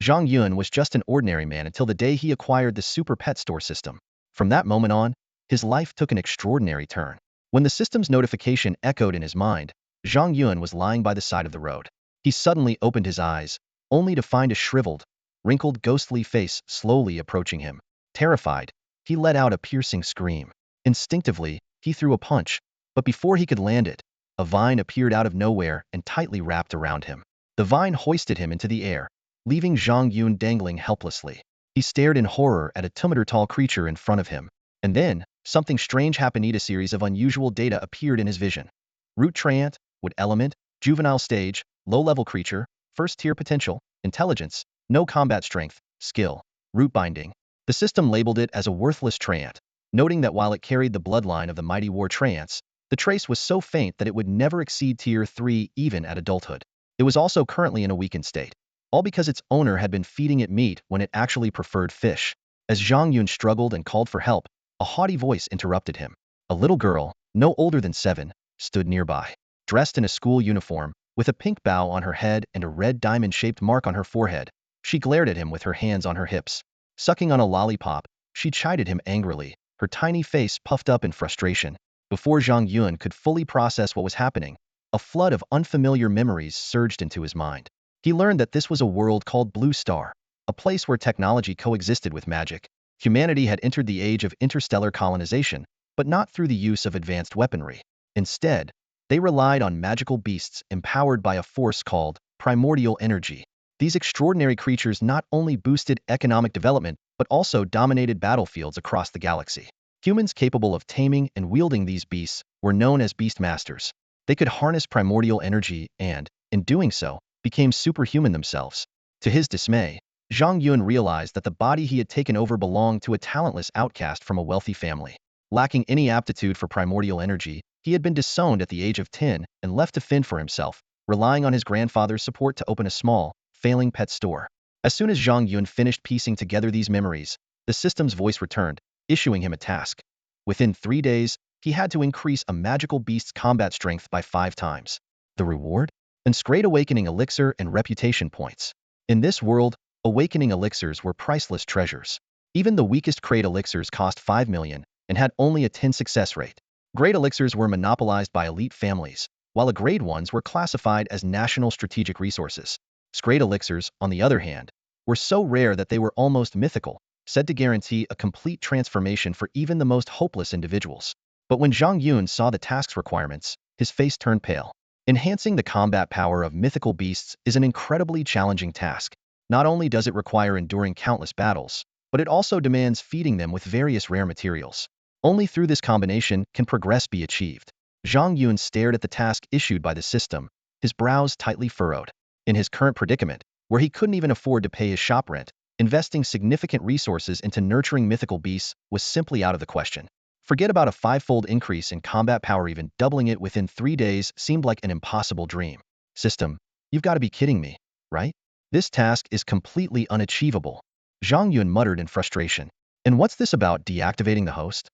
Zhang Yun was just an ordinary man until the day he acquired the super pet store system. From that moment on, his life took an extraordinary turn. When the system's notification echoed in his mind, Zhang Yun was lying by the side of the road. He suddenly opened his eyes, only to find a shriveled, wrinkled, ghostly face slowly approaching him. Terrified, he let out a piercing scream. Instinctively, he threw a punch, but before he could land it, a vine appeared out of nowhere and tightly wrapped around him. The vine hoisted him into the air, leaving Zhang Yun dangling helplessly. He stared in horror at a 2-meter tall creature in front of him. And then, something strange happened. A series of unusual data appeared in his vision. Root treant, wood element, juvenile stage, low-level creature, first-tier potential, intelligence, no combat strength, skill, root binding. The system labeled it as a worthless treant, noting that while it carried the bloodline of the mighty war treants, the trace was so faint that it would never exceed tier 3 even at adulthood. It was also currently in a weakened state, all because its owner had been feeding it meat when it actually preferred fish. As Zhang Yun struggled and called for help, a haughty voice interrupted him. A little girl, no older than 7, stood nearby. Dressed in a school uniform, with a pink bow on her head and a red diamond-shaped mark on her forehead, she glared at him with her hands on her hips. Sucking on a lollipop, she chided him angrily, her tiny face puffed up in frustration. Before Zhang Yun could fully process what was happening, a flood of unfamiliar memories surged into his mind. He learned that this was a world called Blue Star, a place where technology coexisted with magic. Humanity had entered the age of interstellar colonization, but not through the use of advanced weaponry. Instead, they relied on magical beasts empowered by a force called primordial energy. These extraordinary creatures not only boosted economic development, but also dominated battlefields across the galaxy. Humans capable of taming and wielding these beasts were known as beast masters. They could harness primordial energy and, in doing so, became superhuman themselves. To his dismay, Zhang Yun realized that the body he had taken over belonged to a talentless outcast from a wealthy family. Lacking any aptitude for primordial energy, he had been disowned at the age of 10 and left to fend for himself, relying on his grandfather's support to open a small, failing pet store. As soon as Zhang Yun finished piecing together these memories, the system's voice returned, issuing him a task. Within 3 days, he had to increase a magical beast's combat strength by 5 times. The reward? An Great Awakening elixir and reputation points. In this world, awakening elixirs were priceless treasures. Even the weakest Great Elixirs cost 5 million and had only a 10 success rate. Great Elixirs were monopolized by elite families, while the Grade ones were classified as national strategic resources. Great Elixirs, on the other hand, were so rare that they were almost mythical, said to guarantee a complete transformation for even the most hopeless individuals. But when Zhang Yun saw the task's requirements, his face turned pale. Enhancing the combat power of mythical beasts is an incredibly challenging task. Not only does it require enduring countless battles, but it also demands feeding them with various rare materials. Only through this combination can progress be achieved. Zhang Yun stared at the task issued by the system, his brows tightly furrowed. In his current predicament, where he couldn't even afford to pay his shop rent, investing significant resources into nurturing mythical beasts was simply out of the question. Forget about a 5-fold increase in combat power. Even doubling it within 3 days seemed like an impossible dream. System, you've got to be kidding me, right? This task is completely unachievable. Zhang Yun muttered in frustration. And what's this about deactivating the host?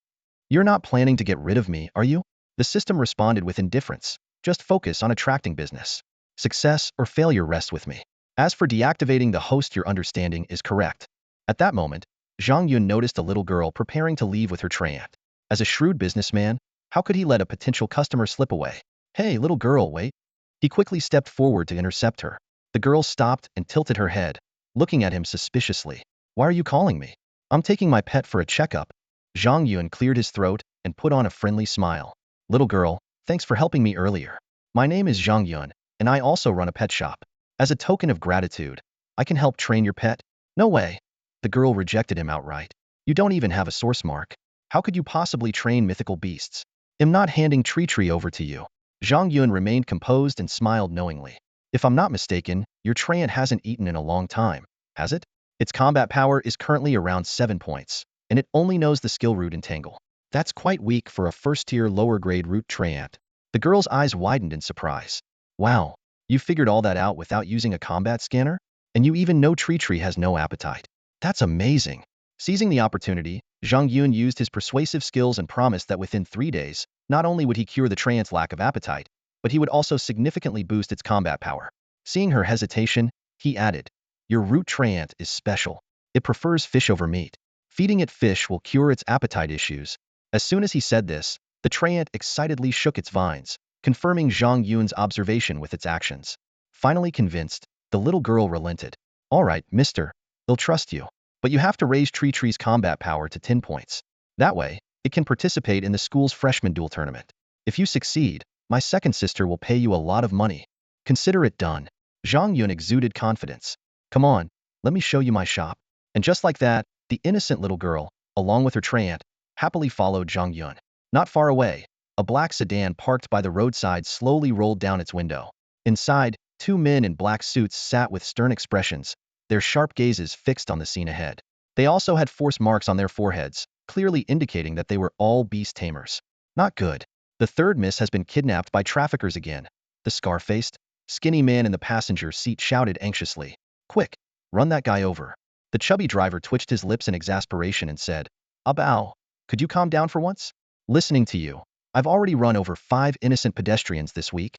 You're not planning to get rid of me, are you? The system responded with indifference. Just focus on attracting business. Success or failure rests with me. As for deactivating the host, your understanding is correct. At that moment, Zhang Yun noticed a little girl preparing to leave with her treant. As a shrewd businessman, how could he let a potential customer slip away? Hey, little girl, wait. He quickly stepped forward to intercept her. The girl stopped and tilted her head, looking at him suspiciously. Why are you calling me? I'm taking my pet for a checkup. Zhang Yun cleared his throat and put on a friendly smile. Little girl, thanks for helping me earlier. My name is Zhang Yun, and I also run a pet shop. As a token of gratitude, I can help train your pet. No way. The girl rejected him outright. You don't even have a source mark. How could you possibly train mythical beasts? I'm not handing Tree over to you. Zhang Yun remained composed and smiled knowingly. If I'm not mistaken, your treant hasn't eaten in a long time, has it? Its combat power is currently around 7 points, and it only knows the skill root entangle. That's quite weak for a first-tier lower-grade root treant. The girl's eyes widened in surprise. Wow, you figured all that out without using a combat scanner? And you even know Tree has no appetite. That's amazing. Seizing the opportunity, Zhang Yun used his persuasive skills and promised that within 3 days, not only would he cure the treant's lack of appetite, but he would also significantly boost its combat power. Seeing her hesitation, he added, Your root treant is special. It prefers fish over meat. Feeding it fish will cure its appetite issues. As soon as he said this, the treant excitedly shook its vines, confirming Zhang Yun's observation with its actions. Finally convinced, the little girl relented. All right, mister, they'll trust you. But you have to raise Tree's combat power to 10 points. That way, it can participate in the school's freshman duel tournament. If you succeed, my second sister will pay you a lot of money. Consider it done. Zhang Yun exuded confidence. Come on, let me show you my shop. And just like that, the innocent little girl, along with her treant, happily followed Zhang Yun. Not far away, a black sedan parked by the roadside slowly rolled down its window. Inside, two men in black suits sat with stern expressions, their sharp gazes fixed on the scene ahead. They also had force marks on their foreheads, clearly indicating that they were all Beast Tamers. Not good. The third miss has been kidnapped by traffickers again. The scar-faced, skinny man in the passenger seat shouted anxiously. Quick, run that guy over. The chubby driver twitched his lips in exasperation and said, Abow, could you calm down for once? Listening to you, I've already run over 5 innocent pedestrians this week.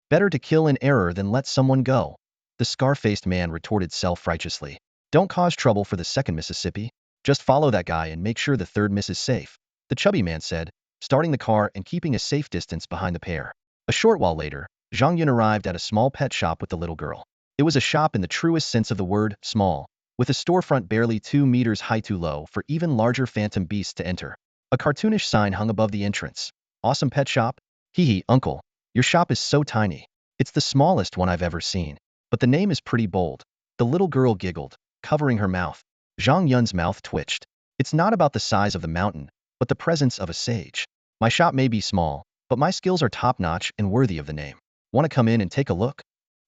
Better to kill in error than let someone go. The scar-faced man retorted self-righteously. Don't cause trouble for the second Mississippi. Just follow that guy and make sure the third miss is safe. The chubby man said, starting the car and keeping a safe distance behind the pair. A short while later, Zhang Yun arrived at a small pet shop with the little girl. It was a shop in the truest sense of the word, small, with a storefront barely 2 meters high too low for even larger phantom beasts to enter. A cartoonish sign hung above the entrance. Awesome pet shop? Hee hee, uncle. Your shop is so tiny. It's the smallest one I've ever seen. But the name is pretty bold. The little girl giggled, covering her mouth. Zhang Yun's mouth twitched. It's not about the size of the mountain, but the presence of a sage. My shop may be small, but my skills are top-notch and worthy of the name. Want to come in and take a look?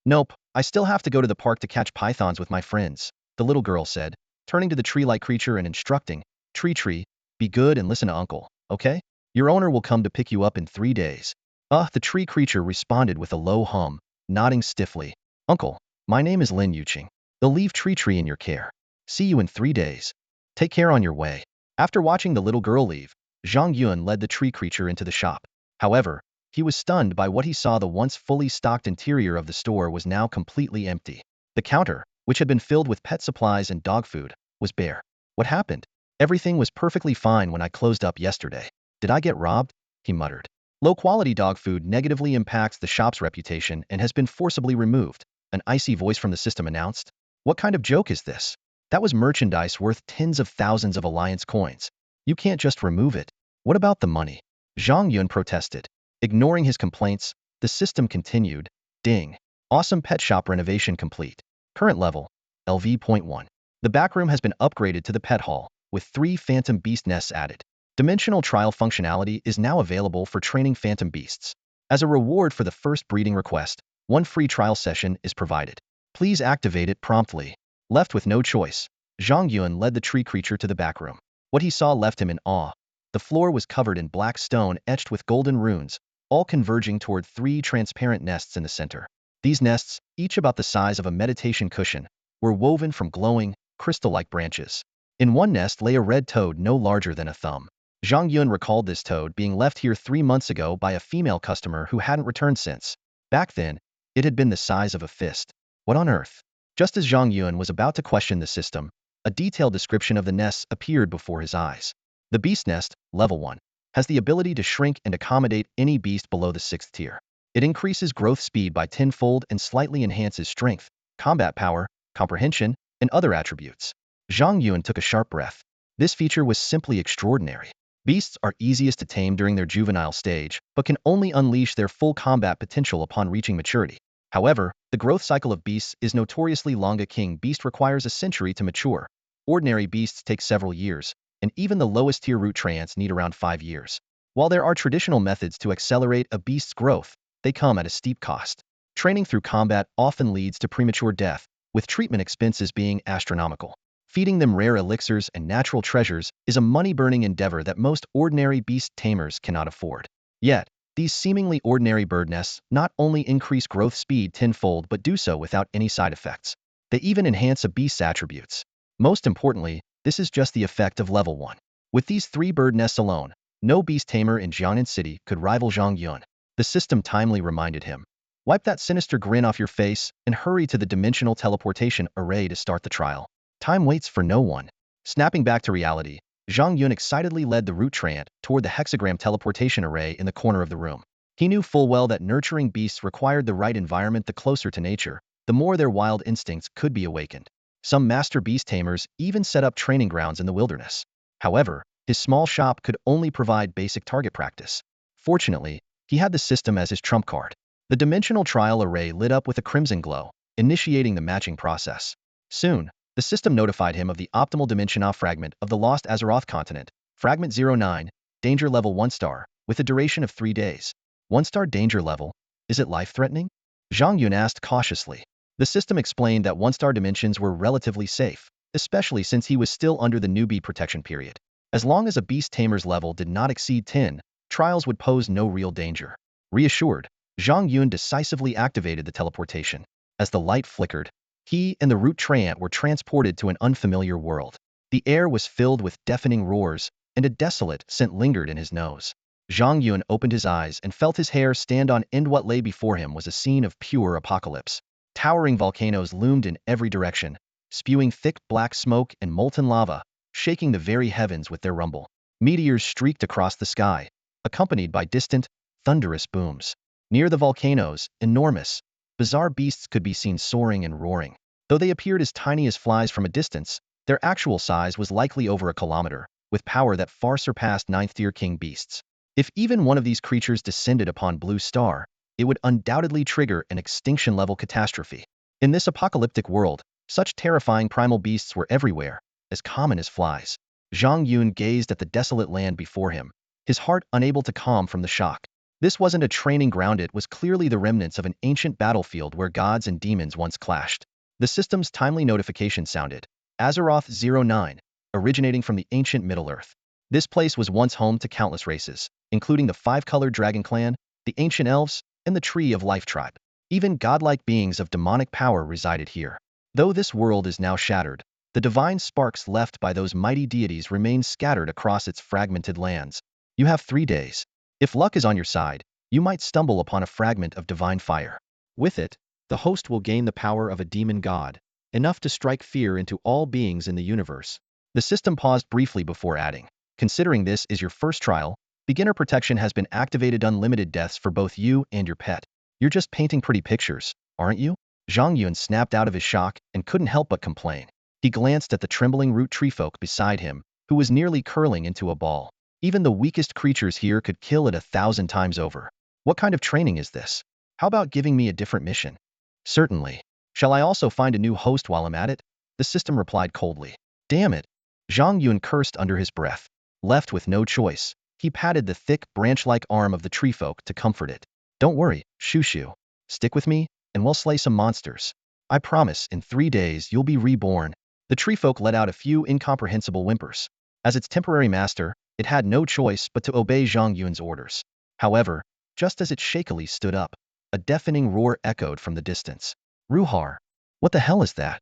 Nope, I still have to go to the park to catch pythons with my friends, the little girl said, turning to the tree-like creature and instructing, Tree, be good and listen to uncle, okay? Your owner will come to pick you up in 3 days. The tree creature responded with a low hum, nodding stiffly. Uncle, my name is Lin Yuqing. They'll leave Tree in your care. See you in 3 days. Take care on your way. After watching the little girl leave, Zhang Yun led the tree creature into the shop. However, he was stunned by what he saw. The once fully stocked interior of the store was now completely empty. The counter, which had been filled with pet supplies and dog food, was bare. What happened? Everything was perfectly fine when I closed up yesterday. Did I get robbed? He muttered. Low-quality dog food negatively impacts the shop's reputation and has been forcibly removed, an icy voice from the system announced. What kind of joke is this? That was merchandise worth tens of thousands of alliance coins. You can't just remove it. What about the money? Zhang Yun protested. Ignoring his complaints, the system continued. Ding. Awesome pet shop renovation complete. Current level, LV.1. The backroom has been upgraded to the pet hall, with 3 phantom beast nests added. Dimensional trial functionality is now available for training phantom beasts. As a reward for the first breeding request, 1 free trial session is provided. Please activate it promptly. Left with no choice, Zhang Yun led the tree creature to the backroom. What he saw left him in awe. The floor was covered in black stone etched with golden runes, all converging toward 3 transparent nests in the center. These nests, each about the size of a meditation cushion, were woven from glowing, crystal-like branches. In one nest lay a red toad no larger than a thumb. Zhang Yun recalled this toad being left here 3 months ago by a female customer who hadn't returned since. Back then, it had been the size of a fist. What on earth? Just as Zhang Yun was about to question the system, a detailed description of the nests appeared before his eyes. The beast nest, level 1, has the ability to shrink and accommodate any beast below the 6th tier. It increases growth speed by 10-fold and slightly enhances strength, combat power, comprehension, and other attributes. Zhang Yun took a sharp breath. This feature was simply extraordinary. Beasts are easiest to tame during their juvenile stage, but can only unleash their full combat potential upon reaching maturity. However, the growth cycle of beasts is notoriously long. A king beast requires a century to mature. Ordinary beasts take several years, and even the lowest tier root treants need around 5 years. While there are traditional methods to accelerate a beast's growth, they come at a steep cost. Training through combat often leads to premature death, with treatment expenses being astronomical. Feeding them rare elixirs and natural treasures is a money-burning endeavor that most ordinary beast tamers cannot afford. Yet, these seemingly ordinary bird nests not only increase growth speed 10-fold but do so without any side effects. They even enhance a beast's attributes. Most importantly, this is just the effect of level 1. With these 3 bird nests alone, no beast tamer in Jiangnan City could rival Zhang Yun. The system timely reminded him. Wipe that sinister grin off your face and hurry to the dimensional teleportation array to start the trial. Time waits for no one. Snapping back to reality, Zhang Yun excitedly led the root treant toward the hexagram teleportation array in the corner of the room. He knew full well that nurturing beasts required the right environment. The closer to nature, the more their wild instincts could be awakened. Some master beast tamers even set up training grounds in the wilderness. However, his small shop could only provide basic target practice. Fortunately, he had the system as his trump card. The dimensional trial array lit up with a crimson glow, initiating the matching process. Soon, the system notified him of the optimal dimension fragment of the lost Azeroth continent, fragment 09, danger level 1 star, with a duration of 3 days. 1-star danger level? Is it life-threatening? Zhang Yun asked cautiously. The system explained that 1-star dimensions were relatively safe, especially since he was still under the newbie protection period. As long as a beast tamer's level did not exceed 10, trials would pose no real danger. Reassured, Zhang Yun decisively activated the teleportation. As the light flickered, he and the root treant were transported to an unfamiliar world. The air was filled with deafening roars, and a desolate scent lingered in his nose. Zhang Yun opened his eyes and felt his hair stand on end. What lay before him was a scene of pure apocalypse. Towering volcanoes loomed in every direction, spewing thick black smoke and molten lava, shaking the very heavens with their rumble. Meteors streaked across the sky, accompanied by distant, thunderous booms. Near the volcanoes, enormous, bizarre beasts could be seen soaring and roaring. Though they appeared as tiny as flies from a distance, their actual size was likely over a kilometer, with power that far surpassed 9th-tier king beasts. If even one of these creatures descended upon Blue Star, it would undoubtedly trigger an extinction-level catastrophe. In this apocalyptic world, such terrifying primal beasts were everywhere, as common as flies. Zhang Yun gazed at the desolate land before him, his heart unable to calm from the shock. This wasn't a training ground, it was clearly the remnants of an ancient battlefield where gods and demons once clashed. The system's timely notification sounded. Azeroth 09, originating from the ancient Middle-earth. This place was once home to countless races, including the five-colored dragon clan, the ancient elves, and the Tree of Life tribe. Even godlike beings of demonic power resided here. Though this world is now shattered, the divine sparks left by those mighty deities remain scattered across its fragmented lands. You have 3 days. If luck is on your side, you might stumble upon a fragment of divine fire. With it, the host will gain the power of a demon god, enough to strike fear into all beings in the universe. The system paused briefly before adding, considering this is your first trial, beginner protection has been activated. Unlimited deaths for both you and your pet. You're just painting pretty pictures, aren't you? Zhang Yun snapped out of his shock and couldn't help but complain. He glanced at the trembling root treefolk beside him, who was nearly curling into a ball. Even the weakest creatures here could kill it 1,000 times over. What kind of training is this? How about giving me a different mission? Certainly. Shall I also find a new host while I'm at it? The system replied coldly. Damn it. Zhang Yun cursed under his breath. Left with no choice, he patted the thick, branch-like arm of the treefolk to comfort it. Don't worry, Shushu. Stick with me, and we'll slay some monsters. I promise, in 3 days you'll be reborn. The treefolk let out a few incomprehensible whimpers. As its temporary master, it had no choice but to obey Zhang Yun's orders. However, just as it shakily stood up, a deafening roar echoed from the distance. Ruhar! What the hell is that?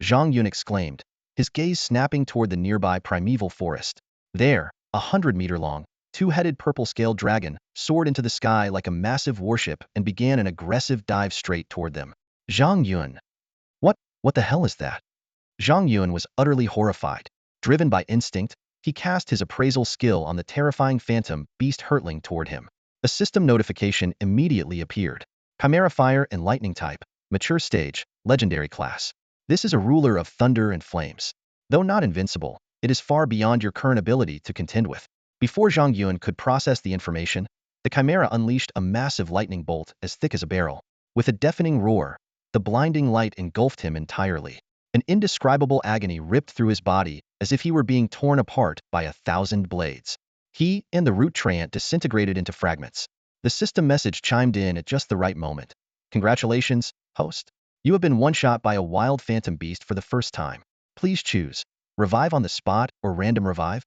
Zhang Yun exclaimed, his gaze snapping toward the nearby primeval forest. There, 100-meter-long, 2-headed purple-scaled dragon soared into the sky like a massive warship and began an aggressive dive straight toward them. Zhang Yun! What the hell is that? Zhang Yun was utterly horrified. Driven by instinct, he cast his appraisal skill on the terrifying phantom beast hurtling toward him. A system notification immediately appeared. Chimera Fire and Lightning type, mature stage, legendary class. This is a ruler of thunder and flames. Though not invincible, it is far beyond your current ability to contend with. Before Zhang Yun could process the information, the Chimera unleashed a massive lightning bolt as thick as a barrel. With a deafening roar, the blinding light engulfed him entirely. An indescribable agony ripped through his body as if he were being torn apart by 1,000 blades. He and the root treant disintegrated into fragments. The system message chimed in at just the right moment. Congratulations, host. You have been one-shot by a wild phantom beast for the first time. Please choose. Revive on the spot or random revive?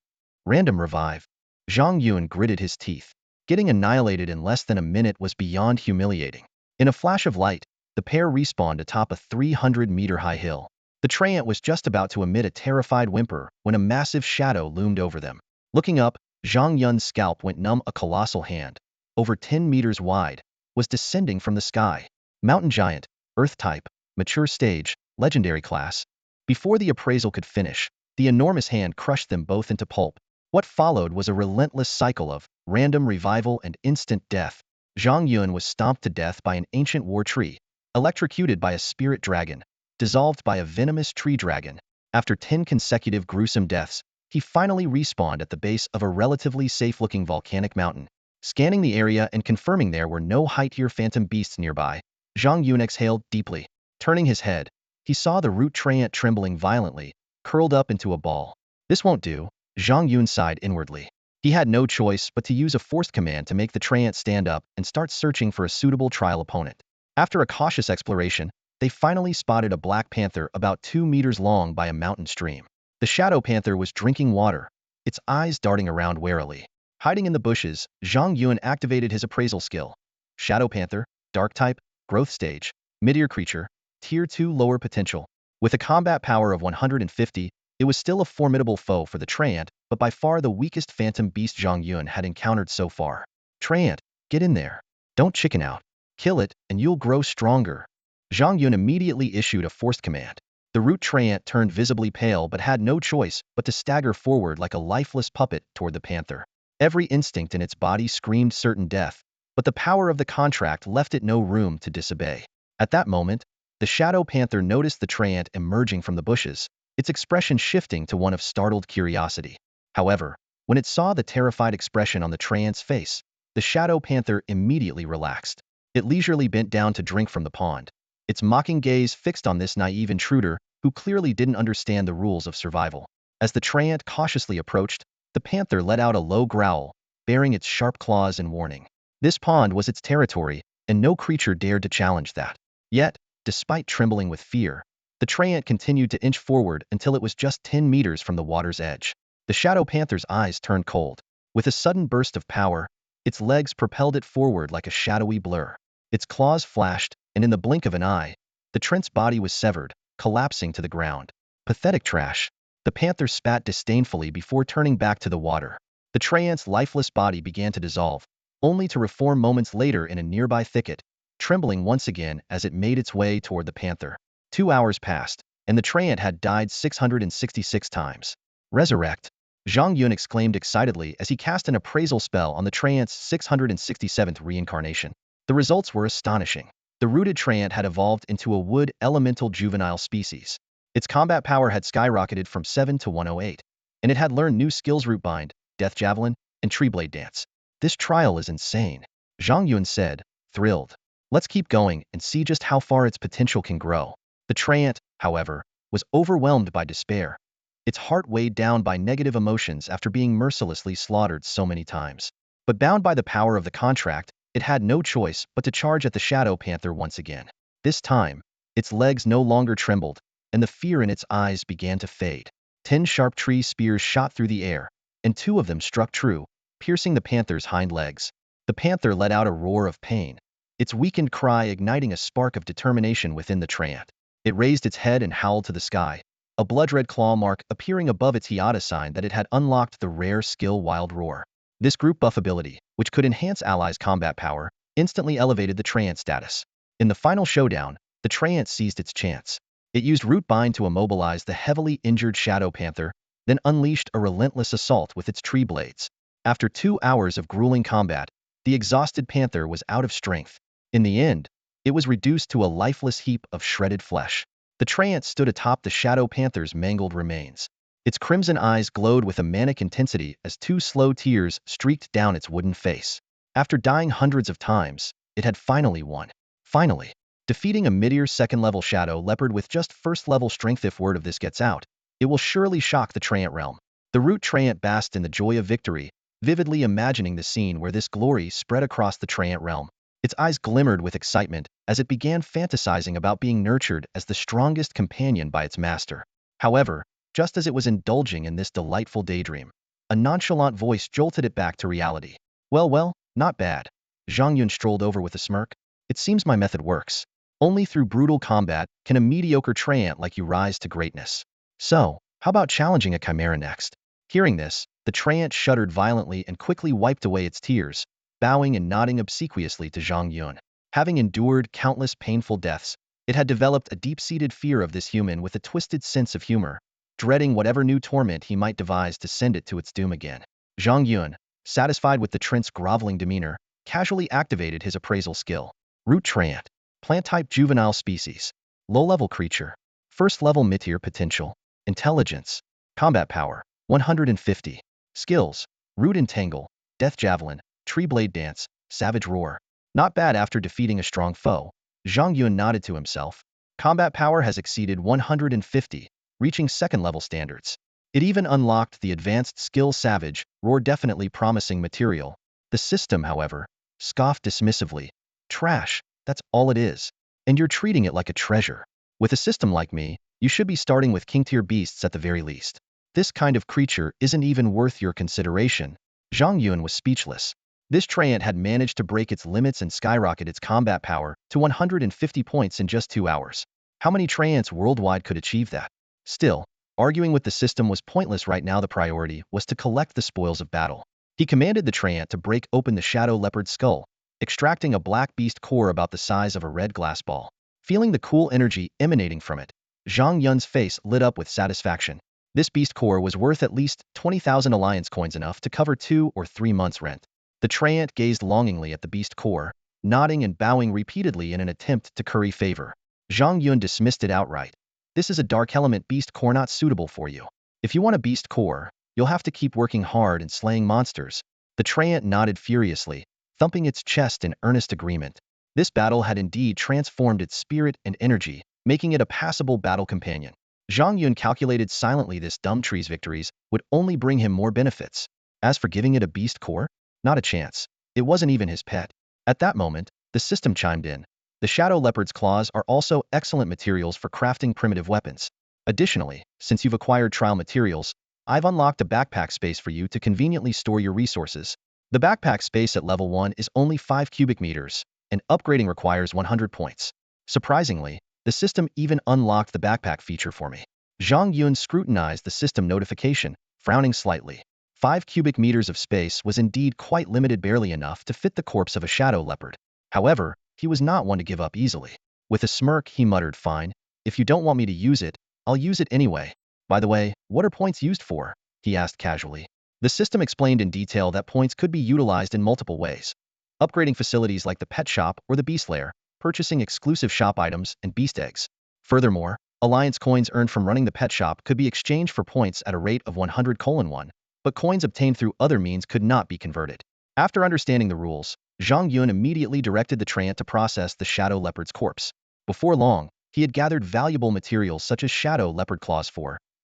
Random revive. Zhang Yun gritted his teeth. Getting annihilated in less than a minute was beyond humiliating. In a flash of light, the pair respawned atop a 300-meter-high hill. The treant was just about to emit a terrified whimper when a massive shadow loomed over them. Looking up, Zhang Yun's scalp went numb. A colossal hand, over 10 meters wide, was descending from the sky. Mountain Giant, Earth Type, Mature Stage, Legendary Class. Before the appraisal could finish, the enormous hand crushed them both into pulp. What followed was a relentless cycle of random revival and instant death. Zhang Yun was stomped to death by an ancient war tree, electrocuted by a spirit dragon, dissolved by a venomous tree dragon. After 10 consecutive gruesome deaths, he finally respawned at the base of a relatively safe-looking volcanic mountain. Scanning the area and confirming there were no height-tier phantom beasts nearby, Zhang Yun exhaled deeply. Turning his head, he saw the root treant trembling violently, curled up into a ball. This won't do, Zhang Yun sighed inwardly. He had no choice but to use a forced command to make the treant stand up and start searching for a suitable trial opponent. After a cautious exploration, they finally spotted a black panther about 2 meters long by a mountain stream. The shadow panther was drinking water, its eyes darting around warily. Hiding in the bushes, Zhang Yun activated his appraisal skill. Shadow Panther, Dark Type, Growth Stage, Mid-Tier Creature, Tier 2 Lower Potential. With a combat power of 150, it was still a formidable foe for the treant, but by far the weakest phantom beast Zhang Yun had encountered so far. Treant, get in there. Don't chicken out. Kill it, and you'll grow stronger. Zhang Yun immediately issued a forced command. The root treant turned visibly pale but had no choice but to stagger forward like a lifeless puppet toward the panther. Every instinct in its body screamed certain death, but the power of the contract left it no room to disobey. At that moment, the shadow panther noticed the treant emerging from the bushes, its expression shifting to one of startled curiosity. However, when it saw the terrified expression on the treant's face, the shadow panther immediately relaxed. It leisurely bent down to drink from the pond, its mocking gaze fixed on this naive intruder who clearly didn't understand the rules of survival. As the treant cautiously approached, the panther let out a low growl, baring its sharp claws in warning. This pond was its territory, and no creature dared to challenge that. Yet, despite trembling with fear, the treant continued to inch forward until it was just 10 meters from the water's edge. The shadow panther's eyes turned cold. With a sudden burst of power, its legs propelled it forward like a shadowy blur. Its claws flashed, and in the blink of an eye, the treant's body was severed, collapsing to the ground. Pathetic trash. The panther spat disdainfully before turning back to the water. The treant's lifeless body began to dissolve, only to reform moments later in a nearby thicket, trembling once again as it made its way toward the panther. 2 hours passed, and the treant had died 666 times. Resurrect! Zhang Yun exclaimed excitedly as he cast an appraisal spell on the treant's 667th reincarnation. The results were astonishing. The rooted treant had evolved into a wood elemental juvenile species. Its combat power had skyrocketed from 7 to 108, and it had learned new skills: Root Bind, Death Javelin, and Tree Blade Dance. This trial is insane, Zhang Yun said, thrilled. Let's keep going and see just how far its potential can grow. The treant, however, was overwhelmed by despair. Its heart weighed down by negative emotions after being mercilessly slaughtered so many times. But bound by the power of the contract, it had no choice but to charge at the shadow panther once again. This time, its legs no longer trembled, and the fear in its eyes began to fade. 10 sharp tree spears shot through the air, and 2 of them struck true, piercing the panther's hind legs. The panther let out a roar of pain, its weakened cry igniting a spark of determination within the treant. It raised its head and howled to the sky, a blood-red claw mark appearing above its hiata sign that it had unlocked the rare skill Wild Roar. This group buff ability, which could enhance allies' combat power, instantly elevated the treant status. In the final showdown, the treant seized its chance. It used Root Bind to immobilize the heavily injured shadow panther, then unleashed a relentless assault with its tree blades. After 2 hours of grueling combat, the exhausted panther was out of strength. In the end, it was reduced to a lifeless heap of shredded flesh. The treant stood atop the shadow panther's mangled remains. Its crimson eyes glowed with a manic intensity as 2 slow tears streaked down its wooden face. After dying hundreds of times, it had finally won. Finally, defeating a mid-tier second-level shadow leopard with just first-level strength. If word of this gets out, it will surely shock the treant realm. The root treant basked in the joy of victory, vividly imagining the scene where this glory spread across the treant realm. Its eyes glimmered with excitement as it began fantasizing about being nurtured as the strongest companion by its master. However, just as it was indulging in this delightful daydream, a nonchalant voice jolted it back to reality. Well, not bad. Zhang Yun strolled over with a smirk. It seems my method works. Only through brutal combat can a mediocre treant like you rise to greatness. So, how about challenging a chimera next? Hearing this, the treant shuddered violently and quickly wiped away its tears, bowing and nodding obsequiously to Zhang Yun. Having endured countless painful deaths, it had developed a deep-seated fear of this human with a twisted sense of humor, dreading whatever new torment he might devise to send it to its doom again. Zhang Yun, satisfied with the treant's groveling demeanor, casually activated his appraisal skill. Root treant. Plant-type juvenile species. Low-level creature. First-level meteor potential. Intelligence. Combat power. 150. Skills. Root entangle. Death javelin. Tree blade dance. Savage roar. Not bad after defeating a strong foe. Zhang Yun nodded to himself. Combat power has exceeded 150, reaching second-level standards. It even unlocked the advanced skill Savage Roar, definitely promising material. The system, however, scoffed dismissively. Trash, that's all it is. And you're treating it like a treasure. With a system like me, you should be starting with king-tier beasts at the very least. This kind of creature isn't even worth your consideration. Zhang Yun was speechless. This treant had managed to break its limits and skyrocket its combat power to 150 points in just 2 hours. How many treants worldwide could achieve that? Still, arguing with the system was pointless right now. The priority was to collect the spoils of battle. He commanded the treant to break open the shadow leopard's skull, extracting a black beast core about the size of a red glass ball. Feeling the cool energy emanating from it, Zhang Yun's face lit up with satisfaction. This beast core was worth at least 20,000 alliance coins, enough to cover 2 or 3 months' rent. The treant gazed longingly at the beast core, nodding and bowing repeatedly in an attempt to curry favor. Zhang Yun dismissed it outright. This is a dark element beast core, not suitable for you. If you want a beast core, you'll have to keep working hard and slaying monsters. The treant nodded furiously, thumping its chest in earnest agreement. This battle had indeed transformed its spirit and energy, making it a passable battle companion. Zhang Yun calculated silently this dumb tree's victories would only bring him more benefits. As for giving it a beast core, not a chance. It wasn't even his pet. At that moment, the system chimed in. The shadow leopard's claws are also excellent materials for crafting primitive weapons. Additionally, since you've acquired trial materials, I've unlocked a backpack space for you to conveniently store your resources. The backpack space at level 1 is only 5 cubic meters, and upgrading requires 100 points. Surprisingly, the system even unlocked the backpack feature for me. Zhang Yun scrutinized the system notification, frowning slightly. 5 cubic meters of space was indeed quite limited, barely enough to fit the corpse of a shadow leopard. However, he was not one to give up easily. With a smirk, he muttered, "Fine. If you don't want me to use it, I'll use it anyway. By the way, what are points used for?" he asked casually. The system explained in detail that points could be utilized in multiple ways. Upgrading facilities like the pet shop or the beast lair, purchasing exclusive shop items and beast eggs. Furthermore, alliance coins earned from running the pet shop could be exchanged for points at a rate of 100:1. But coins obtained through other means could not be converted. After understanding the rules, Zhang Yun immediately directed the treant to process the shadow leopard's corpse. Before long, he had gathered valuable materials such as shadow leopard claws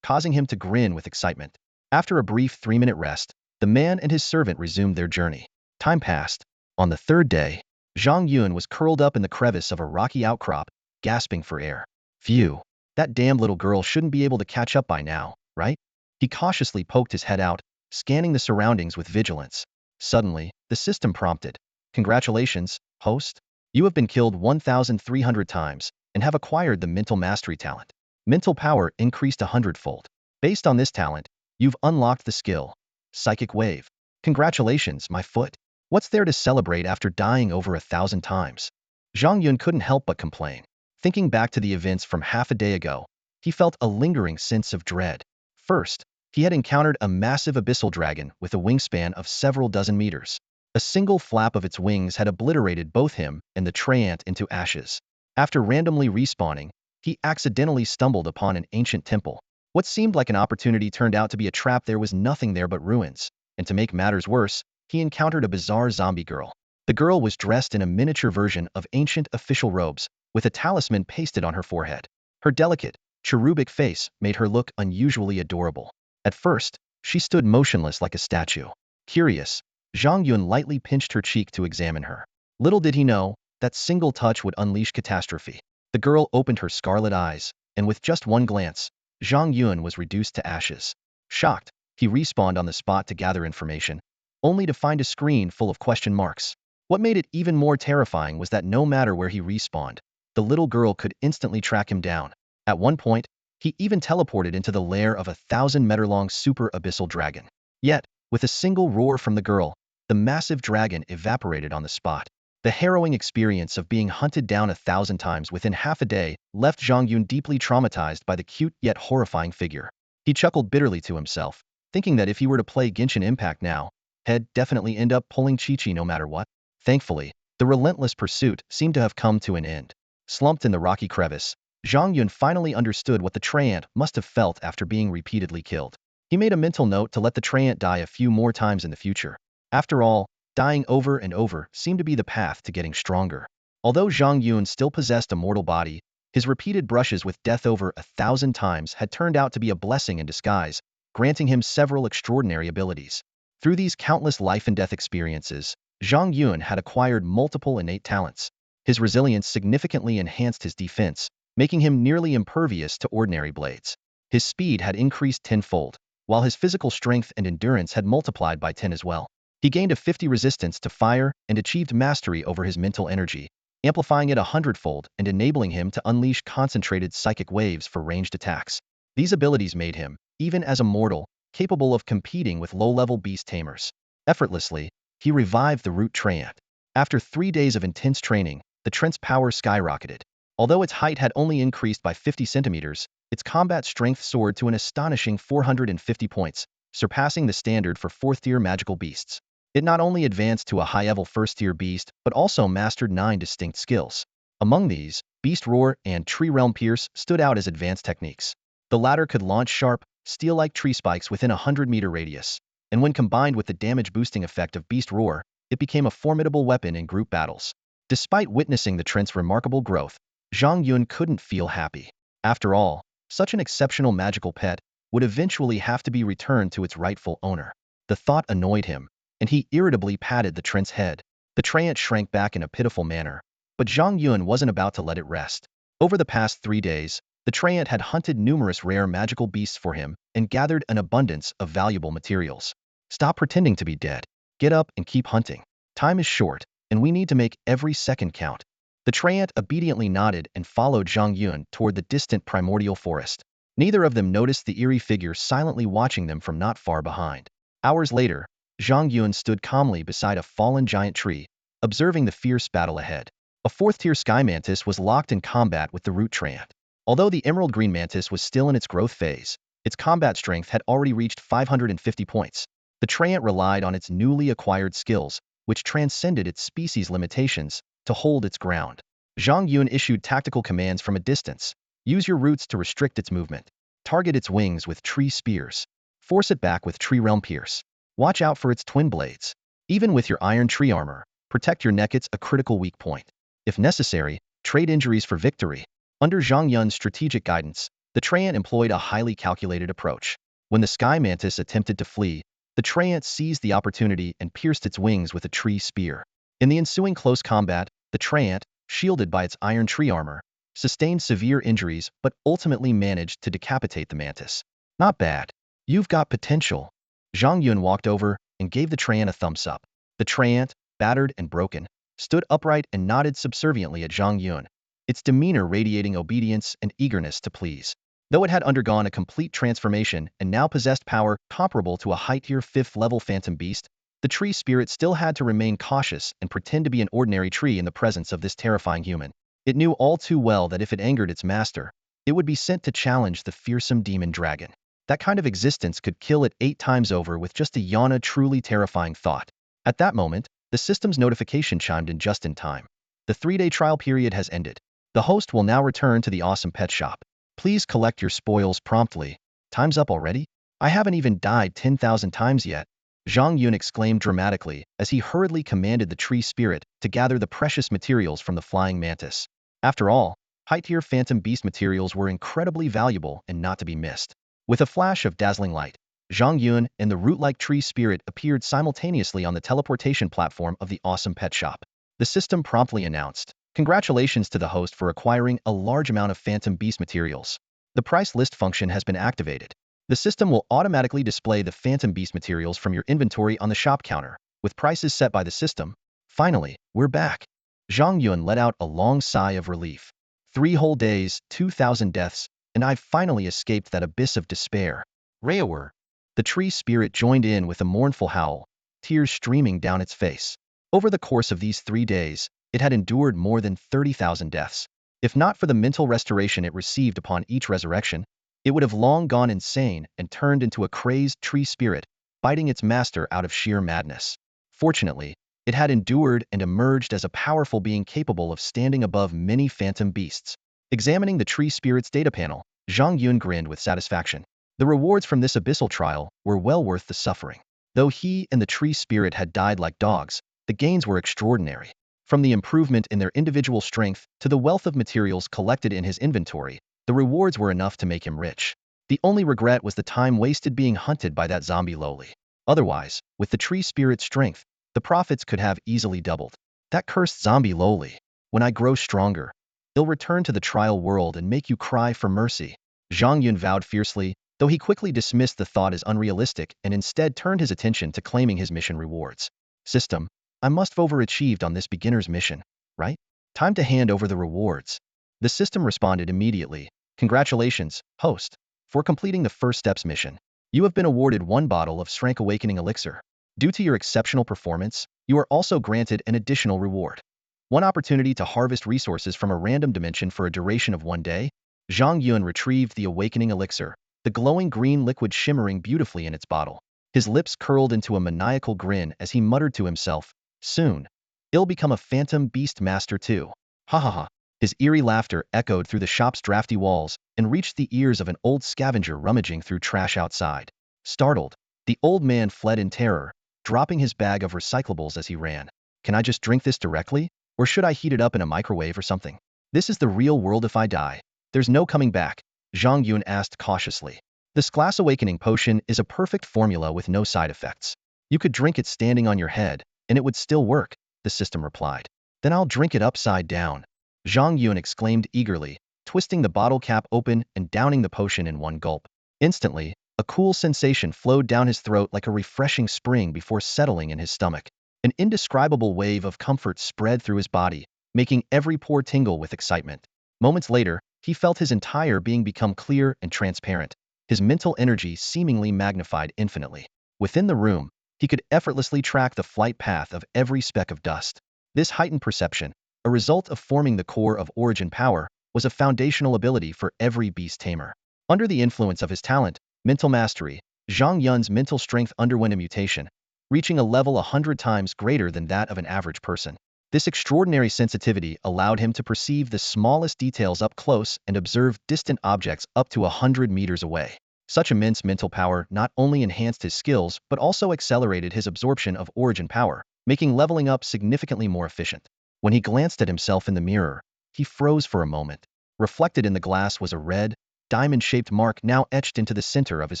causing him to grin with excitement. After a brief 3-minute rest, the man and his servant resumed their journey. Time passed. On the third day, Zhang Yun was curled up in the crevice of a rocky outcrop, gasping for air. Phew, that damned little girl shouldn't be able to catch up by now, right? He cautiously poked his head out, scanning the surroundings with vigilance. Suddenly, the system prompted. "Congratulations, host. You have been killed 1,300 times and have acquired the mental mastery talent. Mental power increased 100-fold. Based on this talent, you've unlocked the skill Psychic Wave. Congratulations, my foot. What's there to celebrate after dying over 1,000 times?" Zhang Yun couldn't help but complain. Thinking back to the events from half a day ago, he felt a lingering sense of dread. First, he had encountered a massive abyssal dragon with a wingspan of several dozen meters. A single flap of its wings had obliterated both him and the treant into ashes. After randomly respawning, he accidentally stumbled upon an ancient temple. What seemed like an opportunity turned out to be a trap. There was nothing there but ruins. And to make matters worse, he encountered a bizarre zombie girl. The girl was dressed in a miniature version of ancient official robes, with a talisman pasted on her forehead. Her delicate, cherubic face made her look unusually adorable. At first, she stood motionless like a statue. Curious, Zhang Yun lightly pinched her cheek to examine her. Little did he know, that single touch would unleash catastrophe. The girl opened her scarlet eyes, and with just one glance, Zhang Yun was reduced to ashes. Shocked, he respawned on the spot to gather information, only to find a screen full of question marks. What made it even more terrifying was that no matter where he respawned, the little girl could instantly track him down. At one point, he even teleported into the lair of a 1,000-meter-long super abyssal dragon. Yet, with a single roar from the girl, the massive dragon evaporated on the spot. The harrowing experience of being hunted down 1,000 times within half a day left Zhang Yun deeply traumatized by the cute yet horrifying figure. He chuckled bitterly to himself, thinking that if he were to play Genshin Impact now, he'd definitely end up pulling Chi-Chi no matter what. Thankfully, the relentless pursuit seemed to have come to an end. Slumped in the rocky crevice, Zhang Yun finally understood what the treant must have felt after being repeatedly killed. He made a mental note to let the treant die a few more times in the future. After all, dying over and over seemed to be the path to getting stronger. Although Zhang Yun still possessed a mortal body, his repeated brushes with death over 1,000 times had turned out to be a blessing in disguise, granting him several extraordinary abilities. Through these countless life and death experiences, Zhang Yun had acquired multiple innate talents. His resilience significantly enhanced his defense, making him nearly impervious to ordinary blades. His speed had increased tenfold, while his physical strength and endurance had multiplied by 10 as well. He gained a 50 resistance to fire and achieved mastery over his mental energy, amplifying it 100-fold and enabling him to unleash concentrated psychic waves for ranged attacks. These abilities made him, even as a mortal, capable of competing with low-level Beast Tamers. Effortlessly, he revived the root treant. After 3 days of intense training, the treant's power skyrocketed. Although its height had only increased by 50 centimeters, its combat strength soared to an astonishing 450 points, surpassing the standard for 4th-tier magical beasts. It not only advanced to a high-level 1st-tier beast, but also mastered 9 distinct skills. Among these, Beast Roar and Tree Realm Pierce stood out as advanced techniques. The latter could launch sharp, steel-like tree spikes within a 100-meter radius, and when combined with the damage-boosting effect of Beast Roar, it became a formidable weapon in group battles. Despite witnessing the treant's remarkable growth, Zhang Yun couldn't feel happy. After all, such an exceptional magical pet would eventually have to be returned to its rightful owner. The thought annoyed him, and he irritably patted the treant's head. The treant shrank back in a pitiful manner, but Zhang Yun wasn't about to let it rest. Over the past 3 days, the treant had hunted numerous rare magical beasts for him and gathered an abundance of valuable materials. Stop pretending to be dead. Get up and keep hunting. Time is short, and we need to make every second count. The treant obediently nodded and followed Zhang Yun toward the distant primordial forest. Neither of them noticed the eerie figure silently watching them from not far behind. Hours later, Zhang Yun stood calmly beside a fallen giant tree, observing the fierce battle ahead. A 4th-tier sky mantis was locked in combat with the root treant. Although the emerald green mantis was still in its growth phase, its combat strength had already reached 550 points. The treant relied on its newly acquired skills, which transcended its species' limitations, to hold its ground. Zhang Yun issued tactical commands from a distance. Use your roots to restrict its movement. Target its wings with tree spears. Force it back with Tree Realm Pierce. Watch out for its twin blades. Even with your iron tree armor, protect your neck. It's a critical weak point. If necessary, trade injuries for victory. Under Zhang Yun's strategic guidance, the treant employed a highly calculated approach. When the sky mantis attempted to flee, the treant seized the opportunity and pierced its wings with a tree spear. In the ensuing close combat, the treant, shielded by its iron tree armor, sustained severe injuries but ultimately managed to decapitate the mantis. Not bad. You've got potential. Zhang Yun walked over and gave the treant a thumbs up. The treant, battered and broken, stood upright and nodded subserviently at Zhang Yun, its demeanor radiating obedience and eagerness to please. Though it had undergone a complete transformation and now possessed power comparable to a high-tier 5th-level phantom beast, the tree spirit still had to remain cautious and pretend to be an ordinary tree in the presence of this terrifying human. It knew all too well that if it angered its master, it would be sent to challenge the fearsome demon dragon. That kind of existence could kill it 8 times over with just a truly terrifying thought. At that moment, the system's notification chimed in just in time. The 3-day trial period has ended. The host will now return to the awesome pet shop. Please collect your spoils promptly. Time's up already? I haven't even died 10,000 times yet. Zhang Yun exclaimed dramatically as he hurriedly commanded the tree spirit to gather the precious materials from the flying mantis. After all, high-tier phantom beast materials were incredibly valuable and not to be missed. With a flash of dazzling light, Zhang Yun and the root-like tree spirit appeared simultaneously on the teleportation platform of the awesome pet shop. The system promptly announced, "Congratulations to the host for acquiring a large amount of phantom beast materials. The price list function has been activated. The system will automatically display the phantom beast materials from your inventory on the shop counter, with prices set by the system." Finally, we're back. Zhang Yun let out a long sigh of relief. 3 whole days, 2,000 deaths, and I've finally escaped that abyss of despair. Raower. The tree spirit joined in with a mournful howl, tears streaming down its face. Over the course of these 3 days, it had endured more than 30,000 deaths. If not for the mental restoration it received upon each resurrection, it would have long gone insane and turned into a crazed tree spirit, biting its master out of sheer madness. Fortunately, it had endured and emerged as a powerful being capable of standing above many phantom beasts. Examining the tree spirit's data panel, Zhang Yun grinned with satisfaction. The rewards from this abyssal trial were well worth the suffering. Though he and the tree spirit had died like dogs, the gains were extraordinary. From the improvement in their individual strength to the wealth of materials collected in his inventory, the rewards were enough to make him rich. The only regret was the time wasted being hunted by that zombie lowly. Otherwise, with the tree spirit's strength, the profits could have easily doubled. That cursed zombie lowly. When I grow stronger, he'll return to the trial world and make you cry for mercy. Zhang Yun vowed fiercely, though he quickly dismissed the thought as unrealistic and instead turned his attention to claiming his mission rewards. System, I must have overachieved on this beginner's mission, right? Time to hand over the rewards. The system responded immediately. Congratulations, host, for completing the first steps mission. You have been awarded 1 bottle of Strength Awakening Elixir. Due to your exceptional performance, you are also granted an additional reward. 1 opportunity to harvest resources from a random dimension for a duration of 1 day. Zhang Yun retrieved the Awakening Elixir, the glowing green liquid shimmering beautifully in its bottle. His lips curled into a maniacal grin as he muttered to himself, soon, he'll become a phantom beast master too. Ha ha ha. His eerie laughter echoed through the shop's drafty walls and reached the ears of an old scavenger rummaging through trash outside. Startled, the old man fled in terror, dropping his bag of recyclables as he ran. Can I just drink this directly? Or should I heat it up in a microwave or something? This is the real world. If I die, there's no coming back, Zhang Yun asked cautiously. This glass awakening potion is a perfect formula with no side effects. You could drink it standing on your head, and it would still work, the system replied. Then I'll drink it upside down, Zhang Yun exclaimed eagerly, twisting the bottle cap open and downing the potion in 1 gulp. Instantly, a cool sensation flowed down his throat like a refreshing spring before settling in his stomach. An indescribable wave of comfort spread through his body, making every pore tingle with excitement. Moments later, he felt his entire being become clear and transparent, his mental energy seemingly magnified infinitely. Within the room, he could effortlessly track the flight path of every speck of dust. This heightened perception, a result of forming the core of origin power, was a foundational ability for every Beast Tamer. Under the influence of his talent, mental mastery, Zhang Yun's mental strength underwent a mutation, reaching a level 100 times greater than that of an average person. This extraordinary sensitivity allowed him to perceive the smallest details up close and observe distant objects up to 100 meters away. Such immense mental power not only enhanced his skills but also accelerated his absorption of origin power, making leveling up significantly more efficient. When he glanced at himself in the mirror, he froze for a moment. Reflected in the glass was a red, diamond-shaped mark now etched into the center of his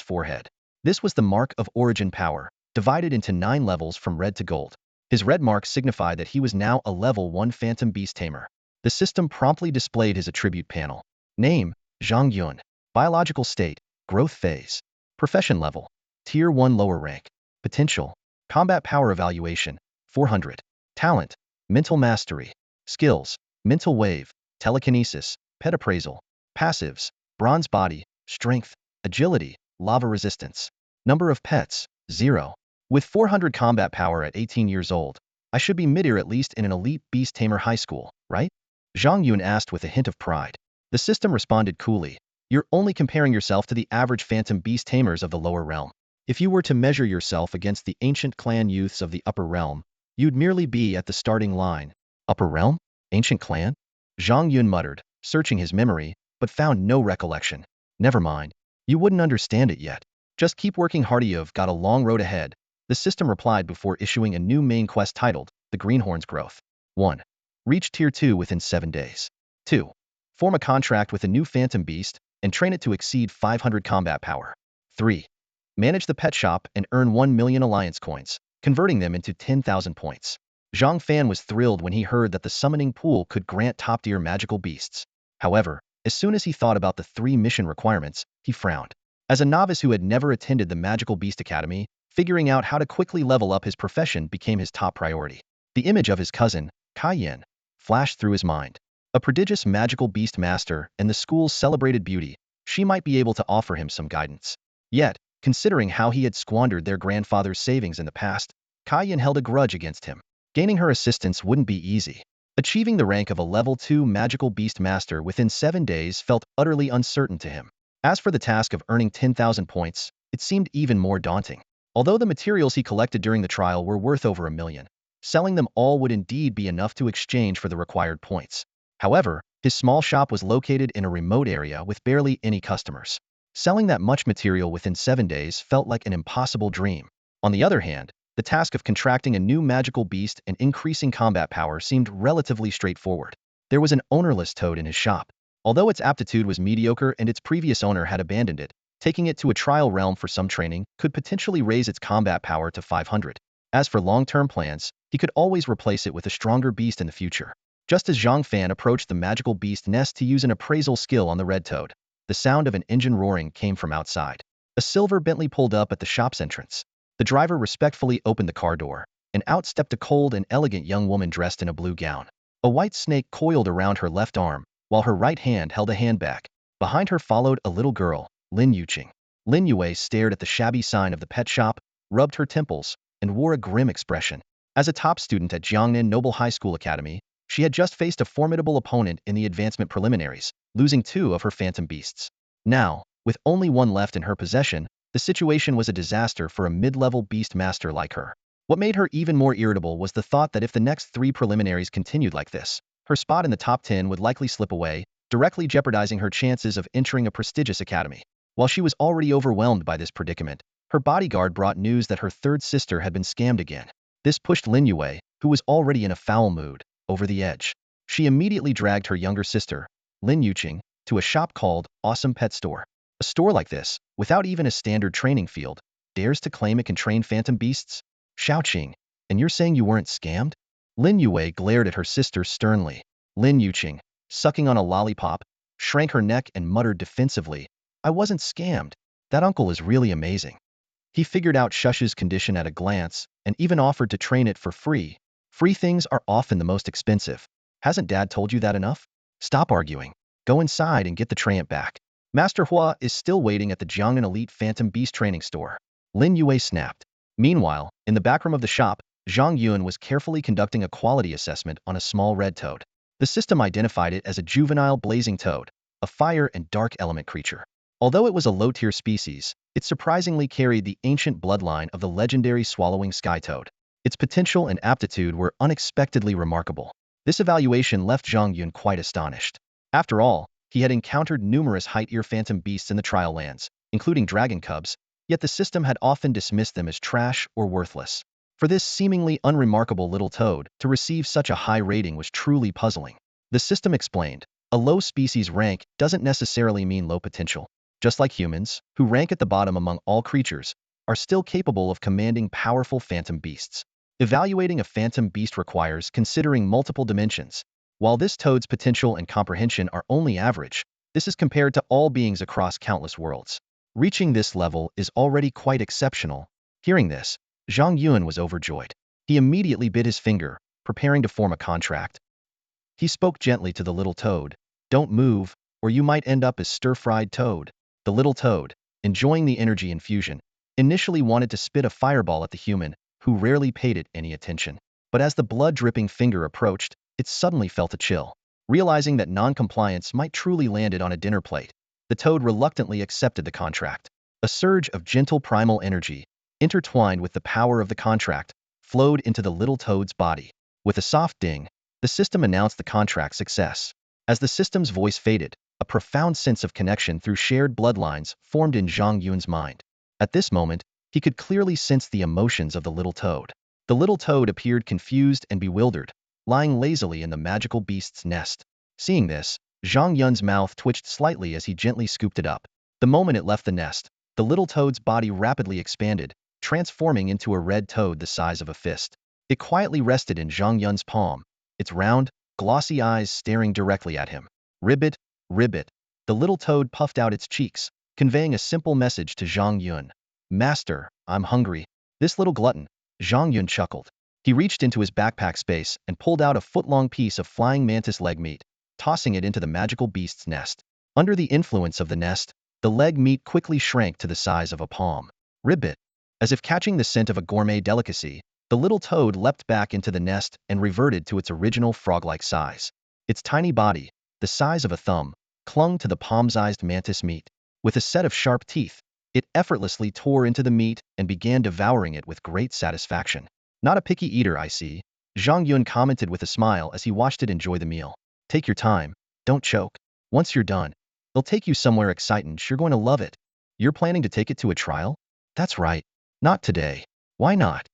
forehead. This was the mark of origin power, divided into 9 levels from red to gold. His red mark signified that he was now a level 1 Phantom Beast Tamer. The system promptly displayed his attribute panel. Name, Zhang Yun. Biological state, growth phase. Profession level, Tier 1 lower rank. Potential, combat power evaluation, 400. Talent, mental mastery. Skills, mental wave, telekinesis, pet appraisal. Passives, bronze body, strength, agility, lava resistance. Number of pets, 0. With 400 combat power at 18 years old, I should be mid-tier at least in an elite Beast Tamer high school, right? Zhang Yun asked with a hint of pride. The system responded coolly. You're only comparing yourself to the average Phantom Beast Tamers of the lower realm. If you were to measure yourself against the ancient clan youths of the upper realm, you'd merely be at the starting line. Upper realm? Ancient clan? Zhang Yun muttered, searching his memory, but found no recollection. Never mind. You wouldn't understand it yet. Just keep working hard. You've got a long road ahead, the system replied before issuing a new main quest titled, The Greenhorn's Growth. 1. Reach Tier 2 within 7 days. 2. Form a contract with a new Phantom Beast and train it to exceed 500 combat power. 3. Manage the pet shop and earn 1 million alliance coins, converting them into 10,000 points. Zhang Fan was thrilled when he heard that the summoning pool could grant top-tier magical beasts. However, as soon as he thought about the 3 mission requirements, he frowned. As a novice who had never attended the Magical Beast Academy, figuring out how to quickly level up his profession became his top priority. The image of his cousin, Kai Yin, flashed through his mind. A prodigious magical beast master and the school's celebrated beauty, she might be able to offer him some guidance. Yet, considering how he had squandered their grandfather's savings in the past, Kai Yin held a grudge against him. Gaining her assistance wouldn't be easy. Achieving the rank of a level 2 magical beast master within 7 days felt utterly uncertain to him. As for the task of earning 10,000 points, it seemed even more daunting. Although the materials he collected during the trial were worth over 1 million, selling them all would indeed be enough to exchange for the required points. However, his small shop was located in a remote area with barely any customers. Selling that much material within 7 days felt like an impossible dream. On the other hand, the task of contracting a new magical beast and increasing combat power seemed relatively straightforward. There was an ownerless toad in his shop. Although its aptitude was mediocre and its previous owner had abandoned it, taking it to a trial realm for some training could potentially raise its combat power to 500. As for long-term plans, he could always replace it with a stronger beast in the future. Just as Zhang Fan approached the magical beast nest to use an appraisal skill on the red toad, the sound of an engine roaring came from outside. A silver Bentley pulled up at the shop's entrance. The driver respectfully opened the car door, and out stepped a cold and elegant young woman dressed in a blue gown. A white snake coiled around her left arm, while her right hand held a handbag. Behind her followed a little girl, Lin Yuqing. Lin Yue stared at the shabby sign of the pet shop, rubbed her temples, and wore a grim expression. As a top student at Jiangnan Noble High School Academy, she had just faced a formidable opponent in the advancement preliminaries, losing 2 of her phantom beasts. Now, with only one left in her possession, the situation was a disaster for a mid-level beast master like her. What made her even more irritable was the thought that if the next 3 preliminaries continued like this, her spot in the top 10 would likely slip away, directly jeopardizing her chances of entering a prestigious academy. While she was already overwhelmed by this predicament, her bodyguard brought news that her third sister had been scammed again. This pushed Lin Yue, who was already in a foul mood, over the edge. She immediately dragged her younger sister, Lin Yuqing, to a shop called Awesome Pet Store. A store like this, without even a standard training field, dares to claim it can train phantom beasts? Xiaoqing, and you're saying you weren't scammed? Lin Yue glared at her sister sternly. Lin Yuqing, sucking on a lollipop, shrank her neck and muttered defensively, I wasn't scammed. That uncle is really amazing. He figured out Shush's condition at a glance, and even offered to train it for free. Free things are often the most expensive. Hasn't Dad told you that enough? Stop arguing. Go inside and get the treant back. Master Hua is still waiting at the Jiangnan Elite Phantom Beast Training Store. Lin Yue snapped. Meanwhile, in the back room of the shop, Zhang Yun was carefully conducting a quality assessment on a small red toad. The system identified it as a juvenile blazing toad, a fire and dark element creature. Although it was a low-tier species, it surprisingly carried the ancient bloodline of the legendary swallowing sky toad. Its potential and aptitude were unexpectedly remarkable. This evaluation left Zhang Yun quite astonished. After all, he had encountered numerous height-ear phantom beasts in the trial lands, including dragon cubs, yet the system had often dismissed them as trash or worthless. For this seemingly unremarkable little toad to receive such a high rating was truly puzzling. The system explained, a low species rank doesn't necessarily mean low potential. Just like humans, who rank at the bottom among all creatures, are still capable of commanding powerful phantom beasts. Evaluating a phantom beast requires considering multiple dimensions. While this toad's potential and comprehension are only average, this is compared to all beings across countless worlds. Reaching this level is already quite exceptional. Hearing this, Zhang Yun was overjoyed. He immediately bit his finger, preparing to form a contract. He spoke gently to the little toad. Don't move, or you might end up as stir-fried toad. The little toad, enjoying the energy infusion, initially wanted to spit a fireball at the human, who rarely paid it any attention. But as the blood-dripping finger approached, it suddenly felt a chill. Realizing that non-compliance might truly land it on a dinner plate, the toad reluctantly accepted the contract. A surge of gentle primal energy, intertwined with the power of the contract, flowed into the little toad's body. With a soft ding, the system announced the contract's success. As the system's voice faded, a profound sense of connection through shared bloodlines formed in Zhang Yun's mind. At this moment, he could clearly sense the emotions of the little toad. The little toad appeared confused and bewildered, lying lazily in the magical beast's nest. Seeing this, Zhang Yun's mouth twitched slightly as he gently scooped it up. The moment it left the nest, the little toad's body rapidly expanded, transforming into a red toad the size of a fist. It quietly rested in Zhang Yun's palm, its round, glossy eyes staring directly at him. Ribbit, ribbit. The little toad puffed out its cheeks, conveying a simple message to Zhang Yun. Master, I'm hungry. This little glutton. Zhang Yun chuckled. He reached into his backpack space and pulled out a foot-long piece of flying mantis leg meat, tossing it into the magical beast's nest. Under the influence of the nest, the leg meat quickly shrank to the size of a palm. Ribbit. As if catching the scent of a gourmet delicacy, The little toad leapt back into the nest and reverted to its original frog-like size. Its tiny body, the size of a thumb, clung to the palm-sized mantis meat. With a set of sharp teeth, it effortlessly tore into the meat and began devouring it with great satisfaction. Not a picky eater, I see, Zhang Yun commented with a smile as he watched it enjoy the meal. Take your time, don't choke. Once you're done, it'll take you somewhere exciting. You're going to love it. You're planning to take it to a trial? That's right. Not today. Why not?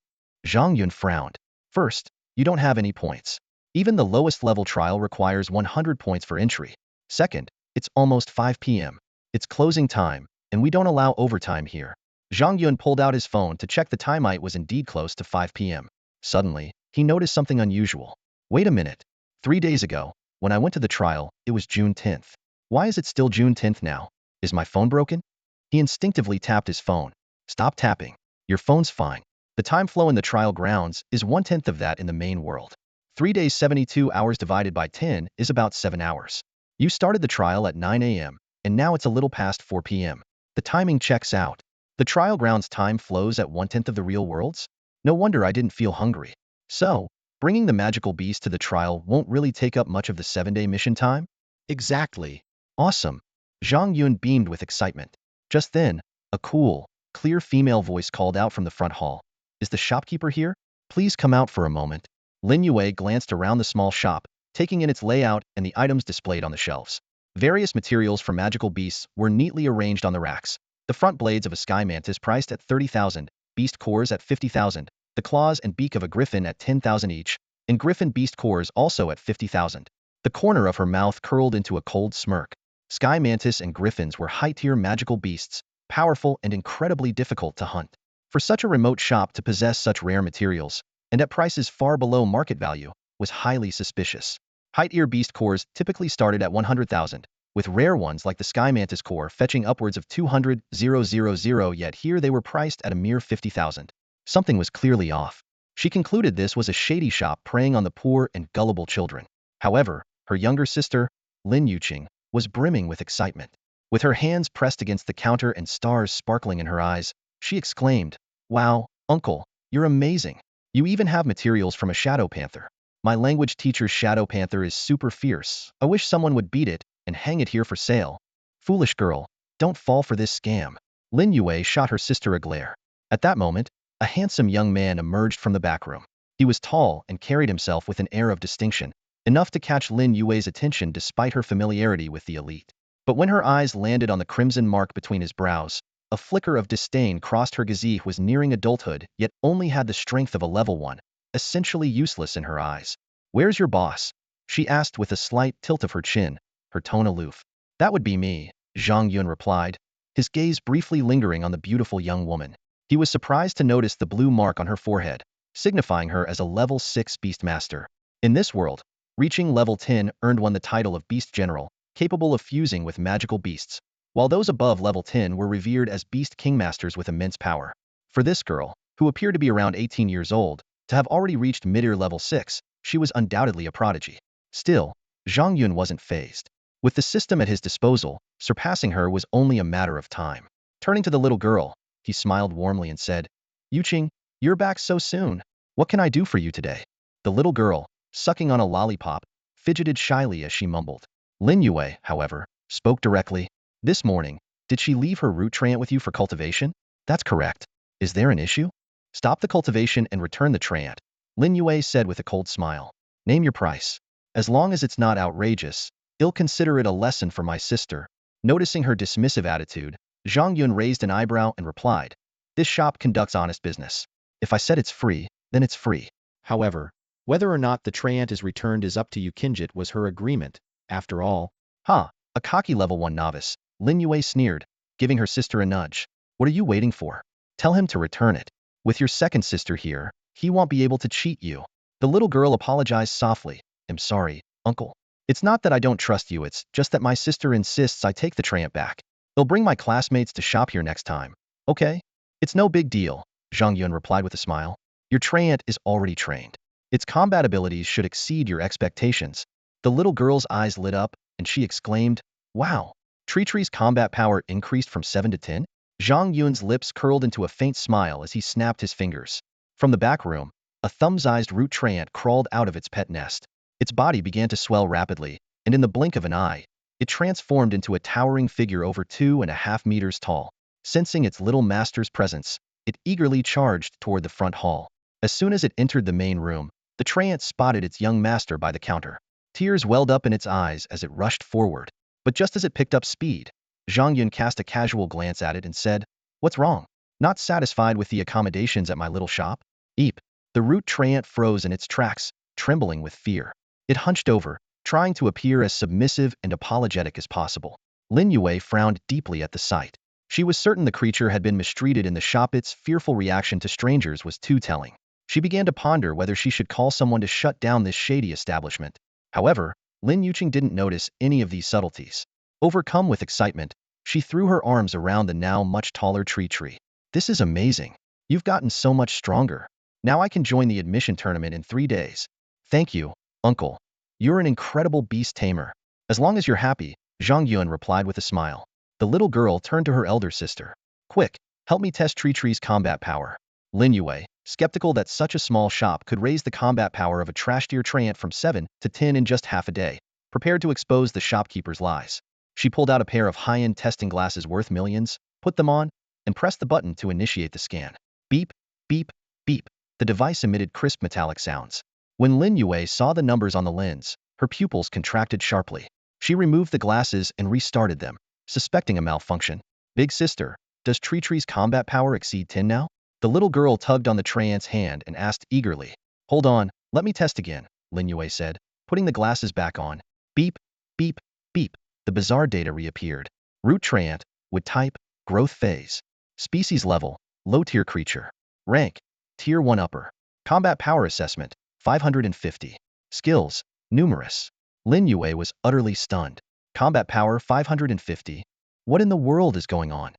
Zhang Yun frowned. First, you don't have any points. Even the lowest level trial requires 100 points for entry. Second, it's almost 5 p.m. It's closing time, and we don't allow overtime here. Zhang Yun pulled out his phone to check the time. It was indeed close to 5 p.m. Suddenly, he noticed something unusual. Wait a minute. 3 days ago, when I went to the trial, it was June 10th. Why is it still June 10th now? Is my phone broken? He instinctively tapped his phone. Stop tapping. Your phone's fine. The time flow in the trial grounds is 1/10 of that in the main world. 3 days 72 hours divided by 10 is about 7 hours. You started the trial at 9 a.m., and now it's a little past 4 p.m. The timing checks out. The trial grounds time flows at 1/10 of the real world's? No wonder I didn't feel hungry. So, bringing the magical beast to the trial won't really take up much of the 7-day mission time? Exactly. Awesome. Zhang Yun beamed with excitement. Just then, a cool, clear female voice called out from the front hall. Is the shopkeeper here? Please come out for a moment. Lin Yue glanced around the small shop, taking in its layout and the items displayed on the shelves. Various materials for magical beasts were neatly arranged on the racks. The front blades of a sky mantis priced at 30,000, beast cores at 50,000, the claws and beak of a griffin at 10,000 each, and griffin beast cores also at 50,000. The corner of her mouth curled into a cold smirk. Sky mantis and griffins were high-tier magical beasts, powerful and incredibly difficult to hunt. For such a remote shop to possess such rare materials, and at prices far below market value, was highly suspicious. High-tier beast cores typically started at 100,000, with rare ones like the Sky Mantis core fetching upwards of 200,000, yet here they were priced at a mere 50,000. Something was clearly off. She concluded this was a shady shop preying on the poor and gullible children. However, her younger sister, Lin Yuqing, was brimming with excitement. With her hands pressed against the counter and stars sparkling in her eyes, she exclaimed, "Wow, uncle, you're amazing. You even have materials from a shadow panther. My language teacher's shadow panther is super fierce. I wish someone would beat it and hang it here for sale." Foolish girl, don't fall for this scam. Lin Yue shot her sister a glare. At that moment, a handsome young man emerged from the back room. He was tall and carried himself with an air of distinction, enough to catch Lin Yue's attention despite her familiarity with the elite. But when her eyes landed on the crimson mark between his brows, a flicker of disdain crossed her gaze. He was nearing adulthood, yet only had the strength of a level 1, essentially useless in her eyes. "Where's your boss?" she asked with a slight tilt of her chin, her tone aloof. "That would be me," Zhang Yun replied, his gaze briefly lingering on the beautiful young woman. He was surprised to notice the blue mark on her forehead, signifying her as a level 6 beastmaster. In this world, reaching level 10 earned one the title of Beast General, capable of fusing with magical beasts, while those above level 10 were revered as Beast Kingmasters with immense power. For this girl, who appeared to be around 18 years old, to have already reached mid-tier level 6, she was undoubtedly a prodigy. Still, Zhang Yun wasn't fazed. With the system at his disposal, surpassing her was only a matter of time. Turning to the little girl, he smiled warmly and said, "Yuqing, you're back so soon. What can I do for you today?" The little girl, sucking on a lollipop, fidgeted shyly as she mumbled. Lin Yue, however, spoke directly. "This morning, did she leave her root treant with you for cultivation?" "That's correct. Is there an issue?" "Stop the cultivation and return the treant," Lin Yue said with a cold smile. "Name your price. As long as it's not outrageous, I'll consider it a lesson for my sister." Noticing her dismissive attitude, Zhang Yun raised an eyebrow and replied, "This shop conducts honest business. If I said it's free, then it's free. However, whether or not the treant is returned is up to you." Kinjit was her agreement, after all. "Ha, a cocky level 1 novice," Lin Yue sneered, giving her sister a nudge. "What are you waiting for? Tell him to return it. With your second sister here, he won't be able to cheat you." The little girl apologized softly. "I'm sorry, uncle. It's not that I don't trust you, it's just that my sister insists I take the treant back. I'll bring my classmates to shop here next time. Okay? It's no big deal," Zhang Yun replied with a smile. "Your treant is already trained. Its combat abilities should exceed your expectations." The little girl's eyes lit up, and she exclaimed, "Wow! Tree's combat power increased from 7 to 10? Zhang Yun's lips curled into a faint smile as he snapped his fingers. From the back room, a thumb-sized root treant crawled out of its pet nest. Its body began to swell rapidly, and in the blink of an eye, it transformed into a towering figure over 2.5 meters tall. Sensing its little master's presence, it eagerly charged toward the front hall. As soon as it entered the main room, the treant spotted its young master by the counter. Tears welled up in its eyes as it rushed forward. But just as it picked up speed, Zhang Yun cast a casual glance at it and said, "What's wrong? Not satisfied with the accommodations at my little shop?" Eep. The root treant froze in its tracks, trembling with fear. It hunched over, trying to appear as submissive and apologetic as possible. Lin Yue frowned deeply at the sight. She was certain the creature had been mistreated in the shop. Its fearful reaction to strangers was too telling. She began to ponder whether she should call someone to shut down this shady establishment. However, Lin Yuqing didn't notice any of these subtleties. Overcome with excitement, she threw her arms around the now much taller tree. "This is amazing. You've gotten so much stronger. Now I can join the admission tournament in 3 days." "Thank you, uncle. You're an incredible beast tamer." "As long as you're happy," Zhang Yun replied with a smile. The little girl turned to her elder sister. "Quick, help me test Tree's combat power." Lin Yue, skeptical that such a small shop could raise the combat power of a trash-tier treant from 7 to 10 in just half a day, prepared to expose the shopkeeper's lies. She pulled out a pair of high-end testing glasses worth millions, put them on, and pressed the button to initiate the scan. Beep, beep, beep. The device emitted crisp metallic sounds. When Lin Yue saw the numbers on the lens, her pupils contracted sharply. She removed the glasses and restarted them, suspecting a malfunction. "Big sister, does Tree's combat power exceed 10 now?" The little girl tugged on the treant's hand and asked eagerly. "Hold on, let me test again," Lin Yue said, putting the glasses back on. Beep, beep, beep. The bizarre data reappeared. Root treant, wood type, growth phase. Species level, low-tier creature. Rank, Tier 1 upper. Combat power assessment, 550. Skills, numerous. Lin Yue was utterly stunned. Combat power 550. What in the world is going on?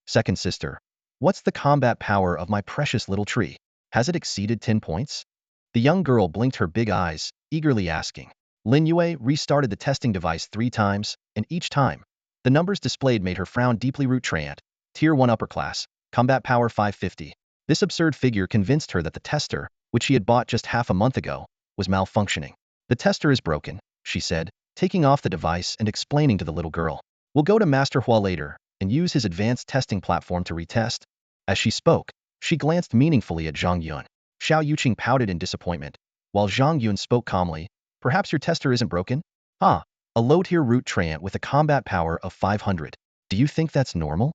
"Second sister, what's the combat power of my precious little tree? Has it exceeded 10 points?" The young girl blinked her big eyes, eagerly asking. Lin Yue restarted the testing device 3 times, and each time, the numbers displayed made her frown deeply. Root treant, Tier 1 upper class, combat power 550. This absurd figure convinced her that the tester, which she had bought just half a month ago, was malfunctioning. "The tester is broken," she said, taking off the device and explaining to the little girl. "We'll go to Master Hua later and use his advanced testing platform to retest." As she spoke, she glanced meaningfully at Zhang Yun. Xiao Yuqing pouted in disappointment, while Zhang Yun spoke calmly. "Perhaps your tester isn't broken?" "Ah, a low-tier root treant with a combat power of 500. Do you think that's normal?"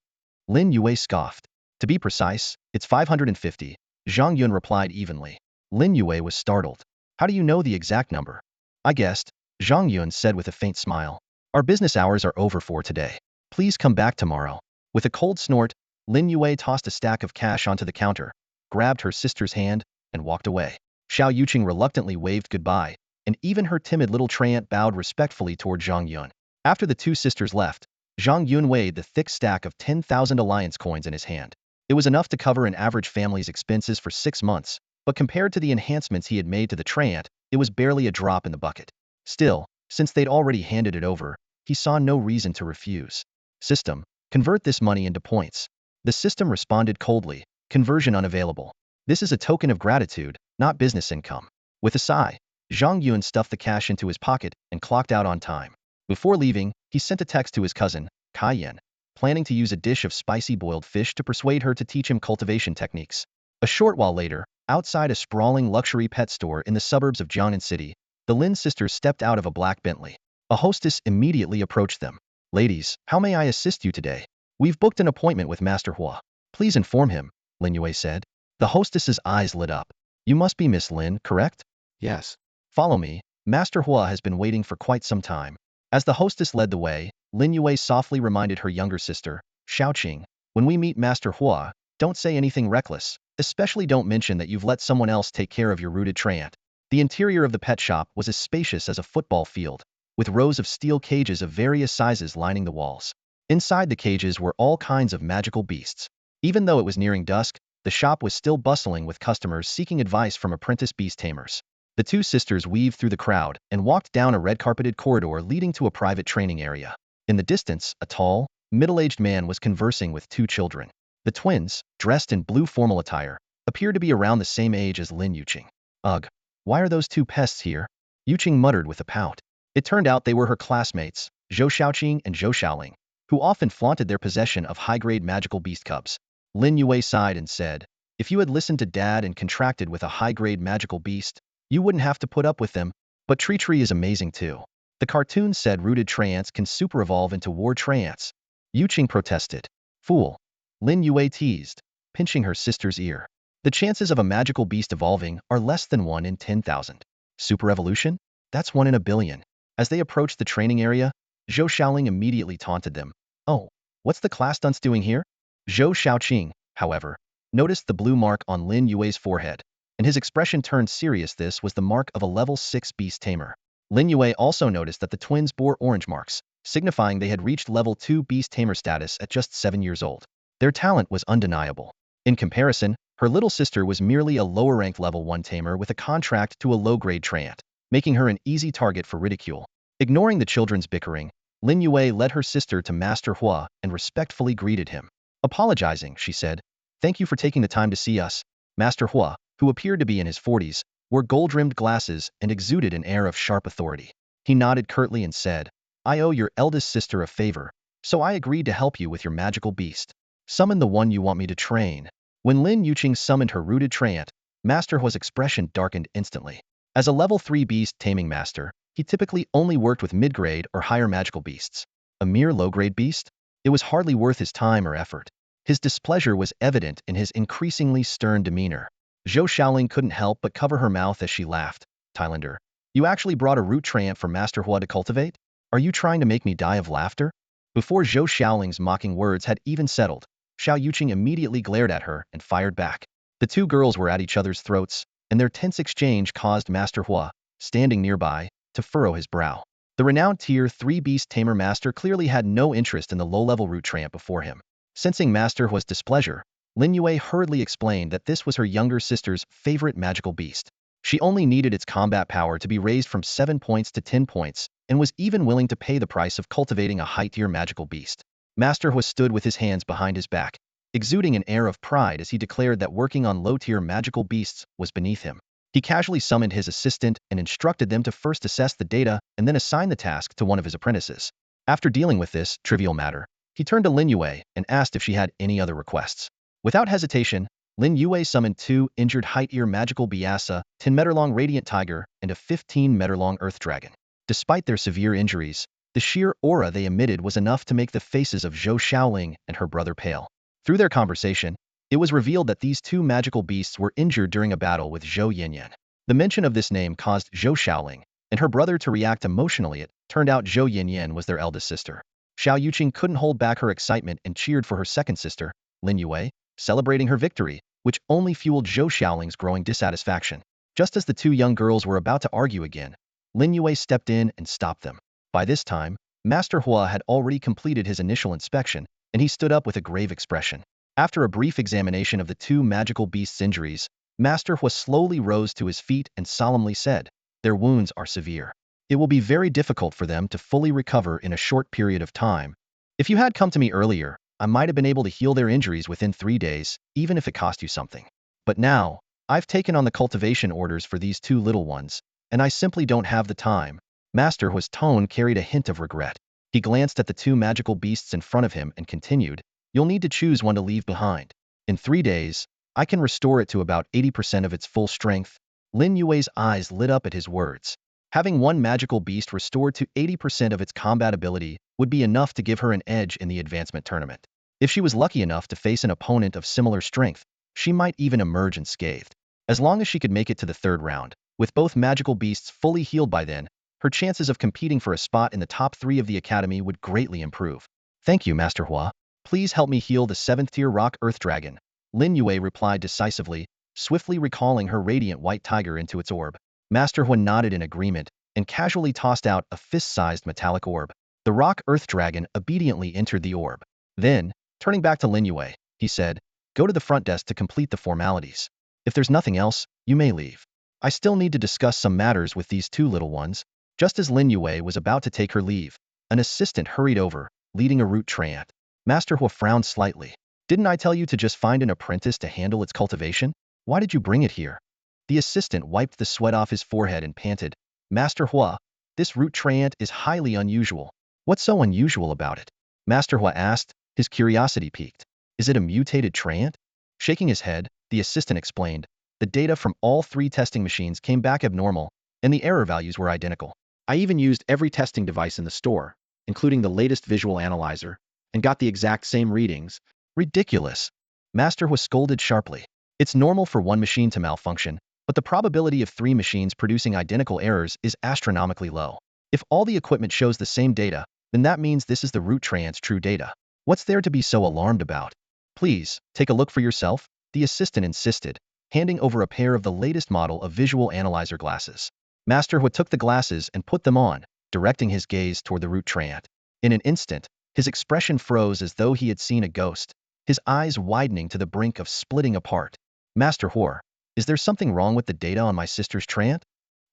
Lin Yue scoffed. "To be precise, it's 550, Zhang Yun replied evenly. Lin Yue was startled. "How do you know the exact number?" "I guessed," Zhang Yun said with a faint smile. "Our business hours are over for today. Please come back tomorrow." With a cold snort, Lin Yue tossed a stack of cash onto the counter, grabbed her sister's hand, and walked away. Xiao Yuqing reluctantly waved goodbye, and even her timid little treant bowed respectfully toward Zhang Yun. After the two sisters left, Zhang Yun weighed the thick stack of 10,000 alliance coins in his hand. It was enough to cover an average family's expenses for 6 months, but compared to the enhancements he had made to the treant, it was barely a drop in the bucket. Still, since they'd already handed it over, he saw no reason to refuse. "System, convert this money into points." The system responded coldly, "Conversion unavailable. This is a token of gratitude, not business income." With a sigh, Zhang Yun stuffed the cash into his pocket and clocked out on time. Before leaving, he sent a text to his cousin, Kai Yan, planning to use a dish of spicy boiled fish to persuade her to teach him cultivation techniques. A short while later, outside a sprawling luxury pet store in the suburbs of Jiangnan City, the Lin sisters stepped out of a black Bentley. A hostess immediately approached them. "Ladies, how may I assist you today?" "We've booked an appointment with Master Hua. Please inform him," Lin Yue said. The hostess's eyes lit up. "You must be Miss Lin, correct?" Yes. "Follow me. Master Hua has been waiting for quite some time." As the hostess led the way, Lin Yue softly reminded her younger sister, Xiaoqing, "When we meet Master Hua, don't say anything reckless, especially don't mention that you've let someone else take care of your rooted treant." The interior of the pet shop was as spacious as a football field, with rows of steel cages of various sizes lining the walls. Inside the cages were all kinds of magical beasts. Even though it was nearing dusk, the shop was still bustling with customers seeking advice from apprentice beast tamers. The two sisters weaved through the crowd and walked down a red-carpeted corridor leading to a private training area. In the distance, a tall, middle-aged man was conversing with two children. The twins, dressed in blue formal attire, appeared to be around the same age as Lin Yuqing. Ugh, why are those two pests here? Yuqing muttered with a pout. It turned out they were her classmates, Zhou Xiaoqing and Zhou Xiaoling, who often flaunted their possession of high-grade magical beast cubs. Lin Yue sighed and said, if you had listened to Dad and contracted with a high-grade magical beast, you wouldn't have to put up with them. But Tree is amazing too. The cartoon said rooted treants can super-evolve into war treants. Yuqing protested. Fool. Lin Yue teased, pinching her sister's ear. The chances of a magical beast evolving are less than 1 in 10,000. Super evolution? That's 1 in a billion. As they approached the training area, Zhou Xiaoling immediately taunted them. Oh, what's the class dunce doing here? Zhou Xiaoqing, however, noticed the blue mark on Lin Yue's forehead, and his expression turned serious. This was the mark of a level 6 Beast Tamer. Lin Yue also noticed that the twins bore orange marks, signifying they had reached level 2 Beast Tamer status at just 7 years old. Their talent was undeniable. In comparison, her little sister was merely a lower-ranked level 1 Tamer with a contract to a low-grade treant, making her an easy target for ridicule. Ignoring the children's bickering, Lin Yue led her sister to Master Hua and respectfully greeted him. Apologizing, she said, thank you for taking the time to see us. Master Hua, who appeared to be in his 40s, wore gold-rimmed glasses and exuded an air of sharp authority. He nodded curtly and said, I owe your eldest sister a favor, so I agreed to help you with your magical beast. Summon the one you want me to train. When Lin Yuqing summoned her rooted treant, Master Hua's expression darkened instantly. As a level 3 beast taming master, he typically only worked with mid-grade or higher magical beasts. A mere low-grade beast? It was hardly worth his time or effort. His displeasure was evident in his increasingly stern demeanor. Zhou Xiaoling couldn't help but cover her mouth as she laughed. Thailander, you actually brought a root treant for Master Hua to cultivate? Are you trying to make me die of laughter? Before Zhou Xiaoling's mocking words had even settled, Xiao Yuqing immediately glared at her and fired back. The two girls were at each other's throats, and their tense exchange caused Master Hua, standing nearby, to furrow his brow. The renowned Tier 3 Beast Tamer Master clearly had no interest in the low-level root treant before him. Sensing Master Hua's displeasure, Lin Yue hurriedly explained that this was her younger sister's favorite magical beast. She only needed its combat power to be raised from 7 points to 10 points, and was even willing to pay the price of cultivating a high-tier magical beast. Master Hua stood with his hands behind his back, exuding an air of pride as he declared that working on low-tier magical beasts was beneath him. He casually summoned his assistant and instructed them to first assess the data and then assign the task to one of his apprentices. After dealing with this trivial matter, he turned to Lin Yue and asked if she had any other requests. Without hesitation, Lin Yue summoned 2 injured high-tier magical Biasa, 10-meter-long radiant tiger, and a 15-meter-long earth dragon. Despite their severe injuries, the sheer aura they emitted was enough to make the faces of Zhou Xiaoling and her brother pale. Through their conversation, it was revealed that these 2 magical beasts were injured during a battle with Zhou Yanyan. The mention of this name caused Zhou Xiaoling and her brother to react emotionally. It turned out Zhou Yanyan was their eldest sister. Xiao Yuqing couldn't hold back her excitement and cheered for her second sister, Lin Yue, celebrating her victory, which only fueled Zhou Xiaoling's growing dissatisfaction. Just as the 2 young girls were about to argue again, Lin Yue stepped in and stopped them. By this time, Master Hua had already completed his initial inspection, and he stood up with a grave expression. After a brief examination of the 2 magical beasts' injuries, Master Hua slowly rose to his feet and solemnly said, their wounds are severe. It will be very difficult for them to fully recover in a short period of time. If you had come to me earlier, I might have been able to heal their injuries within 3 days, even if it cost you something. But now, I've taken on the cultivation orders for these 2 little ones, and I simply don't have the time. Master Hua's tone carried a hint of regret. He glanced at the 2 magical beasts in front of him and continued, you'll need to choose one to leave behind. In 3 days, I can restore it to about 80% of its full strength. Lin Yue's eyes lit up at his words. Having one magical beast restored to 80% of its combat ability would be enough to give her an edge in the advancement tournament. If she was lucky enough to face an opponent of similar strength, she might even emerge unscathed. As long as she could make it to the 3rd round, with both magical beasts fully healed by then, her chances of competing for a spot in the top 3 of the academy would greatly improve. Thank you, Master Hua. Please help me heal the 7th-tier rock earth dragon. Lin Yue replied decisively, swiftly recalling her radiant white tiger into its orb. Master Hua nodded in agreement and casually tossed out a fist-sized metallic orb. The rock earth dragon obediently entered the orb. Then, turning back to Lin Yue, he said, go to the front desk to complete the formalities. If there's nothing else, you may leave. I still need to discuss some matters with these 2 little ones. Just as Lin Yue was about to take her leave, an assistant hurried over, leading a root treant. Master Hua frowned slightly. Didn't I tell you to just find an apprentice to handle its cultivation? Why did you bring it here? The assistant wiped the sweat off his forehead and panted, Master Hua, this root treant is highly unusual. What's so unusual about it? Master Hua asked, his curiosity piqued. Is it a mutated treant? Shaking his head, the assistant explained, the data from all 3 testing machines came back abnormal, and the error values were identical. I even used every testing device in the store, including the latest visual analyzer, and got the exact same readings. Ridiculous. Master was scolded sharply. It's normal for one machine to malfunction, but the probability of 3 machines producing identical errors is astronomically low. If all the equipment shows the same data, then that means this is the root treant's true data. What's there to be so alarmed about? Please, take a look for yourself, the assistant insisted, handing over a pair of the latest model of visual analyzer glasses. Master Hua took the glasses and put them on, directing his gaze toward the root treant. In an instant, his expression froze as though he had seen a ghost, his eyes widening to the brink of splitting apart. Master Hua, is there something wrong with the data on my sister's treant?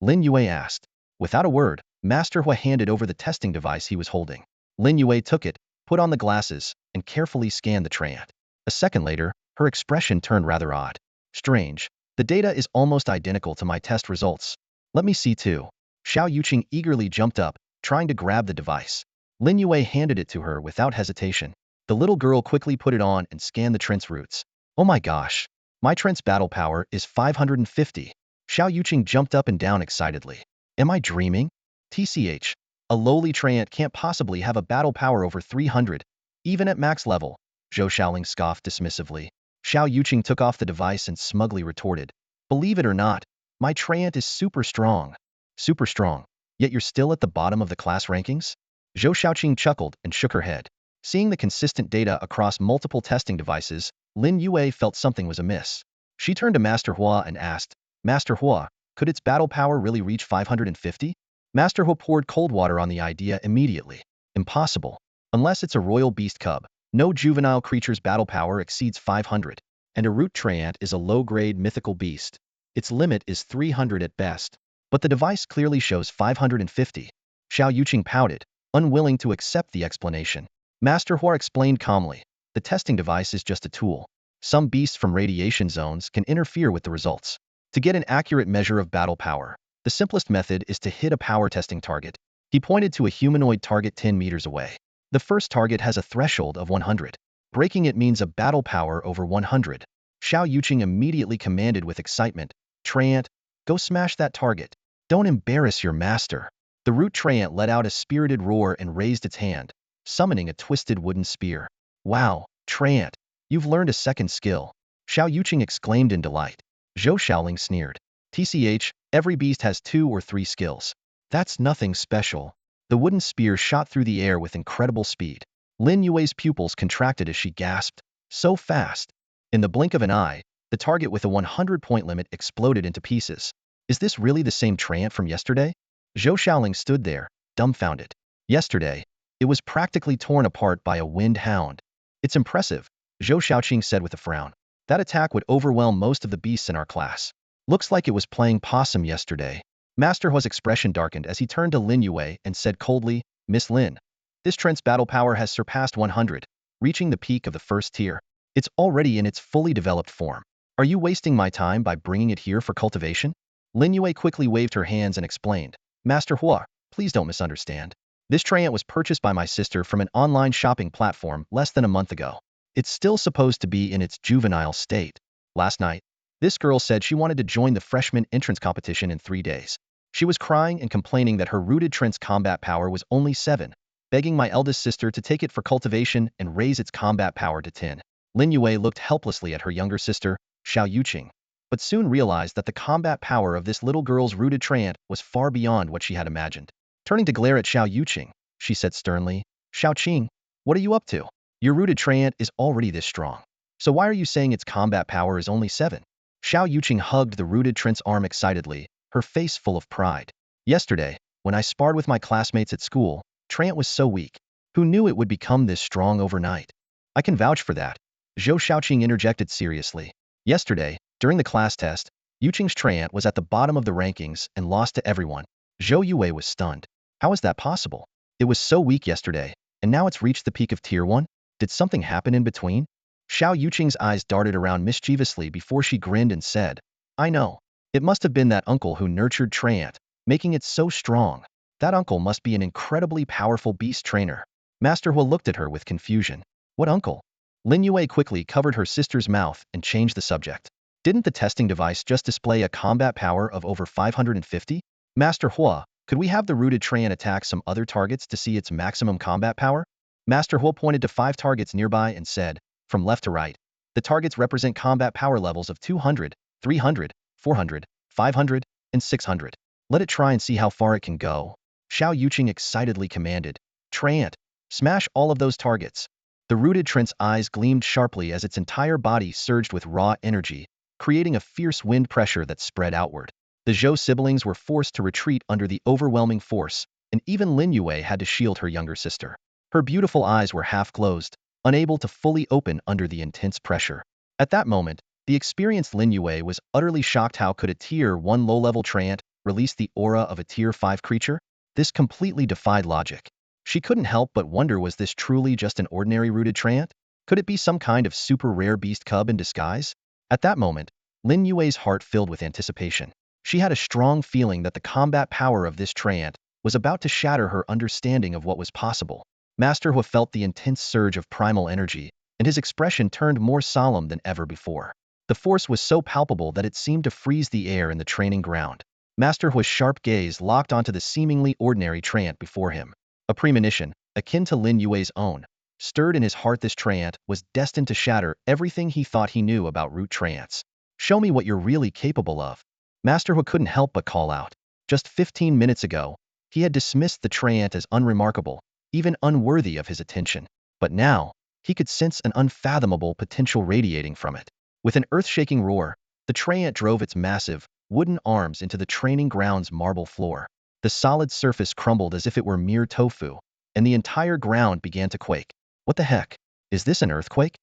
Lin Yue asked. Without a word, Master Hua handed over the testing device he was holding. Lin Yue took it, put on the glasses, and carefully scanned the treant. A second later, her expression turned rather odd. Strange. The data is almost identical to my test results. Let me see too. Xiao Yuqing eagerly jumped up, trying to grab the device. Lin Yue handed it to her without hesitation. The little girl quickly put it on and scanned the treant's roots. Oh my gosh. My treant's battle power is 550. Xiao Yuqing jumped up and down excitedly. Am I dreaming? TCH. A lowly treant can't possibly have a battle power over 300, even at max level. Zhou Xiaoling scoffed dismissively. Xiao Yuqing took off the device and smugly retorted. Believe it or not, my treant is super strong. Super strong. Yet you're still at the bottom of the class rankings? Zhou Xiaoqing chuckled and shook her head. Seeing the consistent data across multiple testing devices, Lin Yue felt something was amiss. She turned to Master Hua and asked, Master Hua, could its battle power really reach 550? Master Hua poured cold water on the idea immediately. Impossible. Unless it's a royal beast cub, no juvenile creature's battle power exceeds 500, and a root treant is a low-grade mythical beast. Its limit is 300 at best. But the device clearly shows 550. Xiao Yuqing pouted, unwilling to accept the explanation. Master Hua explained calmly, the testing device is just a tool. Some beasts from radiation zones can interfere with the results. To get an accurate measure of battle power, the simplest method is to hit a power testing target. He pointed to a humanoid target 10 meters away. The first target has a threshold of 100. Breaking it means a battle power over 100. Xiao Yuqing immediately commanded with excitement, Treant, go smash that target. Don't embarrass your master. The root treant let out a spirited roar and raised its hand, summoning a twisted wooden spear. Wow, treant, you've learned a second skill. Xiao Yuqing exclaimed in delight. Zhou Xiaoling sneered. TCH, every beast has 2 or 3 skills. That's nothing special. The wooden spear shot through the air with incredible speed. Lin Yue's pupils contracted as she gasped. So fast. In the blink of an eye, the target with a 100-point limit exploded into pieces. Is this really the same treant from yesterday? Zhou Xiaoling stood there, dumbfounded. Yesterday, it was practically torn apart by a wind hound. It's impressive, Zhou Xiaoqing said with a frown. That attack would overwhelm most of the beasts in our class. Looks like it was playing possum yesterday. Master Hua's expression darkened as he turned to Lin Yue and said coldly, Miss Lin, this treant's battle power has surpassed 100, reaching the peak of the first tier. It's already in its fully developed form. Are you wasting my time by bringing it here for cultivation? Lin Yue quickly waved her hands and explained, Master Hua, please don't misunderstand. This treant was purchased by my sister from an online shopping platform less than a month ago. It's still supposed to be in its juvenile state. Last night, this girl said she wanted to join the freshman entrance competition in 3 days. She was crying and complaining that her rooted treant's combat power was only 7, begging my eldest sister to take it for cultivation and raise its combat power to 10. Lin Yue looked helplessly at her younger sister, Xiao Yuqing, but soon realized that the combat power of this little girl's rooted treant was far beyond what she had imagined. Turning to glare at Xiao Yuqing, she said sternly, Xiaoqing, what are you up to? Your rooted treant is already this strong. So why are you saying its combat power is only 7? Xiao Yuqing hugged the rooted treant's arm excitedly, her face full of pride. Yesterday, when I sparred with my classmates at school, treant was so weak. Who knew it would become this strong overnight? I can vouch for that. Zhou Xiaoqing interjected seriously. Yesterday, during the class test, Yuqing's treant was at the bottom of the rankings and lost to everyone. Zhou Yue was stunned. How is that possible? It was so weak yesterday, and now it's reached the peak of Tier 1? Did something happen in between? Xiao Yuqing's eyes darted around mischievously before she grinned and said, I know. It must have been that uncle who nurtured treant, making it so strong. That uncle must be an incredibly powerful beast trainer. Master Hua looked at her with confusion. What uncle? Lin Yue quickly covered her sister's mouth and changed the subject. Didn't the testing device just display a combat power of over 550? Master Hua, could we have the rooted treant attack some other targets to see its maximum combat power? Master Hua pointed to 5 targets nearby and said, from left to right, the targets represent combat power levels of 200, 300, 400, 500, and 600. Let it try and see how far it can go. Xiao Yuqing excitedly commanded. Treant, smash all of those targets. The rooted treant's eyes gleamed sharply as its entire body surged with raw energy, creating a fierce wind pressure that spread outward. The Zhou siblings were forced to retreat under the overwhelming force, and even Lin Yue had to shield her younger sister. Her beautiful eyes were half closed, unable to fully open under the intense pressure. At that moment, the experienced Lin Yue was utterly shocked. How could a Tier 1 low-level treant release the aura of a Tier 5 creature? This completely defied logic. She couldn't help but wonder, was this truly just an ordinary rooted treant? Could it be some kind of super rare beast cub in disguise? At that moment, Lin Yue's heart filled with anticipation. She had a strong feeling that the combat power of this treant was about to shatter her understanding of what was possible. Master Hua felt the intense surge of primal energy, and his expression turned more solemn than ever before. The force was so palpable that it seemed to freeze the air in the training ground. Master Hua's sharp gaze locked onto the seemingly ordinary treant before him. A premonition, akin to Lin Yue's own, stirred in his heart. This treant was destined to shatter everything he thought he knew about root treants. Show me what you're really capable of. Master Hua couldn't help but call out. Just 15 minutes ago, he had dismissed the treant as unremarkable, even unworthy of his attention. But now, he could sense an unfathomable potential radiating from it. With an earth-shaking roar, the treant drove its massive, wooden arms into the training ground's marble floor. The solid surface crumbled as if it were mere tofu, and the entire ground began to quake. What the heck? Is this an earthquake?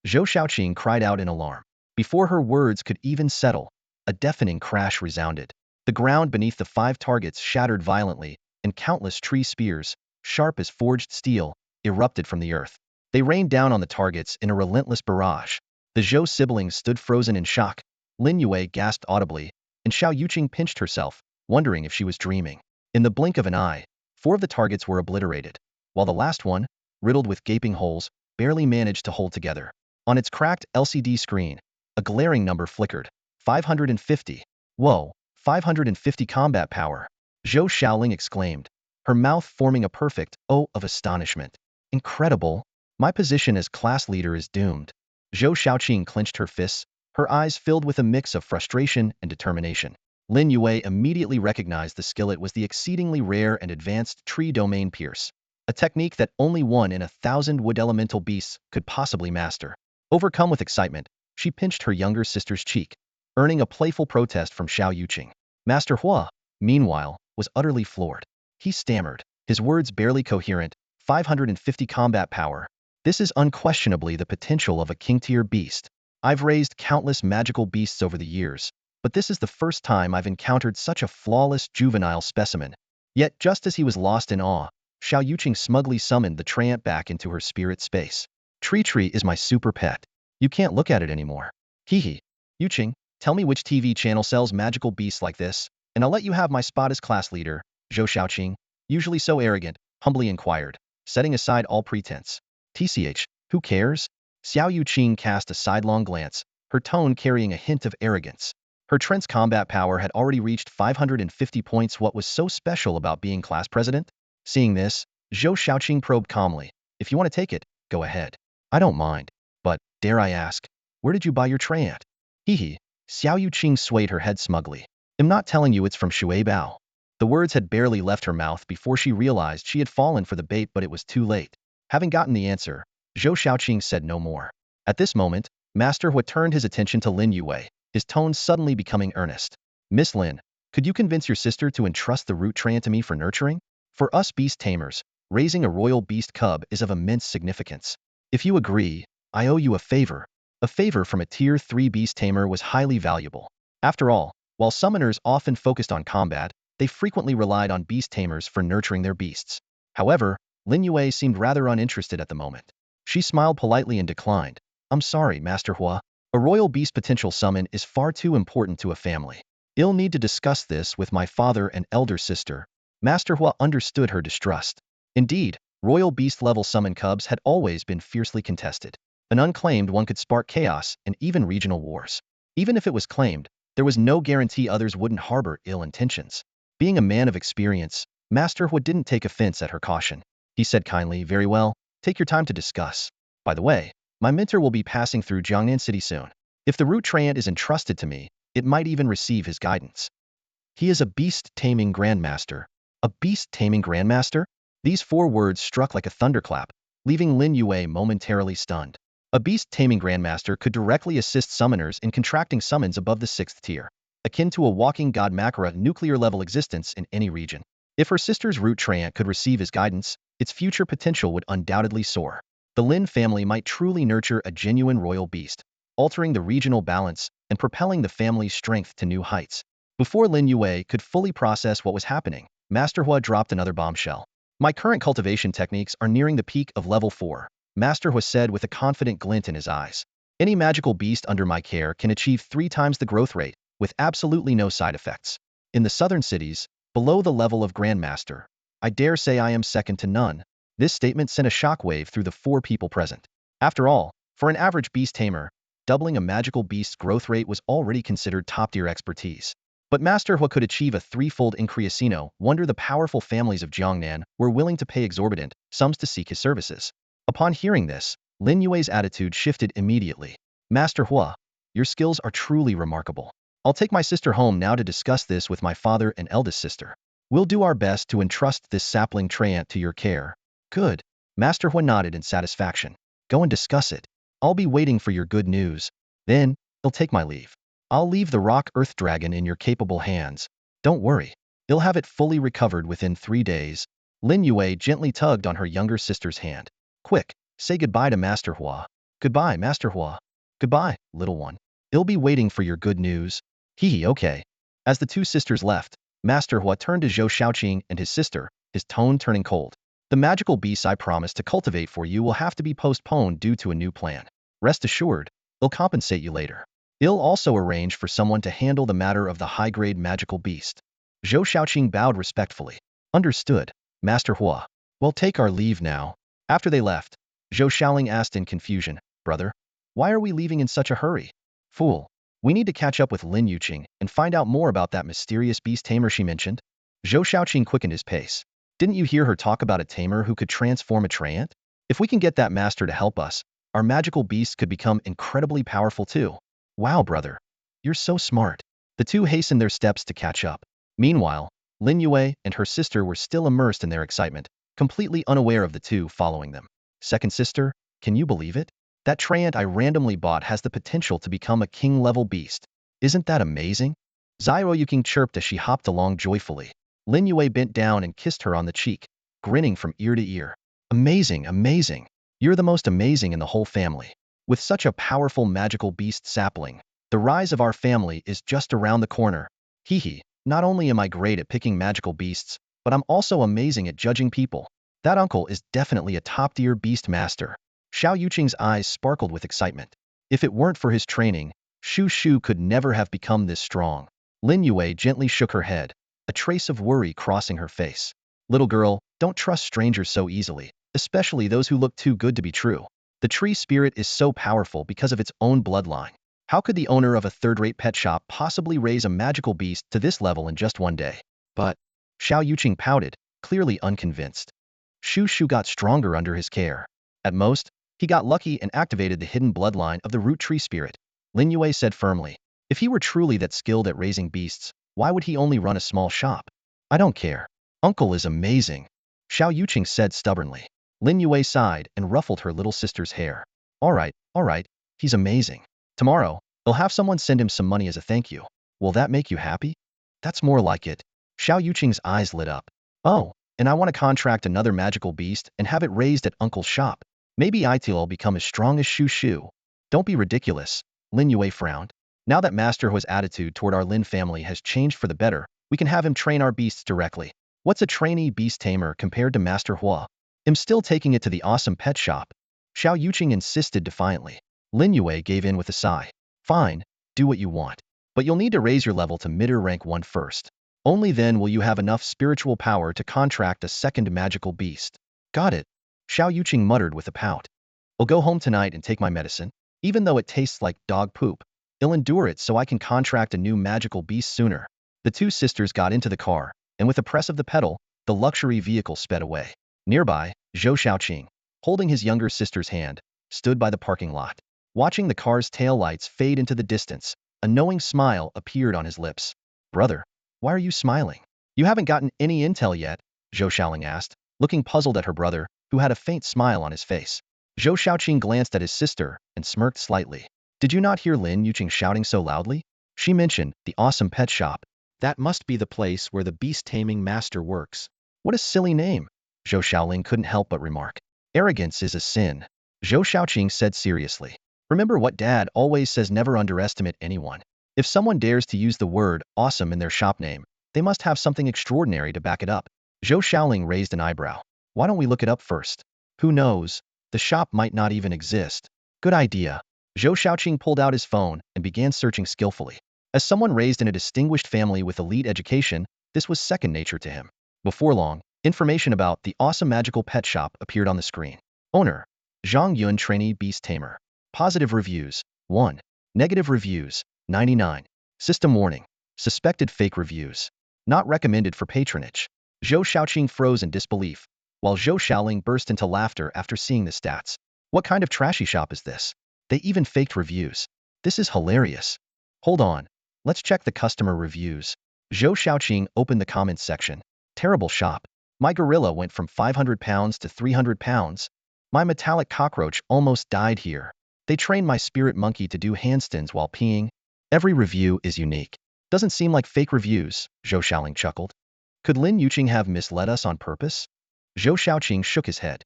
Zhou Shaoqing cried out in alarm. Before her words could even settle, a deafening crash resounded. The ground beneath the 5 targets shattered violently, and countless tree spears, sharp as forged steel, erupted from the earth. They rained down on the targets in a relentless barrage. The Zhou siblings stood frozen in shock. Lin Yue gasped audibly, and Xiao Yuqing pinched herself, wondering if she was dreaming. In the blink of an eye, 4 of the targets were obliterated, while the last one, riddled with gaping holes, barely managed to hold together. On its cracked LCD screen, a glaring number flickered. 550. Whoa, 550 combat power. Zhou Shaoling exclaimed, her mouth forming a perfect O of astonishment. Incredible. My position as class leader is doomed. Zhou Shaoqing clenched her fists, her eyes filled with a mix of frustration and determination. Lin Yue immediately recognized the skillet was the exceedingly rare and advanced tree domain pierce, a technique that only 1 in 1,000 wood elemental beasts could possibly master. Overcome with excitement, she pinched her younger sister's cheek, earning a playful protest from Xiao Yuqing. Master Hua, meanwhile, was utterly floored. He stammered, his words barely coherent. 550 combat power. This is unquestionably the potential of a king-tier beast. I've raised countless magical beasts over the years, but this is the first time I've encountered such a flawless juvenile specimen. Yet just as he was lost in awe, Xiao Yuqing smugly summoned the treant back into her spirit space. Tree is my super pet. You can't look at it anymore. Hee. Yuqing, tell me which TV channel sells magical beasts like this, and I'll let you have my spot as class leader. Zhou Shaoqing, usually so arrogant, humbly inquired, setting aside all pretense. TCH, who cares? Xiao Yuqing cast a sidelong glance, her tone carrying a hint of arrogance. Her treant's combat power had already reached 550 points. What was so special about being class president? Seeing this, Zhou Shaoqing probed calmly. If you want to take it, go ahead. I don't mind. But, dare I ask, where did you buy your treant? Hee. Xiao Yuqing swayed her head smugly. I'm not telling you it's from Shui Bao. The words had barely left her mouth before she realized she had fallen for the bait, but it was too late. Having gotten the answer, Zhou Shaoqing said no more. At this moment, Master Hua turned his attention to Lin Yue, his tone suddenly becoming earnest. Miss Lin, could you convince your sister to entrust the root treant to me for nurturing? For us beast tamers, raising a royal beast cub is of immense significance. If you agree, I owe you a favor. A favor from a tier 3 beast tamer was highly valuable. After all, while summoners often focused on combat, they frequently relied on beast tamers for nurturing their beasts. However, Lin Yue seemed rather uninterested at the moment. She smiled politely and declined, I'm sorry, Master Hua. A royal beast potential summon is far too important to a family. I'll need to discuss this with my father and elder sister. Master Hua understood her distrust. Indeed, royal beast level summon cubs had always been fiercely contested. An unclaimed one could spark chaos and even regional wars. Even if it was claimed, there was no guarantee others wouldn't harbor ill intentions. Being a man of experience, Master Hua didn't take offense at her caution. He said kindly, very well, take your time to discuss. By the way, my mentor will be passing through Jiangnan City soon. If the root treant is entrusted to me, it might even receive his guidance. He is a beast-taming grandmaster. A beast-taming grandmaster? These four words struck like a thunderclap, leaving Lin Yue momentarily stunned. A beast-taming grandmaster could directly assist summoners in contracting summons above the 6th tier, akin to a walking god Makara nuclear-level existence in any region. If her sister's root treant could receive his guidance, its future potential would undoubtedly soar. The Lin family might truly nurture a genuine royal beast, altering the regional balance and propelling the family's strength to new heights. Before Lin Yue could fully process what was happening, Master Hua dropped another bombshell. My current cultivation techniques are nearing the peak of level 4, Master Hua said with a confident glint in his eyes. Any magical beast under my care can achieve 3 times the growth rate, with absolutely no side effects. In the southern cities, below the level of Grandmaster, I dare say I am second to none. This statement sent a shockwave through the 4 people present. After all, for an average beast tamer, doubling a magical beast's growth rate was already considered top-tier expertise. But Master Hua could achieve a 3-fold increase. No wonder the powerful families of Jiangnan were willing to pay exorbitant sums to seek his services. Upon hearing this, Lin Yue's attitude shifted immediately. Master Hua, your skills are truly remarkable. I'll take my sister home now to discuss this with my father and eldest sister. We'll do our best to entrust this sapling treant to your care. Good. Master Hua nodded in satisfaction. Go and discuss it. I'll be waiting for your good news. Then, I'll take my leave. I'll leave the rock earth dragon in your capable hands. Don't worry. You'll have it fully recovered within 3 days. Lin Yue gently tugged on her younger sister's hand. Quick, say goodbye to Master Hua. Goodbye, Master Hua. Goodbye, little one. I'll be waiting for your good news. Hee okay. As the 2 sisters left, Master Hua turned to Zhou Shaoqing and his sister, his tone turning cold. The magical beasts I promised to cultivate for you will have to be postponed due to a new plan. Rest assured, I'll compensate you later. I'll also arrange for someone to handle the matter of the high-grade magical beast. Zhou Shaoqing bowed respectfully. Understood, Master Hua. We'll take our leave now. After they left, Zhou Shaoling asked in confusion, Brother, why are we leaving in such a hurry? Fool. We need to catch up with Lin Yuqing and find out more about that mysterious beast tamer she mentioned. Zhou Shaoqing quickened his pace. Didn't you hear her talk about a tamer who could transform a treant? If we can get that master to help us, our magical beasts could become incredibly powerful too. Wow, brother. You're so smart. The 2 hastened their steps to catch up. Meanwhile, Lin Yue and her sister were still immersed in their excitement, completely unaware of the 2 following them. Second sister, can you believe it? That treant I randomly bought has the potential to become a king-level beast. Isn't that amazing? Zhao Yuqing chirped as she hopped along joyfully. Lin Yue bent down and kissed her on the cheek, grinning from ear to ear. Amazing, amazing. You're the most amazing in the whole family. With such a powerful magical beast sapling, the rise of our family is just around the corner. Hee. Not only am I great at picking magical beasts, but I'm also amazing at judging people. That uncle is definitely a top-tier beast master. Xiao Yuqing's eyes sparkled with excitement. If it weren't for his training, Shu Shu could never have become this strong. Lin Yue gently shook her head, a trace of worry crossing her face. Little girl, don't trust strangers so easily, especially those who look too good to be true. The tree spirit is so powerful because of its own bloodline. How could the owner of a third-rate pet shop possibly raise a magical beast to this level in just 1 day? But Xiao Yuqing pouted, clearly unconvinced. Shu Shu got stronger under his care. At most, he got lucky and activated the hidden bloodline of the root tree spirit. Lin Yue said firmly, if he were truly that skilled at raising beasts, why would he only run a small shop? I don't care. Uncle is amazing. Xiao Yuqing said stubbornly. Lin Yue sighed and ruffled her little sister's hair. All right, he's amazing. Tomorrow, I'll have someone send him some money as a thank you. Will that make you happy? That's more like it. Xiao Yuqing's eyes lit up. Oh, and I want to contract another magical beast and have it raised at Uncle's shop. Maybe I'll become as strong as Shu Shu. Don't be ridiculous. Lin Yue frowned. Now that Master Hua's attitude toward our Lin family has changed for the better, we can have him train our beasts directly. What's a trainee beast tamer compared to Master Hua? I'm still taking it to the awesome pet shop. Xiao Yuqing insisted defiantly. Lin Yue gave in with a sigh. Fine, do what you want. But you'll need to raise your level to Midir rank 1 first. Only then will you have enough spiritual power to contract a second magical beast. Got it. Xiao Yuqing muttered with a pout. I'll go home tonight and take my medicine. Even though it tastes like dog poop, I'll endure it so I can contract a new magical beast sooner. The two sisters got into the car, and with a press of the pedal, the luxury vehicle sped away. Nearby, Zhou Xiaoqing, holding his younger sister's hand, stood by the parking lot. Watching the car's taillights fade into the distance, a knowing smile appeared on his lips. Brother, why are you smiling? You haven't gotten any intel yet, Zhou Xiaoling asked, looking puzzled at her brother, who had a faint smile on his face. Zhou Xiaoqing glanced at his sister and smirked slightly. Did you not hear Lin Yuqing shouting so loudly? She mentioned the awesome pet shop. That must be the place where the beast taming master works. What a silly name, Zhou Xiaoling couldn't help but remark. Arrogance is a sin, Zhou Xiaoqing said seriously. Remember what Dad always says, never underestimate anyone. If someone dares to use the word awesome in their shop name, they must have something extraordinary to back it up. Zhou Xiaoling raised an eyebrow. Why don't we look it up first? Who knows? The shop might not even exist. Good idea. Zhou Xiaoqing pulled out his phone and began searching skillfully. As someone raised in a distinguished family with elite education, this was second nature to him. Before long, information about the awesome magical pet shop appeared on the screen. Owner, Zhang Yun trainee Beast Tamer. Positive reviews, 1. Negative reviews, 99. System warning. Suspected fake reviews. Not recommended for patronage. Zhou Xiaoqing froze in disbelief, while Zhou Xiaoling burst into laughter after seeing the stats. What kind of trashy shop is this? They even faked reviews. This is hilarious. Hold on. Let's check the customer reviews. Zhou Xiaoqing opened the comments section. Terrible shop. My gorilla went from 500 pounds to 300 pounds. My metallic cockroach almost died here. They trained my spirit monkey to do handstands while peeing. Every review is unique. Doesn't seem like fake reviews, Zhou Xiaoling chuckled. Could Lin Yuqing have misled us on purpose? Zhou Xiaoqing shook his head.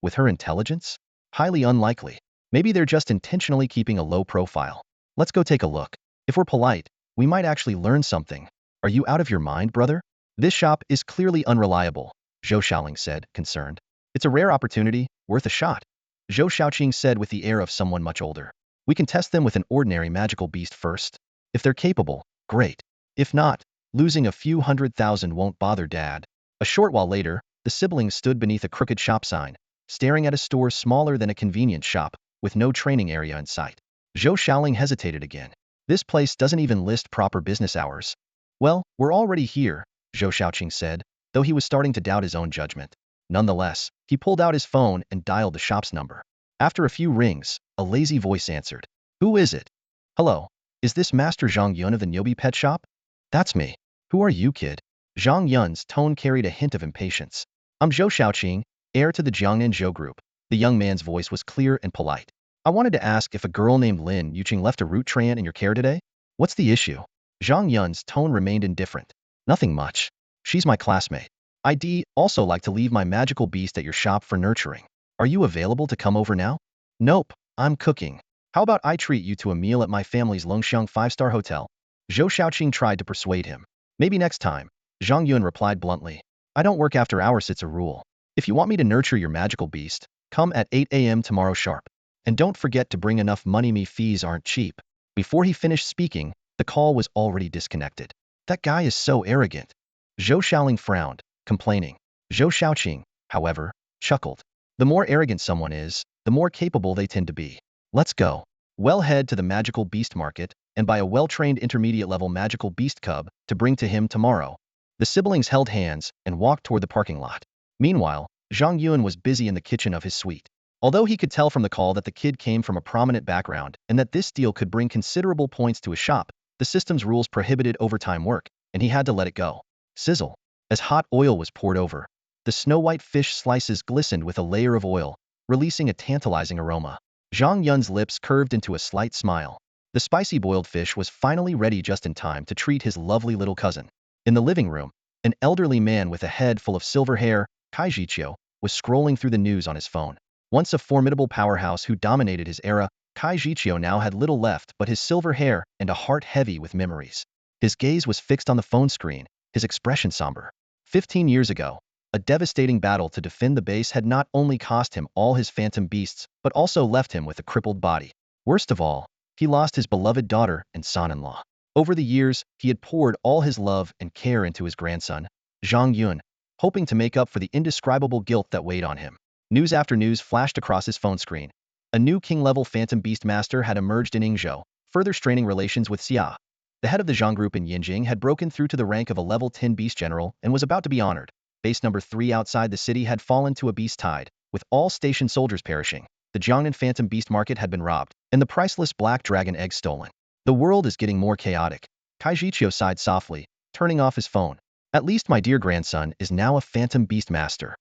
With her intelligence? Highly unlikely. Maybe they're just intentionally keeping a low profile. Let's go take a look. If we're polite, we might actually learn something. Are you out of your mind, brother? This shop is clearly unreliable, Zhou Xiaoling said, concerned. It's a rare opportunity, worth a shot. Zhou Xiaoqing said with the air of someone much older. We can test them with an ordinary magical beast first. If they're capable, great. If not, losing a few 100,000 won't bother Dad. A short while later, the siblings stood beneath a crooked shop sign, staring at a store smaller than a convenience shop, with no training area in sight. Zhou Xiaoling hesitated again. This place doesn't even list proper business hours. Well, we're already here, Zhou Xiaoqing said, though he was starting to doubt his own judgment. Nonetheless, he pulled out his phone and dialed the shop's number. After a few rings, a lazy voice answered. Who is it? Hello, is this Master Zhang Yun of the Nyobi Pet Shop? That's me. Who are you, kid? Zhang Yun's tone carried a hint of impatience. I'm Zhou Xiaoqing, heir to the Jiangnan Zhou group. The young man's voice was clear and polite. I wanted to ask if a girl named Lin Yuqing left a root treant in your care today? What's the issue? Zhang Yun's tone remained indifferent. Nothing much. She's my classmate. I'd also like to leave my magical beast at your shop for nurturing. Are you available to come over now? Nope, I'm cooking. How about I treat you to a meal at my family's Longxiang 5-star hotel? Zhou Xiaoqing tried to persuade him. Maybe next time, Zhang Yun replied bluntly. I don't work after hours, it's a rule. If you want me to nurture your magical beast, come at 8 a.m. tomorrow sharp. And don't forget to bring enough money, me fees aren't cheap. Before he finished speaking, the call was already disconnected. That guy is so arrogant. Zhou Xiaoling frowned, complaining. Zhou Xiaoqing, however, chuckled. The more arrogant someone is, the more capable they tend to be. Let's go. We'll head to the magical beast market and buy a well-trained intermediate-level magical beast cub to bring to him tomorrow. The siblings held hands and walked toward the parking lot. Meanwhile, Zhang Yun was busy in the kitchen of his suite. Although he could tell from the call that the kid came from a prominent background and that this deal could bring considerable points to his shop, the system's rules prohibited overtime work, and he had to let it go. Sizzle. As hot oil was poured over, the snow-white fish slices glistened with a layer of oil, releasing a tantalizing aroma. Zhang Yun's lips curved into a slight smile. The spicy boiled fish was finally ready just in time to treat his lovely little cousin. In the living room, an elderly man with a head full of silver hair, Kai Jiqiu, was scrolling through the news on his phone. Once a formidable powerhouse who dominated his era, Kai Jiqiu now had little left but his silver hair and a heart heavy with memories. His gaze was fixed on the phone screen, his expression somber. 15 years ago, a devastating battle to defend the base had not only cost him all his phantom beasts, but also left him with a crippled body. Worst of all, he lost his beloved daughter and son-in-law. Over the years, he had poured all his love and care into his grandson, Zhang Yun, hoping to make up for the indescribable guilt that weighed on him. News after news flashed across his phone screen. A new king-level phantom beast master had emerged in Yingzhou, further straining relations with Xia. The head of the Zhang group in Yinjing had broken through to the rank of a level 10 beast general and was about to be honored. Base number 3 outside the city had fallen to a beast tide, with all station soldiers perishing. The Jiangnan phantom beast market had been robbed, and the priceless black dragon egg stolen. The world is getting more chaotic. Kai Jiqiu sighed softly, turning off his phone. At least my dear grandson is now a phantom beast master.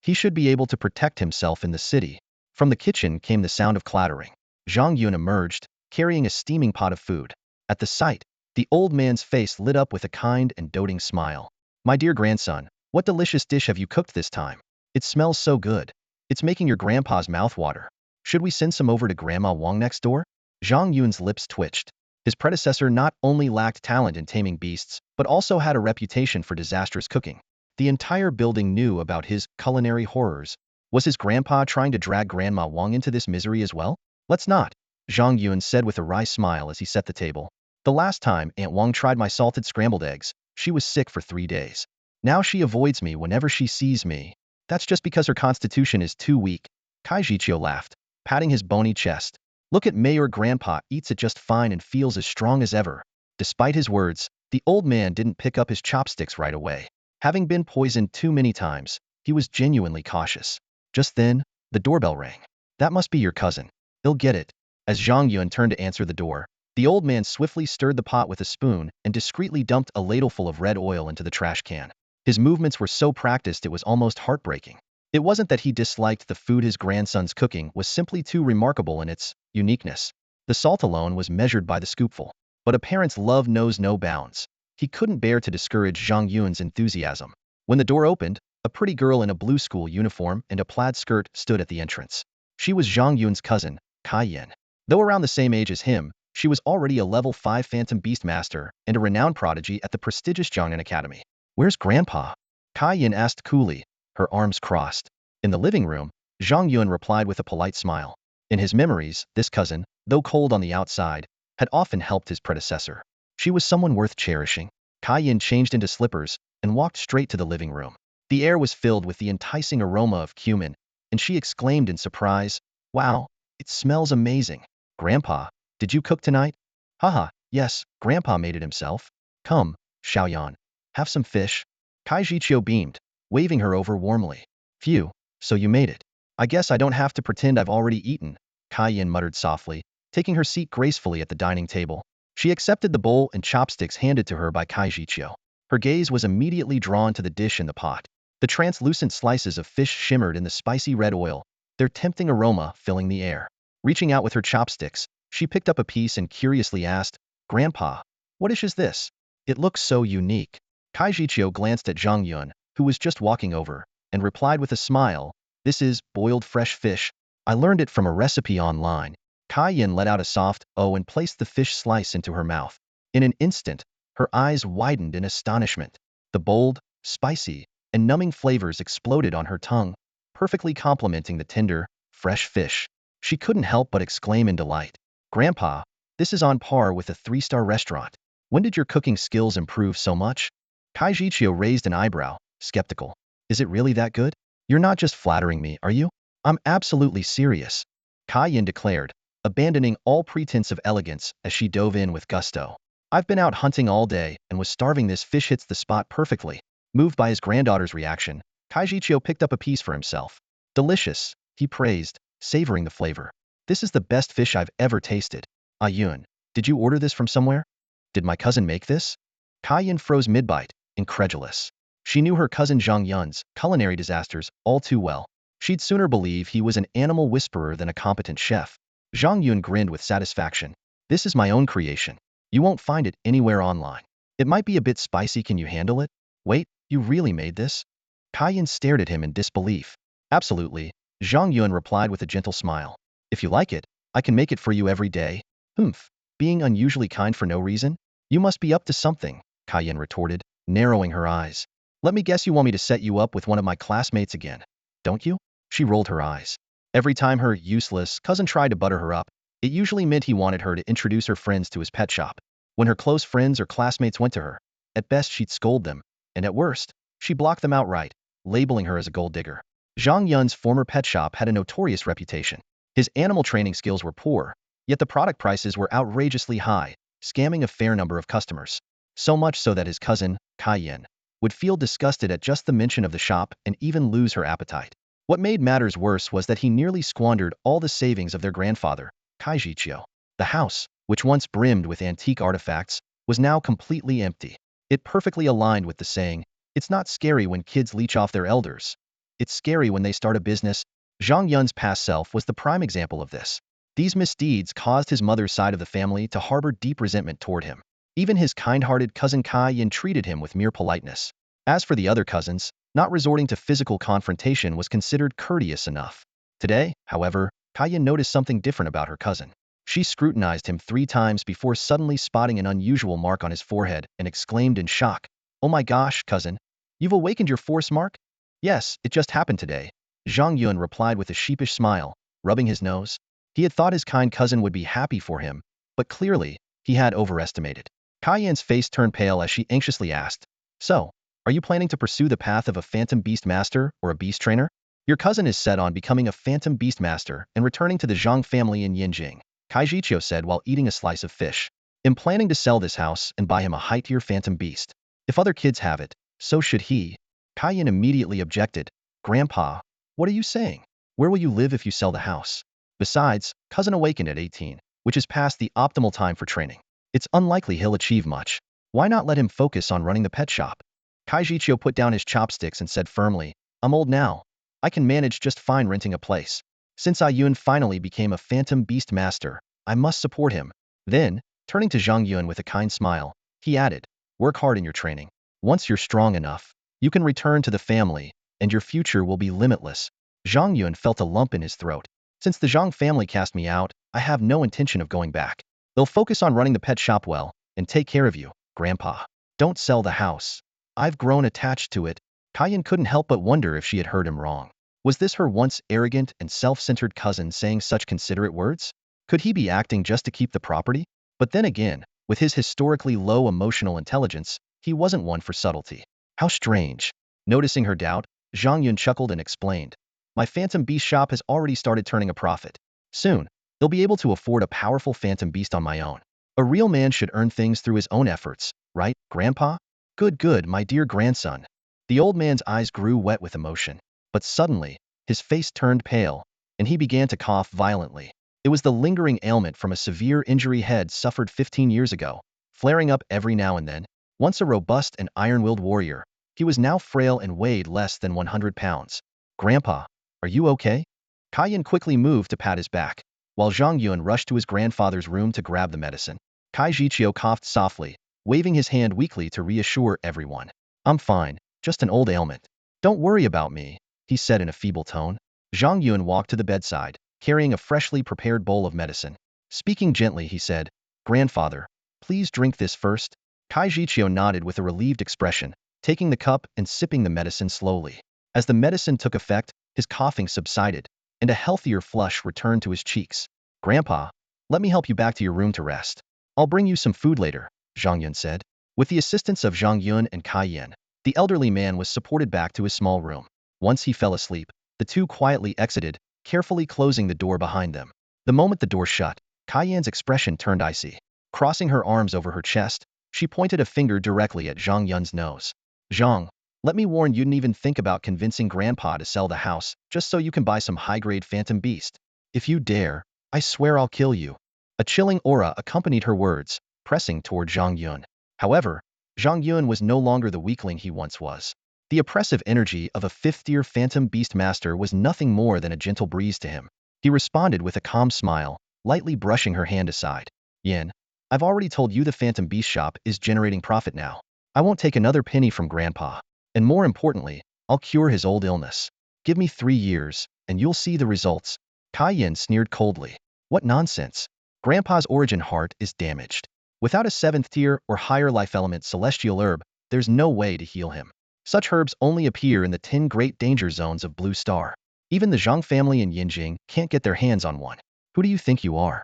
He should be able to protect himself in the city. From the kitchen came the sound of clattering. Zhang Yun emerged, carrying a steaming pot of food. At the sight, the old man's face lit up with a kind and doting smile. My dear grandson, what delicious dish have you cooked this time? It smells so good. It's making your grandpa's mouth water. Should we send some over to Grandma Wang next door? Zhang Yun's lips twitched. His predecessor not only lacked talent in taming beasts, but also had a reputation for disastrous cooking. The entire building knew about his culinary horrors. Was his grandpa trying to drag Grandma Wang into this misery as well? Let's not, Zhang Yun said with a wry smile as he set the table. The last time Aunt Wang tried my salted scrambled eggs, she was sick for 3 days. Now she avoids me whenever she sees me. That's just because her constitution is too weak. Kai Jiqiu laughed, patting his bony chest. Look at Mayor Grandpa eats it just fine and feels as strong as ever. Despite his words, the old man didn't pick up his chopsticks right away. Having been poisoned too many times, he was genuinely cautious. Just then, the doorbell rang. That must be your cousin. He'll get it. As Zhang Yun turned to answer the door, the old man swiftly stirred the pot with a spoon and discreetly dumped a ladleful of red oil into the trash can. His movements were so practiced it was almost heartbreaking. It wasn't that he disliked the food his grandson's cooking was simply too remarkable in its uniqueness. The salt alone was measured by the scoopful. But a parent's love knows no bounds. He couldn't bear to discourage Zhang Yun's enthusiasm. When the door opened, a pretty girl in a blue school uniform and a plaid skirt stood at the entrance. She was Zhang Yun's cousin, Kai Yin. Though around the same age as him, she was already a level 5 phantom beast master and a renowned prodigy at the prestigious Jiangnan Academy. Where's Grandpa? Kai Yin asked coolly, her arms crossed. In the living room, Zhang Yun replied with a polite smile. In his memories, this cousin, though cold on the outside, had often helped his predecessor. She was someone worth cherishing. Kai Yin changed into slippers and walked straight to the living room. The air was filled with the enticing aroma of cumin, and she exclaimed in surprise, "Wow, it smells amazing. Grandpa, did you cook tonight?" "Haha, yes, Grandpa made it himself. Come, Xiaoyan, have some fish." Kai Jiqiu beamed, waving her over warmly. "Phew, so you made it. I guess I don't have to pretend I've already eaten," Kai Yin muttered softly, taking her seat gracefully at the dining table. She accepted the bowl and chopsticks handed to her by Kai Jiqiu. Her gaze was immediately drawn to the dish in the pot. The translucent slices of fish shimmered in the spicy red oil, their tempting aroma filling the air. Reaching out with her chopsticks, she picked up a piece and curiously asked, "Grandpa, what dish is this? It looks so unique." Kai Jiqiu glanced at Zhang Yun, who was just walking over, and replied with a smile, "This is boiled fresh fish. I learned it from a recipe online." Kai Yin let out a soft "oh" and placed the fish slice into her mouth. In an instant, her eyes widened in astonishment. The bold, spicy, and numbing flavors exploded on her tongue, perfectly complementing the tender, fresh fish. She couldn't help but exclaim in delight. "Grandpa, this is on par with a 3-star restaurant. When did your cooking skills improve so much?" Kai Jiqiu raised an eyebrow, skeptical. "Is it really that good? You're not just flattering me, are you?" "I'm absolutely serious," Kai Yin declared, abandoning all pretense of elegance as she dove in with gusto. "I've been out hunting all day and was starving. This fish hits the spot perfectly." Moved by his granddaughter's reaction, Kai Jiqiu picked up a piece for himself. "Delicious," he praised, savoring the flavor. "This is the best fish I've ever tasted." "Ah Yun, did you order this from somewhere? Did my cousin make this?" Kai Yin froze mid-bite, incredulous. She knew her cousin Zhang Yun's culinary disasters all too well. She'd sooner believe he was an animal whisperer than a competent chef. Zhang Yun grinned with satisfaction. "This is my own creation. You won't find it anywhere online. It might be a bit spicy. Can you handle it?" "Wait, you really made this?" Kai Yin stared at him in disbelief. "Absolutely," Zhang Yun replied with a gentle smile. "If you like it, I can make it for you every day." "Humph, being unusually kind for no reason? You must be up to something," Kai Yin retorted, narrowing her eyes. "Let me guess, you want me to set you up with one of my classmates again, don't you?" She rolled her eyes. Every time her useless cousin tried to butter her up, It usually meant he wanted her to introduce her friends to his pet shop. When her close friends or classmates went to her, at best she'd scold them, and at worst, she blocked them outright, labeling her as a gold digger. Zhang Yun's former pet shop had a notorious reputation. His animal training skills were poor, yet the product prices were outrageously high, scamming a fair number of customers. So much so that his cousin, Kai Yin, would feel disgusted at just the mention of the shop and even lose her appetite. What made matters worse was that he nearly squandered all the savings of their grandfather, Kai Jiqiu. The house, which once brimmed with antique artifacts, was now completely empty. It perfectly aligned with the saying, "It's not scary when kids leech off their elders. It's scary when they start a business." Zhang Yun's past self was the prime example of this. These misdeeds caused his mother's side of the family to harbor deep resentment toward him. Even his kind-hearted cousin Kai Yin treated him with mere politeness. As for the other cousins, not resorting to physical confrontation was considered courteous enough. Today, however, Kai Yin noticed something different about her cousin. She scrutinized him 3 times before suddenly spotting an unusual mark on his forehead and exclaimed in shock, "Oh my gosh, cousin, you've awakened your force mark?" "Yes, it just happened today," Zhang Yun replied with a sheepish smile, rubbing his nose. He had thought his kind cousin would be happy for him, but clearly, he had overestimated. Kai Yan's face turned pale as she anxiously asked, "So, are you planning to pursue the path of a phantom beast master or a beast trainer?" "Your cousin is set on becoming a phantom beast master and returning to the Zhang family in Yinjing," Kai Jiqiu said while eating a slice of fish. "I'm planning to sell this house and buy him a high-tier phantom beast. If other kids have it, so should he." Kai Yin immediately objected, "Grandpa, what are you saying? Where will you live if you sell the house? Besides, cousin awakened at 18, which is past the optimal time for training. It's unlikely he'll achieve much. Why not let him focus on running the pet shop?" Kai Jiqiu put down his chopsticks and said firmly, "I'm old now. I can manage just fine renting a place. Since Yun finally became a phantom beast master, I must support him." Then, turning to Zhang Yun with a kind smile, he added, "Work hard in your training. Once you're strong enough, you can return to the family, and your future will be limitless." Zhang Yun felt a lump in his throat. "Since the Zhang family cast me out, I have no intention of going back. They'll focus on running the pet shop well, and take care of you, Grandpa. Don't sell the house. I've grown attached to it." Kaiyan couldn't help but wonder if she had heard him wrong. Was this her once arrogant and self-centered cousin saying such considerate words? Could he be acting just to keep the property? But then again, with his historically low emotional intelligence, he wasn't one for subtlety. How strange. Noticing her doubt, Zhang Yun chuckled and explained, "My phantom beast shop has already started turning a profit. Soon, they'll be able to afford a powerful phantom beast on my own. A real man should earn things through his own efforts, right, Grandpa?" "Good, good, my dear grandson." The old man's eyes grew wet with emotion, but suddenly, his face turned pale, and he began to cough violently. It was the lingering ailment from a severe injury head suffered 15 years ago, flaring up every now and then. Once a robust and iron-willed warrior, he was now frail and weighed less than 100 pounds. "Grandpa, are you okay?" Kaiyan quickly moved to pat his back, while Zhang Yun rushed to his grandfather's room to grab the medicine. Kai Jiqiu coughed softly, waving his hand weakly to reassure everyone. "I'm fine, just an old ailment. Don't worry about me," he said in a feeble tone. Zhang Yun walked to the bedside, carrying a freshly prepared bowl of medicine. Speaking gently, he said, "Grandfather, please drink this first." Kai Jiqiu nodded with a relieved expression, taking the cup and sipping the medicine slowly. As the medicine took effect, his coughing subsided, and a healthier flush returned to his cheeks. "Grandpa, let me help you back to your room to rest. I'll bring you some food later," Zhang Yun said. With the assistance of Zhang Yun and Kai Yin, the elderly man was supported back to his small room. Once he fell asleep, the two quietly exited, carefully closing the door behind them. The moment the door shut, Kai Yan's expression turned icy. Crossing her arms over her chest, she pointed a finger directly at Zhang Yun's nose. "Zhang, let me warn you, don't even think about convincing Grandpa to sell the house just so you can buy some high-grade phantom beast. If you dare, I swear I'll kill you." A chilling aura accompanied her words, pressing toward Zhang Yun. However, Zhang Yun was no longer the weakling he once was. The oppressive energy of a fifth-tier phantom beast master was nothing more than a gentle breeze to him. He responded with a calm smile, lightly brushing her hand aside. "Yin, I've already told you the phantom beast shop is generating profit now. I won't take another penny from Grandpa. And more importantly, I'll cure his old illness. Give me 3 years, and you'll see the results." Kai Yin sneered coldly. "What nonsense. Grandpa's origin heart is damaged. Without a 7th tier or higher life element celestial herb, there's no way to heal him. Such herbs only appear in the 10 great danger zones of Blue Star. Even the Zhang family in Yinjing can't get their hands on one. Who do you think you are?"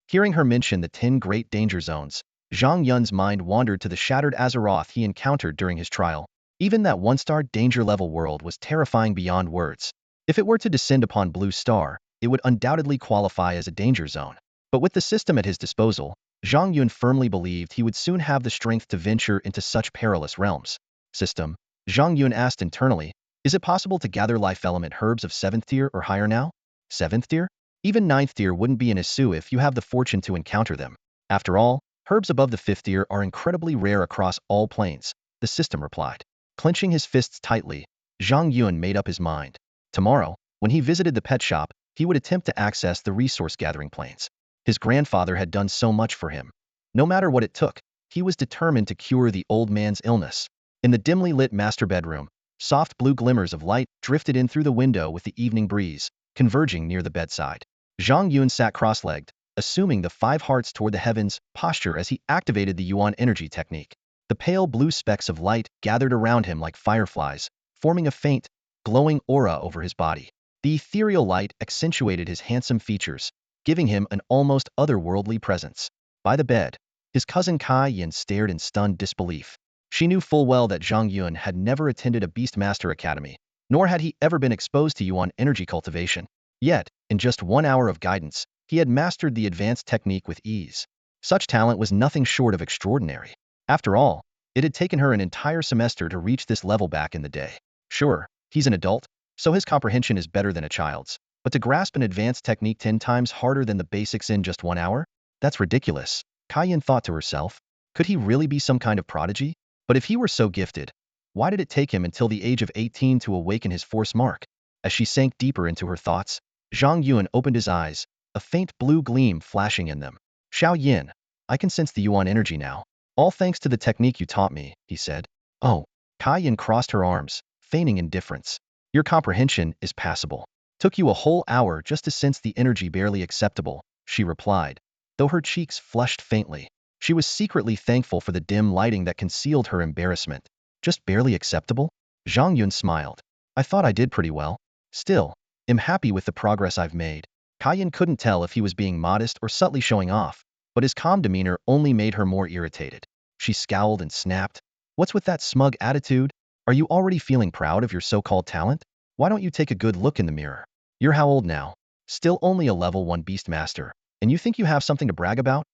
Hearing her mention the 10 great danger zones, Zhang Yun's mind wandered to the shattered Azeroth he encountered during his trial. Even that one-star danger-level world was terrifying beyond words. If it were to descend upon Blue Star, it would undoubtedly qualify as a danger zone. But with the system at his disposal, Zhang Yun firmly believed he would soon have the strength to venture into such perilous realms. System, Zhang Yun asked internally, is it possible to gather life element herbs of 7th tier or higher now? 7th tier? Even 9th tier wouldn't be an issue if you have the fortune to encounter them. After all, herbs above the 5th tier are incredibly rare across all planes, the system replied. Clenching his fists tightly, Zhang Yun made up his mind. Tomorrow, when he visited the pet shop, he would attempt to access the resource-gathering planes. His grandfather had done so much for him. No matter what it took, he was determined to cure the old man's illness. In the dimly lit master bedroom, soft blue glimmers of light drifted in through the window with the evening breeze, converging near the bedside. Zhang Yun sat cross-legged, assuming the 5 hearts toward the heavens posture as he activated the Yuan energy technique. The pale blue specks of light gathered around him like fireflies, forming a faint, glowing aura over his body. The ethereal light accentuated his handsome features, giving him an almost otherworldly presence. By the bed, his cousin Kai Yin stared in stunned disbelief. She knew full well that Zhang Yun had never attended a Beastmaster Academy, nor had he ever been exposed to Yuan energy cultivation. Yet, in just 1 hour of guidance, he had mastered the advanced technique with ease. Such talent was nothing short of extraordinary. After all, it had taken her an entire semester to reach this level back in the day. Sure, he's an adult, so his comprehension is better than a child's, but to grasp an advanced technique 10 times harder than the basics in just 1 hour? That's ridiculous, Kaiyan thought to herself. Could he really be some kind of prodigy? But if he were so gifted, why did it take him until the age of 18 to awaken his force mark? As she sank deeper into her thoughts, Zhang Yun opened his eyes, a faint blue gleam flashing in them. Xiao Yin, I can sense the Yuan energy now. All thanks to the technique you taught me, he said. Oh, Kaiyan crossed her arms, feigning indifference. Your comprehension is passable. Took you a whole hour just to sense the energy barely acceptable, she replied, though her cheeks flushed faintly. She was secretly thankful for the dim lighting that concealed her embarrassment. Just barely acceptable? Zhang Yun smiled. I thought I did pretty well. Still, am happy with the progress I've made. Kaiyan couldn't tell if he was being modest or subtly showing off, but his calm demeanor only made her more irritated. She scowled and snapped. What's with that smug attitude? Are you already feeling proud of your so-called talent? Why don't you take a good look in the mirror? You're how old now? Still only a level 1 Beastmaster, and you think you have something to brag about?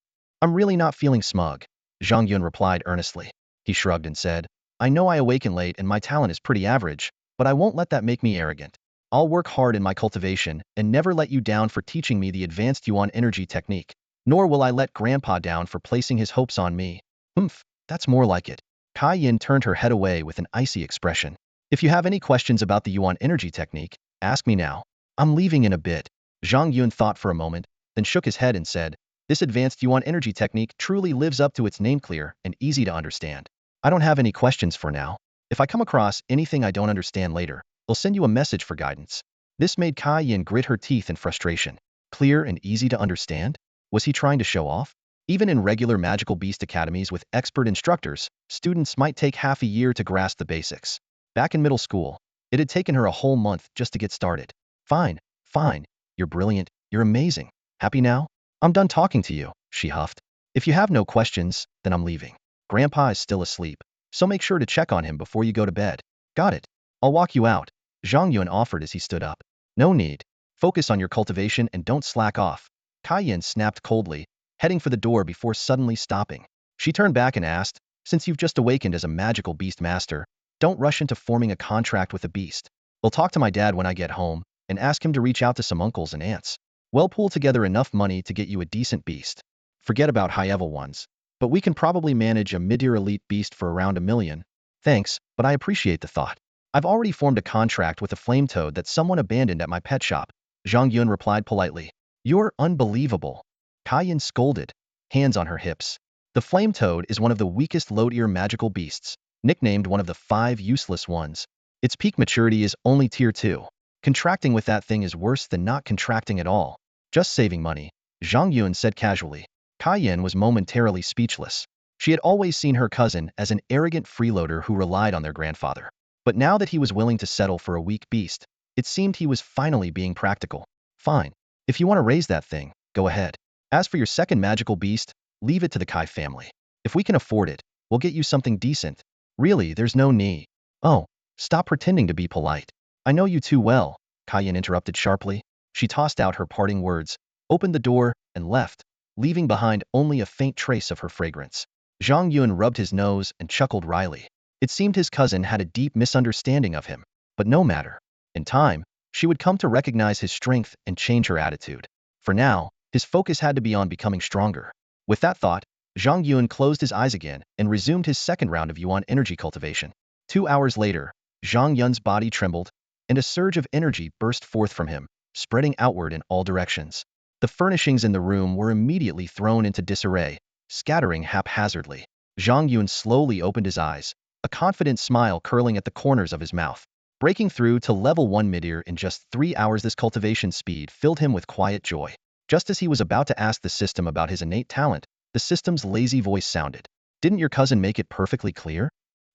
I'm really not feeling smug, Zhang Yun replied earnestly. He shrugged and said, I know I awaken late and my talent is pretty average, but I won't let that make me arrogant. I'll work hard in my cultivation and never let you down for teaching me the advanced Yuan energy technique. Nor will I let Grandpa down for placing his hopes on me. Humph, that's more like it. Kai Yin turned her head away with an icy expression. If you have any questions about the Yuan energy technique, ask me now. I'm leaving in a bit. Zhang Yun thought for a moment, then shook his head and said, this advanced Yuan energy technique truly lives up to its name, clear and easy to understand. I don't have any questions for now. If I come across anything I don't understand later, I'll send you a message for guidance. This made Kai Yin grit her teeth in frustration. Clear and easy to understand? Was he trying to show off? Even in regular magical beast academies with expert instructors, students might take half a year to grasp the basics. Back in middle school, it had taken her a whole month just to get started. Fine, fine. You're brilliant. You're amazing. Happy now? I'm done talking to you, she huffed. If you have no questions, then I'm leaving. Grandpa is still asleep, so make sure to check on him before you go to bed. Got it. I'll walk you out, Zhang Yun offered as he stood up. No need. Focus on your cultivation and don't slack off. Kai Yin snapped coldly, heading for the door before suddenly stopping. She turned back and asked, since you've just awakened as a magical beast master, don't rush into forming a contract with a beast. I'll talk to my dad when I get home and ask him to reach out to some uncles and aunts. We'll pool together enough money to get you a decent beast. Forget about high-level ones. But we can probably manage a mid-tier elite beast for around $1 million. Thanks, but I appreciate the thought. I've already formed a contract with a flame toad that someone abandoned at my pet shop. Zhang Yun replied politely. You're unbelievable. Kai Yin scolded, hands on her hips. The flame toad is one of the weakest low-tier magical beasts, nicknamed one of the 5 useless ones. Its peak maturity is only tier 2. Contracting with that thing is worse than not contracting at all. Just saving money, Zhang Yun said casually. Kai Yin was momentarily speechless. She had always seen her cousin as an arrogant freeloader who relied on their grandfather. But now that he was willing to settle for a weak beast, it seemed he was finally being practical. Fine. If you want to raise that thing, go ahead. As for your second magical beast, leave it to the Kai family. If we can afford it, we'll get you something decent. Really, there's no need. Oh, stop pretending to be polite. I know you too well, Kaiyan interrupted sharply. She tossed out her parting words, opened the door, and left, leaving behind only a faint trace of her fragrance. Zhang Yun rubbed his nose and chuckled wryly. It seemed his cousin had a deep misunderstanding of him, but no matter. In time, she would come to recognize his strength and change her attitude. For now, his focus had to be on becoming stronger. With that thought, Zhang Yun closed his eyes again and resumed his second round of yuan energy cultivation. 2 hours later, Zhang Yun's body trembled, and a surge of energy burst forth from him, spreading outward in all directions. The furnishings in the room were immediately thrown into disarray, scattering haphazardly. Zhang Yun slowly opened his eyes, a confident smile curling at the corners of his mouth. Breaking through to level 1 mid-year in just 3 hours, this cultivation speed filled him with quiet joy. Just as he was about to ask the system about his innate talent, the system's lazy voice sounded. Didn't your cousin make it perfectly clear?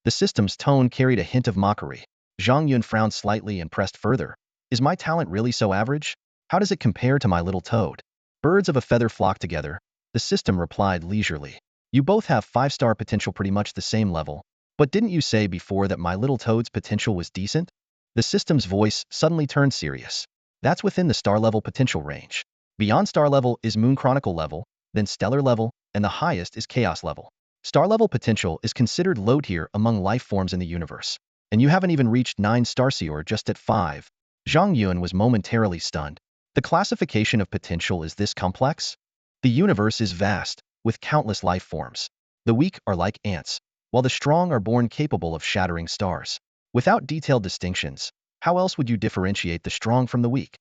The system's tone carried a hint of mockery. Zhang Yun frowned slightly and pressed further. Is my talent really so average? How does it compare to my little toad? Birds of a feather flock together, the system replied leisurely. You both have 5-star potential, pretty much the same level. But didn't you say before that my little toad's potential was decent? The system's voice suddenly turned serious. That's within the star level potential range. Beyond star level is moon chronicle level, then stellar level, and the highest is chaos level. Star level potential is considered low tier among life forms in the universe. And you haven't even reached 9 Starseer just at 5. Zhang Yun was momentarily stunned. The classification of potential is this complex? The universe is vast, with countless life forms. The weak are like ants, while the strong are born capable of shattering stars. Without detailed distinctions, how else would you differentiate the strong from the weak?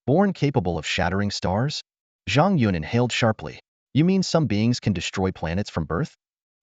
Born capable of shattering stars? Zhang Yun inhaled sharply. You mean some beings can destroy planets from birth?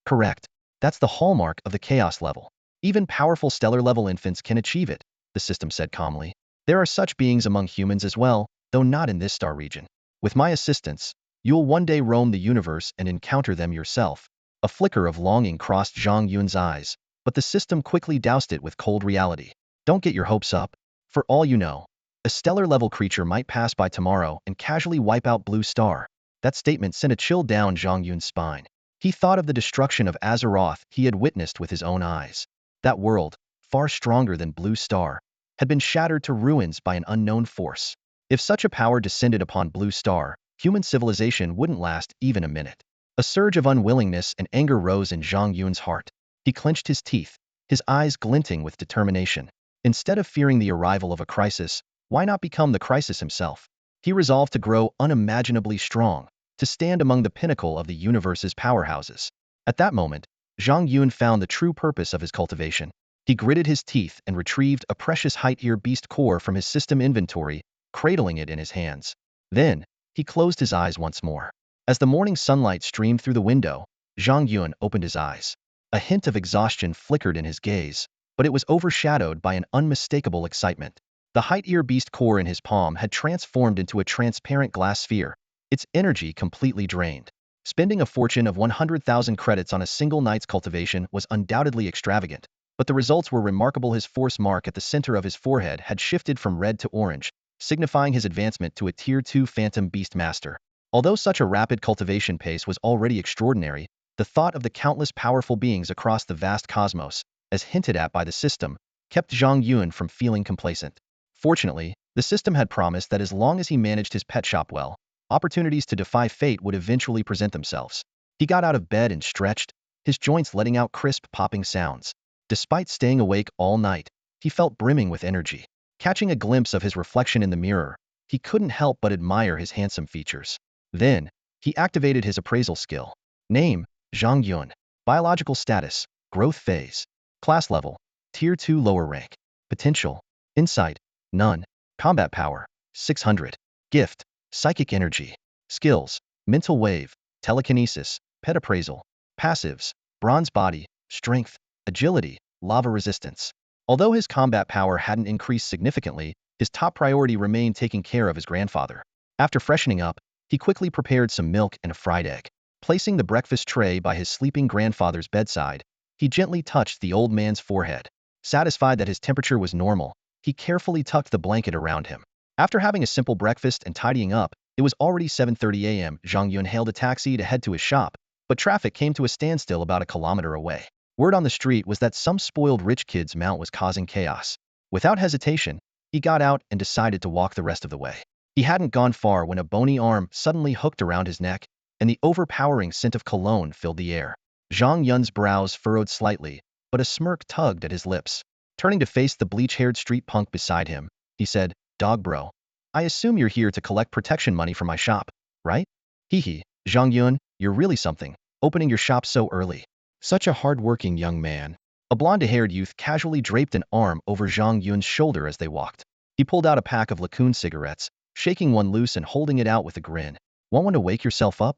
Correct. That's the hallmark of the chaos level. Even powerful stellar level infants can achieve it, the system said calmly. There are such beings among humans as well, though not in this star region. With my assistance, you'll one day roam the universe and encounter them yourself. A flicker of longing crossed Zhang Yun's eyes, but the system quickly doused it with cold reality. Don't get your hopes up. For all you know, a stellar-level creature might pass by tomorrow and casually wipe out Blue Star. That statement sent a chill down Zhang Yun's spine. He thought of the destruction of Azeroth he had witnessed with his own eyes. That world, far stronger than Blue Star, had been shattered to ruins by an unknown force. If such a power descended upon Blue Star, human civilization wouldn't last even a minute. A surge of unwillingness and anger rose in Zhang Yun's heart. He clenched his teeth, his eyes glinting with determination. Instead of fearing the arrival of a crisis, why not become the crisis himself? He resolved to grow unimaginably strong, to stand among the pinnacle of the universe's powerhouses. At that moment, Zhang Yun found the true purpose of his cultivation. He gritted his teeth and retrieved a precious height-year beast core from his system inventory, cradling it in his hands. Then, he closed his eyes once more. As the morning sunlight streamed through the window, Zhang Yun opened his eyes. A hint of exhaustion flickered in his gaze, but it was overshadowed by an unmistakable excitement. The height-year beast core in his palm had transformed into a transparent glass sphere, its energy completely drained. Spending a fortune of 100,000 credits on a single night's cultivation was undoubtedly extravagant, but the results were remarkable. His force mark at the center of his forehead had shifted from red to orange, signifying his advancement to a Tier 2 Phantom Beast Master. Although such a rapid cultivation pace was already extraordinary, the thought of the countless powerful beings across the vast cosmos, as hinted at by the system, kept Zhang Yun from feeling complacent. Fortunately, the system had promised that as long as he managed his pet shop well, opportunities to defy fate would eventually present themselves. He got out of bed and stretched, his joints letting out crisp popping sounds. Despite staying awake all night, he felt brimming with energy. Catching a glimpse of his reflection in the mirror, he couldn't help but admire his handsome features. Then, he activated his appraisal skill. Name, Zhang Yun. Biological status, growth phase. Class level, Tier 2 lower rank. Potential, insight, none. Combat power, 600. Gift, psychic energy. Skills, mental wave, telekinesis, pet appraisal. Passives, bronze body, strength, agility, lava resistance. Although his combat power hadn't increased significantly, his top priority remained taking care of his grandfather. After freshening up, he quickly prepared some milk and a fried egg. Placing the breakfast tray by his sleeping grandfather's bedside, he gently touched the old man's forehead. Satisfied that his temperature was normal, he carefully tucked the blanket around him. After having a simple breakfast and tidying up, It was already 7:30 a.m. Zhang Yun hailed a taxi to head to his shop, but traffic came to a standstill about a kilometer away. Word on the street was that some spoiled rich kid's mount was causing chaos. Without hesitation, he got out and decided to walk the rest of the way. He hadn't gone far when a bony arm suddenly hooked around his neck, and the overpowering scent of cologne filled the air. Zhang Yun's brows furrowed slightly, but a smirk tugged at his lips. Turning to face the bleach-haired street punk beside him, he said, "Dog bro, I assume you're here to collect protection money for my shop, right?" Hee hee, Zhang Yun, you're really something, opening your shop so early. Such a hard-working young man. A blonde-haired youth casually draped an arm over Zhang Yun's shoulder as they walked. He pulled out a pack of Lacoon cigarettes, shaking one loose and holding it out with a grin. Want one to wake yourself up?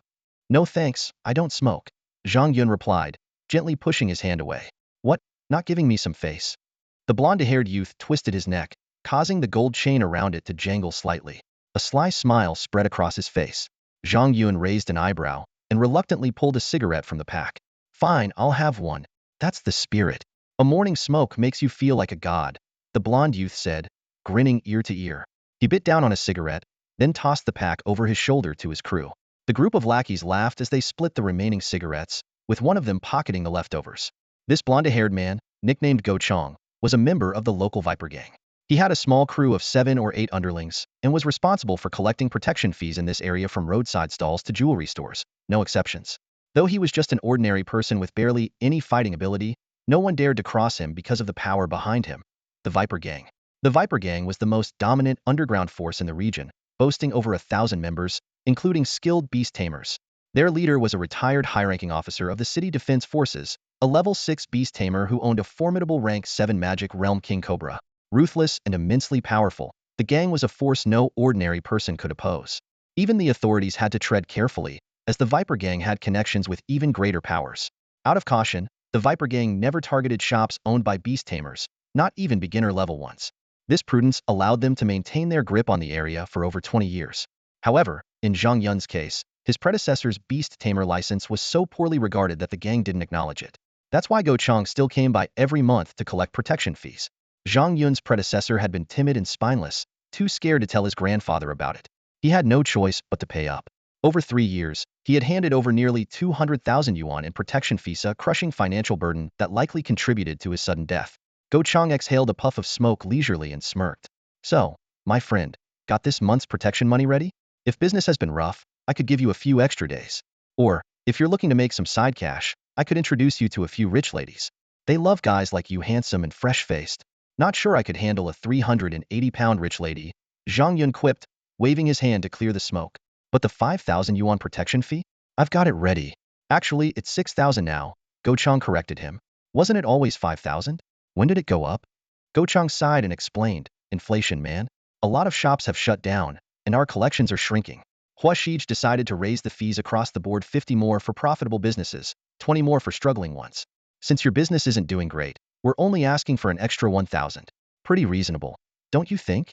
No thanks, I don't smoke, Zhang Yun replied, gently pushing his hand away. What? Not giving me some face? The blonde-haired youth twisted his neck, causing the gold chain around it to jangle slightly. A sly smile spread across his face. Zhang Yun raised an eyebrow and reluctantly pulled a cigarette from the pack. Fine, I'll have one. That's the spirit. A morning smoke makes you feel like a god, the blonde youth said, grinning ear to ear. He bit down on a cigarette, then tossed the pack over his shoulder to his crew. The group of lackeys laughed as they split the remaining cigarettes, with one of them pocketing the leftovers. This blonde-haired man, nicknamed Go Chong, was a member of the local Viper gang. He had a small crew of 7 or 8 underlings and was responsible for collecting protection fees in this area from roadside stalls to jewelry stores, no exceptions. Though he was just an ordinary person with barely any fighting ability, no one dared to cross him because of the power behind him, the Viper gang. The Viper gang was the most dominant underground force in the region, boasting over 1,000 members, including skilled Beast Tamers. Their leader was a retired high-ranking officer of the City Defense Forces, a level 6 Beast Tamer who owned a formidable rank 7 magic realm King Cobra. Ruthless and immensely powerful, the gang was a force no ordinary person could oppose. Even the authorities had to tread carefully, as the Viper gang had connections with even greater powers. Out of caution, the Viper gang never targeted shops owned by Beast Tamers, not even beginner-level ones. This prudence allowed them to maintain their grip on the area for over 20 years. However, in Zhang Yun's case, his predecessor's Beast Tamer license was so poorly regarded that the gang didn't acknowledge it. That's why Go Chong still came by every month to collect protection fees. Zhang Yun's predecessor had been timid and spineless, too scared to tell his grandfather about it. He had no choice but to pay up. Over 3 years, he had handed over nearly 200,000 yuan in protection fees, a crushing financial burden that likely contributed to his sudden death. Go Chong exhaled a puff of smoke leisurely and smirked. So, my friend, got this month's protection money ready? If business has been rough, I could give you a few extra days. Or, if you're looking to make some side cash, I could introduce you to a few rich ladies. They love guys like you, handsome and fresh-faced. Not sure I could handle a 380-pound rich lady, Zhang Yun quipped, waving his hand to clear the smoke. But the 5,000 yuan protection fee? I've got it ready. Actually, it's 6,000 now, Go Chong corrected him. Wasn't it always 5,000? When did it go up? Go Chong sighed and explained, inflation, man. A lot of shops have shut down, and our collections are shrinking. Hua Shij decided to raise the fees across the board, 50 more for profitable businesses, 20 more for struggling ones. Since your business isn't doing great, we're only asking for an extra 1,000. Pretty reasonable, don't you think?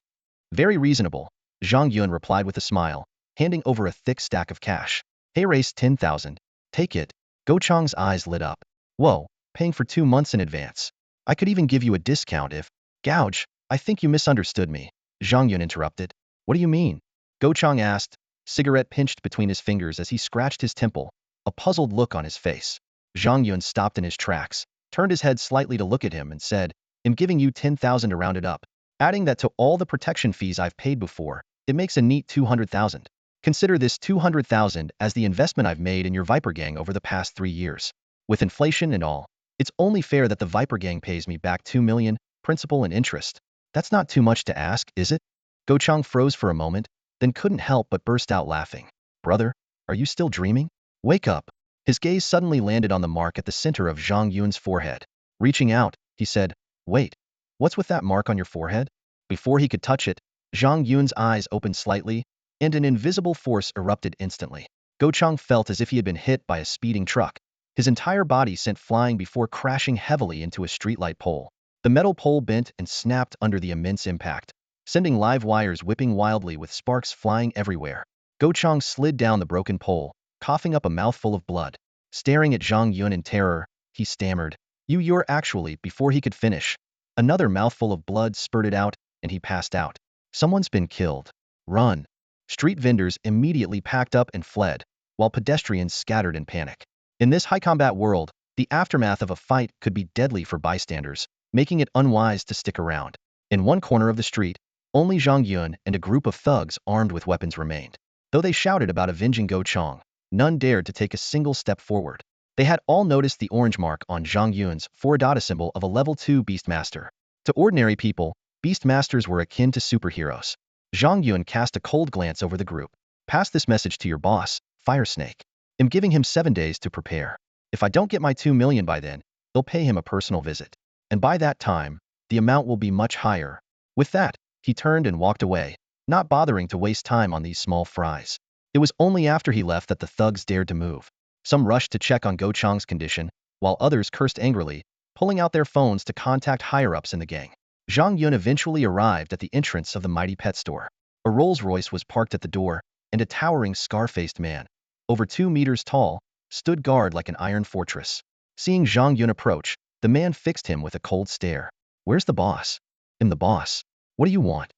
Very reasonable, Zhang Yun replied with a smile, handing over a thick stack of cash. Hey, race 10,000. Take it. Go Chong's eyes lit up. Whoa, paying for 2 months in advance. I could even give you a discount if... Gouge, I think you misunderstood me, Zhang Yun interrupted. What do you mean? Go Chong asked, cigarette pinched between his fingers as he scratched his temple, a puzzled look on his face. Zhang Yun stopped in his tracks, turned his head slightly to look at him and said, I'm giving you 10,000 to round it up. Adding that to all the protection fees I've paid before, it makes a neat 200,000. Consider this 200,000 as the investment I've made in your Viper gang over the past 3 years. With inflation and all, it's only fair that the Viper gang pays me back 2 million, principal and interest. That's not too much to ask, is it? Go Chong froze for a moment, then couldn't help but burst out laughing. Brother, are you still dreaming? Wake up. His gaze suddenly landed on the mark at the center of Zhang Yun's forehead. Reaching out, he said, wait, what's with that mark on your forehead? Before he could touch it, Zhang Yun's eyes opened slightly, and an invisible force erupted instantly. Go Chong felt as if he had been hit by a speeding truck. His entire body sent flying before crashing heavily into a streetlight pole. The metal pole bent and snapped under the immense impact, sending live wires whipping wildly with sparks flying everywhere. Go Chong slid down the broken pole, coughing up a mouthful of blood. Staring at Zhang Yun in terror, he stammered, You're actually, before he could finish. Another mouthful of blood spurted out, and he passed out. Someone's been killed. Run. Street vendors immediately packed up and fled, while pedestrians scattered in panic. In this high-combat world, the aftermath of a fight could be deadly for bystanders, making it unwise to stick around. In one corner of the street, only Zhang Yun and a group of thugs armed with weapons remained. Though they shouted about avenging Go Chong, none dared to take a single step forward. They had all noticed the orange mark on Zhang Yun's four-dot symbol of a level 2 Beast Master. To ordinary people, Beast Masters were akin to superheroes. Zhang Yun cast a cold glance over the group. Pass this message to your boss, Fire Snake. I'm giving him 7 days to prepare. If I don't get my 2 million by then, they'll pay him a personal visit. And by that time, the amount will be much higher. With that, he turned and walked away, not bothering to waste time on these small fries. It was only after he left that the thugs dared to move. Some rushed to check on Go Chong's condition, while others cursed angrily, pulling out their phones to contact higher-ups in the gang. Zhang Yun eventually arrived at the entrance of the mighty pet store. A Rolls-Royce was parked at the door, and a towering scar-faced man, over 2 meters tall, stood guard like an iron fortress. Seeing Zhang Yun approach, the man fixed him with a cold stare. Where's the boss? I'm the boss. What do you want?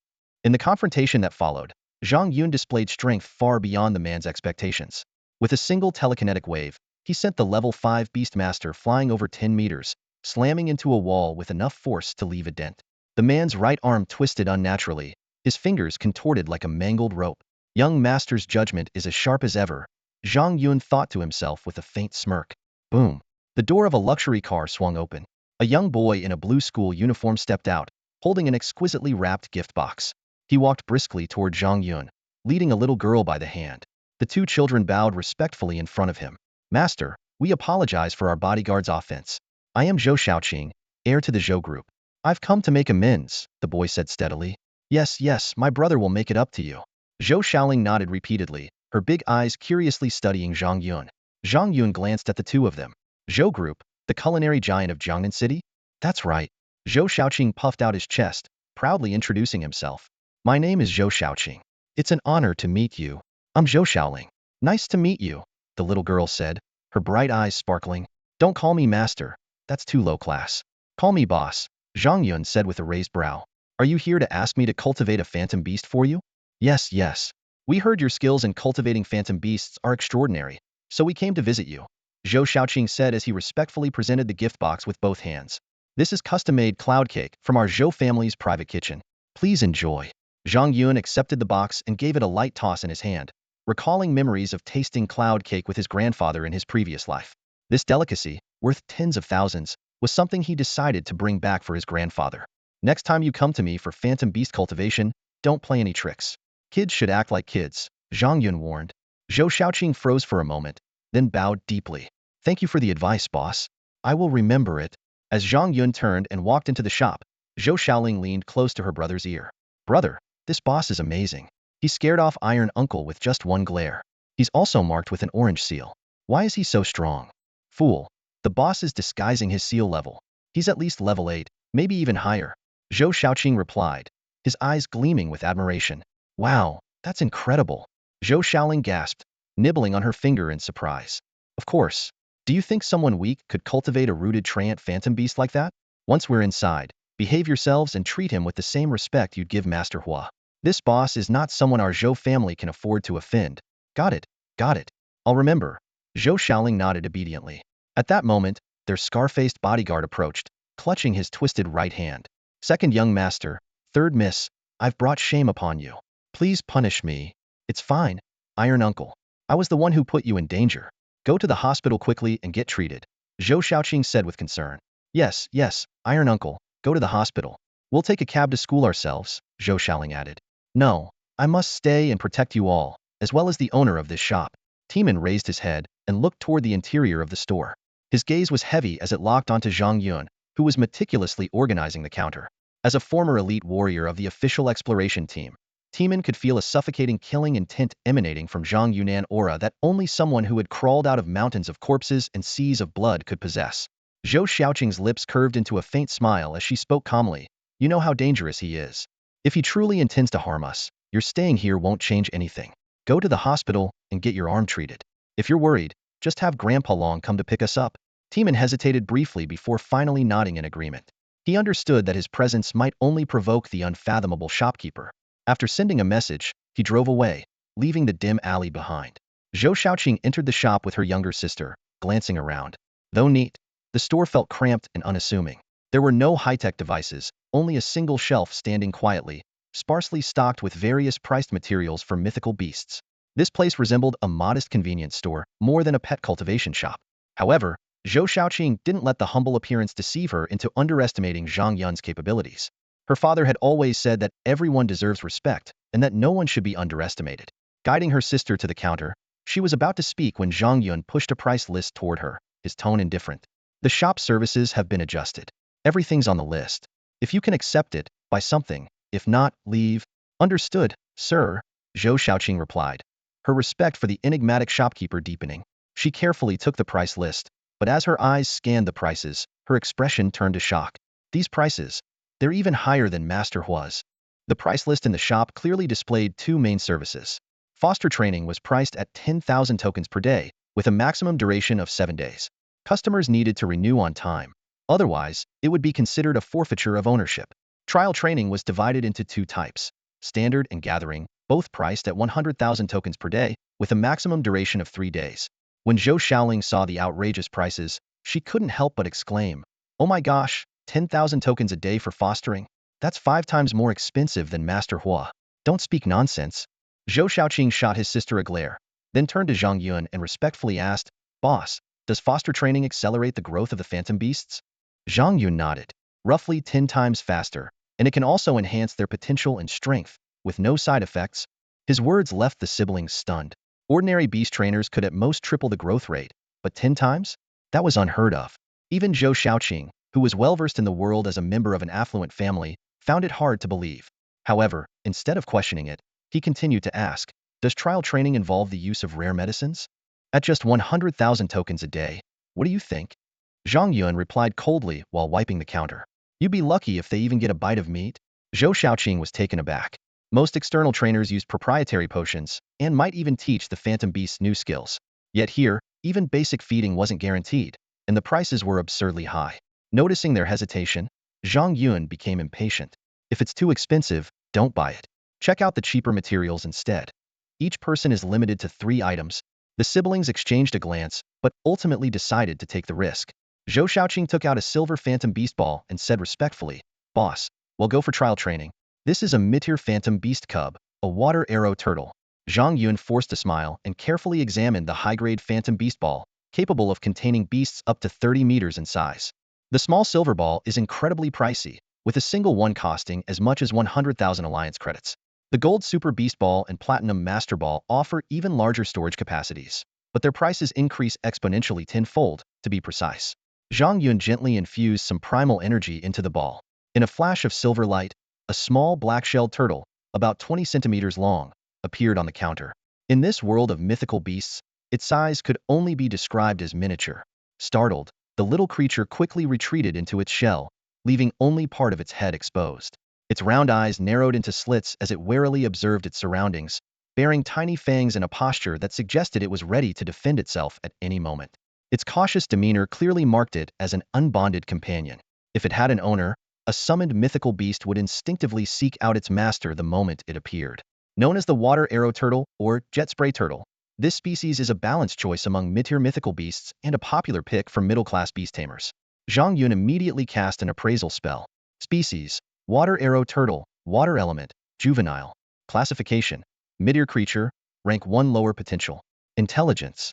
In the confrontation that followed, Zhang Yun displayed strength far beyond the man's expectations. With a single telekinetic wave, he sent the level 5 Beastmaster flying over 10 meters, slamming into a wall with enough force to leave a dent. The man's right arm twisted unnaturally, his fingers contorted like a mangled rope. Young master's judgment is as sharp as ever, Zhang Yun thought to himself with a faint smirk. Boom. The door of a luxury car swung open. A young boy in a blue school uniform stepped out, holding an exquisitely wrapped gift box. He walked briskly toward Zhang Yun, leading a little girl by the hand. The 2 children bowed respectfully in front of him. Master, we apologize for our bodyguard's offense. I am Zhou Shaoqing, heir to the Zhou group. I've come to make amends, the boy said steadily. Yes, my brother will make it up to you. Zhou Shaoling nodded repeatedly, her big eyes curiously studying Zhang Yun. Zhang Yun glanced at the 2 of them. Zhou Group, the culinary giant of Jiangnan City? That's right. Zhou Shaoqing puffed out his chest, proudly introducing himself. My name is Zhou Shaoqing. It's an honor to meet you. I'm Zhou Shaoling. Nice to meet you, the little girl said, her bright eyes sparkling. Don't call me master. That's too low class. Call me boss, Zhang Yun said with a raised brow. Are you here to ask me to cultivate a phantom beast for you? Yes. We heard your skills in cultivating phantom beasts are extraordinary, so we came to visit you, Zhou Shaoqing said as he respectfully presented the gift box with both hands. This is custom-made cloud cake from our Zhou family's private kitchen. Please enjoy. Zhang Yun accepted the box and gave it a light toss in his hand, recalling memories of tasting cloud cake with his grandfather in his previous life. This delicacy, worth tens of thousands, was something he decided to bring back for his grandfather. Next time you come to me for phantom beast cultivation, don't play any tricks. Kids should act like kids, Zhang Yun warned. Zhou Shaoqing froze for a moment, then bowed deeply. Thank you for the advice, boss. I will remember it. As Zhang Yun turned and walked into the shop, Zhou Shaoling leaned close to her brother's ear. Brother, this boss is amazing. He scared off Iron Uncle with just one glare. He's also marked with an orange seal. Why is he so strong? Fool. The boss is disguising his seal level. He's at least level 8, maybe even higher. Zhou Shaoqing replied, his eyes gleaming with admiration. Wow, that's incredible. Zhou Shaoling gasped, nibbling on her finger in surprise. Of course. Do you think someone weak could cultivate a rooted treant phantom beast like that? Once we're inside, behave yourselves and treat him with the same respect you'd give Master Hua. This boss is not someone our Zhou family can afford to offend. Got it. I'll remember. Zhou Shaoling nodded obediently. At that moment, their scar-faced bodyguard approached, clutching his twisted right hand. Second young master, third miss, I've brought shame upon you. Please punish me. It's fine, Iron Uncle. I was the one who put you in danger. Go to the hospital quickly and get treated. Zhou Shaoqing said with concern. Yes, Iron Uncle, go to the hospital. We'll take a cab to school ourselves, Zhou Shaoling added. No, I must stay and protect you all, as well as the owner of this shop. Tiemann raised his head and looked toward the interior of the store. His gaze was heavy as it locked onto Zhang Yun, who was meticulously organizing the counter. As a former elite warrior of the official exploration team, Tiemann could feel a suffocating killing intent emanating from Zhang Yunan aura that only someone who had crawled out of mountains of corpses and seas of blood could possess. Zhou Shaoqing's lips curved into a faint smile as she spoke calmly. You know how dangerous he is. If he truly intends to harm us, your staying here won't change anything. Go to the hospital and get your arm treated. If you're worried, just have Grandpa Long come to pick us up. Tiemann hesitated briefly before finally nodding in agreement. He understood that his presence might only provoke the unfathomable shopkeeper. After sending a message, he drove away, leaving the dim alley behind. Zhou Xiaoqing entered the shop with her younger sister, glancing around. Though neat, the store felt cramped and unassuming. There were no high-tech devices, only a single shelf standing quietly, sparsely stocked with various priced materials for mythical beasts. This place resembled a modest convenience store, more than a pet cultivation shop. However, Zhou Xiaoqing didn't let the humble appearance deceive her into underestimating Zhang Yun's capabilities. Her father had always said that everyone deserves respect and that no one should be underestimated. Guiding her sister to the counter, she was about to speak when Zhang Yun pushed a price list toward her, his tone indifferent. The shop services have been adjusted. Everything's on the list. If you can accept it, buy something. If not, leave. Understood, sir, Zhou Xiaoqing replied, her respect for the enigmatic shopkeeper deepening. She carefully took the price list, but as her eyes scanned the prices, her expression turned to shock. These prices, they're even higher than Master Hua's. The price list in the shop clearly displayed two main services. Foster training was priced at 10,000 tokens per day, with a maximum duration of 7 days. Customers needed to renew on time. Otherwise, it would be considered a forfeiture of ownership. Trial training was divided into two types, standard and gathering, both priced at 100,000 tokens per day, with a maximum duration of 3 days. When Zhou Xiaoling saw the outrageous prices, she couldn't help but exclaim, "Oh my gosh, 10,000 tokens a day for fostering? That's 5 times more expensive than Master Hua. Don't speak nonsense." Zhou Xiaoqing shot his sister a glare, then turned to Zhang Yun and respectfully asked, "Boss, does foster training accelerate the growth of the phantom beasts?" Zhang Yun nodded. "Roughly 10 times faster, and it can also enhance their potential and strength, with no side effects." His words left the siblings stunned. Ordinary beast trainers could at most triple the growth rate, but 10 times? That was unheard of. Even Zhou Xiaoqing, who was well-versed in the world as a member of an affluent family, found it hard to believe. However, instead of questioning it, he continued to ask, "Does trial training involve the use of rare medicines?" "At just 100,000 tokens a day, what do you think?" Zhang Yun replied coldly while wiping the counter. "You'd be lucky if they even get a bite of meat." Zhou Xiaoqing was taken aback. Most external trainers used proprietary potions, and might even teach the phantom beasts new skills. Yet here, even basic feeding wasn't guaranteed, and the prices were absurdly high. Noticing their hesitation, Zhang Yun became impatient. "If it's too expensive, don't buy it. Check out the cheaper materials instead. Each person is limited to 3 items." The siblings exchanged a glance, but ultimately decided to take the risk. Zhou Xiaoqing took out a silver phantom beast ball and said respectfully, "Boss, we'll go for trial training. This is a mid-tier phantom beast cub, a water arrow turtle." Zhang Yun forced a smile and carefully examined the high-grade phantom beast ball, capable of containing beasts up to 30 meters in size. The small silver ball is incredibly pricey, with a single one costing as much as 100,000 alliance credits. The gold super beast ball and platinum master ball offer even larger storage capacities, but their prices increase exponentially tenfold, to be precise. Zhang Yun gently infused some primal energy into the ball. In a flash of silver light, a small black-shelled turtle, about 20 centimeters long, appeared on the counter. In this world of mythical beasts, its size could only be described as miniature. Startled, the little creature quickly retreated into its shell, leaving only part of its head exposed. Its round eyes narrowed into slits as it warily observed its surroundings, bearing tiny fangs in a posture that suggested it was ready to defend itself at any moment. Its cautious demeanor clearly marked it as an unbonded companion. If it had an owner, a summoned mythical beast would instinctively seek out its master the moment it appeared. Known as the water arrow turtle or jet spray turtle, this species is a balanced choice among mid-tier mythical beasts and a popular pick for middle-class beast tamers. Zhang Yun immediately cast an appraisal spell. Species: water arrow turtle, water element, juvenile. Classification: mid-tier creature, rank 1 lower potential. Intelligence: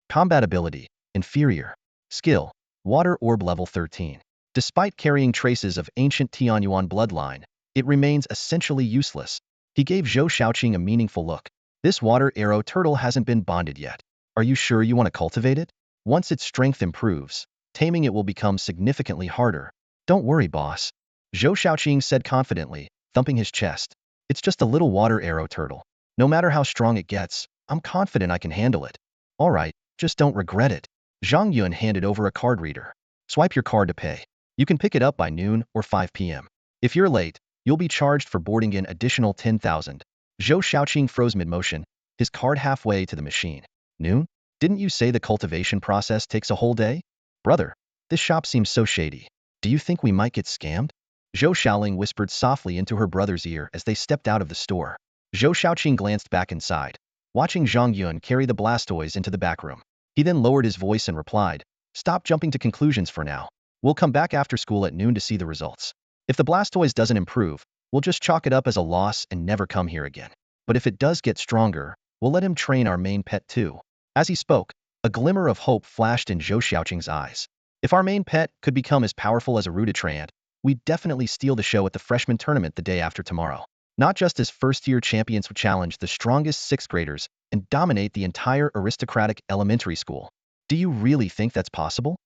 combat ability, inferior. Skill: water orb level 13. Despite carrying traces of ancient Tianyuan bloodline, it remains essentially useless. He gave Zhou Xiaoqing a meaningful look. "This water arrow turtle hasn't been bonded yet. Are you sure you want to cultivate it? Once its strength improves, taming it will become significantly harder." "Don't worry, boss," Zhou Xiaoqing said confidently, thumping his chest. "It's just a little water arrow turtle. No matter how strong it gets, I'm confident I can handle it." "All right, just don't regret it." Zhang Yun handed over a card reader. "Swipe your card to pay. You can pick it up by noon or 5 p.m. If you're late, you'll be charged for boarding an additional 10,000. Zhou Xiaoqing froze mid-motion, his card halfway to the machine. "Noon? Didn't you say the cultivation process takes a whole day?" "Brother, this shop seems so shady. Do you think we might get scammed?" Zhou Xiaoling whispered softly into her brother's ear as they stepped out of the store. Zhou Xiaoqing glanced back inside. watching Zhang Yun carry the Blastoise into the back room. He then lowered his voice and replied, "Stop jumping to conclusions for now. We'll come back after school at noon to see the results. If the Blastoise doesn't improve, we'll just chalk it up as a loss and never come here again. But if it does get stronger, we'll let him train our main pet too." As he spoke, a glimmer of hope flashed in Zhou Xiaoqing's eyes. If our main pet could become as powerful as a rooted treant, we'd definitely steal the show at the freshman tournament the day after tomorrow. Not just as first-year champions would challenge the strongest sixth graders and dominate the entire aristocratic elementary school. Do you really think that's possible?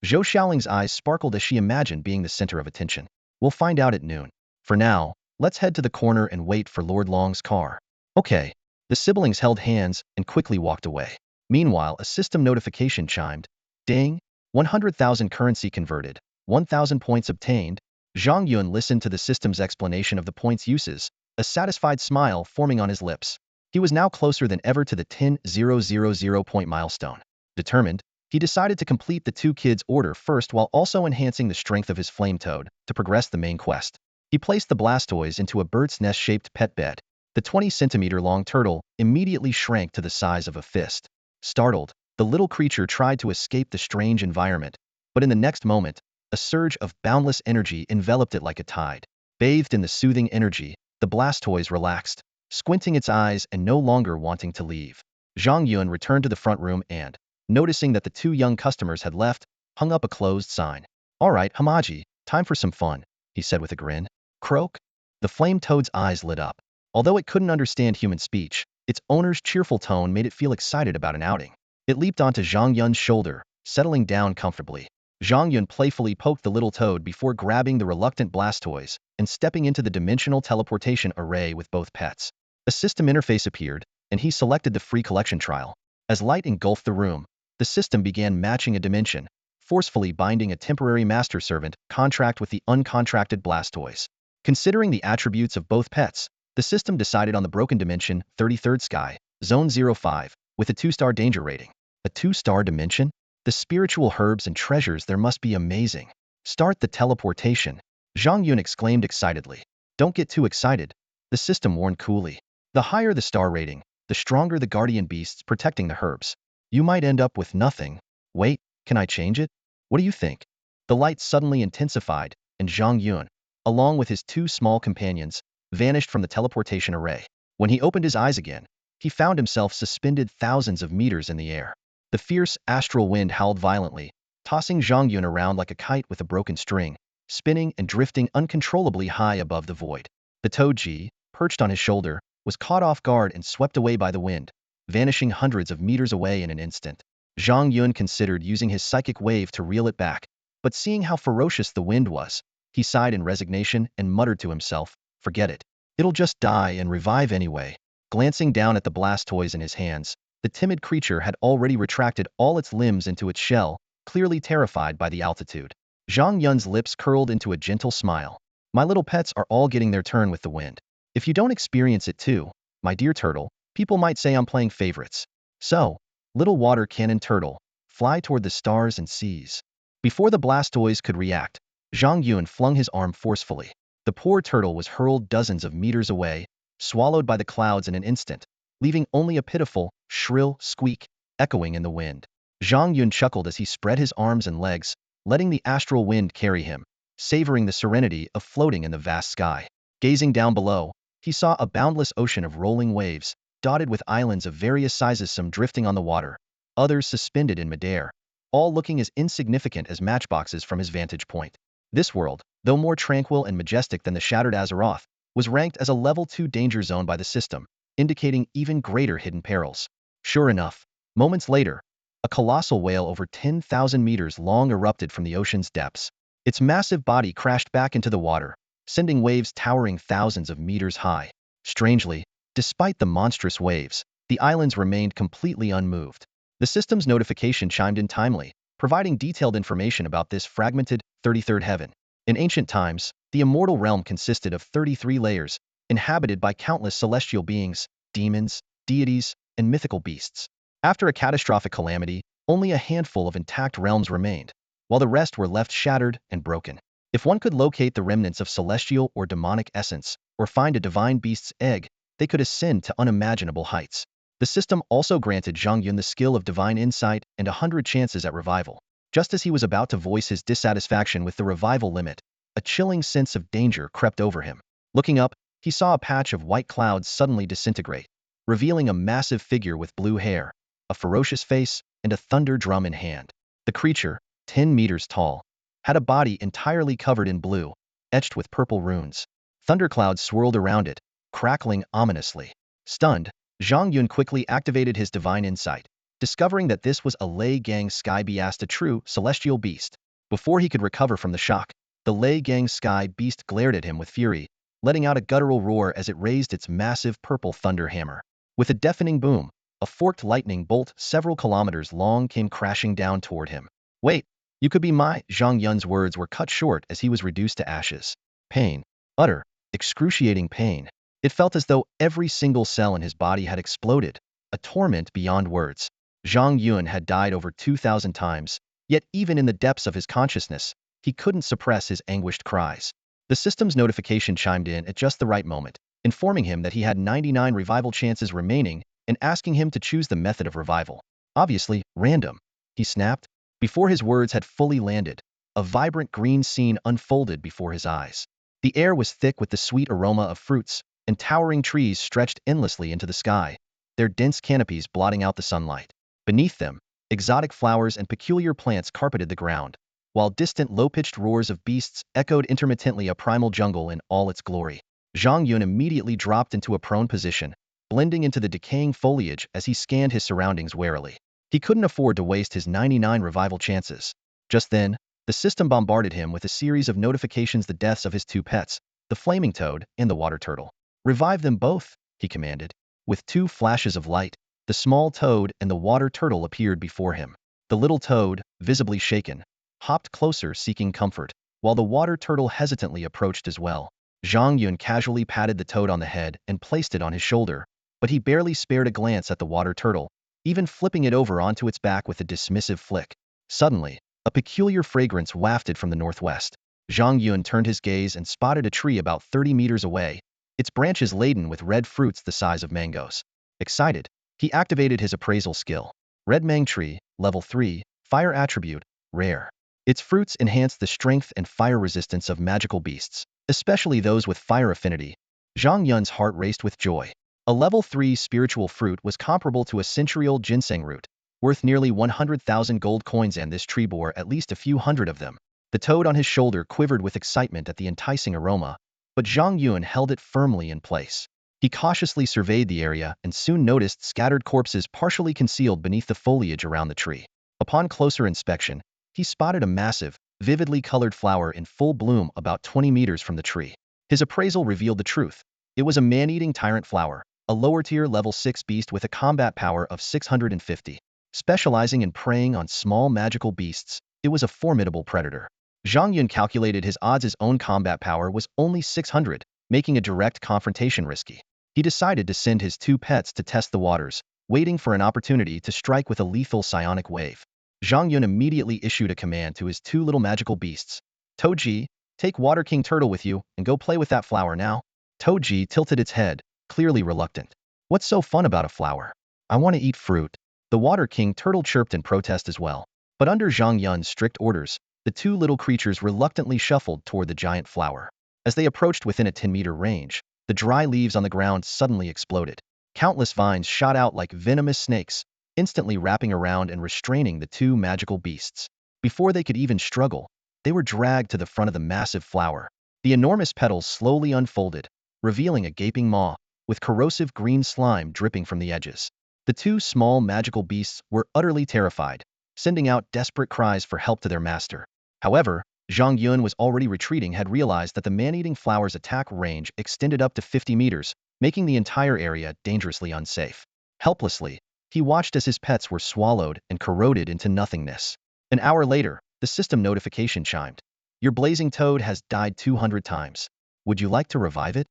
Zhou Xiaoling's eyes sparkled as she imagined being the center of attention. We'll find out at noon. For now, let's head to the corner and wait for Lord Long's car. Okay. The siblings held hands and quickly walked away. Meanwhile, a system notification chimed. Ding! 100,000 currency converted. 1,000 points obtained. Zhang Yun listened to the system's explanation of the points' uses, a satisfied smile forming on his lips. He was now closer than ever to the 10,000 point milestone. Determined, he decided to complete the two kids' order first while also enhancing the strength of his flame toad to progress the main quest. He placed the Blastoise into a bird's nest-shaped pet bed. The 20-centimeter-long turtle immediately shrank to the size of a fist. Startled, the little creature tried to escape the strange environment, but in the next moment, a surge of boundless energy enveloped it like a tide. Bathed in the soothing energy, the Blastoise relaxed, squinting its eyes and no longer wanting to leave. Zhang Yun returned to the front room and, noticing that the two young customers had left, hung up a closed sign. "All right, Hamaji, time for some fun," he said with a grin. "Croak?" The flame toad's eyes lit up. Although it couldn't understand human speech, its owner's cheerful tone made it feel excited about an outing. It leaped onto Zhang Yun's shoulder, settling down comfortably. Zhang Yun playfully poked the little toad before grabbing the reluctant Blastoise and stepping into the dimensional teleportation array with both pets. A system interface appeared, and he selected the free collection trial. As light engulfed the room, the system began matching a dimension, forcefully binding a temporary master servant contract with the uncontracted Blastoise. Considering the attributes of both pets, the system decided on the broken dimension, 33rd Sky, Zone 05, with a 2-star danger rating. A 2-star dimension? The spiritual herbs and treasures there must be amazing. Start the teleportation. Zhang Yun exclaimed excitedly. Don't get too excited, the system warned coolly. The higher the star rating, the stronger the guardian beasts protecting the herbs. You might end up with nothing. Wait, can I change it? What do you think? The light suddenly intensified, and Zhang Yun, along with his two small companions, vanished from the teleportation array. When he opened his eyes again, he found himself suspended thousands of meters in the air. The fierce astral wind howled violently, tossing Zhang Yun around like a kite with a broken string, spinning and drifting uncontrollably high above the void. The Toad-Ji, perched on his shoulder, was caught off guard and swept away by the wind, vanishing hundreds of meters away in an instant. Zhang Yun considered using his psychic wave to reel it back, but seeing how ferocious the wind was, he sighed in resignation and muttered to himself, "Forget it. It'll just die and revive anyway." Glancing down at the Blastoise in his hands, the timid creature had already retracted all its limbs into its shell, clearly terrified by the altitude. Zhang Yun's lips curled into a gentle smile. "My little pets are all getting their turn with the wind. If you don't experience it too, my dear turtle, people might say I'm playing favorites. So, little water cannon turtle, fly toward the stars and seas." Before the Blastoise could react, Zhang Yun flung his arm forcefully. The poor turtle was hurled dozens of meters away, swallowed by the clouds in an instant, leaving only a pitiful, shrill squeak echoing in the wind. Zhang Yun chuckled as he spread his arms and legs, letting the astral wind carry him, savoring the serenity of floating in the vast sky. Gazing down below, he saw a boundless ocean of rolling waves, dotted with islands of various sizes, some drifting on the water, others suspended in midair, all looking as insignificant as matchboxes from his vantage point. This world, though more tranquil and majestic than the shattered Azeroth, was ranked as a level 2 danger zone by the system, indicating even greater hidden perils. Sure enough, moments later, a colossal whale over 10,000 meters long erupted from the ocean's depths. Its massive body crashed back into the water, sending waves towering thousands of meters high. Strangely, despite the monstrous waves, the islands remained completely unmoved. The system's notification chimed in timely, providing detailed information about this fragmented 33rd heaven. In ancient times, the immortal realm consisted of 33 layers, inhabited by countless celestial beings, demons, deities, and mythical beasts. After a catastrophic calamity, only a handful of intact realms remained, while the rest were left shattered and broken. If one could locate the remnants of celestial or demonic essence, or find a divine beast's egg, they could ascend to unimaginable heights. The system also granted Zhang Yun the skill of divine insight and 100 chances at revival. Just as he was about to voice his dissatisfaction with the revival limit, a chilling sense of danger crept over him. Looking up, he saw a patch of white clouds suddenly disintegrate, revealing a massive figure with blue hair, a ferocious face, and a thunder drum in hand. The creature, 10 meters tall, had a body entirely covered in blue, etched with purple runes. Thunderclouds swirled around it, crackling ominously. Stunned, Zhang Yun quickly activated his divine insight, discovering that this was a Lei Gang Sky Beast, a true celestial beast. Before he could recover from the shock, the Lei Gang Sky Beast glared at him with fury, letting out a guttural roar as it raised its massive purple thunder hammer. With a deafening boom, a forked lightning bolt several kilometers long came crashing down toward him. Wait, you could be my— Zhang Yun's words were cut short as he was reduced to ashes. Pain. Utter, excruciating pain. It felt as though every single cell in his body had exploded, a torment beyond words. Zhang Yun had died over 2,000 times, yet even in the depths of his consciousness, he couldn't suppress his anguished cries. The system's notification chimed in at just the right moment, informing him that he had 99 revival chances remaining and asking him to choose the method of revival. Obviously, random. He snapped. Before his words had fully landed, a vibrant green scene unfolded before his eyes. The air was thick with the sweet aroma of fruits, and towering trees stretched endlessly into the sky, their dense canopies blotting out the sunlight. Beneath them, exotic flowers and peculiar plants carpeted the ground, while distant low-pitched roars of beasts echoed intermittently, a primal jungle in all its glory. Zhang Yun immediately dropped into a prone position, blending into the decaying foliage as he scanned his surroundings warily. He couldn't afford to waste his 99 revival chances. Just then, the system bombarded him with a series of notifications: the deaths of his two pets, the flaming toad and the water turtle. "Revive them both," he commanded. With two flashes of light, the small toad and the water turtle appeared before him. The little toad, visibly shaken, hopped closer seeking comfort, while the water turtle hesitantly approached as well. Zhang Yun casually patted the toad on the head and placed it on his shoulder, but he barely spared a glance at the water turtle, even flipping it over onto its back with a dismissive flick. Suddenly, a peculiar fragrance wafted from the northwest. Zhang Yun turned his gaze and spotted a tree about 30 meters away, its branches laden with red fruits the size of mangoes. Excited, he activated his appraisal skill. Red Mang Tree, Level 3, Fire Attribute, Rare. Its fruits enhance the strength and fire resistance of magical beasts, especially those with fire affinity. Zhang Yun's heart raced with joy. A Level 3 spiritual fruit was comparable to a century-old ginseng root, worth nearly 100,000 gold coins, and this tree bore at least a few hundred of them. The toad on his shoulder quivered with excitement at the enticing aroma, but Zhang Yun held it firmly in place. He cautiously surveyed the area and soon noticed scattered corpses partially concealed beneath the foliage around the tree. Upon closer inspection, he spotted a massive, vividly colored flower in full bloom about 20 meters from the tree. His appraisal revealed the truth. It was a man-eating tyrant flower, a lower-tier Level 6 beast with a combat power of 650. Specializing in preying on small magical beasts, it was a formidable predator. Zhang Yun calculated his odds. His own combat power was only 600, making a direct confrontation risky. He decided to send his two pets to test the waters, waiting for an opportunity to strike with a lethal psionic wave. Zhang Yun immediately issued a command to his two little magical beasts. "Toadji, take Water King Turtle with you and go play with that flower now." Toadji tilted its head, clearly reluctant. "What's so fun about a flower? I want to eat fruit." The Water King Turtle chirped in protest as well. But under Zhang Yun's strict orders, the two little creatures reluctantly shuffled toward the giant flower. As they approached within a 10-meter range, the dry leaves on the ground suddenly exploded. Countless vines shot out like venomous snakes, instantly wrapping around and restraining the two magical beasts. Before they could even struggle, they were dragged to the front of the massive flower. The enormous petals slowly unfolded, revealing a gaping maw, with corrosive green slime dripping from the edges. The two small magical beasts were utterly terrified, sending out desperate cries for help to their master. However, Zhang Yun was already retreating, had realized that the man-eating flower's attack range extended up to 50 meters, making the entire area dangerously unsafe. Helplessly, he watched as his pets were swallowed and corroded into nothingness. An hour later, the system notification chimed. "Your blazing toad has died 200 times. Would you like to revive it?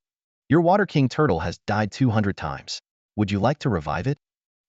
Your Water King Turtle has died 200 times. Would you like to revive it?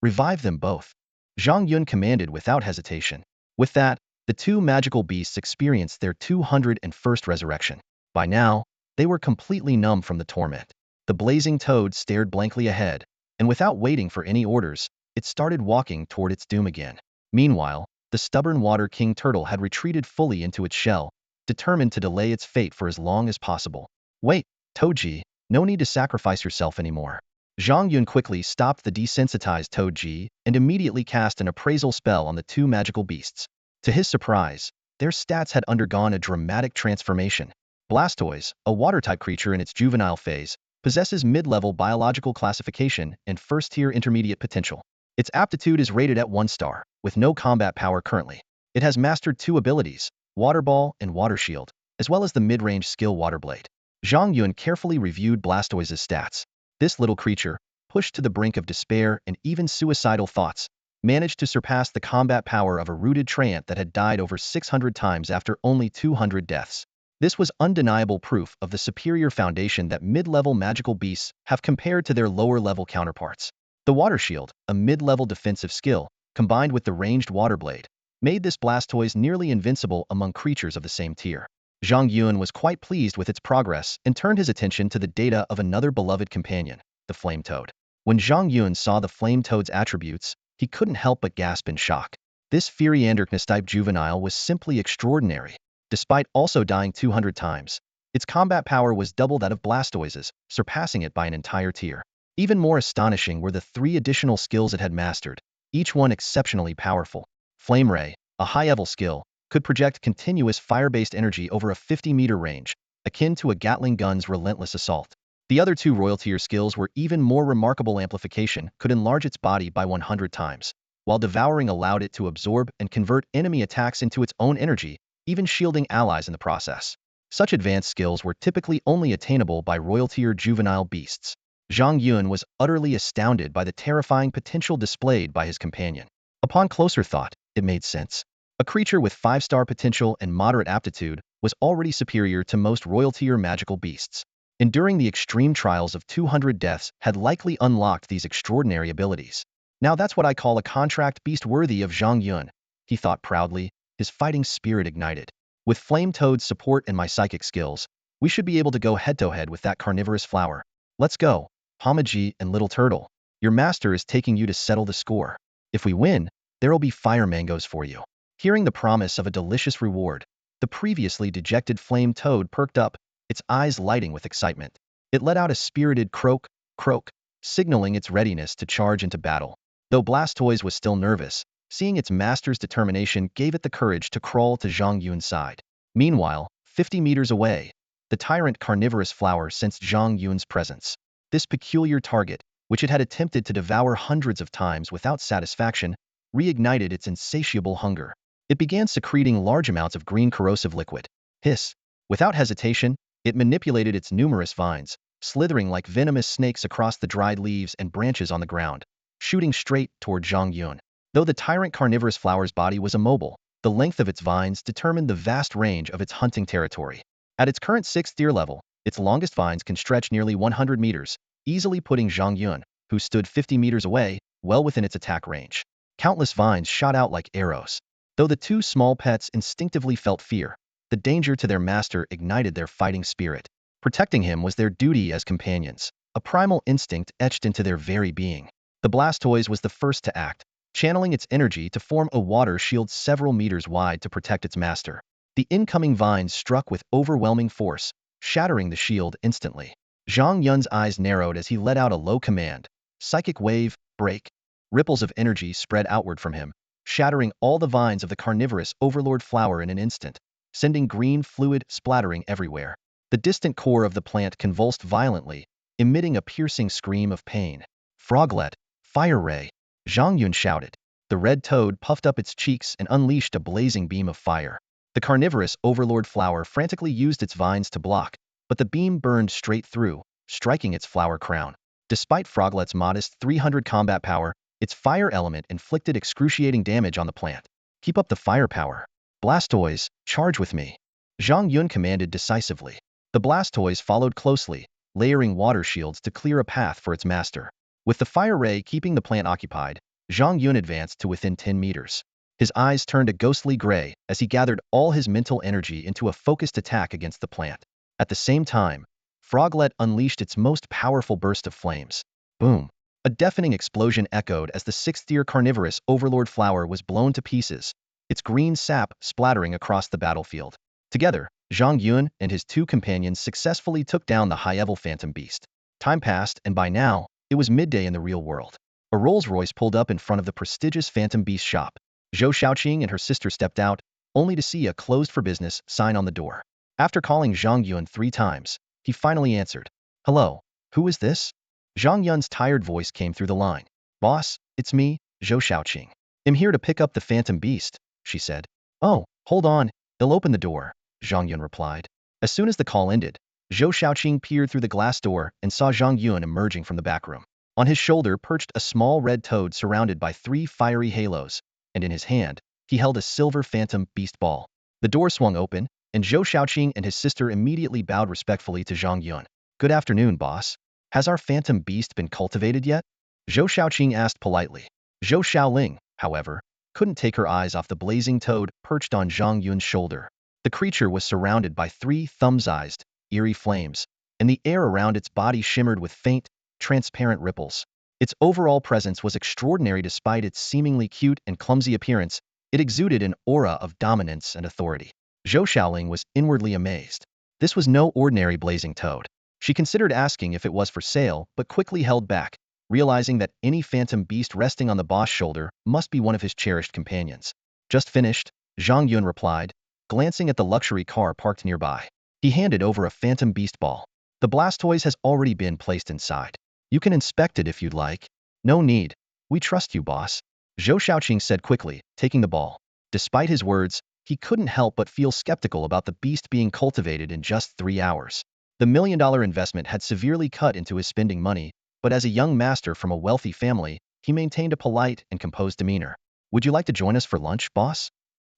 Revive them both." Zhang Yun commanded without hesitation. With that, the two magical beasts experienced their 201st resurrection. By now, they were completely numb from the torment. The blazing toad stared blankly ahead, and without waiting for any orders, it started walking toward its doom again. Meanwhile, the stubborn Water King turtle had retreated fully into its shell, determined to delay its fate for as long as possible. Wait, Toji, no need to sacrifice yourself anymore. Zhang Yun quickly stopped the desensitized Toji and immediately cast an appraisal spell on the two magical beasts. To his surprise, their stats had undergone a dramatic transformation. Blastoise, a water-type creature in its juvenile phase, possesses mid-level biological classification and first-tier intermediate potential. Its aptitude is rated at 1 star, with no combat power currently. It has mastered 2 abilities, Water Ball and Water Shield, as well as the mid-range skill Water Blade. Zhang Yun carefully reviewed Blastoise's stats. This little creature, pushed to the brink of despair and even suicidal thoughts, managed to surpass the combat power of a rooted treant that had died over 600 times after only 200 deaths. This was undeniable proof of the superior foundation that mid-level magical beasts have compared to their lower-level counterparts. The Water Shield, a mid-level defensive skill, combined with the ranged Water Blade, made this Blastoise nearly invincible among creatures of the same tier. Zhang Yun was quite pleased with its progress and turned his attention to the data of another beloved companion, the Flame Toad. When Zhang Yun saw the Flame Toad's attributes, he couldn't help but gasp in shock. This Pherianderkness-type juvenile was simply extraordinary. Despite also dying 200 times, its combat power was double that of Blastoise's, surpassing it by an entire tier. Even more astonishing were the 3 additional skills it had mastered, each one exceptionally powerful. Flame Ray, a high-level skill, could project continuous fire-based energy over a 50-meter range, akin to a Gatling gun's relentless assault. The other 2 royal tier skills were even more remarkable. Amplification could enlarge its body by 100 times, while Devouring allowed it to absorb and convert enemy attacks into its own energy, even shielding allies in the process. Such advanced skills were typically only attainable by royal tier juvenile beasts. Zhang Yun was utterly astounded by the terrifying potential displayed by his companion. Upon closer thought, it made sense. A creature with 5-star potential and moderate aptitude was already superior to most royal tier magical beasts. Enduring the extreme trials of 200 deaths had likely unlocked these extraordinary abilities. Now that's what I call a contract beast worthy of Zhang Yun, he thought proudly, his fighting spirit ignited. With Flame Toad's support and my psychic skills, we should be able to go head-to-head with that carnivorous flower. Let's go, Hamaji and Little Turtle. Your master is taking you to settle the score. If we win, there'll be fire mangoes for you. Hearing the promise of a delicious reward, the previously dejected Flame Toad perked up, its eyes lighting with excitement. It let out a spirited croak, croak, signaling its readiness to charge into battle. Though Blastoise was still nervous, seeing its master's determination gave it the courage to crawl to Zhang Yun's side. Meanwhile, 50 meters away, the tyrant carnivorous flower sensed Zhang Yun's presence. This peculiar target, which it had attempted to devour hundreds of times without satisfaction, reignited its insatiable hunger. It began secreting large amounts of green corrosive liquid. Hiss! Without hesitation, it manipulated its numerous vines, slithering like venomous snakes across the dried leaves and branches on the ground, shooting straight toward Zhang Yun. Though the tyrant carnivorous flower's body was immobile, the length of its vines determined the vast range of its hunting territory. At its current 6th tier level, its longest vines can stretch nearly 100 meters, easily putting Zhang Yun, who stood 50 meters away, well within its attack range. Countless vines shot out like arrows. Though the 2 small pets instinctively felt fear, the danger to their master ignited their fighting spirit. Protecting him was their duty as companions, a primal instinct etched into their very being. The Blastoise was the first to act, channeling its energy to form a water shield several meters wide to protect its master. The incoming vines struck with overwhelming force, shattering the shield instantly. Zhang Yun's eyes narrowed as he let out a low command. Psychic wave, break. Ripples of energy spread outward from him, shattering all the vines of the carnivorous overlord flower in an instant, sending green fluid splattering everywhere. The distant core of the plant convulsed violently, emitting a piercing scream of pain. Froglet, fire ray! Zhang Yun shouted. The red toad puffed up its cheeks and unleashed a blazing beam of fire. The carnivorous overlord flower frantically used its vines to block, but the beam burned straight through, striking its flower crown. Despite Froglet's modest 300 combat power, its fire element inflicted excruciating damage on the plant. Keep up the firepower. Blastoise, charge with me. Zhang Yun commanded decisively. The Blastoise followed closely, layering water shields to clear a path for its master. With the fire ray keeping the plant occupied, Zhang Yun advanced to within 10 meters. His eyes turned a ghostly gray as he gathered all his mental energy into a focused attack against the plant. At the same time, Froglet unleashed its most powerful burst of flames. Boom! A deafening explosion echoed as the sixth-tier carnivorous overlord flower was blown to pieces, its green sap splattering across the battlefield. Together, Zhang Yun and his two companions successfully took down the high-level phantom beast. Time passed, and by now, it was midday in the real world. A Rolls-Royce pulled up in front of the prestigious phantom beast shop. Zhou Xiaoqing and her sister stepped out, only to see a closed for business sign on the door. After calling Zhang Yun 3 times, he finally answered. Hello, who is this? Zhang Yun's tired voice came through the line. Boss, it's me, Zhou Xiaoqing. I'm here to pick up the phantom beast, she said. Oh, hold on, they'll open the door, Zhang Yun replied. As soon as the call ended, Zhou Xiaoqing peered through the glass door and saw Zhang Yun emerging from the back room. On his shoulder perched a small red toad surrounded by 3 fiery halos, and in his hand, he held a silver phantom beast ball. The door swung open, and Zhou Xiaoqing and his sister immediately bowed respectfully to Zhang Yun. Good afternoon, boss. Has our phantom beast been cultivated yet? Zhou Xiaoqing asked politely. Zhou Xiaoling, however, couldn't take her eyes off the blazing toad perched on Zhang Yun's shoulder. The creature was surrounded by 3 thumb-sized, eerie flames, and the air around its body shimmered with faint, transparent ripples. Its overall presence was extraordinary despite its seemingly cute and clumsy appearance. It exuded an aura of dominance and authority. Zhou Xiaoling was inwardly amazed. This was no ordinary blazing toad. She considered asking if it was for sale, but quickly held back, realizing that any phantom beast resting on the boss' shoulder must be one of his cherished companions. Just finished, Zhang Yun replied, glancing at the luxury car parked nearby. He handed over a phantom beast ball. The Blastoise has already been placed inside. You can inspect it if you'd like. No need. We trust you, boss. Zhou Xiaoqing said quickly, taking the ball. Despite his words, he couldn't help but feel skeptical about the beast being cultivated in just 3 hours. The $1 million investment had severely cut into his spending money, but as a young master from a wealthy family, he maintained a polite and composed demeanor. Would you like to join us for lunch, boss?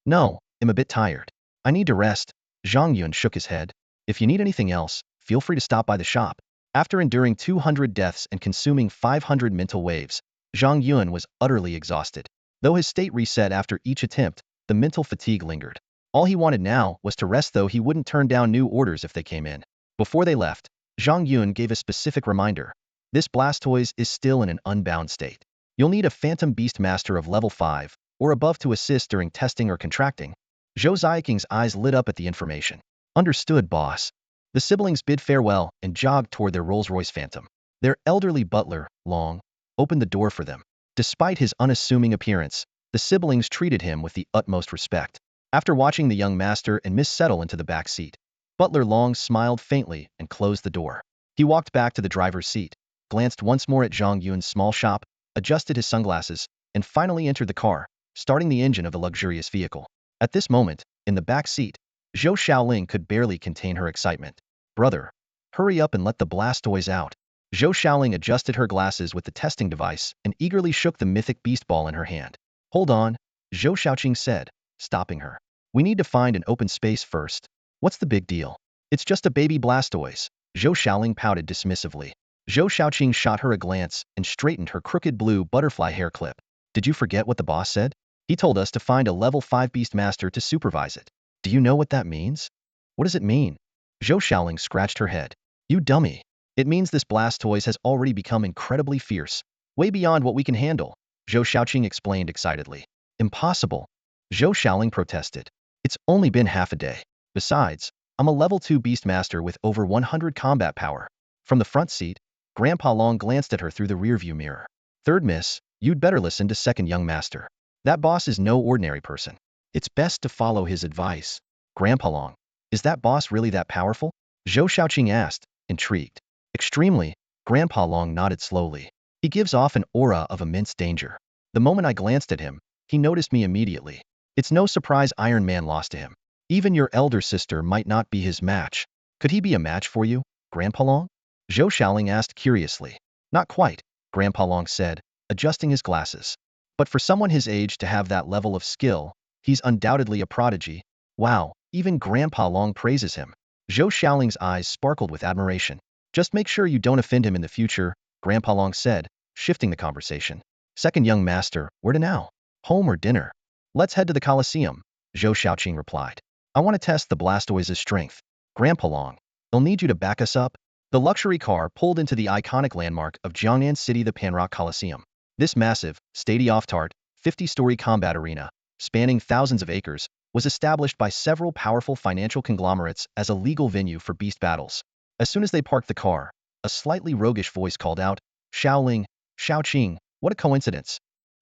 No, I'm a bit tired. I need to rest. Zhang Yun shook his head. If you need anything else, feel free to stop by the shop. After enduring 200 deaths and consuming 500 mental waves, Zhang Yun was utterly exhausted. Though his state reset after each attempt, the mental fatigue lingered. All he wanted now was to rest, though he wouldn't turn down new orders if they came in. Before they left, Zhang Yun gave a specific reminder. This Blastoise is still in an unbound state. You'll need a Phantom Beast Master of level 5 or above to assist during testing or contracting. Zhou Xiaoqing's eyes lit up at the information. Understood, boss. The siblings bid farewell and jogged toward their Rolls-Royce Phantom. Their elderly butler, Long, opened the door for them. Despite his unassuming appearance, the siblings treated him with the utmost respect. After watching the young master and Miss settle into the back seat, Butler Long smiled faintly and closed the door. He walked back to the driver's seat, glanced once more at Zhang Yun's small shop, adjusted his sunglasses, and finally entered the car, starting the engine of the luxurious vehicle. At this moment, in the back seat, Zhou Xiaoling could barely contain her excitement. Brother, hurry up and let the Blastoise out. Zhou Xiaoling adjusted her glasses with the testing device and eagerly shook the mythic beast ball in her hand. Hold on, Zhou Xiaoqing said, stopping her. We need to find an open space first. What's the big deal? It's just a baby Blastoise. Zhou Xiaoling pouted dismissively. Zhou Xiaoqing shot her a glance and straightened her crooked blue butterfly hair clip. Did you forget what the boss said? He told us to find a level 5 beast master to supervise it. Do you know what that means? What does it mean? Zhou Xiaoling scratched her head. You dummy. It means this Blastoise has already become incredibly fierce, way beyond what we can handle, Zhou Xiaoqing explained excitedly. Impossible. Zhou Xiaoling protested. It's only been half a day. Besides, I'm a level 2 beastmaster with over 100 combat power. From the front seat, Grandpa Long glanced at her through the rearview mirror. Third miss, you'd better listen to second young master. That boss is no ordinary person. It's best to follow his advice. Grandpa Long, is that boss really that powerful? Zhou Xiaoqing asked, intrigued. Extremely, Grandpa Long nodded slowly. He gives off an aura of immense danger. The moment I glanced at him, he noticed me immediately. It's no surprise Iron Man lost to him. Even your elder sister might not be his match. Could he be a match for you, Grandpa Long? Zhou Xiaoling asked curiously. Not quite, Grandpa Long said, adjusting his glasses. But for someone his age to have that level of skill, he's undoubtedly a prodigy. Wow, even Grandpa Long praises him. Zhou Xiaoling's eyes sparkled with admiration. Just make sure you don't offend him in the future, Grandpa Long said, shifting the conversation. Second young master, where to now? Home or dinner? Let's head to the Colosseum, Zhou Xiaoqing replied. I want to test the Blastoise's strength. Grandpa Long, they'll need you to back us up. The luxury car pulled into the iconic landmark of Jiangnan City, the Panrock Coliseum. This massive, state-of-the-art, 50-story combat arena, spanning thousands of acres, was established by several powerful financial conglomerates as a legal venue for beast battles. As soon as they parked the car, a slightly roguish voice called out, "Xiaoling, Xiaoqing, what a coincidence."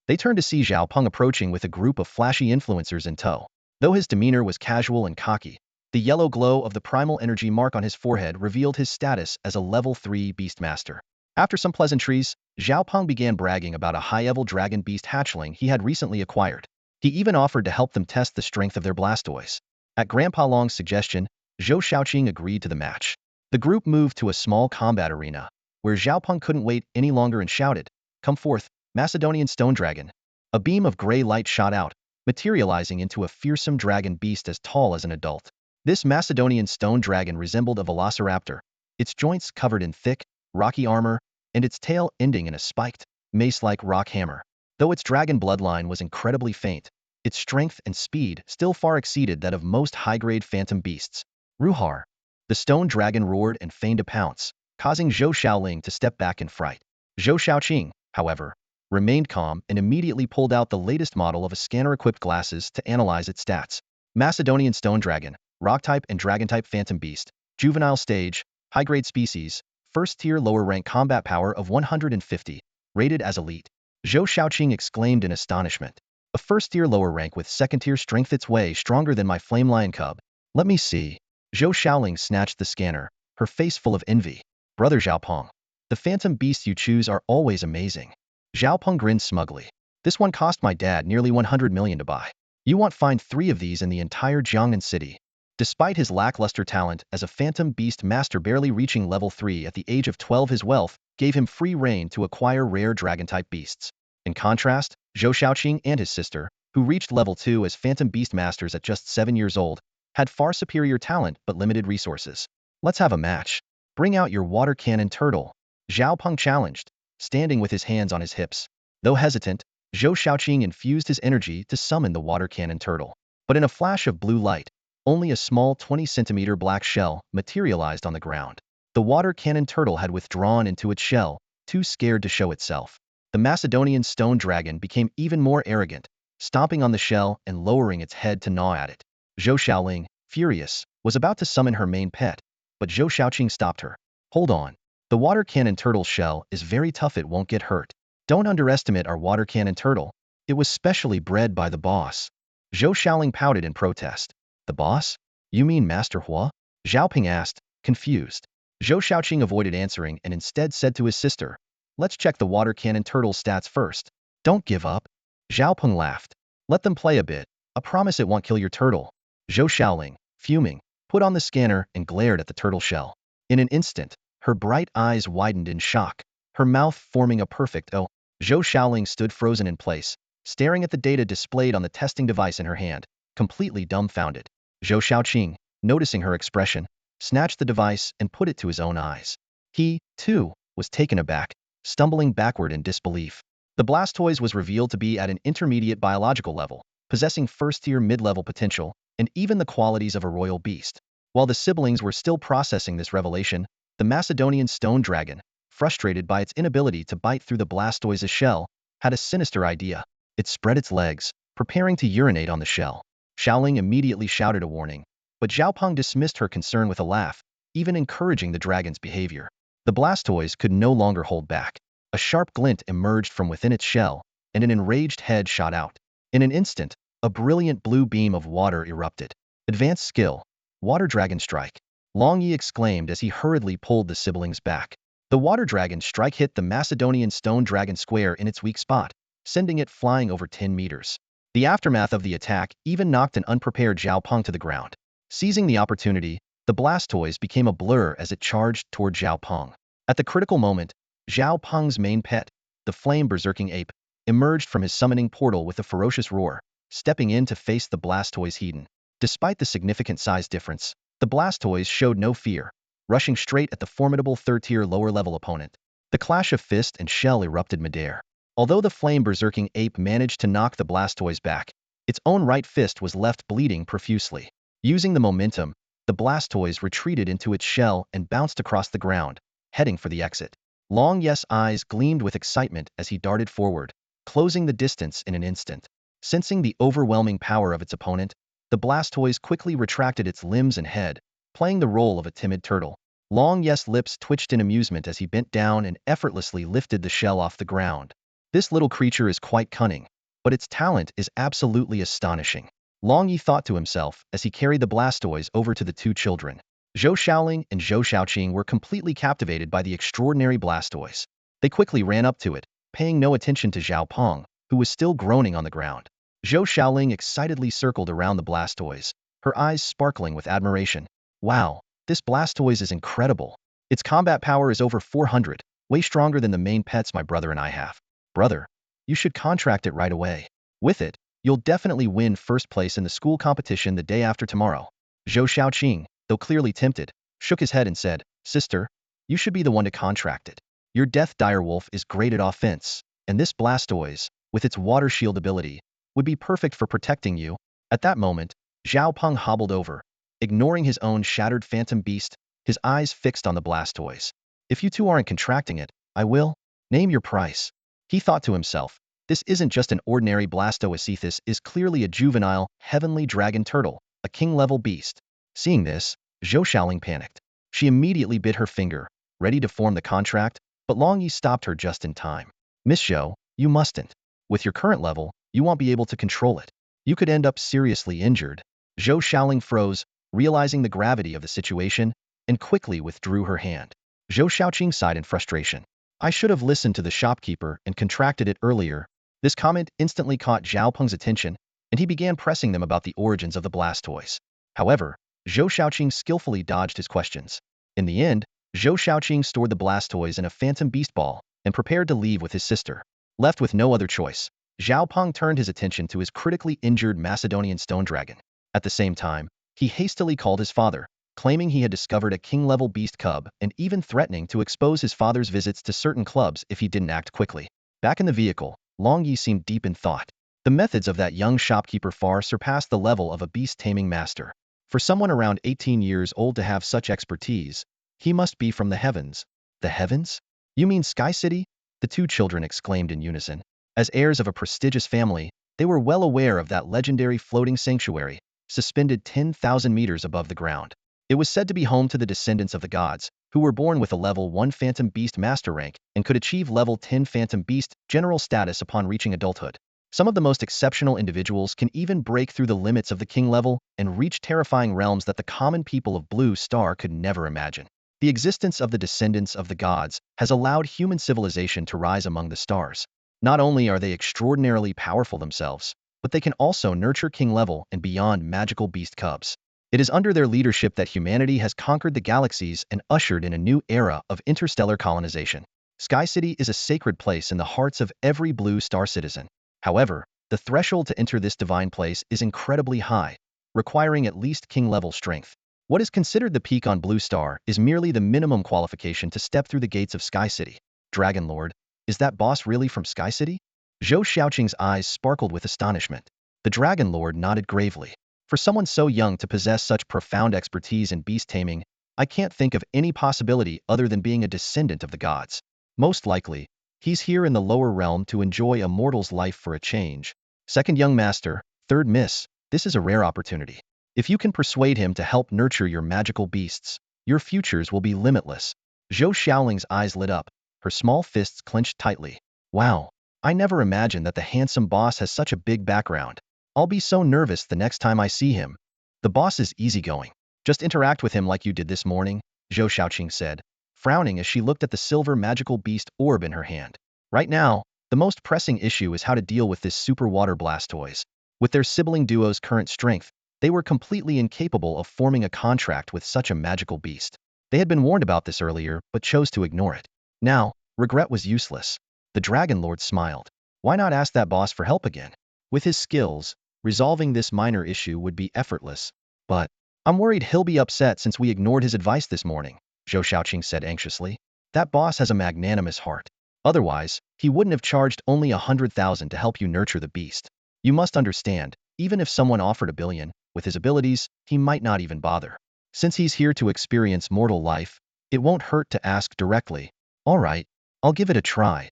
They turned to see Zhao Peng approaching with a group of flashy influencers in tow. Though his demeanor was casual and cocky, the yellow glow of the primal energy mark on his forehead revealed his status as a level 3 beastmaster. After some pleasantries, Zhao Peng began bragging about a high-level dragon beast hatchling he had recently acquired. He even offered to help them test the strength of their Blastoise. At Grandpa Long's suggestion, Zhou Xiaoqing agreed to the match. The group moved to a small combat arena, where Zhao Peng couldn't wait any longer and shouted, "Come forth, Macedonian Stone Dragon." A beam of gray light shot out, materializing into a fearsome dragon beast as tall as an adult. This Macedonian stone dragon resembled a velociraptor, its joints covered in thick, rocky armor, and its tail ending in a spiked, mace-like rock hammer. Though its dragon bloodline was incredibly faint, its strength and speed still far exceeded that of most high-grade phantom beasts. Ruhar! The stone dragon roared and feigned a pounce, causing Zhou Xiaoling to step back in fright. Zhou Xiaoqing, however, remained calm and immediately pulled out the latest model of a scanner-equipped glasses to analyze its stats. Macedonian stone dragon, rock-type and dragon-type phantom beast, juvenile stage, high-grade species, first-tier lower-rank combat power of 150, rated as elite. Zhou Xiaoqing exclaimed in astonishment. A first-tier lower rank with second-tier strength, it's way stronger than my flame lion cub. Let me see. Zhou Xiaoling snatched the scanner, her face full of envy. Brother Zhao Peng, the phantom beasts you choose are always amazing. Zhao Peng grinned smugly. This one cost my dad nearly 100 million to buy. You won't find 3 of these in the entire Jiangnan city. Despite his lackluster talent as a phantom beast master barely reaching level 3 at the age of 12, his wealth gave him free rein to acquire rare dragon-type beasts. In contrast, Zhou Xiaoqing and his sister, who reached level 2 as phantom beast masters at just 7 years old, had far superior talent but limited resources. Let's have a match. Bring out your water cannon turtle. Zhao Peng challenged, standing with his hands on his hips. Though hesitant, Zhou Xiaoqing infused his energy to summon the water cannon turtle. But in a flash of blue light, only a small 20-centimeter black shell materialized on the ground. The water cannon turtle had withdrawn into its shell, too scared to show itself. The Macedonian stone dragon became even more arrogant, stomping on the shell and lowering its head to gnaw at it. Zhou Xiaoling, furious, was about to summon her main pet, but Zhou Xiaoqing stopped her. Hold on. The water cannon turtle's shell is very tough, it won't get hurt. Don't underestimate our water cannon turtle. It was specially bred by the boss. Zhou Xiaoling pouted in protest. The boss? You mean Master Hua? Zhao Peng asked, confused. Zhou Xiaoqing avoided answering and instead said to his sister, "Let's check the water cannon turtle's stats first." Don't give up. Zhao Peng laughed. Let them play a bit. I promise it won't kill your turtle. Zhou Xiaoling, fuming, put on the scanner and glared at the turtle shell. In an instant, her bright eyes widened in shock, her mouth forming a perfect O. Zhou Xiaoling stood frozen in place, staring at the data displayed on the testing device in her hand, completely dumbfounded. Zhou Xiaoqing, noticing her expression, snatched the device and put it to his own eyes. He, too, was taken aback, stumbling backward in disbelief. The Blastoise was revealed to be at an intermediate biological level, possessing first-tier mid-level potential, and even the qualities of a royal beast. While the siblings were still processing this revelation, the Macedonian stone dragon, frustrated by its inability to bite through the Blastoise's shell, had a sinister idea. It spread its legs, preparing to urinate on the shell. Xiaoling immediately shouted a warning, but Zhao Peng dismissed her concern with a laugh, even encouraging the dragon's behavior. The Blastoise could no longer hold back. A sharp glint emerged from within its shell, and an enraged head shot out. In an instant, a brilliant blue beam of water erupted. Advanced skill. Water Dragon Strike. Long Yi exclaimed as he hurriedly pulled the siblings back. The Water Dragon Strike hit the Macedonian stone dragon square in its weak spot, sending it flying over 10 meters. The aftermath of the attack even knocked an unprepared Zhao Peng to the ground. Seizing the opportunity, the Blastoise became a blur as it charged toward Zhao Peng. At the critical moment, Zhao Peng's main pet, the flame berserking ape, emerged from his summoning portal with a ferocious roar, stepping in to face the Blastoise heathen. Despite the significant size difference, the Blastoise showed no fear, rushing straight at the formidable third-tier lower-level opponent. The clash of fist and shell erupted midair. Although the flame berserking ape managed to knock the Blastoise back, its own right fist was left bleeding profusely. Using the momentum, the Blastoise retreated into its shell and bounced across the ground, heading for the exit. Long Yes' eyes gleamed with excitement as he darted forward, closing the distance in an instant. Sensing the overwhelming power of its opponent, the Blastoise quickly retracted its limbs and head, playing the role of a timid turtle. Long Yes' lips twitched in amusement as he bent down and effortlessly lifted the shell off the ground. This little creature is quite cunning, but its talent is absolutely astonishing. Long Yi thought to himself as he carried the Blastoise over to the two children. Zhou Xiaoling and Zhou Xiaoqing were completely captivated by the extraordinary Blastoise. They quickly ran up to it, paying no attention to Zhao Peng, who was still groaning on the ground. Zhou Xiaoling excitedly circled around the Blastoise, her eyes sparkling with admiration. Wow, this Blastoise is incredible. Its combat power is over 400, way stronger than the main pets my brother and I have. Brother, you should contract it right away. With it, you'll definitely win first place in the school competition the day after tomorrow. Zhou Xiaoqing, though clearly tempted, shook his head and said, Sister, you should be the one to contract it. Your Death Direwolf is great at offense, and this Blastoise, with its water shield ability, would be perfect for protecting you. At that moment, Zhao Peng hobbled over, ignoring his own shattered phantom beast, his eyes fixed on the Blastoise. If you two aren't contracting it, I will. Name your price. He thought to himself, this isn't just an ordinary Blastoise, this is clearly a juvenile, heavenly dragon turtle, a king-level beast. Seeing this, Zhou Xiaoling panicked. She immediately bit her finger, ready to form the contract, but Long Yi stopped her just in time. Miss Zhou, you mustn't. With your current level, you won't be able to control it. You could end up seriously injured. Zhou Xiaoling froze, realizing the gravity of the situation, and quickly withdrew her hand. Zhou Xiaoqing sighed in frustration. I should have listened to the shopkeeper and contracted it earlier. This comment instantly caught Zhao Peng's attention, and he began pressing them about the origins of the Blastoise. However, Zhou Xiaoqing skillfully dodged his questions. In the end, Zhou Xiaoqing stored the Blastoise in a phantom beast ball and prepared to leave with his sister. Left with no other choice, Zhao Peng turned his attention to his critically injured Macedonian stone dragon. At the same time, he hastily called his father, claiming he had discovered a king-level beast cub and even threatening to expose his father's visits to certain clubs if he didn't act quickly. Back in the vehicle, Long Yi seemed deep in thought. The methods of that young shopkeeper far surpassed the level of a beast-taming master. For someone around 18 years old to have such expertise, he must be from the heavens. The heavens? You mean Sky City? The two children exclaimed in unison. As heirs of a prestigious family, they were well aware of that legendary floating sanctuary, suspended 10,000 meters above the ground. It was said to be home to the descendants of the gods, who were born with a level 1 Phantom Beast Master rank and could achieve level 10 Phantom Beast General status upon reaching adulthood. Some of the most exceptional individuals can even break through the limits of the king level and reach terrifying realms that the common people of Blue Star could never imagine. The existence of the descendants of the gods has allowed human civilization to rise among the stars. Not only are they extraordinarily powerful themselves, but they can also nurture king level and beyond magical beast cubs. It is under their leadership that humanity has conquered the galaxies and ushered in a new era of interstellar colonization. Sky City is a sacred place in the hearts of every Blue Star citizen. However, the threshold to enter this divine place is incredibly high, requiring at least king-level strength. What is considered the peak on Blue Star is merely the minimum qualification to step through the gates of Sky City. Dragon Lord, is that boss really from Sky City? Zhou Xiaoqing's eyes sparkled with astonishment. The Dragon Lord nodded gravely. For someone so young to possess such profound expertise in beast taming, I can't think of any possibility other than being a descendant of the gods. Most likely, he's here in the lower realm to enjoy a mortal's life for a change. Second young master, third miss, this is a rare opportunity. If you can persuade him to help nurture your magical beasts, your futures will be limitless. Zhou Xiaoling's eyes lit up, her small fists clenched tightly. Wow, I never imagined that the handsome boss has such a big background. I'll be so nervous the next time I see him. The boss is easygoing. Just interact with him like you did this morning, Zhou Xiaoqing said, frowning as she looked at the silver magical beast orb in her hand. Right now, the most pressing issue is how to deal with this super water Blastoise. With their sibling duo's current strength, they were completely incapable of forming a contract with such a magical beast. They had been warned about this earlier, but chose to ignore it. Now, regret was useless. The Dragon Lord smiled. Why not ask that boss for help again? With his skills, resolving this minor issue would be effortless. But I'm worried he'll be upset since we ignored his advice this morning, Zhou Xiaoqing said anxiously. That boss has a magnanimous heart. Otherwise, he wouldn't have charged only 100,000 to help you nurture the beast. You must understand, even if someone offered 1 billion, with his abilities, he might not even bother. Since he's here to experience mortal life, it won't hurt to ask directly. All right, I'll give it a try.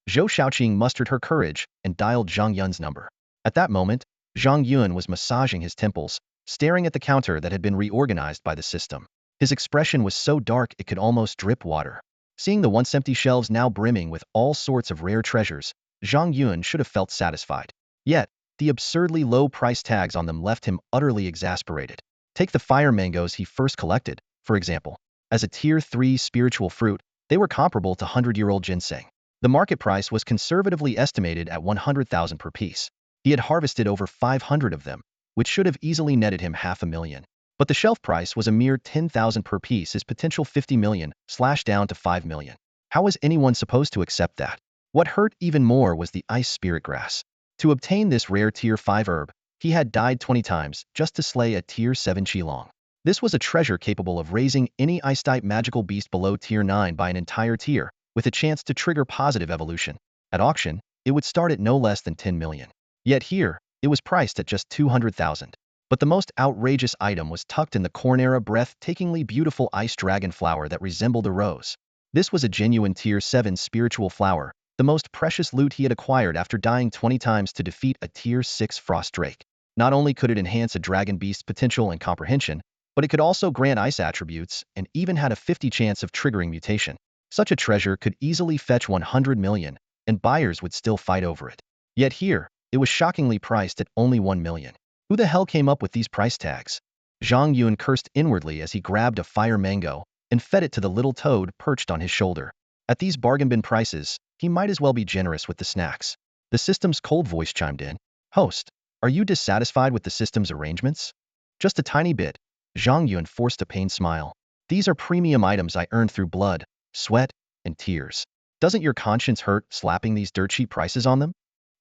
Zhou Xiaoqing mustered her courage and dialed Zhang Yun's number. At that moment, Zhang Yun was massaging his temples, staring at the counter that had been reorganized by the system. His expression was so dark it could almost drip water. Seeing the once empty shelves now brimming with all sorts of rare treasures, Zhang Yun should have felt satisfied. Yet, the absurdly low price tags on them left him utterly exasperated. Take the fire mangoes he first collected, for example. As a Tier 3 spiritual fruit, they were comparable to 100-year-old ginseng. The market price was conservatively estimated at 100,000 per piece. He had harvested over 500 of them, which should have easily netted him $500,000. But the shelf price was a mere 10,000 per piece, his potential 50 million slashed down to 5 million. How was anyone supposed to accept that? What hurt even more was the ice spirit grass. To obtain this rare Tier 5 herb, he had died 20 times just to slay a Tier 7 Qilong. This was a treasure capable of raising any ice-type magical beast below Tier 9 by an entire tier, with a chance to trigger positive evolution. At auction, it would start at no less than 10 million. Yet here, it was priced at just 200,000. But the most outrageous item was tucked in the cornera breathtakingly beautiful ice dragon flower that resembled a rose. This was a genuine Tier 7 spiritual flower, the most precious loot he had acquired after dying 20 times to defeat a Tier 6 frost drake. Not only could it enhance a dragon beast's potential and comprehension, but it could also grant ice attributes and even had a 50 chance of triggering mutation. Such a treasure could easily fetch 100 million, and buyers would still fight over it. Yet here, it was shockingly priced at only 1 million. Who the hell came up with these price tags? Zhang Yun cursed inwardly as he grabbed a fire mango and fed it to the little toad perched on his shoulder. At these bargain bin prices, he might as well be generous with the snacks. The system's cold voice chimed in. Host, are you dissatisfied with the system's arrangements? Just a tiny bit. Zhang Yun forced a pained smile. These are premium items I earned through blood, sweat, and tears. Doesn't your conscience hurt slapping these dirt cheap prices on them?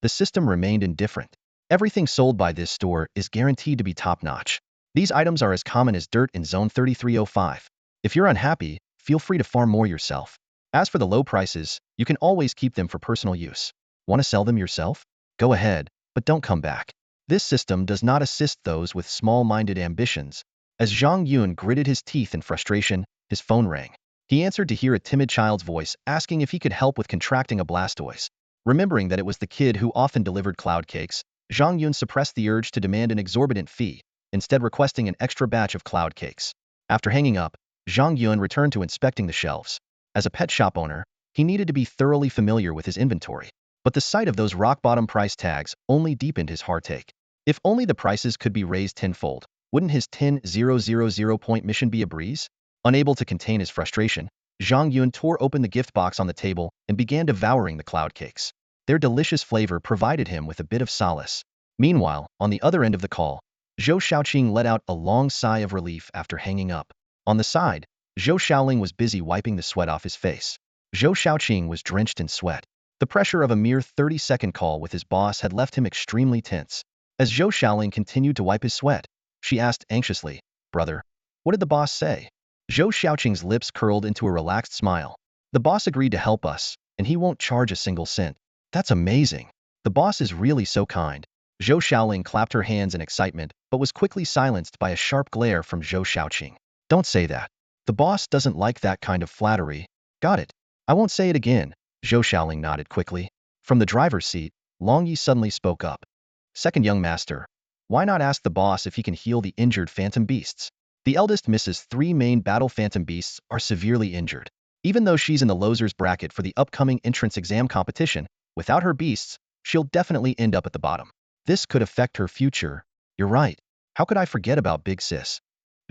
The system remained indifferent. Everything sold by this store is guaranteed to be top-notch. These items are as common as dirt in Zone 3305. If you're unhappy, feel free to farm more yourself. As for the low prices, you can always keep them for personal use. Want to sell them yourself? Go ahead, but don't come back. This system does not assist those with small-minded ambitions. As Zhang Yun gritted his teeth in frustration, his phone rang. He answered to hear a timid child's voice asking if he could help with contracting a Blastoise. Remembering that it was the kid who often delivered cloud cakes, Zhang Yun suppressed the urge to demand an exorbitant fee, instead requesting an extra batch of cloud cakes. After hanging up, Zhang Yun returned to inspecting the shelves. As a pet shop owner, he needed to be thoroughly familiar with his inventory. But the sight of those rock-bottom price tags only deepened his heartache. If only the prices could be raised tenfold, wouldn't his 10,000 point mission be a breeze? Unable to contain his frustration, Zhang Yun tore open the gift box on the table and began devouring the cloud cakes. Their delicious flavor provided him with a bit of solace. Meanwhile, on the other end of the call, Zhou Xiaoqing let out a long sigh of relief after hanging up. On the side, Zhou Xiaoling was busy wiping the sweat off his face. Zhou Xiaoqing was drenched in sweat. The pressure of a mere 30-second call with his boss had left him extremely tense. As Zhou Xiaoling continued to wipe his sweat, she asked anxiously, Brother, what did the boss say? Zhou Xiaoqing's lips curled into a relaxed smile. The boss agreed to help us, and he won't charge a single cent. That's amazing. The boss is really so kind. Zhou Xiaoling clapped her hands in excitement, but was quickly silenced by a sharp glare from Zhou Xiaoqing. Don't say that. The boss doesn't like that kind of flattery. Got it. I won't say it again. Zhou Xiaoling nodded quickly. From the driver's seat, Long Yi suddenly spoke up. Second young master, why not ask the boss if he can heal the injured phantom beasts? The eldest Mrs. 3 main battle phantom beasts are severely injured. Even though she's in the losers bracket for the upcoming entrance exam competition, without her beasts, she'll definitely end up at the bottom. This could affect her future. You're right. How could I forget about Big Sis?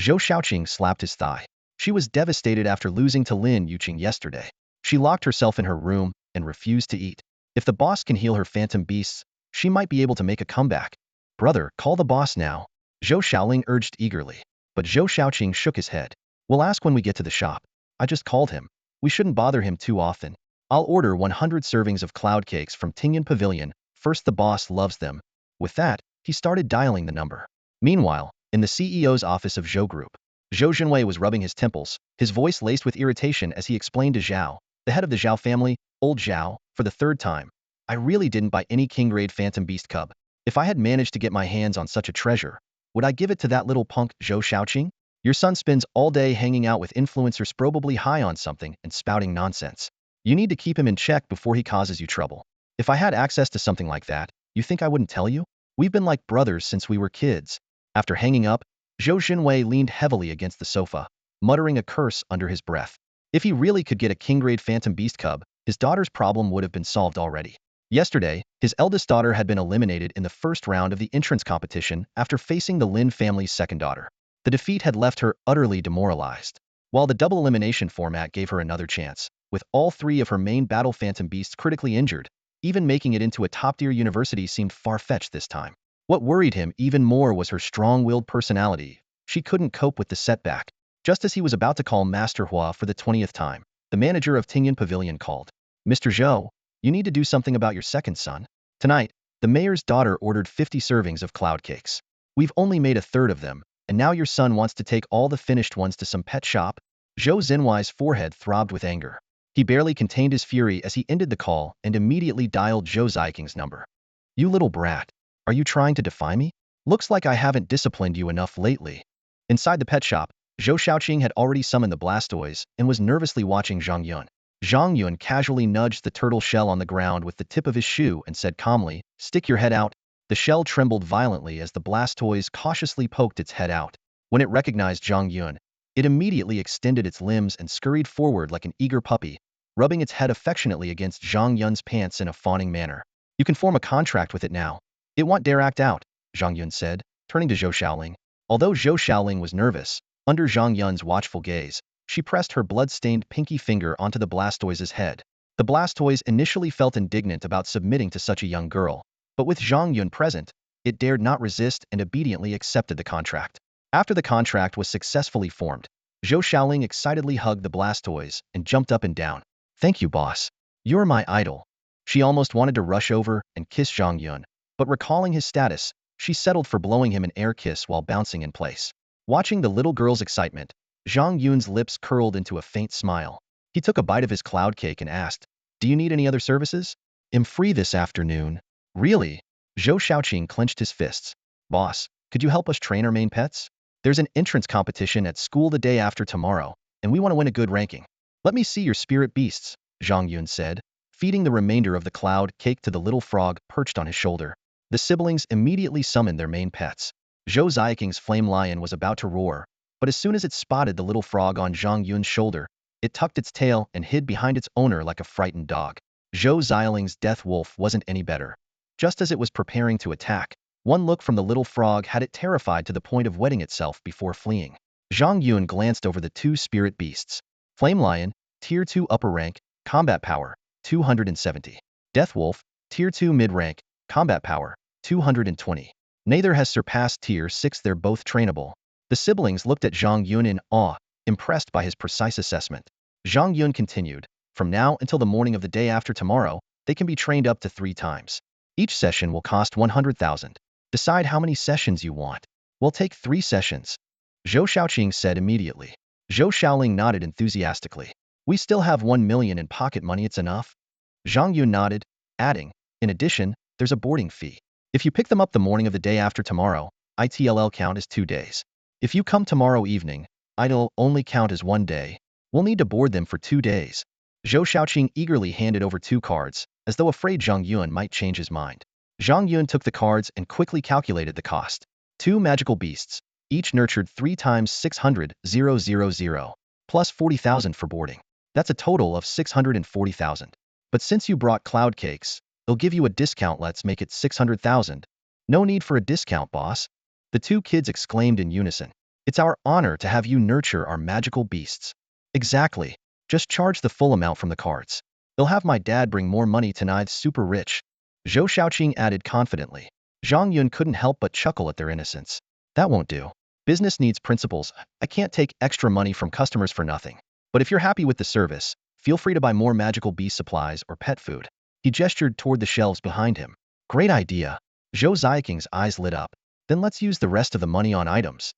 Zhou Xiaoqing slapped his thigh. She was devastated after losing to Lin Yuqing yesterday. She locked herself in her room and refused to eat. If the boss can heal her phantom beasts, she might be able to make a comeback. Brother, call the boss now. Zhou Xiaoling urged eagerly. But Zhou Xiaoqing shook his head. We'll ask when we get to the shop. I just called him. We shouldn't bother him too often. I'll order 100 servings of cloud cakes from Tingyan Pavilion. First, the boss loves them. With that, he started dialing the number. Meanwhile, in the CEO's office of Zhou Group, Zhou Zhenwei was rubbing his temples, his voice laced with irritation as he explained to Zhao, the head of the Zhao family, old Zhao, for the third time. I really didn't buy any king-grade phantom beast cub. If I had managed to get my hands on such a treasure, would I give it to that little punk Zhou Xiaoqing? Your son spends all day hanging out with influencers probably high on something and spouting nonsense. You need to keep him in check before he causes you trouble. If I had access to something like that, you think I wouldn't tell you? We've been like brothers since we were kids. After hanging up, Zhou Xinwei leaned heavily against the sofa, muttering a curse under his breath. If he really could get a king-grade phantom beast cub, his daughter's problem would have been solved already. Yesterday, his eldest daughter had been eliminated in the first round of the entrance competition after facing the Lin family's second daughter. The defeat had left her utterly demoralized. While the double elimination format gave her another chance, with all three of her main battle phantom beasts critically injured, even making it into a top-tier university seemed far-fetched this time. What worried him even more was her strong-willed personality. She couldn't cope with the setback. Just as he was about to call Master Hua for the 20th time, the manager of Tingyan Pavilion called. Mr. Zhou, you need to do something about your second son. Tonight, the mayor's daughter ordered 50 servings of cloud cakes. We've only made a third of them, and now your son wants to take all the finished ones to some pet shop? Zhou Xinwei's forehead throbbed with anger. He barely contained his fury as he ended the call and immediately dialed Zhou Ziking's number. You little brat. Are you trying to defy me? Looks like I haven't disciplined you enough lately. Inside the pet shop, Zhou Shaoqing had already summoned the Blastoise and was nervously watching Zhang Yun. Zhang Yun casually nudged the turtle shell on the ground with the tip of his shoe and said calmly, "Stick your head out." The shell trembled violently as the Blastoise cautiously poked its head out. When it recognized Zhang Yun, it immediately extended its limbs and scurried forward like an eager puppy, rubbing its head affectionately against Zhang Yun's pants in a fawning manner. You can form a contract with it now. It won't dare act out, Zhang Yun said, turning to Zhou Shaoling. Although Zhou Shaoling was nervous, under Zhang Yun's watchful gaze, she pressed her blood-stained pinky finger onto the Blastoise's head. The Blastoise initially felt indignant about submitting to such a young girl, but with Zhang Yun present, it dared not resist and obediently accepted the contract. After the contract was successfully formed, Zhou Shaoling excitedly hugged the Blastoise and jumped up and down. Thank you, boss. You're my idol. She almost wanted to rush over and kiss Zhang Yun, but recalling his status, she settled for blowing him an air kiss while bouncing in place. Watching the little girl's excitement, Zhang Yun's lips curled into a faint smile. He took a bite of his cloud cake and asked, "Do you need any other services? I'm free this afternoon." Really? Zhou Shaoqing clenched his fists. Boss, could you help us train our main pets? There's an entrance competition at school the day after tomorrow, and we want to win a good ranking. Let me see your spirit beasts, Zhang Yun said, feeding the remainder of the cloud cake to the little frog perched on his shoulder. The siblings immediately summoned their main pets. Zhou Ziking's flame lion was about to roar, but as soon as it spotted the little frog on Zhang Yun's shoulder, it tucked its tail and hid behind its owner like a frightened dog. Zhou Ziling's death wolf wasn't any better. Just as it was preparing to attack, one look from the little frog had it terrified to the point of wetting itself before fleeing. Zhang Yun glanced over the two spirit beasts. Flame Lion, Tier 2 upper rank, combat power, 270. Death Wolf, Tier 2 mid-rank, combat power, 220. Neither has surpassed Tier 6. They're both trainable. The siblings looked at Zhang Yun in awe, impressed by his precise assessment. Zhang Yun continued, from now until the morning of the day after tomorrow, they can be trained up to 3 times. Each session will cost 100,000. Decide how many sessions you want. We'll take 3 sessions. Zhou Shaoqing said immediately. Zhou Shaoling nodded enthusiastically. We still have 1 million in pocket money, it's enough? Zhang Yun nodded, adding, in addition, there's a boarding fee. If you pick them up the morning of the day after tomorrow, ITLL count as 2 days. If you come tomorrow evening, it'll only count as 1 day. We'll need to board them for 2 days. Zhou Shaoqing eagerly handed over 2 cards, as though afraid Zhang Yun might change his mind. Zhang Yun took the cards and quickly calculated the cost. 2 magical beasts, each nurtured 3 times 600,000, plus 40,000 for boarding. That's a total of 640,000. But since you brought cloud cakes, they'll give you a discount. Let's make it 600,000. No need for a discount, boss. The 2 kids exclaimed in unison. It's our honor to have you nurture our magical beasts. Exactly. Just charge the full amount from the cards. They'll have my dad bring more money tonight. Super rich. Zhou Shaoqing added confidently. Zhang Yun couldn't help but chuckle at their innocence. That won't do. Business needs principles. I can't take extra money from customers for nothing. But if you're happy with the service, feel free to buy more magical beast supplies or pet food. He gestured toward the shelves behind him. Great idea. Zhou Ziking's eyes lit up. Then let's use the rest of the money on items.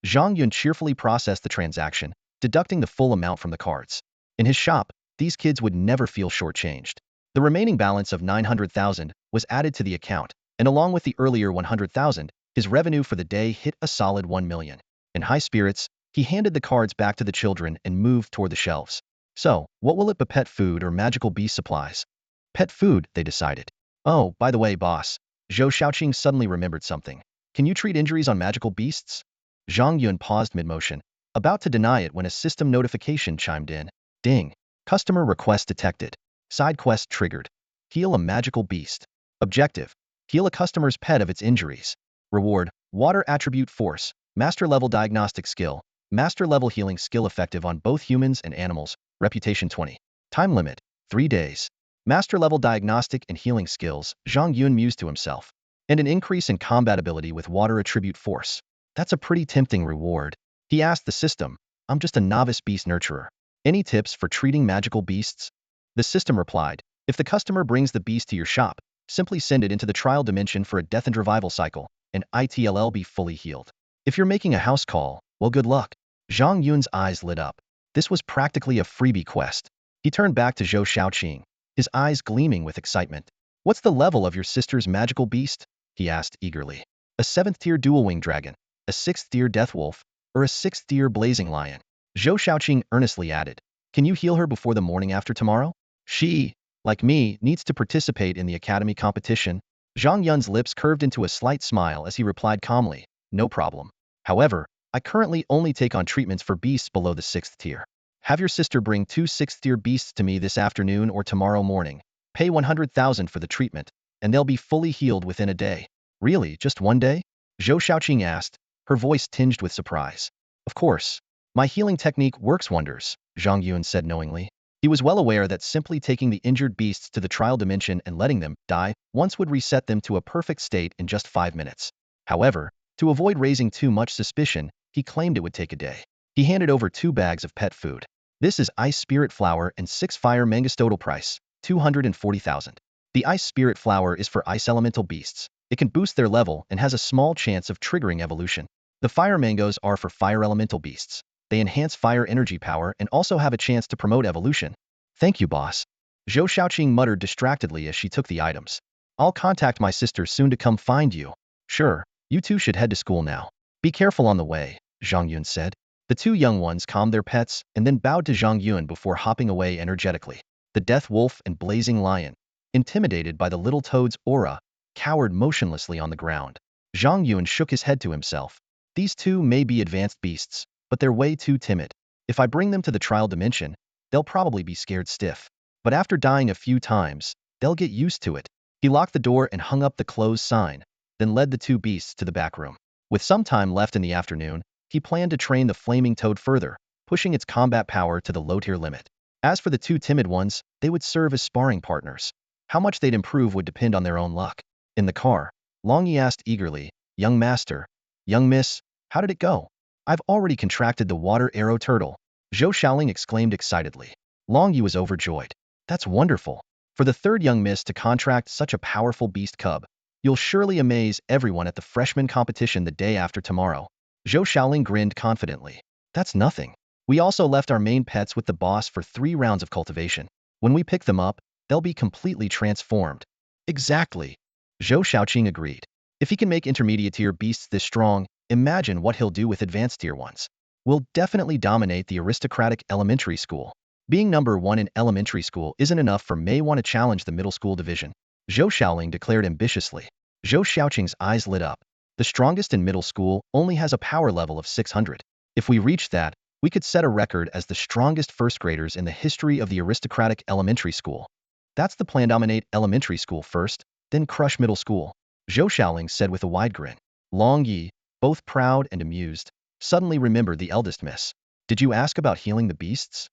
Zhang Yun cheerfully processed the transaction, deducting the full amount from the cards. In his shop, these kids would never feel shortchanged. The remaining balance of 900,000 was added to the account, and along with the earlier 100,000, his revenue for the day hit a solid 1 million. In high spirits, He handed the cards back to the children and moved toward the shelves. So, what will it be, pet food or magical beast supplies? Pet food, they decided. Oh, by the way, boss. Zhou Xiaoqing suddenly remembered something. Can you treat injuries on magical beasts? Zhang Yun paused mid-motion, about to deny it when a system notification chimed in. Ding. Customer request detected. Side quest triggered. Heal a magical beast. Objective. Heal a customer's pet of its injuries. Reward. Water attribute force. Master level diagnostic skill. Master level healing skill effective on both humans and animals. Reputation 20. Time limit. 3 days. Master level diagnostic and healing skills, Zhang Yun mused to himself. And an increase in combat ability with water attribute force. That's a pretty tempting reward. He asked the system. I'm just a novice beast nurturer. Any tips for treating magical beasts? The system replied. If the customer brings the beast to your shop, simply send it into the trial dimension for a death and revival cycle, and it'll be fully healed. If you're making a house call, well, good luck. Zhang Yun's eyes lit up. This was practically a freebie quest. He turned back to Zhou Xiaoqing, his eyes gleaming with excitement. What's the level of your sister's magical beast? He asked eagerly. A 7th-tier dual-winged dragon, a 6th-tier death wolf, or a 6th-tier blazing lion? Zhou Xiaoqing earnestly added. Can you heal her before the morning after tomorrow? She, like me, needs to participate in the academy competition. Zhang Yun's lips curved into a slight smile as he replied calmly. No problem. However, I currently only take on treatments for beasts below the 6th tier. Have your sister bring 2 6th-tier beasts to me this afternoon or tomorrow morning. Pay 100,000 for the treatment, and they'll be fully healed within a day. Really, just one day? Zhou Xiaoqing asked, her voice tinged with surprise. Of course. My healing technique works wonders, Zhang Yun said knowingly. He was well aware that simply taking the injured beasts to the trial dimension and letting them die once would reset them to a perfect state in just 5 minutes. However, to avoid raising too much suspicion, he claimed it would take a day. He handed over 2 bags of pet food. This is ice spirit flower and 6 fire mangoes, total price, 240,000. The ice spirit flower is for ice elemental beasts. It can boost their level and has a small chance of triggering evolution. The fire mangoes are for fire elemental beasts. They enhance fire energy power and also have a chance to promote evolution. Thank you, boss. Zhou Xiaoqing muttered distractedly as she took the items. I'll contact my sister soon to come find you. Sure, you two should head to school now. Be careful on the way, Zhang Yun said. The 2 young ones calmed their pets and then bowed to Zhang Yun before hopping away energetically. The death wolf and blazing lion, intimidated by the little toad's aura, cowered motionlessly on the ground. Zhang Yun shook his head to himself. These 2 may be advanced beasts, but they're way too timid. If I bring them to the trial dimension, they'll probably be scared stiff. But after dying a few times, they'll get used to it. He locked the door and hung up the close sign, then led the 2 beasts to the back room. With some time left in the afternoon, he planned to train the flaming toad further, pushing its combat power to the low-tier limit. As for the 2 timid ones, they would serve as sparring partners. How much they'd improve would depend on their own luck. In the car, Long Yi asked eagerly, Young master, young miss, how did it go? I've already contracted the water arrow turtle. Zhou Xiaoling exclaimed excitedly. Long Yi was overjoyed. That's wonderful. For the 3rd young miss to contract such a powerful beast cub, you'll surely amaze everyone at the freshman competition the day after tomorrow. Zhou Xiaoling grinned confidently. That's nothing. We also left our main pets with the boss for 3 rounds of cultivation. When we pick them up, they'll be completely transformed. Exactly. Zhou Xiaoqing agreed. If he can make intermediate tier beasts this strong, imagine what he'll do with advanced tier ones. We'll definitely dominate the aristocratic elementary school. Being number 1 in elementary school isn't enough for May want to challenge the middle school division. Zhou Xiaoling declared ambitiously. Zhou Xiaoqing's eyes lit up. The strongest in middle school only has a power level of 600. If we reach that, we could set a record as the strongest first graders in the history of the aristocratic elementary school. That's the plan. Dominate elementary school first, then crush middle school, Zhou Xiaoling said with a wide grin. Long Yi, both proud and amused, suddenly remembered the eldest miss. Did you ask about healing the beasts?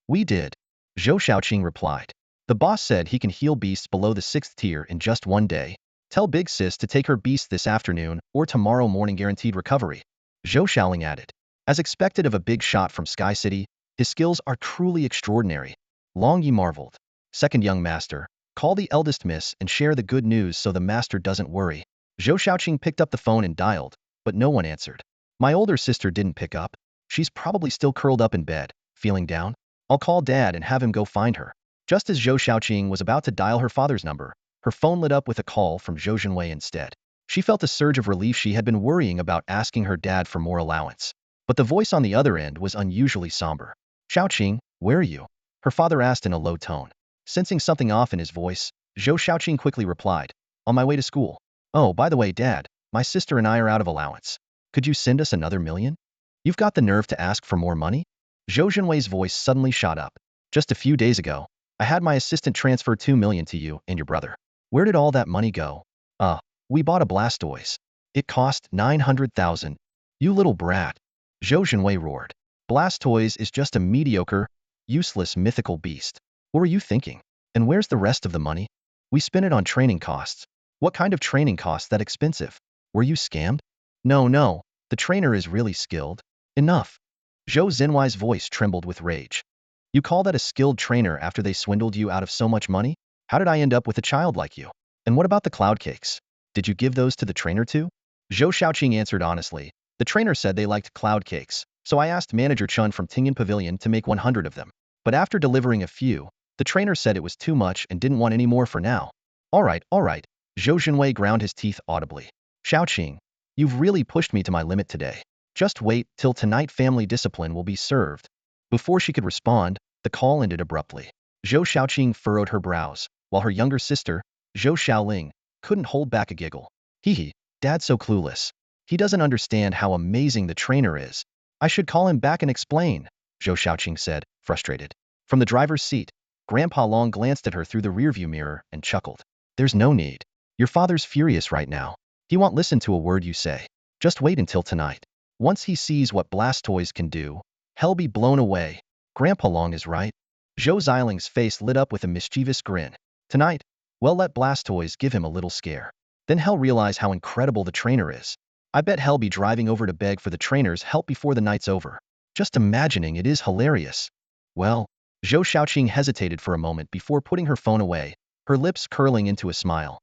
We did. Zhou Xiaoqing replied. The boss said he can heal beasts below the 6th tier in just 1 day. Tell Big Sis to take her beast this afternoon or tomorrow morning, guaranteed recovery. Zhou Xiaoling added. As expected of a big shot from Sky City, his skills are truly extraordinary. Long Yi marveled. Second young master, call the eldest miss and share the good news so the master doesn't worry. Zhou Xiaoqing picked up the phone and dialed, but no one answered. My older sister didn't pick up. She's probably still curled up in bed, feeling down. I'll call Dad and have him go find her. Just as Zhou Xiaoqing was about to dial her father's number, her phone lit up with a call from Zhou Zhenwei instead. She felt a surge of relief. She had been worrying about asking her dad for more allowance. But the voice on the other end was unusually somber. Xiaoqing, where are you? Her father asked in a low tone. Sensing something off in his voice, Zhou Xiaoqing quickly replied, on my way to school. Oh, by the way, Dad, my sister and I are out of allowance. Could you send us another million? You've got the nerve to ask for more money? Zhou Zhenwei's voice suddenly shot up. Just a few days ago, I had my assistant transfer 2 million to you and your brother. Where did all that money go? We bought a Blastoise. It cost 900,000. You little brat. Zhou Zhenwei roared. Blastoise is just a mediocre, useless mythical beast. What were you thinking? And where's the rest of the money? We spent it on training costs. What kind of training costs that expensive? Were you scammed? No, the trainer is really skilled. Enough. Zhou Zhenwei's voice trembled with rage. You call that a skilled trainer after they swindled you out of so much money? How did I end up with a child like you? And what about the cloud cakes? Did you give those to the trainer too? Zhou Xiaoqing answered honestly. The trainer said they liked cloud cakes, so I asked Manager Chun from Tingyan Pavilion to make 100 of them. But after delivering a few, the trainer said it was too much and didn't want any more for now. All right. Zhou Zhenwei ground his teeth audibly. Xiaoqing, you've really pushed me to my limit today. Just wait till tonight family discipline will be served. Before she could respond, the call ended abruptly. Zhou Xiaoqing furrowed her brows, while her younger sister, Zhou Xiaoling, couldn't hold back a giggle. Hee, Dad's so clueless. He doesn't understand how amazing the trainer is. I should call him back and explain, Zhou Xiaoqing said, frustrated. From the driver's seat, Grandpa Long glanced at her through the rearview mirror and chuckled. There's no need. Your father's furious right now. He won't listen to a word you say. Just wait until tonight. Once he sees what Blastoise can do, he'll be blown away. Grandpa Long is right. Zhou Ziling's face lit up with a mischievous grin. Tonight, well, let Blastoise give him a little scare. Then he'll realize how incredible the trainer is. I bet he'll be driving over to beg for the trainer's help before the night's over. Just imagining it is hilarious. Well, Zhou Xiaoqing hesitated for a moment before putting her phone away, her lips curling into a smile.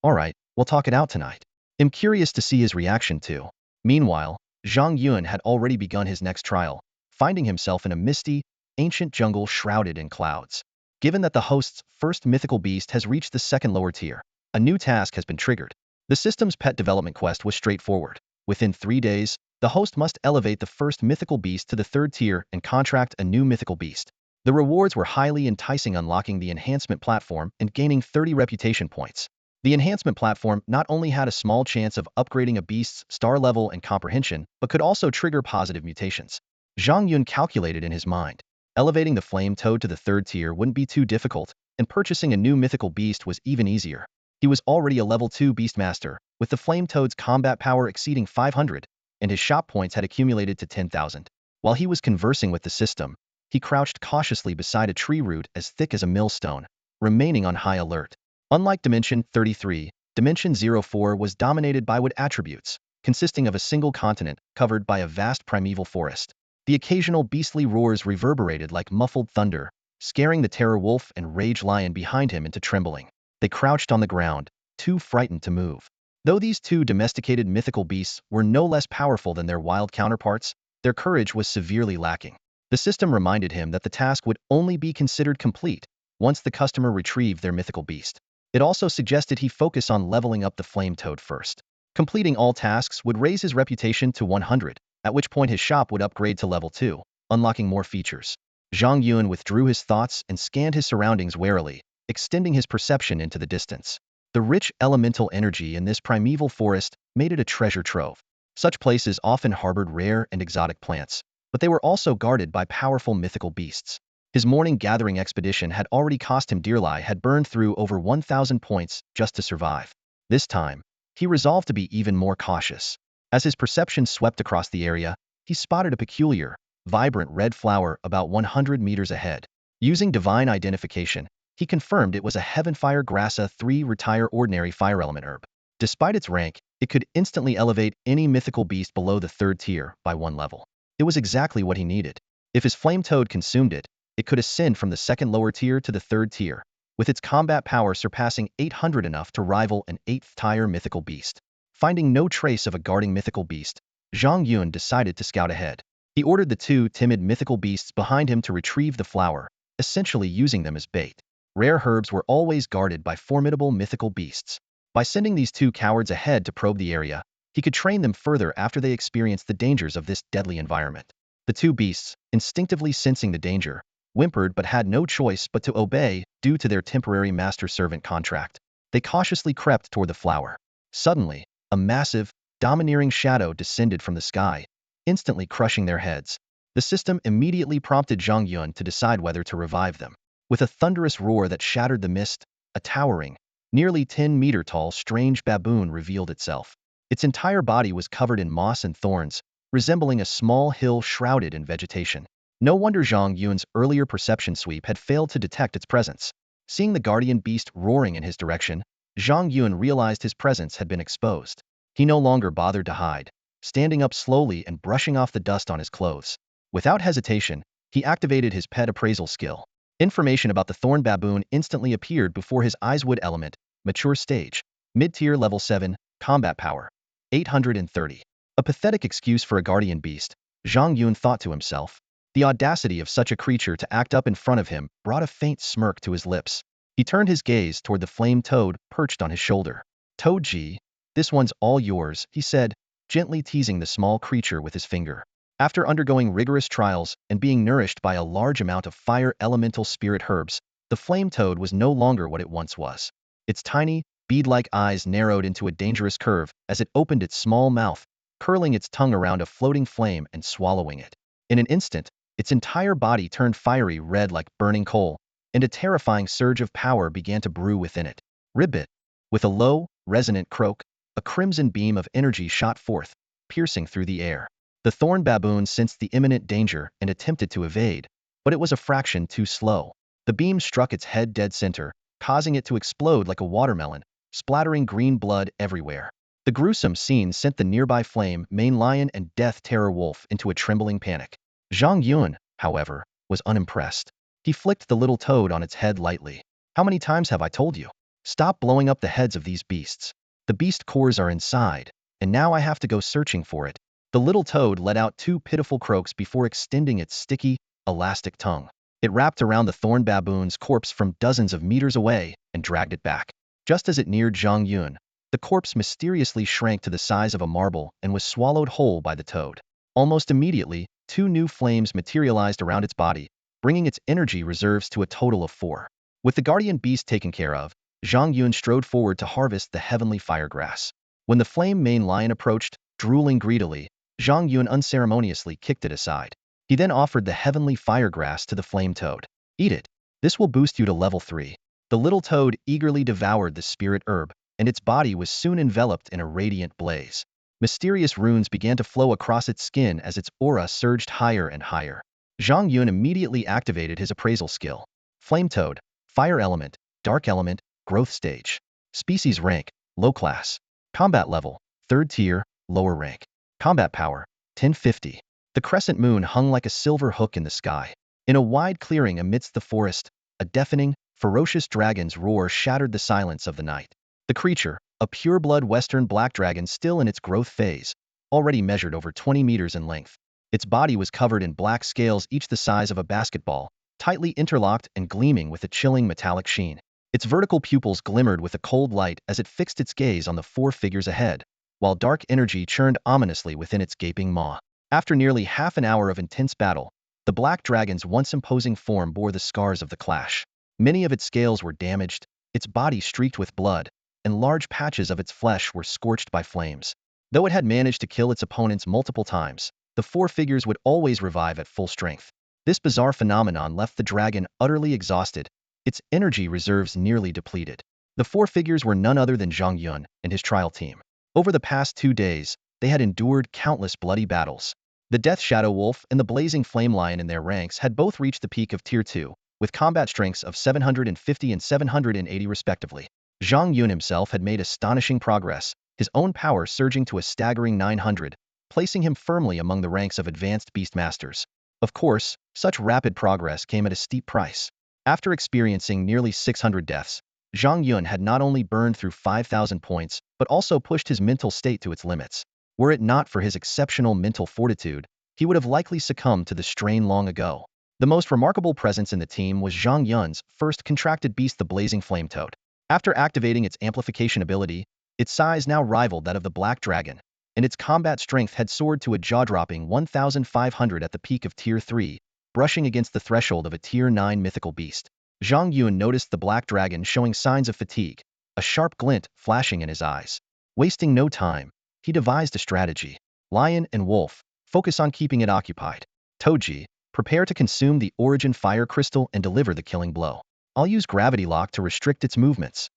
All right, we'll talk it out tonight. I'm curious to see his reaction too. Meanwhile, Zhang Yuan had already begun his next trial, finding himself in a misty, ancient jungle shrouded in clouds. Given that the host's first mythical beast has reached the second lower tier, a new task has been triggered. The system's pet development quest was straightforward. Within 3 days, the host must elevate the first mythical beast to the 3rd tier and contract a new mythical beast. The rewards were highly enticing, unlocking the enhancement platform and gaining 30 reputation points. The enhancement platform not only had a small chance of upgrading a beast's star level and comprehension, but could also trigger positive mutations. Zhang Yun calculated in his mind. Elevating the flame toad to the 3rd tier wouldn't be too difficult, and purchasing a new mythical beast was even easier. He was already a level 2 beastmaster, with the flame toad's combat power exceeding 500, and his shop points had accumulated to 10,000. While he was conversing with the system, he crouched cautiously beside a tree root as thick as a millstone, remaining on high alert. Unlike Dimension 33, Dimension 04 was dominated by wood attributes, consisting of a single continent covered by a vast primeval forest. The occasional beastly roars reverberated like muffled thunder, scaring the terror wolf and rage lion behind him into trembling. They crouched on the ground, too frightened to move. Though these two domesticated mythical beasts were no less powerful than their wild counterparts, their courage was severely lacking. The system reminded him that the task would only be considered complete once the customer retrieved their mythical beast. It also suggested he focus on leveling up the flame toad first. Completing all tasks would raise his reputation to 100, at which point his shop would upgrade to level 2, unlocking more features. Zhang Yuan withdrew his thoughts and scanned his surroundings warily, extending his perception into the distance. The rich elemental energy in this primeval forest made it a treasure trove. Such places often harbored rare and exotic plants, but they were also guarded by powerful mythical beasts. His morning gathering expedition had already cost him dearly, had burned through over 1,000 points just to survive. This time, he resolved to be even more cautious. As his perception swept across the area, he spotted a peculiar, vibrant red flower about 100 meters ahead. Using divine identification, he confirmed it was a Heavenfire Grassa 3 retire ordinary fire element herb. Despite its rank, it could instantly elevate any mythical beast below the 3rd tier by 1 level. It was exactly what he needed. If his flame toad consumed it, it could ascend from the 2nd lower tier to the 3rd tier, with its combat power surpassing 800, enough to rival an 8th tier mythical beast. Finding no trace of a guarding mythical beast, Zhang Yuan decided to scout ahead. He ordered the 2 timid mythical beasts behind him to retrieve the flower, essentially using them as bait. Rare herbs were always guarded by formidable mythical beasts. By sending these 2 cowards ahead to probe the area, He could train them further after they experienced the dangers of this deadly environment. The two beasts, instinctively sensing the danger, whimpered but had no choice but to obey due to their temporary master-servant contract. They cautiously crept toward the flower. Suddenly, a massive, domineering shadow descended from the sky, instantly crushing their heads. The system immediately prompted Zhang Yun to decide whether to revive them. With a thunderous roar that shattered the mist, a towering, nearly 10-meter-tall strange baboon revealed itself. Its entire body was covered in moss and thorns, resembling a small hill shrouded in vegetation. No wonder Zhang Yun's earlier perception sweep had failed to detect its presence. Seeing the guardian beast roaring in his direction, Zhang Yun realized his presence had been exposed. He no longer bothered to hide, standing up slowly and brushing off the dust on his clothes. Without hesitation, he activated his pet appraisal skill. Information about the thorn baboon instantly appeared before his eyes. Wood element, mature stage, mid-tier level 7, combat power, 830. A pathetic excuse for a guardian beast, Zhang Yun thought to himself. The audacity of such a creature to act up in front of him brought a faint smirk to his lips. He turned his gaze toward the flame toad perched on his shoulder. Toad G, this one's all yours, he said, gently teasing the small creature with his finger. After undergoing rigorous trials and being nourished by a large amount of fire elemental spirit herbs, the flame toad was no longer what it once was. Its tiny, bead-like eyes narrowed into a dangerous curve as it opened its small mouth, curling its tongue around a floating flame and swallowing it. In an instant, its entire body turned fiery red like burning coal, and a terrifying surge of power began to brew within it. Ribbit! With a low, resonant croak, a crimson beam of energy shot forth, piercing through the air. The thorn baboon sensed the imminent danger and attempted to evade, but it was a fraction too slow. The beam struck its head dead center, causing it to explode like a watermelon, splattering green blood everywhere. The gruesome scene sent the nearby flame mane lion and death terror wolf into a trembling panic. Zhang Yun, however, was unimpressed. He flicked the little toad on its head lightly. How many times have I told you? Stop blowing up the heads of these beasts. The beast cores are inside, and now I have to go searching for it. The little toad let out two pitiful croaks before extending its sticky, elastic tongue. It wrapped around the thorn baboon's corpse from dozens of meters away and dragged it back. Just as it neared Zhang Yun, the corpse mysteriously shrank to the size of a marble and was swallowed whole by the toad. Almost immediately, two new flames materialized around its body, bringing its energy reserves to a total of 4. With the guardian beast taken care of, Zhang Yun strode forward to harvest the heavenly firegrass. When the flame mane lion approached, drooling greedily, Zhang Yun unceremoniously kicked it aside. He then offered the heavenly firegrass to the flame toad. Eat it. This will boost you to level 3. The little toad eagerly devoured the spirit herb, and its body was soon enveloped in a radiant blaze. Mysterious runes began to flow across its skin as its aura surged higher and higher. Zhang Yun immediately activated his appraisal skill. Flame toad, fire element, dark element, growth stage. Species rank, low class. Combat level, 3rd tier, lower rank. Combat power, 1050. The crescent moon hung like a silver hook in the sky. In a wide clearing amidst the forest, a deafening, ferocious dragon's roar shattered the silence of the night. The creature, a pure-blood western black dragon still in its growth phase, already measured over 20 meters in length. Its body was covered in black scales each the size of a basketball, tightly interlocked and gleaming with a chilling metallic sheen. Its vertical pupils glimmered with a cold light as it fixed its gaze on the 4 figures ahead, while dark energy churned ominously within its gaping maw. After nearly half an hour of intense battle, the black dragon's once imposing form bore the scars of the clash. Many of its scales were damaged, its body streaked with blood, and large patches of its flesh were scorched by flames. Though it had managed to kill its opponents multiple times, the 4 figures would always revive at full strength. This bizarre phenomenon left the dragon utterly exhausted, its energy reserves nearly depleted. The 4 figures were none other than Zhang Yun and his trial team. Over the past 2 days, they had endured countless bloody battles. The Death Shadow Wolf and the Blazing Flame Lion in their ranks had both reached the peak of Tier 2, with combat strengths of 750 and 780 respectively. Zhang Yun himself had made astonishing progress, his own power surging to a staggering 900, placing him firmly among the ranks of advanced beastmasters. Of course, such rapid progress came at a steep price. After experiencing nearly 600 deaths, Zhang Yun had not only burned through 5,000 points, but also pushed his mental state to its limits. Were it not for his exceptional mental fortitude, he would have likely succumbed to the strain long ago. The most remarkable presence in the team was Zhang Yun's first contracted beast, the Blazing Flame Toad. After activating its amplification ability, its size now rivaled that of the Black Dragon, and its combat strength had soared to a jaw-dropping 1,500 at the peak of Tier 3, brushing against the threshold of a Tier 9 mythical beast. Zhang Yun noticed the black dragon showing signs of fatigue, a sharp glint flashing in his eyes. Wasting no time, he devised a strategy. Lion and wolf, focus on keeping it occupied. Toji, prepare to consume the origin fire crystal and deliver the killing blow. I'll use gravity lock to restrict its movements.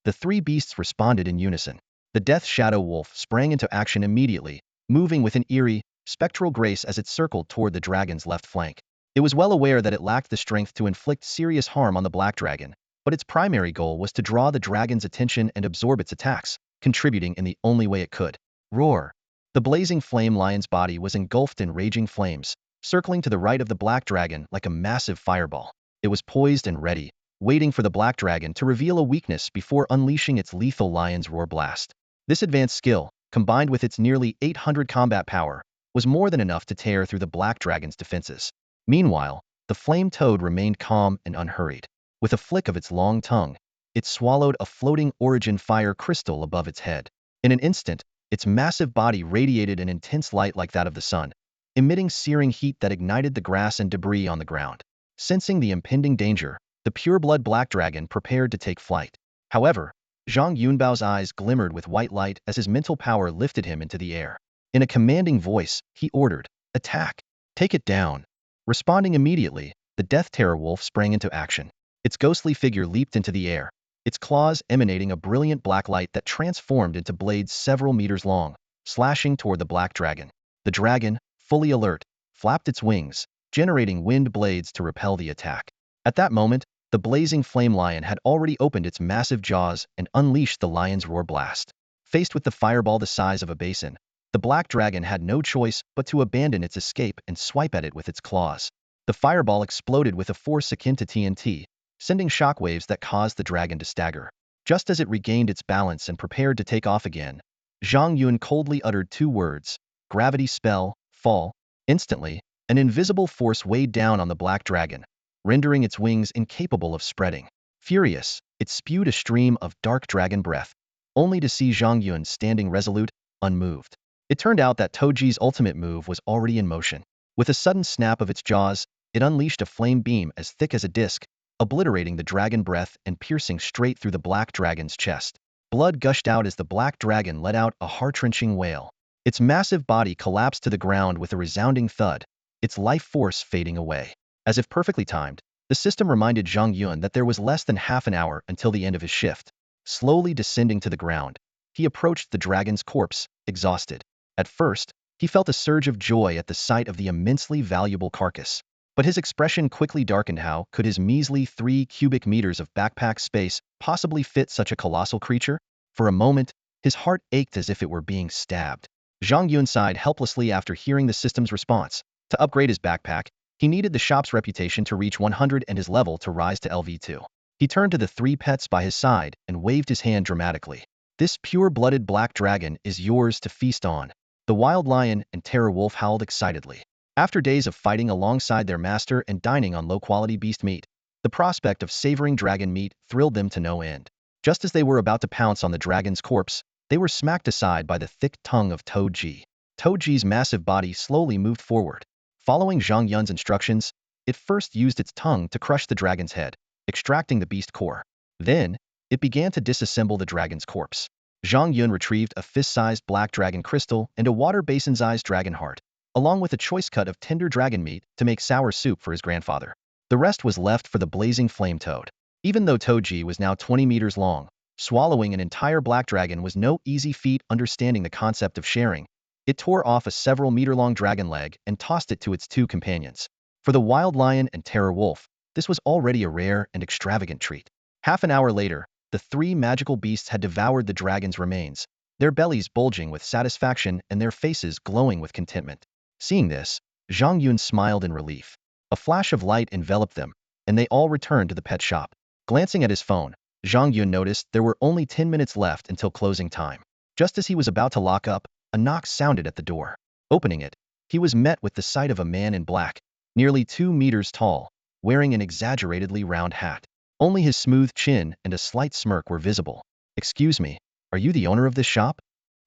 The three beasts responded in unison. The Death Shadow Wolf sprang into action immediately, moving with an eerie, spectral grace as it circled toward the dragon's left flank. It was well aware that it lacked the strength to inflict serious harm on the black dragon, but its primary goal was to draw the dragon's attention and absorb its attacks, contributing in the only way it could. Roar! The blazing flame lion's body was engulfed in raging flames, circling to the right of the black dragon like a massive fireball. It was poised and ready, waiting for the black dragon to reveal a weakness before unleashing its lethal lion's roar blast. This advanced skill, combined with its nearly 800 combat power, was more than enough to tear through the black dragon's defenses. Meanwhile, the flame toad remained calm and unhurried. With a flick of its long tongue, it swallowed a floating origin fire crystal above its head. In an instant, its massive body radiated an intense light like that of the sun, emitting searing heat that ignited the grass and debris on the ground. Sensing the impending danger, the pure-blood black dragon prepared to take flight. However, Zhang Yunbao's eyes glimmered with white light as his mental power lifted him into the air. In a commanding voice, he ordered, "Attack! Take it down!" Responding immediately, the Death Terror Wolf sprang into action. Its ghostly figure leaped into the air, its claws emanating a brilliant black light that transformed into blades several meters long, slashing toward the black dragon. The dragon, fully alert, flapped its wings, generating wind blades to repel the attack. At that moment, the blazing flame lion had already opened its massive jaws and unleashed the lion's roar blast. Faced with the fireball the size of a basin, the black dragon had no choice but to abandon its escape and swipe at it with its claws. The fireball exploded with a force akin to TNT, sending shockwaves that caused the dragon to stagger. Just as it regained its balance and prepared to take off again, Zhang Yun coldly uttered two words, "Gravity spell, fall." Instantly, an invisible force weighed down on the black dragon, rendering its wings incapable of spreading. Furious, it spewed a stream of dark dragon breath, only to see Zhang Yun standing resolute, unmoved. It turned out that Toji's ultimate move was already in motion. With a sudden snap of its jaws, it unleashed a flame beam as thick as a disc, obliterating the dragon breath and piercing straight through the black dragon's chest. Blood gushed out as the black dragon let out a heart-wrenching wail. Its massive body collapsed to the ground with a resounding thud, its life force fading away. As if perfectly timed, the system reminded Zhang Yun that there was less than half an hour until the end of his shift. Slowly descending to the ground, he approached the dragon's corpse, exhausted. At first, he felt a surge of joy at the sight of the immensely valuable carcass. But his expression quickly darkened. How could his measly 3 cubic meters of backpack space possibly fit such a colossal creature? For a moment, his heart ached as if it were being stabbed. Zhang Yun sighed helplessly after hearing the system's response. To upgrade his backpack, he needed the shop's reputation to reach 100 and his level to rise to LV2. He turned to the 3 pets by his side and waved his hand dramatically. "This pure-blooded black dragon is yours to feast on." The wild lion and terror wolf howled excitedly. After days of fighting alongside their master and dining on low-quality beast meat, the prospect of savoring dragon meat thrilled them to no end. Just as they were about to pounce on the dragon's corpse, they were smacked aside by the thick tongue of Toji. Toji's massive body slowly moved forward. Following Zhang Yun's instructions, it first used its tongue to crush the dragon's head, extracting the beast core. Then, it began to disassemble the dragon's corpse. Zhang Yun retrieved a fist-sized black dragon crystal and a water basin-sized dragon heart, along with a choice cut of tender dragon meat to make sour soup for his grandfather. The rest was left for the blazing flame toad. Even though Toji was now 20 meters long, swallowing an entire black dragon was no easy feat. Understanding the concept of sharing, it tore off a several-meter-long dragon leg and tossed it to its 2 companions. For the wild lion and terror wolf, this was already a rare and extravagant treat. Half an hour later, the 3 magical beasts had devoured the dragon's remains, their bellies bulging with satisfaction and their faces glowing with contentment. Seeing this, Zhang Yun smiled in relief. A flash of light enveloped them, and they all returned to the pet shop. Glancing at his phone, Zhang Yun noticed there were only 10 minutes left until closing time. Just as he was about to lock up, a knock sounded at the door. Opening it, he was met with the sight of a man in black, nearly 2 meters tall, wearing an exaggeratedly round hat. Only his smooth chin and a slight smirk were visible. "Excuse me, are you the owner of this shop?"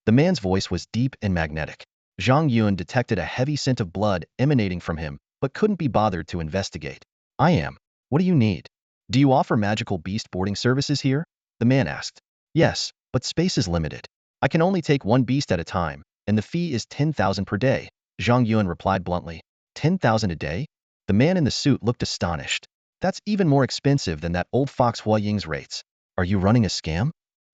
The man's voice was deep and magnetic. Zhang Yun detected a heavy scent of blood emanating from him, but couldn't be bothered to investigate. I am. What do you need? Do you offer magical beast boarding services here? The man asked. Yes, but space is limited. I can only take one beast at a time, and the fee is 10,000 per day, Zhang Yun replied bluntly. 10,000 a day? The man in the suit looked astonished. That's even more expensive than that old fox Hua Ying's rates. Are you running a scam?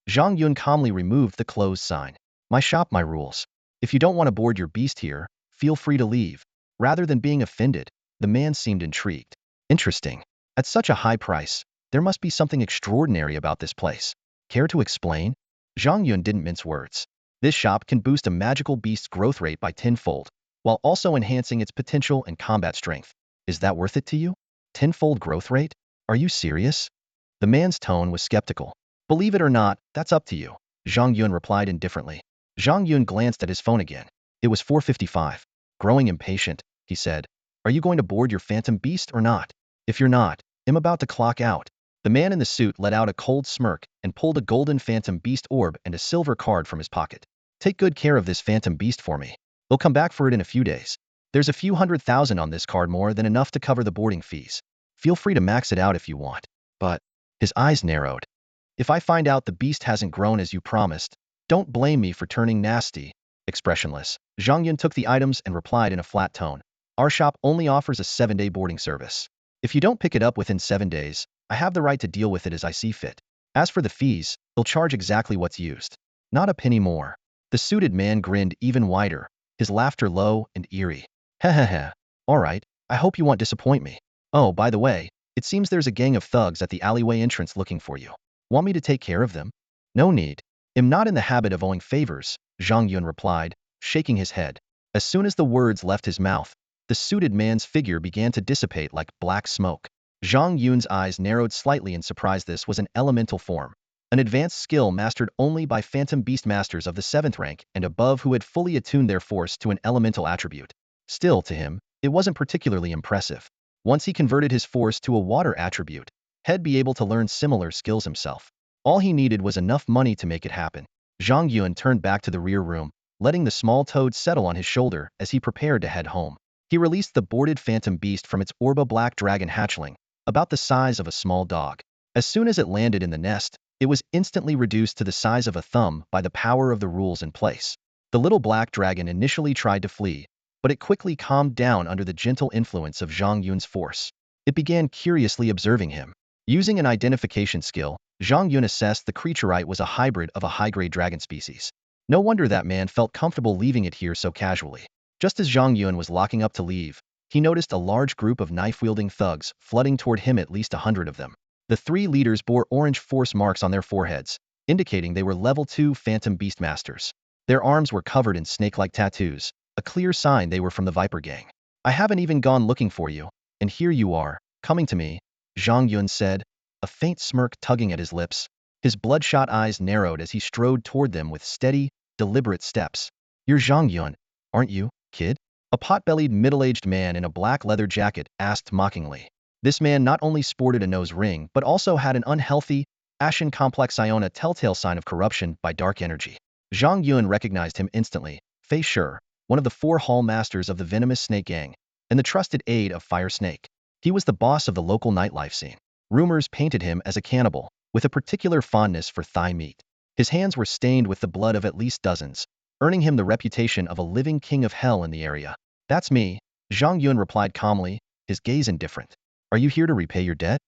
Zhang Yun calmly removed the closed sign. My shop, my rules. If you don't want to board your beast here, feel free to leave. Rather than being offended, the man seemed intrigued. Interesting. At such a high price, there must be something extraordinary about this place. Care to explain? Zhang Yun didn't mince words. This shop can boost a magical beast's growth rate by tenfold, while also enhancing its potential and combat strength. Is that worth it to you? Tenfold growth rate? Are you serious? The man's tone was skeptical. Believe it or not, that's up to you, Zhang Yun replied indifferently. Zhang Yun glanced at his phone again. It was 4:55. Growing impatient, he said, Are you going to board your phantom beast or not? If you're not, I'm about to clock out. The man in the suit let out a cold smirk and pulled a golden phantom beast orb and a silver card from his pocket. Take good care of this phantom beast for me. We'll come back for it in a few days. There's a few 100,000 on this card, more than enough to cover the boarding fees. Feel free to max it out if you want. But his eyes narrowed. If I find out the beast hasn't grown as you promised, don't blame me for turning nasty. Expressionless, Zhang Yun took the items and replied in a flat tone. Our shop only offers a 7-day boarding service. If you don't pick it up within 7 days, I have the right to deal with it as I see fit. As for the fees, they'll charge exactly what's used. Not a penny more. The suited man grinned even wider, his laughter low and eerie. Heh. All right, I hope you won't disappoint me. Oh, by the way, it seems there's a gang of thugs at the alleyway entrance looking for you. Want me to take care of them? No need. I'm not in the habit of owing favors, Zhang Yun replied, shaking his head. As soon as the words left his mouth, the suited man's figure began to dissipate like black smoke. Zhang Yun's eyes narrowed slightly in surprise. This was an elemental form, an advanced skill mastered only by phantom beast masters of the 7th rank and above who had fully attuned their force to an elemental attribute. Still, to him, it wasn't particularly impressive. Once he converted his force to a water attribute, he'd be able to learn similar skills himself. All he needed was enough money to make it happen. Zhang Yun turned back to the rear room, letting the small toad settle on his shoulder as he prepared to head home. He released the boarded phantom beast from its orba black dragon hatchling, about the size of a small dog. As soon as it landed in the nest, it was instantly reduced to the size of a thumb by the power of the rules in place. The little black dragon initially tried to flee, but it quickly calmed down under the gentle influence of Zhang Yun's force. It began curiously observing him. Using an identification skill, Zhang Yun assessed the creaturite was a hybrid of a high-grade dragon species. No wonder that man felt comfortable leaving it here so casually. Just as Zhang Yun was locking up to leave, he noticed a large group of knife-wielding thugs flooding toward him, at least 100 of them. The 3 leaders bore orange force marks on their foreheads, indicating they were level 2 phantom beast masters. Their arms were covered in snake-like tattoos, a clear sign they were from the Viper Gang. I haven't even gone looking for you, and here you are, coming to me, Zhang Yun said, a faint smirk tugging at his lips. His bloodshot eyes narrowed as he strode toward them with steady, deliberate steps. You're Zhang Yun, aren't you, kid? A pot-bellied middle-aged man in a black leather jacket asked mockingly. This man not only sported a nose ring but also had an unhealthy, ashen complexion, a telltale sign of corruption by dark energy. Zhang Yun recognized him instantly. Fei Shi, one of the 4 hall masters of the venomous snake gang, and the trusted aide of Fire Snake. He was the boss of the local nightlife scene. Rumors painted him as a cannibal, with a particular fondness for thigh meat. His hands were stained with the blood of at least dozens, earning him the reputation of a living king of hell in the area. That's me, Zhang Yun replied calmly, his gaze indifferent. Are you here to repay your debt?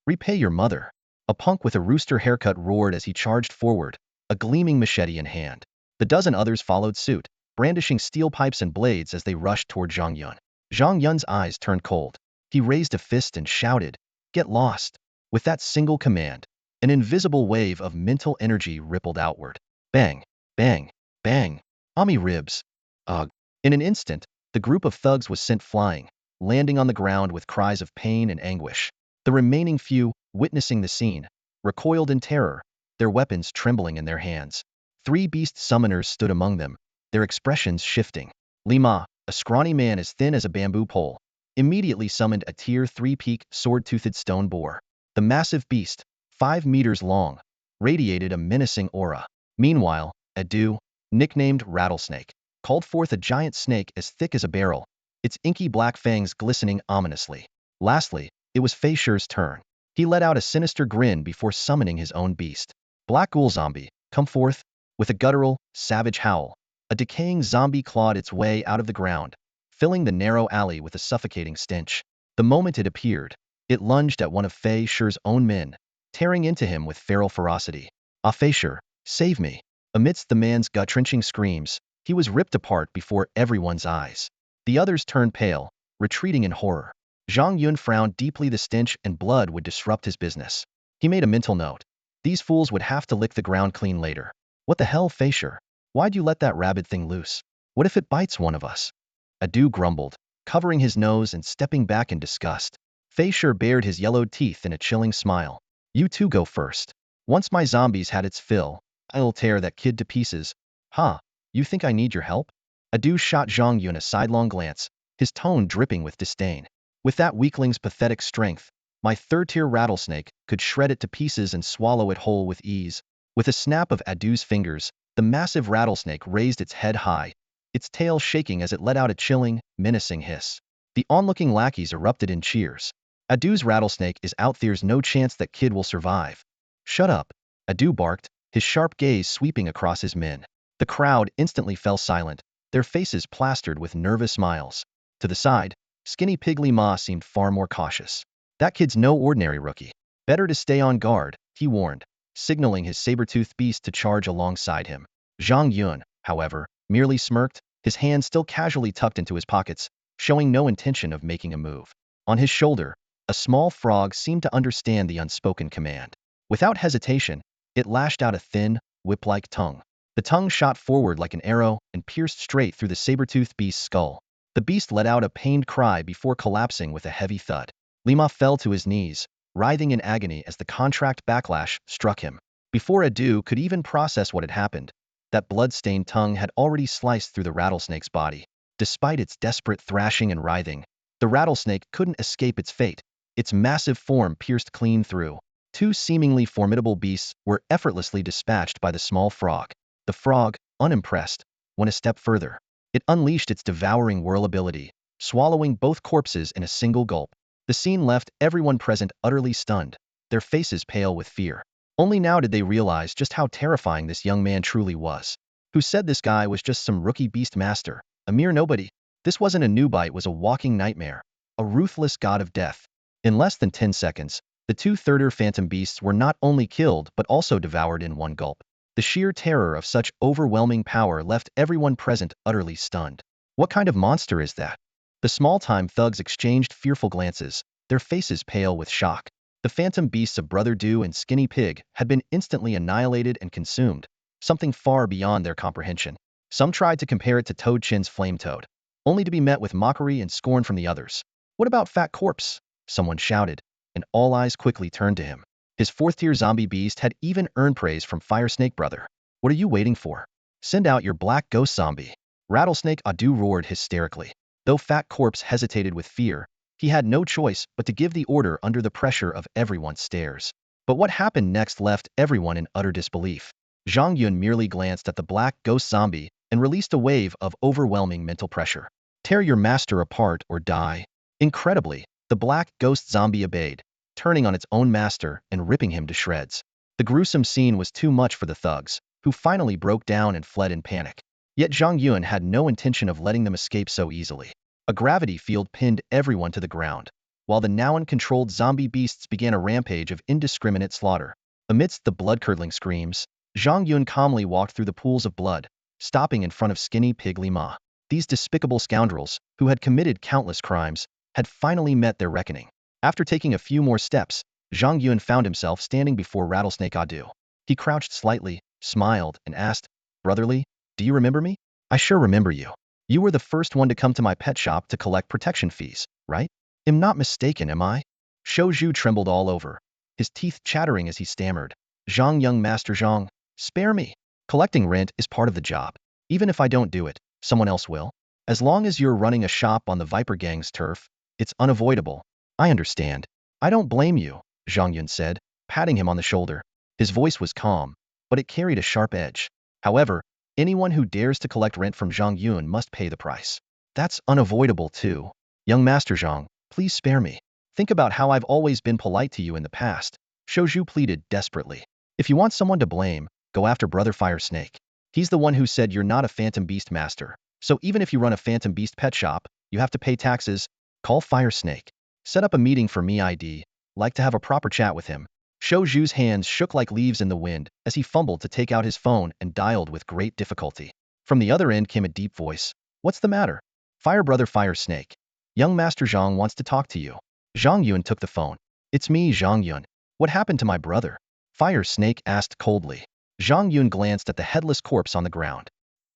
Repay your mother. A punk with a rooster haircut roared as he charged forward, a gleaming machete in hand. The dozen others followed suit, brandishing steel pipes and blades as they rushed toward Zhang Yun. Zhang Yun's eyes turned cold. He raised a fist and shouted, Get lost! With that single command, an invisible wave of mental energy rippled outward. Bang, bang, bang. Ami ribs. Ugh. In an instant, the group of thugs was sent flying, landing on the ground with cries of pain and anguish. The remaining few, witnessing the scene, recoiled in terror, their weapons trembling in their hands. 3 beast summoners stood among them, their expressions shifting. Lima, a scrawny man as thin as a bamboo pole, immediately summoned a tier 3 peak sword-toothed stone boar. The massive beast, 5 meters long, radiated a menacing aura. Meanwhile, Adu, nicknamed Rattlesnake, called forth a giant snake as thick as a barrel, its inky black fangs glistening ominously. Lastly, it was Fei Shi's turn. He let out a sinister grin before summoning his own beast. Black Ghoul Zombie, come forth. With a guttural, savage howl, a decaying zombie clawed its way out of the ground, filling the narrow alley with a suffocating stench. The moment it appeared, it lunged at one of Fei Shi's own men, tearing into him with feral ferocity. Ah, Fei Shi, save me. Amidst the man's gut-wrenching screams, he was ripped apart before everyone's eyes. The others turned pale, retreating in horror. Zhang Yun frowned deeply. The stench and blood would disrupt his business. He made a mental note. These fools would have to lick the ground clean later. What the hell, Fei Shi? Why'd you let that rabid thing loose? What if it bites one of us? Adu grumbled, covering his nose and stepping back in disgust. Fei Shi bared his yellowed teeth in a chilling smile. You two go first. Once my zombies had its fill, I'll tear that kid to pieces. Ha, you think I need your help? Adu shot Zhang Yun a sidelong glance, his tone dripping with disdain. With that weakling's pathetic strength, my third-tier rattlesnake could shred it to pieces and swallow it whole with ease. With a snap of Adu's fingers, the massive rattlesnake raised its head high, its tail shaking as it let out a chilling, menacing hiss. The onlooking lackeys erupted in cheers. Adu's rattlesnake is out. There's no chance that kid will survive. Shut up, Adu barked, his sharp gaze sweeping across his men. The crowd instantly fell silent, their faces plastered with nervous smiles. To the side, Skinny Pigly Ma seemed far more cautious. That kid's no ordinary rookie. Better to stay on guard, he warned, signaling his saber-toothed beast to charge alongside him. Zhang Yun, however, merely smirked, his hands still casually tucked into his pockets, showing no intention of making a move. On his shoulder, a small frog seemed to understand the unspoken command. Without hesitation, it lashed out a thin, whip-like tongue. The tongue shot forward like an arrow and pierced straight through the saber-toothed beast's skull. The beast let out a pained cry before collapsing with a heavy thud. Lima fell to his knees, writhing in agony as the contract backlash struck him. Before Adu could even process what had happened, that blood-stained tongue had already sliced through the rattlesnake's body. Despite its desperate thrashing and writhing, the rattlesnake couldn't escape its fate. Its massive form pierced clean through. Two seemingly formidable beasts were effortlessly dispatched by the small frog. The frog, unimpressed, went a step further. It unleashed its devouring whirl ability, swallowing both corpses in a single gulp. The scene left everyone present utterly stunned, their faces pale with fear. Only now did they realize just how terrifying this young man truly was. Who said this guy was just some rookie beast master, a mere nobody? This wasn't a newbie, it was a walking nightmare, a ruthless god of death. In less than 10 seconds, the two third-tier phantom beasts were not only killed but also devoured in one gulp. The sheer terror of such overwhelming power left everyone present utterly stunned. What kind of monster is that? The small-time thugs exchanged fearful glances, their faces pale with shock. The phantom beasts of Brother Dew and Skinny Pig had been instantly annihilated and consumed, something far beyond their comprehension. Some tried to compare it to Toad Chin's Flame Toad, only to be met with mockery and scorn from the others. What about Fat Corpse? Someone shouted, and all eyes quickly turned to him. His fourth-tier zombie beast had even earned praise from Fire Snake Brother. What are you waiting for? Send out your black ghost zombie. Rattlesnake Adu roared hysterically. Though Fat Corpse hesitated with fear, he had no choice but to give the order under the pressure of everyone's stares. But what happened next left everyone in utter disbelief. Zhang Yun merely glanced at the black ghost zombie and released a wave of overwhelming mental pressure. Tear your master apart or die. Incredibly, the black ghost zombie obeyed, turning on its own master and ripping him to shreds. The gruesome scene was too much for the thugs, who finally broke down and fled in panic. Yet Zhang Yun had no intention of letting them escape so easily. A gravity field pinned everyone to the ground, while the now uncontrolled zombie beasts began a rampage of indiscriminate slaughter. Amidst the blood-curdling screams, Zhang Yun calmly walked through the pools of blood, stopping in front of Skinny Pigly Ma. These despicable scoundrels, who had committed countless crimes, had finally met their reckoning. After taking a few more steps, Zhang Yun found himself standing before Rattlesnake Adu. He crouched slightly, smiled, and asked, "Brotherly, do you remember me?" "I sure remember you. You were the first one to come to my pet shop to collect protection fees, right? Am not mistaken, am I?" Shou Zhu trembled all over, his teeth chattering as he stammered. "Zhang, young Master Zhang, spare me. Collecting rent is part of the job. Even if I don't do it, someone else will. As long as you're running a shop on the Viper Gang's turf, it's unavoidable. I understand. I don't blame you," Zhang Yun said, patting him on the shoulder. His voice was calm, but it carried a sharp edge. However, Anyone who dares to collect rent from Zhang Yun must pay the price. That's unavoidable too. Young Master Zhang, please spare me. Think about how I've always been polite to you in the past, Shouju pleaded desperately. If you want someone to blame, go after Brother Fire Snake. He's the one who said you're not a Phantom Beast master. So even if you run a Phantom Beast pet shop, you have to pay taxes. Call Fire Snake. Set up a meeting for me ID. Like to have a proper chat with him. Shouju's hands shook like leaves in the wind as he fumbled to take out his phone and dialed with great difficulty. From the other end came a deep voice. What's the matter? Fire Brother Fire Snake. Young Master Zhang wants to talk to you. Zhang Yun took the phone. It's me, Zhang Yun. What happened to my brother? Fire Snake asked coldly. Zhang Yun glanced at the headless corpse on the ground.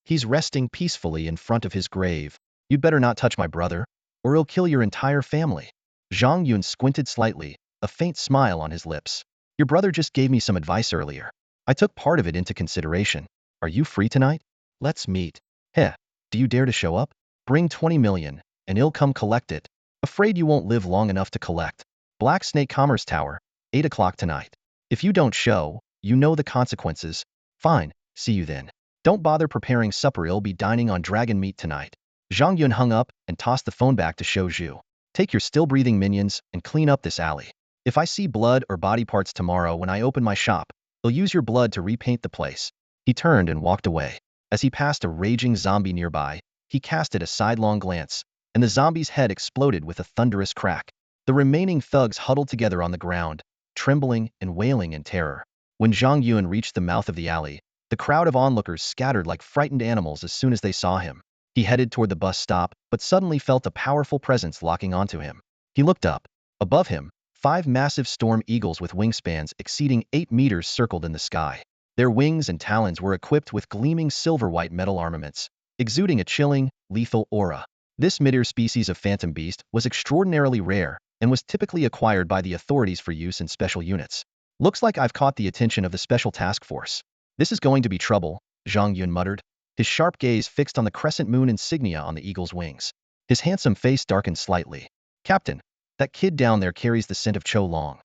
He's resting peacefully in front of his grave. You'd better not touch my brother, or he'll kill your entire family. Zhang Yun squinted slightly, a faint smile on his lips. Your brother just gave me some advice earlier. I took part of it into consideration. Are you free tonight? Let's meet. Heh, do you dare to show up? Bring 20 million, and he'll come collect it. Afraid you won't live long enough to collect. Black Snake Commerce Tower, 8 o'clock tonight. If you don't show, you know the consequences. Fine, see you then. Don't bother preparing supper, he'll be dining on dragon meat tonight. Zhang Yun hung up and tossed the phone back to Shouju. Take your still-breathing minions and clean up this alley. If I see blood or body parts tomorrow when I open my shop, I'll use your blood to repaint the place. He turned and walked away. As he passed a raging zombie nearby, he cast it a sidelong glance, and the zombie's head exploded with a thunderous crack. The remaining thugs huddled together on the ground, trembling and wailing in terror. When Zhang Yun reached the mouth of the alley, the crowd of onlookers scattered like frightened animals as soon as they saw him. He headed toward the bus stop, but suddenly felt a powerful presence locking onto him. He looked up. Above him, 5 massive storm eagles with wingspans exceeding 8 meters circled in the sky. Their wings and talons were equipped with gleaming silver-white metal armaments, exuding a chilling, lethal aura. This mid-air species of phantom beast was extraordinarily rare and was typically acquired by the authorities for use in special units. Looks like I've caught the attention of the special task force. This is going to be trouble, Zhang Yun muttered, his sharp gaze fixed on the crescent moon insignia on the eagle's wings. His handsome face darkened slightly. Captain, that kid down there carries the scent of Cho Long.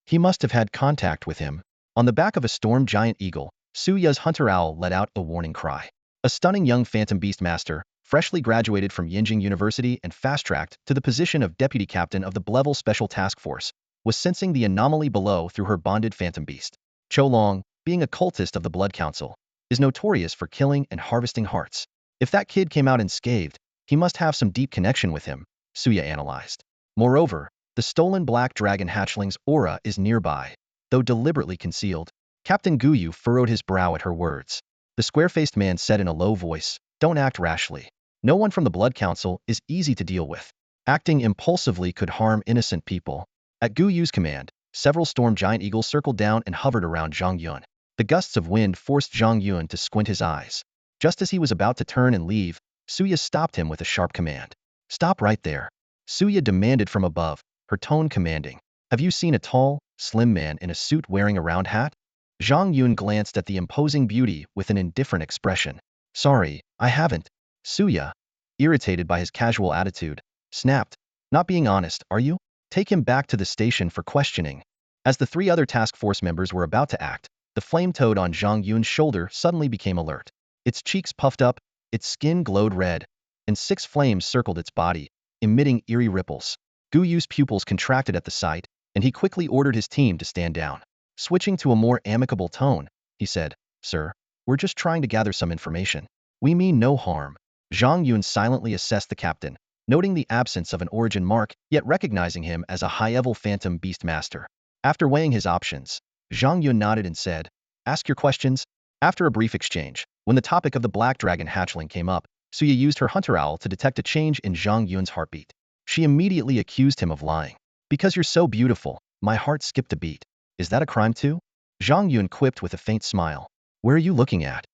He must have had contact with him. On the back of a storm giant eagle, Suya's hunter owl let out a warning cry. A stunning young phantom beast master, freshly graduated from Yinjing University and fast-tracked to the position of deputy captain of the Blevel Special Task Force, was sensing the anomaly below through her bonded phantom beast. Cho Long, being a cultist of the Blood Council, is notorious for killing and harvesting hearts. If that kid came out unscathed, he must have some deep connection with him, Suya analyzed. Moreover, the stolen black dragon hatchling's aura is nearby, though deliberately concealed. Captain Guyu furrowed his brow at her words. The square-faced man said in a low voice, "Don't act rashly. No one from the Blood Council is easy to deal with. Acting impulsively could harm innocent people." At Guyu's command, several storm giant eagles circled down and hovered around Zhang Yun. The gusts of wind forced Zhang Yun to squint his eyes. Just as he was about to turn and leave, Suya stopped him with a sharp command. "Stop right there." Suya demanded from above, her tone commanding. "Have you seen a tall, slim man in a suit wearing a round hat?" Zhang Yun glanced at the imposing beauty with an indifferent expression. "Sorry, I haven't." Suya, irritated by his casual attitude, snapped. "Not being honest, are you? Take him back to the station for questioning." As the 3 other task force members were about to act, the flame toad on Zhang Yun's shoulder suddenly became alert. Its cheeks puffed up, its skin glowed red, and 6 flames circled its body, emitting eerie ripples. Guyu's pupils contracted at the sight, and he quickly ordered his team to stand down. Switching to a more amicable tone, he said, "Sir, we're just trying to gather some information. We mean no harm." Zhang Yun silently assessed the captain, noting the absence of an origin mark, yet recognizing him as a high-level phantom beast master. After weighing his options, Zhang Yun nodded and said, "Ask your questions." After a brief exchange, when the topic of the black dragon hatchling came up, Suya used her hunter owl to detect a change in Zhang Yun's heartbeat. She immediately accused him of lying. "Because you're so beautiful, my heart skipped a beat. Is that a crime too?" Zhang Yun quipped with a faint smile. "Where are you looking at?"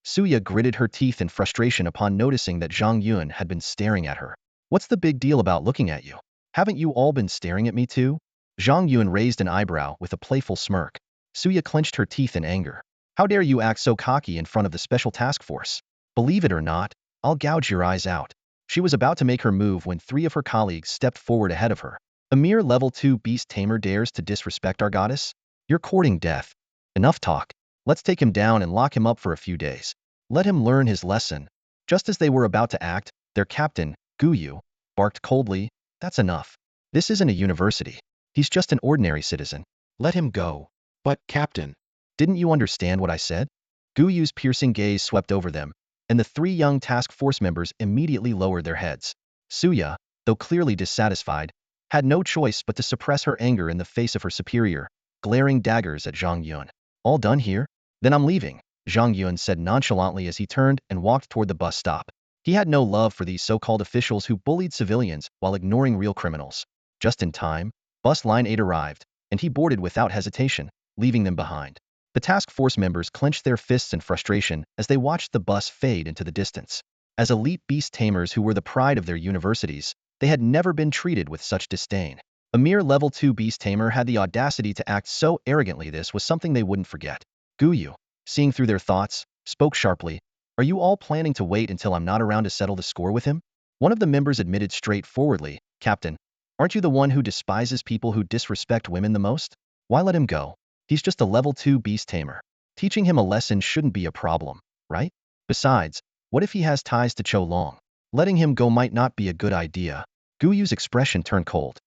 Suya gritted her teeth in frustration upon noticing that Zhang Yun had been staring at her. "What's the big deal about looking at you? Haven't you all been staring at me too?" Zhang Yun raised an eyebrow with a playful smirk. Suya clenched her teeth in anger. "How dare you act so cocky in front of the special task force? Believe it or not, I'll gouge your eyes out." She was about to make her move when 3 of her colleagues stepped forward ahead of her. "A mere level 2 Beast Tamer dares to disrespect our goddess? You're courting death. Enough talk. Let's take him down and lock him up for a few days." Let him learn his lesson. Just as they were about to act, their captain, Guyu, barked coldly, "That's enough. This isn't a university. He's just an ordinary citizen. Let him go." But, Captain, Didn't you understand what I said? Guyu's piercing gaze swept over them, and the three young task force members immediately lowered their heads. Suya, though clearly dissatisfied, had no choice but to suppress her anger in the face of her superior, glaring daggers at Zhang Yun. "All done here? Then I'm leaving," Zhang Yun said nonchalantly as he turned and walked toward the bus stop. He had no love for these so-called officials who bullied civilians while ignoring real criminals. Just in time, bus line 8 arrived, and he boarded without hesitation, leaving them behind. The task force members clenched their fists in frustration as they watched the bus fade into the distance. As elite beast tamers who were the pride of their universities, they had never been treated with such disdain. A mere level 2 beast tamer had the audacity to act so arrogantly. This was something they wouldn't forget. Guyu, seeing through their thoughts, spoke sharply, "Are you all planning to wait until I'm not around to settle the score with him?" One of the members admitted straightforwardly, "Captain, aren't you the one who despises people who disrespect women the most? Why let him go? He's just a level 2 beast tamer. Teaching him a lesson shouldn't be a problem, right? Besides, what if he has ties to Cho Long? Letting him go might not be a good idea." Guyu's expression turned cold.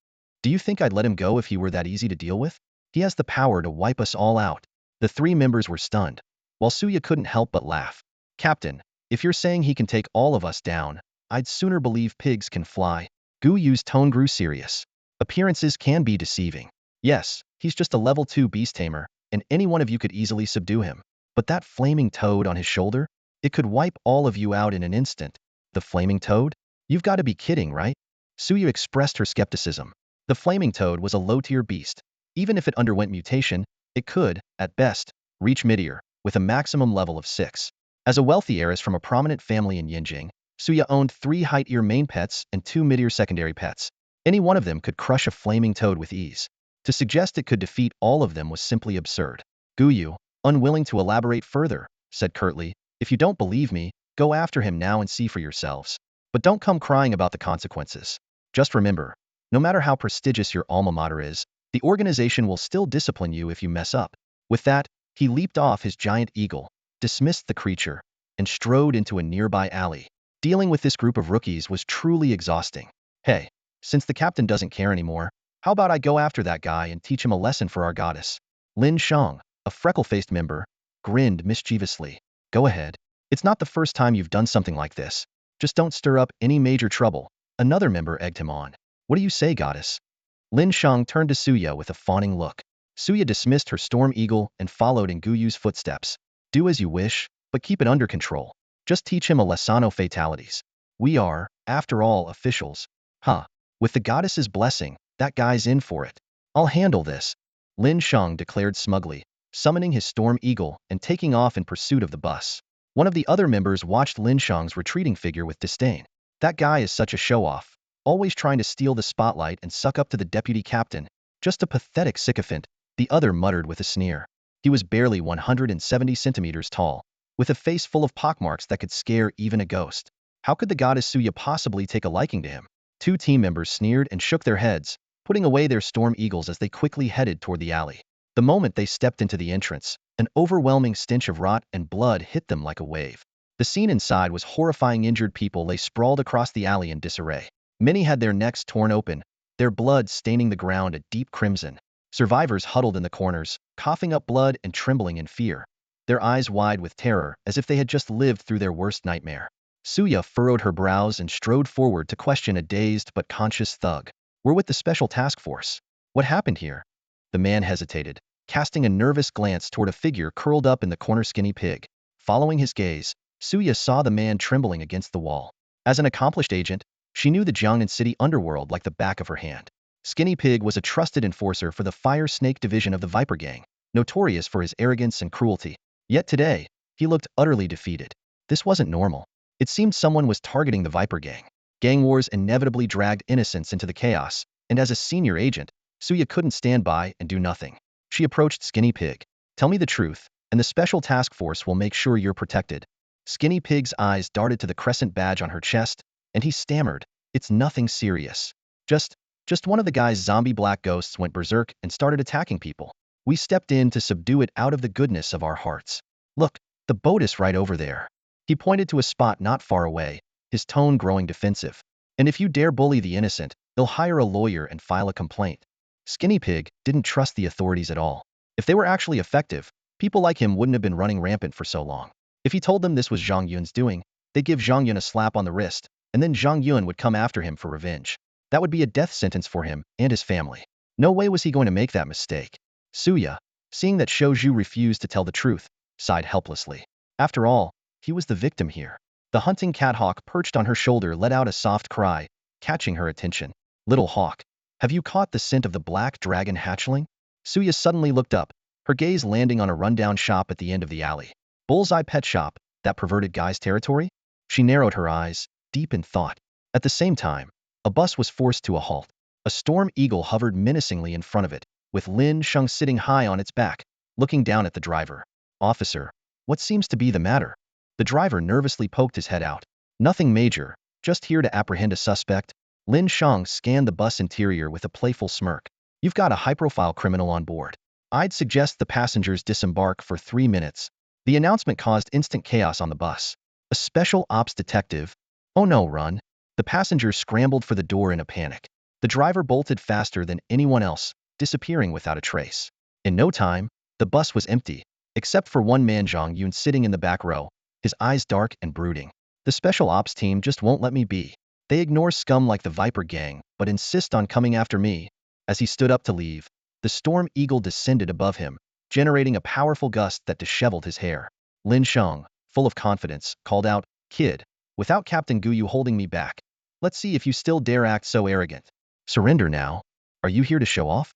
"Do you think I'd let him go if he were that easy to deal with? He has the power to wipe us all out." The three members were stunned, while Suya couldn't help but laugh. "Captain, if you're saying he can take all of us down, I'd sooner believe pigs can fly." Guyu's tone grew serious. "Appearances can be deceiving. Yes, he's just a level 2 beast tamer, and any one of you could easily subdue him. But that flaming toad on his shoulder? It could wipe all of you out in an instant." "The flaming toad? You've got to be kidding, right?" Suya expressed her skepticism. The flaming toad was a low-tier beast. Even if it underwent mutation, it could, at best, reach mid-tier, with a maximum level of 6. As a wealthy heiress from a prominent family in Yinjing, Suya owned 3 high-tier main pets and 2 mid-tier secondary pets. Any one of them could crush a flaming toad with ease. To suggest it could defeat all of them was simply absurd. Guyu, unwilling to elaborate further, said curtly, "If you don't believe me, go after him now and see for yourselves. But don't come crying about the consequences. Just remember, no matter how prestigious your alma mater is, the organization will still discipline you if you mess up." With that, he leaped off his giant eagle, dismissed the creature, and strode into a nearby alley. Dealing with this group of rookies was truly exhausting. "Hey, since the captain doesn't care anymore, how about I go after that guy and teach him a lesson for our goddess?" Lin Shang, a freckle-faced member, grinned mischievously. "Go ahead. It's not the first time you've done something like this. Just don't stir up any major trouble." Another member egged him on. "What do you say, goddess?" Lin Shang turned to Suya with a fawning look. Suya dismissed her storm eagle and followed in Guyu's footsteps. "Do as you wish, but keep it under control. Just teach him a lesson of fatalities. We are, after all, officials." "Huh. With the goddess's blessing, that guy's in for it. I'll handle this," Lin Shang declared smugly, summoning his storm eagle and taking off in pursuit of the bus. One of the other members watched Lin Shang's retreating figure with disdain. "That guy is such a show-off, always trying to steal the spotlight and suck up to the deputy captain. Just a pathetic sycophant," the other muttered with a sneer. He was barely 170 centimeters tall, with a face full of pockmarks that could scare even a ghost. How could the goddess Suya possibly take a liking to him? Two team members sneered and shook their heads, putting away their storm eagles as they quickly headed toward the alley. The moment they stepped into the entrance, an overwhelming stench of rot and blood hit them like a wave. The scene inside was horrifying. Injured people lay sprawled across the alley in disarray. Many had their necks torn open, their blood staining the ground a deep crimson. Survivors huddled in the corners, coughing up blood and trembling in fear, their eyes wide with terror as if they had just lived through their worst nightmare. Suya furrowed her brows and strode forward to question a dazed but conscious thug. "We're with the special task force. What happened here?" The man hesitated, casting a nervous glance toward a figure curled up in the corner. Skinny Pig. Following his gaze, Suya saw the man trembling against the wall. As an accomplished agent, she knew the Jiangnan city underworld like the back of her hand. Skinny Pig was a trusted enforcer for the Fire Snake division of the Viper Gang, notorious for his arrogance and cruelty. Yet today, he looked utterly defeated. This wasn't normal. It seemed someone was targeting the Viper Gang. Gang wars inevitably dragged innocents into the chaos, and as a senior agent, Suya couldn't stand by and do nothing. She approached Skinny Pig. "Tell me the truth, and the special task force will make sure you're protected." Skinny Pig's eyes darted to the crescent badge on her chest, and he stammered, "It's nothing serious. Just one of the guy's zombie black ghosts went berserk and started attacking people. We stepped in to subdue it out of the goodness of our hearts. Look, the boat is right over there." He pointed to a spot not far away, his tone growing defensive. And if you dare bully the innocent, they'll hire a lawyer and file a complaint. Skinny Pig didn't trust the authorities at all. If they were actually effective, people like him wouldn't have been running rampant for so long. If he told them this was Zhang Yun's doing, they'd give Zhang Yun a slap on the wrist, and then Zhang Yun would come after him for revenge. That would be a death sentence for him and his family. No way was he going to make that mistake. Suya, seeing that Shou Zhu refused to tell the truth, sighed helplessly. After all, he was the victim here. The hunting cat hawk perched on her shoulder let out a soft cry, catching her attention. Little hawk, have you caught the scent of the black dragon hatchling? Suya suddenly looked up, her gaze landing on a rundown shop at the end of the alley. Bullseye Pet Shop, that perverted guy's territory? She narrowed her eyes, deep in thought. At the same time, a bus was forced to a halt. A storm eagle hovered menacingly in front of it, with Lin Sheng sitting high on its back, looking down at the driver. Officer, what seems to be the matter? The driver nervously poked his head out. Nothing major, just here to apprehend a suspect. Lin Sheng scanned the bus interior with a playful smirk. You've got a high-profile criminal on board. I'd suggest the passengers disembark for 3 minutes. The announcement caused instant chaos on the bus. A special ops detective? Oh no, run. The passengers scrambled for the door in a panic. The driver bolted faster than anyone else, disappearing without a trace. In no time, the bus was empty, except for one man, Zhang Yun, sitting in the back row, his eyes dark and brooding. The special ops team just won't let me be. They ignore scum like the Viper Gang, but insist on coming after me. As he stood up to leave, the storm eagle descended above him, generating a powerful gust that disheveled his hair. Lin Sheng, full of confidence, called out, "Kid, without Captain Guyu holding me back, let's see if you still dare act so arrogant. Surrender now. Are you here to show off?"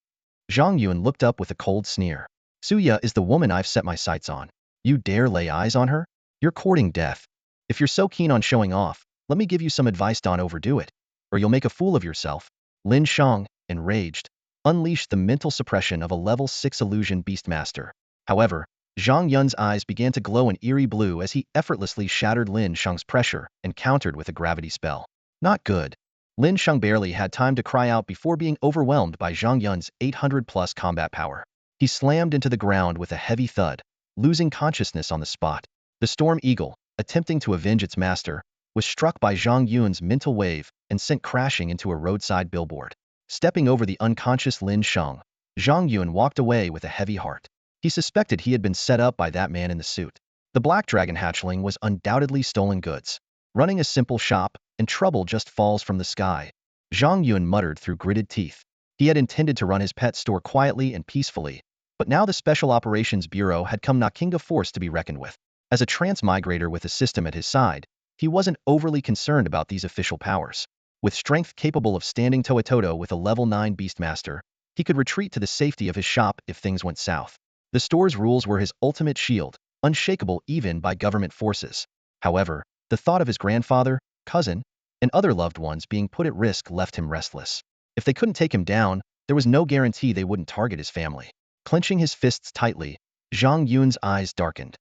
Zhang Yun looked up with a cold sneer. Suya is the woman I've set my sights on. You dare lay eyes on her? You're courting death. If you're so keen on showing off, let me give you some advice: don't overdo it, or you'll make a fool of yourself. Lin Sheng, enraged, unleashed the mental suppression of a level 6 illusion beastmaster. However, Zhang Yun's eyes began to glow an eerie blue as he effortlessly shattered Lin Sheng's pressure and countered with a gravity spell. Not good. Lin Sheng barely had time to cry out before being overwhelmed by Zhang Yun's 800+ combat power. He slammed into the ground with a heavy thud, losing consciousness on the spot. The Storm Eagle, attempting to avenge its master, was struck by Zhang Yun's mental wave and sent crashing into a roadside billboard. Stepping over the unconscious Lin Sheng, Zhang Yun walked away with a heavy heart. He suspected he had been set up by that man in the suit. The Black Dragon hatchling was undoubtedly stolen goods. Running a simple shop, and trouble just falls from the sky. Zhang Yun muttered through gritted teeth. He had intended to run his pet store quietly and peacefully, but now the Special Operations Bureau had come knocking a force to be reckoned with. As a transmigrator with a system at his side, he wasn't overly concerned about these official powers. With strength capable of standing toe-to-toe with a level 9 beastmaster, he could retreat to the safety of his shop if things went south. The store's rules were his ultimate shield, unshakable even by government forces. However, the thought of his grandfather, cousin, and other loved ones being put at risk left him restless. If they couldn't take him down, there was no guarantee they wouldn't target his family. Clenching his fists tightly, Zhang Yun's eyes darkened.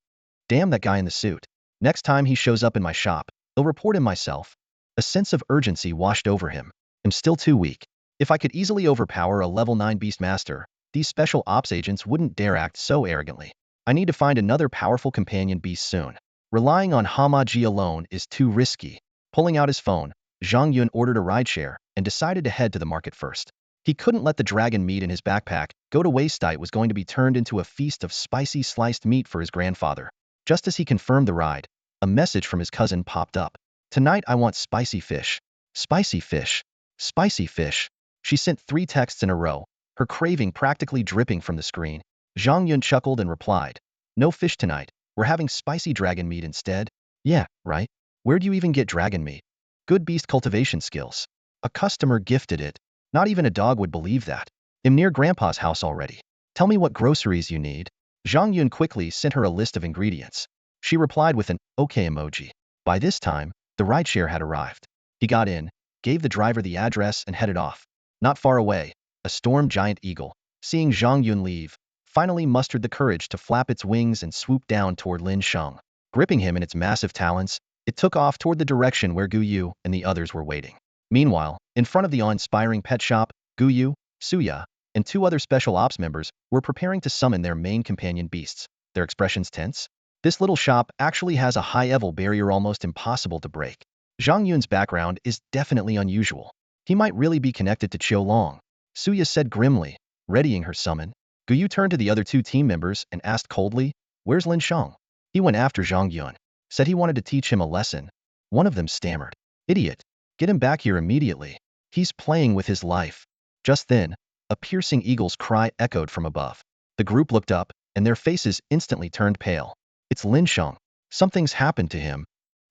Damn that guy in the suit. Next time he shows up in my shop, I'll report him myself. A sense of urgency washed over him. I'm still too weak. If I could easily overpower a level 9 beastmaster, these special ops agents wouldn't dare act so arrogantly. I need to find another powerful companion beast soon. Relying on Hamaji alone is too risky. Pulling out his phone, Zhang Yun ordered a rideshare and decided to head to the market first. He couldn't let the dragon meat in his backpack go to waste. It was going to be turned into a feast of spicy sliced meat for his grandfather. Just as he confirmed the ride, a message from his cousin popped up. Tonight I want spicy fish. Spicy fish. Spicy fish. She sent 3 texts in a row, her craving practically dripping from the screen. Zhang Yun chuckled and replied, "No fish tonight. We're having spicy dragon meat instead." "Yeah, right. Where do you even get dragon meat?" "Good beast cultivation skills. A customer gifted it. Not even a dog would believe that. I'm near Grandpa's house already. Tell me what groceries you need." Zhang Yun quickly sent her a list of ingredients. She replied with an okay emoji. By this time, the rideshare had arrived. He got in, gave the driver the address and headed off. Not far away, a storm giant eagle, seeing Zhang Yun leave, finally mustered the courage to flap its wings and swoop down toward Lin Sheng. Gripping him in its massive talons, it took off toward the direction where Guyu and the others were waiting. Meanwhile, in front of the awe-inspiring pet shop, Guyu, Suya, and 2 other special ops members were preparing to summon their main companion beasts, their expressions tense. This little shop actually has a high-level barrier almost impossible to break. Zhang Yun's background is definitely unusual. He might really be connected to Qiu Long, Suya said grimly, readying her summon. Guyu turned to the other two team members and asked coldly, "Where's Lin Shang?" He went after Zhang Yun, said he wanted to teach him a lesson. One of them stammered, "Idiot, get him back here immediately. He's playing with his life." Just then, a piercing eagle's cry echoed from above. The group looked up, and their faces instantly turned pale. It's Lin Shang. Something's happened to him.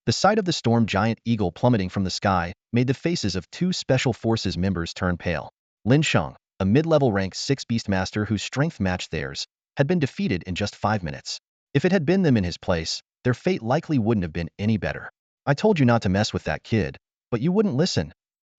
The sight of the storm giant eagle plummeting from the sky made the faces of two Special Forces members turn pale. Lin Shang, a mid-level rank 6 Beastmaster whose strength matched theirs, had been defeated in just 5 minutes. If it had been them in his place, their fate likely wouldn't have been any better. "I told you not to mess with that kid, but you wouldn't listen,"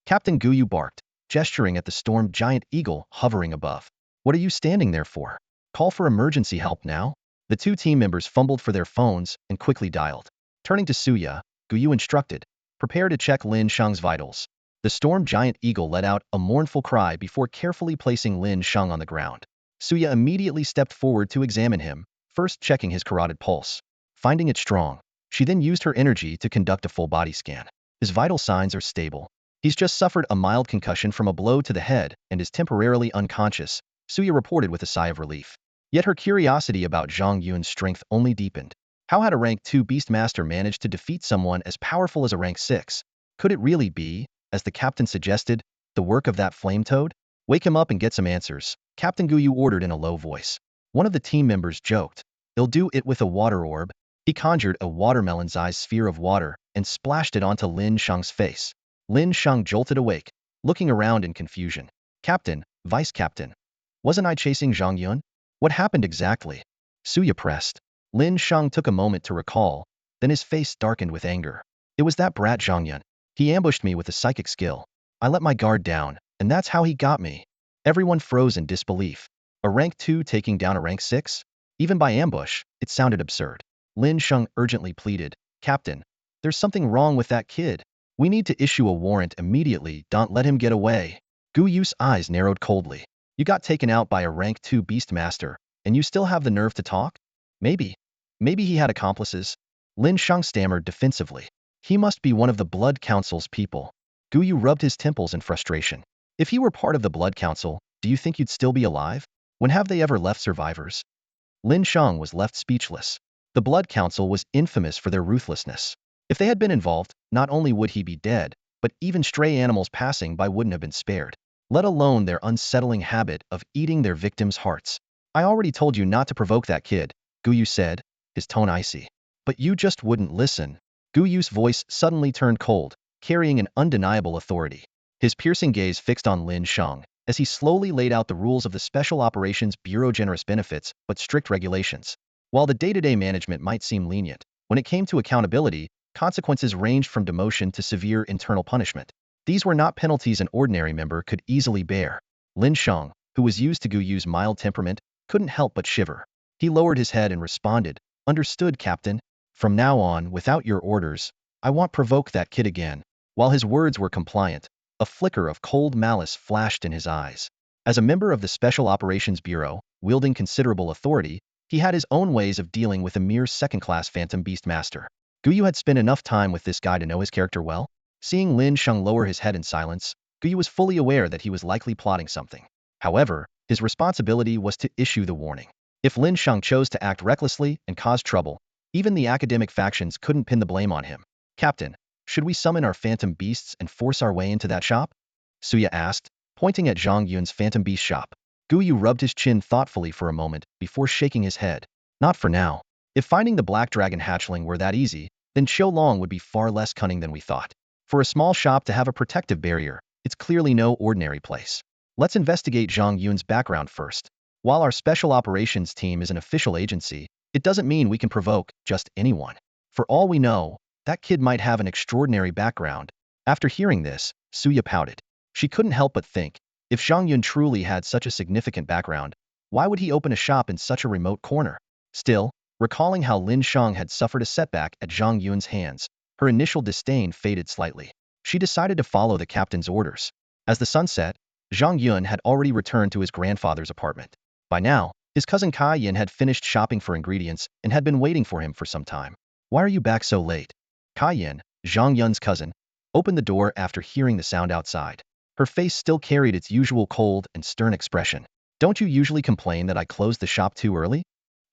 Captain Guyu barked, gesturing at the storm giant eagle hovering above. "What are you standing there for? Call for emergency help now." The two team members fumbled for their phones and quickly dialed. Turning to Suya, Guyu instructed, "Prepare to check Lin Shang's vitals." The storm giant eagle let out a mournful cry before carefully placing Lin Shang on the ground. Suya immediately stepped forward to examine him, first checking his carotid pulse. Finding it strong, she then used her energy to conduct a full body scan. His vital signs are stable. He's just suffered a mild concussion from a blow to the head and is temporarily unconscious, Suya reported with a sigh of relief. Yet her curiosity about Zhang Yun's strength only deepened. How had a rank 2 Beastmaster managed to defeat someone as powerful as a rank 6? Could it really be, as the captain suggested, the work of that flame toad? "Wake him up and get some answers," Captain Guyu ordered in a low voice. One of the team members joked, "He'll do it with a water orb." He conjured a watermelon-sized sphere of water and splashed it onto Lin Shang's face. Lin Shang jolted awake, looking around in confusion. "Captain, Vice Captain, wasn't I chasing Zhang Yun? What happened exactly?" Suya pressed. Lin Shang took a moment to recall, then his face darkened with anger. "It was that brat Zhang Yun. He ambushed me with a psychic skill. I let my guard down, and that's how he got me." Everyone froze in disbelief. A rank 2 taking down a rank 6? Even by ambush, it sounded absurd. Lin Shang urgently pleaded, "Captain, there's something wrong with that kid. We need to issue a warrant immediately. Don't let him get away." Gu Yu's eyes narrowed coldly. "You got taken out by a rank 2 Beastmaster, and you still have the nerve to talk?" Maybe he had accomplices." Lin Shang stammered defensively. "He must be one of the Blood Council's people." Gu Yu rubbed his temples in frustration. "If he were part of the Blood Council, do you think you'd still be alive? When have they ever left survivors?" Lin Shang was left speechless. The Blood Council was infamous for their ruthlessness. If they had been involved, not only would he be dead, but even stray animals passing by wouldn't have been spared, let alone their unsettling habit of eating their victims' hearts. "I already told you not to provoke that kid," Gu Yu said, his tone icy. "But you just wouldn't listen." Gu Yu's voice suddenly turned cold, carrying an undeniable authority. His piercing gaze fixed on Lin Shang, as he slowly laid out the rules of the Special Operations Bureau: generous benefits, but strict regulations. While the day-to-day management might seem lenient, when it came to accountability, consequences ranged from demotion to severe internal punishment. These were not penalties an ordinary member could easily bear. Lin Shang, who was used to Gu Yu's mild temperament, couldn't help but shiver. He lowered his head and responded, "Understood, Captain. From now on, without your orders, I won't provoke that kid again." While his words were compliant, a flicker of cold malice flashed in his eyes. As a member of the Special Operations Bureau, wielding considerable authority, he had his own ways of dealing with a mere second-class Phantom Beastmaster. Gu Yu had spent enough time with this guy to know his character well. Seeing Lin Shang lower his head in silence, Gu Yu was fully aware that he was likely plotting something. However, his responsibility was to issue the warning. If Lin Shang chose to act recklessly and cause trouble, even the academic factions couldn't pin the blame on him. "Captain, should we summon our phantom beasts and force our way into that shop?" Suya asked, pointing at Zhang Yun's phantom beast shop. Gu Yu rubbed his chin thoughtfully for a moment before shaking his head. "Not for now. If finding the black dragon hatchling were that easy, then Qiu Long would be far less cunning than we thought. For a small shop to have a protective barrier, it's clearly no ordinary place. Let's investigate Zhang Yun's background first. While our special operations team is an official agency, it doesn't mean we can provoke just anyone. For all we know, that kid might have an extraordinary background." After hearing this, Suya pouted. She couldn't help but think, if Zhang Yun truly had such a significant background, why would he open a shop in such a remote corner? Still, recalling how Lin Shang had suffered a setback at Zhang Yun's hands, her initial disdain faded slightly. She decided to follow the captain's orders. As the sun set, Zhang Yun had already returned to his grandfather's apartment. By now, His cousin Kai Yin had finished shopping for ingredients and had been waiting for him for some time. Why are you back so late? Kai Yin, Zhang Yun's cousin, opened the door after hearing the sound outside. Her face still carried its usual cold and stern expression. Don't you usually complain that I closed the shop too early?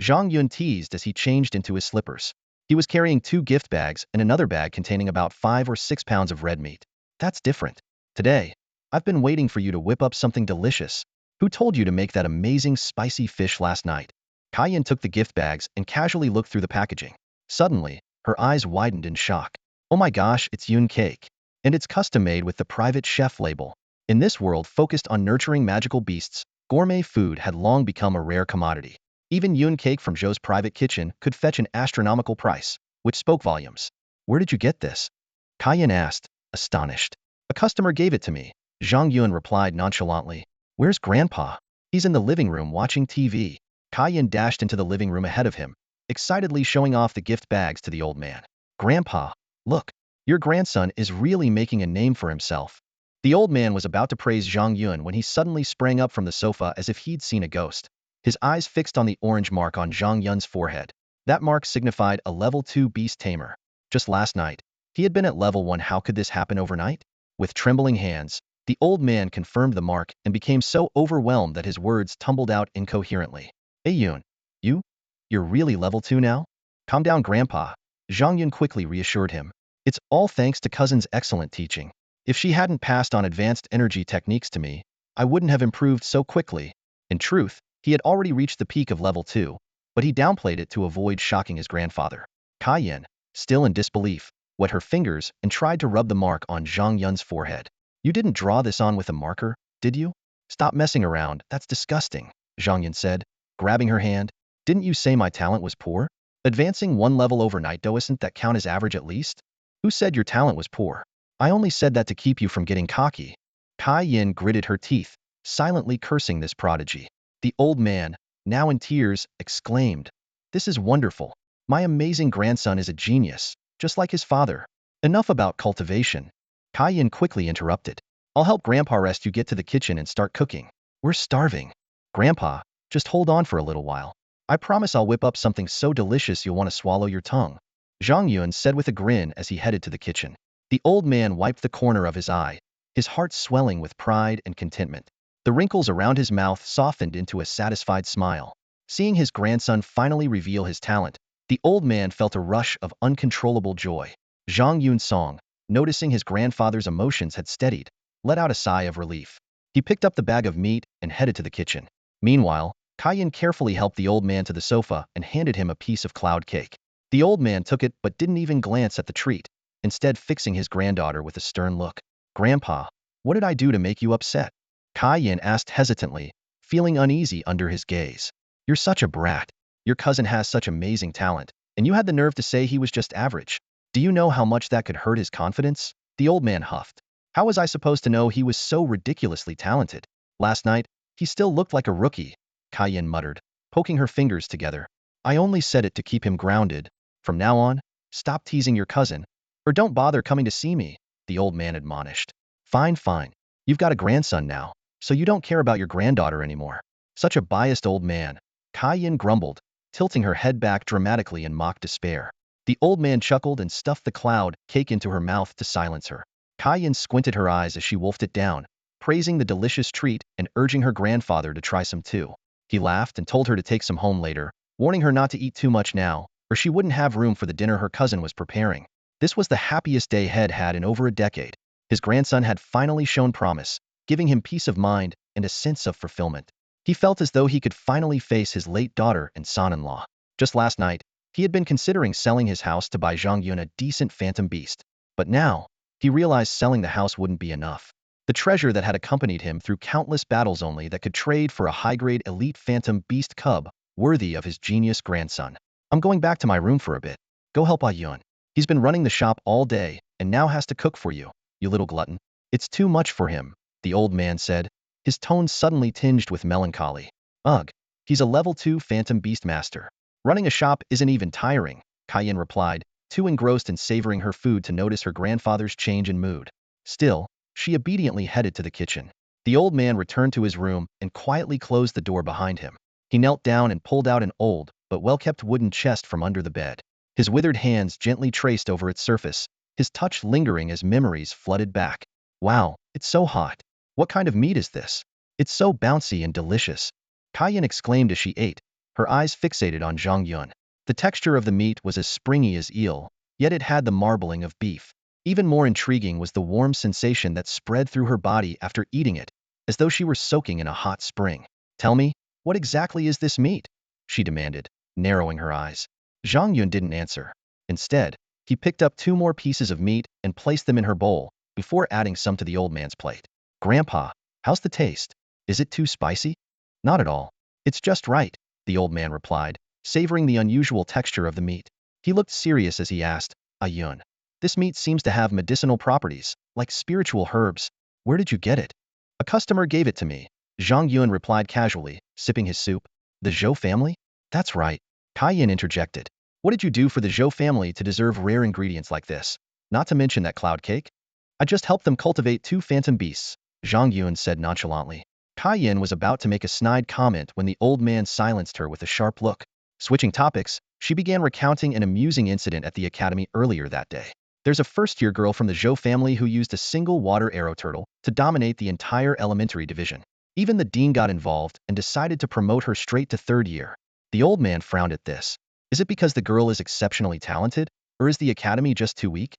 Zhang Yun teased as he changed into his slippers. He was carrying 2 gift bags and another bag containing about 5 or 6 pounds of red meat. That's different. Today, I've been waiting for you to whip up something delicious. Who told you to make that amazing spicy fish last night? Kai Yin took the gift bags and casually looked through the packaging. Suddenly, her eyes widened in shock. Oh my gosh, it's Yun cake. And it's custom-made with the private chef label. In this world focused on nurturing magical beasts, gourmet food had long become a rare commodity. Even Yun cake from Zhou's private kitchen could fetch an astronomical price, which spoke volumes. Where did you get this? Kai Yin asked, astonished. A customer gave it to me, Zhang Yun replied nonchalantly. Where's Grandpa? He's in the living room watching TV. Kai Yin dashed into the living room ahead of him, excitedly showing off the gift bags to the old man. Grandpa, look, your grandson is really making a name for himself. The old man was about to praise Zhang Yun when he suddenly sprang up from the sofa as if he'd seen a ghost. His eyes fixed on the orange mark on Zhang Yun's forehead. That mark signified a level 2 Beast Tamer. Just last night, he had been at level 1. How could this happen overnight? With trembling hands, the old man confirmed the mark and became so overwhelmed that his words tumbled out incoherently. Hey Yun, you're really level 2 now? Calm down, Grandpa. Zhang Yun quickly reassured him. It's all thanks to cousin's excellent teaching. If she hadn't passed on advanced energy techniques to me, I wouldn't have improved so quickly. In truth, he had already reached the peak of level 2, but he downplayed it to avoid shocking his grandfather. Kai Yin, still in disbelief, wet her fingers and tried to rub the mark on Zhang Yun's forehead. You didn't draw this on with a marker, did you? Stop messing around, that's disgusting, Zhang Yun said, grabbing her hand. Didn't you say my talent was poor? Advancing 1 level overnight doesn't that count as average at least? Who said your talent was poor? I only said that to keep you from getting cocky. Kai Yin gritted her teeth, silently cursing this prodigy. The old man, now in tears, exclaimed, This is wonderful. My amazing grandson is a genius, just like his father. Enough about cultivation. Kai Yin quickly interrupted. I'll help Grandpa rest you get to the kitchen and start cooking. We're starving. Grandpa, just hold on for a little while. I promise I'll whip up something so delicious you'll want to swallow your tongue. Zhang Yun said with a grin as he headed to the kitchen. The old man wiped the corner of his eye, his heart swelling with pride and contentment. The wrinkles around his mouth softened into a satisfied smile. Seeing his grandson finally reveal his talent, the old man felt a rush of uncontrollable joy. Zhang Yun's song, noticing his grandfather's emotions had steadied, let out a sigh of relief. He picked up the bag of meat and headed to the kitchen. Meanwhile, Kai Yin carefully helped the old man to the sofa and handed him a piece of cloud cake. The old man took it but didn't even glance at the treat, instead fixing his granddaughter with a stern look. Grandpa, what did I do to make you upset? Kai Yin asked hesitantly, feeling uneasy under his gaze. You're such a brat. Your cousin has such amazing talent, and you had the nerve to say he was just average. Do you know how much that could hurt his confidence? The old man huffed. How was I supposed to know he was so ridiculously talented? Last night, he still looked like a rookie, Kai Yin muttered, poking her fingers together. I only said it to keep him grounded. From now on, stop teasing your cousin, or don't bother coming to see me, the old man admonished. Fine, fine. You've got a grandson now, so you don't care about your granddaughter anymore. Such a biased old man, Kai Yin grumbled, tilting her head back dramatically in mock despair. The old man chuckled and stuffed the cloud cake into her mouth to silence her. Kai Yin squinted her eyes as she wolfed it down, praising the delicious treat and urging her grandfather to try some too. He laughed and told her to take some home later, warning her not to eat too much now, or she wouldn't have room for the dinner her cousin was preparing. This was the happiest day Head had in over a decade. His grandson had finally shown promise, giving him peace of mind and a sense of fulfillment. He felt as though he could finally face his late daughter and son-in-law. Just last night, he had been considering selling his house to buy Zhang Yun a decent phantom beast. But now, he realized selling the house wouldn't be enough. The treasure that had accompanied him through countless battles only that could trade for a high-grade elite phantom beast cub, worthy of his genius grandson. I'm going back to my room for a bit. Go help Ah Yun. He's been running the shop all day, and now has to cook for you, you little glutton. It's too much for him, the old man said, his tone suddenly tinged with melancholy. Ugh, he's a level 2 phantom beast master. Running a shop isn't even tiring, Kai Yin replied, too engrossed in savoring her food to notice her grandfather's change in mood. Still, she obediently headed to the kitchen. The old man returned to his room and quietly closed the door behind him. He knelt down and pulled out an old, but well-kept wooden chest from under the bed. His withered hands gently traced over its surface, his touch lingering as memories flooded back. Wow, it's so hot. What kind of meat is this? It's so bouncy and delicious. Kaiyan exclaimed as she ate, her eyes fixated on Zhang Yun. The texture of the meat was as springy as eel, yet it had the marbling of beef. Even more intriguing was the warm sensation that spread through her body after eating it, as though she were soaking in a hot spring. Tell me, what exactly is this meat? She demanded, narrowing her eyes. Zhang Yun didn't answer. Instead, he picked up 2 more pieces of meat and placed them in her bowl, before adding some to the old man's plate. Grandpa, how's the taste? Is it too spicy? Not at all. It's just right, the old man replied, savoring the unusual texture of the meat. He looked serious as he asked, Yun, this meat seems to have medicinal properties, like spiritual herbs. Where did you get it? A customer gave it to me, Zhang Yun replied casually, sipping his soup. The Zhou family? That's right. Kaiyan interjected. What did you do for the Zhou family to deserve rare ingredients like this? Not to mention that cloud cake? I just helped them cultivate 2 phantom beasts, Zhang Yun said nonchalantly. Kaiyan was about to make a snide comment when the old man silenced her with a sharp look. Switching topics, she began recounting an amusing incident at the academy earlier that day. There's a first-year girl from the Zhou family who used a single water arrow turtle to dominate the entire elementary division. Even the dean got involved and decided to promote her straight to 3rd year. The old man frowned at this. Is it because the girl is exceptionally talented, or is the academy just too weak?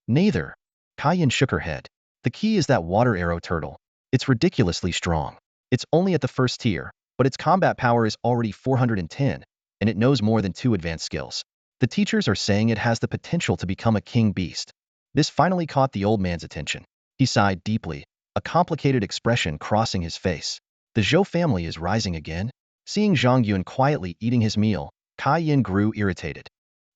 Neither. Kaiyan shook her head. The key is that water arrow turtle. It's ridiculously strong. It's only at the 1st tier, but its combat power is already 410, and it knows more than 2 advanced skills. The teachers are saying it has the potential to become a king beast. This finally caught the old man's attention. He sighed deeply, a complicated expression crossing his face. The Zhou family is rising again? Seeing Zhang Yun quietly eating his meal, Kaiyan grew irritated.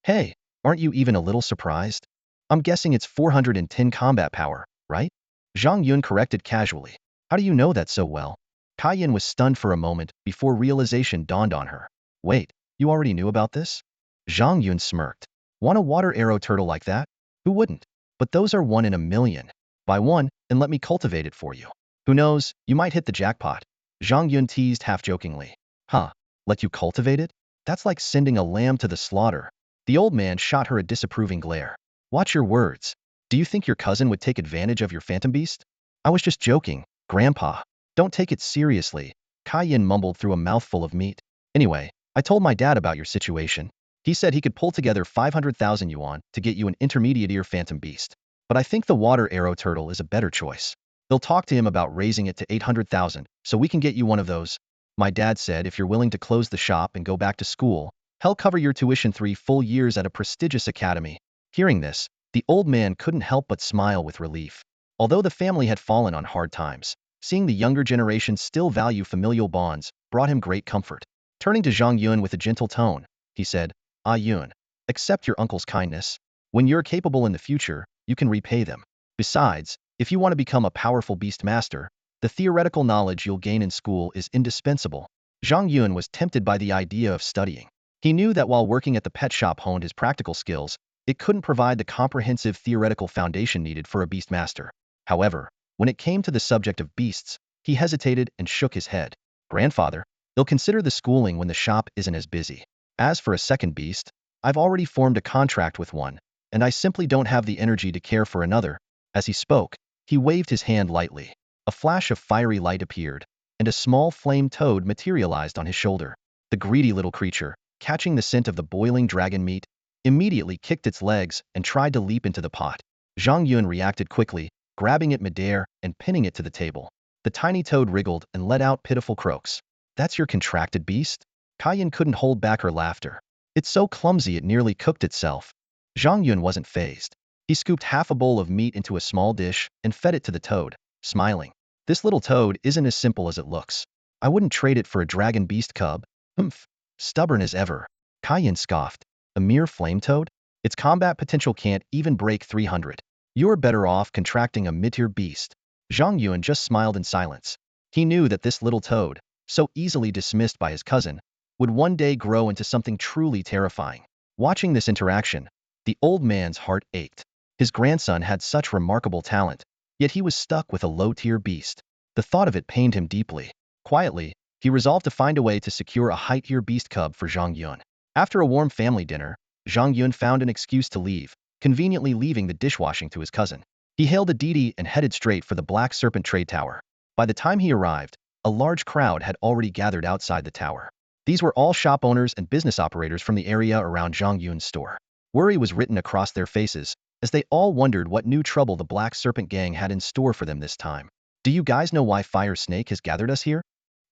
Hey, aren't you even a little surprised? I'm guessing it's 410 combat power, right? Zhang Yun corrected casually. How do you know that so well? Kaiyan was stunned for a moment before realization dawned on her. Wait, you already knew about this? Zhang Yun smirked. Want a water arrow turtle like that? Who wouldn't? But those are 1 in a million. Buy one, and let me cultivate it for you. Who knows, you might hit the jackpot. Zhang Yun teased half-jokingly. Huh, let you cultivate it? That's like sending a lamb to the slaughter. The old man shot her a disapproving glare. Watch your words. Do you think your cousin would take advantage of your phantom beast? I was just joking, Grandpa. Don't take it seriously. Kaiyan mumbled through a mouthful of meat. Anyway, I told my dad about your situation. He said he could pull together 500,000 yuan to get you an intermediate phantom beast. But I think the water arrow turtle is a better choice. They'll talk to him about raising it to 800,000, so we can get you one of those. My dad said if you're willing to close the shop and go back to school, he'll cover your tuition 3 full years at a prestigious academy. Hearing this, the old man couldn't help but smile with relief. Although the family had fallen on hard times, seeing the younger generation still value familial bonds brought him great comfort. Turning to Zhang Yun with a gentle tone, he said, Yun, accept your uncle's kindness. When you're capable in the future, you can repay them. Besides, if you want to become a powerful beast master, the theoretical knowledge you'll gain in school is indispensable. Zhang Yun was tempted by the idea of studying. He knew that while working at the pet shop honed his practical skills, it couldn't provide the comprehensive theoretical foundation needed for a beast master. However, when it came to the subject of beasts, he hesitated and shook his head. Grandfather, they'll consider the schooling when the shop isn't as busy. As for a second beast, I've already formed a contract with one, and I simply don't have the energy to care for another. As he spoke, he waved his hand lightly. A flash of fiery light appeared, and a small flame toad materialized on his shoulder. The greedy little creature, catching the scent of the boiling dragon meat, immediately kicked its legs and tried to leap into the pot. Zhang Yun reacted quickly, grabbing it midair and pinning it to the table. The tiny toad wriggled and let out pitiful croaks. That's your contracted beast? Kaiyan couldn't hold back her laughter. It's so clumsy it nearly cooked itself. Zhang Yun wasn't fazed. He scooped half a bowl of meat into a small dish and fed it to the toad, smiling. This little toad isn't as simple as it looks. I wouldn't trade it for a dragon beast cub. Humph. Stubborn as ever. Kaiyan scoffed. A mere flame toad? Its combat potential can't even break 300. You're better off contracting a mid-tier beast. Zhang Yun just smiled in silence. He knew that this little toad, so easily dismissed by his cousin, would one day grow into something truly terrifying. Watching this interaction, the old man's heart ached. His grandson had such remarkable talent, yet he was stuck with a low-tier beast. The thought of it pained him deeply. Quietly, He resolved to find a way to secure a height-year beast cub for Zhang Yun. After a warm family dinner, Zhang Yun found an excuse to leave, conveniently leaving the dishwashing to his cousin. He hailed a deity and headed straight for the Black Serpent Trade Tower. By the time he arrived, a large crowd had already gathered outside the tower. These were all shop owners and business operators from the area around Zhang Yun's store. Worry was written across their faces, as they all wondered what new trouble the Black Serpent Gang had in store for them this time. Do you guys know why Fire Snake has gathered us here?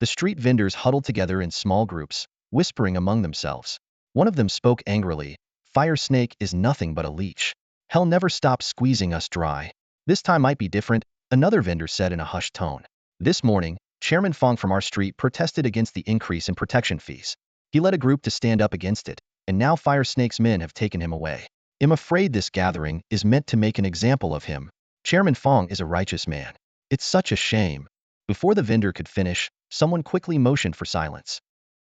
The street vendors huddled together in small groups, whispering among themselves. One of them spoke angrily. Fire Snake is nothing but a leech. Hell never stops squeezing us dry. This time might be different, another vendor said in a hushed tone. This morning, Chairman Fong from our street protested against the increase in protection fees. He led a group to stand up against it, and now Fire Snake's men have taken him away. I'm afraid this gathering is meant to make an example of him. Chairman Fong is a righteous man. It's such a shame. Before the vendor could finish, someone quickly motioned for silence.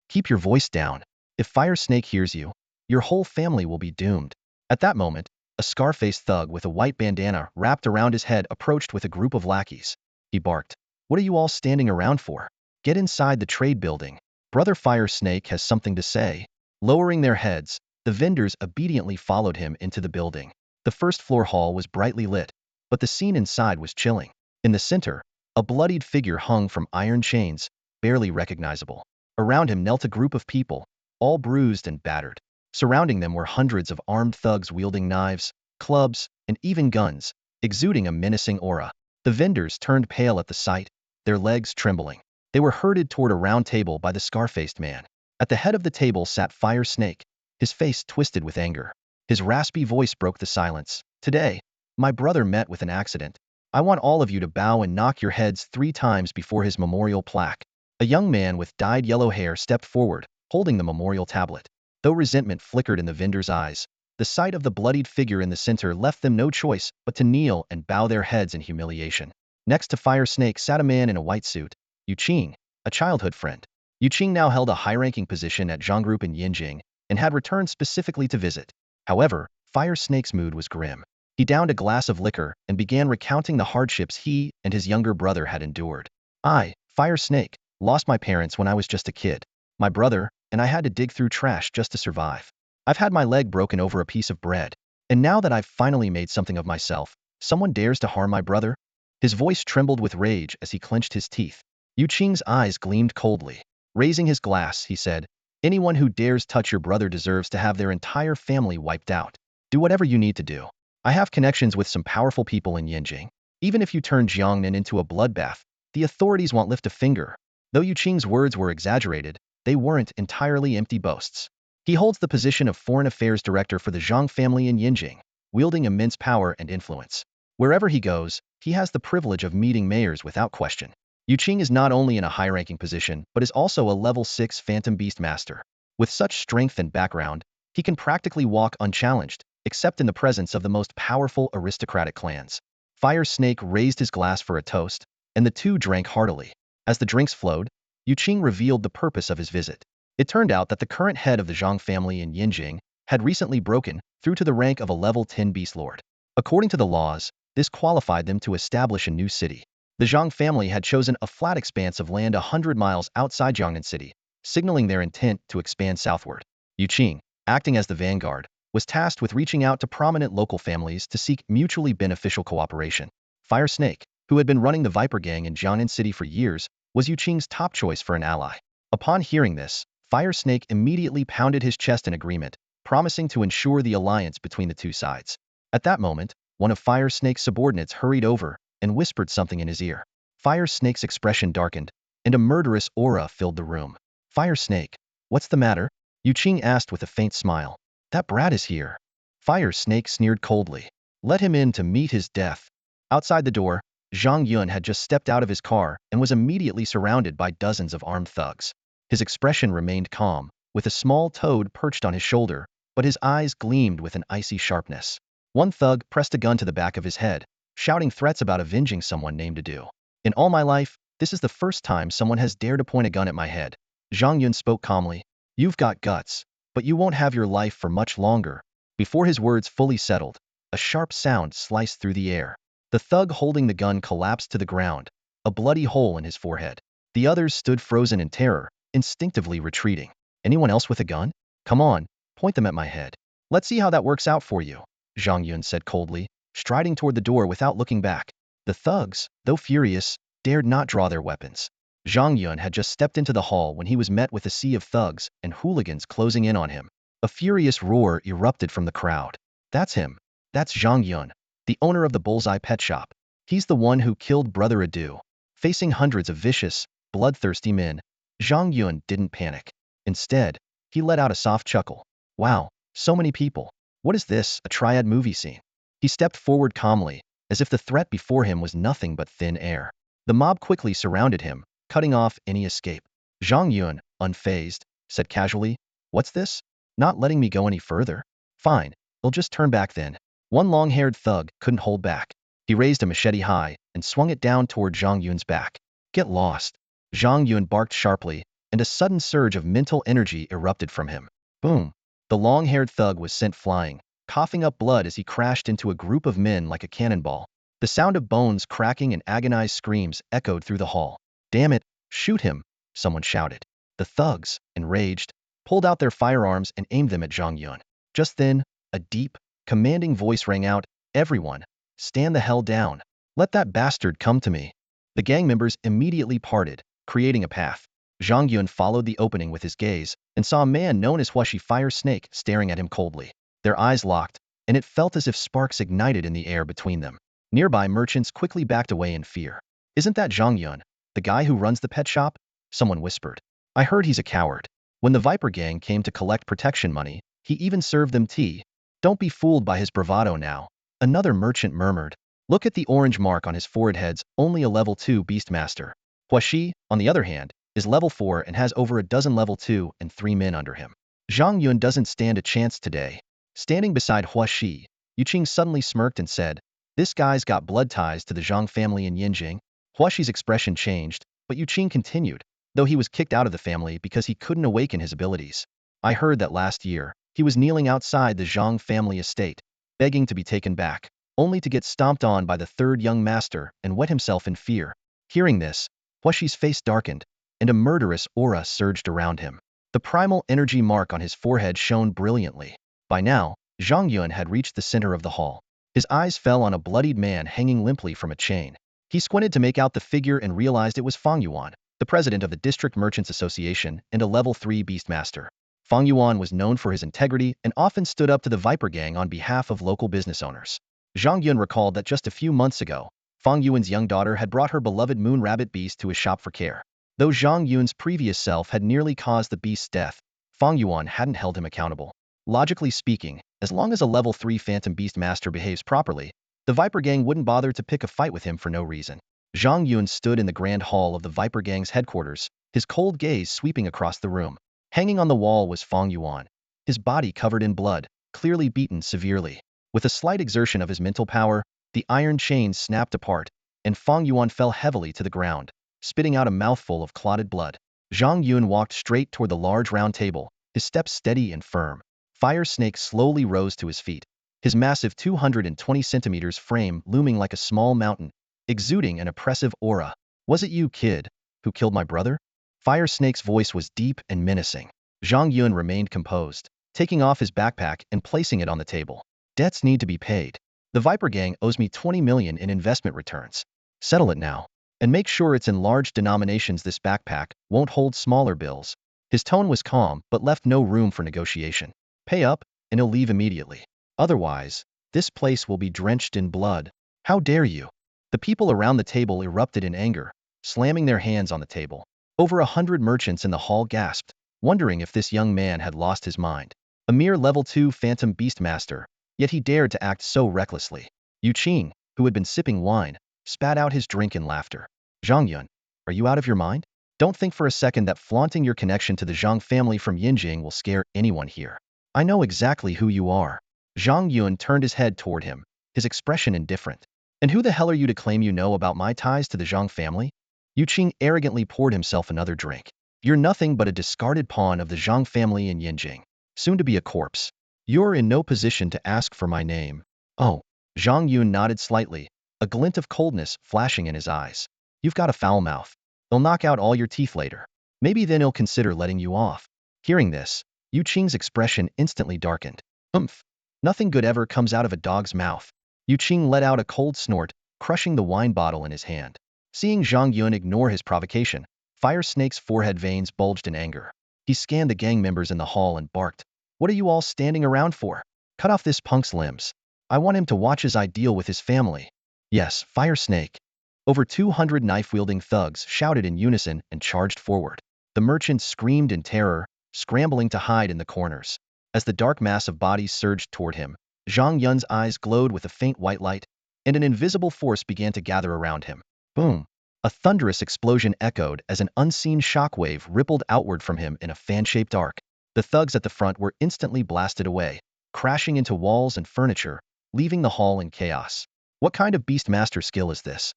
Keep your voice down. If Fire Snake hears you, your whole family will be doomed. At that moment, a scar-faced thug with a white bandana wrapped around his head approached with a group of lackeys. He barked. What are you all standing around for? Get inside the trade building. Brother Fire Snake has something to say. Lowering their heads, the vendors obediently followed him into the building. The first-floor hall was brightly lit, but the scene inside was chilling. In the center, a bloodied figure hung from iron chains, barely recognizable. Around him knelt a group of people, all bruised and battered. Surrounding them were hundreds of armed thugs wielding knives, clubs, and even guns, exuding a menacing aura. The vendors turned pale at the sight, their legs trembling. They were herded toward a round table by the scar-faced man. At the head of the table sat Fire Snake, his face twisted with anger. His raspy voice broke the silence. Today, my brother met with an accident. I want all of you to bow and knock your heads 3 times before his memorial plaque. A young man with dyed yellow hair stepped forward, holding the memorial tablet. Though resentment flickered in the vendors' eyes, the sight of the bloodied figure in the center left them no choice but to kneel and bow their heads in humiliation. Next to Fire Snake sat a man in a white suit, Yu Qing, a childhood friend. Yu Qing now held a high-ranking position at Zhang Group in Yinjing and had returned specifically to visit. However, Fire Snake's mood was grim. He downed a glass of liquor and began recounting the hardships he and his younger brother had endured. I, Fire Snake, lost my parents when I was just a kid. My brother and I had to dig through trash just to survive. I've had my leg broken over a piece of bread. And now that I've finally made something of myself, someone dares to harm my brother? His voice trembled with rage as he clenched his teeth. Yu Qing's eyes gleamed coldly. Raising his glass, he said, anyone who dares touch your brother deserves to have their entire family wiped out. Do whatever you need to do. I have connections with some powerful people in Yinjing. Even if you turn Jiangnan into a bloodbath, the authorities won't lift a finger. Though Yu Qing's words were exaggerated, they weren't entirely empty boasts. He holds the position of Foreign Affairs Director for the Zhang family in Yinjing, wielding immense power and influence. Wherever he goes, he has the privilege of meeting mayors without question. Yu Qing is not only in a high-ranking position, but is also a level 6 Phantom Beast Master. With such strength and background, he can practically walk unchallenged, except in the presence of the most powerful aristocratic clans. Fire Snake raised his glass for a toast, and the two drank heartily. As the drinks flowed, Yu Qing revealed the purpose of his visit. It turned out that the current head of the Zhang family in Yinjing had recently broken through to the rank of a level 10 Beast Lord. According to the laws, this qualified them to establish a new city. The Zhang family had chosen a flat expanse of land 100 miles outside Jiangnan City, signaling their intent to expand southward. Yu Qing, acting as the vanguard, was tasked with reaching out to prominent local families to seek mutually beneficial cooperation. Fire Snake, who had been running the Viper Gang in Jiangnan City for years, was Yu Qing's top choice for an ally. Upon hearing this, Fire Snake immediately pounded his chest in agreement, promising to ensure the alliance between the two sides. At that moment, one of Fire Snake's subordinates hurried over and whispered something in his ear. Fire Snake's expression darkened, and a murderous aura filled the room. Fire Snake, what's the matter? Yu Qing asked with a faint smile. That brat is here. Fire Snake sneered coldly. Let him in to meet his death. Outside the door, Zhang Yun had just stepped out of his car and was immediately surrounded by dozens of armed thugs. His expression remained calm, with a small toad perched on his shoulder, but his eyes gleamed with an icy sharpness. One thug pressed a gun to the back of his head, shouting threats about avenging someone named Adu. In all my life, this is the first time someone has dared to point a gun at my head. Zhang Yun spoke calmly. You've got guts, but you won't have your life for much longer. Before his words fully settled, a sharp sound sliced through the air. The thug holding the gun collapsed to the ground, a bloody hole in his forehead. The others stood frozen in terror, instinctively retreating. Anyone else with a gun? Come on, point them at my head. Let's see how that works out for you, Zhang Yun said coldly, striding toward the door without looking back. The thugs, though furious, dared not draw their weapons. Zhang Yun had just stepped into the hall when he was met with a sea of thugs and hooligans closing in on him. A furious roar erupted from the crowd. That's him. That's Zhang Yun, the owner of the Bullseye Pet Shop. He's the one who killed Brother Adu. Facing hundreds of vicious, bloodthirsty men, Zhang Yun didn't panic. Instead, he let out a soft chuckle. Wow, so many people. What is this, a triad movie scene? He stepped forward calmly, as if the threat before him was nothing but thin air. The mob quickly surrounded him, cutting off any escape. Zhang Yun, unfazed, said casually, "What's this? Not letting me go any further? Fine, I'll just turn back then." One long-haired thug couldn't hold back. He raised a machete high and swung it down toward Zhang Yun's back. "Get lost." Zhang Yun barked sharply, and a sudden surge of mental energy erupted from him. Boom! The long-haired thug was sent flying, coughing up blood as he crashed into a group of men like a cannonball. The sound of bones cracking and agonized screams echoed through the hall. "Damn it, shoot him," someone shouted. The thugs, enraged, pulled out their firearms and aimed them at Zhang Yun. Just then, a deep, commanding voice rang out, "Everyone, stand the hell down. Let that bastard come to me." The gang members immediately parted, creating a path. Zhang Yun followed the opening with his gaze and saw a man known as Huashi Fire Snake staring at him coldly. Their eyes locked, and it felt as if sparks ignited in the air between them. Nearby merchants quickly backed away in fear. "Isn't that Zhang Yun, the guy who runs the pet shop?" Someone whispered. "I heard he's a coward. When the Viper Gang came to collect protection money, he even served them tea. Don't be fooled by his bravado now." Another merchant murmured. "Look at the orange mark on his forehead's only a level 2 Beastmaster. Huashi, on the other hand, is level 4 and has over a dozen level 2 and 3 men under him. Zhang Yun doesn't stand a chance today." Standing beside Huashi, Yuqing suddenly smirked and said, "This guy's got blood ties to the Zhang family in Yinjing." Huashi's expression changed, but Yuqing continued, though he was kicked out of the family because he couldn't awaken his abilities. "I heard that last year, he was kneeling outside the Zhang family estate, begging to be taken back, only to get stomped on by the third young master and wet himself in fear." Hearing this, Huashi's face darkened, and a murderous aura surged around him. The primal energy mark on his forehead shone brilliantly. By now, Zhang Yun had reached the center of the hall. His eyes fell on a bloodied man hanging limply from a chain. He squinted to make out the figure and realized it was Fang Yuan, the president of the District Merchants Association and a level 3 Beastmaster. Fang Yuan was known for his integrity and often stood up to the Viper Gang on behalf of local business owners. Zhang Yun recalled that just a few months ago, Fang Yuan's young daughter had brought her beloved moon rabbit beast to his shop for care. Though Zhang Yun's previous self had nearly caused the beast's death, Fang Yuan hadn't held him accountable. Logically speaking, as long as a level 3 Phantom Beast Master behaves properly, the Viper Gang wouldn't bother to pick a fight with him for no reason. Zhang Yun stood in the grand hall of the Viper Gang's headquarters, his cold gaze sweeping across the room. Hanging on the wall was Fang Yuan, his body covered in blood, clearly beaten severely. With a slight exertion of his mental power, the iron chains snapped apart, and Fang Yuan fell heavily to the ground, spitting out a mouthful of clotted blood. Zhang Yun walked straight toward the large round table, his steps steady and firm. Fire Snake slowly rose to his feet, his massive 220 centimeters frame looming like a small mountain, exuding an oppressive aura. "Was it you, kid, who killed my brother?" Fire Snake's voice was deep and menacing. Zhang Yun remained composed, taking off his backpack and placing it on the table. "Debts need to be paid. The Viper Gang owes me 20 million in investment returns. Settle it now. And make sure it's in large denominations. This backpack won't hold smaller bills." His tone was calm but left no room for negotiation. "Pay up, and he'll leave immediately. Otherwise, this place will be drenched in blood." "How dare you!" The people around the table erupted in anger, slamming their hands on the table. Over 100 merchants in the hall gasped, wondering if this young man had lost his mind. A mere level 2 Phantom Beastmaster, yet he dared to act so recklessly. Yuqing, who had been sipping wine, spat out his drink in laughter. "Zhang Yun, are you out of your mind? Don't think for a second that flaunting your connection to the Zhang family from Yinjing will scare anyone here. I know exactly who you are." Zhang Yun turned his head toward him, his expression indifferent. "And who the hell are you to claim you know about my ties to the Zhang family?" Yuqing arrogantly poured himself another drink. "You're nothing but a discarded pawn of the Zhang family in Yinjing, soon to be a corpse. You're in no position to ask for my name." "Oh." Zhang Yun nodded slightly, a glint of coldness flashing in his eyes. "You've got a foul mouth. They'll knock out all your teeth later. Maybe then he'll consider letting you off. Hearing this, Yu Qing's expression instantly darkened. Oomph! Nothing good ever comes out of a dog's mouth. Yu Qing let out a cold snort, crushing the wine bottle in his hand. Seeing Zhang Yun ignore his provocation, Fire Snake's forehead veins bulged in anger. He scanned the gang members in the hall and barked. What are you all standing around for? Cut off this punk's limbs. I want him to watch as I deal with his family. Yes, Fire Snake. Over 200 knife-wielding thugs shouted in unison and charged forward. The merchants screamed in terror, scrambling to hide in the corners. As the dark mass of bodies surged toward him, Zhang Yun's eyes glowed with a faint white light, and an invisible force began to gather around him. Boom! A thunderous explosion echoed as an unseen shockwave rippled outward from him in a fan-shaped arc. The thugs at the front were instantly blasted away, crashing into walls and furniture, leaving the hall in chaos. What kind of Beastmaster skill is this?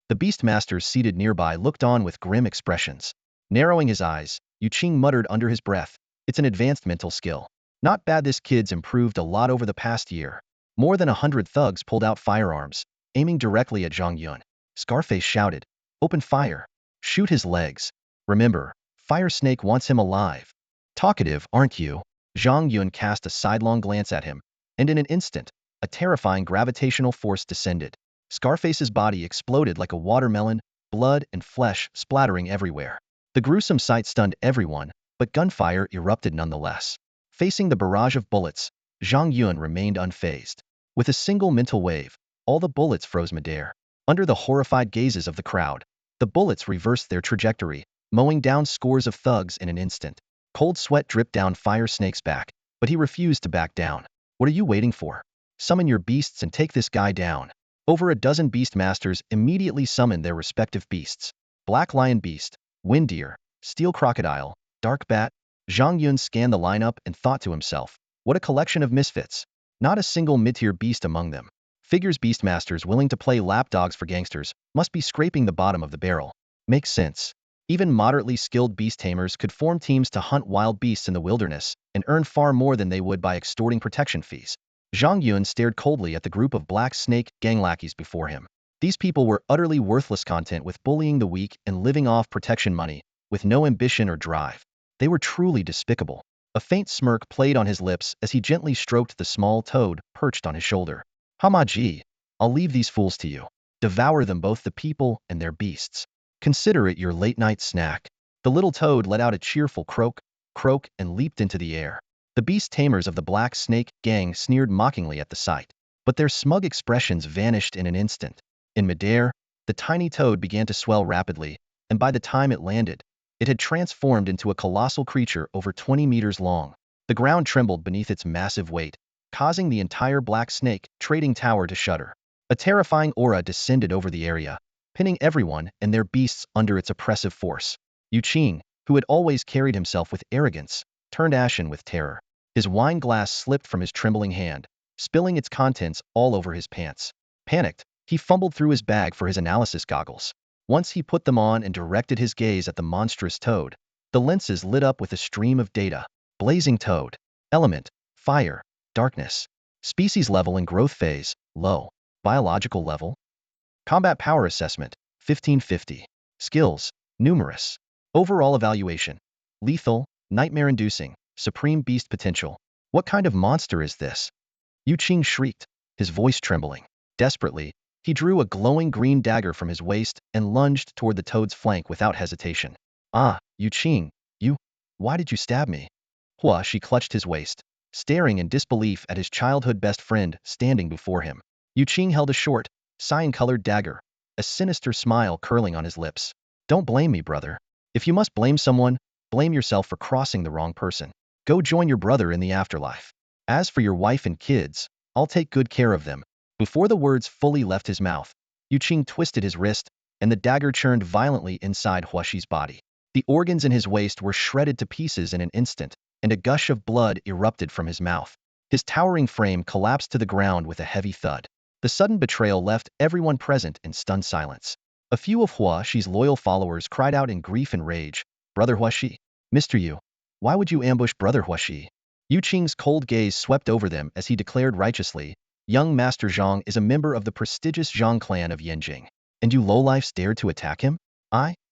The Beastmasters seated nearby looked on with grim expressions. Narrowing his eyes, Yu Qing muttered under his breath, it's an advanced mental skill. Not bad, this kid's improved a lot over the past year. More than 100 thugs pulled out firearms, aiming directly at Zhang Yun. Scarface shouted, open fire. Shoot his legs. Remember, Fire Snake wants him alive. Talkative, aren't you? Zhang Yun cast a sidelong glance at him, and in an instant, a terrifying gravitational force descended. Scarface's body exploded like a watermelon, blood and flesh splattering everywhere. The gruesome sight stunned everyone, but gunfire erupted nonetheless. Facing the barrage of bullets, Zhang Yun remained unfazed. With a single mental wave, all the bullets froze midair. Under the horrified gazes of the crowd, the bullets reversed their trajectory, mowing down scores of thugs in an instant. Cold sweat dripped down Fire Snake's back, but he refused to back down. What are you waiting for? Summon your beasts and take this guy down. Over a dozen Beastmasters immediately summoned their respective beasts. Black Lion Beast, Wind Deer, Steel Crocodile, Dark Bat. Zhang Yun scanned the lineup and thought to himself, what a collection of misfits. Not a single mid-tier beast among them. Figures Beastmasters willing to play lapdogs for gangsters must be scraping the bottom of the barrel. Makes sense. Even moderately skilled Beast Tamers could form teams to hunt wild beasts in the wilderness and earn far more than they would by extorting protection fees. Zhang Yun stared coldly at the group of Black Snake gang lackeys before him. These people were utterly worthless, content with bullying the weak and living off protection money, with no ambition or drive. They were truly despicable. A faint smirk played on his lips as he gently stroked the small toad perched on his shoulder. Hamaji, I'll leave these fools to you. Devour them, both the people and their beasts. Consider it your late-night snack. The little toad let out a cheerful croak, and leaped into the air. The Beast Tamers of the Black Snake gang sneered mockingly at the sight, but their smug expressions vanished in an instant. In midair, the tiny toad began to swell rapidly, and by the time it landed, it had transformed into a colossal creature over 20 meters long. The ground trembled beneath its massive weight, causing the entire Black Snake trading tower to shudder. A terrifying aura descended over the area, pinning everyone and their beasts under its oppressive force. Yu Qing, who had always carried himself with arrogance, turned ashen with terror. His wine glass slipped from his trembling hand, spilling its contents all over his pants. Panicked, he fumbled through his bag for his analysis goggles. Once he put them on and directed his gaze at the monstrous toad, the lenses lit up with a stream of data. Blazing toad. Element: fire. Darkness. Species level and growth phase: low. Biological level: combat power assessment: 1550. Skills: numerous. Overall evaluation: lethal, nightmare-inducing, supreme beast potential. What kind of monster is this? Yu Qing shrieked, his voice trembling. Desperately, he drew a glowing green dagger from his waist and lunged toward the toad's flank without hesitation. Ah, Yu Qing, why did you stab me? Hua Shi clutched his waist, staring in disbelief at his childhood best friend standing before him. Yu Qing held a short, cyan-colored dagger, a sinister smile curling on his lips. Don't blame me, brother. If you must blame someone, blame yourself for crossing the wrong person. Go join your brother in the afterlife. As for your wife and kids, I'll take good care of them. Before the words fully left his mouth, Yu Qing twisted his wrist, and the dagger churned violently inside Huashi's body. The organs in his waist were shredded to pieces in an instant, and a gush of blood erupted from his mouth. His towering frame collapsed to the ground with a heavy thud. The sudden betrayal left everyone present in stunned silence. A few of Huashi's loyal followers cried out in grief and rage, Brother Huashi, Mr. Yu, why would you ambush Brother Huashi? Yu Qing's cold gaze swept over them as he declared righteously, young Master Zhang is a member of the prestigious Zhang clan of Yanjing, and you lowlifes dared to attack him?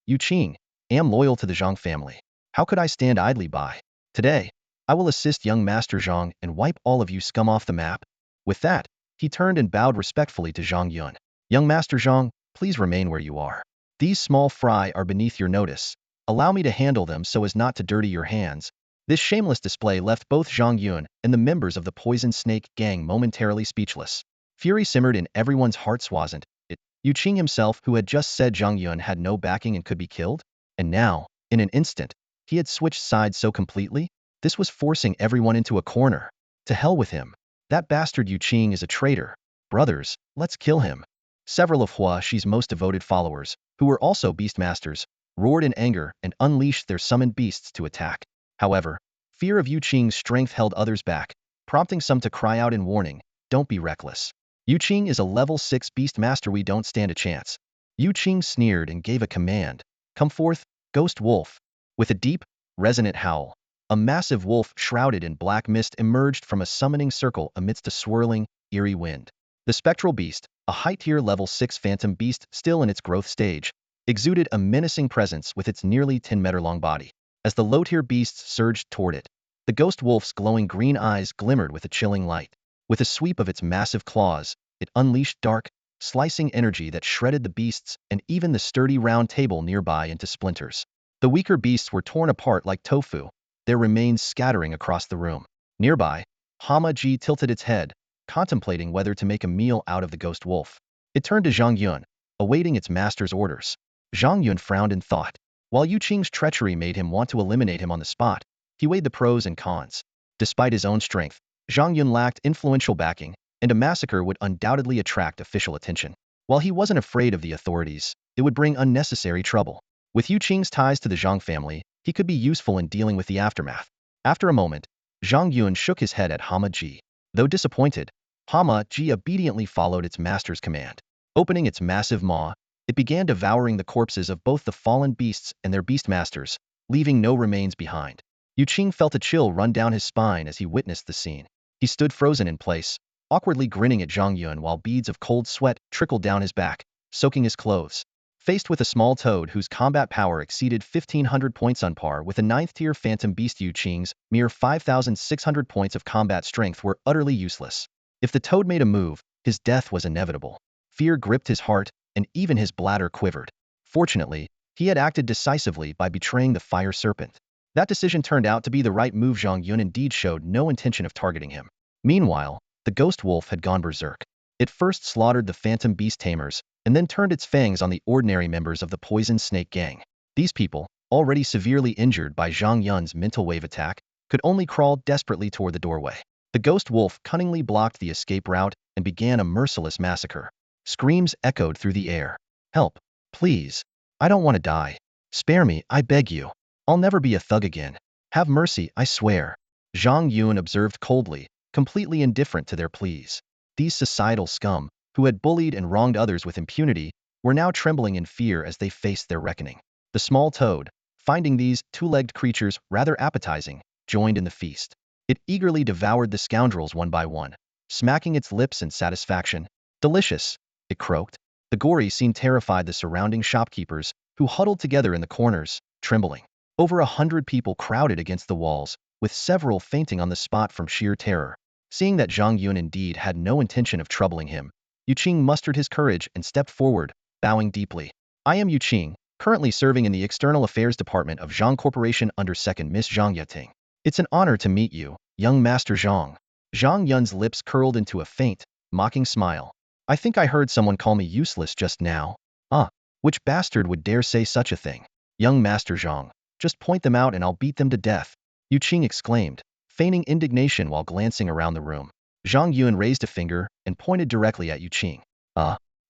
Yu Qing, am loyal to the Zhang family. How could I stand idly by? Today, I will assist young Master Zhang and wipe all of you scum off the map." With that, he turned and bowed respectfully to Zhang Yun. "Young Master Zhang, please remain where you are. These small fry are beneath your notice. Allow me to handle them so as not to dirty your hands." This shameless display left both Zhang Yun and the members of the Poison Snake gang momentarily speechless. Fury simmered in everyone's hearts. Wasn't it Yu Qing himself who had just said Zhang Yun had no backing and could be killed? And now, in an instant, he had switched sides so completely? This was forcing everyone into a corner. To hell with him. That bastard Yu Qing is a traitor. Brothers, let's kill him. Several of Hua Xi's most devoted followers, who were also beastmasters, roared in anger and unleashed their summoned beasts to attack. However, fear of Yu Qing's strength held others back, prompting some to cry out in warning, "Don't be reckless. Yu Qing is a level 6 beastmaster, we don't stand a chance." Yu Qing sneered and gave a command, "Come forth, ghost wolf." With a deep, resonant howl, a massive wolf shrouded in black mist emerged from a summoning circle amidst a swirling, eerie wind. The spectral beast, a high-tier level 6 phantom beast still in its growth stage, exuded a menacing presence with its nearly 10-meter-long body. As the low-tier beasts surged toward it, the ghost wolf's glowing green eyes glimmered with a chilling light. With a sweep of its massive claws, it unleashed dark, slicing energy that shredded the beasts and even the sturdy round table nearby into splinters. The weaker beasts were torn apart like tofu, their remains scattering across the room. Nearby, Hama Ji tilted its head, contemplating whether to make a meal out of the ghost wolf. It turned to Zhang Yun, awaiting its master's orders. Zhang Yun frowned in thought. While Yu Qing's treachery made him want to eliminate him on the spot, he weighed the pros and cons. Despite his own strength, Zhang Yun lacked influential backing, and a massacre would undoubtedly attract official attention. While he wasn't afraid of the authorities, it would bring unnecessary trouble. With Yu Qing's ties to the Zhang family, he could be useful in dealing with the aftermath. After a moment, Zhang Yun shook his head at Hama Ji. Though disappointed, Hama Ji obediently followed its master's command. Opening its massive maw, it began devouring the corpses of both the fallen beasts and their beastmasters, leaving no remains behind. Yu Qing felt a chill run down his spine as he witnessed the scene. He stood frozen in place, awkwardly grinning at Zhang Yun while beads of cold sweat trickled down his back, soaking his clothes. Faced with a small toad whose combat power exceeded 1,500 points on par with a 9th-tier phantom beast, Yu Qing's mere 5,600 points of combat strength were utterly useless. If the toad made a move, his death was inevitable. Fear gripped his heart, and even his bladder quivered. Fortunately, he had acted decisively by betraying the fire serpent. That decision turned out to be the right move. Zhang Yun indeed showed no intention of targeting him. Meanwhile, the ghost wolf had gone berserk. It first slaughtered the phantom beast tamers, and then turned its fangs on the ordinary members of the Poison Snake gang. These people, already severely injured by Zhang Yun's mental wave attack, could only crawl desperately toward the doorway. The ghost wolf cunningly blocked the escape route and began a merciless massacre. Screams echoed through the air. "Help! Please! I don't want to die. Spare me, I beg you. I'll never be a thug again. Have mercy, I swear." Zhang Yun observed coldly, completely indifferent to their pleas. These societal scum, who had bullied and wronged others with impunity, were now trembling in fear as they faced their reckoning. The small toad, finding these two-legged creatures rather appetizing, joined in the feast. It eagerly devoured the scoundrels one by one, smacking its lips in satisfaction. "Delicious," it croaked. The gory scene terrified the surrounding shopkeepers, who huddled together in the corners, trembling. Over 100 people crowded against the walls, with several fainting on the spot from sheer terror. Seeing that Zhang Yun indeed had no intention of troubling him, Yu Qing mustered his courage and stepped forward, bowing deeply. "I am Yu Qing, currently serving in the External Affairs Department of Zhang Corporation under 2nd Miss Zhang Yating. It's an honor to meet you, young Master Zhang." Zhang Yun's lips curled into a faint, mocking smile. "I think I heard someone call me useless just now." "Ah, which bastard would dare say such a thing?" "Young Master Zhang, just point them out and I'll beat them to death," Yu Qing exclaimed, feigning indignation while glancing around the room. Zhang Yun raised a finger and pointed directly at Yu Qing.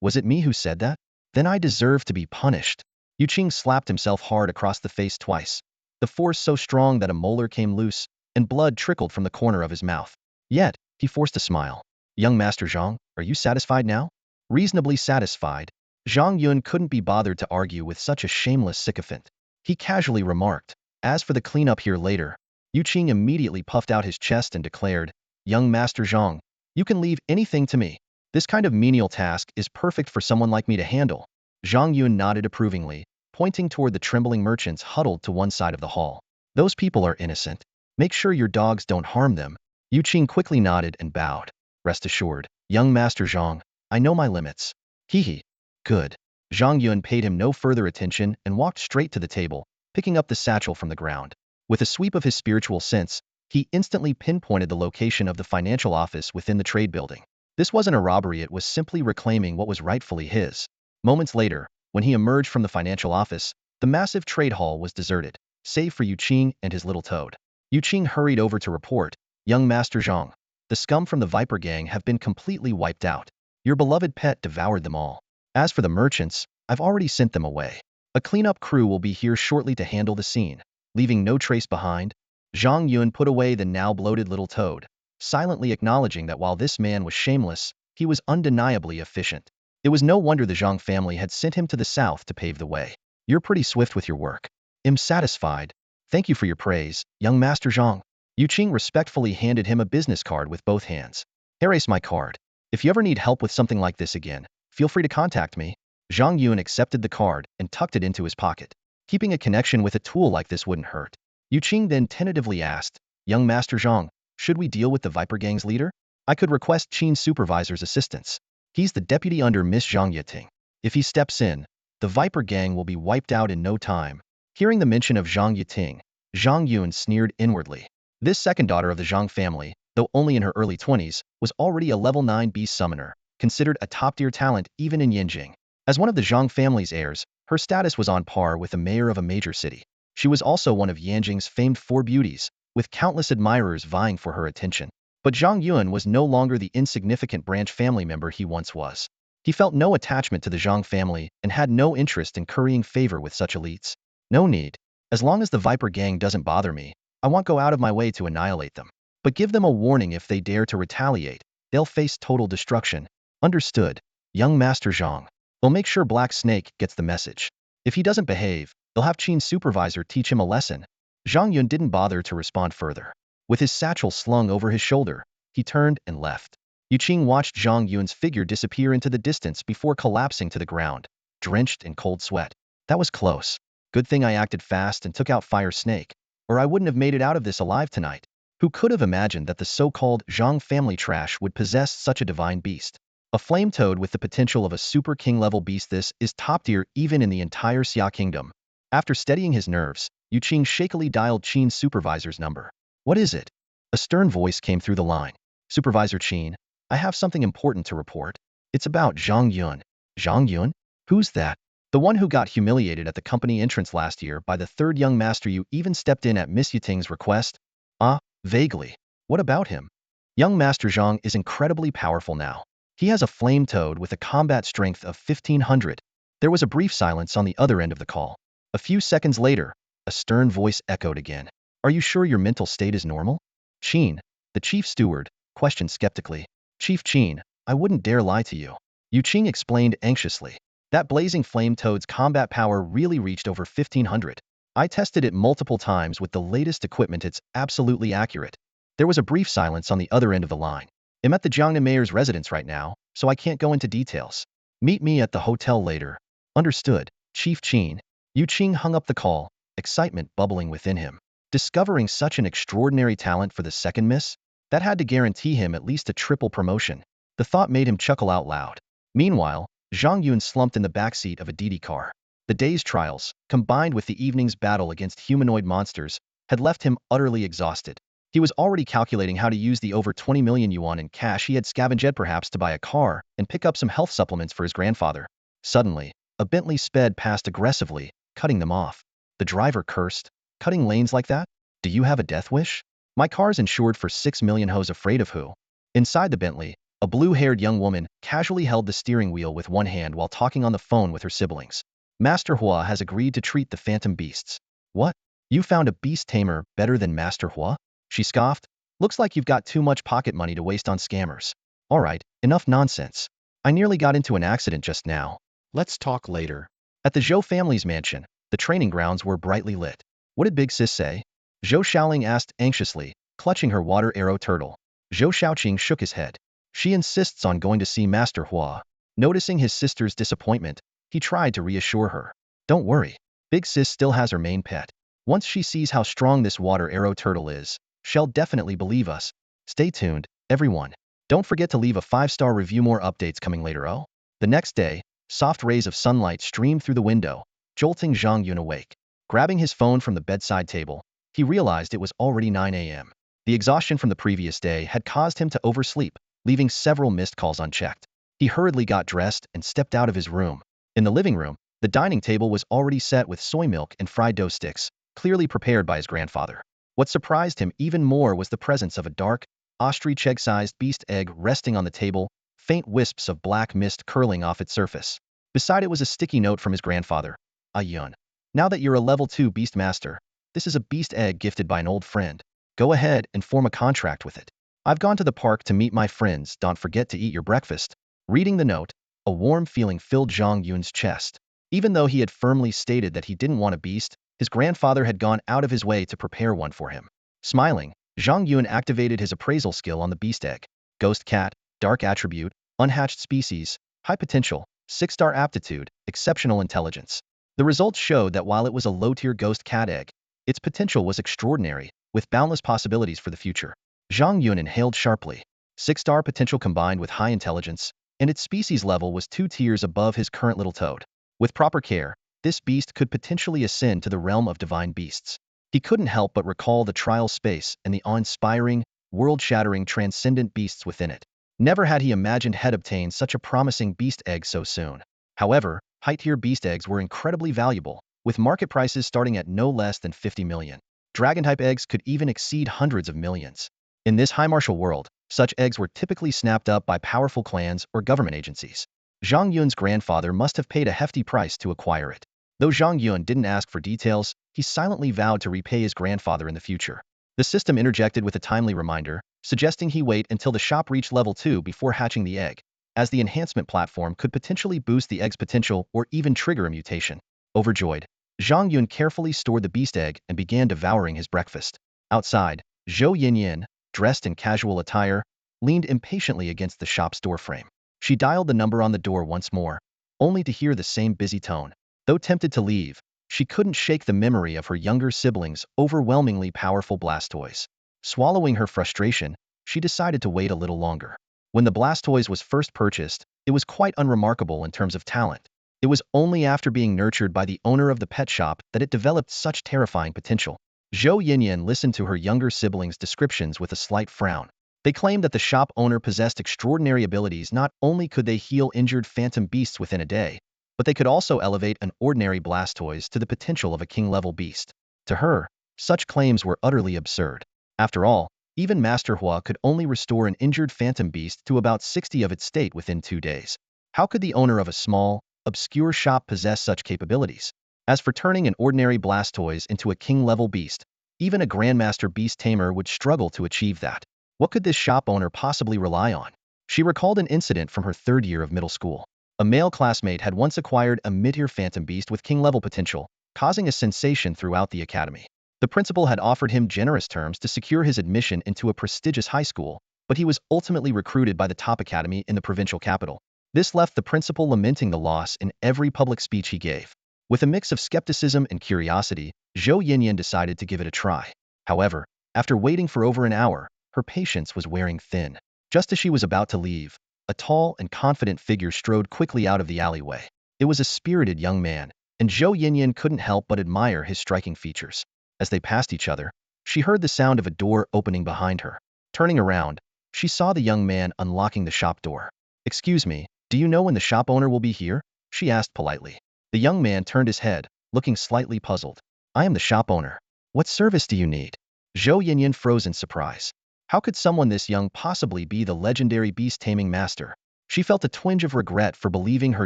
Was it me who said that? Then I deserve to be punished." Yu Qing slapped himself hard across the face twice, the force so strong that a molar came loose, and blood trickled from the corner of his mouth. Yet, he forced a smile. "Young Master Zhang, are you satisfied now?" Reasonably satisfied, Zhang Yun couldn't be bothered to argue with such a shameless sycophant. He casually remarked, "As for the cleanup here later." Yu Qing immediately puffed out his chest and declared, "Young Master Zhang, you can leave anything to me. This kind of menial task is perfect for someone like me to handle." Zhang Yun nodded approvingly, pointing toward the trembling merchants huddled to one side of the hall. Those people are innocent. Make sure your dogs don't harm them. Yu Qing quickly nodded and bowed. Rest assured, young Master Zhang, I know my limits. Hee. Good. Zhang Yun paid him no further attention and walked straight to the table, picking up the satchel from the ground. With a sweep of his spiritual sense, he instantly pinpointed the location of the financial office within the trade building. This wasn't a robbery, it was simply reclaiming what was rightfully his. Moments later, when he emerged from the financial office, the massive trade hall was deserted, save for Yu Qing and his little toad. Yu Qing hurried over to report, young Master Zhang, the scum from the Viper Gang have been completely wiped out. Your beloved pet devoured them all. As for the merchants, I've already sent them away. A cleanup crew will be here shortly to handle the scene. Leaving no trace behind, Zhang Yun put away the now bloated little toad, silently acknowledging that while this man was shameless, he was undeniably efficient. It was no wonder the Zhang family had sent him to the south to pave the way. You're pretty swift with your work. I'm satisfied. Thank you for your praise, young Master Zhang. Yu Qing respectfully handed him a business card with both hands. Here's my card. If you ever need help with something like this again, feel free to contact me. Zhang Yun accepted the card and tucked it into his pocket. Keeping a connection with a tool like this wouldn't hurt. Yu Qing then tentatively asked, young Master Zhang, should we deal with the Viper Gang's leader? I could request Qin's supervisor's assistance. He's the deputy under Miss Zhang Yiting. If he steps in, the Viper Gang will be wiped out in no time. Hearing the mention of Zhang Yiting, Zhang Yun sneered inwardly. This second daughter of the Zhang family, though only in her early 20s, was already a level 9 beast summoner, considered a top-tier talent even in Yanjing. As one of the Zhang family's heirs, her status was on par with the mayor of a major city. She was also one of Yanjing's famed four beauties, with countless admirers vying for her attention. But Zhang Yun was no longer the insignificant branch family member he once was. He felt no attachment to the Zhang family and had no interest in currying favor with such elites. No need. As long as the Viper Gang doesn't bother me, I won't go out of my way to annihilate them. But give them a warning if they dare to retaliate. They'll face total destruction. Understood, young Master Zhang. We'll make sure Black Snake gets the message. If he doesn't behave, they'll have Qin's supervisor teach him a lesson. Zhang Yun didn't bother to respond further. With his satchel slung over his shoulder, he turned and left. Yu Qing watched Zhang Yun's figure disappear into the distance before collapsing to the ground, drenched in cold sweat. That was close. Good thing I acted fast and took out Fire Snake, or I wouldn't have made it out of this alive tonight. Who could have imagined that the so-called Zhang family trash would possess such a divine beast? A flame toad with the potential of a super king-level beast, this is top tier even in the entire Xia kingdom. After steadying his nerves, Yu Qing shakily dialed Qin's supervisor's number. What is it? A stern voice came through the line. Supervisor Qin, I have something important to report. It's about Zhang Yun. Zhang Yun? Who's that? The one who got humiliated at the company entrance last year by the third young master. You even stepped in at Miss Yiting's request? Ah, vaguely. What about him? Young Master Zhang is incredibly powerful now. He has a flame toad with a combat strength of 1500. There was a brief silence on the other end of the call. A few seconds later, a stern voice echoed again. Are you sure your mental state is normal? Qin, the chief steward, questioned skeptically. Chief Qin, I wouldn't dare lie to you. Yu Qing explained anxiously. That blazing flame toad's combat power really reached over 1500. I tested it multiple times with the latest equipment. It's absolutely accurate. There was a brief silence on the other end of the line. I'm at the Jiangnan mayor's residence right now, so I can't go into details. Meet me at the hotel later. Understood, Chief Qin. Yu Qing hung up the call, excitement bubbling within him. Discovering such an extraordinary talent for the second miss? That had to guarantee him at least a triple promotion. The thought made him chuckle out loud. Meanwhile, Zhang Yun slumped in the backseat of a Didi car. The day's trials, combined with the evening's battle against humanoid monsters, had left him utterly exhausted. He was already calculating how to use the over 20 million yuan in cash he had scavenged perhaps to buy a car and pick up some health supplements for his grandfather. Suddenly, a Bentley sped past aggressively, cutting them off. The driver cursed. Cutting lanes like that? Do you have a death wish? My car's insured for 6 million. Who's afraid of who? Inside the Bentley, a blue-haired young woman casually held the steering wheel with one hand while talking on the phone with her siblings. Master Hua has agreed to treat the phantom beasts. What? You found a beast tamer better than Master Hua? She scoffed. Looks like you've got too much pocket money to waste on scammers. All right, enough nonsense. I nearly got into an accident just now. Let's talk later. At the Zhou family's mansion, the training grounds were brightly lit. What did Big Sis say? Zhou Xiaoling asked anxiously, clutching her water arrow turtle. Zhou Xiaoqing shook his head. She insists on going to see Master Hua. Noticing his sister's disappointment, he tried to reassure her. Don't worry. Big Sis still has her main pet. Once she sees how strong this water arrow turtle is, she'll definitely believe us. Stay tuned, everyone. Don't forget to leave a 5-star review. More updates coming later. Oh. The next day, soft rays of sunlight streamed through the window, jolting Zhang Yun awake. Grabbing his phone from the bedside table, he realized it was already 9 a.m. The exhaustion from the previous day had caused him to oversleep, leaving several missed calls unchecked. He hurriedly got dressed and stepped out of his room. In the living room, the dining table was already set with soy milk and fried dough sticks, clearly prepared by his grandfather. What surprised him even more was the presence of a dark, ostrich egg-sized beast egg resting on the table, faint wisps of black mist curling off its surface. Beside it was a sticky note from his grandfather. Yun. Now that you're a level 2 beast master, this is a beast egg gifted by an old friend. Go ahead and form a contract with it. I've gone to the park to meet my friends. Don't forget to eat your breakfast. Reading the note, a warm feeling filled Zhang Yun's chest. Even though he had firmly stated that he didn't want a beast, his grandfather had gone out of his way to prepare one for him. Smiling, Zhang Yun activated his appraisal skill on the beast egg. Ghost cat, dark attribute, unhatched species, high potential, 6-star aptitude, exceptional intelligence. The results showed that while it was a low-tier ghost cat egg, its potential was extraordinary, with boundless possibilities for the future. Zhang Yun inhaled sharply. 6-star potential combined with high intelligence, and its species level was 2 tiers above his current little toad. With proper care, this beast could potentially ascend to the realm of divine beasts. He couldn't help but recall the trial space and the awe-inspiring, world-shattering transcendent beasts within it. Never had he imagined he'd obtain such a promising beast egg so soon. However, high-tier beast eggs were incredibly valuable, with market prices starting at no less than 50 million. Dragon-type eggs could even exceed hundreds of millions. In this high martial world, such eggs were typically snapped up by powerful clans or government agencies. Zhang Yun's grandfather must have paid a hefty price to acquire it. Though Zhang Yun didn't ask for details, he silently vowed to repay his grandfather in the future. The system interjected with a timely reminder, suggesting he wait until the shop reached level 2 before hatching the egg, as the enhancement platform could potentially boost the egg's potential or even trigger a mutation. Overjoyed, Zhang Yun carefully stored the beast egg and began devouring his breakfast. Outside, Zhou Yinyan, dressed in casual attire, leaned impatiently against the shop's doorframe. She dialed the number on the door once more, only to hear the same busy tone. Though tempted to leave, she couldn't shake the memory of her younger siblings' overwhelmingly powerful Blastoise. Swallowing her frustration, she decided to wait a little longer. When the Blastoise was first purchased, it was quite unremarkable in terms of talent. It was only after being nurtured by the owner of the pet shop that it developed such terrifying potential. Zhou Yinyan listened to her younger siblings' descriptions with a slight frown. They claimed that the shop owner possessed extraordinary abilities. Not only could they heal injured phantom beasts within a day, but they could also elevate an ordinary Blastoise to the potential of a king-level beast. To her, such claims were utterly absurd. After all, even Master Hua could only restore an injured phantom beast to about 60 of its state within 2 days. How could the owner of a small, obscure shop possess such capabilities? As for turning an ordinary Blastoise into a king-level beast, even a Grandmaster Beast Tamer would struggle to achieve that. What could this shop owner possibly rely on? She recalled an incident from her 3rd year of middle school. A male classmate had once acquired a mid-tier phantom beast with king-level potential, causing a sensation throughout the academy. The principal had offered him generous terms to secure his admission into a prestigious high school, but he was ultimately recruited by the top academy in the provincial capital. This left the principal lamenting the loss in every public speech he gave. With a mix of skepticism and curiosity, Zhou Yinyan decided to give it a try. However, after waiting for over an hour, her patience was wearing thin. Just as she was about to leave, a tall and confident figure strode quickly out of the alleyway. It was a spirited young man, and Zhou Yinyan couldn't help but admire his striking features. As they passed each other, she heard the sound of a door opening behind her. Turning around, she saw the young man unlocking the shop door. "Excuse me, do you know when the shop owner will be here?" she asked politely. The young man turned his head, looking slightly puzzled. "I am the shop owner. What service do you need?" Zhou Yinyan froze in surprise. How could someone this young possibly be the legendary beast-taming master? She felt a twinge of regret for believing her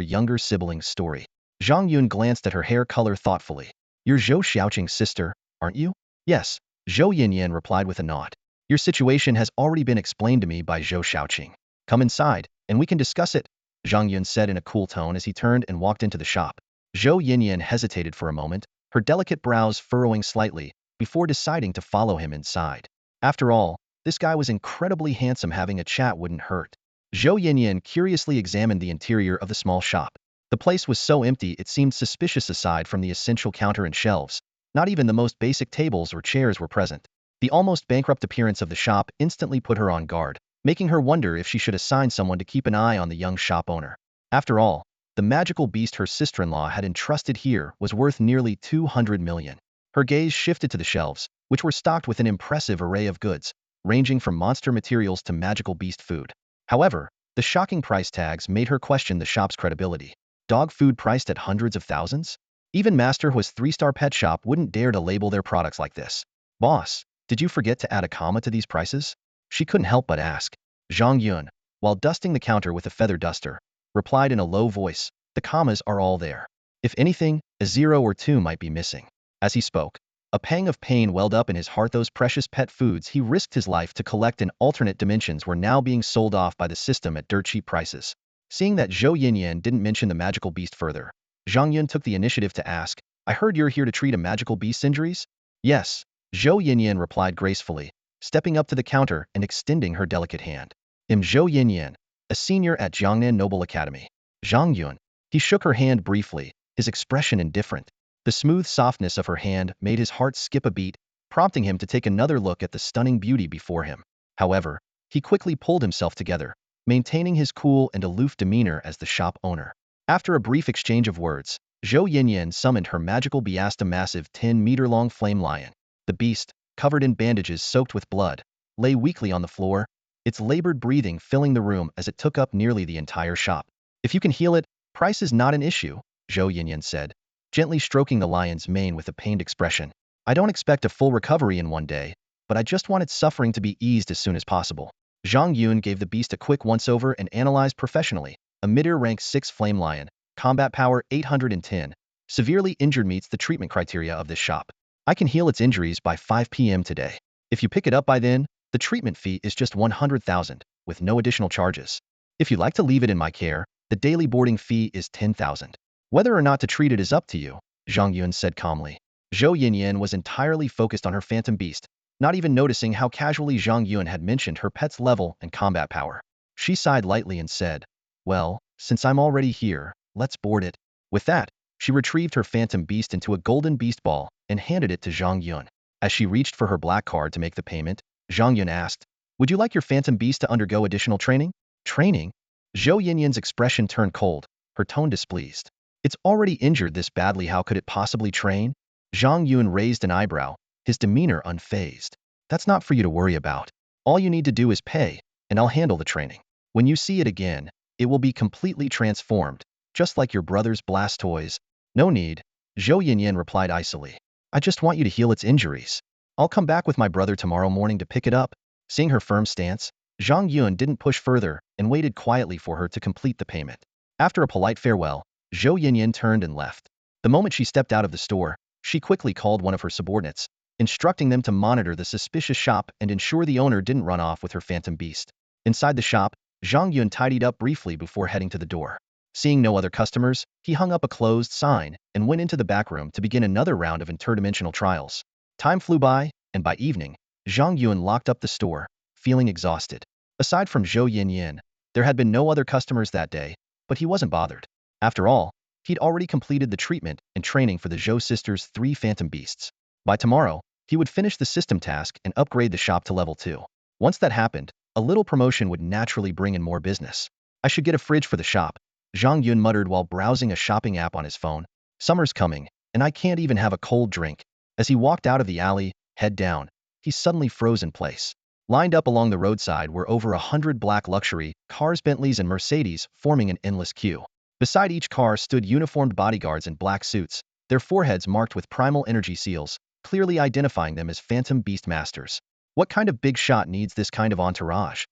younger sibling's story. Zhang Yun glanced at her hair color thoughtfully. "You're Zhou Xiaoqing's sister, aren't you?" "Yes," Zhou Yinyan replied with a nod. "Your situation has already been explained to me by Zhou Xiaoqing. Come inside, and we can discuss it," Zhang Yun said in a cool tone as he turned and walked into the shop. Zhou Yinyan hesitated for a moment, her delicate brows furrowing slightly, before deciding to follow him inside. After all, this guy was incredibly handsome. Having a chat wouldn't hurt. Zhou Yinyan curiously examined the interior of the small shop. The place was so empty it seemed suspicious aside from the essential counter and shelves. Not even the most basic tables or chairs were present. The almost bankrupt appearance of the shop instantly put her on guard, making her wonder if she should assign someone to keep an eye on the young shop owner. After all, the magical beast her sister-in-law had entrusted here was worth nearly 200 million. Her gaze shifted to the shelves, which were stocked with an impressive array of goods, ranging from monster materials to magical beast food. However, the shocking price tags made her question the shop's credibility. Dog food priced at hundreds of thousands? Even Master Hu's three-star pet shop wouldn't dare to label their products like this. Boss, did you forget to add a comma to these prices? She couldn't help but ask. Zhang Yun, while dusting the counter with a feather duster, replied in a low voice, the commas are all there. If anything, a 0 or 2 might be missing. As he spoke, a pang of pain welled up in his heart. Those precious pet foods he risked his life to collect in alternate dimensions were now being sold off by the system at dirt cheap prices. Seeing that Zhou Yinyan didn't mention the magical beast further, Zhang Yun took the initiative to ask, I heard you're here to treat a magical beast's injuries? Yes, Zhou Yinyan replied gracefully, stepping up to the counter and extending her delicate hand. Zhou Yinyan, a senior at Jiangnan Noble Academy. Zhang Yun. He shook her hand briefly, his expression indifferent. The smooth softness of her hand made his heart skip a beat, prompting him to take another look at the stunning beauty before him. However, he quickly pulled himself together, maintaining his cool and aloof demeanor as the shop owner. After a brief exchange of words, Zhou Yinyan summoned her magical beast, a massive 10-meter-long flame lion. The beast, covered in bandages soaked with blood, lay weakly on the floor, its labored breathing filling the room as it took up nearly the entire shop. If you can heal it, price is not an issue, Zhou Yinyan said, gently stroking the lion's mane with a pained expression. I don't expect a full recovery in one day, but I just want its suffering to be eased as soon as possible. Zhang Yun gave the beast a quick once-over and analyzed professionally. A mid-tier rank 6 flame lion, combat power 810, severely injured, meets the treatment criteria of this shop. I can heal its injuries by 5 p.m. today. If you pick it up by then, the treatment fee is just 100,000, with no additional charges. If you like to leave it in my care, the daily boarding fee is 10,000. Whether or not to treat it is up to you, Zhang Yun said calmly. Zhou Yinyan was entirely focused on her phantom beast, not even noticing how casually Zhang Yun had mentioned her pet's level and combat power. She sighed lightly and said, well, since I'm already here, let's board it. With that, she retrieved her phantom beast into a golden beast ball and handed it to Zhang Yun. As she reached for her black card to make the payment, Zhang Yun asked, would you like your phantom beast to undergo additional training? Training? Zhou Yinyan's expression turned cold, her tone displeased. It's already injured this badly, how could it possibly train? Zhang Yun raised an eyebrow, his demeanor unfazed. That's not for you to worry about. All you need to do is pay, and I'll handle the training. When you see it again, it will be completely transformed, just like your brother's Blastoise. No need, Zhou Yinyan replied icily. I just want you to heal its injuries. I'll come back with my brother tomorrow morning to pick it up. Seeing her firm stance, Zhang Yun didn't push further and waited quietly for her to complete the payment. After a polite farewell, Zhou Yinyan turned and left. The moment she stepped out of the store, she quickly called one of her subordinates, instructing them to monitor the suspicious shop and ensure the owner didn't run off with her phantom beast. Inside the shop, Zhang Yun tidied up briefly before heading to the door. Seeing no other customers, he hung up a closed sign and went into the back room to begin another round of interdimensional trials. Time flew by, and by evening, Zhang Yun locked up the store, feeling exhausted. Aside from Zhou Yinyan, there had been no other customers that day, but he wasn't bothered. After all, he'd already completed the treatment and training for the Zhou sisters' 3 phantom beasts. By tomorrow, he would finish the system task and upgrade the shop to level 2. Once that happened, a little promotion would naturally bring in more business. I should get a fridge for the shop, Zhang Yun muttered while browsing a shopping app on his phone. Summer's coming, and I can't even have a cold drink. As he walked out of the alley, head down, he suddenly froze in place. Lined up along the roadside were over 100 black luxury cars, Bentleys and Mercedes, forming an endless queue. Beside each car stood uniformed bodyguards in black suits, their foreheads marked with primal energy seals, clearly identifying them as phantom beast masters. What kind of big shot needs this kind of entourage?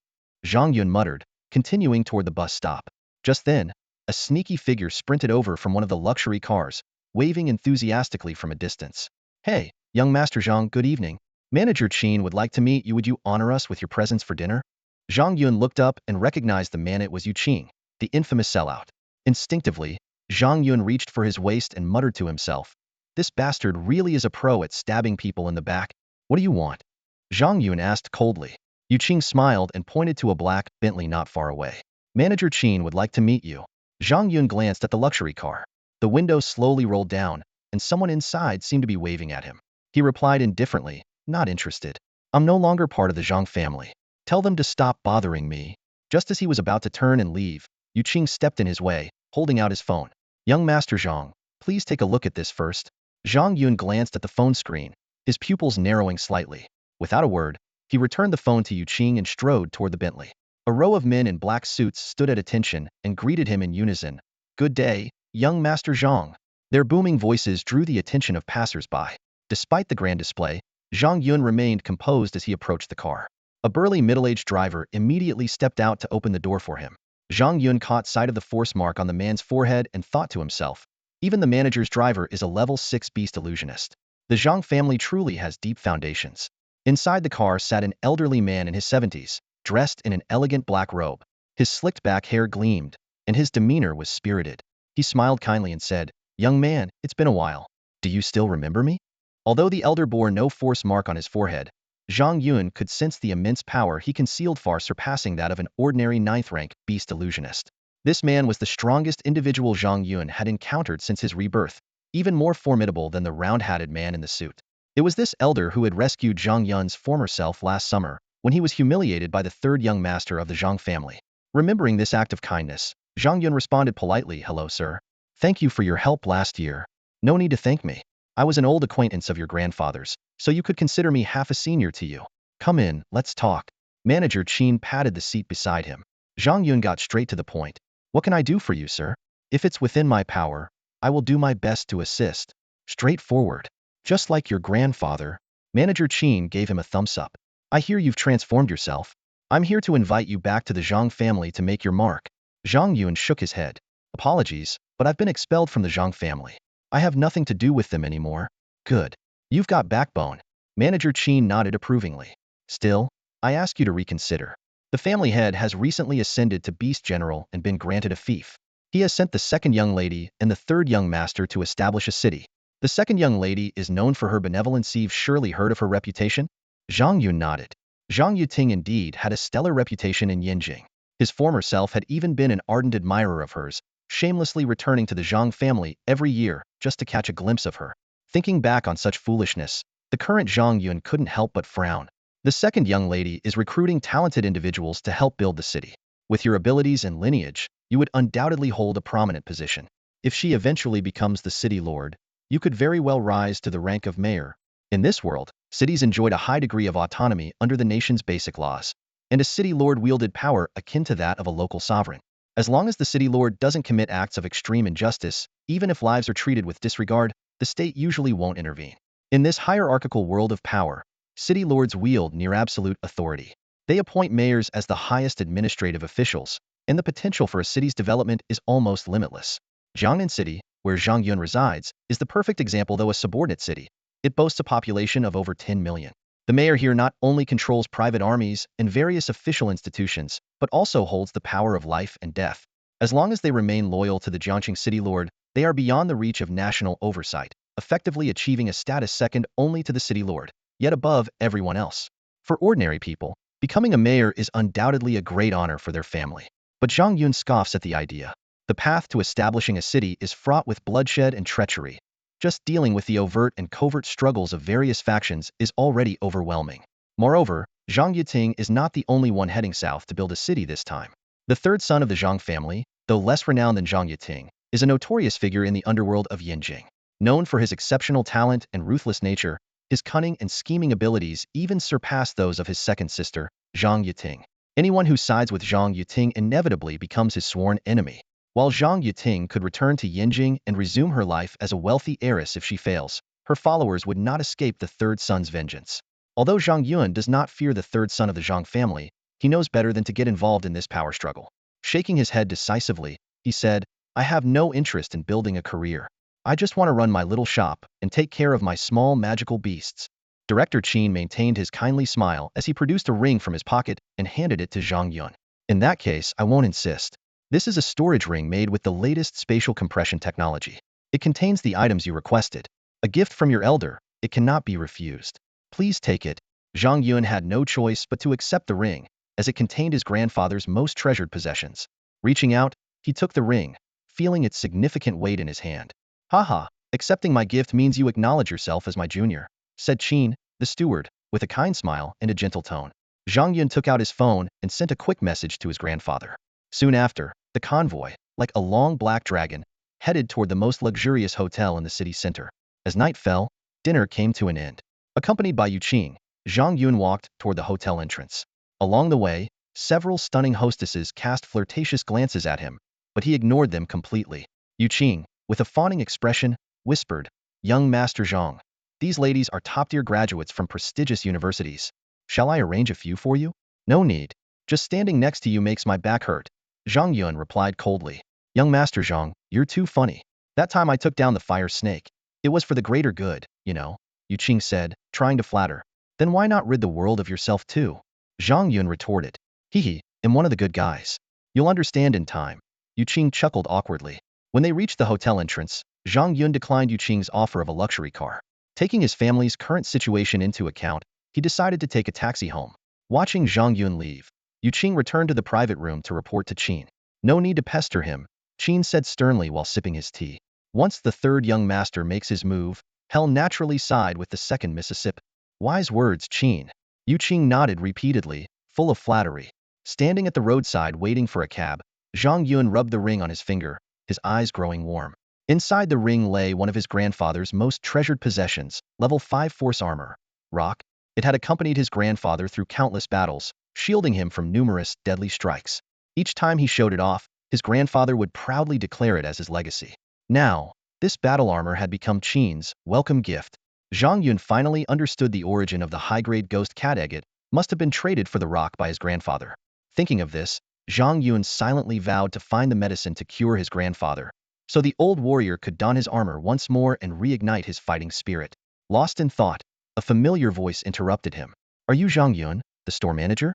Zhang Yun muttered, continuing toward the bus stop. Just then, a sneaky figure sprinted over from one of the luxury cars, waving enthusiastically from a distance. Hey, young Master Zhang, good evening. Manager Qin would like to meet you. Would you honor us with your presence for dinner? Zhang Yun looked up and recognized the man. It was Yu Qing, the infamous sellout. Instinctively, Zhang Yun reached for his waist and muttered to himself, this bastard really is a pro at stabbing people in the back. What do you want? Zhang Yun asked coldly. Yu Qing smiled and pointed to a black Bentley not far away. Manager Qin would like to meet you. Zhang Yun glanced at the luxury car. The window slowly rolled down, and someone inside seemed to be waving at him. He replied indifferently, not interested. I'm no longer part of the Zhang family. Tell them to stop bothering me. Just as he was about to turn and leave, Yu Qing stepped in his way, holding out his phone. Young Master Zhang, please take a look at this first. Zhang Yun glanced at the phone screen, his pupils narrowing slightly. Without a word, he returned the phone to Yu Qing and strode toward the Bentley. A row of men in black suits stood at attention and greeted him in unison. Good day, young Master Zhang. Their booming voices drew the attention of passers-by. Despite the grand display, Zhang Yun remained composed as he approached the car. A burly middle-aged driver immediately stepped out to open the door for him. Zhang Yun caught sight of the force mark on the man's forehead and thought to himself, even the manager's driver is a level 6 beast illusionist. The Zhang family truly has deep foundations. Inside the car sat an elderly man in his 70s, dressed in an elegant black robe. His slicked back hair gleamed, and his demeanor was spirited. He smiled kindly and said, "Young man, it's been a while. Do you still remember me?" Although the elder bore no force mark on his forehead, Zhang Yun could sense the immense power he concealed far surpassing that of an ordinary 9th-rank beast illusionist. This man was the strongest individual Zhang Yun had encountered since his rebirth, even more formidable than the round-hatted man in the suit. It was this elder who had rescued Zhang Yun's former self last summer, when he was humiliated by the third young master of the Zhang family. Remembering this act of kindness, Zhang Yun responded politely, "Hello, sir. Thank you for your help last year. No need to thank me. I was an old acquaintance of your grandfather's, so you could consider me half a senior to you. Come in, let's talk." Manager Qin patted the seat beside him. Zhang Yun got straight to the point. "What can I do for you, sir? If it's within my power, I will do my best to assist." Straightforward. Just like your grandfather. Manager Qin gave him a thumbs up. "I hear you've transformed yourself. I'm here to invite you back to the Zhang family to make your mark." Zhang Yun shook his head. "Apologies, but I've been expelled from the Zhang family. I have nothing to do with them anymore." "Good. You've got backbone." Manager Qin nodded approvingly. "Still, I ask you to reconsider. The family head has recently ascended to Beast General and been granted a fief. He has sent the second young lady and the third young master to establish a city. The second young lady is known for her benevolence. You've surely heard of her reputation?" Zhang Yun nodded. Zhang Yuting indeed had a stellar reputation in Yinjing. His former self had even been an ardent admirer of hers, shamelessly returning to the Zhang family every year just to catch a glimpse of her. Thinking back on such foolishness, the current Zhang Yun couldn't help but frown. The second young lady is recruiting talented individuals to help build the city. With your abilities and lineage, you would undoubtedly hold a prominent position. If she eventually becomes the city lord, you could very well rise to the rank of mayor. In this world, cities enjoyed a high degree of autonomy under the nation's basic laws, and a city lord wielded power akin to that of a local sovereign. As long as the city lord doesn't commit acts of extreme injustice, even if lives are treated with disregard, the state usually won't intervene. In this hierarchical world of power, city lords wield near absolute authority. They appoint mayors as the highest administrative officials, and the potential for a city's development is almost limitless. Jiangnan City, where Zhang Yun resides, is the perfect example, though a subordinate city. It boasts a population of over 10 million. The mayor here not only controls private armies and various official institutions, but also holds the power of life and death. As long as they remain loyal to the Jiangqing city lord, they are beyond the reach of national oversight, effectively achieving a status second only to the city lord, yet above everyone else. For ordinary people, becoming a mayor is undoubtedly a great honor for their family. But Zhang Yun scoffs at the idea. The path to establishing a city is fraught with bloodshed and treachery. Just dealing with the overt and covert struggles of various factions is already overwhelming. Moreover, Zhang Yuting is not the only one heading south to build a city this time. The third son of the Zhang family, though less renowned than Zhang Yuting, is a notorious figure in the underworld of Yinjing. Known for his exceptional talent and ruthless nature, his cunning and scheming abilities even surpass those of his second sister, Zhang Yuting. Anyone who sides with Zhang Yuting inevitably becomes his sworn enemy. While Zhang Yuting could return to Yinjing and resume her life as a wealthy heiress if she fails, her followers would not escape the third son's vengeance. Although Zhang Yun does not fear the third son of the Zhang family, he knows better than to get involved in this power struggle. Shaking his head decisively, he said, "I have no interest in building a career. I just want to run my little shop and take care of my small magical beasts." Director Qin maintained his kindly smile as he produced a ring from his pocket and handed it to Zhang Yun. "In that case, I won't insist. This is a storage ring made with the latest spatial compression technology. It contains the items you requested. A gift from your elder, it cannot be refused. Please take it." Zhang Yun had no choice but to accept the ring, as it contained his grandfather's most treasured possessions. Reaching out, he took the ring, feeling its significant weight in his hand. Haha, accepting my gift means you acknowledge yourself as my junior, said Qin, the steward, with a kind smile and a gentle tone. Zhang Yun took out his phone and sent a quick message to his grandfather. Soon after, the convoy, like a long black dragon, headed toward the most luxurious hotel in the city center. As night fell, dinner came to an end. Accompanied by Yu Qing, Zhang Yun walked toward the hotel entrance. Along the way, several stunning hostesses cast flirtatious glances at him, but he ignored them completely. Yu Qing, with a fawning expression, whispered, "Young Master Zhang, these ladies are top-tier graduates from prestigious universities. Shall I arrange a few for you?" "No need. Just standing next to you makes my back hurt," Zhang Yun replied coldly. "Young Master Zhang, you're too funny. That time I took down the fire snake. It was for the greater good, you know," Yu Qing said, trying to flatter. "Then why not rid the world of yourself too?" Zhang Yun retorted. "Hee, I'm one of the good guys. You'll understand in time." Yu Qing chuckled awkwardly. When they reached the hotel entrance, Zhang Yun declined Yu Qing's offer of a luxury car. Taking his family's current situation into account, he decided to take a taxi home. Watching Zhang Yun leave, Yu Qing returned to the private room to report to Qin. "No need to pester him," Qin said sternly while sipping his tea. "Once the third young master makes his move, he'll naturally side with the second Mississippi." "Wise words, Qin." Yu Qing nodded repeatedly, full of flattery. Standing at the roadside waiting for a cab, Zhang Yun rubbed the ring on his finger, his eyes growing warm. Inside the ring lay one of his grandfather's most treasured possessions, level 5 force armor. Rock. It had accompanied his grandfather through countless battles, shielding him from numerous deadly strikes. Each time he showed it off, his grandfather would proudly declare it as his legacy. Now, this battle armor had become Qin's welcome gift. Zhang Yun finally understood the origin of the high-grade ghost cat agate must have been traded for the rock by his grandfather. Thinking of this, Zhang Yun silently vowed to find the medicine to cure his grandfather, so the old warrior could don his armor once more and reignite his fighting spirit. Lost in thought, a familiar voice interrupted him. "Are you Zhang Yun, the store manager?"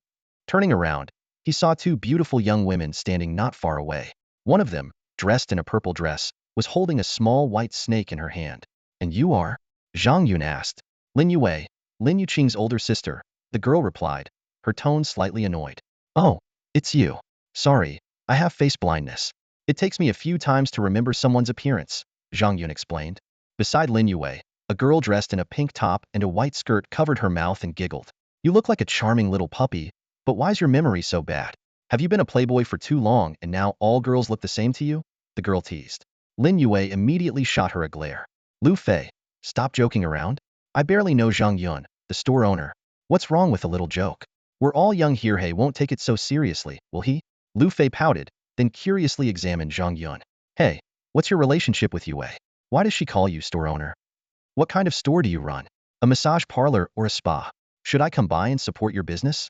Turning around, he saw two beautiful young women standing not far away. One of them, dressed in a purple dress, was holding a small white snake in her hand. "And you are?" Zhang Yun asked. "Lin Yue, Lin Yuqing's older sister," the girl replied, her tone slightly annoyed. "Oh, it's you. Sorry, I have face blindness. It takes me a few times to remember someone's appearance," Zhang Yun explained. Beside Lin Yue, a girl dressed in a pink top and a white skirt covered her mouth and giggled. "You look like a charming little puppy, but why's your memory so bad? Have you been a playboy for too long and now all girls look the same to you?" the girl teased. Lin Yue immediately shot her a glare. "Lu Fei, stop joking around. I barely know Zhang Yun, the store owner. What's wrong with a little joke? We're all young here. He won't take it so seriously, will he?" Lu Fei pouted, then curiously examined Zhang Yun. "Hey, what's your relationship with Yue? Why does she call you store owner? What kind of store do you run? A massage parlor or a spa? Should I come by and support your business?"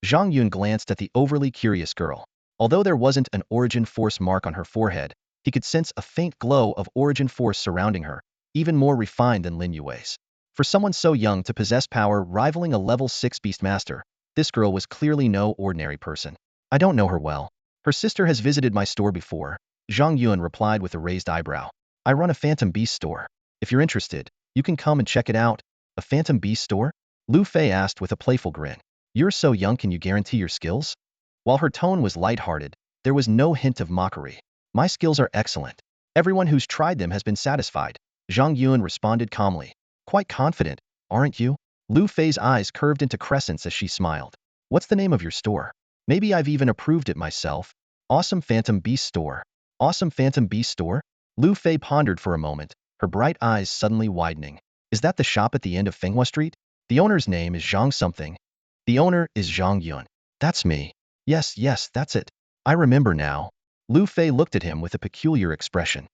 Zhang Yun glanced at the overly curious girl. Although there wasn't an origin force mark on her forehead, he could sense a faint glow of origin force surrounding her, even more refined than Lin Yue's. For someone so young to possess power rivaling a level 6 beastmaster, this girl was clearly no ordinary person. "I don't know her well. Her sister has visited my store before," Zhang Yun replied with a raised eyebrow. "I run a Phantom Beast store. If you're interested, you can come and check it out." "A Phantom Beast store?" Lu Fei asked with a playful grin. "You're so young, can you guarantee your skills?" While her tone was lighthearted, there was no hint of mockery. "My skills are excellent. Everyone who's tried them has been satisfied," Zhang Yun responded calmly. "Quite confident, aren't you?" Lu Fei's eyes curved into crescents as she smiled. "What's the name of your store? Maybe I've even approved it myself." "Awesome Phantom Beast Store." "Awesome Phantom Beast Store?" Lu Fei pondered for a moment, her bright eyes suddenly widening. "Is that the shop at the end of Fenghua Street? The owner's name is Zhang something." "The owner is Zhang Yun. That's me. Yes, that's it. I remember now." Lu Fei looked at him with a peculiar expression.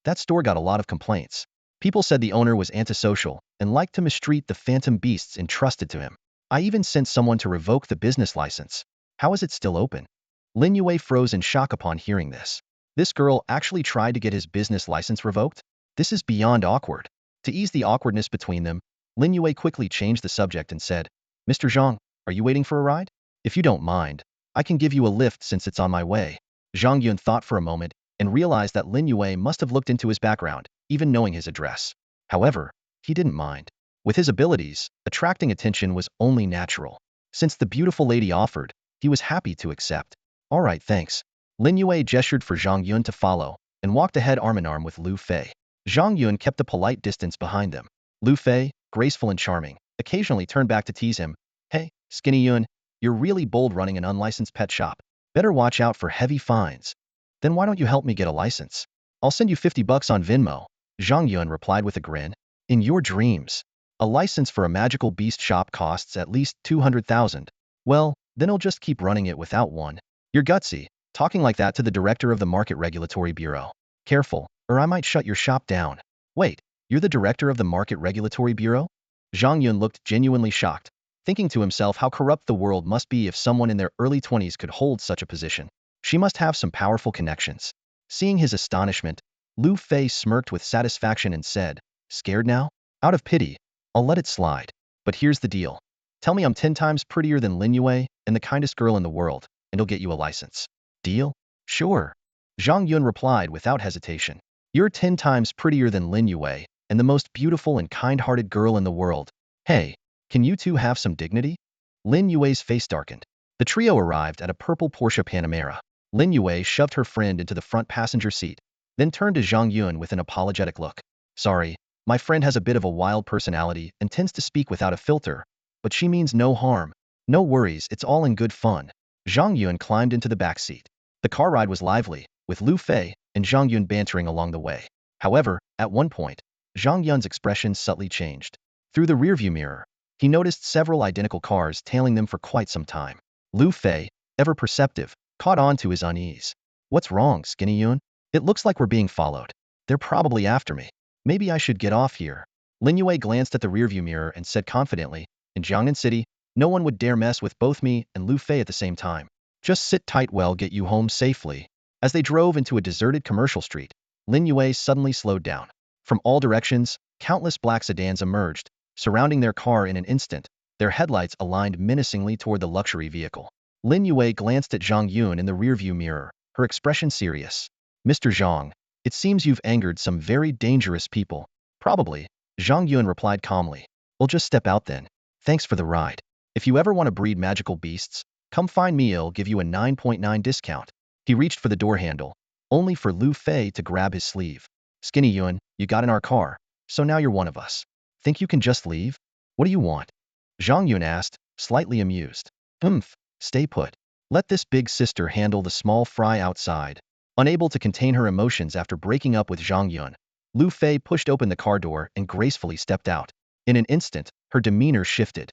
"That store got a lot of complaints. People said the owner was antisocial and liked to mistreat the phantom beasts entrusted to him. I even sent someone to revoke the business license. How is it still open?" Lin Yue froze in shock upon hearing this. This girl actually tried to get his business license revoked? This is beyond awkward. To ease the awkwardness between them, Lin Yue quickly changed the subject and said, "Mr. Zhang, are you waiting for a ride? If you don't mind, I can give you a lift since it's on my way." Zhang Yun thought for a moment and realized that Lin Yue must have looked into his background, even knowing his address. However, he didn't mind. With his abilities, attracting attention was only natural. Since the beautiful lady offered, he was happy to accept. "All right, thanks." Lin Yue gestured for Zhang Yun to follow, and walked ahead arm-in-arm with Lu Fei. Zhang Yun kept a polite distance behind them. Lu Fei, graceful and charming, occasionally turned back to tease him. Hey, Skinny Yun, you're really bold running an unlicensed pet shop. Better watch out for heavy fines. Then why don't you help me get a license? I'll send you $50 on Venmo. Zhang Yun replied with a grin. In your dreams. A license for a magical beast shop costs at least 200,000. Well, then I'll just keep running it without one. You're gutsy, talking like that to the director of the Market Regulatory Bureau. Careful, or I might shut your shop down. Wait, you're the director of the Market Regulatory Bureau? Zhang Yun looked genuinely shocked, thinking to himself how corrupt the world must be if someone in their early 20s could hold such a position. She must have some powerful connections. Seeing his astonishment, Lu Fei smirked with satisfaction and said, Scared now? Out of pity, I'll let it slide. But here's the deal. Tell me I'm 10 times prettier than Lin Yue and the kindest girl in the world, and I'll get you a license. Deal? Sure. Zhang Yun replied without hesitation. You're 10 times prettier than Lin Yue and the most beautiful and kind-hearted girl in the world. Hey, can you two have some dignity? Lin Yue's face darkened. The trio arrived at a purple Porsche Panamera. Lin Yue shoved her friend into the front passenger seat, then turned to Zhang Yun with an apologetic look. Sorry, my friend has a bit of a wild personality and tends to speak without a filter, but she means no harm. No worries, it's all in good fun. Zhang Yun climbed into the back seat. The car ride was lively, with Lu Fei and Zhang Yun bantering along the way. However, at one point, Zhang Yun's expression subtly changed. Through the rearview mirror, he noticed several identical cars tailing them for quite some time. Lu Fei, ever perceptive, caught on to his unease. What's wrong, Skinny Yun? It looks like we're being followed. They're probably after me. Maybe I should get off here. Lin Yue glanced at the rearview mirror and said confidently, in Jiangnan City, no one would dare mess with both me and Lu Fei at the same time. Just sit tight, we'll get you home safely. As they drove into a deserted commercial street, Lin Yue suddenly slowed down. From all directions, countless black sedans emerged, surrounding their car in an instant, their headlights aligned menacingly toward the luxury vehicle. Lin Yue glanced at Zhang Yun in the rearview mirror, her expression serious. Mr. Zhang, it seems you've angered some very dangerous people. Probably, Zhang Yun replied calmly. We'll just step out then. Thanks for the ride. If you ever want to breed magical beasts, come find me, I'll give you a 9.9 discount. He reached for the door handle, only for Lu Fei to grab his sleeve. Skinny Yun, you got in our car, so now you're one of us. Think you can just leave? What do you want? Zhang Yun asked, slightly amused. Stay put. Let this big sister handle the small fry outside. Unable to contain her emotions after breaking up with Zhang Yun, Lu Fei pushed open the car door and gracefully stepped out. In an instant, her demeanor shifted.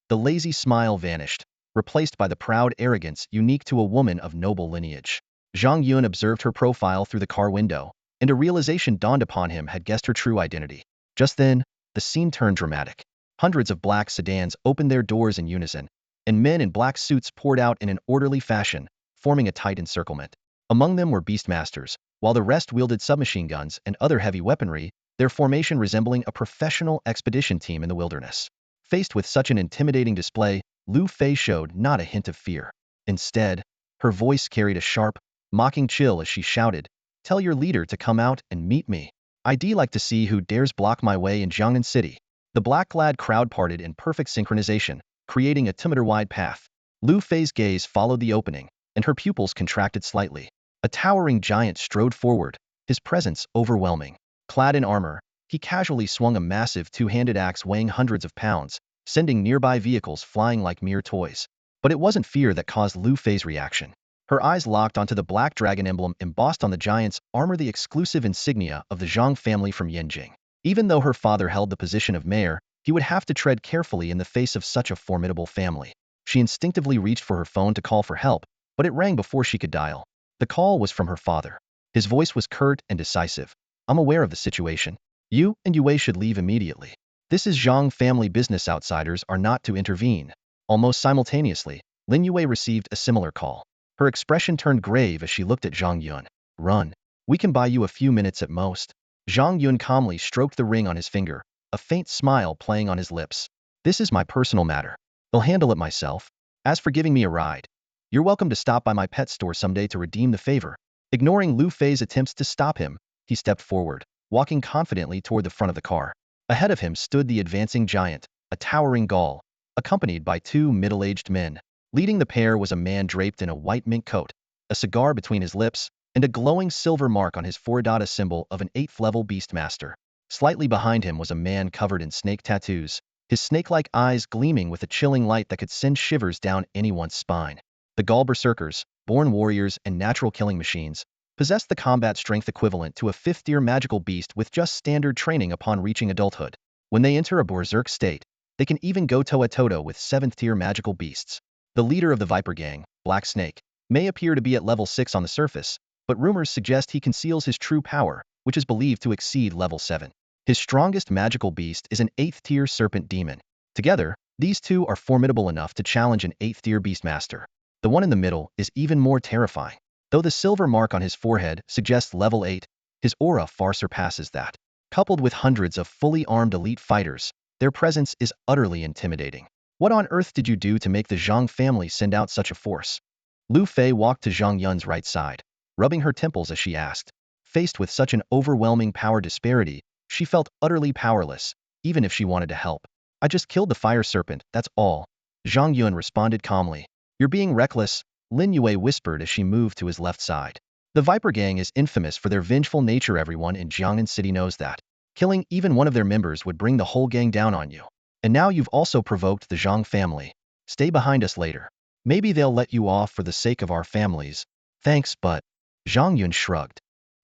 The lazy smile vanished, replaced by the proud arrogance unique to a woman of noble lineage. Zhang Yun observed her profile through the car window, and a realization dawned upon him had guessed her true identity. Just then, the scene turned dramatic. Hundreds of black sedans opened their doors in unison, and men in black suits poured out in an orderly fashion, forming a tight encirclement. Among them were beastmasters, while the rest wielded submachine guns and other heavy weaponry, their formation resembling a professional expedition team in the wilderness. Faced with such an intimidating display, Lu Fei showed not a hint of fear. Instead, her voice carried a sharp, mocking chill as she shouted, Tell your leader to come out and meet me. I'd like to see who dares block my way in Jiangnan City. The black-clad crowd parted in perfect synchronization, creating a 2-meter-wide path. Lu Fei's gaze followed the opening, and her pupils contracted slightly. A towering giant strode forward, his presence overwhelming. Clad in armor, he casually swung a massive two-handed axe weighing hundreds of pounds, sending nearby vehicles flying like mere toys. But it wasn't fear that caused Lu Fei's reaction. Her eyes locked onto the black dragon emblem embossed on the giant's armor, the exclusive insignia of the Zhang family from Yanjing. Even though her father held the position of mayor, he would have to tread carefully in the face of such a formidable family. She instinctively reached for her phone to call for help, but it rang before she could dial. The call was from her father. His voice was curt and decisive. I'm aware of the situation. You and Yue should leave immediately. This is Zhang family business. Outsiders are not to intervene. Almost simultaneously, Lin Yue received a similar call. Her expression turned grave as she looked at Zhang Yun. Run. We can buy you a few minutes at most. Zhang Yun calmly stroked the ring on his finger, a faint smile playing on his lips. This is my personal matter. I'll handle it myself. As for giving me a ride, you're welcome to stop by my pet store someday to redeem the favor. Ignoring Lu Fei's attempts to stop him, he stepped forward, walking confidently toward the front of the car. Ahead of him stood the advancing giant, a towering Gaul, accompanied by 2 middle-aged men. Leading the pair was a man draped in a white mink coat, a cigar between his lips, and a glowing silver mark on his forehead, a symbol of an 8th-level beastmaster. Slightly behind him was a man covered in snake tattoos, his snake-like eyes gleaming with a chilling light that could send shivers down anyone's spine. The Gaul berserkers, born warriors and natural killing machines, possessed the combat strength equivalent to a 5th-tier magical beast with just standard training upon reaching adulthood. When they enter a berserk state, they can even go toe-to-toe with 7th-tier magical beasts. The leader of the Viper Gang, Black Snake, may appear to be at level 6 on the surface, but rumors suggest he conceals his true power, which is believed to exceed level 7. His strongest magical beast is an 8th-tier serpent demon. Together, these two are formidable enough to challenge an 8th-tier beastmaster. The one in the middle is even more terrifying. Though the silver mark on his forehead suggests level 8, his aura far surpasses that. Coupled with hundreds of fully armed elite fighters, their presence is utterly intimidating. What on earth did you do to make the Zhang family send out such a force? Lu Fei walked to Zhang Yun's right side, rubbing her temples as she asked. Faced with such an overwhelming power disparity, she felt utterly powerless, even if she wanted to help. I just killed the fire serpent, that's all. Zhang Yun responded calmly. You're being reckless, Lin Yue whispered as she moved to his left side. The Viper Gang is infamous for their vengeful nature. Everyone in Jiangnan City knows that. Killing even one of their members would bring the whole gang down on you. And now you've also provoked the Zhang family. Stay behind us later. Maybe they'll let you off for the sake of our families. Thanks, but... Zhang Yun shrugged.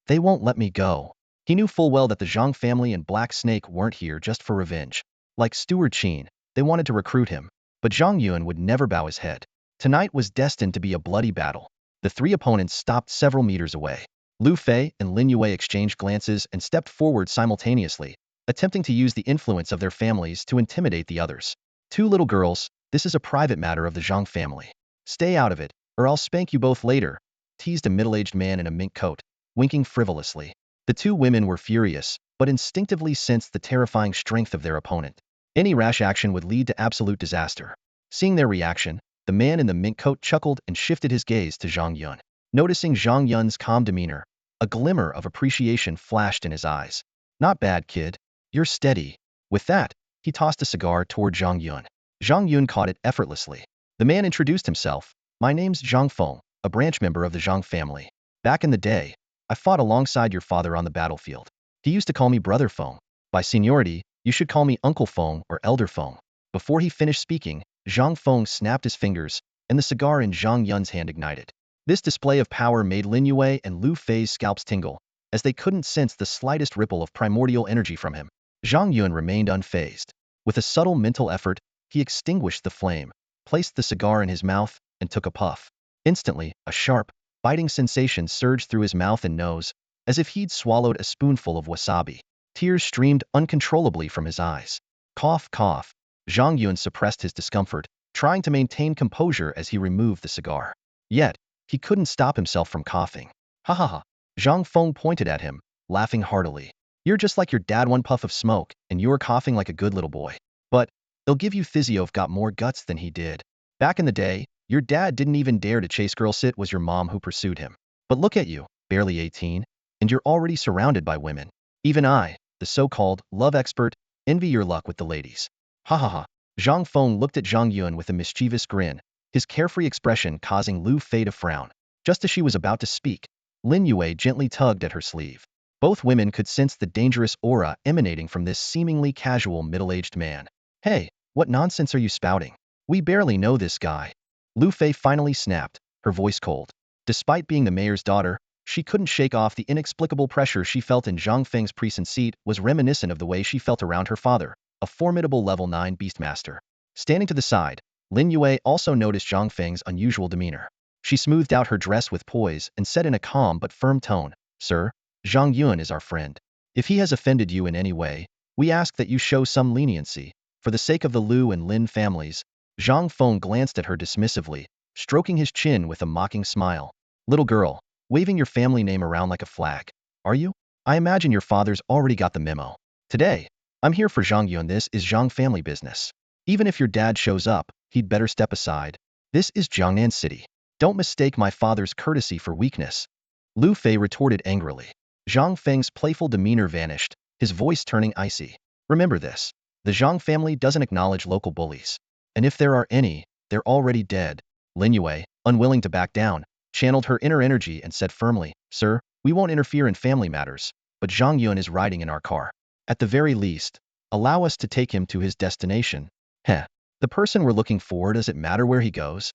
They won't let me go. He knew full well that the Zhang family and Black Snake weren't here just for revenge. Like Steward Qin, they wanted to recruit him, but Zhang Yun would never bow his head. Tonight was destined to be a bloody battle. The three opponents stopped several meters away. Lu Fei and Lin Yue exchanged glances and stepped forward simultaneously, attempting to use the influence of their families to intimidate the others. Two little girls, this is a private matter of the Zhang family. Stay out of it, or I'll spank you both later, teased a middle-aged man in a mink coat, winking frivolously. The two women were furious, but instinctively sensed the terrifying strength of their opponent. Any rash action would lead to absolute disaster. Seeing their reaction, the man in the mink coat chuckled and shifted his gaze to Zhang Yun. Noticing Zhang Yun's calm demeanor, a glimmer of appreciation flashed in his eyes. Not bad, kid. You're steady. With that, he tossed a cigar toward Zhang Yun. Zhang Yun caught it effortlessly. The man introduced himself. My name's Zhang Feng, a branch member of the Zhang family. Back in the day, I fought alongside your father on the battlefield. He used to call me Brother Feng. By seniority, you should call me Uncle Feng or Elder Feng. Before he finished speaking, Zhang Feng snapped his fingers, and the cigar in Zhang Yun's hand ignited. This display of power made Lin Yue and Lu Fei's scalps tingle, as they couldn't sense the slightest ripple of primordial energy from him. Zhang Yun remained unfazed. With a subtle mental effort, he extinguished the flame, placed the cigar in his mouth, and took a puff. Instantly, a sharp, biting sensation surged through his mouth and nose, as if he'd swallowed a spoonful of wasabi. Tears streamed uncontrollably from his eyes. Cough, cough. Zhang Yun suppressed his discomfort, trying to maintain composure as he removed the cigar. Yet, he couldn't stop himself from coughing. Ha ha ha. Zhang Feng pointed at him, laughing heartily. You're just like your dad, one puff of smoke, and you're coughing like a good little boy. But, they'll give you Physiov got more guts than he did. Back in the day, your dad didn't even dare to chase girls. It was your mom who pursued him. But look at you, barely 18, and you're already surrounded by women. Even I, the so-called love expert, envy your luck with the ladies. Ha ha ha. Zhang Feng looked at Zhang Yun with a mischievous grin, his carefree expression causing Lu Fei to frown. Just as she was about to speak, Lin Yue gently tugged at her sleeve. Both women could sense the dangerous aura emanating from this seemingly casual middle-aged man. Hey, what nonsense are you spouting? We barely know this guy. Lu Fei finally snapped, her voice cold. Despite being the mayor's daughter, she couldn't shake off the inexplicable pressure she felt in Zhang Feng's precinct seat was reminiscent of the way she felt around her father, a formidable level 9 beastmaster. Standing to the side, Lin Yue also noticed Zhang Feng's unusual demeanor. She smoothed out her dress with poise and said in a calm but firm tone, Sir, Zhang Yun is our friend. If he has offended you in any way, we ask that you show some leniency. For the sake of the Lu and Lin families. Zhang Feng glanced at her dismissively, stroking his chin with a mocking smile. Little girl, waving your family name around like a flag. Are you? I imagine your father's already got the memo. Today, I'm here for Zhang Yun. This is Zhang family business. Even if your dad shows up, he'd better step aside. This is Jiangnan City. Don't mistake my father's courtesy for weakness. Lu Fei retorted angrily. Zhang Feng's playful demeanor vanished, his voice turning icy. Remember this. The Zhang family doesn't acknowledge local bullies. And if there are any, they're already dead. Lin Yue, unwilling to back down, channeled her inner energy and said firmly, "Sir, we won't interfere in family matters, but Zhang Yun is riding in our car. At the very least, allow us to take him to his destination." Heh. The person we're looking for, does it matter where he goes?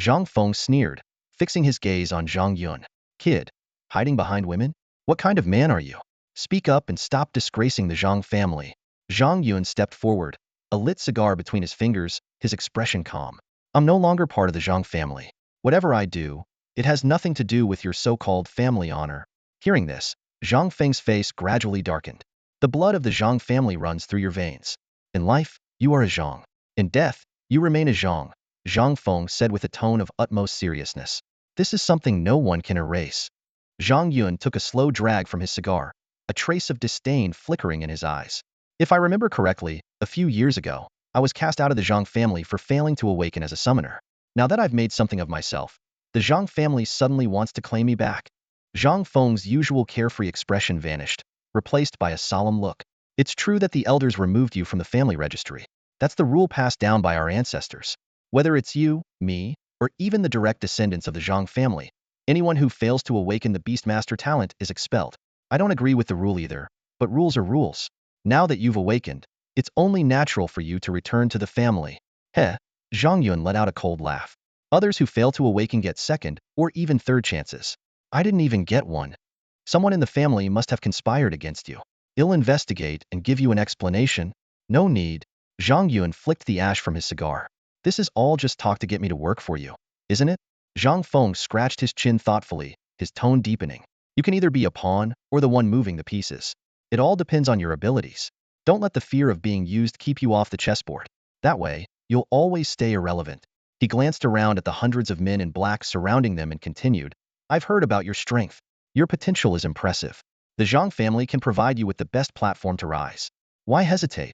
Zhang Feng sneered, fixing his gaze on Zhang Yun. Kid, hiding behind women? What kind of man are you? Speak up and stop disgracing the Zhang family. Zhang Yun stepped forward, a lit cigar between his fingers, his expression calm. I'm no longer part of the Zhang family. Whatever I do, it has nothing to do with your so-called family honor. Hearing this, Zhang Feng's face gradually darkened. The blood of the Zhang family runs through your veins. In life, you are a Zhang. In death, you remain a Zhang, Zhang Feng said with a tone of utmost seriousness. This is something no one can erase. Zhang Yun took a slow drag from his cigar, a trace of disdain flickering in his eyes. If I remember correctly, a few years ago, I was cast out of the Zhang family for failing to awaken as a summoner. Now that I've made something of myself, the Zhang family suddenly wants to claim me back. Zhang Feng's usual carefree expression vanished, replaced by a solemn look. It's true that the elders removed you from the family registry. That's the rule passed down by our ancestors. Whether it's you, me, or even the direct descendants of the Zhang family, anyone who fails to awaken the Beastmaster talent is expelled. I don't agree with the rule either, but rules are rules. Now that you've awakened, it's only natural for you to return to the family. Heh, Zhang Yun let out a cold laugh. Others who fail to awaken get second or even third chances. I didn't even get one. Someone in the family must have conspired against you. I'll investigate and give you an explanation. No need. Zhang Yun flicked the ash from his cigar. This is all just talk to get me to work for you, isn't it? Zhang Feng scratched his chin thoughtfully, his tone deepening. You can either be a pawn or the one moving the pieces. It all depends on your abilities. Don't let the fear of being used keep you off the chessboard. That way, you'll always stay irrelevant. He glanced around at the hundreds of men in black surrounding them and continued, I've heard about your strength. Your potential is impressive. The Zhang family can provide you with the best platform to rise. Why hesitate?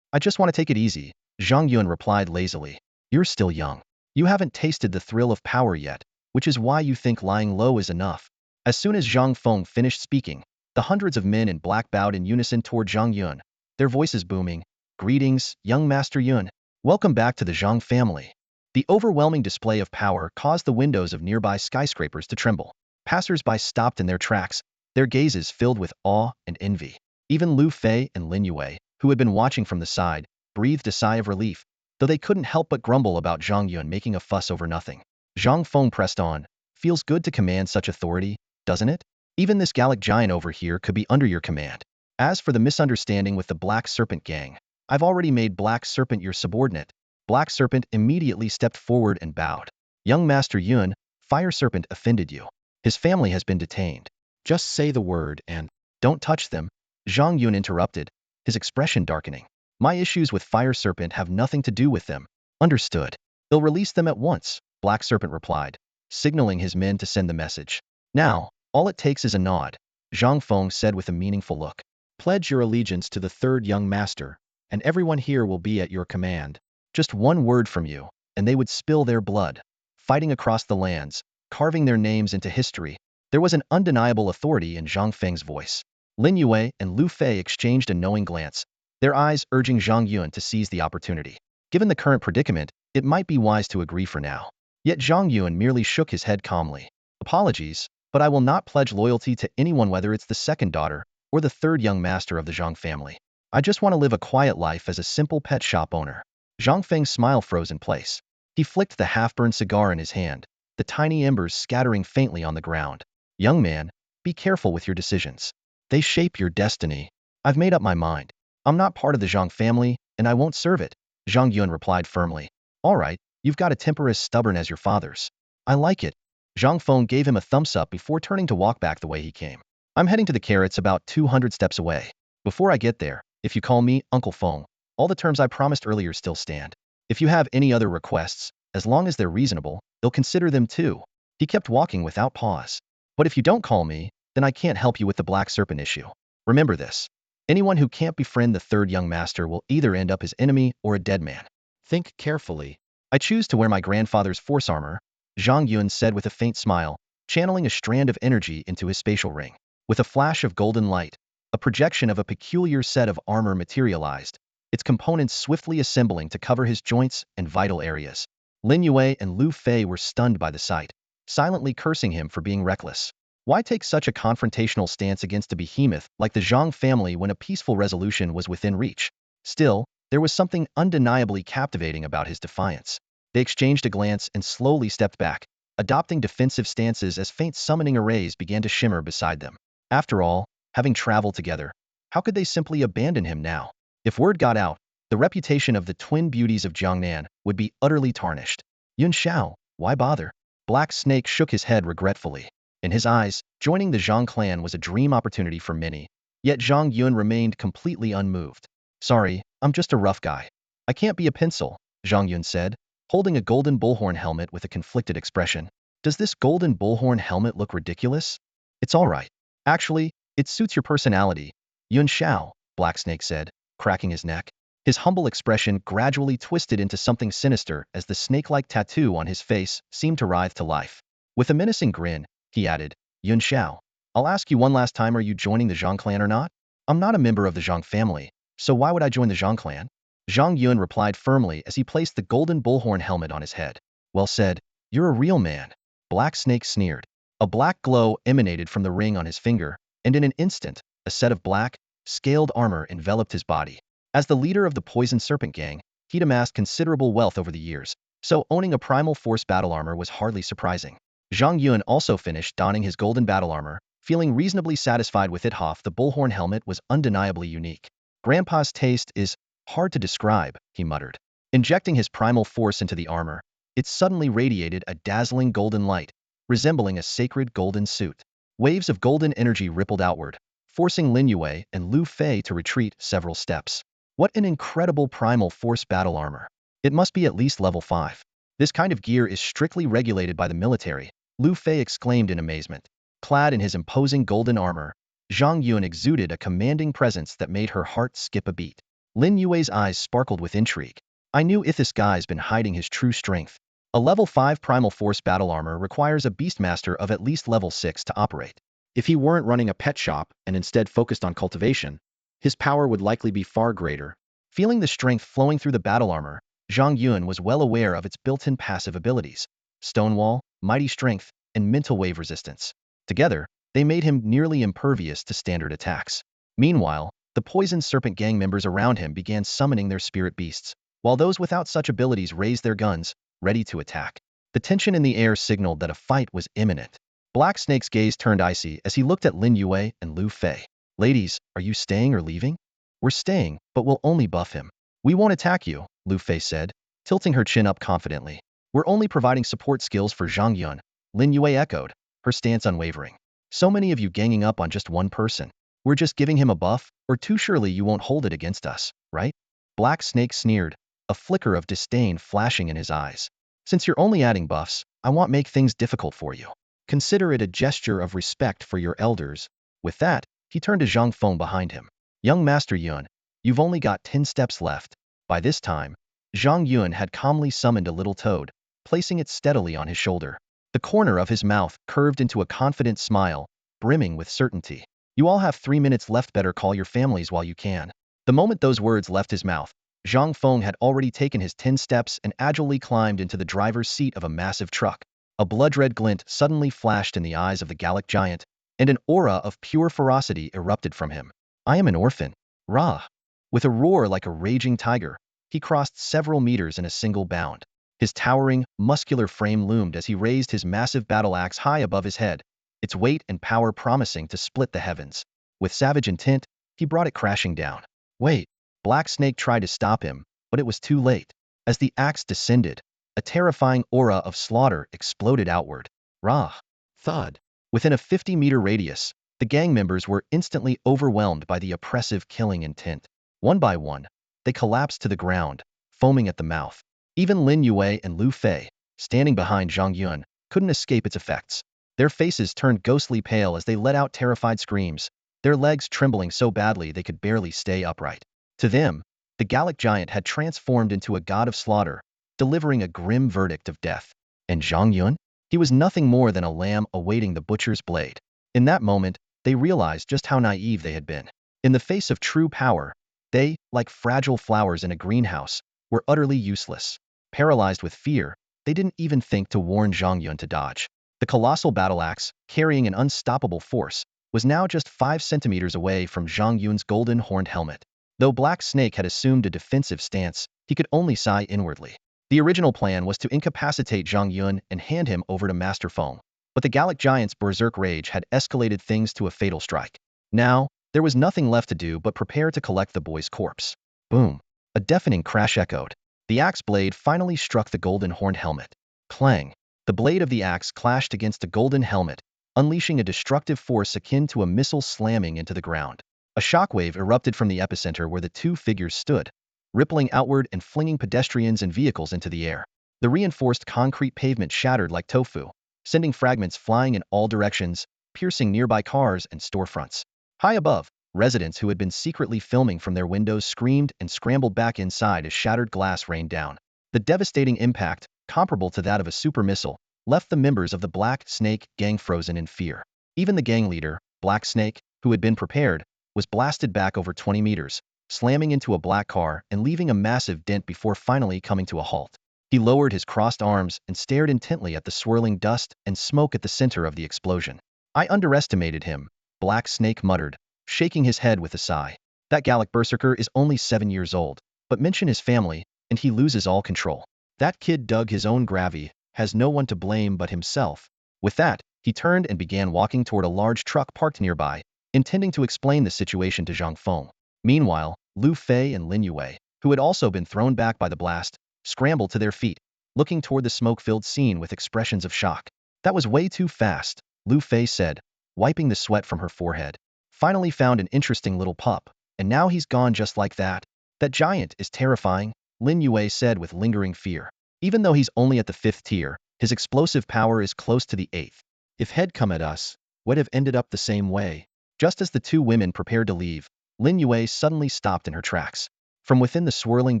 I just want to take it easy, Zhang Yun replied lazily. You're still young. You haven't tasted the thrill of power yet, which is why you think lying low is enough. As soon as Zhang Feng finished speaking, the hundreds of men in black bowed in unison toward Zhang Yun, their voices booming. Greetings, young Master Yun. Welcome back to the Zhang family. The overwhelming display of power caused the windows of nearby skyscrapers to tremble. Passers-by stopped in their tracks, their gazes filled with awe and envy. Even Lu Fei and Lin Yue, who had been watching from the side, breathed a sigh of relief, though they couldn't help but grumble about Zhang Yun making a fuss over nothing. Zhang Feng pressed on. Feels good to command such authority, doesn't it? Even this Gallic giant over here could be under your command. As for the misunderstanding with the Black Serpent gang, I've already made Black Serpent your subordinate. Black Serpent immediately stepped forward and bowed. Young Master Yun, Fire Serpent offended you. His family has been detained. Just say the word and don't touch them. Zhang Yun interrupted, his expression darkening. My issues with Fire Serpent have nothing to do with them. Understood. They'll release them at once, Black Serpent replied, signaling his men to send the message. Now, all it takes is a nod, Zhang Feng said with a meaningful look. Pledge your allegiance to the third young master, and everyone here will be at your command. Just one word from you, and they would spill their blood, fighting across the lands, carving their names into history. There was an undeniable authority in Zhang Feng's voice. Lin Yue and Lu Fei exchanged a knowing glance, their eyes urging Zhang Yun to seize the opportunity. Given the current predicament, it might be wise to agree for now. Yet Zhang Yun merely shook his head calmly. Apologies, but I will not pledge loyalty to anyone, whether it's the second daughter or the third young master of the Zhang family. I just want to live a quiet life as a simple pet shop owner. Zhang Feng's smile froze in place. He flicked the half-burned cigar in his hand, the tiny embers scattering faintly on the ground. Young man, be careful with your decisions. They shape your destiny. I've made up my mind. I'm not part of the Zhang family, and I won't serve it, Zhang Yun replied firmly. All right, you've got a temper as stubborn as your father's. I like it. Zhang Feng gave him a thumbs up before turning to walk back the way he came. I'm heading to the carrots about 200 steps away. Before I get there, if you call me Uncle Feng, all the terms I promised earlier still stand. If you have any other requests, as long as they're reasonable, they'll consider them too. He kept walking without pause. But if you don't call me, then I can't help you with the Black Serpent issue. Remember this. Anyone who can't befriend the third young master will either end up his enemy or a dead man. Think carefully. I choose to wear my grandfather's force armor, Zhang Yun said with a faint smile, channeling a strand of energy into his spatial ring. With a flash of golden light, a projection of a peculiar set of armor materialized, its components swiftly assembling to cover his joints and vital areas. Lin Yue and Lu Fei were stunned by the sight. silently cursing him for being reckless. Why take such a confrontational stance against a behemoth like the Zhang family when a peaceful resolution was within reach? Still, there was something undeniably captivating about his defiance. They exchanged a glance and slowly stepped back, adopting defensive stances as faint summoning arrays began to shimmer beside them. After all, having traveled together, how could they simply abandon him now? If word got out, the reputation of the twin beauties of Jiangnan would be utterly tarnished. Yun Xiao, why bother? Black Snake shook his head regretfully. In his eyes, joining the Zhang clan was a dream opportunity for many. Yet Zhang Yun remained completely unmoved. Sorry, I'm just a rough guy. I can't be a pencil, Zhang Yun said, holding a golden bullhorn helmet with a conflicted expression. Does this golden bullhorn helmet look ridiculous? It's all right. Actually, it suits your personality. Yun Xiao, Black Snake said, cracking his neck. His humble expression gradually twisted into something sinister as the snake-like tattoo on his face seemed to writhe to life. With a menacing grin, he added, Yun Xiao, I'll ask you one last time, are you joining the Zhang clan or not? I'm not a member of the Zhang family, so why would I join the Zhang clan? Zhang Yun replied firmly as he placed the golden bullhorn helmet on his head. Well said, you're a real man. Black Snake sneered. A black glow emanated from the ring on his finger, and in an instant, a set of black, scaled armor enveloped his body. As the leader of the Poison Serpent Gang, he'd amassed considerable wealth over the years, so owning a primal force battle armor was hardly surprising. Zhang Yun also finished donning his golden battle armor, feeling reasonably satisfied with it. The bullhorn helmet was undeniably unique. Grandpa's taste is hard to describe, he muttered. Injecting his primal force into the armor, it suddenly radiated a dazzling golden light, resembling a sacred golden suit. Waves of golden energy rippled outward, forcing Lin Yue and Lu Fei to retreat several steps. What an incredible primal force battle armor. It must be at least level 5. This kind of gear is strictly regulated by the military, Lu Fei exclaimed in amazement. Clad in his imposing golden armor, Zhang Yun exuded a commanding presence that made her heart skip a beat. Lin Yue's eyes sparkled with intrigue. I knew this guy's been hiding his true strength. A level 5 primal force battle armor requires a beastmaster of at least level 6 to operate. If he weren't running a pet shop and instead focused on cultivation, his power would likely be far greater. Feeling the strength flowing through the battle armor, Zhang Yun was well aware of its built-in passive abilities: Stonewall, Mighty Strength, and Mental Wave Resistance. Together, they made him nearly impervious to standard attacks. Meanwhile, the Poison Serpent Gang members around him began summoning their spirit beasts, while those without such abilities raised their guns, ready to attack. The tension in the air signaled that a fight was imminent. Black Snake's gaze turned icy as he looked at Lin Yue and Lu Fei. Ladies, are you staying or leaving? We're staying, but we'll only buff him. We won't attack you, Lu Fei said, tilting her chin up confidently. We're only providing support skills for Zhang Yun, Lin Yue echoed, her stance unwavering. So many of you ganging up on just one person. We're just giving him a buff, or too surely you won't hold it against us, right? Black Snake sneered, a flicker of disdain flashing in his eyes. Since you're only adding buffs, I won't make things difficult for you. Consider it a gesture of respect for your elders. With that, he turned to Zhang Feng behind him. Young Master Yun, you've only got 10 steps left. By this time, Zhang Yun had calmly summoned a little toad, placing it steadily on his shoulder. The corner of his mouth curved into a confident smile, brimming with certainty. You all have 3 minutes left, better call your families while you can. The moment those words left his mouth, Zhang Feng had already taken his 10 steps and agilely climbed into the driver's seat of a massive truck. A blood-red glint suddenly flashed in the eyes of the Gallic giant, and an aura of pure ferocity erupted from him. I am an orphan. Rah! With a roar like a raging tiger, he crossed several meters in a single bound. His towering, muscular frame loomed as he raised his massive battle axe high above his head, its weight and power promising to split the heavens. With savage intent, he brought it crashing down. Wait! Black Snake tried to stop him, but it was too late. As the axe descended, a terrifying aura of slaughter exploded outward. Rah! Thud! Within a 50-meter radius, the gang members were instantly overwhelmed by the oppressive killing intent. One by one, they collapsed to the ground, foaming at the mouth. Even Lin Yue and Lu Fei, standing behind Zhang Yun, couldn't escape its effects. Their faces turned ghostly pale as they let out terrified screams, their legs trembling so badly they could barely stay upright. To them, the Gallic giant had transformed into a god of slaughter, delivering a grim verdict of death. And Zhang Yun? He was nothing more than a lamb awaiting the butcher's blade. In that moment, they realized just how naive they had been. In the face of true power, they, like fragile flowers in a greenhouse, were utterly useless. Paralyzed with fear, they didn't even think to warn Zhang Yun to dodge. The colossal battle axe, carrying an unstoppable force, was now just 5 centimeters away from Zhang Yun's golden horned helmet. Though Black Snake had assumed a defensive stance, he could only sigh inwardly. The original plan was to incapacitate Zhang Yun and hand him over to Master Foam. But the Gallic Giant's berserk rage had escalated things to a fatal strike. Now, there was nothing left to do but prepare to collect the boy's corpse. Boom! A deafening crash echoed. The axe blade finally struck the golden horned helmet. Clang! The blade of the axe clashed against the golden helmet, unleashing a destructive force akin to a missile slamming into the ground. A shockwave erupted from the epicenter where the two figures stood, rippling outward and flinging pedestrians and vehicles into the air. The reinforced concrete pavement shattered like tofu, sending fragments flying in all directions, piercing nearby cars and storefronts. High above, residents who had been secretly filming from their windows screamed and scrambled back inside as shattered glass rained down. The devastating impact, comparable to that of a super missile, left the members of the Black Snake gang frozen in fear. Even the gang leader, Black Snake, who had been prepared, was blasted back over 20 meters, slamming into a black car and leaving a massive dent before finally coming to a halt. He lowered his crossed arms and stared intently at the swirling dust and smoke at the center of the explosion. I underestimated him, Black Snake muttered, shaking his head with a sigh. That Gallic berserker is only 7 years old, but mention his family, and he loses all control. That kid dug his own grave, has no one to blame but himself. With that, he turned and began walking toward a large truck parked nearby, intending to explain the situation to Zhang Feng. Meanwhile, Lu Fei and Lin Yue, who had also been thrown back by the blast, scrambled to their feet, looking toward the smoke-filled scene with expressions of shock. That was way too fast, Lu Fei said, wiping the sweat from her forehead. Finally found an interesting little pup, and now he's gone just like that. That giant is terrifying, Lin Yue said with lingering fear. Even though he's only at the 5th tier, his explosive power is close to the 8th. If he'd come at us, would have ended up the same way. Just as the two women prepared to leave, Lin Yue suddenly stopped in her tracks. From within the swirling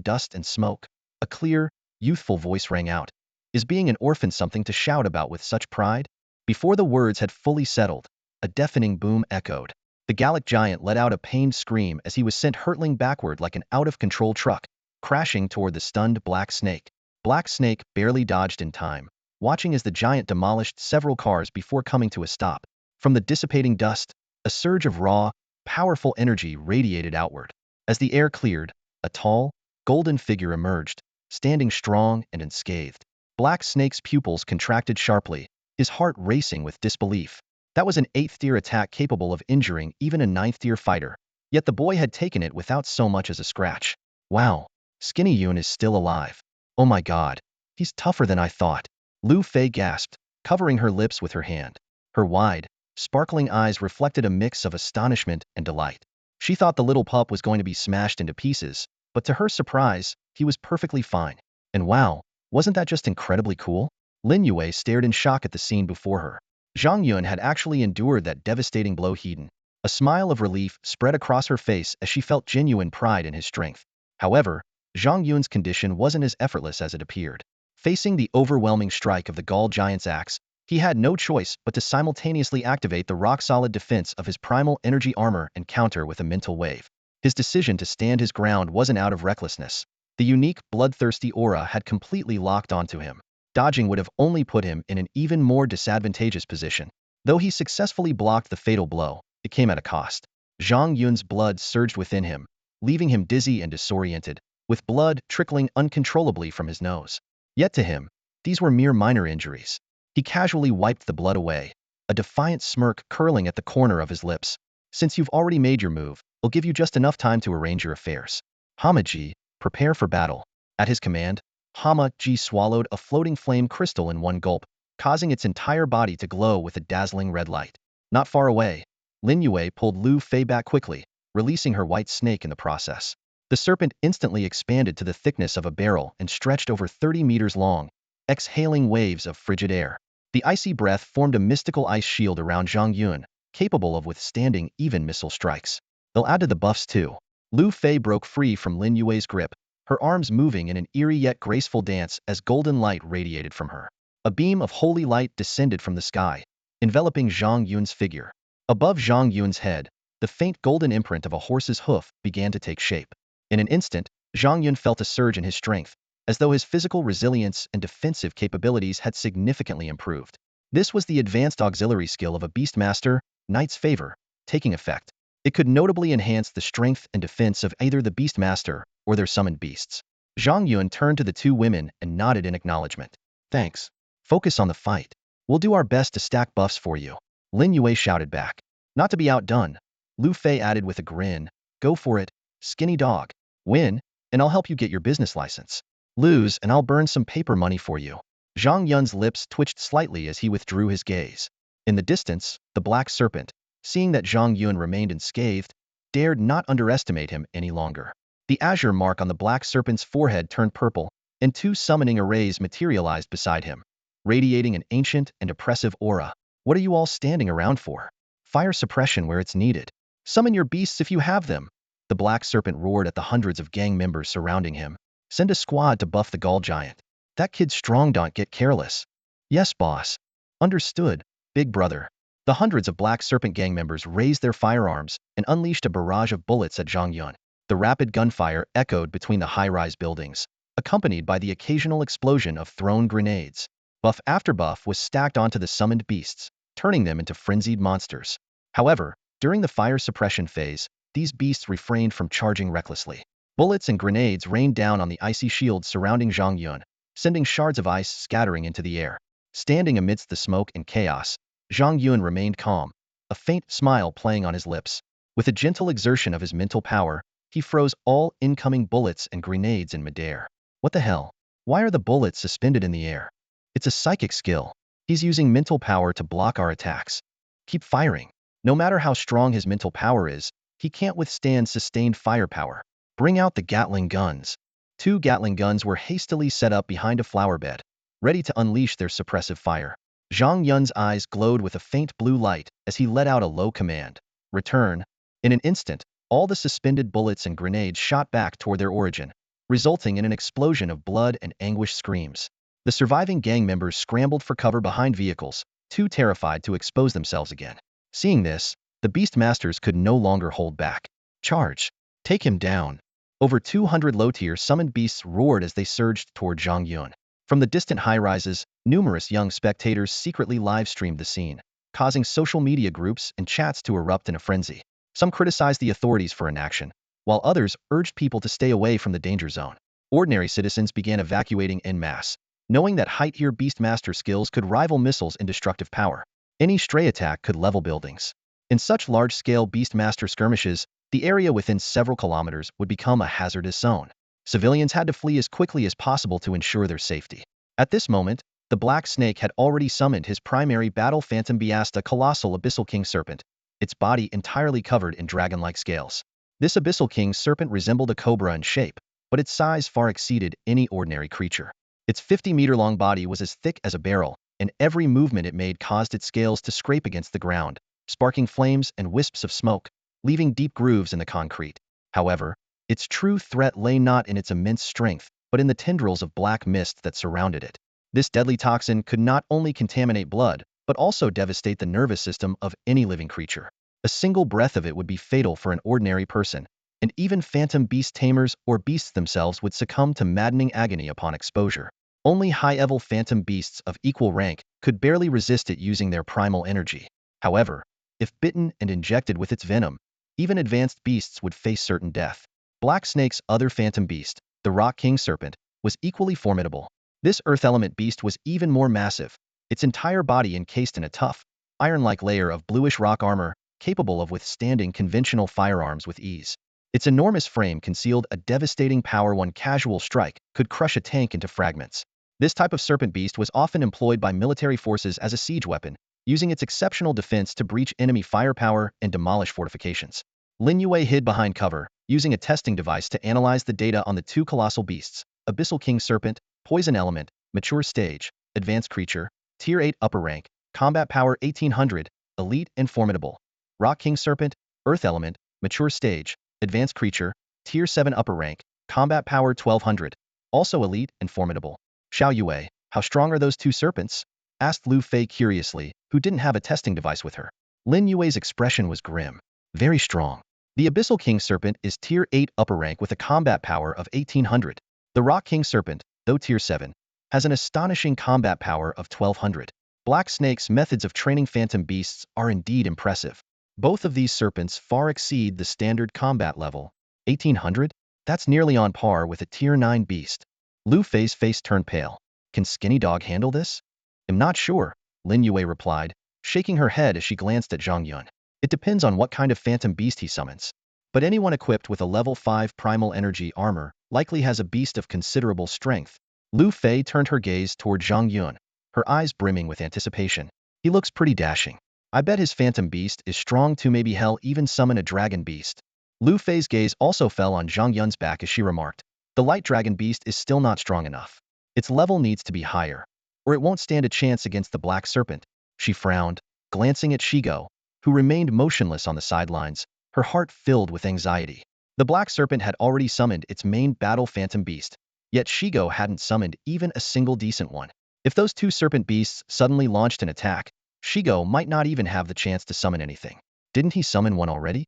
dust and smoke, a clear, youthful voice rang out. Is being an orphan something to shout about with such pride? Before the words had fully settled, a deafening boom echoed. The Gallic Giant let out a pained scream as he was sent hurtling backward like an out-of-control truck, crashing toward the stunned Black Snake. Black Snake barely dodged in time, watching as the giant demolished several cars before coming to a stop. From the dissipating dust, a surge of raw, powerful energy radiated outward. As the air cleared, a tall, golden figure emerged, standing strong and unscathed. Black Snake's pupils contracted sharply, his heart racing with disbelief. That was an 8th-tier attack capable of injuring even a 9th-tier fighter. Yet the boy had taken it without so much as a scratch. Wow, Skinny Yun is still alive. Oh my god, he's tougher than I thought. Lu Fei gasped, covering her lips with her hand. Her wide, sparkling eyes reflected a mix of astonishment and delight. She thought the little pup was going to be smashed into pieces, but to her surprise, he was perfectly fine. And wow, wasn't that just incredibly cool? Lin Yue stared in shock at the scene before her. Zhang Yun had actually endured that devastating blow he'd. A smile of relief spread across her face as she felt genuine pride in his strength. However, Zhang Yun's condition wasn't as effortless as it appeared. Facing the overwhelming strike of the Gaul Giant's axe, he had no choice but to simultaneously activate the rock-solid defense of his primal energy armor and counter with a mental wave. His decision to stand his ground wasn't out of recklessness. The unique, bloodthirsty aura had completely locked onto him. Dodging would have only put him in an even more disadvantageous position. Though he successfully blocked the fatal blow, it came at a cost. Zhang Yun's blood surged within him, leaving him dizzy and disoriented, with blood trickling uncontrollably from his nose. Yet to him, these were mere minor injuries. He casually wiped the blood away, a defiant smirk curling at the corner of his lips. Since you've already made your move, I'll give you just enough time to arrange your affairs. Hama-ji, prepare for battle. At his command, Hama-ji swallowed a floating flame crystal in one gulp, causing its entire body to glow with a dazzling red light. Not far away, Lin Yue pulled Lu Fei back quickly, releasing her white snake in the process. The serpent instantly expanded to the thickness of a barrel and stretched over 30 meters long, exhaling waves of frigid air. The icy breath formed a mystical ice shield around Zhang Yun, capable of withstanding even missile strikes. They'll add to the buffs too. Lu Fei broke free from Lin Yue's grip, her arms moving in an eerie yet graceful dance as golden light radiated from her. A beam of holy light descended from the sky, enveloping Zhang Yun's figure. Above Zhang Yun's head, the faint golden imprint of a horse's hoof began to take shape. In an instant, Zhang Yun felt a surge in his strength, as though his physical resilience and defensive capabilities had significantly improved. This was the advanced auxiliary skill of a Beastmaster, Knight's Favor, taking effect. It could notably enhance the strength and defense of either the Beastmaster or their summoned beasts. Zhang Yun turned to the two women and nodded in acknowledgement. Thanks. Focus on the fight. We'll do our best to stack buffs for you. Lin Yue shouted back. Not to be outdone, Lu Fei added with a grin. Go for it, skinny dog. Win, and I'll help you get your business license. Lose, and I'll burn some paper money for you. Zhang Yun's lips twitched slightly as he withdrew his gaze. In the distance, the Black Serpent, seeing that Zhang Yun remained unscathed, dared not underestimate him any longer. The azure mark on the Black Serpent's forehead turned purple, and two summoning arrays materialized beside him, radiating an ancient and oppressive aura. What are you all standing around for? Fire suppression where it's needed. Summon your beasts if you have them. The Black Serpent roared at the hundreds of gang members surrounding him. Send a squad to buff the Gall Giant. That kid's strong, don't get careless. Yes, boss. Understood, big brother. The hundreds of Black Serpent gang members raised their firearms and unleashed a barrage of bullets at Zhang Yun. The rapid gunfire echoed between the high-rise buildings, accompanied by the occasional explosion of thrown grenades. Buff after buff was stacked onto the summoned beasts, turning them into frenzied monsters. However, during the fire suppression phase, these beasts refrained from charging recklessly. Bullets and grenades rained down on the icy shields surrounding Zhang Yun, sending shards of ice scattering into the air. Standing amidst the smoke and chaos, Zhang Yun remained calm, a faint smile playing on his lips. With a gentle exertion of his mental power, he froze all incoming bullets and grenades in midair. What the hell? Why are the bullets suspended in the air? It's a psychic skill. He's using mental power to block our attacks. Keep firing. No matter how strong his mental power is, he can't withstand sustained firepower. Bring out the Gatling guns. Two Gatling guns were hastily set up behind a flower bed, ready to unleash their suppressive fire. Zhang Yun's eyes glowed with a faint blue light as he let out a low command. Return. In an instant, all the suspended bullets and grenades shot back toward their origin, resulting in an explosion of blood and anguished screams. The surviving gang members scrambled for cover behind vehicles, too terrified to expose themselves again. Seeing this, the Beastmasters could no longer hold back. Charge! Take him down! Over 200 low-tier summoned beasts roared as they surged toward Zhang Yun. From the distant high-rises, numerous young spectators secretly live-streamed the scene, causing social media groups and chats to erupt in a frenzy. Some criticized the authorities for inaction, while others urged people to stay away from the danger zone. Ordinary citizens began evacuating en masse, knowing that high-tier Beastmaster skills could rival missiles in destructive power. Any stray attack could level buildings. In such large-scale Beastmaster skirmishes, the area within several kilometers would become a hazardous zone. Civilians had to flee as quickly as possible to ensure their safety. At this moment, the Black Snake had already summoned his primary battle phantom beast, a colossal Abyssal King Serpent, its body entirely covered in dragon-like scales. This Abyssal King Serpent resembled a cobra in shape, but its size far exceeded any ordinary creature. Its 50-meter-long body was as thick as a barrel, and every movement it made caused its scales to scrape against the ground, sparking flames and wisps of smoke, leaving deep grooves in the concrete. However, its true threat lay not in its immense strength, but in the tendrils of black mist that surrounded it. This deadly toxin could not only contaminate blood, but also devastate the nervous system of any living creature. A single breath of it would be fatal for an ordinary person, and even phantom beast tamers or beasts themselves would succumb to maddening agony upon exposure. Only high-level phantom beasts of equal rank could barely resist it using their primal energy. However, if bitten and injected with its venom, even advanced beasts would face certain death. Black Snake's other phantom beast, the Rock King Serpent, was equally formidable. This earth element beast was even more massive, its entire body encased in a tough, iron-like layer of bluish rock armor, capable of withstanding conventional firearms with ease. Its enormous frame concealed a devastating power. One casual strike could crush a tank into fragments. This type of serpent beast was often employed by military forces as a siege weapon, using its exceptional defense to breach enemy firepower and demolish fortifications. Lin Yue hid behind cover, using a testing device to analyze the data on the two colossal beasts: Abyssal King Serpent, Poison Element, Mature Stage, Advanced Creature, Tier 8 Upper Rank, Combat Power 1800, Elite and Formidable. Rock King Serpent, Earth Element, Mature Stage, Advanced Creature, Tier 7 Upper Rank, Combat Power 1200, also Elite and Formidable. Xiao Yue, how strong are those two serpents? Asked Lu Fei curiously, who didn't have a testing device with her. Lin Yue's expression was grim. Very strong. The Abyssal King Serpent is Tier 8 Upper Rank with a combat power of 1800. The Rock King Serpent, though Tier 7, has an astonishing combat power of 1200. Black Snake's methods of training phantom beasts are indeed impressive. Both of these serpents far exceed the standard combat level. 1800? That's nearly on par with a tier 9 beast. Lu Fei's face turned pale. Can Skinny Dog handle this? I'm not sure, Lin Yue replied, shaking her head as she glanced at Zhang Yun. It depends on what kind of phantom beast he summons. But anyone equipped with a level 5 primal energy armor likely has a beast of considerable strength. Lu Fei turned her gaze toward Zhang Yun, her eyes brimming with anticipation. He looks pretty dashing. I bet his phantom beast is strong to maybe hell even summon a dragon beast. Lu Fei's gaze also fell on Zhang Yun's back as she remarked, the light dragon beast is still not strong enough. Its level needs to be higher, or it won't stand a chance against the black serpent. She frowned, glancing at Shigo, who remained motionless on the sidelines, her heart filled with anxiety. The black serpent had already summoned its main battle phantom beast, yet Shigo hadn't summoned even a single decent one. If those two serpent beasts suddenly launched an attack, Shigo might not even have the chance to summon anything. Didn't he summon one already?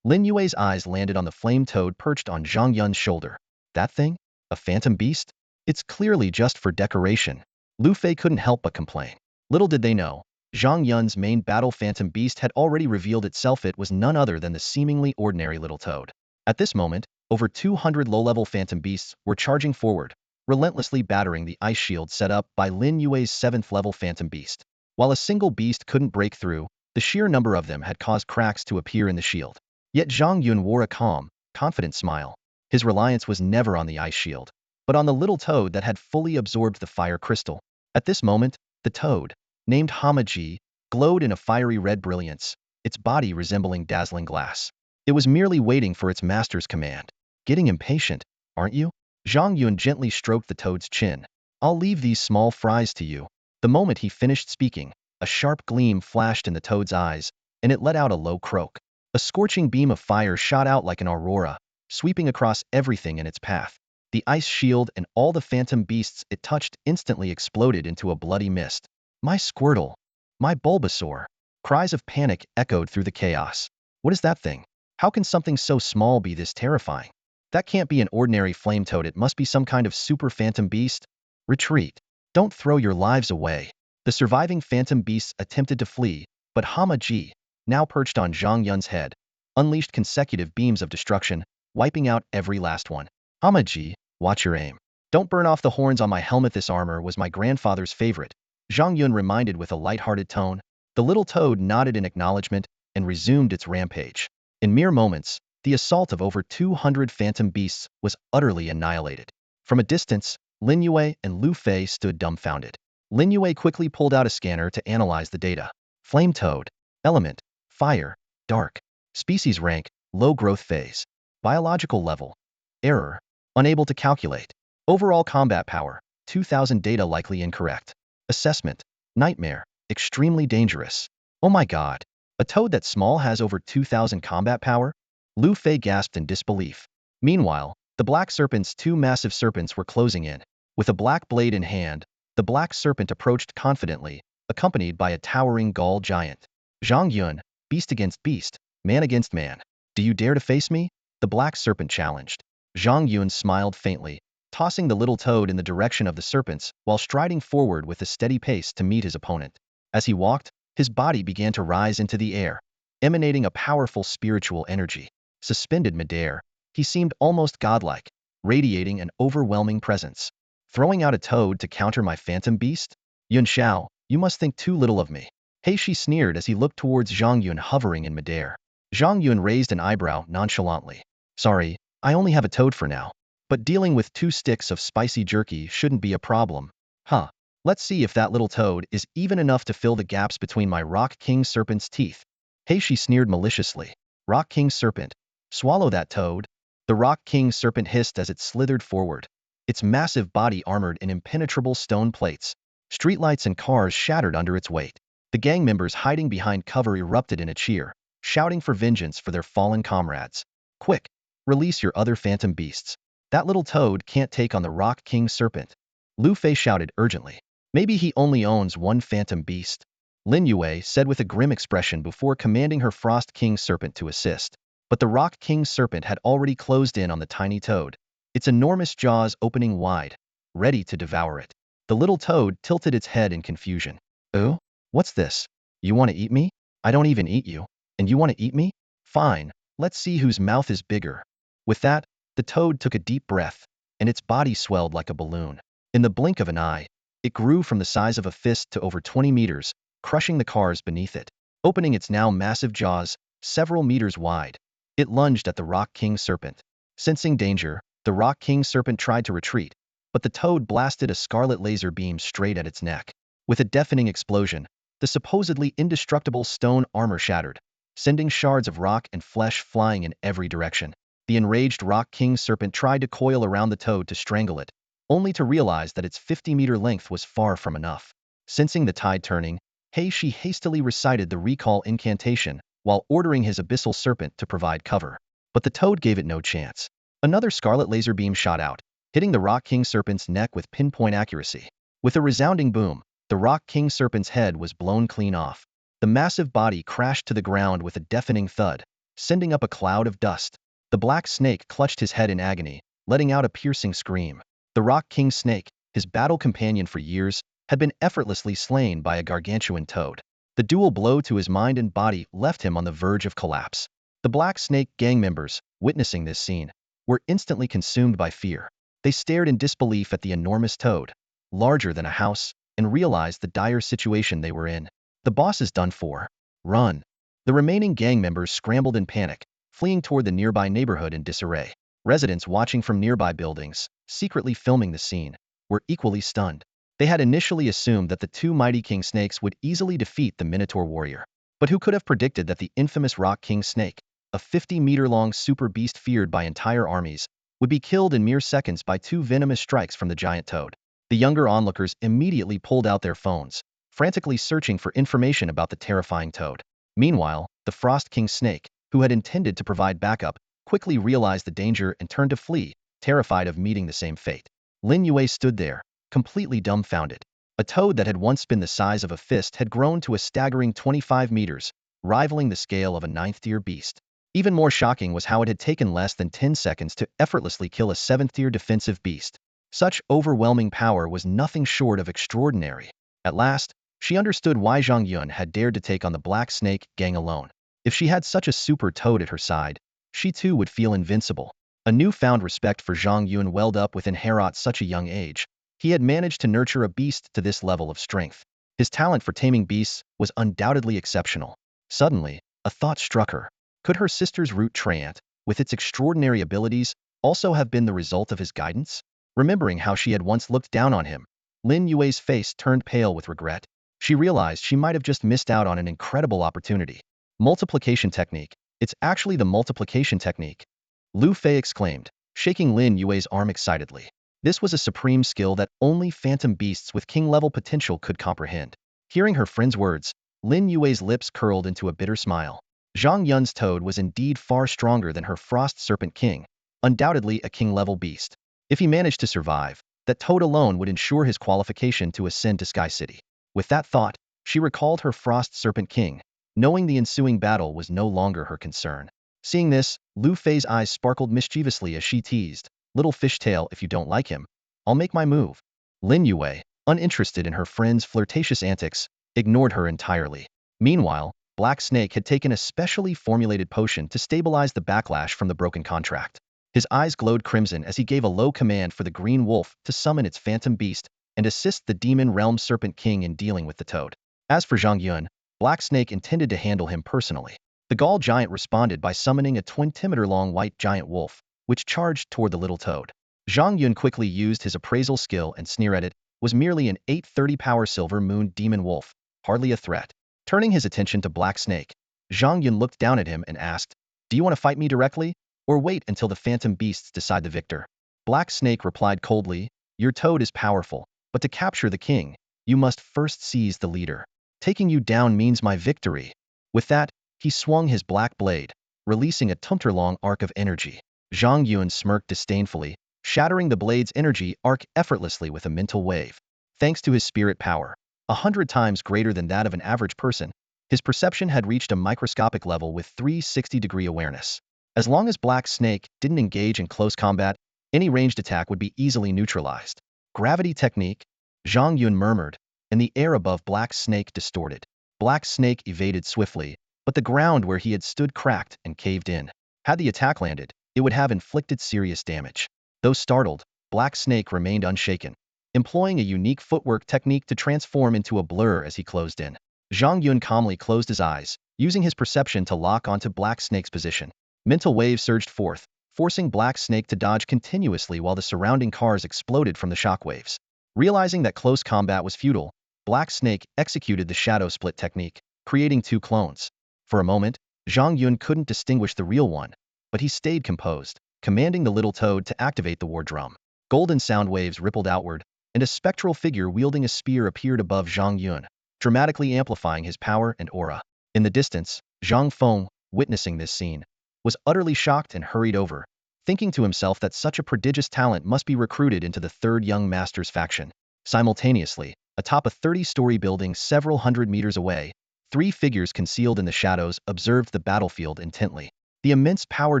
Lin Yue's eyes landed on the flame toad perched on Zhang Yun's shoulder. That thing? A phantom beast? It's clearly just for decoration. Lu Fei couldn't help but complain. Little did they know, Zhang Yun's main battle phantom beast had already revealed itself. It was none other than the seemingly ordinary little toad. At this moment, over 200 low-level phantom beasts were charging forward, relentlessly battering the ice shield set up by Lin Yue's 7th level phantom beast. While a single beast couldn't break through, the sheer number of them had caused cracks to appear in the shield. Yet Zhang Yun wore a calm, confident smile. His reliance was never on the ice shield, but on the little toad that had fully absorbed the fire crystal. At this moment, the toad, named Hamaji, glowed in a fiery red brilliance, its body resembling dazzling glass. It was merely waiting for its master's command. Getting impatient, aren't you? Zhang Yun gently stroked the toad's chin. I'll leave these small fries to you. The moment he finished speaking, a sharp gleam flashed in the toad's eyes, and it let out a low croak. A scorching beam of fire shot out like an aurora, sweeping across everything in its path. The ice shield and all the phantom beasts it touched instantly exploded into a bloody mist. My Squirtle! My Bulbasaur! Cries of panic echoed through the chaos. What is that thing? How can something so small be this terrifying? That can't be an ordinary flame toad. It must be some kind of super phantom beast. Retreat. Don't throw your lives away. The surviving phantom beasts attempted to flee, but Hamaji, now perched on Zhang Yun's head, unleashed consecutive beams of destruction, wiping out every last one. Hamaji, watch your aim. Don't burn off the horns on my helmet. This armor was my grandfather's favorite, Zhang Yun reminded with a light-hearted tone. The little toad nodded in acknowledgement and resumed its rampage. In mere moments, the assault of over 200 phantom beasts was utterly annihilated. From a distance, Lin Yue and Lu Fei stood dumbfounded. Lin Yue quickly pulled out a scanner to analyze the data. Flame toad. Element. Fire. Dark. Species rank. Low growth phase. Biological level. Error. Unable to calculate. Overall combat power. 2000 data likely incorrect. Assessment. Nightmare. Extremely dangerous. Oh my god. A toad that small has over 2000 combat power? Lu Fei gasped in disbelief. Meanwhile, the black serpent's two massive serpents were closing in. With a black blade in hand, the black serpent approached confidently, accompanied by a towering Gaul giant. Zhang Yun, beast against beast, man against man. Do you dare to face me? The black serpent challenged. Zhang Yun smiled faintly, tossing the little toad in the direction of the serpents while striding forward with a steady pace to meet his opponent. As he walked, his body began to rise into the air, emanating a powerful spiritual energy. Suspended midair, he seemed almost godlike, radiating an overwhelming presence. Throwing out a toad to counter my phantom beast? Yun Xiao, you must think too little of me. Hey, she sneered as he looked towards Zhang Yun hovering in midair. Zhang Yun raised an eyebrow nonchalantly. Sorry, I only have a toad for now. But dealing with 2 sticks of spicy jerky shouldn't be a problem. Huh. Let's see if that little toad is even enough to fill the gaps between my Rock King Serpent's teeth. Hey, she sneered maliciously. Rock King Serpent. Swallow that toad. The Rock King Serpent hissed as it slithered forward, its massive body armored in impenetrable stone plates. Streetlights and cars shattered under its weight. The gang members hiding behind cover erupted in a cheer, shouting for vengeance for their fallen comrades. Quick, release your other phantom beasts. That little toad can't take on the Rock King Serpent. Lu Fei shouted urgently. Maybe he only owns one phantom beast, Lin Yue said with a grim expression before commanding her Frost King Serpent to assist. But the Rock King Serpent had already closed in on the tiny toad, its enormous jaws opening wide, ready to devour it. The little toad tilted its head in confusion. Oh? What's this? You want to eat me? I don't even eat you. And you want to eat me? Fine, let's see whose mouth is bigger. With that, the toad took a deep breath, and its body swelled like a balloon. In the blink of an eye, it grew from the size of a fist to over 20 meters, crushing the cars beneath it. Opening its now massive jaws, several meters wide, it lunged at the Rock King Serpent. Sensing danger, the Rock King Serpent tried to retreat, but the toad blasted a scarlet laser beam straight at its neck. With a deafening explosion, the supposedly indestructible stone armor shattered, sending shards of rock and flesh flying in every direction. The enraged Rock King Serpent tried to coil around the toad to strangle it, only to realize that its 50-meter length was far from enough. Sensing the tide turning, Heishi hastily recited the recall incantation while ordering his abyssal serpent to provide cover. But the toad gave it no chance. Another scarlet laser beam shot out, hitting the Rock King Serpent's neck with pinpoint accuracy. With a resounding boom, the Rock King Serpent's head was blown clean off. The massive body crashed to the ground with a deafening thud, sending up a cloud of dust. The black snake clutched his head in agony, letting out a piercing scream. The Rock King Snake, his battle companion for years, had been effortlessly slain by a gargantuan toad. The dual blow to his mind and body left him on the verge of collapse. The Black Snake gang members, witnessing this scene, were instantly consumed by fear. They stared in disbelief at the enormous toad, larger than a house, and realized the dire situation they were in. The boss is done for. Run. The remaining gang members scrambled in panic, fleeing toward the nearby neighborhood in disarray. Residents watching from nearby buildings, secretly filming the scene, were equally stunned. They had initially assumed that the two mighty king snakes would easily defeat the Minotaur warrior. But who could have predicted that the infamous Rock King Snake, a 50-meter-long super beast feared by entire armies, would be killed in mere seconds by two venomous strikes from the giant toad? The younger onlookers immediately pulled out their phones, frantically searching for information about the terrifying toad. Meanwhile, the Frost King Snake, who had intended to provide backup, quickly realized the danger and turned to flee, terrified of meeting the same fate. Lin Yue stood there, completely dumbfounded. A toad that had once been the size of a fist had grown to a staggering 25 meters, rivaling the scale of a ninth-tier beast. Even more shocking was how it had taken less than 10 seconds to effortlessly kill a 7th-tier defensive beast. Such overwhelming power was nothing short of extraordinary. At last, she understood why Zhang Yun had dared to take on the Black Snake gang alone. If she had such a super toad at her side, she too would feel invincible. A newfound respect for Zhang Yun welled up within Her at such a young age. He had managed to nurture a beast to this level of strength. His talent for taming beasts was undoubtedly exceptional. Suddenly, a thought struck her. Could her sister's root treant, with its extraordinary abilities, also have been the result of his guidance? Remembering how she had once looked down on him, Lin Yue's face turned pale with regret. She realized she might have just missed out on an incredible opportunity. Multiplication technique. It's actually the multiplication technique. Lu Fei exclaimed, shaking Lin Yue's arm excitedly. This was a supreme skill that only phantom beasts with king-level potential could comprehend. Hearing her friend's words, Lin Yue's lips curled into a bitter smile. Zhang Yun's toad was indeed far stronger than her Frost Serpent King, undoubtedly a king-level beast. If he managed to survive, that toad alone would ensure his qualification to ascend to Sky City. With that thought, she recalled her Frost Serpent King, knowing the ensuing battle was no longer her concern. Seeing this, Lu Fei's eyes sparkled mischievously as she teased, "Little fishtail, if you don't like him, I'll make my move." Lin Yue, uninterested in her friend's flirtatious antics, ignored her entirely. Meanwhile, Black Snake had taken a specially formulated potion to stabilize the backlash from the broken contract. His eyes glowed crimson as he gave a low command for the Green Wolf to summon its phantom beast and assist the Demon Realm Serpent King in dealing with the toad. As for Zhang Yun, Black Snake intended to handle him personally. The Gaul giant responded by summoning a 20-meter-long white giant wolf, which charged toward the little toad. Zhang Yun quickly used his appraisal skill and sneer at it, was merely an 830 power silver moon demon wolf, hardly a threat. Turning his attention to Black Snake, Zhang Yun looked down at him and asked, "Do you want to fight me directly, or wait until the phantom beasts decide the victor?" Black Snake replied coldly, "Your toad is powerful, but to capture the king, you must first seize the leader. Taking you down means my victory." With that, he swung his black blade, releasing a tumtor-long arc of energy. Zhang Yun smirked disdainfully, shattering the blade's energy arc effortlessly with a mental wave. Thanks to his spirit power, 100 times greater than that of an average person, his perception had reached a microscopic level with 360-degree awareness. As long as Black Snake didn't engage in close combat, any ranged attack would be easily neutralized. Gravity technique? Zhang Yun murmured, and the air above Black Snake distorted. Black Snake evaded swiftly, but the ground where he had stood cracked and caved in. Had the attack landed, it would have inflicted serious damage. Though startled, Black Snake remained unshaken, employing a unique footwork technique to transform into a blur as he closed in. Zhang Yun calmly closed his eyes, using his perception to lock onto Black Snake's position. Mental waves surged forth, forcing Black Snake to dodge continuously while the surrounding cars exploded from the shockwaves. Realizing that close combat was futile, Black Snake executed the shadow split technique, creating two clones. For a moment, Zhang Yun couldn't distinguish the real one, but he stayed composed, commanding the little toad to activate the war drum. Golden sound waves rippled outward, and a spectral figure wielding a spear appeared above Zhang Yun, dramatically amplifying his power and aura. In the distance, Zhang Feng, witnessing this scene, was utterly shocked and hurried over, thinking to himself that such a prodigious talent must be recruited into the third young master's faction. Simultaneously, atop a 30-story building several hundred meters away, three figures concealed in the shadows observed the battlefield intently. The immense power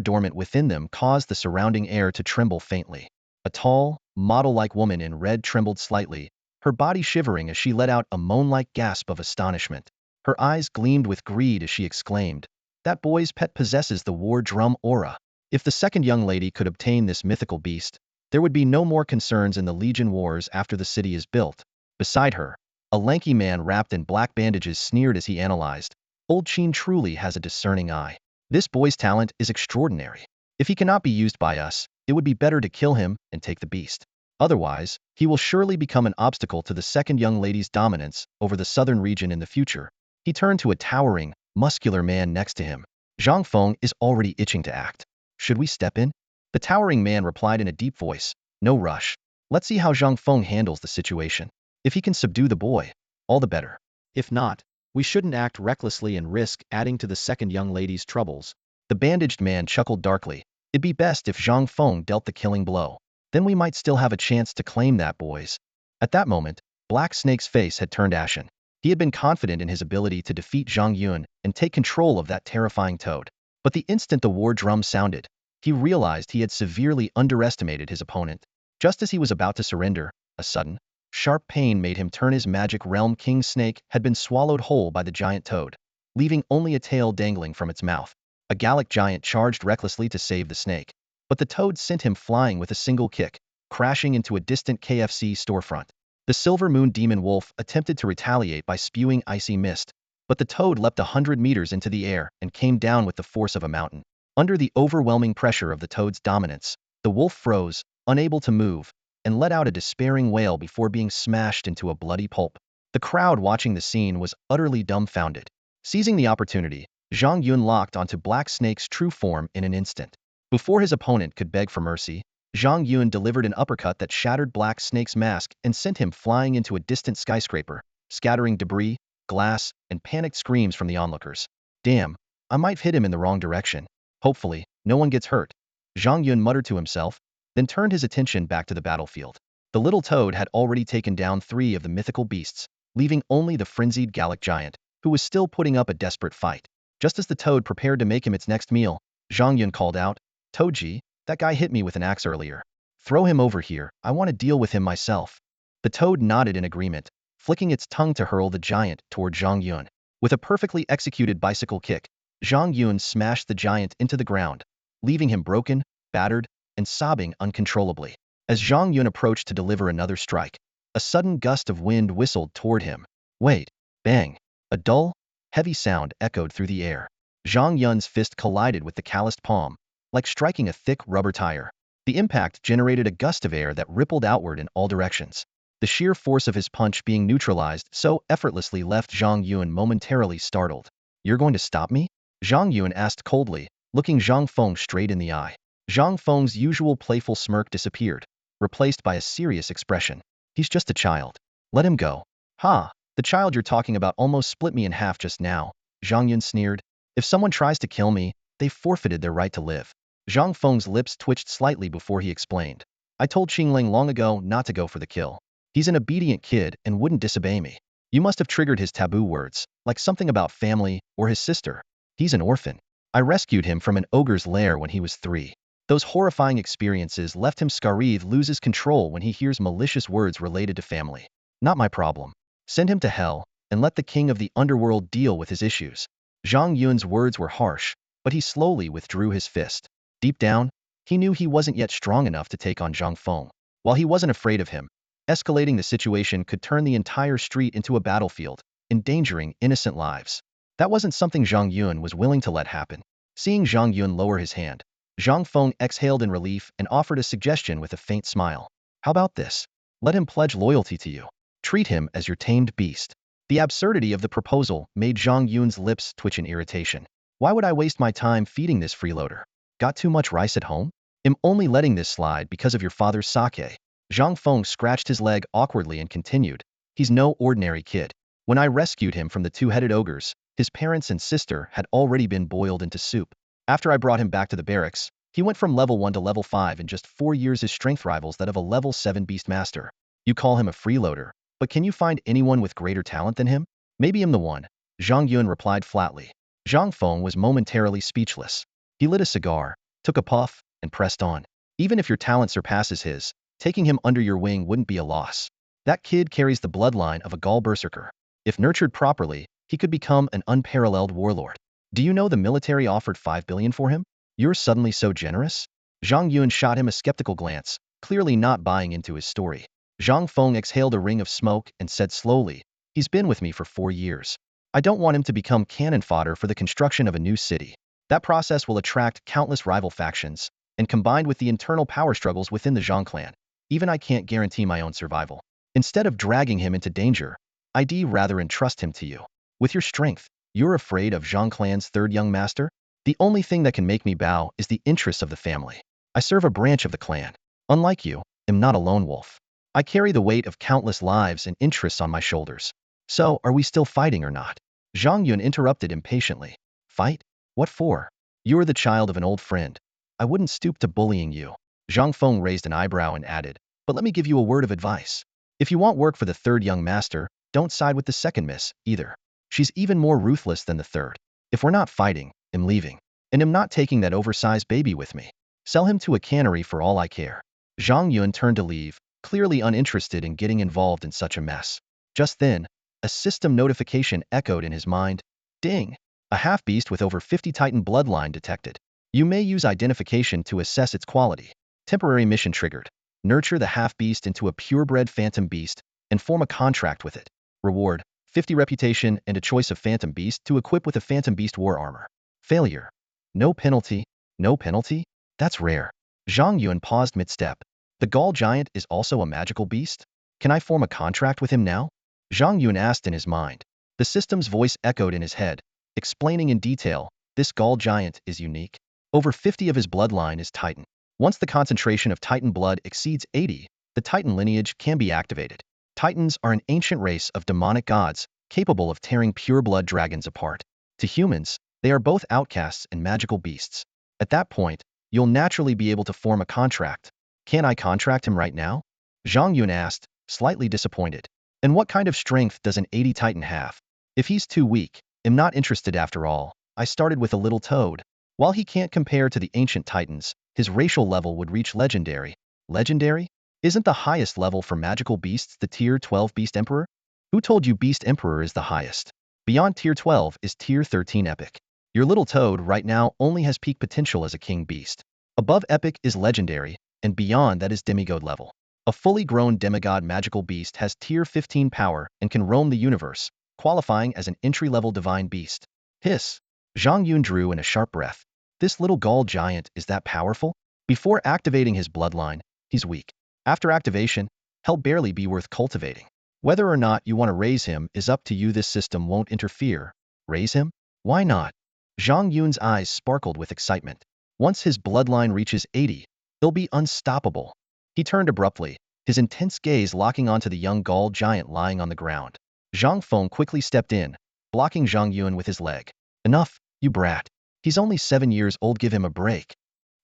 dormant within them caused the surrounding air to tremble faintly. A tall, model-like woman in red trembled slightly, her body shivering as she let out a moan-like gasp of astonishment. Her eyes gleamed with greed as she exclaimed, "That boy's pet possesses the war drum aura." If the second young lady could obtain this mythical beast, there would be no more concerns in the Legion Wars after the city is built. Beside her, a lanky man wrapped in black bandages sneered as he analyzed, "Old Qin truly has a discerning eye. This boy's talent is extraordinary. If he cannot be used by us, it would be better to kill him and take the beast. Otherwise, he will surely become an obstacle to the second young lady's dominance over the southern region in the future." He turned to a towering, muscular man next to him. "Zhang Feng is already itching to act. Should we step in?" The towering man replied in a deep voice, "No rush. Let's see how Zhang Feng handles the situation. If he can subdue the boy, all the better. If not, we shouldn't act recklessly and risk adding to the second young lady's troubles." The bandaged man chuckled darkly. "It'd be best if Zhang Feng dealt the killing blow. Then we might still have a chance to claim that boys." At that moment, Black Snake's face had turned ashen. He had been confident in his ability to defeat Zhang Yun and take control of that terrifying toad. But the instant the war drum sounded, he realized he had severely underestimated his opponent. Just as he was about to surrender, a sudden, sharp pain made him turn. His magic realm king snake had been swallowed whole by the giant toad, leaving only a tail dangling from its mouth. A Gallic giant charged recklessly to save the snake, but the toad sent him flying with a single kick, crashing into a distant KFC storefront. The Silver Moon Demon Wolf attempted to retaliate by spewing icy mist, but the toad leapt 100 meters into the air and came down with the force of a mountain. Under the overwhelming pressure of the toad's dominance, the wolf froze, unable to move, and let out a despairing wail before being smashed into a bloody pulp. The crowd watching the scene was utterly dumbfounded. Seizing the opportunity, Zhang Yun locked onto Black Snake's true form in an instant. Before his opponent could beg for mercy, Zhang Yun delivered an uppercut that shattered Black Snake's mask and sent him flying into a distant skyscraper, scattering debris, glass, and panicked screams from the onlookers. "Damn, I might have hit him in the wrong direction. Hopefully, no one gets hurt," Zhang Yun muttered to himself, then turned his attention back to the battlefield. The little toad had already taken down 3 of the mythical beasts, leaving only the frenzied Gallic giant, who was still putting up a desperate fight. Just as the toad prepared to make him its next meal, Zhang Yun called out, "Toadji, that guy hit me with an axe earlier. Throw him over here, I want to deal with him myself." The toad nodded in agreement, flicking its tongue to hurl the giant toward Zhang Yun. With a perfectly executed bicycle kick, Zhang Yun smashed the giant into the ground, leaving him broken, battered, and sobbing uncontrollably. As Zhang Yun approached to deliver another strike, a sudden gust of wind whistled toward him. Wait! Bang! A dull, heavy sound echoed through the air. Zhang Yun's fist collided with the calloused palm, like striking a thick rubber tire. The impact generated a gust of air that rippled outward in all directions. The sheer force of his punch being neutralized so effortlessly left Zhang Yun momentarily startled. "You're going to stop me?" Zhang Yun asked coldly, looking Zhang Feng straight in the eye. Zhang Feng's usual playful smirk disappeared, replaced by a serious expression. "He's just a child. Let him go." "Ha! The child you're talking about almost split me in half just now," Zhang Yun sneered. "If someone tries to kill me, they've forfeited their right to live." Zhang Feng's lips twitched slightly before he explained. "I told Qingling long ago not to go for the kill. He's an obedient kid and wouldn't disobey me. You must have triggered his taboo words, like something about family or his sister. He's an orphan. I rescued him from an ogre's lair when he was 3. Those horrifying experiences left him scarred. Loses control when he hears malicious words related to family. Not my problem." Send him to hell, and let the king of the underworld deal with his issues. Zhang Yun's words were harsh, but he slowly withdrew his fist. Deep down, he knew he wasn't yet strong enough to take on Zhang Feng. While he wasn't afraid of him, escalating the situation could turn the entire street into a battlefield, endangering innocent lives. That wasn't something Zhang Yun was willing to let happen. Seeing Zhang Yun lower his hand, Zhang Feng exhaled in relief and offered a suggestion with a faint smile. How about this? Let him pledge loyalty to you. Treat him as your tamed beast. The absurdity of the proposal made Zhang Yun's lips twitch in irritation. Why would I waste my time feeding this freeloader? Got too much rice at home? I'm only letting this slide because of your father's sake. Zhang Feng scratched his leg awkwardly and continued. He's no ordinary kid. When I rescued him from the two-headed ogres, his parents and sister had already been boiled into soup. After I brought him back to the barracks, he went from level 1 to level 5 in just 4 years. His strength rivals that of a level 7 beast master. You call him a freeloader, but can you find anyone with greater talent than him? Maybe I'm the one, Zhang Yun replied flatly. Zhang Feng was momentarily speechless. He lit a cigar, took a puff, and pressed on. Even if your talent surpasses his, taking him under your wing wouldn't be a loss. That kid carries the bloodline of a Gaul berserker. If nurtured properly, he could become an unparalleled warlord. Do you know the military offered 5 billion for him? You're suddenly so generous? Zhang Yun shot him a skeptical glance, clearly not buying into his story. Zhang Feng exhaled a ring of smoke and said slowly, he's been with me for 4 years. I don't want him to become cannon fodder for the construction of a new city. That process will attract countless rival factions, and combined with the internal power struggles within the Zhang clan, even I can't guarantee my own survival. Instead of dragging him into danger, I'd rather entrust him to you. With your strength, you're afraid of Zhang clan's third young master? The only thing that can make me bow is the interests of the family. I serve a branch of the clan. Unlike you, I'm not a lone wolf. I carry the weight of countless lives and interests on my shoulders. So, are we still fighting or not? Zhang Yun interrupted impatiently. Fight? What for? You're the child of an old friend. I wouldn't stoop to bullying you. Zhang Feng raised an eyebrow and added, but let me give you a word of advice. If you want work for the third young master, don't side with the second miss, either. She's even more ruthless than the third. If we're not fighting, I'm leaving. And I'm not taking that oversized baby with me. Sell him to a cannery for all I care. Zhang Yun turned to leave, clearly uninterested in getting involved in such a mess. Just then, a system notification echoed in his mind. Ding! A half-beast with over 50 Titan bloodline detected. You may use identification to assess its quality. Temporary mission triggered. Nurture the half-beast into a purebred phantom beast and form a contract with it. Reward, 50 reputation and a choice of phantom beast to equip with a phantom beast war armor. Failure. No penalty. No penalty? That's rare. Zhang Yun paused mid-step. The Gaul giant is also a magical beast? Can I form a contract with him now? Zhang Yun asked in his mind. The system's voice echoed in his head, explaining in detail, this Gaul giant is unique. Over 50 of his bloodline is Titan. Once the concentration of Titan blood exceeds 80, the Titan lineage can be activated. Titans are an ancient race of demonic gods, capable of tearing pure-blood dragons apart. To humans, they are both outcasts and magical beasts. At that point, you'll naturally be able to form a contract. Can I contract him right now? Zhang Yun asked, slightly disappointed. And what kind of strength does an 80 Titan have? If he's too weak, I'm not interested after all. I started with a little toad. While he can't compare to the ancient Titans, his racial level would reach legendary. Legendary? Isn't the highest level for magical beasts the tier 12 Beast Emperor? Who told you Beast Emperor is the highest? Beyond tier 12 is tier 13 Epic. Your little toad right now only has peak potential as a king beast. Above Epic is legendary, and beyond that is demigod level. A fully grown demigod magical beast has tier 15 power and can roam the universe, qualifying as an entry-level divine beast. Hiss! Zhang Yun drew in a sharp breath. This little Gaul giant is that powerful? Before activating his bloodline, he's weak. After activation, he'll barely be worth cultivating. Whether or not you want to raise him is up to you. This system won't interfere. Raise him? Why not? Zhang Yun's eyes sparkled with excitement. Once his bloodline reaches 80, he'll be unstoppable. He turned abruptly, his intense gaze locking onto the young Gaul giant lying on the ground. Zhang Feng quickly stepped in, blocking Zhang Yun with his leg. Enough, you brat. He's only 7 years old, give him a break.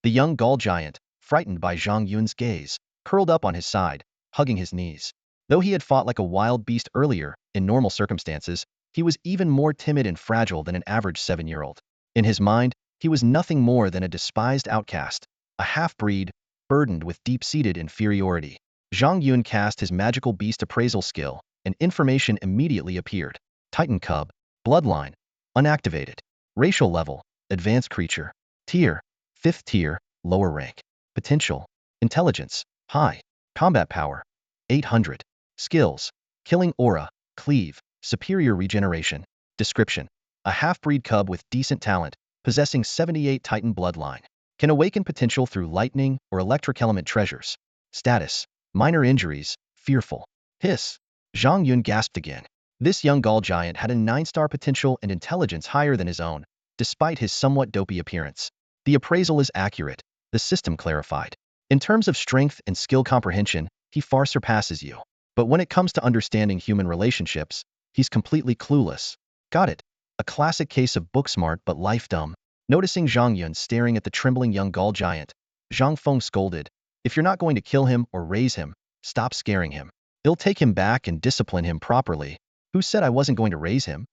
The young Gaul giant, frightened by Zhang Yun's gaze, curled up on his side, hugging his knees. Though he had fought like a wild beast earlier, in normal circumstances, he was even more timid and fragile than an average 7-year-old. In his mind, he was nothing more than a despised outcast, a half-breed, burdened with deep-seated inferiority. Zhang Yun cast his magical beast appraisal skill, and information immediately appeared. Titan Cub, Bloodline, Unactivated, Racial Level, Advanced Creature, Tier, 5th Tier, Lower Rank, Potential, Intelligence, High, Combat Power, 800, Skills, Killing Aura, Cleave, Superior Regeneration, Description, a half-breed cub with decent talent, possessing 78 Titan bloodline, can awaken potential through lightning or electric element treasures. Status, minor injuries, fearful. Hiss. Zhang Yun gasped again. This young Gaul giant had a 9-star potential and intelligence higher than his own, despite his somewhat dopey appearance. The appraisal is accurate, the system clarified. In terms of strength and skill comprehension, he far surpasses you. But when it comes to understanding human relationships, he's completely clueless. Got it. A classic case of book smart but life dumb. Noticing Zhang Yun staring at the trembling young Gaul giant, Zhang Feng scolded, "If you're not going to kill him or raise him, stop scaring him. I'll take him back and discipline him properly." "Who said I wasn't going to raise him?"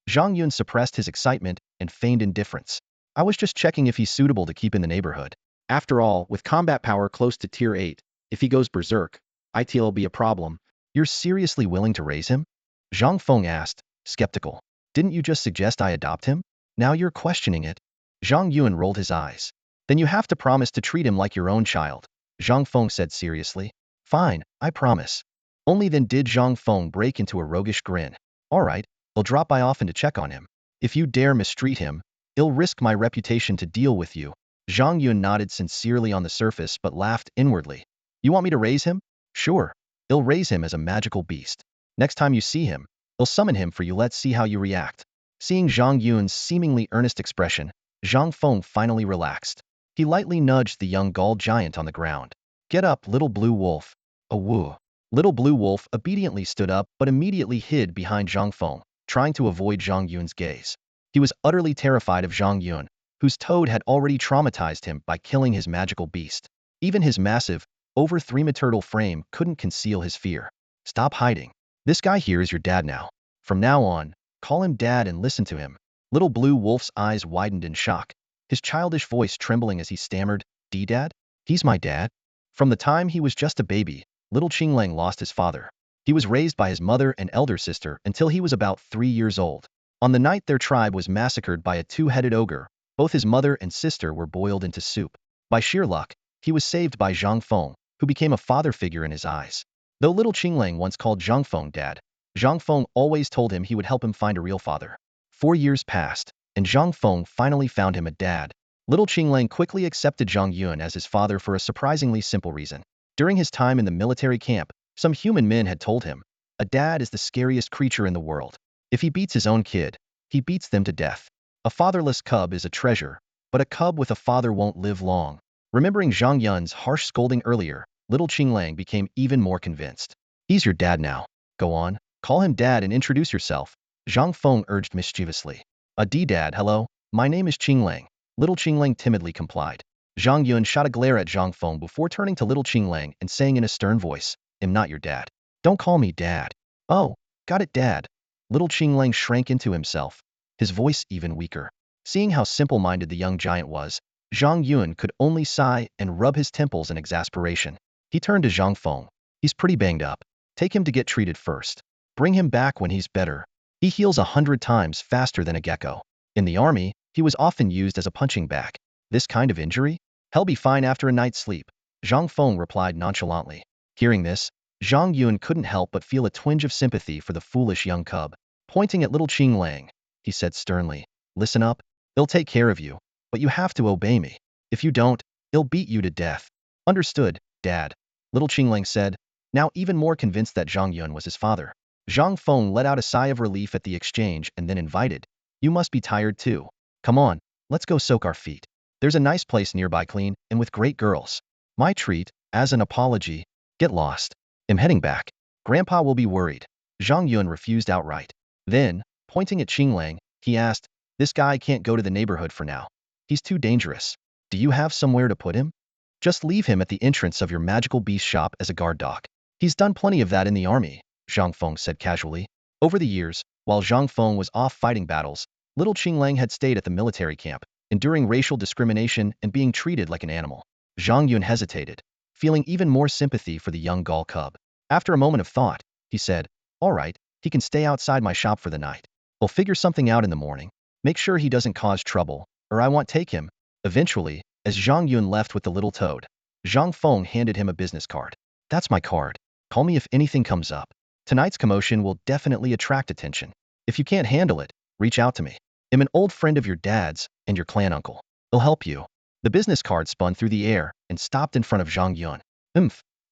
Zhang Yun suppressed his excitement and feigned indifference. "I was just checking if he's suitable to keep in the neighborhood. After all, with combat power close to tier 8, if he goes berserk, it'll be a problem." "You're seriously willing to raise him?" Zhang Feng asked, skeptical. "Didn't you just suggest I adopt him? Now you're questioning it." Zhang Yun rolled his eyes. "Then you have to promise to treat him like your own child," Zhang Feng said seriously. "Fine, I promise." Only then did Zhang Feng break into a roguish grin. "All right, I'll drop by often to check on him. If you dare mistreat him, I'll risk my reputation to deal with you." Zhang Yun nodded sincerely on the surface but laughed inwardly. "You want me to raise him? Sure. I'll raise him as a magical beast. Next time you see him, I'll summon him for you. Let's see how you react." Seeing Zhang Yun's seemingly earnest expression, Zhang Feng finally relaxed. He lightly nudged the young Gaul giant on the ground. "Get up, little blue wolf." "A woo." Little blue wolf obediently stood up but immediately hid behind Zhang Feng, trying to avoid Zhang Yun's gaze. He was utterly terrified of Zhang Yun, whose toad had already traumatized him by killing his magical beast. Even his massive, over 3-meter frame couldn't conceal his fear. "Stop hiding. This guy here is your dad now. From now on, call him dad and listen to him." Little blue wolf's eyes widened in shock, his childish voice trembling as he stammered, "D-Dad? He's my dad?" From the time he was just a baby, little Qinglang lost his father. He was raised by his mother and elder sister until he was about 3 years old. On the night their tribe was massacred by a 2-headed ogre, both his mother and sister were boiled into soup. By sheer luck, he was saved by Zhang Feng, who became a father figure in his eyes. Though little Qinglang once called Zhang Feng dad, Zhang Feng always told him he would help him find a real father. 4 years passed, and Zhang Feng finally found him a dad. Little Qinglang quickly accepted Zhang Yun as his father for a surprisingly simple reason. During his time in the military camp, some human men had told him, "A dad is the scariest creature in the world. If he beats his own kid, he beats them to death. A fatherless cub is a treasure, but a cub with a father won't live long." Remembering Zhang Yun's harsh scolding earlier, little Qinglang became even more convinced. "He's your dad now. Go on, call him dad and introduce yourself," Zhang Feng urged mischievously. "A D-Dad, hello, my name is Qinglang." Little Qinglang timidly complied. Zhang Yun shot a glare at Zhang Feng before turning to little Qinglang and saying in a stern voice, "I'm not your dad. Don't call me dad." "Oh, got it, dad." Little Qinglang shrank into himself, his voice even weaker. Seeing how simple-minded the young giant was, Zhang Yun could only sigh and rub his temples in exasperation. He turned to Zhang Feng. "He's pretty banged up. Take him to get treated first. Bring him back when he's better. He heals 100 times faster than a gecko. In the army, he was often used as a punching bag. This kind of injury? He'll be fine after a night's sleep," Zhang Feng replied nonchalantly. Hearing this, Zhang Yun couldn't help but feel a twinge of sympathy for the foolish young cub. Pointing at little Qinglang, he said sternly, "Listen up, I'll take care of you, but you have to obey me. If you don't, I'll beat you to death." "Understood, Dad," little Qinglang said, now even more convinced that Zhang Yun was his father. Zhang Feng let out a sigh of relief at the exchange and then invited, "You must be tired too. Come on, let's go soak our feet. There's a nice place nearby, clean and with great girls." "My treat, as an apology." "Get lost. I'm heading back. Grandpa will be worried." Zhang Yun refused outright. Then, pointing at Qinglang, he asked, "This guy can't go to the neighborhood for now. He's too dangerous. Do you have somewhere to put him?" "Just leave him at the entrance of your magical beast shop as a guard dog. He's done plenty of that in the army," Zhang Feng said casually. Over the years, while Zhang Feng was off fighting battles, little Qinglang had stayed at the military camp, enduring racial discrimination and being treated like an animal. Zhang Yun hesitated, feeling even more sympathy for the young Gaul cub. After a moment of thought, he said, All right, he can stay outside my shop for the night. We'll figure something out in the morning. Make sure he doesn't cause trouble, or I won't take him. Eventually, as Zhang Yun left with the little toad, Zhang Feng handed him a business card. That's my card. Call me if anything comes up. Tonight's commotion will definitely attract attention. If you can't handle it, reach out to me. I'm an old friend of your dad's and your clan uncle. He'll help you. The business card spun through the air and stopped in front of Zhang Yun.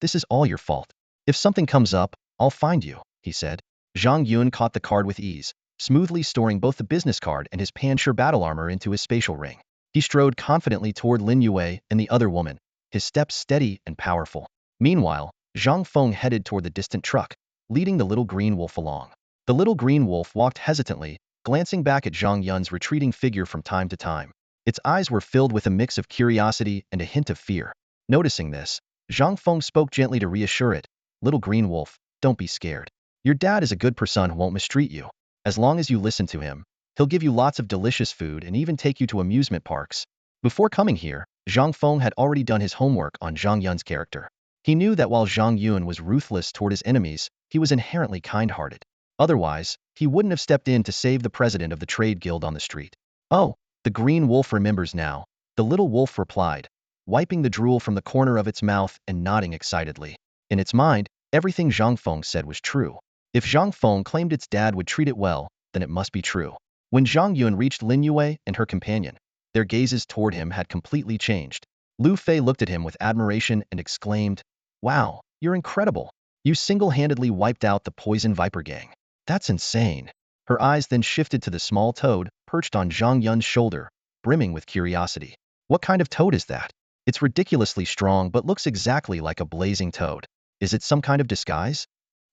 This is all your fault. If something comes up, I'll find you, he said. Zhang Yun caught the card with ease, smoothly storing both the business card and his Pancher battle armor into his spatial ring. He strode confidently toward Lin Yue and the other woman, his steps steady and powerful. Meanwhile, Zhang Feng headed toward the distant truck, leading the little green wolf along. The little green wolf walked hesitantly, glancing back at Zhang Yun's retreating figure from time to time. Its eyes were filled with a mix of curiosity and a hint of fear. Noticing this, Zhang Feng spoke gently to reassure it. Little green wolf, don't be scared. Your dad is a good person who won't mistreat you. As long as you listen to him, he'll give you lots of delicious food and even take you to amusement parks. Before coming here, Zhang Feng had already done his homework on Zhang Yun's character. He knew that while Zhang Yun was ruthless toward his enemies, he was inherently kind-hearted. Otherwise, he wouldn't have stepped in to save the president of the trade guild on the street. Oh, the green wolf remembers now, the little wolf replied, wiping the drool from the corner of its mouth and nodding excitedly. In its mind, everything Zhang Feng said was true. If Zhang Feng claimed its dad would treat it well, then it must be true. When Zhang Yun reached Lin Yue and her companion, their gazes toward him had completely changed. Lu Fei looked at him with admiration and exclaimed, "Wow, you're incredible. You single-handedly wiped out the poison viper gang. That's insane." Her eyes then shifted to the small toad perched on Zhang Yun's shoulder, brimming with curiosity. What kind of toad is that? It's ridiculously strong but looks exactly like a blazing toad. Is it some kind of disguise?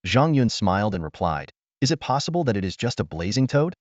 Zhang Yun smiled and replied, "Is it possible that it is just a blazing toad?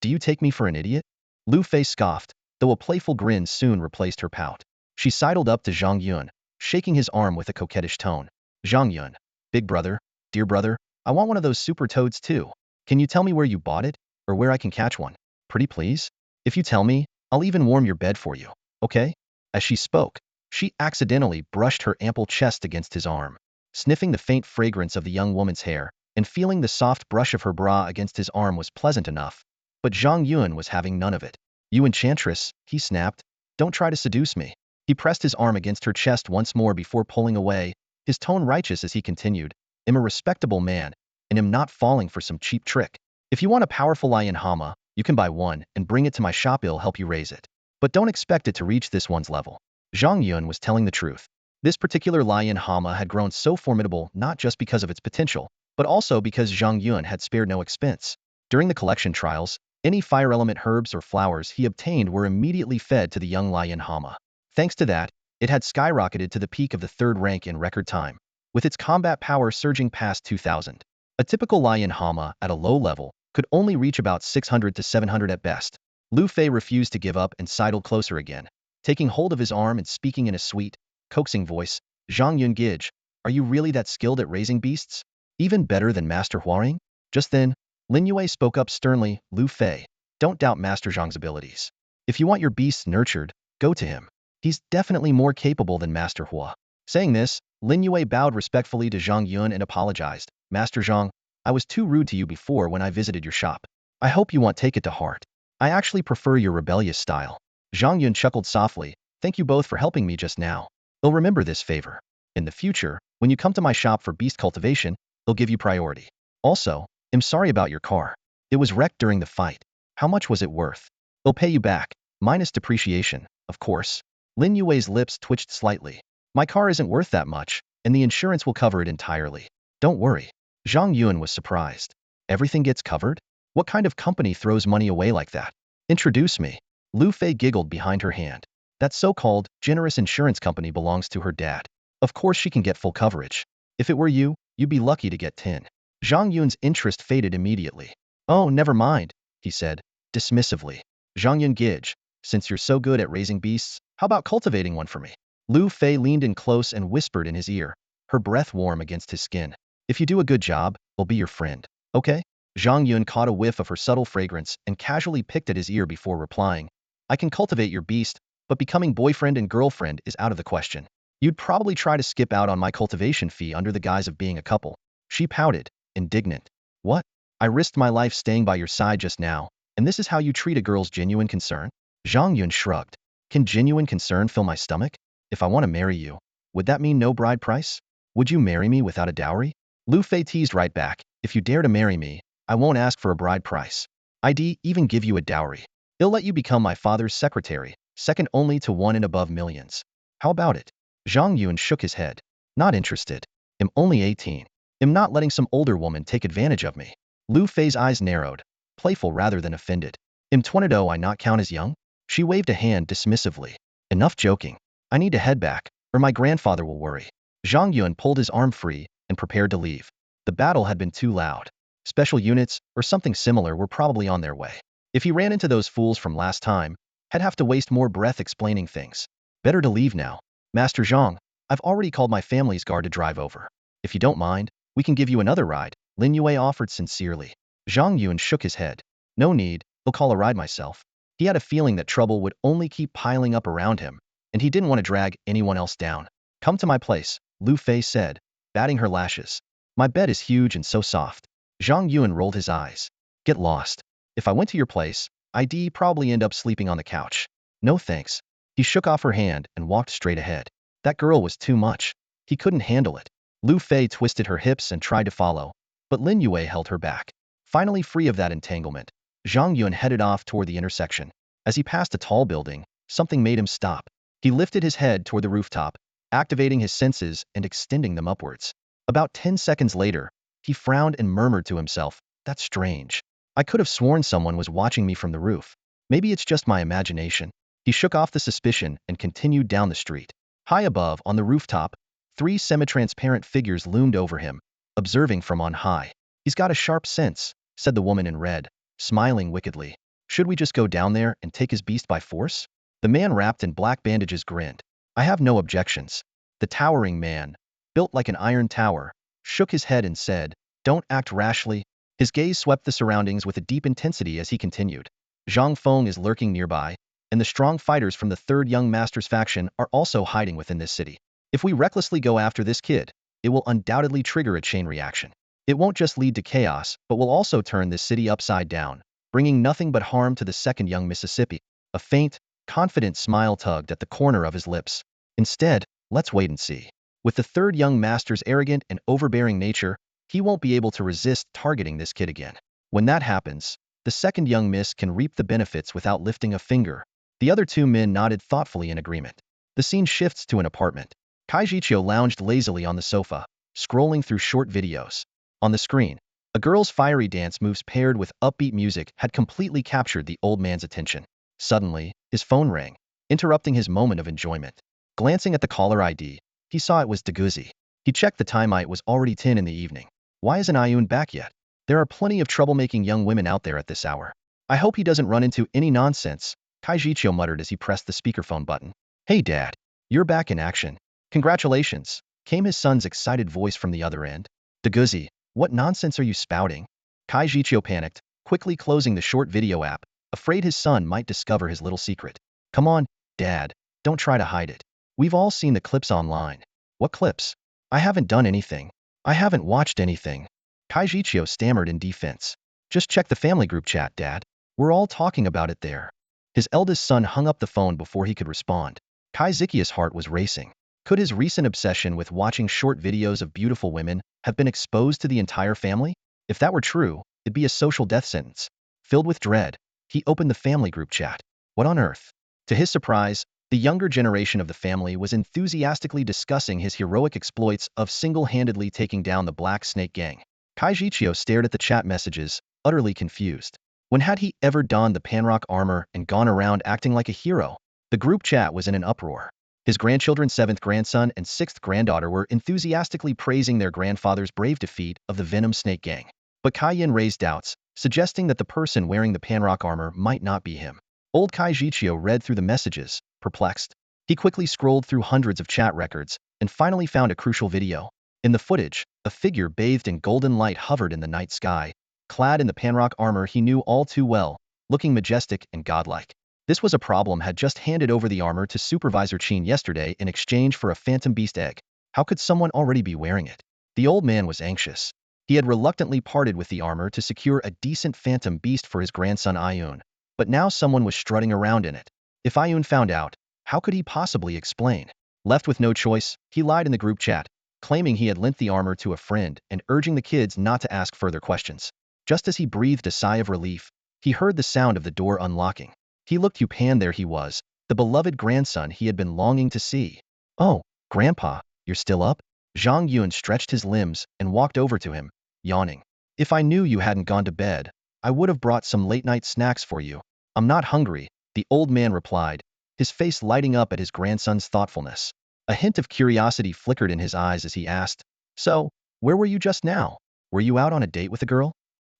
Do you take me for an idiot?" Lu Fei scoffed, though a playful grin soon replaced her pout. She sidled up to Zhang Yun, shaking his arm with a coquettish tone. "Zhang Yun, big brother, dear brother, I want one of those super toads too. Can you tell me where you bought it, or where I can catch one? Pretty please? If you tell me, I'll even warm your bed for you, okay?" As she spoke, she accidentally brushed her ample chest against his arm. Sniffing the faint fragrance of the young woman's hair, and feeling the soft brush of her bra against his arm was pleasant enough. But Zhang Yun was having none of it. "You enchantress," he snapped. "Don't try to seduce me." He pressed his arm against her chest once more before pulling away, his tone righteous as he continued, "I'm a respectable man, and am not falling for some cheap trick. If you want a powerful lion hama, you can buy one and bring it to my shop. I'll help you raise it. But don't expect it to reach this one's level." Zhang Yun was telling the truth. This particular lion hama had grown so formidable not just because of its potential, but also because Zhang Yun had spared no expense. During the collection trials, any fire element herbs or flowers he obtained were immediately fed to the young lion hama. Thanks to that, it had skyrocketed to the peak of the 3rd rank in record time, with its combat power surging past 2,000. A typical lion hama at a low level could only reach about 600 to 700 at best. Lu Fei refused to give up and sidled closer again, taking hold of his arm and speaking in a sweet, coaxing voice. "Zhang Yun Gij, are you really that skilled at raising beasts? Even better than Master Huaring?" Just then, Lin Yue spoke up sternly, "Lu Fei, don't doubt Master Zhang's abilities. If you want your beasts nurtured, go to him. He's definitely more capable than Master Hua." Saying this, Lin Yue bowed respectfully to Zhang Yun and apologized. "Master Zhang, I was too rude to you before when I visited your shop. I hope you won't take it to heart. I actually prefer your rebellious style." Zhang Yun chuckled softly. "Thank you both for helping me just now. I'll remember this favor. In the future, when you come to my shop for beast cultivation, I'll give you priority. Also, I'm sorry about your car. It was wrecked during the fight. How much was it worth? I'll pay you back, minus depreciation, of course." Lin Yue's lips twitched slightly. "My car isn't worth that much, and the insurance will cover it entirely. Don't worry." Zhang Yun was surprised. "Everything gets covered? What kind of company throws money away like that? Introduce me." Lu Fei giggled behind her hand. "That so-called generous insurance company belongs to her dad. Of course she can get full coverage. If it were you, you'd be lucky to get 10. Zhang Yun's interest faded immediately. "Oh, never mind," he said, dismissively. "Zhang Yun Gij, since you're so good at raising beasts, how about cultivating one for me?" Lu Fei leaned in close and whispered in his ear, her breath warm against his skin. "If you do a good job, I'll be your friend, okay?" Zhang Yun caught a whiff of her subtle fragrance and casually picked at his ear before replying, "I can cultivate your beast, but becoming boyfriend and girlfriend is out of the question. You'd probably try to skip out on my cultivation fee under the guise of being a couple." She pouted, indignant. What? I risked my life staying by your side just now, and this is how you treat a girl's genuine concern? Zhang Yun shrugged. Can genuine concern fill my stomach? If I want to marry you, would that mean no bride price? Would you marry me without a dowry? Lu Fei teased right back. If you dare to marry me, I won't ask for a bride price. I'd even give you a dowry. I'll let you become my father's secretary, second only to one in above millions. How about it? Zhang Yun shook his head. Not interested. I'm only 18. I'm not letting some older woman take advantage of me. Lu Fei's eyes narrowed, playful rather than offended. Im 20 I not count as young? She waved a hand dismissively. Enough joking. I need to head back, or my grandfather will worry. Zhang Yun pulled his arm free and prepared to leave. The battle had been too loud. Special units, or something similar, were probably on their way. If he ran into those fools from last time, he'd have to waste more breath explaining things. Better to leave now. Master Zhang, I've already called my family's guard to drive over. If you don't mind, we can give you another ride, Lin Yue offered sincerely. Zhang Yun shook his head. No need, I'll call a ride myself. He had a feeling that trouble would only keep piling up around him, and he didn't want to drag anyone else down. Come to my place, Lu Fei said, batting her lashes. My bed is huge and so soft. Zhang Yun rolled his eyes. Get lost. If I went to your place, I'd probably end up sleeping on the couch. No thanks. He shook off her hand and walked straight ahead. That girl was too much. He couldn't handle it. Lu Fei twisted her hips and tried to follow, but Lin Yue held her back. Finally free of that entanglement, Zhang Yun headed off toward the intersection. As he passed a tall building, something made him stop. He lifted his head toward the rooftop, activating his senses and extending them upwards. About 10 seconds later, he frowned and murmured to himself, that's strange. I could have sworn someone was watching me from the roof. Maybe it's just my imagination. He shook off the suspicion and continued down the street. High above, on the rooftop, 3 semi-transparent figures loomed over him, observing from on high. He's got a sharp sense, said the woman in red, smiling wickedly. Should we just go down there and take his beast by force? The man wrapped in black bandages grinned. I have no objections. The towering man, built like an iron tower, shook his head and said, don't act rashly. His gaze swept the surroundings with a deep intensity as he continued. Zhang Feng is lurking nearby, and the strong fighters from the third young master's faction are also hiding within this city. If we recklessly go after this kid, it will undoubtedly trigger a chain reaction. It won't just lead to chaos, but will also turn this city upside down, bringing nothing but harm to the second young Mississippi. A faint, confident smile tugged at the corner of his lips. Instead, let's wait and see. With the third young master's arrogant and overbearing nature, he won't be able to resist targeting this kid again. When that happens, the second young miss can reap the benefits without lifting a finger. The other 2 men nodded thoughtfully in agreement. The scene shifts to an apartment. Kai Jiqiu lounged lazily on the sofa, scrolling through short videos. On the screen, a girl's fiery dance moves paired with upbeat music had completely captured the old man's attention. Suddenly, his phone rang, interrupting his moment of enjoyment. Glancing at the caller ID, he saw it was Deguzi. He checked the time. It was already 10 in the evening. Why isn't Ayun back yet? There are plenty of troublemaking young women out there at this hour. I hope he doesn't run into any nonsense, Kai Jiqiu muttered as he pressed the speakerphone button. Hey Dad, you're back in action. Congratulations, came his son's excited voice from the other end. Deguzi, what nonsense are you spouting? Kai Jiqiu panicked, quickly closing the short video app, afraid his son might discover his little secret. Come on, Dad, don't try to hide it. We've all seen the clips online. What clips? I haven't done anything. I haven't watched anything. Kai Jiqiu stammered in defense. Just check the family group chat, Dad. We're all talking about it there. His eldest son hung up the phone before he could respond. Kai Zikia's heart was racing. Could his recent obsession with watching short videos of beautiful women have been exposed to the entire family? If that were true, it'd be a social death sentence. Filled with dread, he opened the family group chat. What on earth? To his surprise, the younger generation of the family was enthusiastically discussing his heroic exploits of single-handedly taking down the Black Snake Gang. Kai Jiqiu stared at the chat messages, utterly confused. When had he ever donned the Panrock armor and gone around acting like a hero? The group chat was in an uproar. His grandchildren's 7th grandson and 6th granddaughter were enthusiastically praising their grandfather's brave defeat of the Venom Snake Gang. But Kai Yin raised doubts, suggesting that the person wearing the Panrock armor might not be him. Old Kai Jiqiu read through the messages, perplexed. He quickly scrolled through hundreds of chat records and finally found a crucial video. In the footage, a figure bathed in golden light hovered in the night sky, clad in the Panrock armor he knew all too well, looking majestic and godlike. This was a problem had just handed over the armor to Supervisor Qin yesterday in exchange for a phantom beast egg. How could someone already be wearing it? The old man was anxious. He had reluctantly parted with the armor to secure a decent phantom beast for his grandson Ioun, but now someone was strutting around in it. If Ioun found out, how could he possibly explain? Left with no choice, he lied in the group chat, claiming he had lent the armor to a friend and urging the kids not to ask further questions. Just as he breathed a sigh of relief, he heard the sound of the door unlocking. He looked up and there he was, the beloved grandson he had been longing to see. "Oh, Grandpa, you're still up?" Zhang Yun stretched his limbs and walked over to him, yawning. "If I knew you hadn't gone to bed, I would have brought some late-night snacks for you." "I'm not hungry," the old man replied, his face lighting up at his grandson's thoughtfulness. A hint of curiosity flickered in his eyes as he asked, "So, where were you just now? Were you out on a date with a girl?"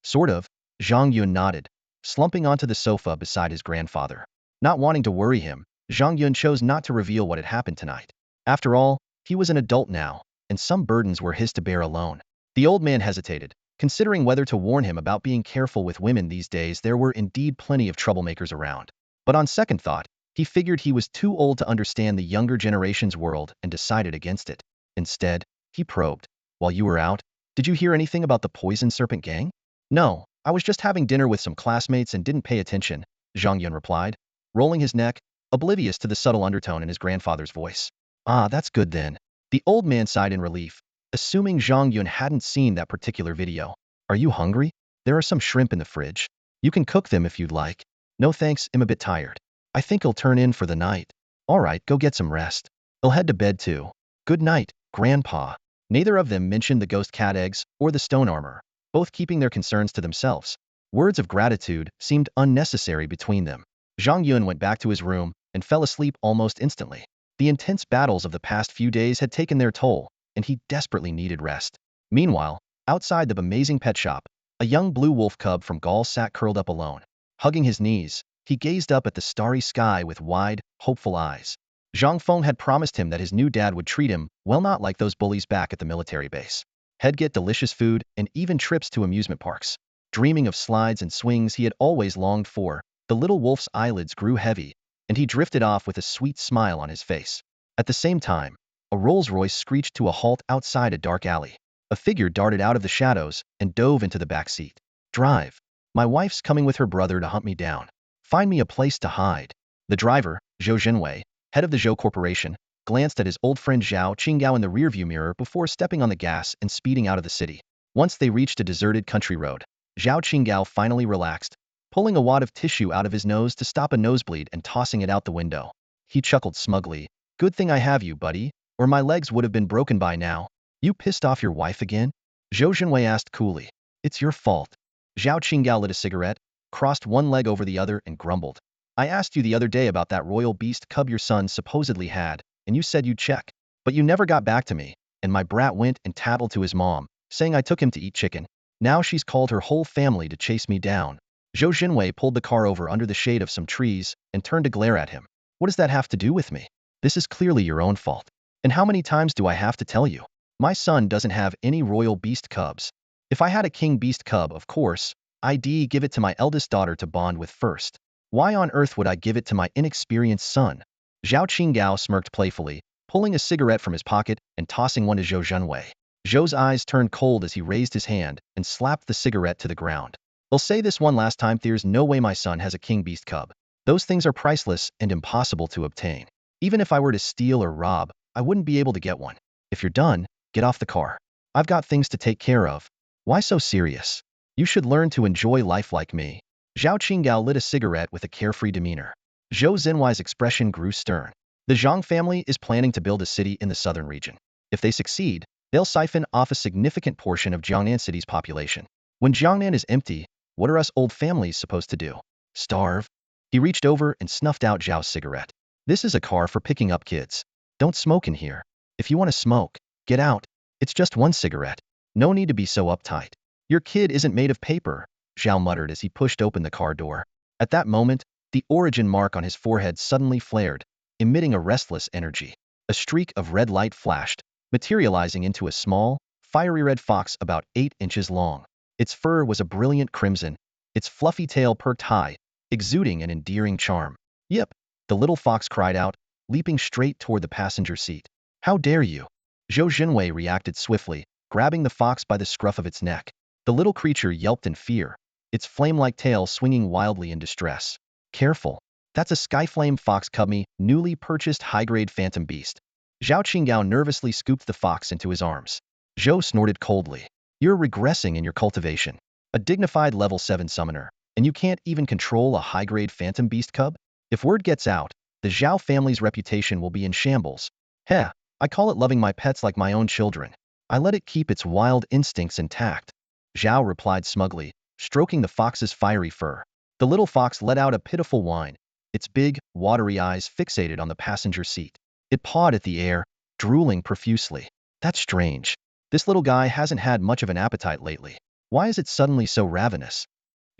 "Sort of," Zhang Yun nodded, slumping onto the sofa beside his grandfather. Not wanting to worry him, Zhang Yun chose not to reveal what had happened tonight. After all, he was an adult now, and some burdens were his to bear alone. The old man hesitated, considering whether to warn him about being careful with women these days. There were indeed plenty of troublemakers around. But on second thought, he figured he was too old to understand the younger generation's world and decided against it. Instead, he probed, "While you were out, did you hear anything about the Poison Serpent gang?" "No, I was just having dinner with some classmates and didn't pay attention," Zhang Yun replied, rolling his neck, oblivious to the subtle undertone in his grandfather's voice. "Ah, that's good then." The old man sighed in relief, assuming Zhang Yun hadn't seen that particular video. "Are you hungry? There are some shrimp in the fridge. You can cook them if you'd like." "No thanks, I'm a bit tired. I think I'll turn in for the night." "All right, go get some rest. I'll head to bed too." "Good night, Grandpa." Neither of them mentioned the ghost cat eggs or the stone armor, both keeping their concerns to themselves. Words of gratitude seemed unnecessary between them. Zhang Yun went back to his room and fell asleep almost instantly. The intense battles of the past few days had taken their toll, and he desperately needed rest. Meanwhile, outside the amazing pet shop, a young blue wolf cub from Gaul sat curled up alone. Hugging his knees, he gazed up at the starry sky with wide, hopeful eyes. Zhang Feng had promised him that his new dad would treat him well, not like those bullies back at the military base. He'd get delicious food and even trips to amusement parks. Dreaming of slides and swings he had always longed for, the little wolf's eyelids grew heavy, and he drifted off with a sweet smile on his face. At the same time, a Rolls-Royce screeched to a halt outside a dark alley. A figure darted out of the shadows and dove into the back seat. "Drive. My wife's coming with her brother to hunt me down. Find me a place to hide." The driver, Zhou Zhenwei, head of the Zhou Corporation, glanced at his old friend Zhao Qinggao in the rearview mirror before stepping on the gas and speeding out of the city. Once they reached a deserted country road, Zhao Qinggao finally relaxed, pulling a wad of tissue out of his nose to stop a nosebleed and tossing it out the window. He chuckled smugly. "Good thing I have you, buddy, or my legs would have been broken by now." "You pissed off your wife again?" Zhou Zhenwei asked coolly. "It's your fault." Zhao Qinggao lit a cigarette, crossed one leg over the other and grumbled. "I asked you the other day about that royal beast cub your son supposedly had, and you said you'd check. But you never got back to me, and my brat went and tattled to his mom, saying I took him to eat chicken. Now she's called her whole family to chase me down." Zhou Zhenwei pulled the car over under the shade of some trees and turned to glare at him. "What does that have to do with me? This is clearly your own fault. And how many times do I have to tell you? My son doesn't have any royal beast cubs. If I had a king beast cub, of course, I'd give it to my eldest daughter to bond with first. Why on earth would I give it to my inexperienced son?" Zhao Qinggao smirked playfully, pulling a cigarette from his pocket and tossing one to Zhou Zhenwei. Zhou's eyes turned cold as he raised his hand and slapped the cigarette to the ground. "I'll say this one last time, there's no way my son has a king beast cub. Those things are priceless and impossible to obtain. Even if I were to steal or rob, I wouldn't be able to get one. If you're done, get off the car. I've got things to take care of." "Why so serious? You should learn to enjoy life like me." Zhao Qinggao lit a cigarette with a carefree demeanor. Zhou Zhenwei's expression grew stern. "The Zhang family is planning to build a city in the southern region. If they succeed, they'll siphon off a significant portion of Jiangnan City's population. When Jiangnan is empty, what are us old families supposed to do? Starve?" He reached over and snuffed out Zhao's cigarette. "This is a car for picking up kids. Don't smoke in here. If you want to smoke, get out. It's just one cigarette. No need to be so uptight." "Your kid isn't made of paper," Zhao muttered as he pushed open the car door. At that moment, the origin mark on his forehead suddenly flared, emitting a restless energy. A streak of red light flashed, materializing into a small, fiery red fox about 8 inches long. Its fur was a brilliant crimson, its fluffy tail perked high, exuding an endearing charm. "Yip!" the little fox cried out, leaping straight toward the passenger seat. "How dare you?" Zhou Zhenwei reacted swiftly, grabbing the fox by the scruff of its neck. The little creature yelped in fear, its flame-like tail swinging wildly in distress. Careful. That's a skyflame fox cubby, newly purchased high-grade phantom beast. Zhao Qinggao nervously scooped the fox into his arms. Zhou snorted coldly. You're regressing in your cultivation. A dignified level 7 summoner, and you can't even control a high-grade phantom beast cub? If word gets out, the Zhao family's reputation will be in shambles. Heh, I call it loving my pets like my own children. I let it keep its wild instincts intact. Zhao replied smugly, stroking the fox's fiery fur. The little fox let out a pitiful whine, its big, watery eyes fixated on the passenger seat. It pawed at the air, drooling profusely. That's strange. This little guy hasn't had much of an appetite lately. Why is it suddenly so ravenous?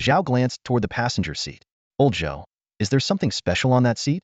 Zhao glanced toward the passenger seat. Old Zhou, is there something special on that seat?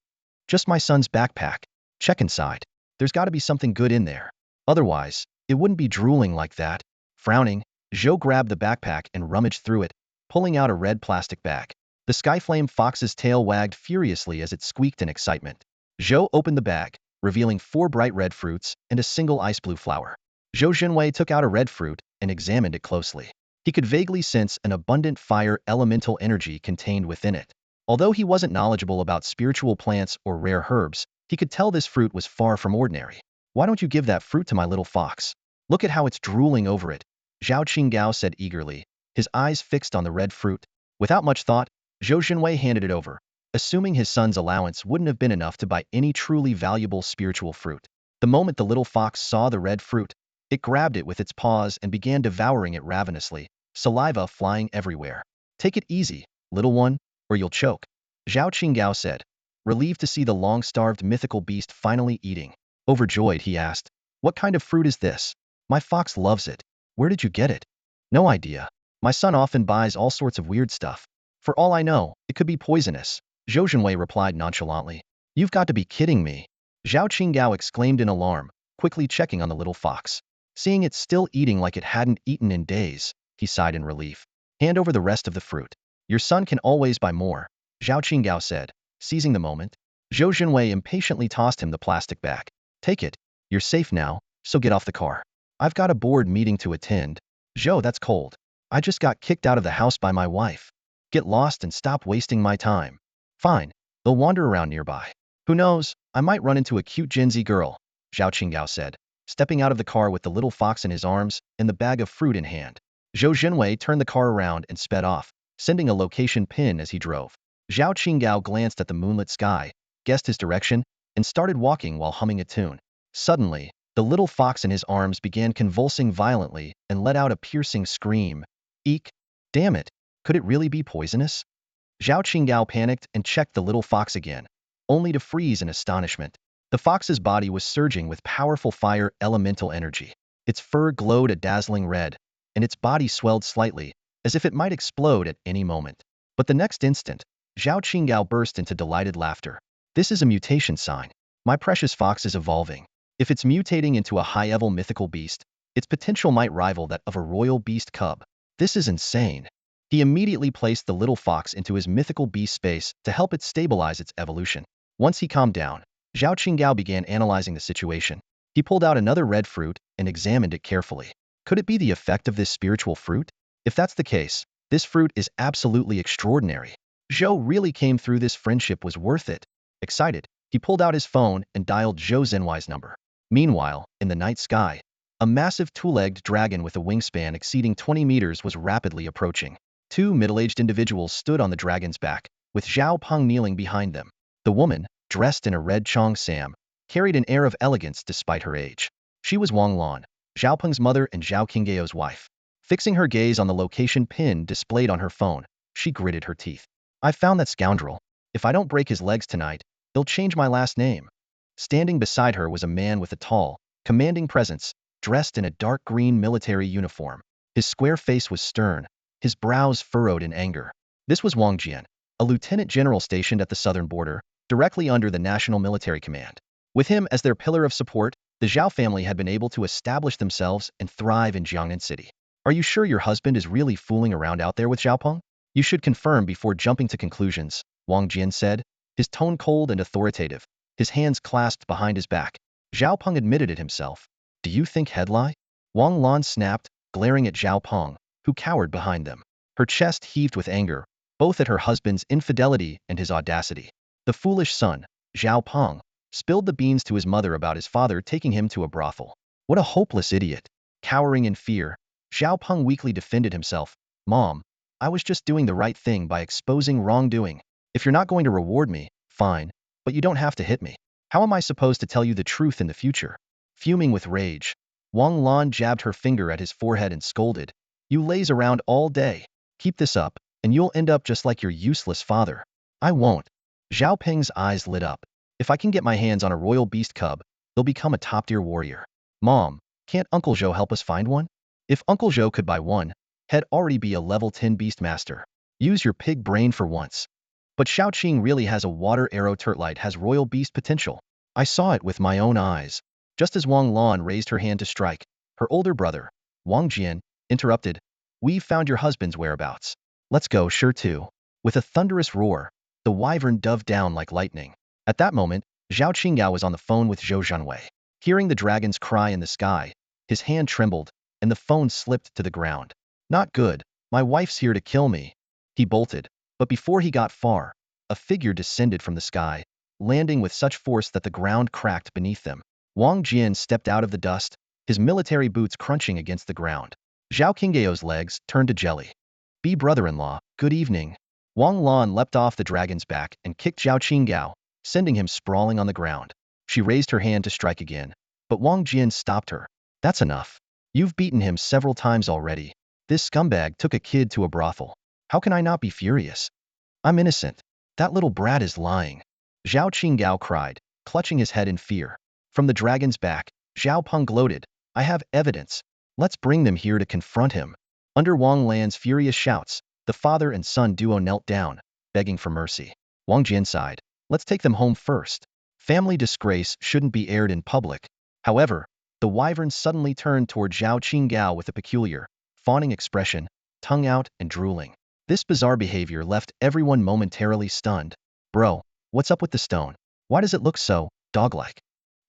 Just my son's backpack. Check inside. There's got to be something good in there. Otherwise, it wouldn't be drooling like that. Frowning, Zhou grabbed the backpack and rummaged through it, pulling out a red plastic bag. The skyflame fox's tail wagged furiously as it squeaked in excitement. Zhou opened the bag, revealing 4 bright red fruits and a single ice blue flower. Zhou Jinwei took out a red fruit and examined it closely. He could vaguely sense an abundant fire elemental energy contained within it. Although he wasn't knowledgeable about spiritual plants or rare herbs, he could tell this fruit was far from ordinary. Why don't you give that fruit to my little fox? Look at how it's drooling over it, Zhao Qinggao said eagerly, his eyes fixed on the red fruit. Without much thought, Zhou Jinwei handed it over, assuming his son's allowance wouldn't have been enough to buy any truly valuable spiritual fruit. The moment the little fox saw the red fruit, it grabbed it with its paws and began devouring it ravenously, saliva flying everywhere. Take it easy, little one, or you'll choke, Zhao Qinggao said, relieved to see the long-starved mythical beast finally eating. Overjoyed, he asked, what kind of fruit is this? My fox loves it. Where did you get it? No idea. My son often buys all sorts of weird stuff. For all I know, it could be poisonous, Zhou Jinwei replied nonchalantly. You've got to be kidding me, Zhao Qinggao exclaimed in alarm, quickly checking on the little fox. Seeing it still eating like it hadn't eaten in days, he sighed in relief. Hand over the rest of the fruit. Your son can always buy more, Zhao Qinggao said, seizing the moment. Zhou Jinwei impatiently tossed him the plastic bag. Take it. You're safe now, so get off the car. I've got a board meeting to attend. Zhou, that's cold. I just got kicked out of the house by my wife. Get lost and stop wasting my time. Fine, they'll wander around nearby. Who knows, I might run into a cute Jinzi girl, Zhao Qinggao said, stepping out of the car with the little fox in his arms and the bag of fruit in hand. Zhou Jinwei turned the car around and sped off, sending a location pin as he drove. Zhao Qinggao glanced at the moonlit sky, guessed his direction, and started walking while humming a tune. Suddenly, the little fox in his arms began convulsing violently and let out a piercing scream. Eek! Damn it! Could it really be poisonous? Zhao Qinggao panicked and checked the little fox again, only to freeze in astonishment. The fox's body was surging with powerful fire elemental energy. Its fur glowed a dazzling red, and its body swelled slightly, as if it might explode at any moment. But the next instant, Zhao Qinggao burst into delighted laughter. This is a mutation sign. My precious fox is evolving. If it's mutating into a high-level mythical beast, its potential might rival that of a royal beast cub. This is insane. He immediately placed the little fox into his mythical beast space to help it stabilize its evolution. Once he calmed down, Zhao Qinggao began analyzing the situation. He pulled out another red fruit and examined it carefully. Could it be the effect of this spiritual fruit? If that's the case, this fruit is absolutely extraordinary. Zhou really came through. This friendship was worth it. Excited, he pulled out his phone and dialed Zhou Zhenwei's number. Meanwhile, in the night sky, a massive two-legged dragon with a wingspan exceeding 20 meters was rapidly approaching. 2 middle-aged individuals stood on the dragon's back, with Zhao Peng kneeling behind them. The woman, dressed in a red Chong Sam, carried an air of elegance despite her age. She was Wang Lan, Zhao Peng's mother and Zhao Qinggao's wife. Fixing her gaze on the location pin displayed on her phone, she gritted her teeth. I found that scoundrel. If I don't break his legs tonight, they'll change my last name. Standing beside her was a man with a tall, commanding presence, dressed in a dark green military uniform. His square face was stern, his brows furrowed in anger. This was Wang Jian, a lieutenant general stationed at the southern border, directly under the National Military Command. With him as their pillar of support, the Zhao family had been able to establish themselves and thrive in Jiangnan City. Are you sure your husband is really fooling around out there with Zhao Peng? You should confirm before jumping to conclusions, Wang Jian said, his tone cold and authoritative, his hands clasped behind his back. Zhao Peng admitted it himself. Do you think head lie? Wang Lan snapped, glaring at Zhao Peng, who cowered behind them. Her chest heaved with anger, both at her husband's infidelity and his audacity. The foolish son, Zhao Peng, spilled the beans to his mother about his father taking him to a brothel. What a hopeless idiot. Cowering in fear, Zhao Peng weakly defended himself. Mom, I was just doing the right thing by exposing wrongdoing. If you're not going to reward me, fine, but you don't have to hit me. How am I supposed to tell you the truth in the future? Fuming with rage, Wang Lan jabbed her finger at his forehead and scolded. You laze around all day. Keep this up, and you'll end up just like your useless father. I won't. Zhao Peng's eyes lit up. If I can get my hands on a royal beast cub, they'll become a top-tier warrior. Mom, can't Uncle Zhou help us find one? If Uncle Zhou could buy one, he'd already be a level 10 beast master. Use your pig brain for once. But Shaoqing really has a water arrow turtlite has royal beast potential. I saw it with my own eyes. Just as Wang Lan raised her hand to strike, her older brother, Wang Jian, interrupted. We've found your husband's whereabouts. Let's go, sure too. With a thunderous roar, the wyvern dove down like lightning. At that moment, Zhao Qingyao was on the phone with Zhou Zhanwei. Hearing the dragon's cry in the sky, his hand trembled, and the phone slipped to the ground. Not good. My wife's here to kill me. He bolted, but before he got far, a figure descended from the sky, landing with such force that the ground cracked beneath them. Wang Jian stepped out of the dust, his military boots crunching against the ground. Zhao Qingyao's legs turned to jelly. Be brother-in-law, good evening. Wang Lan leapt off the dragon's back and kicked Zhao Qingyao, sending him sprawling on the ground. She raised her hand to strike again, but Wang Jian stopped her. That's enough. You've beaten him several times already. This scumbag took a kid to a brothel. How can I not be furious? I'm innocent. That little brat is lying. Zhao Qingyao cried, clutching his head in fear. From the dragon's back, Zhao Peng gloated. I have evidence. Let's bring them here to confront him. Under Wang Lan's furious shouts, the father and son duo knelt down, begging for mercy. Wang Jian sighed. Let's take them home first. Family disgrace shouldn't be aired in public. However, the wyvern suddenly turned toward Zhao Qingyao with a peculiar, fawning expression, tongue out and drooling. This bizarre behavior left everyone momentarily stunned. Bro, what's up with the stone? Why does it look so dog-like?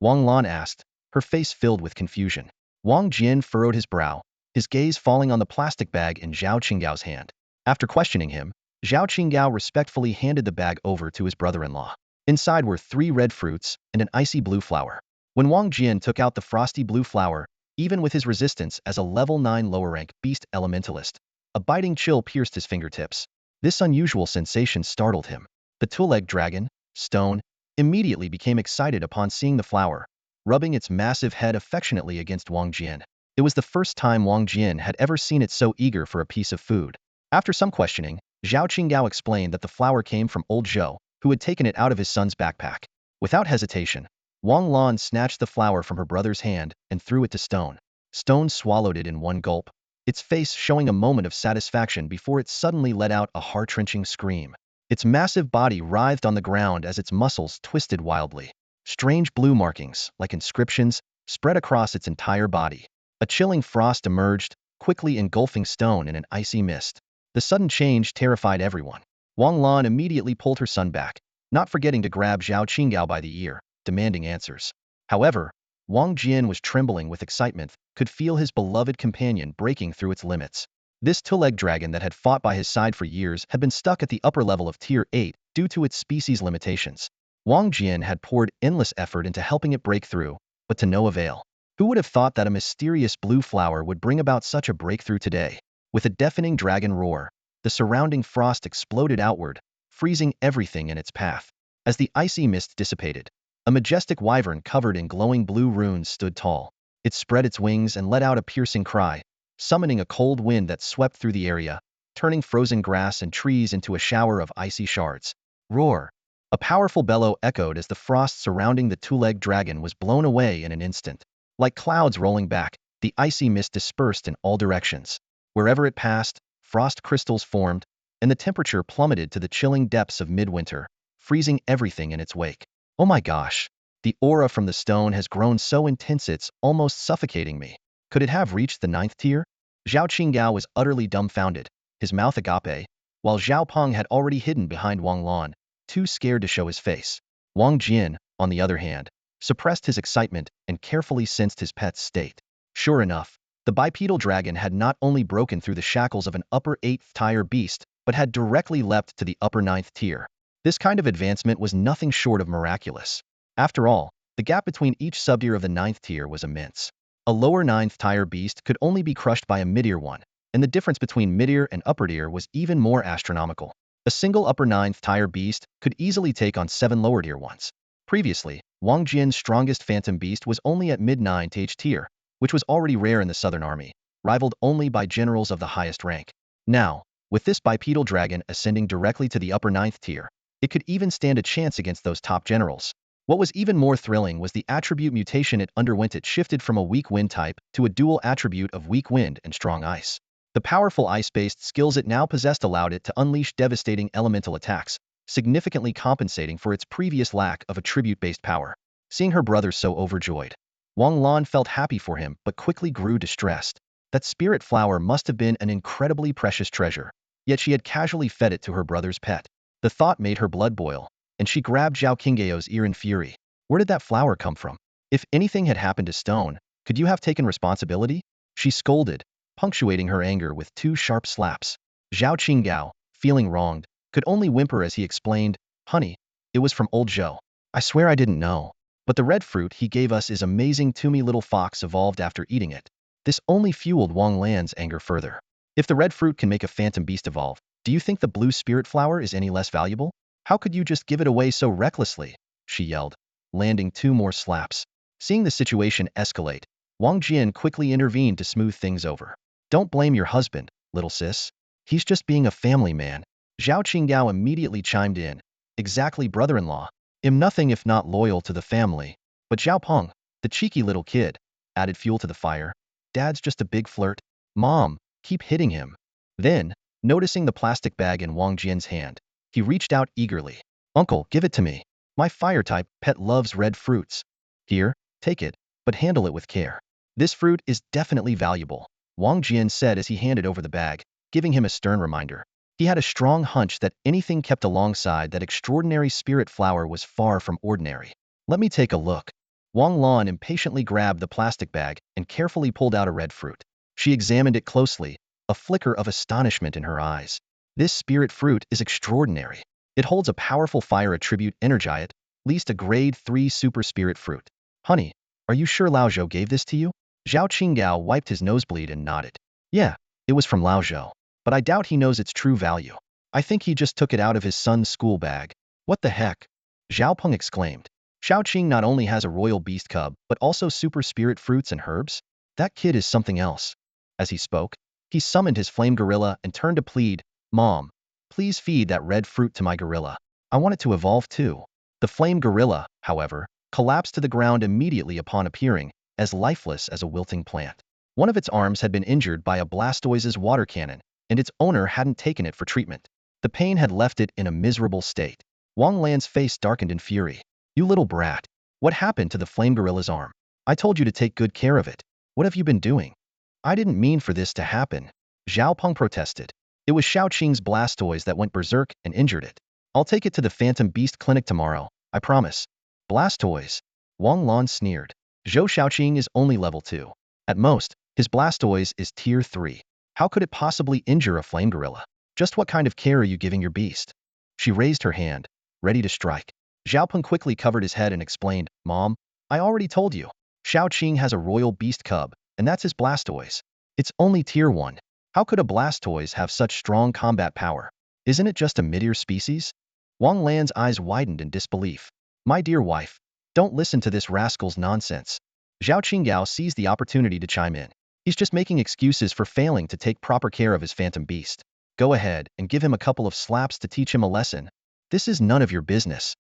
Wang Lan asked, her face filled with confusion. Wang Jian furrowed his brow, his gaze falling on the plastic bag in Zhao Qingyao's hand. After questioning him, Zhao Qingyao respectfully handed the bag over to his brother-in-law. Inside were 3 red fruits and an icy blue flower. When Wang Jian took out the frosty blue flower, even with his resistance as a level 9 lower-rank beast elementalist, a biting chill pierced his fingertips. This unusual sensation startled him. The two-legged dragon, Stone, immediately became excited upon seeing the flower, rubbing its massive head affectionately against Wang Jian. It was the first time Wang Jian had ever seen it so eager for a piece of food. After some questioning, Zhao Qingyao explained that the flower came from old Zhou, who had taken it out of his son's backpack. Without hesitation, Wang Lan snatched the flower from her brother's hand and threw it to Stone. Stone swallowed it in one gulp, its face showing a moment of satisfaction before it suddenly let out a heart-wrenching scream. Its massive body writhed on the ground as its muscles twisted wildly. Strange blue markings, like inscriptions, spread across its entire body. A chilling frost emerged, quickly engulfing Stone in an icy mist. The sudden change terrified everyone. Wang Lan immediately pulled her son back, not forgetting to grab Zhao Qingyao by the ear, demanding answers. However, Wang Jian was trembling with excitement, could feel his beloved companion breaking through its limits. This two-legged dragon that had fought by his side for years had been stuck at the upper level of Tier 8 due to its species limitations. Wang Jian had poured endless effort into helping it break through, but to no avail. Who would have thought that a mysterious blue flower would bring about such a breakthrough today? With a deafening dragon roar, the surrounding frost exploded outward, freezing everything in its path. As the icy mist dissipated, a majestic wyvern covered in glowing blue runes stood tall. It spread its wings and let out a piercing cry, summoning a cold wind that swept through the area, turning frozen grass and trees into a shower of icy shards. Roar! A powerful bellow echoed as the frost surrounding the two-legged dragon was blown away in an instant. Like clouds rolling back, the icy mist dispersed in all directions. Wherever it passed, frost crystals formed, and the temperature plummeted to the chilling depths of midwinter, freezing everything in its wake. Oh my gosh! The aura from the stone has grown so intense it's almost suffocating me. Could it have reached the 9th tier? Zhao Qingyao was utterly dumbfounded, his mouth agape, while Zhao Peng had already hidden behind Wang Lan, too scared to show his face. Wang Jian, on the other hand, suppressed his excitement and carefully sensed his pet's state. Sure enough, The bipedal dragon had not only broken through the shackles of an upper 8th tier beast, but had directly leapt to the upper 9th tier. This kind of advancement was nothing short of miraculous. After all, the gap between each subtier of the 9th tier was immense. A lower 9th tier beast could only be crushed by a mid-tier one, and the difference between mid-tier and upper-tier was even more astronomical. A single upper 9th tier beast could easily take on 7 lower-tier ones. Previously, Wang Jian's strongest phantom beast was only at mid-9th tier, which was already rare in the Southern Army, rivaled only by generals of the highest rank. Now, with this bipedal dragon ascending directly to the upper 9th tier, it could even stand a chance against those top generals. What was even more thrilling was the attribute mutation it underwent. It shifted from a weak wind type to a dual attribute of weak wind and strong ice. The powerful ice-based skills it now possessed allowed it to unleash devastating elemental attacks, significantly compensating for its previous lack of attribute-based power. Seeing her brother so overjoyed, Wang Lan felt happy for him but quickly grew distressed. That spirit flower must have been an incredibly precious treasure, yet she had casually fed it to her brother's pet. The thought made her blood boil, and she grabbed Zhao Qinggao's ear in fury. Where did that flower come from? If anything had happened to Stone, could you have taken responsibility? She scolded, punctuating her anger with 2 sharp slaps. Zhao Qinggao, feeling wronged, could only whimper as he explained, "Honey, it was from old Zhou. I swear I didn't know. But the red fruit he gave us is amazing." Toomey little fox evolved after eating it. This only fueled Wang Lan's anger further. If the red fruit can make a phantom beast evolve, do you think the blue spirit flower is any less valuable? How could you just give it away so recklessly? She yelled, landing 2 more slaps. Seeing the situation escalate, Wang Jian quickly intervened to smooth things over. Don't blame your husband, little sis. He's just being a family man. Zhao Qinggao immediately chimed in. Exactly, brother-in-law. I'm nothing if not loyal to the family. But Zhao Peng, the cheeky little kid, added fuel to the fire. Dad's just a big flirt. Mom, keep hitting him. Then, noticing the plastic bag in Wang Jian's hand, he reached out eagerly. Uncle, give it to me. My fire-type pet loves red fruits. Here, take it, but handle it with care. This fruit is definitely valuable, Wang Jian said as he handed over the bag, giving him a stern reminder. He had a strong hunch that anything kept alongside that extraordinary spirit flower was far from ordinary. Let me take a look. Wang Lan impatiently grabbed the plastic bag and carefully pulled out a red fruit. She examined it closely, a flicker of astonishment in her eyes. This spirit fruit is extraordinary. It holds a powerful fire attribute energy, at least a grade 3 super spirit fruit. Honey, are you sure Lao Zhou gave this to you? Zhao Qinggao wiped his nosebleed and nodded. Yeah, it was from Lao Zhou, but I doubt he knows its true value. I think he just took it out of his son's school bag. What the heck? Zhao Peng exclaimed. Xiao Qing not only has a royal beast cub, but also super spirit fruits and herbs? That kid is something else. As he spoke, he summoned his flame gorilla and turned to plead, Mom, please feed that red fruit to my gorilla. I want it to evolve too. The flame gorilla, however, collapsed to the ground immediately upon appearing, as lifeless as a wilting plant. One of its arms had been injured by a Blastoise's water cannon, and its owner hadn't taken it for treatment. The pain had left it in a miserable state. Wang Lan's face darkened in fury. You little brat. What happened to the flame gorilla's arm? I told you to take good care of it. What have you been doing? I didn't mean for this to happen. Zhao Peng protested. It was Xiao Qing's Blastoise that went berserk and injured it. I'll take it to the Phantom Beast Clinic tomorrow, I promise. Blastoise? Wang Lan sneered. Zhou Xiaoqing is only level 2. At most, his Blastoise is tier 3. How could it possibly injure a flame gorilla? Just what kind of care are you giving your beast? She raised her hand, ready to strike. Xiaopeng quickly covered his head and explained, Mom, I already told you. Xiaoqing has a royal beast cub, and that's his Blastoise. It's only tier 1. How could a Blastoise have such strong combat power? Isn't it just a mid-tier species? Wang Lan's eyes widened in disbelief. My dear wife, don't listen to this rascal's nonsense. Zhao Qinggao seized the opportunity to chime in. He's just making excuses for failing to take proper care of his phantom beast. Go ahead and give him a couple of slaps to teach him a lesson. This is none of your business.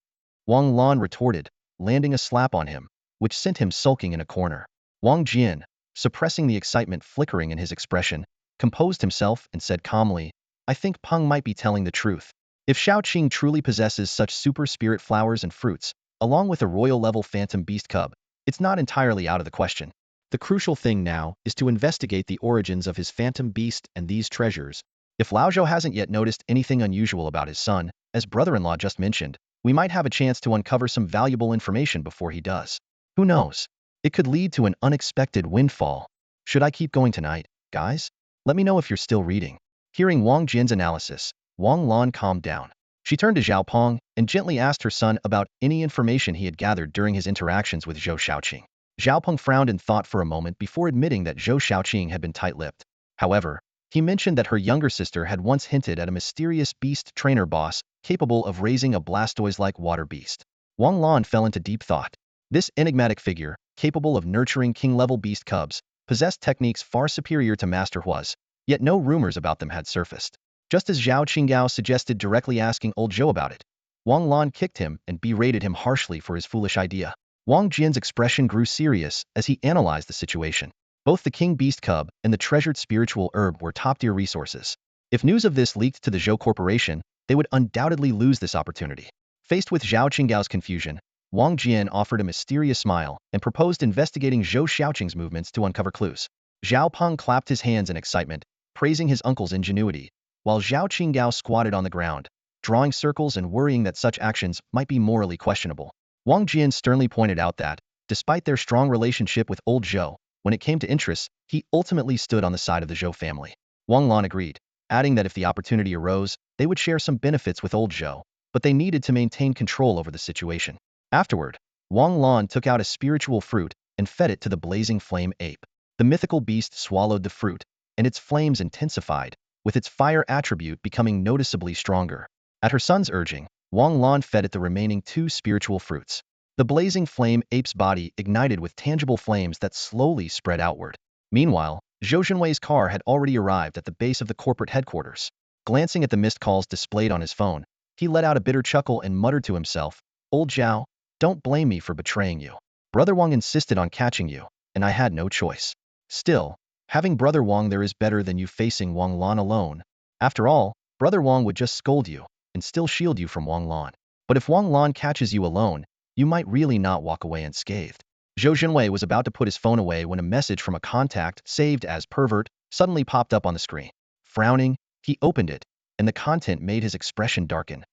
Wang Lan retorted, landing a slap on him, which sent him sulking in a corner. Wang Jian, suppressing the excitement flickering in his expression, composed himself and said calmly, I think Peng might be telling the truth. If Xiaoqing truly possesses such super spirit flowers and fruits, along with a royal-level phantom beast cub, it's not entirely out of the question. The crucial thing now is to investigate the origins of his phantom beast and these treasures. If Lao Zhou hasn't yet noticed anything unusual about his son, as brother-in-law just mentioned, we might have a chance to uncover some valuable information before he does. Who knows? It could lead to an unexpected windfall. Should I keep going tonight, guys? Let me know if you're still reading. Hearing Wang Jin's analysis, Wang Lan calmed down. She turned to Zhao Peng and gently asked her son about any information he had gathered during his interactions with Zhou Xiaoqing. Zhao Peng frowned in thought for a moment before admitting that Zhou Xiaoqing had been tight-lipped. However, he mentioned that her younger sister had once hinted at a mysterious beast trainer boss capable of raising a Blastoise-like water beast. Wang Lan fell into deep thought. This enigmatic figure, capable of nurturing king-level beast cubs, possessed techniques far superior to Master Hua's, yet no rumors about them had surfaced. Just as Zhao Qinggao suggested directly asking old Zhou about it, Wang Lan kicked him and berated him harshly for his foolish idea. Wang Jin's expression grew serious as he analyzed the situation. Both the king beast cub and the treasured spiritual herb were top-tier resources. If news of this leaked to the Zhou Corporation, they would undoubtedly lose this opportunity. Faced with Zhao Qinggao's confusion, Wang Jian offered a mysterious smile and proposed investigating Zhou Xiaoqing's movements to uncover clues. Zhao Peng clapped his hands in excitement, praising his uncle's ingenuity, while Zhao Qinggao squatted on the ground, drawing circles and worrying that such actions might be morally questionable. Wang Jian sternly pointed out that, despite their strong relationship with old Zhou, when it came to interests, he ultimately stood on the side of the Zhou family. Wang Lan agreed, adding that if the opportunity arose, they would share some benefits with old Zhou, but they needed to maintain control over the situation. Afterward, Wang Lan took out a spiritual fruit and fed it to the blazing flame ape. The mythical beast swallowed the fruit, and its flames intensified, with its fire attribute becoming noticeably stronger. At her son's urging, Wang Lan fed it the remaining 2 spiritual fruits. The blazing flame ape's body ignited with tangible flames that slowly spread outward. Meanwhile, Zhou Zhenwei's car had already arrived at the base of the corporate headquarters. Glancing at the missed calls displayed on his phone, he let out a bitter chuckle and muttered to himself, "Old Zhao, don't blame me for betraying you. Brother Wang insisted on catching you, and I had no choice. Still, having Brother Wang there is better than you facing Wang Lan alone. After all, Brother Wang would just scold you, and still shield you from Wang Lan. But if Wang Lan catches you alone, you might really not walk away unscathed." Zhou Zhenwei was about to put his phone away when a message from a contact saved as pervert suddenly popped up on the screen. Frowning, he opened it, and the content made his expression darken.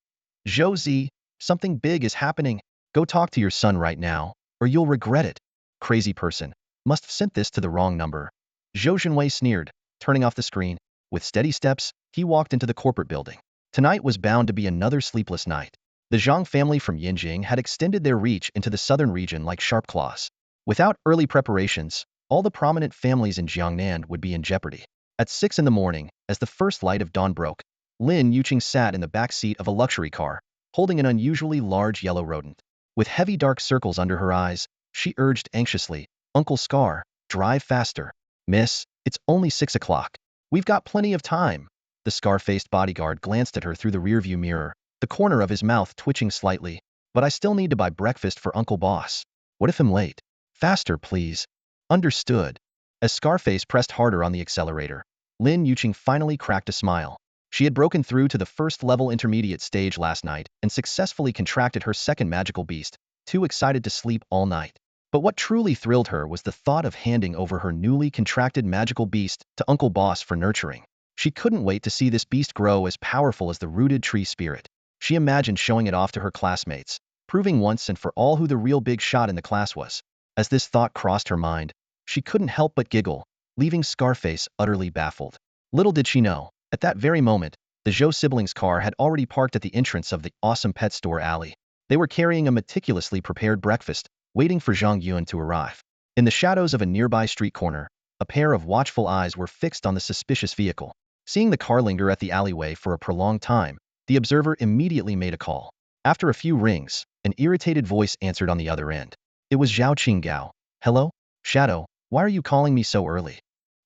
"Zhou Zi, something big is happening. Go talk to your son right now, or you'll regret it. Crazy person. Must have sent this to the wrong number." Zhou Zhenwei sneered, turning off the screen. With steady steps, he walked into the corporate building. Tonight was bound to be another sleepless night. The Zhang family from Yinjing had extended their reach into the southern region like sharp claws. Without early preparations, all the prominent families in Jiangnan would be in jeopardy. At 6 in the morning, as the first light of dawn broke, Lin Yuqing sat in the back seat of a luxury car, holding an unusually large yellow rodent. With heavy dark circles under her eyes, she urged anxiously, "Uncle Scar, drive faster." "Miss, it's only 6 o'clock. We've got plenty of time." The scar-faced bodyguard glanced at her through the rearview mirror, the corner of his mouth twitching slightly. "But I still need to buy breakfast for Uncle Boss. What if I'm late?" "Faster, please." "Understood." As Scarface pressed harder on the accelerator, Lin Yuqing finally cracked a smile. She had broken through to the first-level intermediate stage last night and successfully contracted her second magical beast, too excited to sleep all night. But what truly thrilled her was the thought of handing over her newly contracted magical beast to Uncle Boss for nurturing. She couldn't wait to see this beast grow as powerful as the rooted tree spirit. She imagined showing it off to her classmates, proving once and for all who the real big shot in the class was. As this thought crossed her mind, she couldn't help but giggle, leaving Scarface utterly baffled. Little did she know, at that very moment, the Zhou siblings' car had already parked at the entrance of the awesome pet store alley. They were carrying a meticulously prepared breakfast, waiting for Zhang Yuan to arrive. In the shadows of a nearby street corner, a pair of watchful eyes were fixed on the suspicious vehicle. Seeing the car linger at the alleyway for a prolonged time, the observer immediately made a call. After a few rings, an irritated voice answered on the other end. It was Zhao Qinggao. "Hello? Shadow, why are you calling me so early?"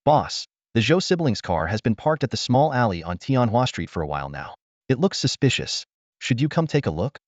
"Boss, the Zhou siblings' car has been parked at the small alley on Tianhua Street for a while now. It looks suspicious. Should you come take a look?"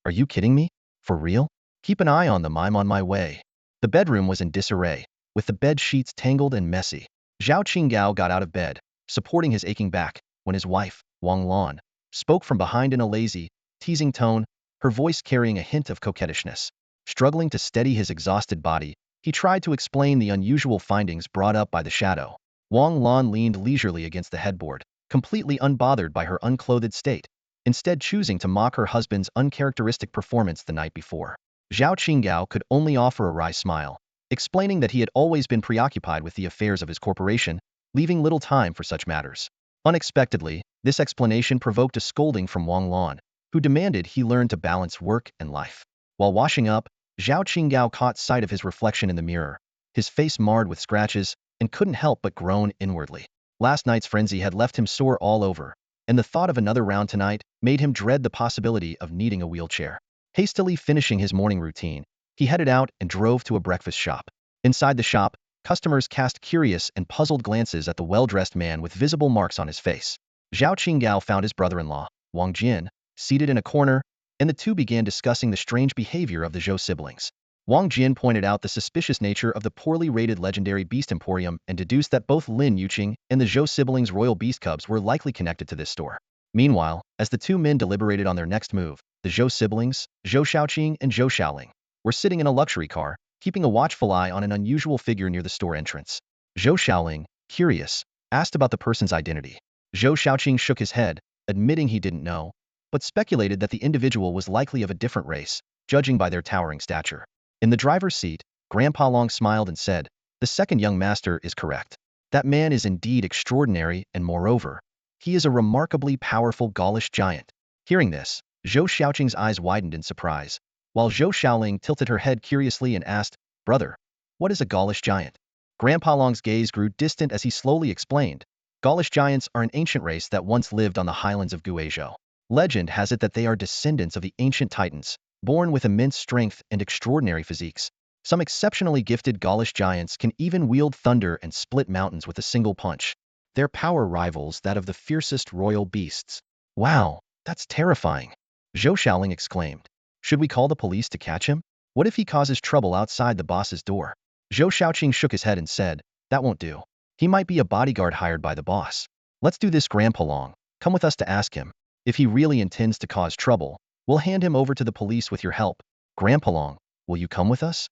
"Are you kidding me? For real? Keep an eye on them, I'm on my way." The bedroom was in disarray, with the bed sheets tangled and messy. Zhao Qinggao got out of bed, supporting his aching back, when his wife, Wang Lan, spoke from behind in a lazy, teasing tone, her voice carrying a hint of coquettishness. Struggling to steady his exhausted body, he tried to explain the unusual findings brought up by the shadow. Wang Lan leaned leisurely against the headboard, completely unbothered by her unclothed state, instead choosing to mock her husband's uncharacteristic performance the night before. Zhao Qinggao could only offer a wry smile, explaining that he had always been preoccupied with the affairs of his corporation, leaving little time for such matters. Unexpectedly, this explanation provoked a scolding from Wang Lan, who demanded he learn to balance work and life. While washing up, Zhao Qinggao caught sight of his reflection in the mirror, his face marred with scratches, and couldn't help but groan inwardly. Last night's frenzy had left him sore all over, and the thought of another round tonight made him dread the possibility of needing a wheelchair. Hastily finishing his morning routine, he headed out and drove to a breakfast shop. Inside the shop, customers cast curious and puzzled glances at the well-dressed man with visible marks on his face. Zhao Qinggao found his brother-in-law, Wang Jin, seated in a corner, and the two began discussing the strange behavior of the Zhou siblings. Wang Jin pointed out the suspicious nature of the poorly rated legendary beast emporium and deduced that both Lin Yuqing and the Zhou siblings' royal beast cubs were likely connected to this store. Meanwhile, as the two men deliberated on their next move, the Zhou siblings, Zhou Shaoqing and Zhou Xiaoling, were sitting in a luxury car, keeping a watchful eye on an unusual figure near the store entrance. Zhou Xiaoling, curious, asked about the person's identity. Zhou Shaoqing shook his head, admitting he didn't know, but speculated that the individual was likely of a different race, judging by their towering stature. In the driver's seat, Grandpa Long smiled and said, "The second young master is correct. That man is indeed extraordinary, and moreover, he is a remarkably powerful Gaulish giant." Hearing this, Zhou Xiaoqing's eyes widened in surprise, while Zhou Xiaoling tilted her head curiously and asked, "Brother, what is a Gaulish giant?" Grandpa Long's gaze grew distant as he slowly explained, "Gaulish giants are an ancient race that once lived on the highlands of Guizhou. Legend has it that they are descendants of the ancient titans, born with immense strength and extraordinary physiques. Some exceptionally gifted Gaulish giants can even wield thunder and split mountains with a single punch. Their power rivals that of the fiercest royal beasts." "Wow, that's terrifying," Zhou Xiaoling exclaimed. "Should we call the police to catch him? What if he causes trouble outside the boss's door?" Zhou Xiaoqing shook his head and said, "That won't do. He might be a bodyguard hired by the boss. Let's do this, Grandpa Long. Come with us to ask him. If he really intends to cause trouble, we'll hand him over to the police with your help." "Grandpa Long, will you come with us?"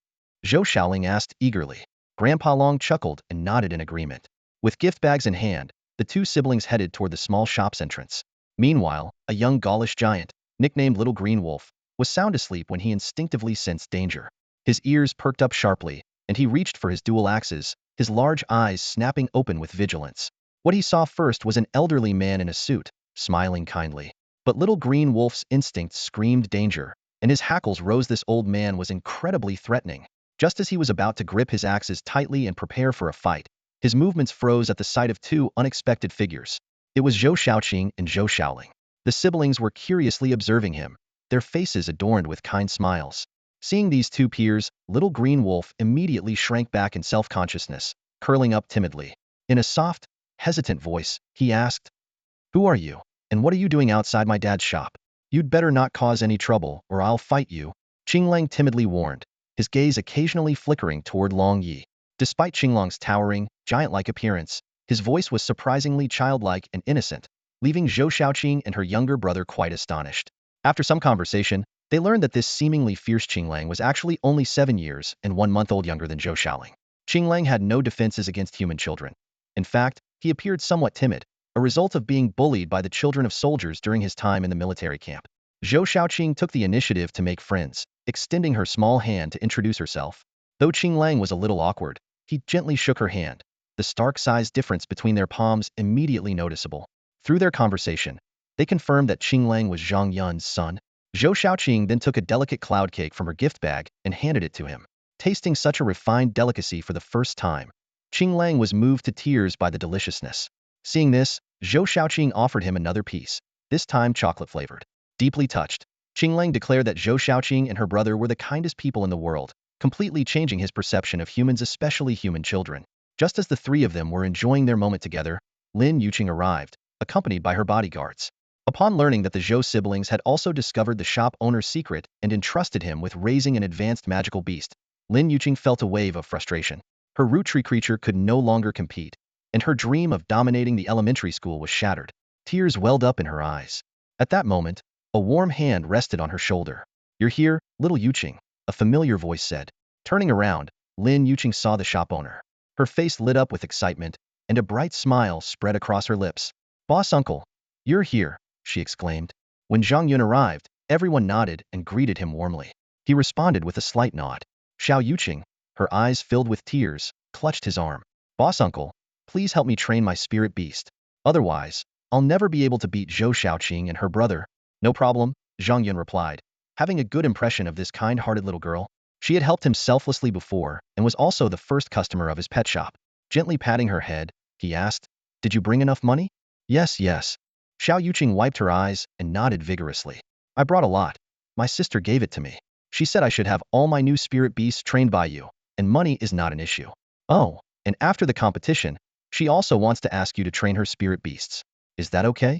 Zhou Xiaoling asked eagerly. Grandpa Long chuckled and nodded in agreement. With gift bags in hand, the two siblings headed toward the small shop's entrance. Meanwhile, a young Gaulish giant, nicknamed Little Green Wolf, was sound asleep when he instinctively sensed danger. His ears perked up sharply, and he reached for his dual axes, his large eyes snapping open with vigilance. What he saw first was an elderly man in a suit, smiling kindly. But Little Green Wolf's instincts screamed danger, and his hackles rose. This old man was incredibly threatening. Just as he was about to grip his axes tightly and prepare for a fight, his movements froze at the sight of two unexpected figures. It was Zhou Shaoqing and Zhou Xiaoling. The siblings were curiously observing him, their faces adorned with kind smiles. Seeing these two peers, Little Green Wolf immediately shrank back in self-consciousness, curling up timidly. In a soft, hesitant voice, he asked, "Who are you? And what are you doing outside my dad's shop? You'd better not cause any trouble, or I'll fight you," Qinglang timidly warned, his gaze occasionally flickering toward Long Yi. Despite Qinglang's towering, giant-like appearance, his voice was surprisingly childlike and innocent, leaving Zhou Shaoqing and her younger brother quite astonished. After some conversation, they learned that this seemingly fierce Qinglang was actually only 7 years and 1 month old younger than Zhou Xiaoling. Qinglang had no defenses against human children. In fact, he appeared somewhat timid, a result of being bullied by the children of soldiers during his time in the military camp. Zhou Shaoqing took the initiative to make friends, extending her small hand to introduce herself. Though Qinglang was a little awkward, he gently shook her hand, the stark size difference between their palms immediately noticeable. Through their conversation, they confirmed that Qinglang was Zhang Yun's son. Zhou Shaoqing then took a delicate cloud cake from her gift bag and handed it to him. Tasting such a refined delicacy for the first time, Qinglang was moved to tears by the deliciousness. Seeing this, Zhou Shaoqing offered him another piece, this time chocolate-flavored. Deeply touched, Qinglang declared that Zhou Shaoqing and her brother were the kindest people in the world, completely changing his perception of humans, especially human children. Just as the three of them were enjoying their moment together, Lin Yuqing arrived, accompanied by her bodyguards. Upon learning that the Zhou siblings had also discovered the shop owner's secret and entrusted him with raising an advanced magical beast, Lin Yuqing felt a wave of frustration. Her root tree creature could no longer compete, and her dream of dominating the elementary school was shattered. Tears welled up in her eyes. At that moment, a warm hand rested on her shoulder. "You're here, Little Yuqing," a familiar voice said. Turning around, Lin Yuqing saw the shop owner. Her face lit up with excitement, and a bright smile spread across her lips. "Boss uncle, you're here," she exclaimed. When Zhang Yun arrived, everyone nodded and greeted him warmly. He responded with a slight nod. Xiao Yuqing, her eyes filled with tears, clutched his arm. Boss uncle, please help me train my spirit beast. Otherwise, I'll never be able to beat Zhou Shaoqing and her brother. No problem, Zhang Yun replied, having a good impression of this kind-hearted little girl. She had helped him selflessly before and was also the first customer of his pet shop. Gently patting her head, he asked, "Did you bring enough money?" "Yes, yes." Xiao Yuqing wiped her eyes and nodded vigorously. "I brought a lot. My sister gave it to me. She said I should have all my new spirit beasts trained by you, and money is not an issue. Oh, and after the competition, she also wants to ask you to train her spirit beasts. Is that okay?"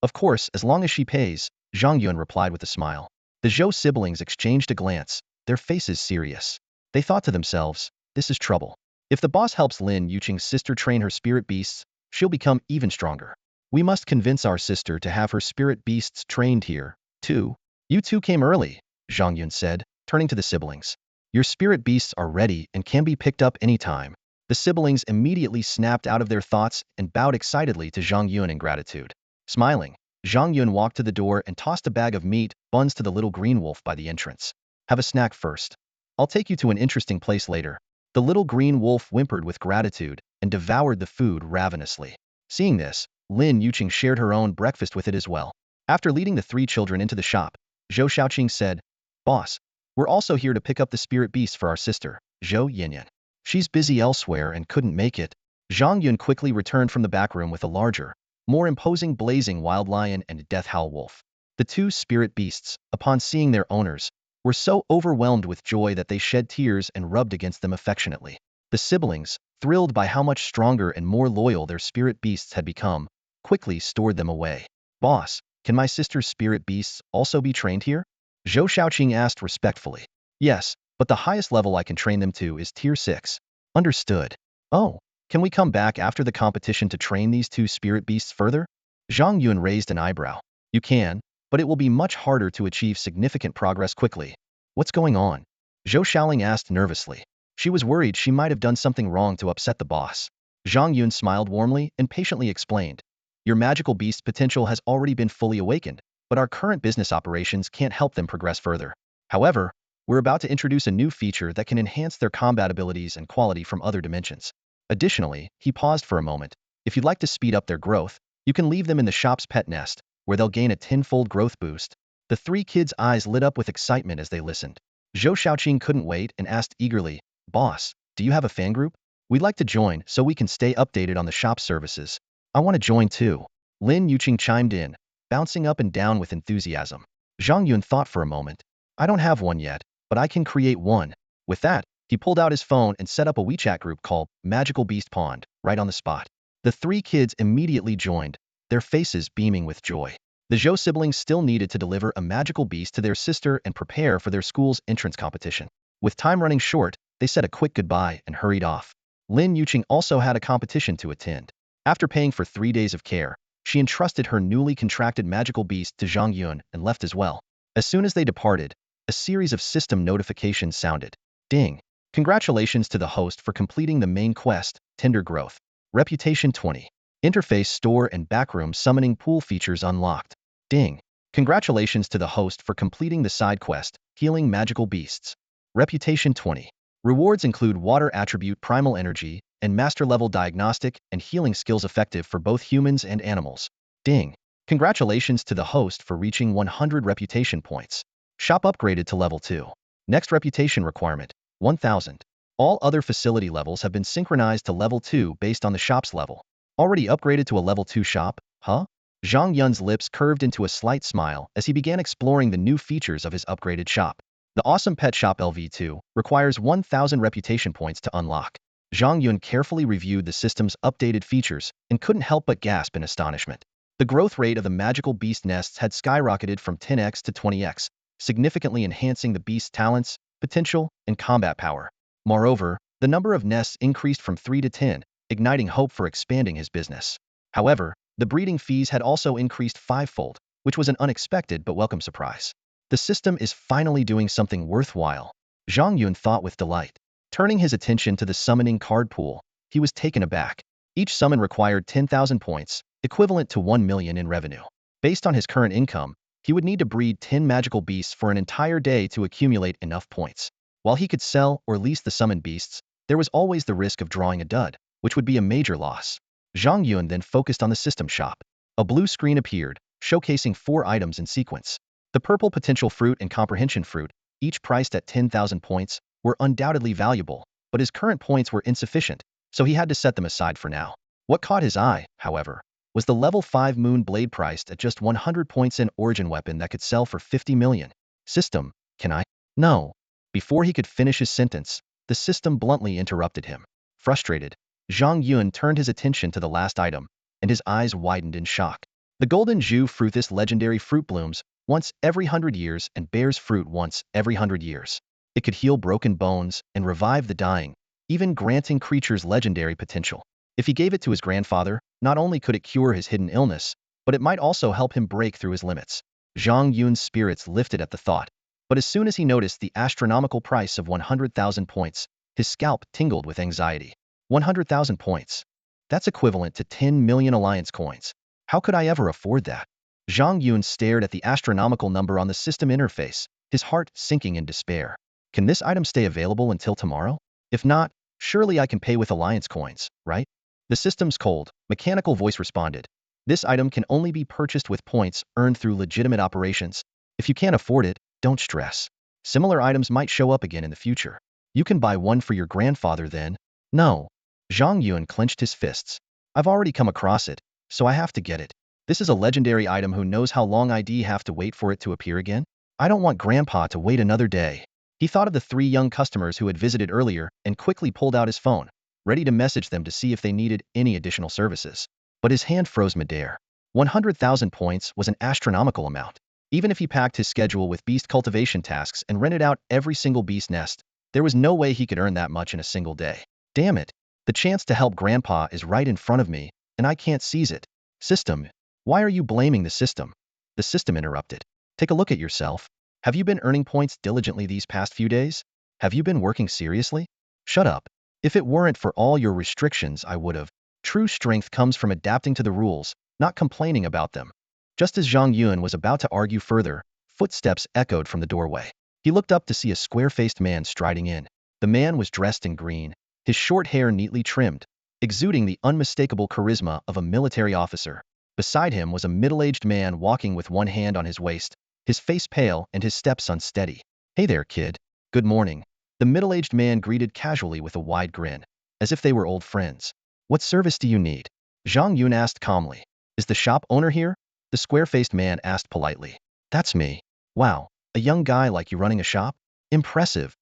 "Of course, as long as she pays," Zhang Yun replied with a smile. The Zhou siblings exchanged a glance, their faces serious. They thought to themselves, this is trouble. If the boss helps Lin Yuqing's sister train her spirit beasts, she'll become even stronger. We must convince our sister to have her spirit beasts trained here, too. You two came early, Zhang Yun said, turning to the siblings. Your spirit beasts are ready and can be picked up anytime. The siblings immediately snapped out of their thoughts and bowed excitedly to Zhang Yun in gratitude. Smiling, Zhang Yun walked to the door and tossed a bag of meat, buns to the little green wolf by the entrance. Have a snack first. I'll take you to an interesting place later. The little green wolf whimpered with gratitude and devoured the food ravenously. Seeing this, Lin Yuqing shared her own breakfast with it as well. After leading the three children into the shop, Zhou Shaoqing said, "Boss, we're also here to pick up the spirit beast for our sister, Zhou Yinyan. She's busy elsewhere and couldn't make it." Zhang Yun quickly returned from the back room with a larger, more imposing blazing wild lion and death howl wolf. The two spirit beasts, upon seeing their owners, were so overwhelmed with joy that they shed tears and rubbed against them affectionately. The siblings, thrilled by how much stronger and more loyal their spirit beasts had become, quickly stored them away. "Boss, can my sister's spirit beasts also be trained here?" Zhou Shaoqing asked respectfully. "Yes, but the highest level I can train them to is Tier 6. "Understood." "Oh, can we come back after the competition to train these two spirit beasts further?" Zhang Yun raised an eyebrow. "You can, but it will be much harder to achieve significant progress quickly." "What's going on?" Zhou Shaoling asked nervously. She was worried she might have done something wrong to upset the boss. Zhang Yun smiled warmly and patiently explained, "Your magical beast's potential has already been fully awakened, but our current business operations can't help them progress further. However, we're about to introduce a new feature that can enhance their combat abilities and quality from other dimensions. Additionally," he paused for a moment, "if you'd like to speed up their growth, you can leave them in the shop's pet nest, where they'll gain a tenfold growth boost." The three kids' eyes lit up with excitement as they listened. Zhou Shaoqing couldn't wait and asked eagerly, "Boss, do you have a fan group? We'd like to join so we can stay updated on the shop services." "I want to join too." Lin Yuqing chimed in, bouncing up and down with enthusiasm. Zhang Yun thought for a moment. "I don't have one yet, but I can create one." With that, he pulled out his phone and set up a WeChat group called Magical Beast Pond, right on the spot. The three kids immediately joined, their faces beaming with joy. The Zhou siblings still needed to deliver a magical beast to their sister and prepare for their school's entrance competition. With time running short, they said a quick goodbye and hurried off. Lin Yuqing also had a competition to attend. After paying for 3 days of care, she entrusted her newly contracted magical beast to Zhang Yun and left as well. As soon as they departed, a series of system notifications sounded. Ding! Congratulations to the host for completing the main quest, Tender Growth. Reputation 20. Interface store and backroom summoning pool features unlocked. Ding! Congratulations to the host for completing the side quest, Healing Magical Beasts. Reputation 20. Rewards include water attribute primal energy and master-level diagnostic and healing skills effective for both humans and animals. Ding! Congratulations to the host for reaching 100 reputation points. Shop upgraded to level 2. Next reputation requirement, 1000. All other facility levels have been synchronized to level 2 based on the shop's level. Already upgraded to a level 2 shop, huh? Zhang Yun's lips curved into a slight smile as he began exploring the new features of his upgraded shop. The awesome pet shop LV2 requires 1000 reputation points to unlock. Zhang Yun carefully reviewed the system's updated features and couldn't help but gasp in astonishment. The growth rate of the magical beast nests had skyrocketed from 10x to 20x, significantly enhancing the beast's talents, potential, and combat power. Moreover, the number of nests increased from 3 to 10, igniting hope for expanding his business. However, the breeding fees had also increased fivefold, which was an unexpected but welcome surprise. The system is finally doing something worthwhile, Zhang Yun thought with delight. Turning his attention to the summoning card pool, he was taken aback. Each summon required 10,000 points, equivalent to 1 million in revenue. Based on his current income, he would need to breed 10 magical beasts for an entire day to accumulate enough points. While he could sell or lease the summoned beasts, there was always the risk of drawing a dud, which would be a major loss. Zhang Yun then focused on the system shop. A blue screen appeared, showcasing 4 items in sequence. The purple potential fruit and comprehension fruit, each priced at 10,000 points, were undoubtedly valuable, but his current points were insufficient, so he had to set them aside for now. What caught his eye, however, was the level 5 moon blade priced at just 100 points in origin weapon that could sell for 50 million. System, can I? No. Before he could finish his sentence, the system bluntly interrupted him. Frustrated, Zhang Yun turned his attention to the last item, and his eyes widened in shock. The golden Zhu fruit. This legendary fruit blooms once every 100 years and bears fruit once every 100 years. It could heal broken bones and revive the dying, even granting creatures legendary potential. If he gave it to his grandfather, not only could it cure his hidden illness, but it might also help him break through his limits. Zhang Yun's spirits lifted at the thought, but as soon as he noticed the astronomical price of 100,000 points, his scalp tingled with anxiety. 100,000 points. That's equivalent to 10 million alliance coins. How could I ever afford that? Zhang Yun stared at the astronomical number on the system interface, his heart sinking in despair. Can this item stay available until tomorrow? If not, surely I can pay with alliance coins, right? The system's cold, mechanical voice responded. This item can only be purchased with points earned through legitimate operations. If you can't afford it, don't stress. Similar items might show up again in the future. You can buy one for your grandfather then. No. Zhang Yun clenched his fists. I've already come across it, so I have to get it. This is a legendary item. Who knows how long I'd have to wait for it to appear again? I don't want Grandpa to wait another day. He thought of the 3 young customers who had visited earlier and quickly pulled out his phone, ready to message them to see if they needed any additional services. But his hand froze midair. 100,000 points was an astronomical amount. Even if he packed his schedule with beast cultivation tasks and rented out every single beast nest, there was no way he could earn that much in a single day. Damn it. The chance to help Grandpa is right in front of me, and I can't seize it. System, why are you blaming the system? The system interrupted. Take a look at yourself. Have you been earning points diligently these past few days? Have you been working seriously? Shut up. If it weren't for all your restrictions, I would have. True strength comes from adapting to the rules, not complaining about them. Just as Zhang Yun was about to argue further, footsteps echoed from the doorway. He looked up to see a square-faced man striding in. The man was dressed in green, his short hair neatly trimmed, exuding the unmistakable charisma of a military officer. Beside him was a middle-aged man walking with one hand on his waist, his face pale and his steps unsteady. Hey there, kid. Good morning. The middle-aged man greeted casually with a wide grin, as if they were old friends. What service do you need? Zhang Yun asked calmly. Is the shop owner here? The square-faced man asked politely. That's me. Wow, a young guy like you running a shop? Impressive.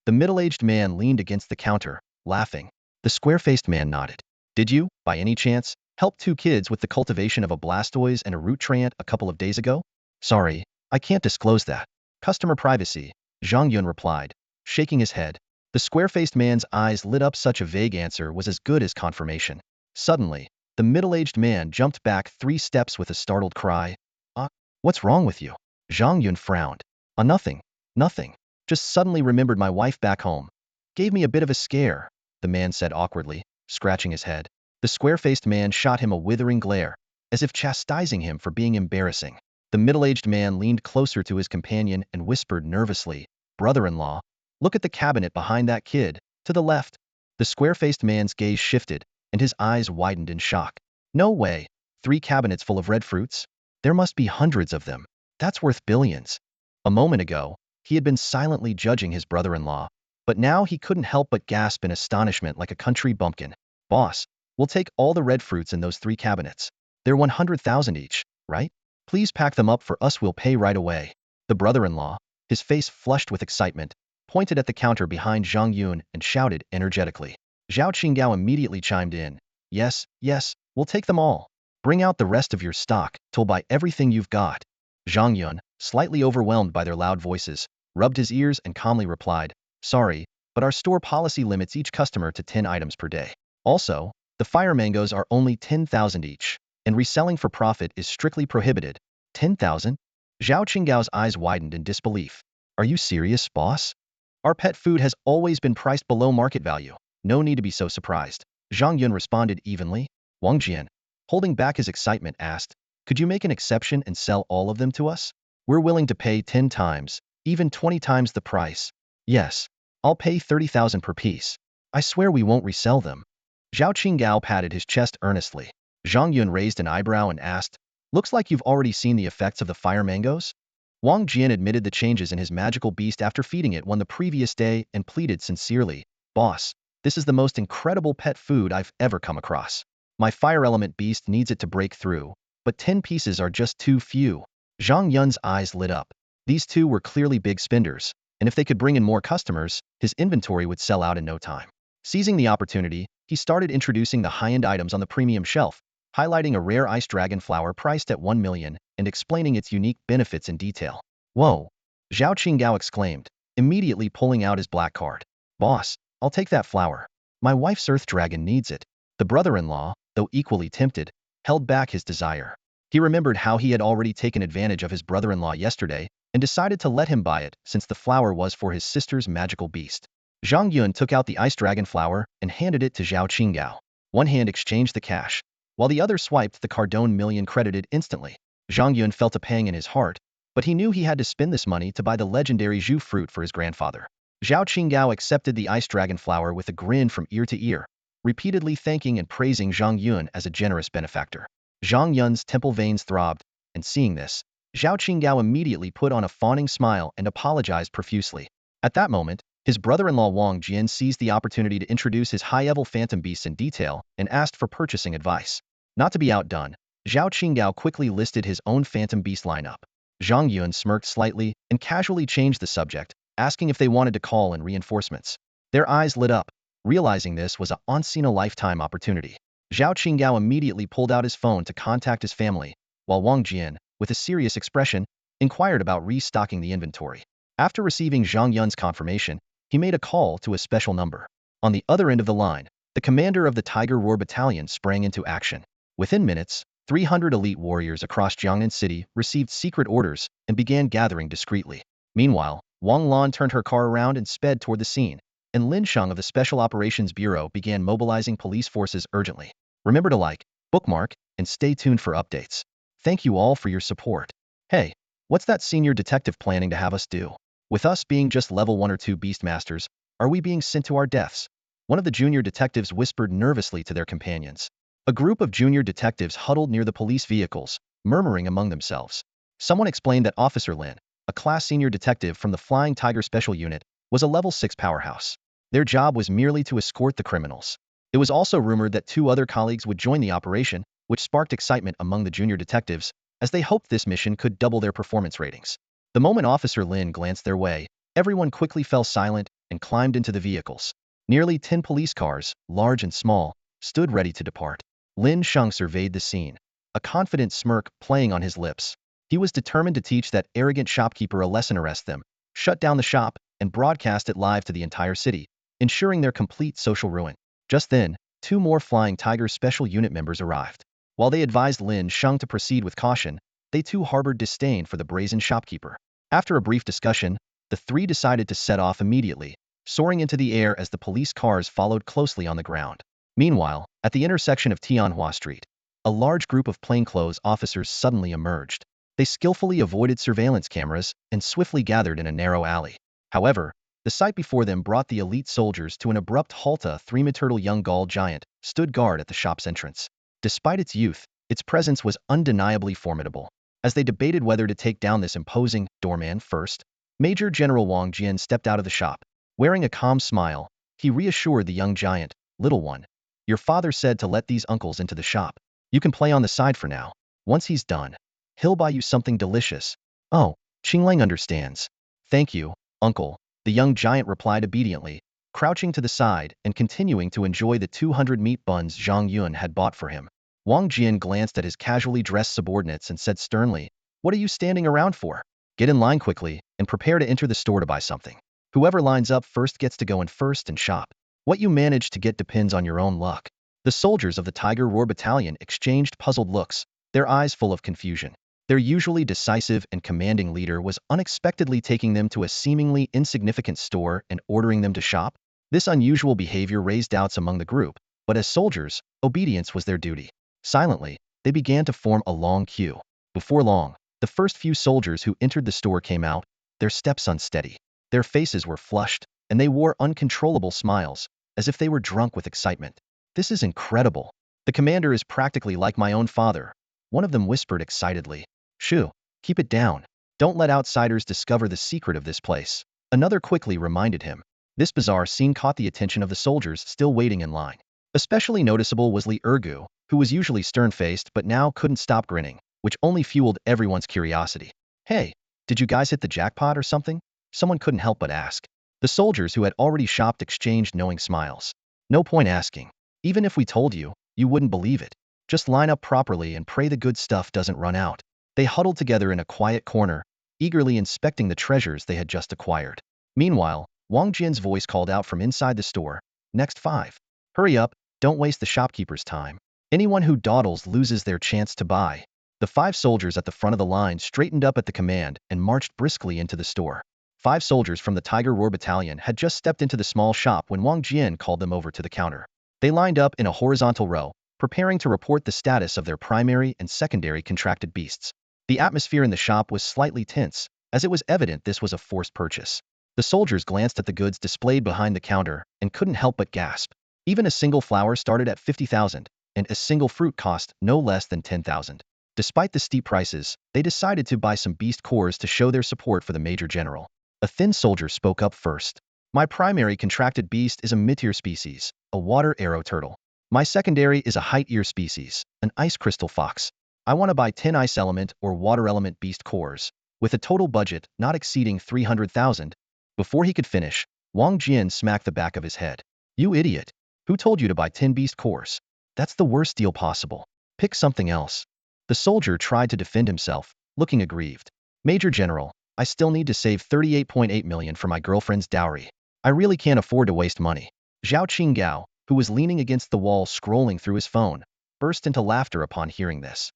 The middle-aged man leaned against the counter, laughing. The square-faced man nodded. Did you, by any chance, help 2 kids with the cultivation of a blastoise and a root treant a couple of days ago? Sorry, I can't disclose that. Customer privacy, Zhang Yun replied, shaking his head. The square-faced man's eyes lit up. Such a vague answer was as good as confirmation. Suddenly, the middle-aged man jumped back 3 steps with a startled cry. What's wrong with you? Zhang Yun frowned. Nothing. Nothing. Just suddenly remembered my wife back home. Gave me a bit of a scare, the man said awkwardly, scratching his head. The square-faced man shot him a withering glare, as if chastising him for being embarrassing. The middle-aged man leaned closer to his companion and whispered nervously, Brother-in-law, look at the cabinet behind that kid, to the left. The square-faced man's gaze shifted, and his eyes widened in shock. No way. 3 cabinets full of red fruits? There must be hundreds of them. That's worth billions. A moment ago, he had been silently judging his brother-in-law, but now he couldn't help but gasp in astonishment like a country bumpkin. Boss, we'll take all the red fruits in those 3 cabinets. They're 100,000 each, right? Please pack them up for us. We'll pay right away. The brother-in-law, his face flushed with excitement, pointed at the counter behind Zhang Yun and shouted energetically. Zhao Qinggao immediately chimed in. Yes, yes, we'll take them all. Bring out the rest of your stock, till buy everything you've got. Zhang Yun, slightly overwhelmed by their loud voices, rubbed his ears and calmly replied, Sorry, but our store policy limits each customer to 10 items per day. Also, the fire mangoes are only 10,000 each, and reselling for profit is strictly prohibited. 10,000? Zhao Qinggao's eyes widened in disbelief. Are you serious, boss? Our pet food has always been priced below market value. No need to be so surprised. Zhang Yun responded evenly. Wang Jian, holding back his excitement, asked, Could you make an exception and sell all of them to us? We're willing to pay 10 times, even 20 times the price. Yes. I'll pay 30,000 per piece. I swear we won't resell them. Zhao Qinggao patted his chest earnestly. Zhang Yun raised an eyebrow and asked, looks like you've already seen the effects of the fire mangoes? Wang Jian admitted the changes in his magical beast after feeding it one the previous day and pleaded sincerely, boss, this is the most incredible pet food I've ever come across. My fire element beast needs it to break through, but 10 pieces are just too few. Zhang Yun's eyes lit up. These two were clearly big spenders, and if they could bring in more customers, his inventory would sell out in no time. Seizing the opportunity, he started introducing the high-end items on the premium shelf, highlighting a rare ice dragon flower priced at 1 million and explaining its unique benefits in detail. Whoa! Zhao Qinggao exclaimed, immediately pulling out his black card. Boss, I'll take that flower. My wife's earth dragon needs it. The brother-in-law, though equally tempted, held back his desire. He remembered how he had already taken advantage of his brother-in-law yesterday and decided to let him buy it since the flower was for his sister's magical beast. Zhang Yun took out the ice dragon flower and handed it to Zhao Qinggao. One hand exchanged the cash, while the other swiped the Cardone million credited instantly. Zhang Yun felt a pang in his heart, but he knew he had to spend this money to buy the legendary Zhu fruit for his grandfather. Zhao Qinggao accepted the ice dragon flower with a grin from ear to ear, repeatedly thanking and praising Zhang Yun as a generous benefactor. Zhang Yun's temple veins throbbed, and seeing this, Zhao Qinggao immediately put on a fawning smile and apologized profusely. At that moment, his brother-in-law Wang Jian seized the opportunity to introduce his high-level phantom beasts in detail and asked for purchasing advice. Not to be outdone, Zhao Qinggao quickly listed his own phantom beast lineup. Zhang Yun smirked slightly and casually changed the subject, asking if they wanted to call in reinforcements. Their eyes lit up, realizing this was a once-in-a-lifetime opportunity. Zhao Qinggao immediately pulled out his phone to contact his family, while Wang Jian, with a serious expression, inquired about restocking the inventory. After receiving Zhang Yun's confirmation, he made a call to a special number. On the other end of the line, the commander of the Tiger Roar Battalion sprang into action. Within minutes, 300 elite warriors across Jiangnan City received secret orders and began gathering discreetly. Meanwhile, Wang Lan turned her car around and sped toward the scene, and Lin Sheng of the Special Operations Bureau began mobilizing police forces urgently. Remember to like, bookmark, and stay tuned for updates. Thank you all for your support. Hey, what's that senior detective planning to have us do? With us being just level 1 or 2 beastmasters, are we being sent to our deaths? One of the junior detectives whispered nervously to their companions. A group of junior detectives huddled near the police vehicles, murmuring among themselves. Someone explained that Officer Lin, a class senior detective from the Flying Tiger Special Unit, was a level 6 powerhouse. Their job was merely to escort the criminals. It was also rumored that 2 other colleagues would join the operation, which sparked excitement among the junior detectives, as they hoped this mission could double their performance ratings. The moment Officer Lin glanced their way, everyone quickly fell silent and climbed into the vehicles. Nearly 10 police cars, large and small, stood ready to depart. Lin Sheng surveyed the scene, a confident smirk playing on his lips. He was determined to teach that arrogant shopkeeper a lesson. Arrest them, shut down the shop, and broadcast it live to the entire city, ensuring their complete social ruin. Just then, 2 more Flying Tiger Special Unit members arrived. While they advised Lin Sheng to proceed with caution, they too harbored disdain for the brazen shopkeeper. After a brief discussion, the 3 decided to set off immediately, soaring into the air as the police cars followed closely on the ground. Meanwhile, at the intersection of Tianhua Street, a large group of plainclothes officers suddenly emerged. They skillfully avoided surveillance cameras and swiftly gathered in a narrow alley. However, the sight before them brought the elite soldiers to an abrupt halt. A 3-meter young Gaul giant stood guard at the shop's entrance. Despite its youth, its presence was undeniably formidable. As they debated whether to take down this imposing doorman first, Major General Wang Jian stepped out of the shop. Wearing a calm smile, he reassured the young giant, "Little one, your father said to let these uncles into the shop. You can play on the side for now. Once he's done, he'll buy you something delicious." "Oh, Qinglang understands. Thank you, uncle," the young giant replied obediently, crouching to the side and continuing to enjoy the 200 meat buns Zhang Yun had bought for him. Wang Jian glanced at his casually dressed subordinates and said sternly, "What are you standing around for? Get in line quickly and prepare to enter the store to buy something. Whoever lines up first gets to go in first and shop. What you manage to get depends on your own luck." The soldiers of the Tiger Roar Battalion exchanged puzzled looks, their eyes full of confusion. Their usually decisive and commanding leader was unexpectedly taking them to a seemingly insignificant store and ordering them to shop. This unusual behavior raised doubts among the group, but as soldiers, obedience was their duty. Silently, they began to form a long queue. Before long, the first few soldiers who entered the store came out, their steps unsteady. Their faces were flushed, and they wore uncontrollable smiles, as if they were drunk with excitement. This is incredible. The commander is practically like my own father. One of them whispered excitedly. Shoo, keep it down. Don't let outsiders discover the secret of this place. Another quickly reminded him. This bizarre scene caught the attention of the soldiers still waiting in line. Especially noticeable was Li Ergu, who was usually stern-faced but now couldn't stop grinning, which only fueled everyone's curiosity. Hey, did you guys hit the jackpot or something? Someone couldn't help but ask. The soldiers who had already shopped exchanged knowing smiles. No point asking. Even if we told you, you wouldn't believe it. Just line up properly and pray the good stuff doesn't run out. They huddled together in a quiet corner, eagerly inspecting the treasures they had just acquired. Meanwhile, Wang Jian's voice called out from inside the store. Next 5. Hurry up, don't waste the shopkeeper's time. Anyone who dawdles loses their chance to buy. The 5 soldiers at the front of the line straightened up at the command and marched briskly into the store. 5 soldiers from the Tiger Roar Battalion had just stepped into the small shop when Wang Jian called them over to the counter. They lined up in a horizontal row, preparing to report the status of their primary and secondary contracted beasts. The atmosphere in the shop was slightly tense, as it was evident this was a forced purchase. The soldiers glanced at the goods displayed behind the counter and couldn't help but gasp. Even a single flower started at 50,000, and a single fruit cost no less than 10,000. Despite the steep prices, they decided to buy some beast cores to show their support for the Major General. A thin soldier spoke up first. My primary contracted beast is a meteor species, a water arrow turtle. My secondary is a height ear species, an ice crystal fox. I want to buy 10 ice element or water element beast cores, with a total budget not exceeding 300,000. Before he could finish, Wang Jian smacked the back of his head. You idiot. Who told you to buy 10 beast cores? That's the worst deal possible. Pick something else. The soldier tried to defend himself, looking aggrieved. Major General, I still need to save 38.8 million for my girlfriend's dowry. I really can't afford to waste money. Zhao Qinggao, who was leaning against the wall scrolling through his phone, burst into laughter upon hearing this.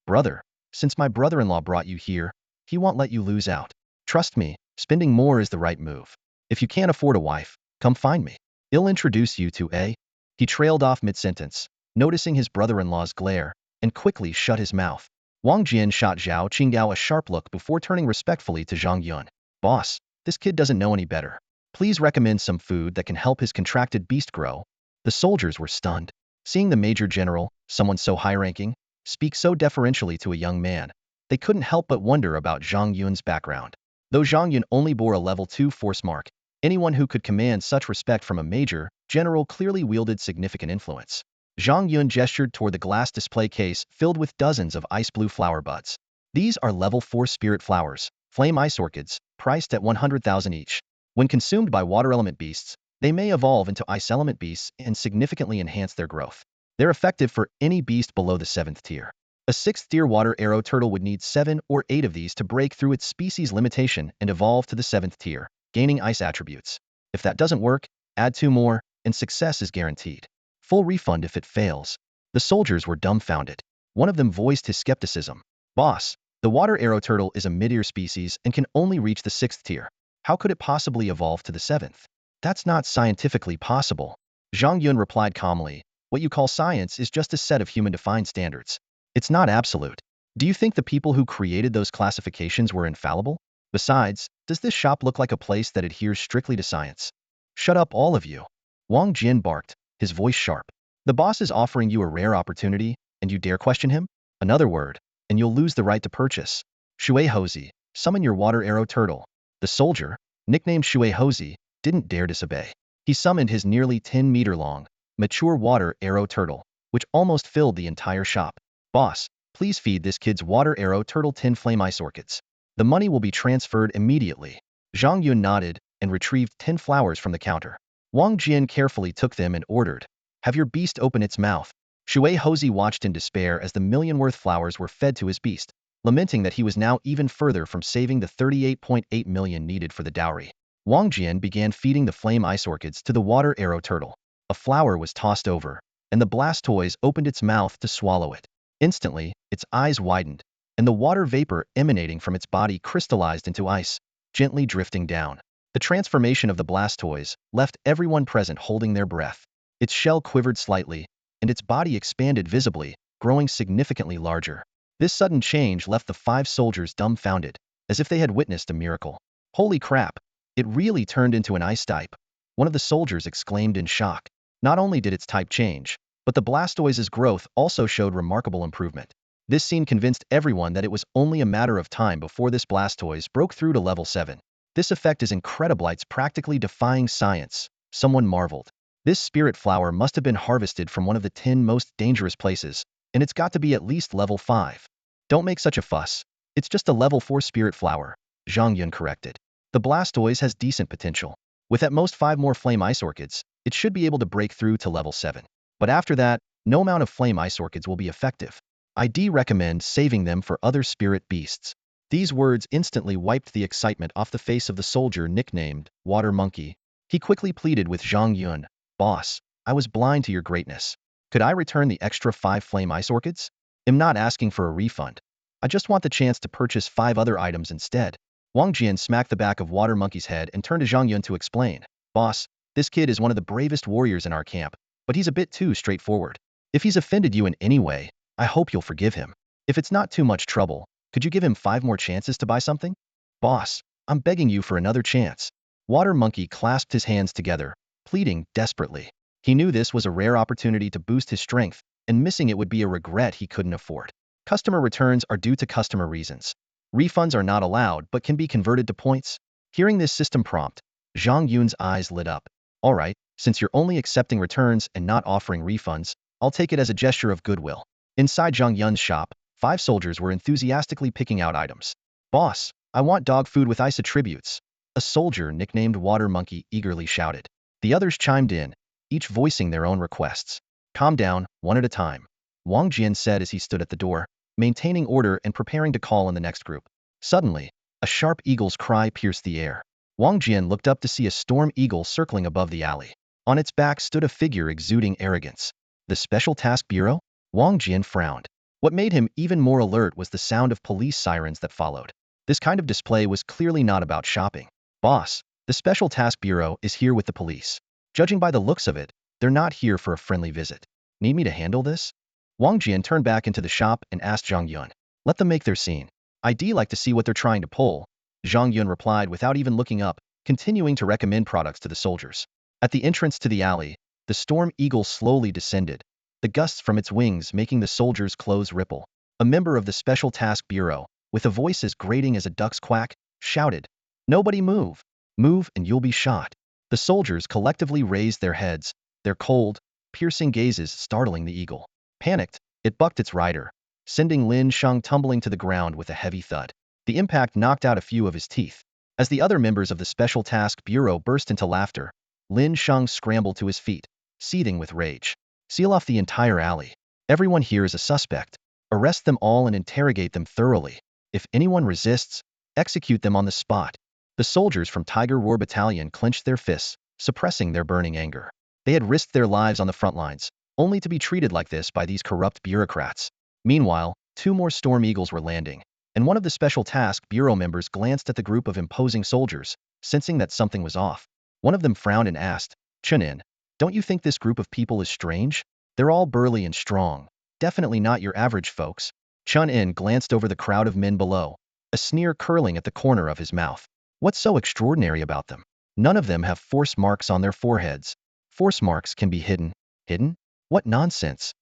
Brother, since my brother-in-law brought you here, he won't let you lose out. Trust me, spending more is the right move. If you can't afford a wife, come find me. I'll introduce you to a... He trailed off mid-sentence, noticing his brother-in-law's glare, and quickly shut his mouth. Wang Jian shot Zhao Qinggao a sharp look before turning respectfully to Zhang Yun. Boss, this kid doesn't know any better. Please recommend some food that can help his contracted beast grow. The soldiers were stunned. Seeing the Major General, someone so high-ranking, speak so deferentially to a young man, they couldn't help but wonder about Zhang Yun's background. Though Zhang Yun only bore a level 2 force mark, anyone who could command such respect from a Major General clearly wielded significant influence. Zhang Yun gestured toward the glass display case filled with dozens of ice blue flower buds. These are level 4 spirit flowers, flame ice orchids, priced at 100,000 each. When consumed by water element beasts, they may evolve into ice element beasts and significantly enhance their growth. They're effective for any beast below the 7th tier. A 6th tier water arrow turtle would need 7 or 8 of these to break through its species limitation and evolve to the 7th tier, gaining ice attributes. If that doesn't work, add 2 more, and success is guaranteed. Full refund if it fails. The soldiers were dumbfounded. One of them voiced his skepticism. Boss, the water arrow turtle is a mid-tier species and can only reach the 6th tier. How could it possibly evolve to the 7th? That's not scientifically possible. Zhang Yun replied calmly. What you call science is just a set of human-defined standards. It's not absolute. Do you think the people who created those classifications were infallible? Besides, does this shop look like a place that adheres strictly to science? Shut up, all of you. Wang Jian barked, his voice sharp. The boss is offering you a rare opportunity, and you dare question him? Another word, and you'll lose the right to purchase. Shui Hozi, summon your water arrow turtle. The soldier, nicknamed Shui Hozi, didn't dare disobey. He summoned his nearly 10-meter-long, mature water arrow turtle, which almost filled the entire shop. Boss, please feed this kid's water arrow turtle 10 flame ice orchids. The money will be transferred immediately. Zhang Yun nodded and retrieved 10 flowers from the counter. Wang Jian carefully took them and ordered, have your beast open its mouth. Shui Hozi watched in despair as the million-worth flowers were fed to his beast, lamenting that he was now even further from saving the 38.8 million needed for the dowry. Wang Jian began feeding the flame ice orchids to the water arrow turtle. A flower was tossed over, and the Blastoise opened its mouth to swallow it. Instantly, its eyes widened, and the water vapor emanating from its body crystallized into ice, gently drifting down. The transformation of the Blastoise left everyone present holding their breath. Its shell quivered slightly, and its body expanded visibly, growing significantly larger. This sudden change left the 5 soldiers dumbfounded, as if they had witnessed a miracle. Holy crap! It really turned into an ice type. One of the soldiers exclaimed in shock. Not only did its type change, but the Blastoise's growth also showed remarkable improvement. This scene convinced everyone that it was only a matter of time before this Blastoise broke through to level 7. This effect is incredible, it's practically defying science, someone marveled. This spirit flower must have been harvested from one of the 10 most dangerous places, and it's got to be at least level 5. Don't make such a fuss. It's just a level 4 spirit flower, Zhang Yun corrected. The Blastoise has decent potential. With at most 5 more flame ice orchids, it should be able to break through to level 7. But after that, no amount of flame ice orchids will be effective. I'd recommend saving them for other spirit beasts. These words instantly wiped the excitement off the face of the soldier nicknamed Water Monkey. He quickly pleaded with Zhang Yun, "Boss, I was blind to your greatness. Could I return the extra 5 flame ice orchids? I'm not asking for a refund. I just want the chance to purchase 5 other items instead." Wang Jian smacked the back of Water Monkey's head and turned to Zhang Yun to explain. "Boss, this kid is one of the bravest warriors in our camp, but he's a bit too straightforward. If he's offended you in any way, I hope you'll forgive him. If it's not too much trouble, could you give him 5 more chances to buy something?" "Boss, I'm begging you for another chance." Water Monkey clasped his hands together, pleading desperately. He knew this was a rare opportunity to boost his strength, and missing it would be a regret he couldn't afford. Customer returns are due to customer reasons. Refunds are not allowed but can be converted to points. Hearing this system prompt, Zhang Yun's eyes lit up. "All right, since you're only accepting returns and not offering refunds, I'll take it as a gesture of goodwill." Inside Zhang Yun's shop, 5 soldiers were enthusiastically picking out items. "Boss, I want dog food with ice attributes," a soldier nicknamed Water Monkey eagerly shouted. The others chimed in, each voicing their own requests. "Calm down, one at a time," Wang Jian said as he stood at the door, maintaining order and preparing to call on the next group. Suddenly, a sharp eagle's cry pierced the air. Wang Jian looked up to see a storm eagle circling above the alley. On its back stood a figure exuding arrogance. The Special Task Bureau? Wang Jian frowned. What made him even more alert was the sound of police sirens that followed. This kind of display was clearly not about shopping. "Boss, the Special Task Bureau is here with the police. Judging by the looks of it, they're not here for a friendly visit. Need me to handle this?" Wang Jian turned back into the shop and asked Zhang Yun. "Let them make their scene. I'd like to see what they're trying to pull," Zhang Yun replied without even looking up, continuing to recommend products to the soldiers. At the entrance to the alley, the storm eagle slowly descended, the gusts from its wings making the soldiers' clothes ripple. A member of the Special Task Bureau, with a voice as grating as a duck's quack, shouted, "Nobody move! Move and you'll be shot." The soldiers collectively raised their heads, their cold, piercing gazes startling the eagle. Panicked, it bucked its rider, sending Lin Sheng tumbling to the ground with a heavy thud. The impact knocked out a few of his teeth. As the other members of the Special Task Bureau burst into laughter, Lin Sheng scrambled to his feet, seething with rage. "Seal off the entire alley. Everyone here is a suspect. Arrest them all and interrogate them thoroughly. If anyone resists, execute them on the spot." The soldiers from Tiger Roar Battalion clenched their fists, suppressing their burning anger. They had risked their lives on the front lines, only to be treated like this by these corrupt bureaucrats. Meanwhile, 2 more Storm Eagles were landing, and one of the Special Task Bureau members glanced at the group of imposing soldiers, sensing that something was off. One of them frowned and asked, "Chunin, don't you think this group of people is strange? They're all burly and strong. Definitely not your average folks." Chun-In glanced over the crowd of men below, a sneer curling at the corner of his mouth. "What's so extraordinary about them? None of them have force marks on their foreheads. Force marks can be hidden." "Hidden? What nonsense."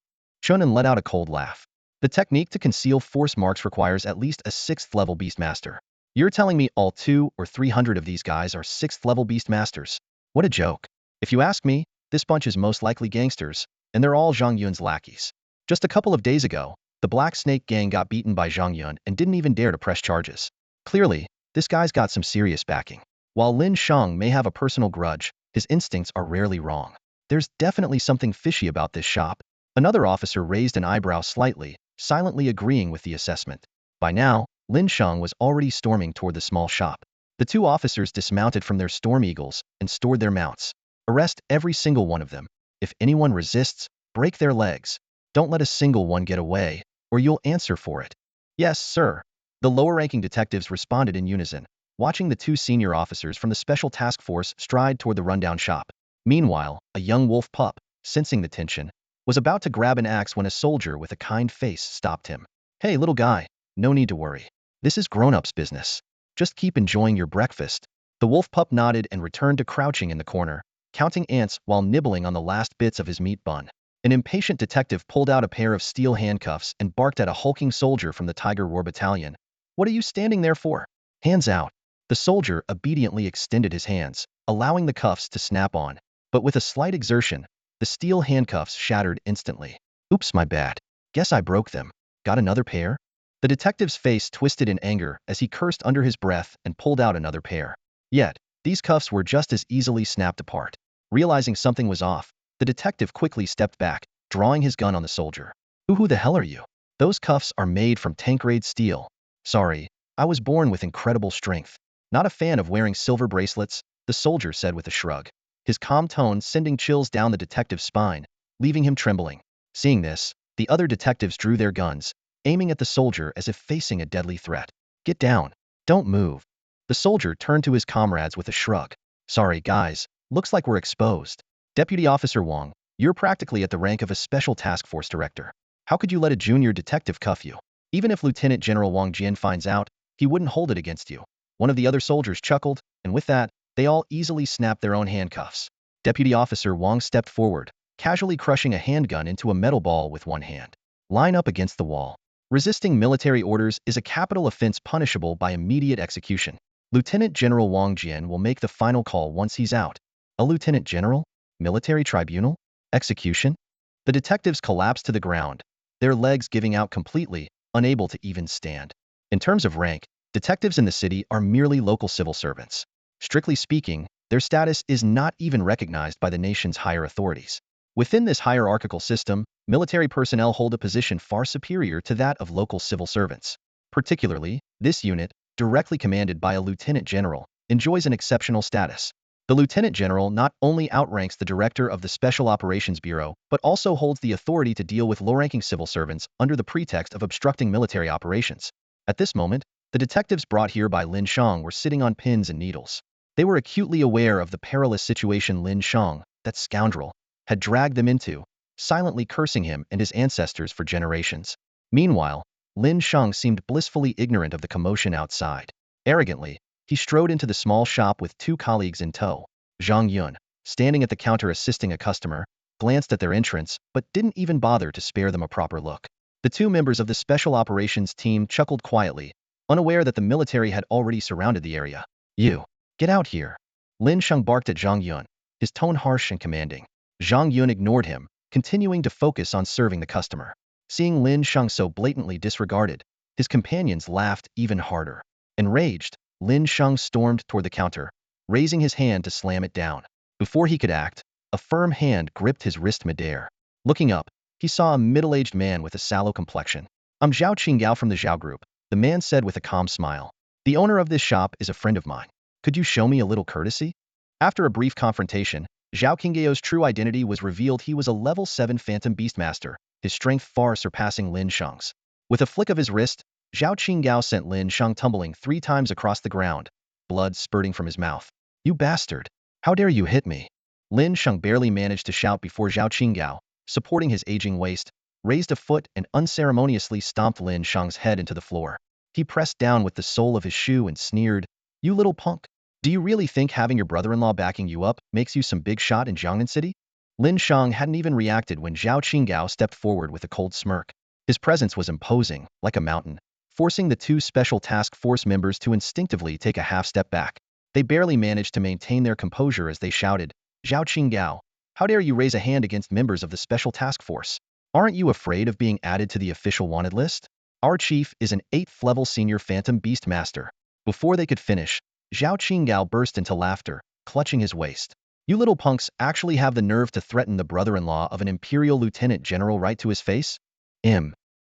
Chun-In let out a cold laugh. "The technique to conceal force marks requires at least a 6th level Beastmaster. You're telling me all 200 or 300 of these guys are 6th level Beastmasters? What a joke. If you ask me, this bunch is most likely gangsters, and they're all Zhang Yun's lackeys. Just a couple of days ago, the Black Snake Gang got beaten by Zhang Yun and didn't even dare to press charges. Clearly, this guy's got some serious backing. While Lin Sheng may have a personal grudge, his instincts are rarely wrong. There's definitely something fishy about this shop." Another officer raised an eyebrow slightly, silently agreeing with the assessment. By now, Lin Sheng was already storming toward the small shop. The 2 officers dismounted from their Storm Eagles and stored their mounts. "Arrest every single one of them. If anyone resists, break their legs. Don't let a single one get away, or you'll answer for it." "Yes, sir." The lower-ranking detectives responded in unison, watching the 2 senior officers from the Special Task Force stride toward the rundown shop. Meanwhile, a young wolf pup, sensing the tension, was about to grab an axe when a soldier with a kind face stopped him. "Hey, little guy, no need to worry. This is grown-ups business. Just keep enjoying your breakfast." The wolf pup nodded and returned to crouching in the corner, counting ants while nibbling on the last bits of his meat bun. An impatient detective pulled out a pair of steel handcuffs and barked at a hulking soldier from the Tiger War Battalion. "What are you standing there for? Hands out." The soldier obediently extended his hands, allowing the cuffs to snap on. But with a slight exertion, the steel handcuffs shattered instantly. "Oops, my bad. Guess I broke them. Got another pair?" The detective's face twisted in anger as he cursed under his breath and pulled out another pair. Yet, these cuffs were just as easily snapped apart. Realizing something was off, the detective quickly stepped back, drawing his gun on the soldier. Who the hell are you? Those cuffs are made from tank-grade steel. Sorry, I was born with incredible strength. Not a fan of wearing silver bracelets, the soldier said with a shrug. His calm tone sending chills down the detective's spine, leaving him trembling. Seeing this, the other detectives drew their guns, aiming at the soldier as if facing a deadly threat. "Get down. Don't move." The soldier turned to his comrades with a shrug. "Sorry, guys. Looks like we're exposed. Deputy Officer Wong, you're practically at the rank of a special task force director. How could you let a junior detective cuff you? Even if Lieutenant General Wang Jian finds out, he wouldn't hold it against you." One of the other soldiers chuckled, and with that, they all easily snapped their own handcuffs. Deputy Officer Wong stepped forward, casually crushing a handgun into a metal ball with one hand. "Line up against the wall. Resisting military orders is a capital offense punishable by immediate execution. Lieutenant General Wang Jian will make the final call once he's out." A lieutenant general? Military tribunal? Execution? The detectives collapsed to the ground, their legs giving out completely, unable to even stand. In terms of rank, detectives in the city are merely local civil servants. Strictly speaking, their status is not even recognized by the nation's higher authorities. Within this hierarchical system, military personnel hold a position far superior to that of local civil servants. Particularly, this unit, directly commanded by a lieutenant general, enjoys an exceptional status. The lieutenant general not only outranks the director of the Special Operations Bureau, but also holds the authority to deal with low-ranking civil servants under the pretext of obstructing military operations. At this moment, the detectives brought here by Lin Shang were sitting on pins and needles. They were acutely aware of the perilous situation Lin Shang, that scoundrel, had dragged them into, silently cursing him and his ancestors for generations. Meanwhile, Lin Shang seemed blissfully ignorant of the commotion outside. Arrogantly, he strode into the small shop with two colleagues in tow. Zhang Yun, standing at the counter assisting a customer, glanced at their entrance but didn't even bother to spare them a proper look. The two members of the Special Operations team chuckled quietly, unaware that the military had already surrounded the area. "You, get out here." Lin Shang barked at Zhang Yun, his tone harsh and commanding. Zhang Yun ignored him, continuing to focus on serving the customer. Seeing Lin Shang so blatantly disregarded, his companions laughed even harder. Enraged, Lin Shang stormed toward the counter, raising his hand to slam it down. Before he could act, a firm hand gripped his wrist midair. Looking up, he saw a middle-aged man with a sallow complexion. "I'm Zhao Qinggao from the Zhao Group," the man said with a calm smile. "The owner of this shop is a friend of mine. Could you show me a little courtesy?" After a brief confrontation, Zhao Qinggao's true identity was revealed. He was a level 7 Phantom Beastmaster, his strength far surpassing Lin Shang's. With a flick of his wrist, Zhao Qinggao sent Lin Shang tumbling 3 times across the ground, blood spurting from his mouth. "You bastard! How dare you hit me?" Lin Shang barely managed to shout before Zhao Qinggao, supporting his aging waist, raised a foot and unceremoniously stomped Lin Shang's head into the floor. He pressed down with the sole of his shoe and sneered, "You little punk! Do you really think having your brother-in-law backing you up makes you some big shot in Jiangnan City?" Lin Shang hadn't even reacted when Zhao Qinggao stepped forward with a cold smirk. His presence was imposing, like a mountain, forcing the two special task force members to instinctively take a half-step back. They barely managed to maintain their composure as they shouted, "Zhao Qinggao, how dare you raise a hand against members of the special task force? Aren't you afraid of being added to the official wanted list? Our chief is an 8th-level senior Phantom Beast Master." Before they could finish, Zhao Qinggao burst into laughter, clutching his waist. "You little punks actually have the nerve to threaten the brother-in-law of an Imperial Lieutenant General right to his face?"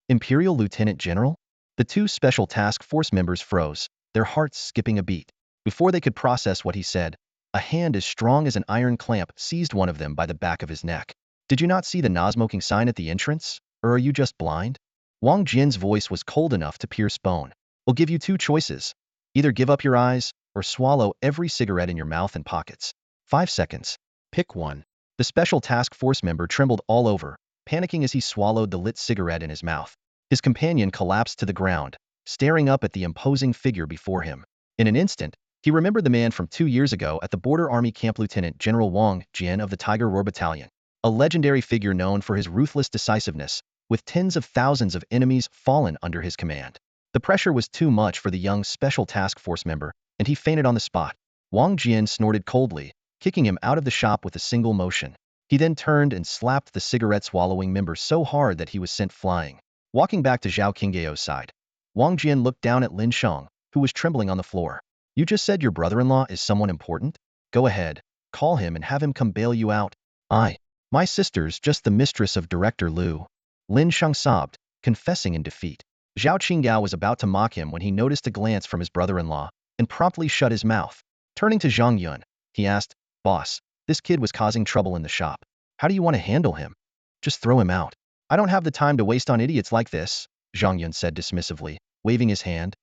Imperial Lieutenant General? The two Special Task Force members froze, their hearts skipping a beat. Before they could process what he said, a hand as strong as an iron clamp seized one of them by the back of his neck. "Did you not see the no-smoking sign at the entrance? Or are you just blind?" Wang Jian's voice was cold enough to pierce bone. "We'll give you 2 choices. Either give up your eyes, or swallow every cigarette in your mouth and pockets. 5 seconds. Pick one." The Special Task Force member trembled all over, panicking as he swallowed the lit cigarette in his mouth. His companion collapsed to the ground, staring up at the imposing figure before him. In an instant, He remembered the man from 2 years ago at the border army camp, Lieutenant General Wang Jian of the Tiger Roar Battalion, a legendary figure known for his ruthless decisiveness, with tens of thousands of enemies fallen under his command. The pressure was too much for the young Special Task Force member, and he fainted on the spot. Wang Jian snorted coldly, kicking him out of the shop with a single motion. He then turned and slapped the cigarette-swallowing member so hard that he was sent flying. Walking back to Zhao Qinggao's side, Wang Jian looked down at Lin Sheng, who was trembling on the floor. You just said your brother-in-law is someone important? Go ahead, call him and have him come bail you out. My sister's just the mistress of Director Liu. Lin Sheng sobbed, confessing in defeat. Zhao Qinggao was about to mock him when he noticed a glance from his brother-in-law and promptly shut his mouth. Turning to Zhang Yun, he asked, Boss, this kid was causing trouble in the shop. How do you want to handle him? Just throw him out. I don't have the time to waste on idiots like this, Zhang Yun said dismissively, waving his hand.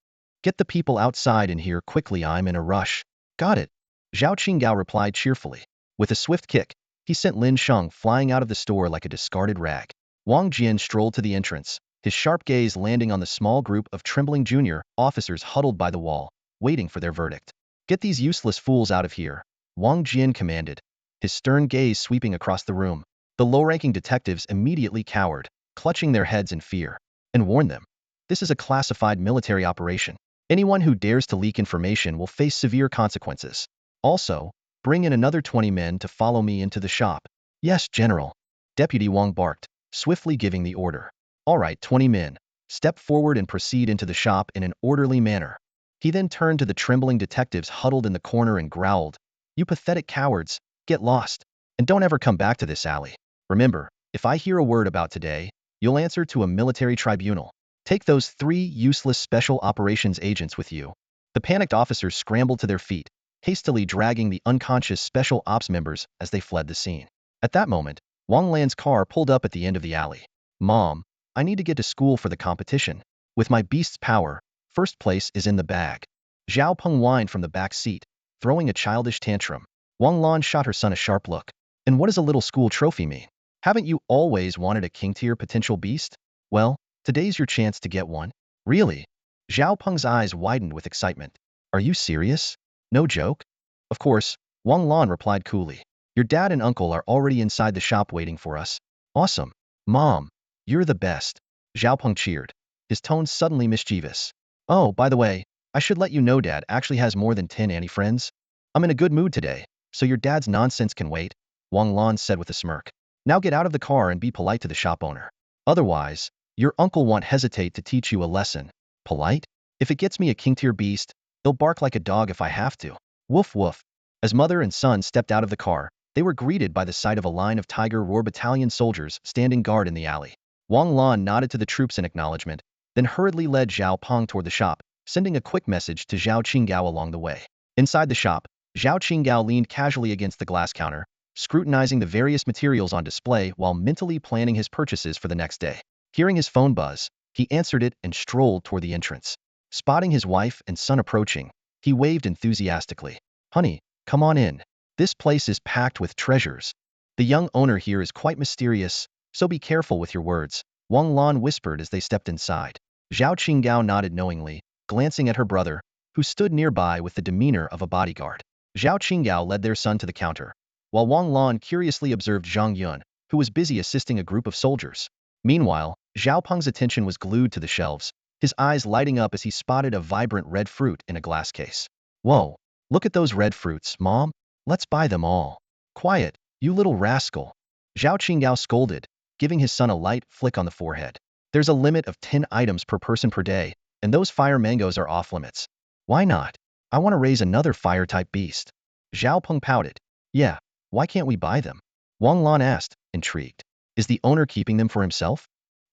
Get the people outside in here quickly, I'm in a rush. Got it. Zhao Qinggao replied cheerfully. With a swift kick, he sent Lin Sheng flying out of the store like a discarded rag. Wang Jian strolled to the entrance, his sharp gaze landing on the small group of trembling junior officers huddled by the wall, waiting for their verdict. Get these useless fools out of here, Wang Jian commanded, his stern gaze sweeping across the room. The low-ranking detectives immediately cowered, clutching their heads in fear, and warned them. This is a classified military operation. Anyone who dares to leak information will face severe consequences. Also, bring in another 20 men to follow me into the shop. Yes, General. Deputy Wang barked, swiftly giving the order. All right, 20 men. Step forward and proceed into the shop in an orderly manner. He then turned to the trembling detectives huddled in the corner and growled, You pathetic cowards, get lost, and don't ever come back to this alley. Remember, if I hear a word about today, you'll answer to a military tribunal. Take those 3 useless special operations agents with you. The panicked officers scrambled to their feet, hastily dragging the unconscious special ops members as they fled the scene. At that moment, Wang Lan's car pulled up at the end of the alley. Mom, I need to get to school for the competition. With my beast's power, first place is in the bag. Zhao Peng whined from the back seat, throwing a childish tantrum. Wang Lan shot her son a sharp look. And what does a little school trophy mean? Haven't you always wanted a king-tier potential beast? Well, today's your chance to get one. Really? Zhao Peng's eyes widened with excitement. Are you serious? No joke? Of course, Wang Lan replied coolly. Your dad and uncle are already inside the shop waiting for us. Awesome. Mom, you're the best. Zhao Peng cheered, his tone suddenly mischievous. Oh, by the way, I should let you know Dad actually has more than 10 anti-friends. I'm in a good mood today, so your dad's nonsense can wait, Wang Lan said with a smirk. Now get out of the car and be polite to the shop owner. Otherwise, your uncle won't hesitate to teach you a lesson. Polite? If it gets me a king-tier beast, he'll bark like a dog if I have to. Woof woof. As mother and son stepped out of the car, they were greeted by the sight of a line of Tiger Roar Battalion soldiers standing guard in the alley. Wang Lan nodded to the troops in acknowledgement, then hurriedly led Zhao Peng toward the shop, sending a quick message to Zhao Qinggao along the way. Inside the shop, Zhao Qinggao leaned casually against the glass counter, scrutinizing the various materials on display while mentally planning his purchases for the next day. Hearing his phone buzz, he answered it and strolled toward the entrance. Spotting his wife and son approaching, he waved enthusiastically. Honey, come on in. This place is packed with treasures. The young owner here is quite mysterious, so be careful with your words, Wang Lan whispered as they stepped inside. Zhao Qinggao nodded knowingly, glancing at her brother, who stood nearby with the demeanor of a bodyguard. Zhao Qinggao led their son to the counter, while Wang Lan curiously observed Zhang Yun, who was busy assisting a group of soldiers. Meanwhile, Zhao Peng's attention was glued to the shelves, his eyes lighting up as he spotted a vibrant red fruit in a glass case. Whoa, look at those red fruits, Mom. Let's buy them all. Quiet, you little rascal. Zhao Qinggao scolded, giving his son a light flick on the forehead. There's a limit of 10 items per person per day, and those fire mangoes are off limits. Why not? I want to raise another fire-type beast. Zhao Peng pouted. Yeah, why can't we buy them? Wang Lan asked, intrigued. Is the owner keeping them for himself?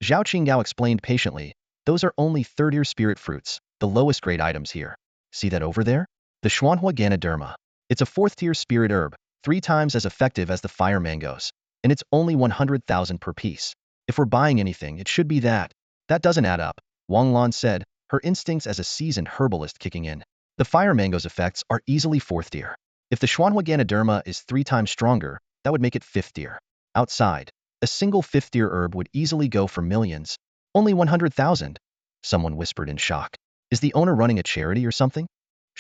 Zhao Qinggao explained patiently. Those are only third-tier spirit fruits, the lowest grade items here. See that over there? The Xuanhua Ganoderma. It's a 4th-tier spirit herb, 3 times as effective as the fire mangoes, and it's only 100,000 per piece. If we're buying anything, it should be that. That doesn't add up, Wang Lan said, her instincts as a seasoned herbalist kicking in. The fire mango's effects are easily 4th tier. If the Xuanhua Ganoderma is 3 times stronger, that would make it 5th tier. Outside, a single 5th tier herb would easily go for millions. Only 100,000, someone whispered in shock. Is the owner running a charity or something?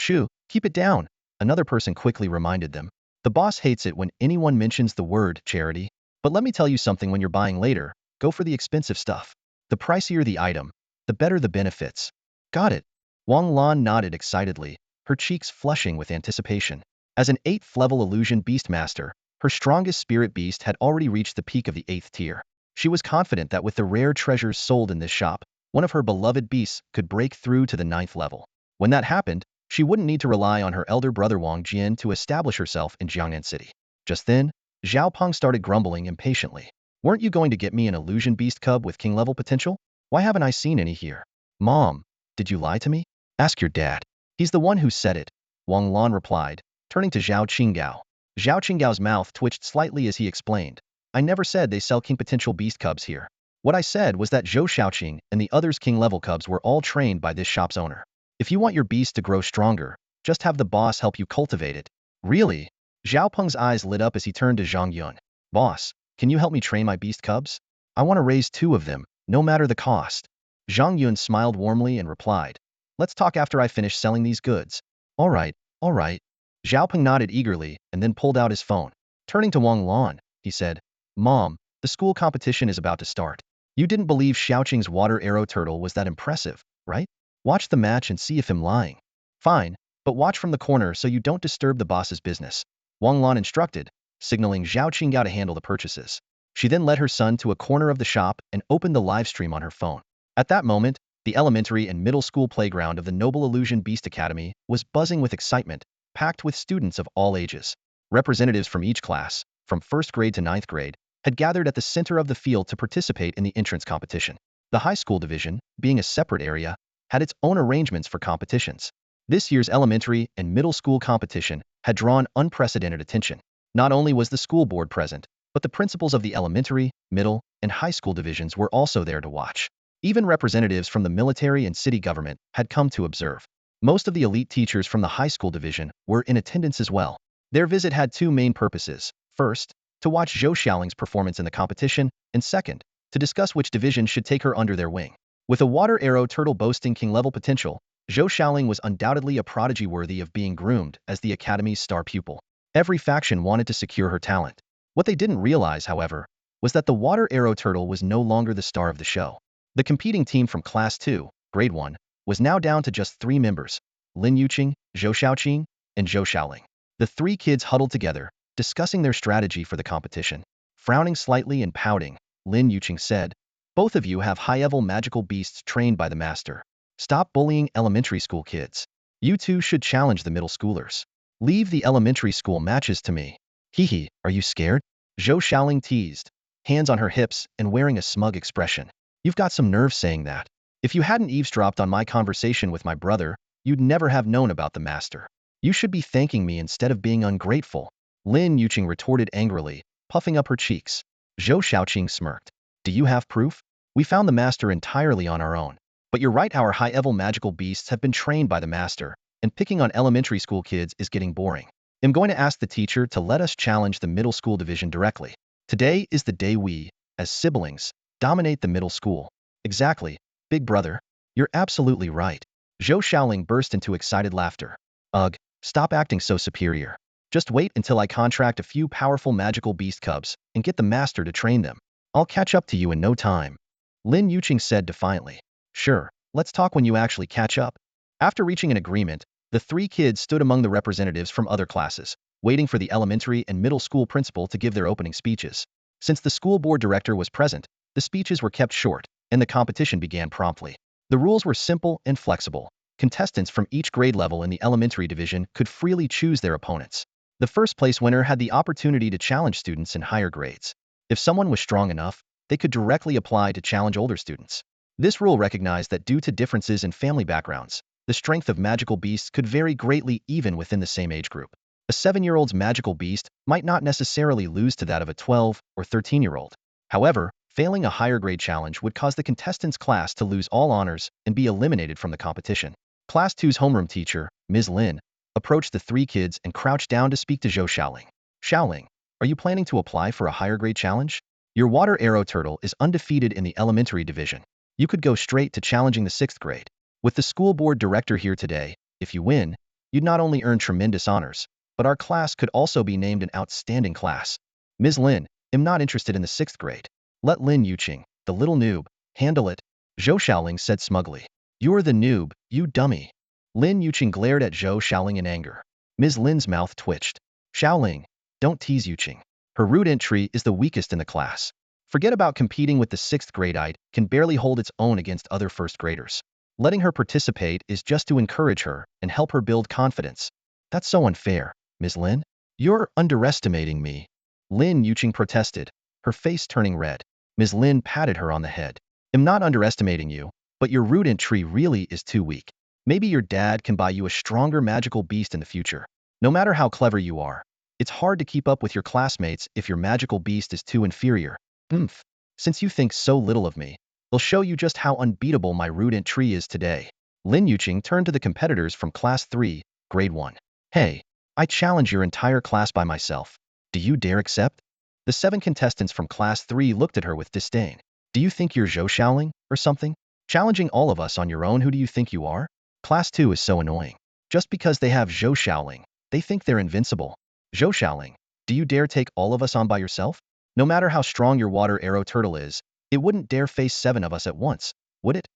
Shoo, keep it down, another person quickly reminded them. The boss hates it when anyone mentions the word charity. But let me tell you something, when you're buying later, go for the expensive stuff. The pricier the item, the better the benefits. Got it. Wang Lan nodded excitedly, her cheeks flushing with anticipation. As an 8th level illusion beastmaster, her strongest spirit beast had already reached the peak of the 8th tier. She was confident that with the rare treasures sold in this shop, one of her beloved beasts could break through to the 9th level. When that happened, she wouldn't need to rely on her elder brother Wang Jian to establish herself in Jiangnan City. Just then, Zhao Peng started grumbling impatiently. Weren't you going to get me an illusion beast cub with king-level potential? Why haven't I seen any here? Mom, did you lie to me? Ask your dad. He's the one who said it, Wang Lan replied, turning to Zhao Qinggao. Zhao Qinggao's mouth twitched slightly as he explained. I never said they sell king potential beast cubs here. What I said was that Zhou Shaoqing and the others king-level cubs were all trained by this shop's owner. If you want your beast to grow stronger, just have the boss help you cultivate it. Really? Zhao Peng's eyes lit up as he turned to Zhang Yun. Boss, can you help me train my beast cubs? I want to raise 2 of them, no matter the cost. Zhang Yun smiled warmly and replied. Let's talk after I finish selling these goods. All right, all right. Zhao Peng nodded eagerly and then pulled out his phone. Turning to Wang Lan, he said, Mom, the school competition is about to start. You didn't believe Xiaoqing's water arrow turtle was that impressive, right? Watch the match and see if I'm lying. Fine, but watch from the corner so you don't disturb the boss's business. Wang Lan instructed, signaling Zhao Qinggao to handle the purchases. She then led her son to a corner of the shop and opened the live stream on her phone. At that moment, the elementary and middle school playground of the Noble Illusion Beast Academy was buzzing with excitement, packed with students of all ages. Representatives from each class, from 1st grade to 9th grade, had gathered at the center of the field to participate in the entrance competition. The high school division, being a separate area, had its own arrangements for competitions. This year's elementary and middle school competition had drawn unprecedented attention. Not only was the school board present, but the principals of the elementary, middle, and high school divisions were also there to watch. Even representatives from the military and city government had come to observe. Most of the elite teachers from the high school division were in attendance as well. Their visit had 2 main purposes. First, to watch Zhou Xiaoling's performance in the competition, and second, to discuss which division should take her under their wing. With a water arrow turtle boasting king-level potential, Zhou Xiaoling was undoubtedly a prodigy worthy of being groomed as the Academy's star pupil. Every faction wanted to secure her talent. What they didn't realize, however, was that the water arrow turtle was no longer the star of the show. The competing team from Class 2, Grade 1, was now down to just 3 members, Lin Yuqing, Zhou Shaoqing, and Zhou Xiaoling. The 3 kids huddled together, discussing their strategy for the competition. Frowning slightly and pouting, Lin Yuqing said, Both of you have high-level magical beasts trained by the master. Stop bullying elementary school kids. You 2 should challenge the middle schoolers. Leave the elementary school matches to me. Hee, are you scared? Zhou Xiaoling teased, hands on her hips and wearing a smug expression. You've got some nerve saying that. If you hadn't eavesdropped on my conversation with my brother, you'd never have known about the master. You should be thanking me instead of being ungrateful. Lin Yuqing retorted angrily, puffing up her cheeks. Zhou Shaoqing smirked. Do you have proof? We found the master entirely on our own. But you're right, our high-level magical beasts have been trained by the master, and picking on elementary school kids is getting boring. I'm going to ask the teacher to let us challenge the middle school division directly. Today is the day we, as siblings, dominate the middle school. Exactly, big brother. You're absolutely right. Zhou Xiaoling burst into excited laughter. Ugh, stop acting so superior. Just wait until I contract a few powerful magical beast cubs and get the master to train them. I'll catch up to you in no time. Lin Yuqing said defiantly. Sure, let's talk when you actually catch up. After reaching an agreement, the 3 kids stood among the representatives from other classes, waiting for the elementary and middle school principal to give their opening speeches. Since the school board director was present, the speeches were kept short, and the competition began promptly. The rules were simple and flexible. Contestants from each grade level in the elementary division could freely choose their opponents. The first-place winner had the opportunity to challenge students in higher grades. If someone was strong enough, they could directly apply to challenge older students. This rule recognized that due to differences in family backgrounds, the strength of magical beasts could vary greatly even within the same age group. A 7-year-old's magical beast might not necessarily lose to that of a 12 or 13-year-old. However, failing a higher grade challenge would cause the contestants' class to lose all honors and be eliminated from the competition. Class 2's homeroom teacher, Ms. Lin, approached the 3 kids and crouched down to speak to Zhou Xiaoling. Xiaoling, are you planning to apply for a higher grade challenge? Your water arrow turtle is undefeated in the elementary division. You could go straight to challenging the 6th grade. With the school board director here today, if you win, you'd not only earn tremendous honors, but our class could also be named an outstanding class. Ms. Lin, am not interested in the 6th grade. Let Lin Yuqing, the little noob, handle it, Zhou Xiaoling said smugly. You're the noob, you dummy. Lin Yuqing glared at Zhou Xiaoling in anger. Ms. Lin's mouth twitched. Xiaoling, don't tease Yuqing. Her root entry is the weakest in the class. Forget about competing with the 6th gradeite, can barely hold its own against other 1st graders. Letting her participate is just to encourage her and help her build confidence. That's so unfair, Ms. Lin. You're underestimating me. Lin Yuqing protested, her face turning red. Ms. Lin patted her on the head. I'm not underestimating you, but your root entry really is too weak. Maybe your dad can buy you a stronger magical beast in the future. No matter how clever you are, it's hard to keep up with your classmates if your magical beast is too inferior. Since you think so little of me, I'll show you just how unbeatable my root entry is today. Lin Yuqing turned to the competitors from Class 3, Grade 1. Hey, I challenge your entire class by myself. Do you dare accept? The 7 contestants from Class 3 looked at her with disdain. Do you think you're Zhou Xiaoling, or something? Challenging all of us on your own, who do you think you are? Class 2 is so annoying. Just because they have Zhou Xiaoling, they think they're invincible. Zhou Xiaoling, do you dare take all of us on by yourself? No matter how strong your water arrow turtle is, it wouldn't dare face 7 of us at once, would it?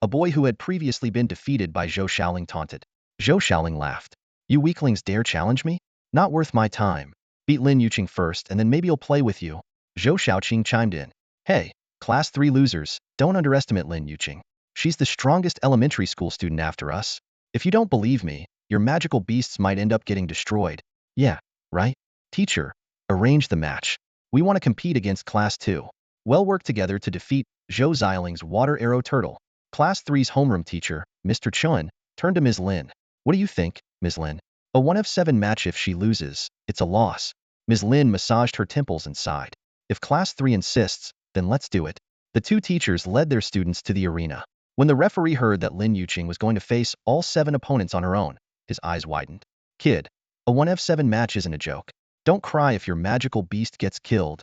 A boy who had previously been defeated by Zhou Xiaoling taunted. Zhou Xiaoling laughed. You weaklings dare challenge me? Not worth my time. Beat Lin Yuqing first and then maybe I'll play with you. Zhou Xiaoqing chimed in. Hey, Class 3 losers, don't underestimate Lin Yuqing. She's the strongest elementary school student after us. If you don't believe me, your magical beasts might end up getting destroyed. Yeah, right? Teacher, arrange the match. We want to compete against Class 2. Well work together to defeat Zhou Xiaoling's water arrow turtle. Class 3's homeroom teacher, Mr. Chun, turned to Ms. Lin. What do you think, Ms. Lin? A 1 of 7 match. If she loses, it's a loss. Ms. Lin massaged her temples and sighed. If Class 3 insists, then let's do it. The 2 teachers led their students to the arena. When the referee heard that Lin Yuqing was going to face all 7 opponents on her own, his eyes widened. Kid, a 1 of 7 match isn't a joke. Don't cry if your magical beast gets killed.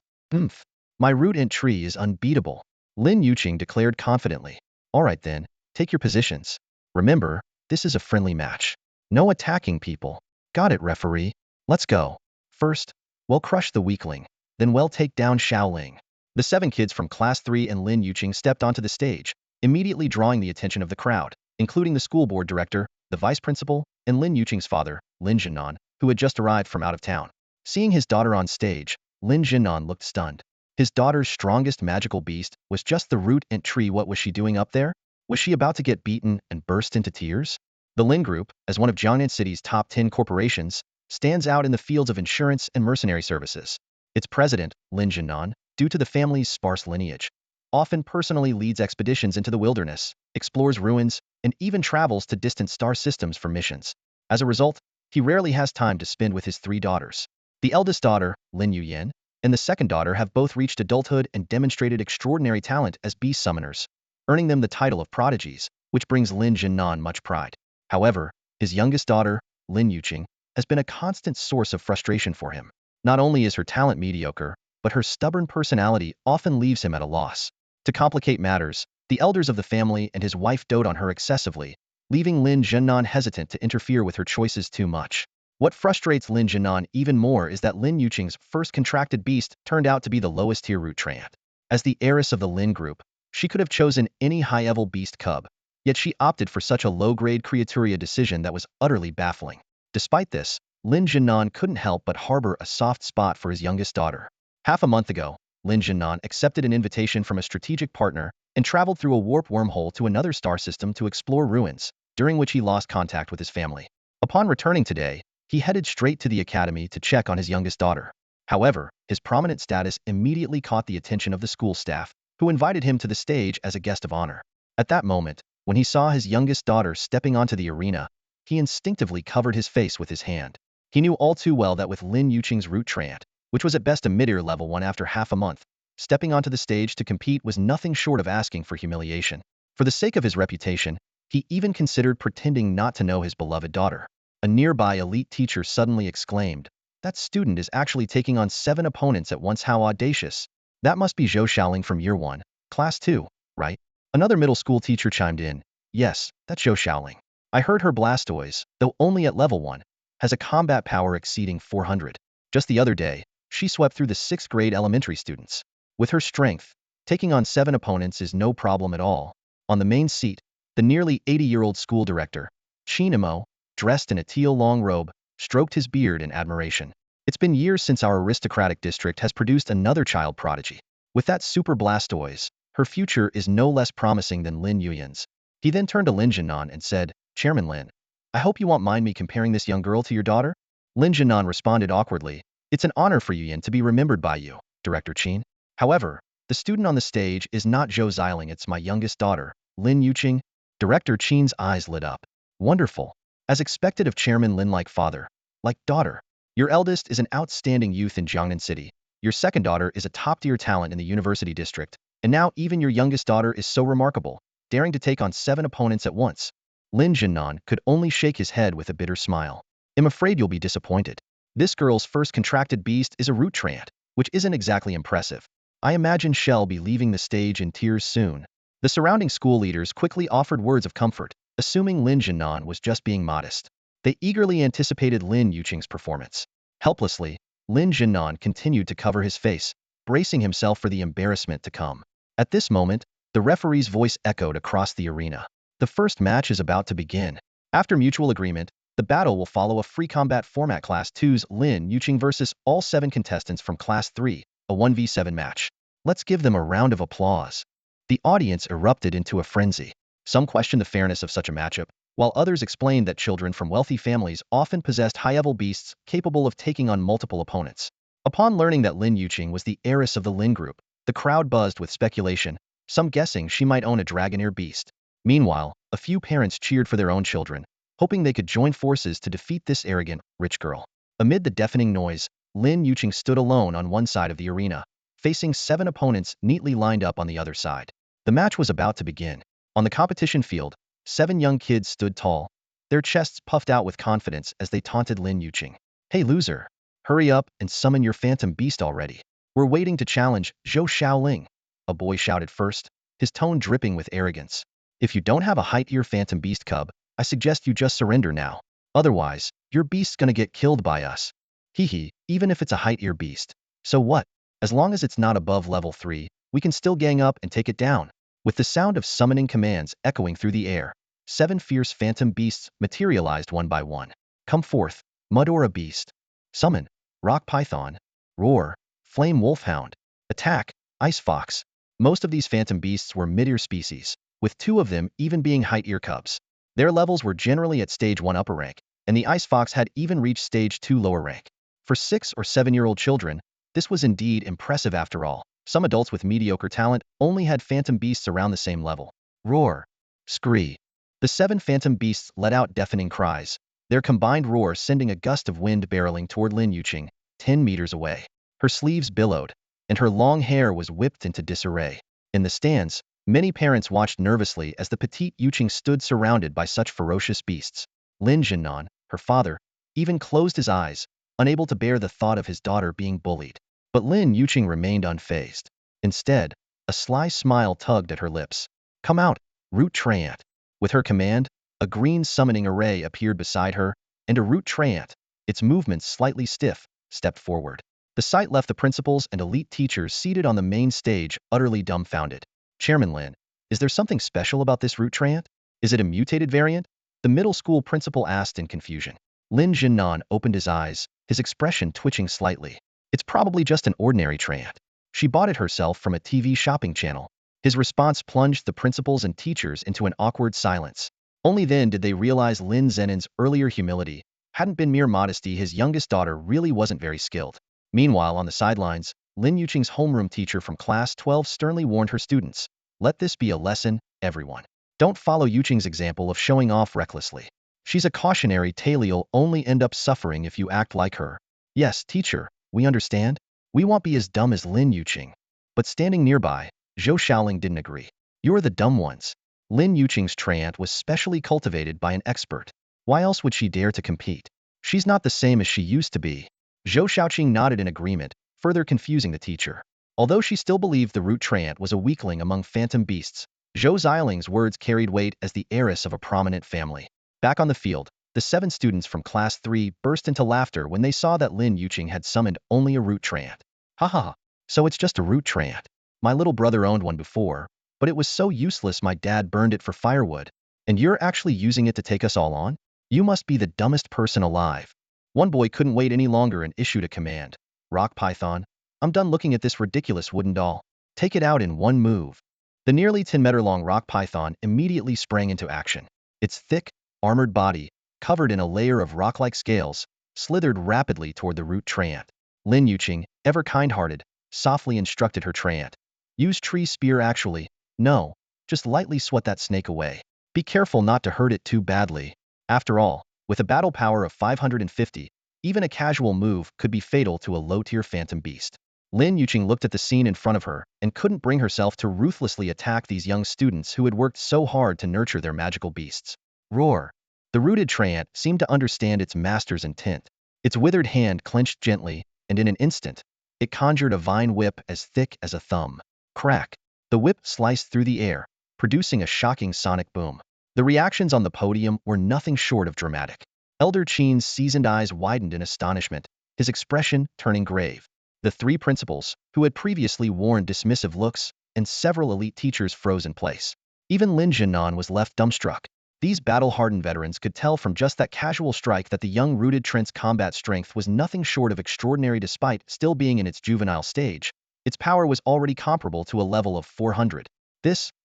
My root entry is unbeatable, Lin Yuqing declared confidently. Alright then, take your positions. Remember, this is a friendly match. No attacking people. Got it, referee. Let's go. First, we'll crush the weakling. Then we'll take down Xiaoling. The 7 kids from Class 3 and Lin Yuqing stepped onto the stage, immediately drawing the attention of the crowd, including the school board director, the vice principal, and Lin Yuqing's father, Lin Jinan, who had just arrived from out of town. Seeing his daughter on stage, Lin Jinan looked stunned. His daughter's strongest magical beast was just the root entry. What was she doing up there? Was she about to get beaten and burst into tears? The Lin Group, as one of Jiangnan City's top 10 corporations, stands out in the fields of insurance and mercenary services. Its president, Lin Jinan, due to the family's sparse lineage, often personally leads expeditions into the wilderness, explores ruins, and even travels to distant star systems for missions. As a result, he rarely has time to spend with his 3 daughters. The eldest daughter, Lin Yuyan, and the second daughter have both reached adulthood and demonstrated extraordinary talent as beast summoners, earning them the title of prodigies, which brings Lin Jinan much pride. However, his youngest daughter, Lin Yuqing, has been a constant source of frustration for him. Not only is her talent mediocre, but her stubborn personality often leaves him at a loss. To complicate matters, the elders of the family and his wife dote on her excessively, leaving Lin Jinan hesitant to interfere with her choices too much. What frustrates Lin Jinan even more is that Lin Yuqing's first contracted beast turned out to be the lowest tier root treant. As the heiress of the Lin Group, she could have chosen any high-level beast cub, yet she opted for such a low-grade creature, a decision that was utterly baffling. Despite this, Lin Jinan couldn't help but harbor a soft spot for his youngest daughter. Half a month ago, Lin Jinan accepted an invitation from a strategic partner and traveled through a warp wormhole to another star system to explore ruins, during which he lost contact with his family. Upon returning today, he headed straight to the academy to check on his youngest daughter. However, his prominent status immediately caught the attention of the school staff, who invited him to the stage as a guest of honor. At that moment, when he saw his youngest daughter stepping onto the arena, he instinctively covered his face with his hand. He knew all too well that with Lin Yuqing's root treant, which was at best a mid-tier level 1 after half a month, stepping onto the stage to compete was nothing short of asking for humiliation. For the sake of his reputation, he even considered pretending not to know his beloved daughter. A nearby elite teacher suddenly exclaimed, "That student is actually taking on 7 opponents at once. How audacious. That must be Zhou Xiaoling from year 1, Class 2, right?" Another middle school teacher chimed in, "Yes, that's Zhou Xiaoling. I heard her Blastoise, though only at level 1, has a combat power exceeding 400. Just the other day, she swept through the 6th grade elementary students. With her strength, taking on 7 opponents is no problem at all. On the main seat, the nearly 80-year-old school director, Chinamo, dressed in a teal long robe, stroked his beard in admiration. It's been years since our aristocratic district has produced another child prodigy. With that super Blastoise, her future is no less promising than Lin Yuyan's. He then turned to Lin Jinan and said, Chairman Lin, I hope you won't mind me comparing this young girl to your daughter? Lin Jinan responded awkwardly, it's an honor for Yuyan to be remembered by you, Director Qin. However, the student on the stage is not Zhou Xiling, it's my youngest daughter, Lin Yuqing. Director Qin's eyes lit up. Wonderful. As expected of Chairman Lin, like father, like daughter. Your eldest is an outstanding youth in Jiangnan City. Your second daughter is a top-tier talent in the university district. And now even your youngest daughter is so remarkable, daring to take on 7 opponents at once. Lin Jinan could only shake his head with a bitter smile. I'm afraid you'll be disappointed. This girl's first contracted beast is a root treant, which isn't exactly impressive. I imagine she'll be leaving the stage in tears soon. The surrounding school leaders quickly offered words of comfort, assuming Lin Jinan was just being modest. They eagerly anticipated Lin Yuqing's performance. Helplessly, Lin Jinan continued to cover his face, bracing himself for the embarrassment to come. At this moment, the referee's voice echoed across the arena. The first match is about to begin. After mutual agreement, the battle will follow a free combat format. Class 2's Lin Yuqing versus all 7 contestants from Class 3, a 1v7 match. Let's give them a round of applause. The audience erupted into a frenzy. Some questioned the fairness of such a matchup, while others explained that children from wealthy families often possessed high-level beasts capable of taking on multiple opponents. Upon learning that Lin Yuqing was the heiress of the Lin group, the crowd buzzed with speculation, some guessing she might own a dragonair beast. Meanwhile, a few parents cheered for their own children, hoping they could join forces to defeat this arrogant, rich girl. Amid the deafening noise, Lin Yuqing stood alone on one side of the arena, facing 7 opponents neatly lined up on the other side. The match was about to begin. On the competition field, 7 young kids stood tall, their chests puffed out with confidence as they taunted Lin Yuqing. Hey loser, hurry up and summon your phantom beast already. We're waiting to challenge Zhou Xiaoling, a boy shouted first, his tone dripping with arrogance. If you don't have a height-year phantom beast cub, I suggest you just surrender now. Otherwise, your beast's gonna get killed by us. Hee, even if it's a height-year beast. So what? As long as it's not above level 3, we can still gang up and take it down. With the sound of summoning commands echoing through the air, 7 fierce phantom beasts materialized one by one. Come forth, Mudora beast. Summon, rock python. Roar, flame wolfhound. Attack, ice fox. Most of these phantom beasts were mid-ear species, with 2 of them even being height-ear cubs. Their levels were generally at stage 1 upper rank, and the ice fox had even reached stage 2 lower rank. For 6 or 7-year-old children, this was indeed impressive after all. Some adults with mediocre talent only had phantom beasts around the same level. Roar, scree. The 7 phantom beasts let out deafening cries, their combined roar sending a gust of wind barreling toward Lin Yuqing, 10 meters away. Her sleeves billowed, and her long hair was whipped into disarray. In the stands, many parents watched nervously as the petite Yuqing stood surrounded by such ferocious beasts. Lin Jinan, her father, even closed his eyes, unable to bear the thought of his daughter being bullied. But Lin Yuqing remained unfazed. Instead, a sly smile tugged at her lips. Come out, root treant. With her command, a green summoning array appeared beside her, and a root treant, its movements slightly stiff, stepped forward. The sight left the principals and elite teachers seated on the main stage utterly dumbfounded. Chairman Lin, is there something special about this root treant? Is it a mutated variant? The middle school principal asked in confusion. Lin Jinan opened his eyes, his expression twitching slightly. It's probably just an ordinary treant. She bought it herself from a TV shopping channel. His response plunged the principals and teachers into an awkward silence. Only then did they realize Lin Zenon's earlier humility hadn't been mere modesty. His youngest daughter really wasn't very skilled. Meanwhile, on the sidelines, Lin Yuqing's homeroom teacher from class 12 sternly warned her students, let this be a lesson, everyone. Don't follow Yuqing's example of showing off recklessly. She's a cautionary tale. You'll only end up suffering if you act like her. Yes, teacher, we understand. We won't be as dumb as Lin Yuqing. But standing nearby, Zhou Xiaoling didn't agree. You're the dumb ones. Lin Yuqing's treant was specially cultivated by an expert. Why else would she dare to compete? She's not the same as she used to be. Zhou Xiaoqing nodded in agreement, further confusing the teacher. Although she still believed the root treant was a weakling among phantom beasts, Zhou Xiling's words carried weight as the heiress of a prominent family. Back on the field, the 7 students from Class 3 burst into laughter when they saw that Lin Yuqing had summoned only a root treant. Ha ha ha, so it's just a root treant. My little brother owned one before, but it was so useless my dad burned it for firewood. And you're actually using it to take us all on? You must be the dumbest person alive. One boy couldn't wait any longer and issued a command. Rock Python, I'm done looking at this ridiculous wooden doll. Take it out in one move. The nearly 10-meter-long rock python immediately sprang into action. Its thick, armored body, covered in a layer of rock-like scales, slithered rapidly toward the root treant. Lin Yuqing, ever kind-hearted, softly instructed her treant. Use tree spear actually. No, just lightly swat that snake away. Be careful not to hurt it too badly. After all, with a battle power of 550, even a casual move could be fatal to a low-tier phantom beast. Lin Yuqing looked at the scene in front of her and couldn't bring herself to ruthlessly attack these young students who had worked so hard to nurture their magical beasts. Roar! The rooted treant seemed to understand its master's intent. Its withered hand clenched gently, and in an instant, it conjured a vine whip as thick as a thumb. Crack! The whip sliced through the air, producing a shocking sonic boom. The reactions on the podium were nothing short of dramatic. Elder Qin's seasoned eyes widened in astonishment, his expression turning grave. The 3 principals, who had previously worn dismissive looks, and several elite teachers froze in place. Even Lin Jinnan was left dumbstruck. These battle-hardened veterans could tell from just that casual strike that the young rooted treant's combat strength was nothing short of extraordinary despite still being in its juvenile stage. Its power was already comparable to a level of 400.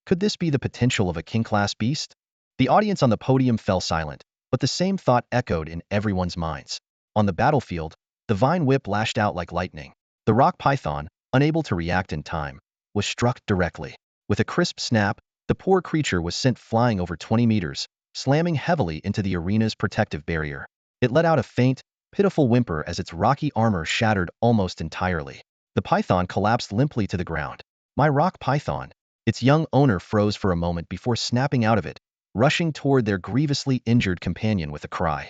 Could this be the potential of a king-class beast? The audience on the podium fell silent, but the same thought echoed in everyone's minds. On the battlefield, the vine whip lashed out like lightning. The rock python, unable to react in time, was struck directly. With a crisp snap, the poor creature was sent flying over 20 meters, slamming heavily into the arena's protective barrier. It let out a faint, pitiful whimper as its rocky armor shattered almost entirely. The python collapsed limply to the ground. My rock python! Its young owner froze for a moment before snapping out of it, rushing toward their grievously injured companion with a cry.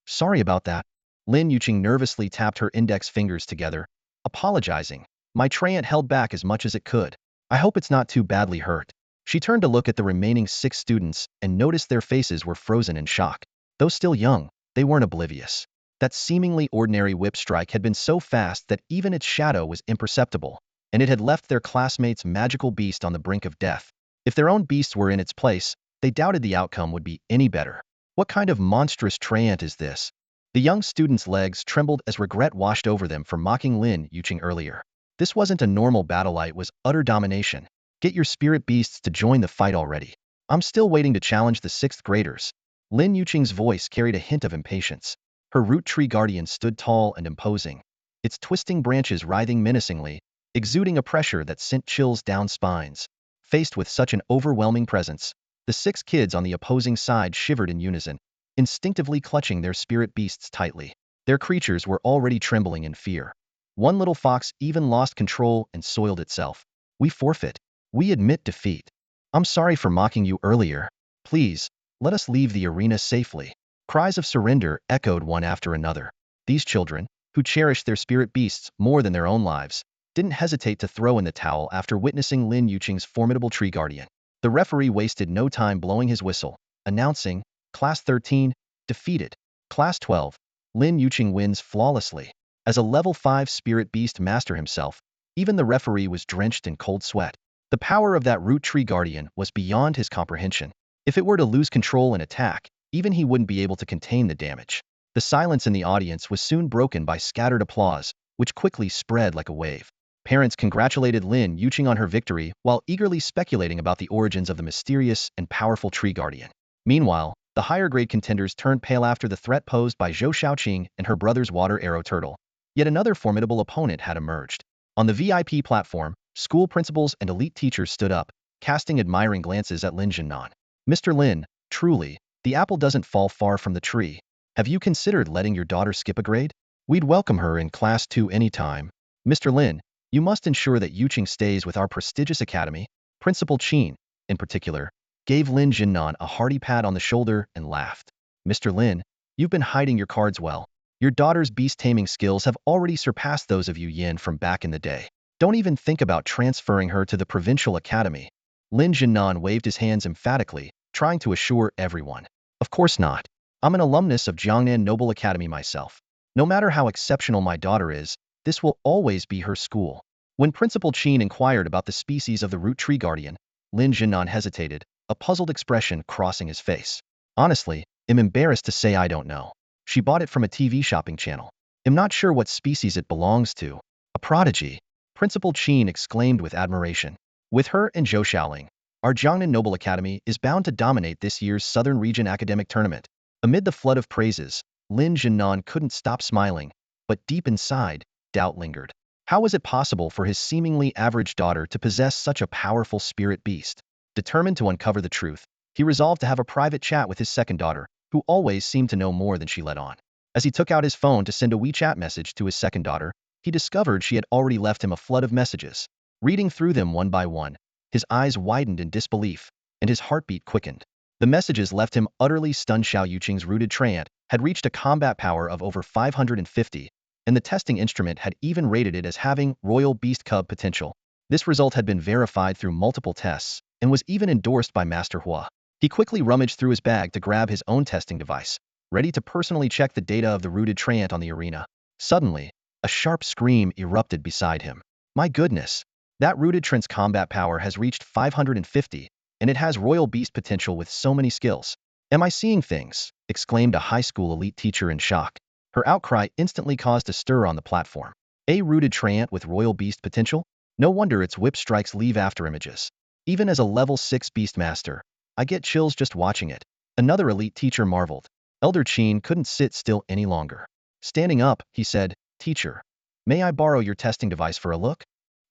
Sorry about that. Lin Yuqing nervously tapped her index fingers together, apologizing. My treant held back as much as it could. I hope it's not too badly hurt. She turned to look at the remaining 6 students and noticed their faces were frozen in shock. Though still young, they weren't oblivious. That seemingly ordinary whip strike had been so fast that even its shadow was imperceptible, and it had left their classmates' magical beast on the brink of death. If their own beasts were in its place, they doubted the outcome would be any better. What kind of monstrous treant is this? The young students' legs trembled as regret washed over them for mocking Lin Yuqing earlier. This wasn't a normal battle, it was utter domination. Get your spirit beasts to join the fight already. I'm still waiting to challenge the 6th graders. Lin Yuqing's voice carried a hint of impatience. Her root tree guardian stood tall and imposing, its twisting branches writhing menacingly, exuding a pressure that sent chills down spines. Faced with such an overwhelming presence, the 6 kids on the opposing side shivered in unison, instinctively clutching their spirit beasts tightly. Their creatures were already trembling in fear. One little fox even lost control and soiled itself. We forfeit. We admit defeat. I'm sorry for mocking you earlier. Please, let us leave the arena safely. Cries of surrender echoed one after another. These children, who cherished their spirit beasts more than their own lives, didn't hesitate to throw in the towel after witnessing Lin Yuqing's formidable tree guardian. The referee wasted no time blowing his whistle, announcing, Class 13, defeated. Class 12, Lin Yuqing wins flawlessly. As a level 5 spirit beast master himself, even the referee was drenched in cold sweat. The power of that root tree guardian was beyond his comprehension. If it were to lose control and attack, even he wouldn't be able to contain the damage. The silence in the audience was soon broken by scattered applause, which quickly spread like a wave. Parents congratulated Lin Yuqing on her victory while eagerly speculating about the origins of the mysterious and powerful tree guardian. Meanwhile, the higher-grade contenders turned pale after the threat posed by Zhou Shaoqing and her brother's water arrow turtle. Yet another formidable opponent had emerged. On the VIP platform, school principals and elite teachers stood up, casting admiring glances at Lin Jinnan. Mr. Lin, truly, the apple doesn't fall far from the tree. Have you considered letting your daughter skip a grade? We'd welcome her in Class 2 anytime. Mr. Lin, you must ensure that Yuqing stays with our prestigious academy. Principal Qin, in particular, gave Lin Jinnan a hearty pat on the shoulder and laughed. Mr. Lin, you've been hiding your cards well. Your daughter's beast-taming skills have already surpassed those of Yu Yin from back in the day. Don't even think about transferring her to the provincial academy. Lin Jinnan waved his hands emphatically, trying to assure everyone. Of course not. I'm an alumnus of Jiangnan Noble Academy myself. No matter how exceptional my daughter is, this will always be her school. When Principal Qin inquired about the species of the root tree guardian, Lin Jinan hesitated, a puzzled expression crossing his face. Honestly, I'm embarrassed to say I don't know. She bought it from a TV shopping channel. I'm not sure what species it belongs to. A prodigy. Principal Qin exclaimed with admiration. With her and Zhou Xiaoling, our Jiangnan Noble Academy is bound to dominate this year's Southern Region Academic Tournament. Amid the flood of praises, Lin Jinan couldn't stop smiling, but deep inside, doubt lingered. How was it possible for his seemingly average daughter to possess such a powerful spirit beast? Determined to uncover the truth, he resolved to have a private chat with his second daughter, who always seemed to know more than she let on. As he took out his phone to send a WeChat message to his second daughter, he discovered she had already left him a flood of messages. Reading through them one by one, his eyes widened in disbelief, and his heartbeat quickened. The messages left him utterly stunned. Xiao Yuqing's rooted treant had reached a combat power of over 550, and the testing instrument had even rated it as having royal beast cub potential. This result had been verified through multiple tests, and was even endorsed by Master Hua. He quickly rummaged through his bag to grab his own testing device, ready to personally check the data of the rooted treant on the arena. Suddenly, a sharp scream erupted beside him. My goodness! That rooted treant's combat power has reached 550, and it has royal beast potential with so many skills. Am I seeing things? Exclaimed a high school elite teacher in shock. Her outcry instantly caused a stir on the platform. A rooted treant with royal beast potential? No wonder its whip strikes leave after images. Even as a level 6 beast master, I get chills just watching it. Another elite teacher marveled. Elder Qin couldn't sit still any longer. Standing up, he said, Teacher, may I borrow your testing device for a look?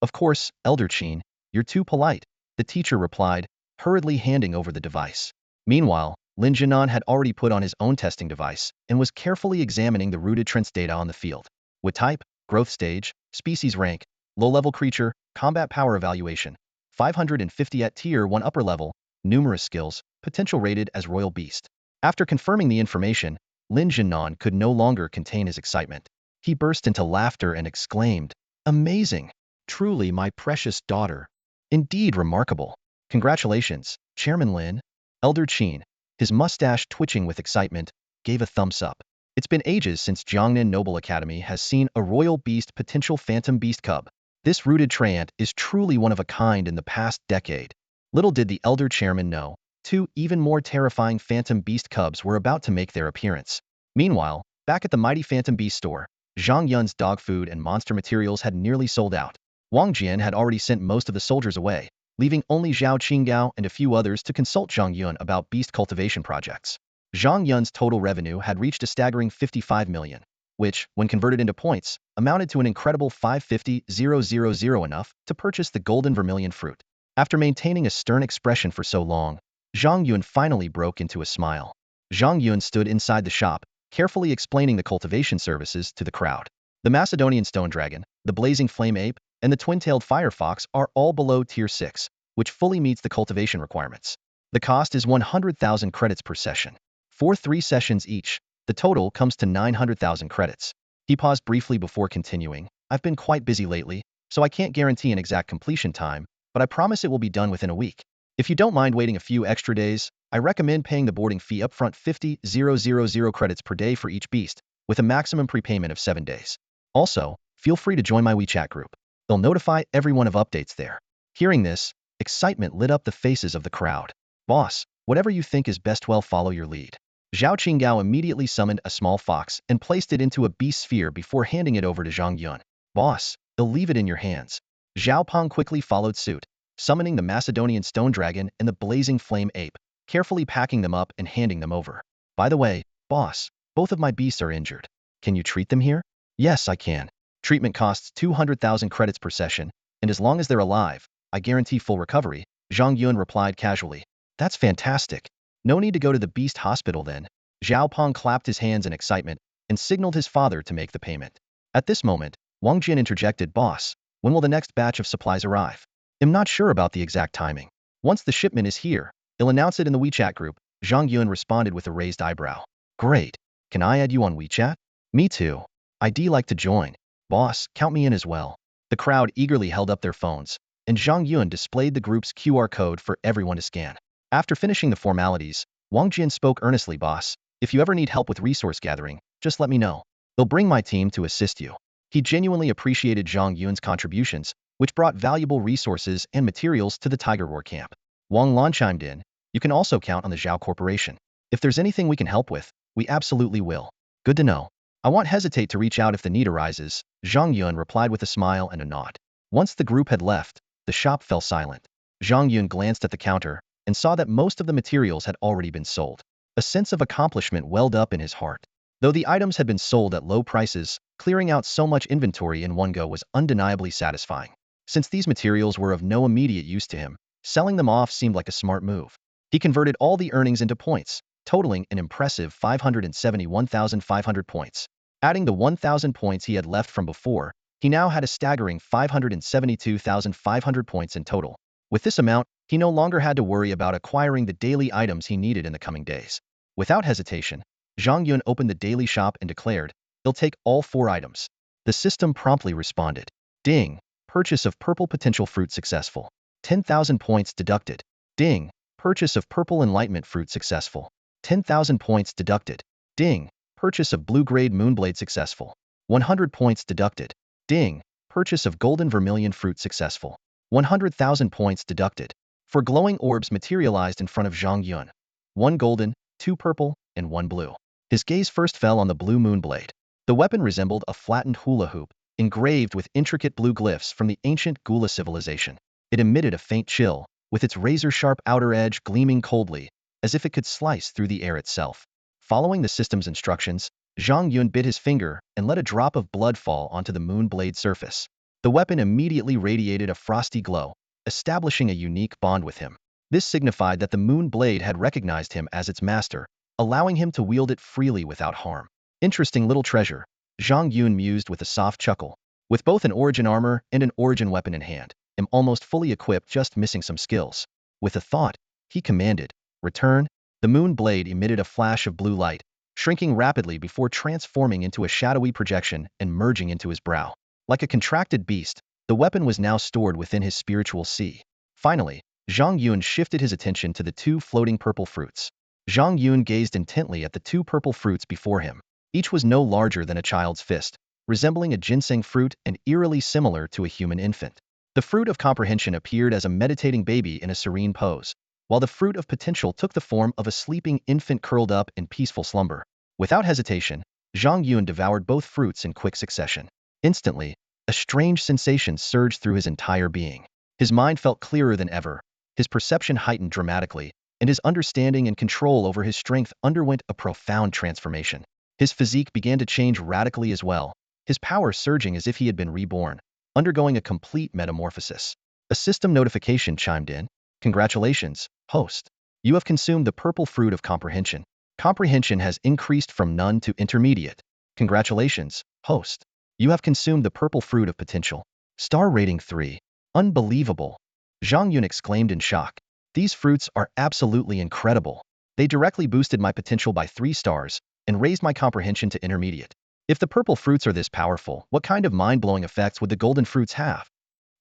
Of course, Elder Qin, you're too polite, the teacher replied, hurriedly handing over the device. Meanwhile, Lin Jinan had already put on his own testing device and was carefully examining the rooted treant's data on the field. With type, growth stage, species rank, low-level creature, combat power evaluation, 550 at tier 1 upper level, numerous skills, potential rated as royal beast. After confirming the information, Lin Jinan could no longer contain his excitement. He burst into laughter and exclaimed, Amazing! Truly my precious daughter. Indeed remarkable. Congratulations, Chairman Lin. Elder Qin, his mustache twitching with excitement, gave a thumbs up. It's been ages since Jiangnan Noble Academy has seen a royal beast potential phantom beast cub. This rooted treant is truly one of a kind in the past decade. Little did the elder chairman know, two even more terrifying phantom beast cubs were about to make their appearance. Meanwhile, back at the mighty Phantom Beast store, Zhang Yun's dog food and monster materials had nearly sold out. Wang Jian had already sent most of the soldiers away, leaving only Zhao Qinggao and a few others to consult Zhang Yun about beast cultivation projects. Zhang Yun's total revenue had reached a staggering 55 million, which, when converted into points, amounted to an incredible 550,000, enough to purchase the golden vermilion fruit. After maintaining a stern expression for so long, Zhang Yun finally broke into a smile. Zhang Yun stood inside the shop, carefully explaining the cultivation services to the crowd. The Macedonian stone dragon, the blazing flame ape, and the twin-tailed fire fox are all below tier 6, which fully meets the cultivation requirements. The cost is 100,000 credits per session. For 3 sessions each, the total comes to 900,000 credits. He paused briefly before continuing. I've been quite busy lately, so I can't guarantee an exact completion time, but I promise it will be done within a week. If you don't mind waiting a few extra days, I recommend paying the boarding fee upfront 50,000 credits per day for each beast, with a maximum prepayment of 7 days. Also, feel free to join my WeChat group. They'll notify everyone of updates there. Hearing this, excitement lit up the faces of the crowd. Boss, whatever you think is best, well, follow your lead. Zhao Qinggao immediately summoned a small fox and placed it into a beast sphere before handing it over to Zhang Yun. Boss, they'll leave it in your hands. Zhao Peng quickly followed suit, summoning the Macedonian stone dragon and the blazing flame ape, carefully packing them up and handing them over. By the way, boss, both of my beasts are injured. Can you treat them here? Yes, I can. Treatment costs 200,000 credits per session, and as long as they're alive, I guarantee full recovery, Zhang Yun replied casually. That's fantastic. No need to go to the beast hospital then. Zhao Peng clapped his hands in excitement and signaled his father to make the payment. At this moment, Wang Jian interjected, Boss, when will the next batch of supplies arrive? I'm not sure about the exact timing. Once the shipment is here, they'll announce it in the WeChat group, Zhang Yun responded with a raised eyebrow. Great. Can I add you on WeChat? Me too. I'd like to join. Boss, count me in as well. The crowd eagerly held up their phones, and Zhang Yun displayed the group's QR code for everyone to scan. After finishing the formalities, Wang Jin spoke earnestly, boss. If you ever need help with resource gathering, just let me know. They'll bring my team to assist you. He genuinely appreciated Zhang Yun's contributions, which brought valuable resources and materials to the Tiger Roar camp. Wang Lan chimed in, you can also count on the Zhao Corporation. If there's anything we can help with, we absolutely will. Good to know. I won't hesitate to reach out if the need arises, Zhang Yun replied with a smile and a nod. Once the group had left, the shop fell silent. Zhang Yun glanced at the counter and saw that most of the materials had already been sold. A sense of accomplishment welled up in his heart. Though the items had been sold at low prices, clearing out so much inventory in one go was undeniably satisfying. Since these materials were of no immediate use to him, selling them off seemed like a smart move. He converted all the earnings into points, totaling an impressive 571,500 points. Adding the 1,000 points he had left from before, he now had a staggering 572,500 points in total. With this amount, he no longer had to worry about acquiring the daily items he needed in the coming days. Without hesitation, Zhang Yun opened the daily shop and declared, he'll take all 4 items. The system promptly responded. Ding! Purchase of purple potential fruit successful. 10,000 points deducted. Ding! Purchase of purple enlightenment fruit successful. 10,000 points deducted. Ding! Purchase of blue-grade moonblade successful. 100 points deducted. Ding! Purchase of golden vermilion fruit successful. 100,000 points deducted. 4 glowing orbs materialized in front of Zhang Yun. 1 golden, 2 purple, and 1 blue. His gaze first fell on the blue moonblade. The weapon resembled a flattened hula hoop, engraved with intricate blue glyphs from the ancient Gula civilization. It emitted a faint chill, with its razor-sharp outer edge gleaming coldly, as if it could slice through the air itself. Following the system's instructions, Zhang Yun bit his finger and let a drop of blood fall onto the moonblade surface. The weapon immediately radiated a frosty glow, establishing a unique bond with him. This signified that the moon blade had recognized him as its master, allowing him to wield it freely without harm. Interesting little treasure, Zhang Yun mused with a soft chuckle. With both an origin armor and an origin weapon in hand, I'm almost fully equipped, just missing some skills. With a thought, he commanded, return. The moon blade emitted a flash of blue light, shrinking rapidly before transforming into a shadowy projection and merging into his brow. Like a contracted beast, the weapon was now stored within his spiritual sea. Finally, Zhang Yun shifted his attention to the 2 floating purple fruits. Zhang Yun gazed intently at the 2 purple fruits before him. Each was no larger than a child's fist, resembling a ginseng fruit and eerily similar to a human infant. The fruit of comprehension appeared as a meditating baby in a serene pose, while the fruit of potential took the form of a sleeping infant curled up in peaceful slumber. Without hesitation, Zhang Yun devoured both fruits in quick succession. Instantly, a strange sensation surged through his entire being. His mind felt clearer than ever, his perception heightened dramatically, and his understanding and control over his strength underwent a profound transformation. His physique began to change radically as well, his power surging as if he had been reborn, undergoing a complete metamorphosis. A system notification chimed in. Congratulations, host. You have consumed the purple fruit of comprehension. Comprehension has increased from none to intermediate. Congratulations, host. You have consumed the purple fruit of potential. Star rating 3. Unbelievable. Zhang Yun exclaimed in shock. These fruits are absolutely incredible. They directly boosted my potential by 3 stars and raised my comprehension to intermediate. If the purple fruits are this powerful, what kind of mind-blowing effects would the golden fruits have?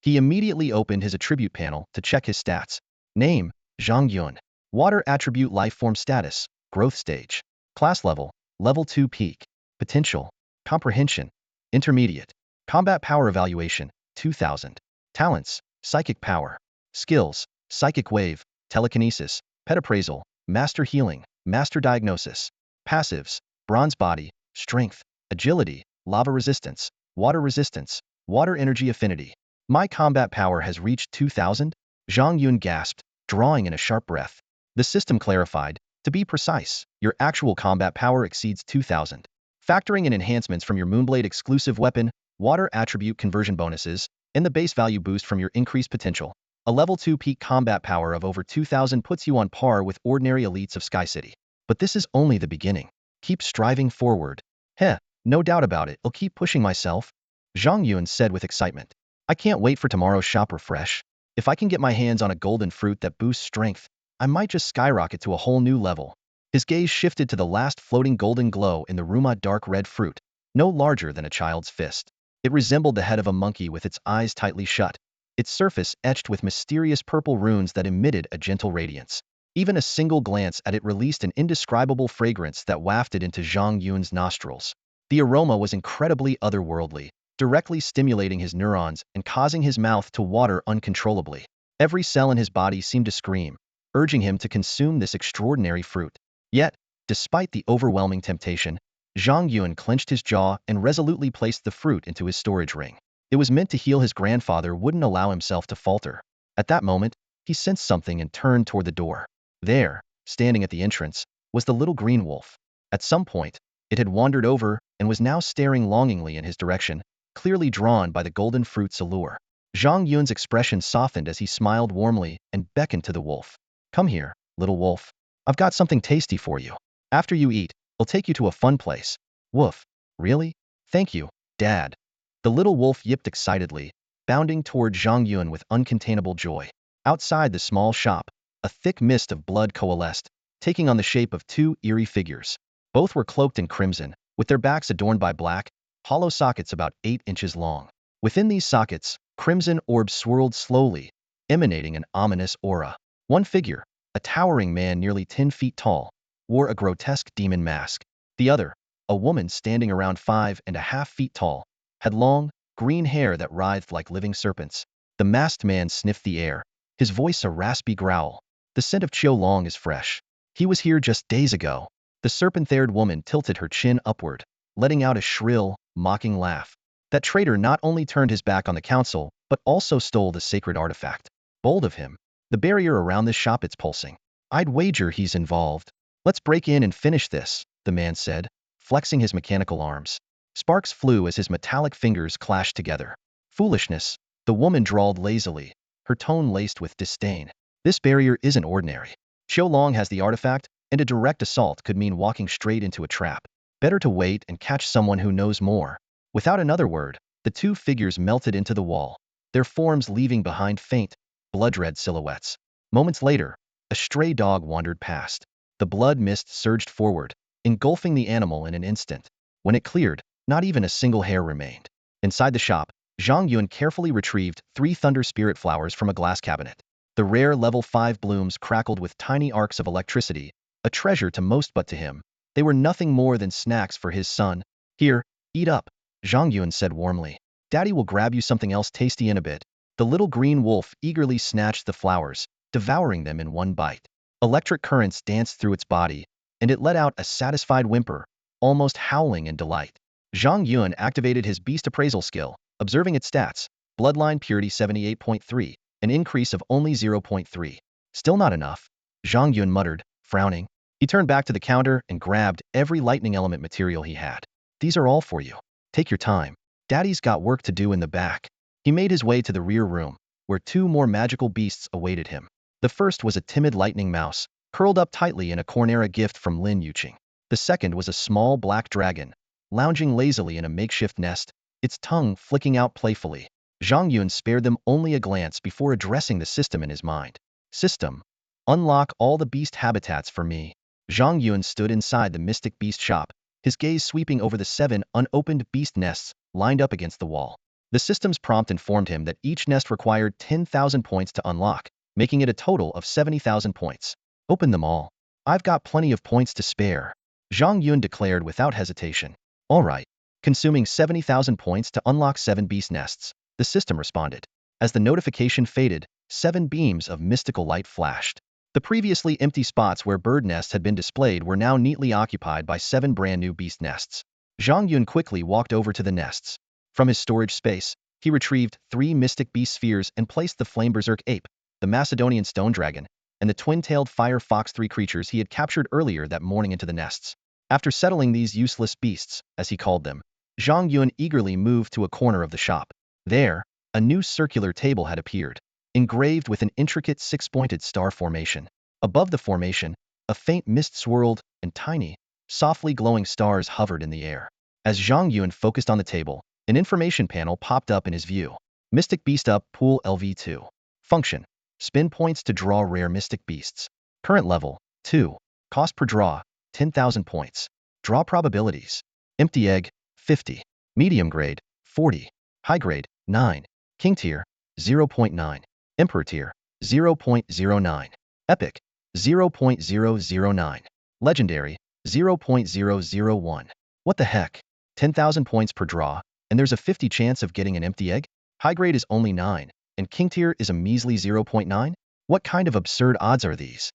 He immediately opened his attribute panel to check his stats. Name, Zhang Yun. Water attribute lifeform status, growth stage. Class level, level 2 peak. Potential, comprehension, intermediate. Combat power evaluation, 2000. Talents, psychic power. Skills, psychic wave, telekinesis, pet appraisal, master healing, master diagnosis. Passives, bronze body, strength, agility, lava resistance, water energy affinity. My combat power has reached 2000? Zhang Yun gasped, drawing in a sharp breath. The system clarified, to be precise, your actual combat power exceeds 2000. Factoring in enhancements from your Moonblade exclusive weapon, water attribute conversion bonuses, and the base value boost from your increased potential, a level 2 peak combat power of over 2000 puts you on par with ordinary elites of Sky City. But this is only the beginning. Keep striving forward. Heh, no doubt about it, I'll keep pushing myself, Zhang Yun said with excitement. I can't wait for tomorrow's shop refresh. If I can get my hands on a golden fruit that boosts strength, I might just skyrocket to a whole new level. His gaze shifted to the last floating golden glow in the Ruma dark red fruit, no larger than a child's fist. It resembled the head of a monkey with its eyes tightly shut, its surface etched with mysterious purple runes that emitted a gentle radiance. Even a single glance at it released an indescribable fragrance that wafted into Zhang Yun's nostrils. The aroma was incredibly otherworldly, directly stimulating his neurons and causing his mouth to water uncontrollably. Every cell in his body seemed to scream, urging him to consume this extraordinary fruit. Yet, despite the overwhelming temptation, Zhang Yun clenched his jaw and resolutely placed the fruit into his storage ring. It was meant to heal his grandfather wouldn't allow himself to falter. At that moment, he sensed something and turned toward the door. There, standing at the entrance, was the little green wolf. At some point, it had wandered over and was now staring longingly in his direction, clearly drawn by the golden fruit's allure. Zhang Yun's expression softened as he smiled warmly and beckoned to the wolf. Come here, little wolf. I've got something tasty for you. After you eat, I'll take you to a fun place. Woof. Really? Thank you, Dad. The little wolf yipped excitedly, bounding toward Zhang Yun with uncontainable joy. Outside the small shop, a thick mist of blood coalesced, taking on the shape of two eerie figures. Both were cloaked in crimson, with their backs adorned by black, hollow sockets about 8 inches long. Within these sockets, crimson orbs swirled slowly, emanating an ominous aura. One figure, a towering man nearly 10 feet tall, wore a grotesque demon mask. The other, a woman standing around 5.5 feet tall, had long, green hair that writhed like living serpents. The masked man sniffed the air, his voice a raspy growl. The scent of Qiu is fresh. He was here just days ago. The serpent-haired woman tilted her chin upward, letting out a shrill, mocking laugh. That traitor not only turned his back on the council, but also stole the sacred artifact. Bold of him. The barrier around this shop it's pulsing. I'd wager he's involved. Let's break in and finish this, the man said, flexing his mechanical arms. Sparks flew as his metallic fingers clashed together. Foolishness, the woman drawled lazily, her tone laced with disdain. This barrier isn't ordinary. Qiu has the artifact, and a direct assault could mean walking straight into a trap. Better to wait and catch someone who knows more. Without another word, the two figures melted into the wall, their forms leaving behind faint, blood-red silhouettes. Moments later, a stray dog wandered past. The blood mist surged forward, engulfing the animal in an instant. When it cleared, not even a single hair remained. Inside the shop, Zhang Yun carefully retrieved 3 thunder spirit flowers from a glass cabinet. The rare level 5 blooms crackled with tiny arcs of electricity, a treasure to most but to him. They were nothing more than snacks for his son. Here, eat up, Zhang Yun said warmly. Daddy will grab you something else tasty in a bit. The little green wolf eagerly snatched the flowers, devouring them in one bite. Electric currents danced through its body, and it let out a satisfied whimper, almost howling in delight. Zhang Yun activated his beast appraisal skill, observing its stats. Bloodline purity 78.3, an increase of only 0.3. Still not enough, Zhang Yun muttered, frowning. He turned back to the counter and grabbed every lightning element material he had. These are all for you. Take your time. Daddy's got work to do in the back. He made his way to the rear room, where 2 more magical beasts awaited him. The first was a timid lightning mouse, curled up tightly in a cornera gift from Lin Yuqing. The second was a small black dragon, lounging lazily in a makeshift nest, its tongue flicking out playfully. Zhang Yun spared them only a glance before addressing the system in his mind. System. Unlock all the beast habitats for me. Zhang Yun stood inside the mystic beast shop, his gaze sweeping over the 7 unopened beast nests lined up against the wall. The system's prompt informed him that each nest required 10,000 points to unlock, making it a total of 70,000 points. Open them all. I've got plenty of points to spare, Zhang Yun declared without hesitation. All right. Consuming 70,000 points to unlock 7 beast nests, the system responded. As the notification faded, 7 beams of mystical light flashed. The previously empty spots where bird nests had been displayed were now neatly occupied by 7 brand new beast nests. Zhang Yun quickly walked over to the nests. From his storage space, he retrieved 3 mystic beast spheres and placed the flame berserk ape, the Macedonian stone dragon, and the twin-tailed fire fox 3 creatures he had captured earlier that morning into the nests. After settling these useless beasts, as he called them, Zhang Yun eagerly moved to a corner of the shop. There, a new circular table had appeared, engraved with an intricate 6-pointed star formation. Above the formation, a faint mist swirled, and tiny, softly glowing stars hovered in the air. As Zhang Yun focused on the table, an information panel popped up in his view. Mystic Beast Up Pool LV2. Function. Spin points to draw rare mystic beasts. Current level, 2. Cost per draw, 10,000 points. Draw probabilities. Empty egg, 50. Medium grade, 40. High grade, 9. King tier, 0.9. Emperor tier, 0.09. Epic, 0.009. Legendary, 0.001. What the heck? 10,000 points per draw, and there's a 50 chance of getting an empty egg? High grade is only 9, and king tier is a measly 0.9? What kind of absurd odds are these?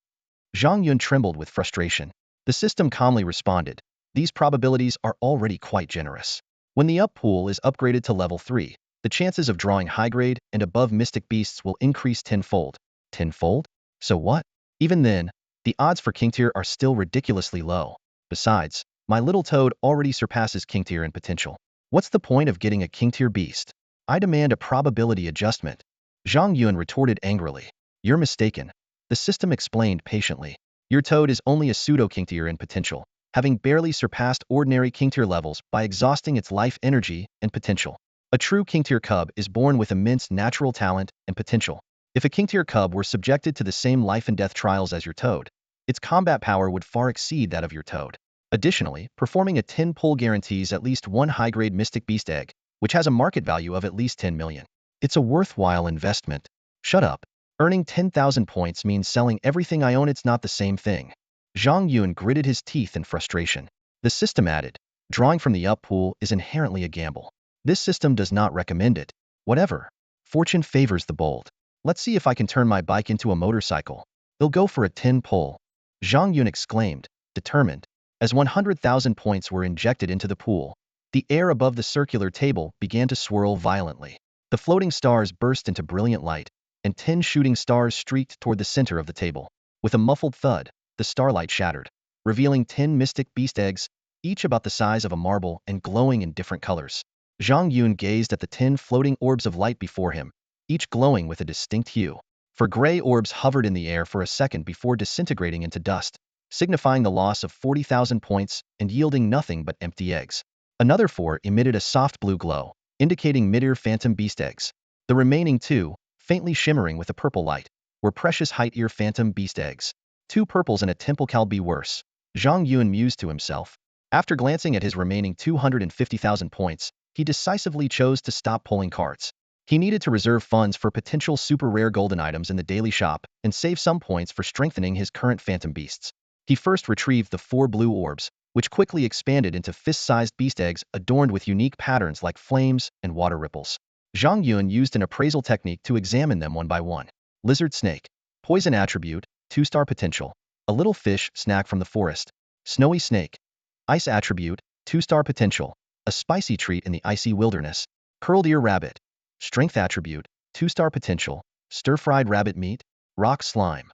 Zhang Yun trembled with frustration. The system calmly responded, these probabilities are already quite generous. When the up pool is upgraded to level 3, the chances of drawing high grade and above mystic beasts will increase tenfold. Tenfold? So what? Even then, the odds for king tier are still ridiculously low. Besides, my little toad already surpasses king tier in potential. What's the point of getting a king tier beast? I demand a probability adjustment. Zhang Yun retorted angrily. You're mistaken. The system explained patiently. Your toad is only a pseudo-king tier in potential, having barely surpassed ordinary king tier levels by exhausting its life energy and potential. A true king tier cub is born with immense natural talent and potential. If a king tier cub were subjected to the same life and death trials as your toad, its combat power would far exceed that of your toad. Additionally, performing a 10 pull guarantees at least one high-grade mystic beast egg, which has a market value of at least 10 million. It's a worthwhile investment. Shut up. Earning 10,000 points means selling everything I own. It's not the same thing. Zhang Yun gritted his teeth in frustration. The system added, drawing from the up pool is inherently a gamble. This system does not recommend it. Whatever. Fortune favors the bold. Let's see if I can turn my bike into a motorcycle. They'll go for a 10 pull. Zhang Yun exclaimed, determined. As 100,000 points were injected into the pool, the air above the circular table began to swirl violently. The floating stars burst into brilliant light, and 10 shooting stars streaked toward the center of the table. With a muffled thud, the starlight shattered, revealing 10 mystic beast eggs, each about the size of a marble and glowing in different colors. Zhang Yun gazed at the 10 floating orbs of light before him, each glowing with a distinct hue. 4 gray orbs hovered in the air for a second before disintegrating into dust, signifying the loss of 40,000 points and yielding nothing but empty eggs. Another 4 emitted a soft blue glow, indicating mid-ear phantom beast eggs. The remaining 2, faintly shimmering with a purple light, were precious height-ear phantom beast eggs. 2 purples and a temple cal be worse. Zhang Yun mused to himself. After glancing at his remaining 250,000 points, he decisively chose to stop pulling cards. He needed to reserve funds for potential super rare golden items in the daily shop and save some points for strengthening his current phantom beasts. He first retrieved the 4 blue orbs, which quickly expanded into fist-sized beast eggs adorned with unique patterns like flames and water ripples. Zhang Yun used an appraisal technique to examine them one by one. Lizard snake. Poison attribute, 2-star potential. A little fish snack from the forest. Snowy snake. Ice attribute, 2-star potential. A spicy treat in the icy wilderness. Curled ear rabbit. Strength attribute, 2-star potential. Stir-fried rabbit meat. Rock slime.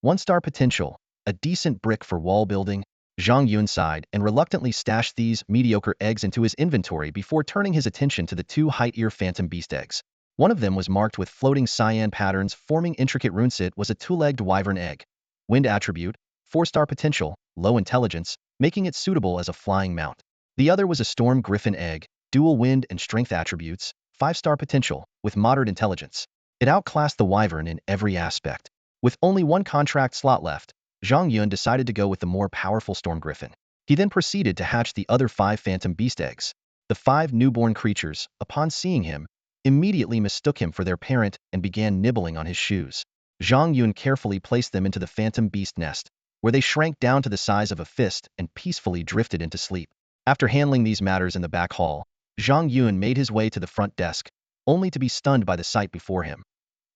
1-star potential. A decent brick for wall building. Zhang Yun sighed and reluctantly stashed these mediocre eggs into his inventory before turning his attention to the 2 height-ear phantom beast eggs. One of them was marked with floating cyan patterns forming intricate runes. It was a 2-legged wyvern egg. Wind attribute, 4-star potential, low intelligence, making it suitable as a flying mount. The other was a storm griffin egg, dual wind and strength attributes, 5-star potential, with moderate intelligence. It outclassed the wyvern in every aspect. With only 1 contract slot left, Zhang Yun decided to go with the more powerful storm griffin. He then proceeded to hatch the other 5 phantom beast eggs. The 5 newborn creatures, upon seeing him, immediately mistook him for their parent and began nibbling on his shoes. Zhang Yun carefully placed them into the phantom beast nest, where they shrank down to the size of a fist and peacefully drifted into sleep. After handling these matters in the back hall, Zhang Yun made his way to the front desk, only to be stunned by the sight before him.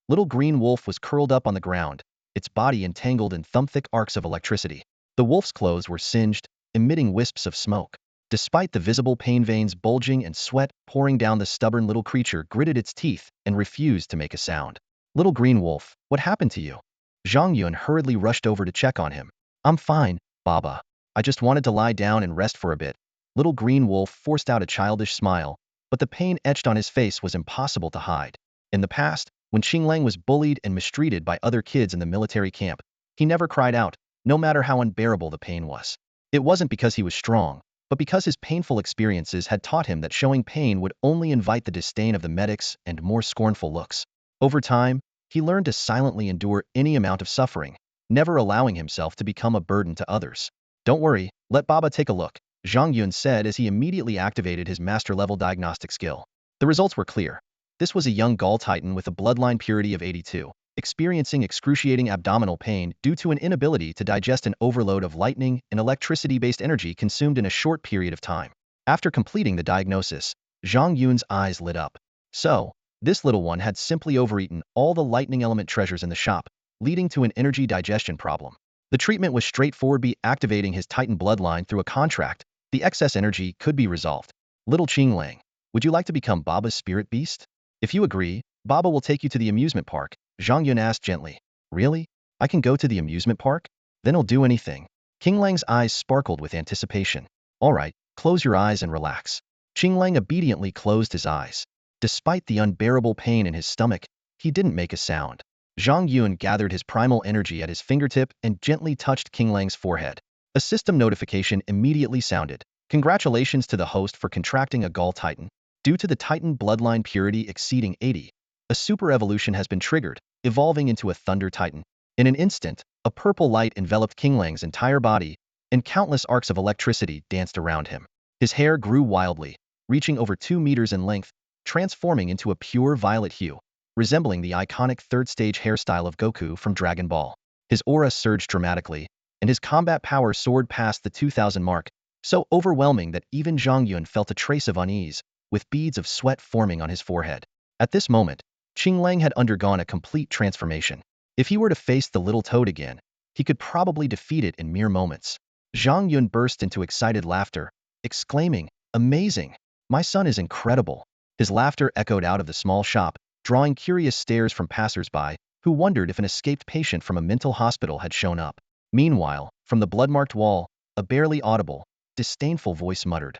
Little green wolf was curled up on the ground, its body entangled in thumb-thick arcs of electricity. The wolf's clothes were singed, emitting wisps of smoke. Despite the visible pain veins bulging and sweat pouring down, the stubborn little creature gritted its teeth and refused to make a sound. Little green wolf, what happened to you? Zhang Yun hurriedly rushed over to check on him. I'm fine, Baba. I just wanted to lie down and rest for a bit. Little green wolf forced out a childish smile, but the pain etched on his face was impossible to hide. In the past, when Xinglang was bullied and mistreated by other kids in the military camp, he never cried out, no matter how unbearable the pain was. It wasn't because he was strong, but because his painful experiences had taught him that showing pain would only invite the disdain of the medics and more scornful looks. Over time, he learned to silently endure any amount of suffering, never allowing himself to become a burden to others. Don't worry, let Baba take a look, Zhang Yun said as he immediately activated his master-level diagnostic skill. The results were clear. This was a young Gaul Titan with a bloodline purity of 82. experiencing excruciating abdominal pain due to an inability to digest an overload of lightning and electricity-based energy consumed in a short period of time. After completing the diagnosis, Zhang Yun's eyes lit up. So, this little one had simply overeaten all the lightning element treasures in the shop, leading to an energy digestion problem. The treatment was straightforward: by activating his Titan bloodline through a contract, the excess energy could be resolved. Little Qinglang, would you like to become Baba's spirit beast? If you agree, Baba will take you to the amusement park, Zhang Yun asked gently. Really? I can go to the amusement park? Then I'll do anything. Qinglang's eyes sparkled with anticipation. All right, close your eyes and relax. Qinglang obediently closed his eyes. Despite the unbearable pain in his stomach, he didn't make a sound. Zhang Yun gathered his primal energy at his fingertip and gently touched Qinglang's forehead. A system notification immediately sounded. Congratulations to the host for contracting a Gaul Titan. Due to the Titan bloodline purity exceeding 80, a super evolution has been triggered, evolving into a Thunder Titan. In an instant, a purple light enveloped Qinglang's entire body, and countless arcs of electricity danced around him. His hair grew wildly, reaching over 2 meters in length, transforming into a pure violet hue, resembling the iconic third-stage hairstyle of Goku from Dragon Ball. His aura surged dramatically, and his combat power soared past the 2,000 mark, so overwhelming that even Zhang Yun felt a trace of unease, with beads of sweat forming on his forehead. At this moment, Qinglang had undergone a complete transformation. If he were to face the little toad again, he could probably defeat it in mere moments. Zhang Yun burst into excited laughter, exclaiming, "Amazing! My son is incredible!" His laughter echoed out of the small shop, drawing curious stares from passers-by, who wondered if an escaped patient from a mental hospital had shown up. Meanwhile, from the blood-marked wall, a barely audible, disdainful voice muttered,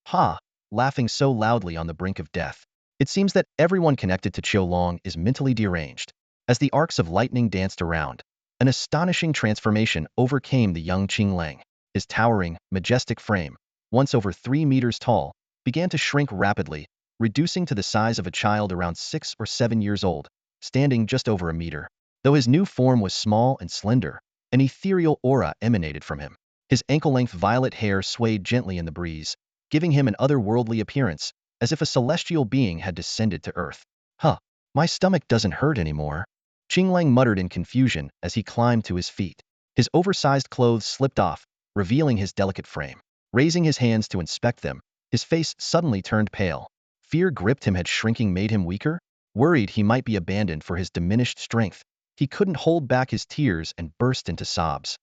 "Ha!" laughing so loudly on the brink of death. It seems that everyone connected to Qiulong is mentally deranged. As the arcs of lightning danced around, an astonishing transformation overcame the young Qinglang. His towering, majestic frame, once over 3 meters tall, began to shrink rapidly, reducing to the size of a child around 6 or 7 years old, standing just over a meter. Though his new form was small and slender, an ethereal aura emanated from him. His ankle-length violet hair swayed gently in the breeze, giving him an otherworldly appearance, as if a celestial being had descended to earth. Huh, my stomach doesn't hurt anymore, Qinglang muttered in confusion as he climbed to his feet. His oversized clothes slipped off, revealing his delicate frame. Raising his hands to inspect them, his face suddenly turned pale. Fear gripped him. Had shrinking made him weaker? Worried he might be abandoned for his diminished strength, he couldn't hold back his tears and burst into sobs.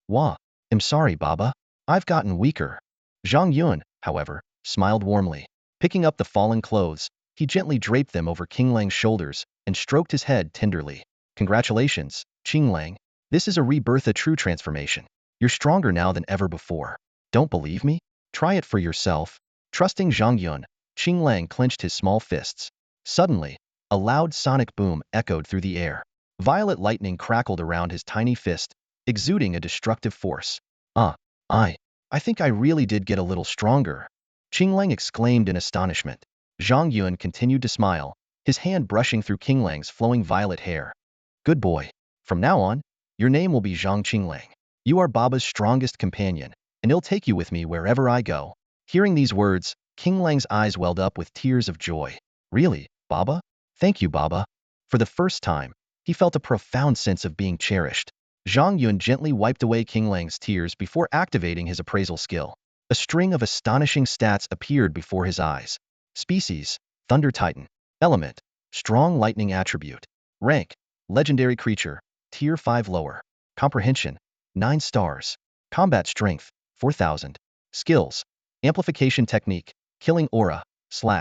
"Wah, I'm sorry, Baba. I've gotten weaker." Zhang Yun, however, smiled warmly. Picking up the fallen clothes, he gently draped them over Qinglang's shoulders and stroked his head tenderly. "Congratulations, Qinglang. This is a rebirth, a true transformation. You're stronger now than ever before. Don't believe me? Try it for yourself." Trusting Zhang Yun, Qinglang clenched his small fists. Suddenly, a loud sonic boom echoed through the air. Violet lightning crackled around his tiny fist, exuding a destructive force. I think I really did get a little stronger," Qinglang exclaimed in astonishment. Zhang Yun continued to smile, his hand brushing through Qinglang's flowing violet hair. "Good boy. From now on, your name will be Zhang Qinglang. You are Baba's strongest companion, and he'll take you with me wherever I go." Hearing these words, Qinglang's eyes welled up with tears of joy. "Really, Baba? Thank you, Baba." For the first time, he felt a profound sense of being cherished. Zhang Yun gently wiped away Qinglang's tears before activating his appraisal skill. A string of astonishing stats appeared before his eyes. Species: Thunder Titan. Element: Strong Lightning Attribute. Rank: Legendary Creature, Tier 5 lower. Comprehension: 9 stars. Combat Strength: 4,000. Skills: Amplification Technique, Killing Aura,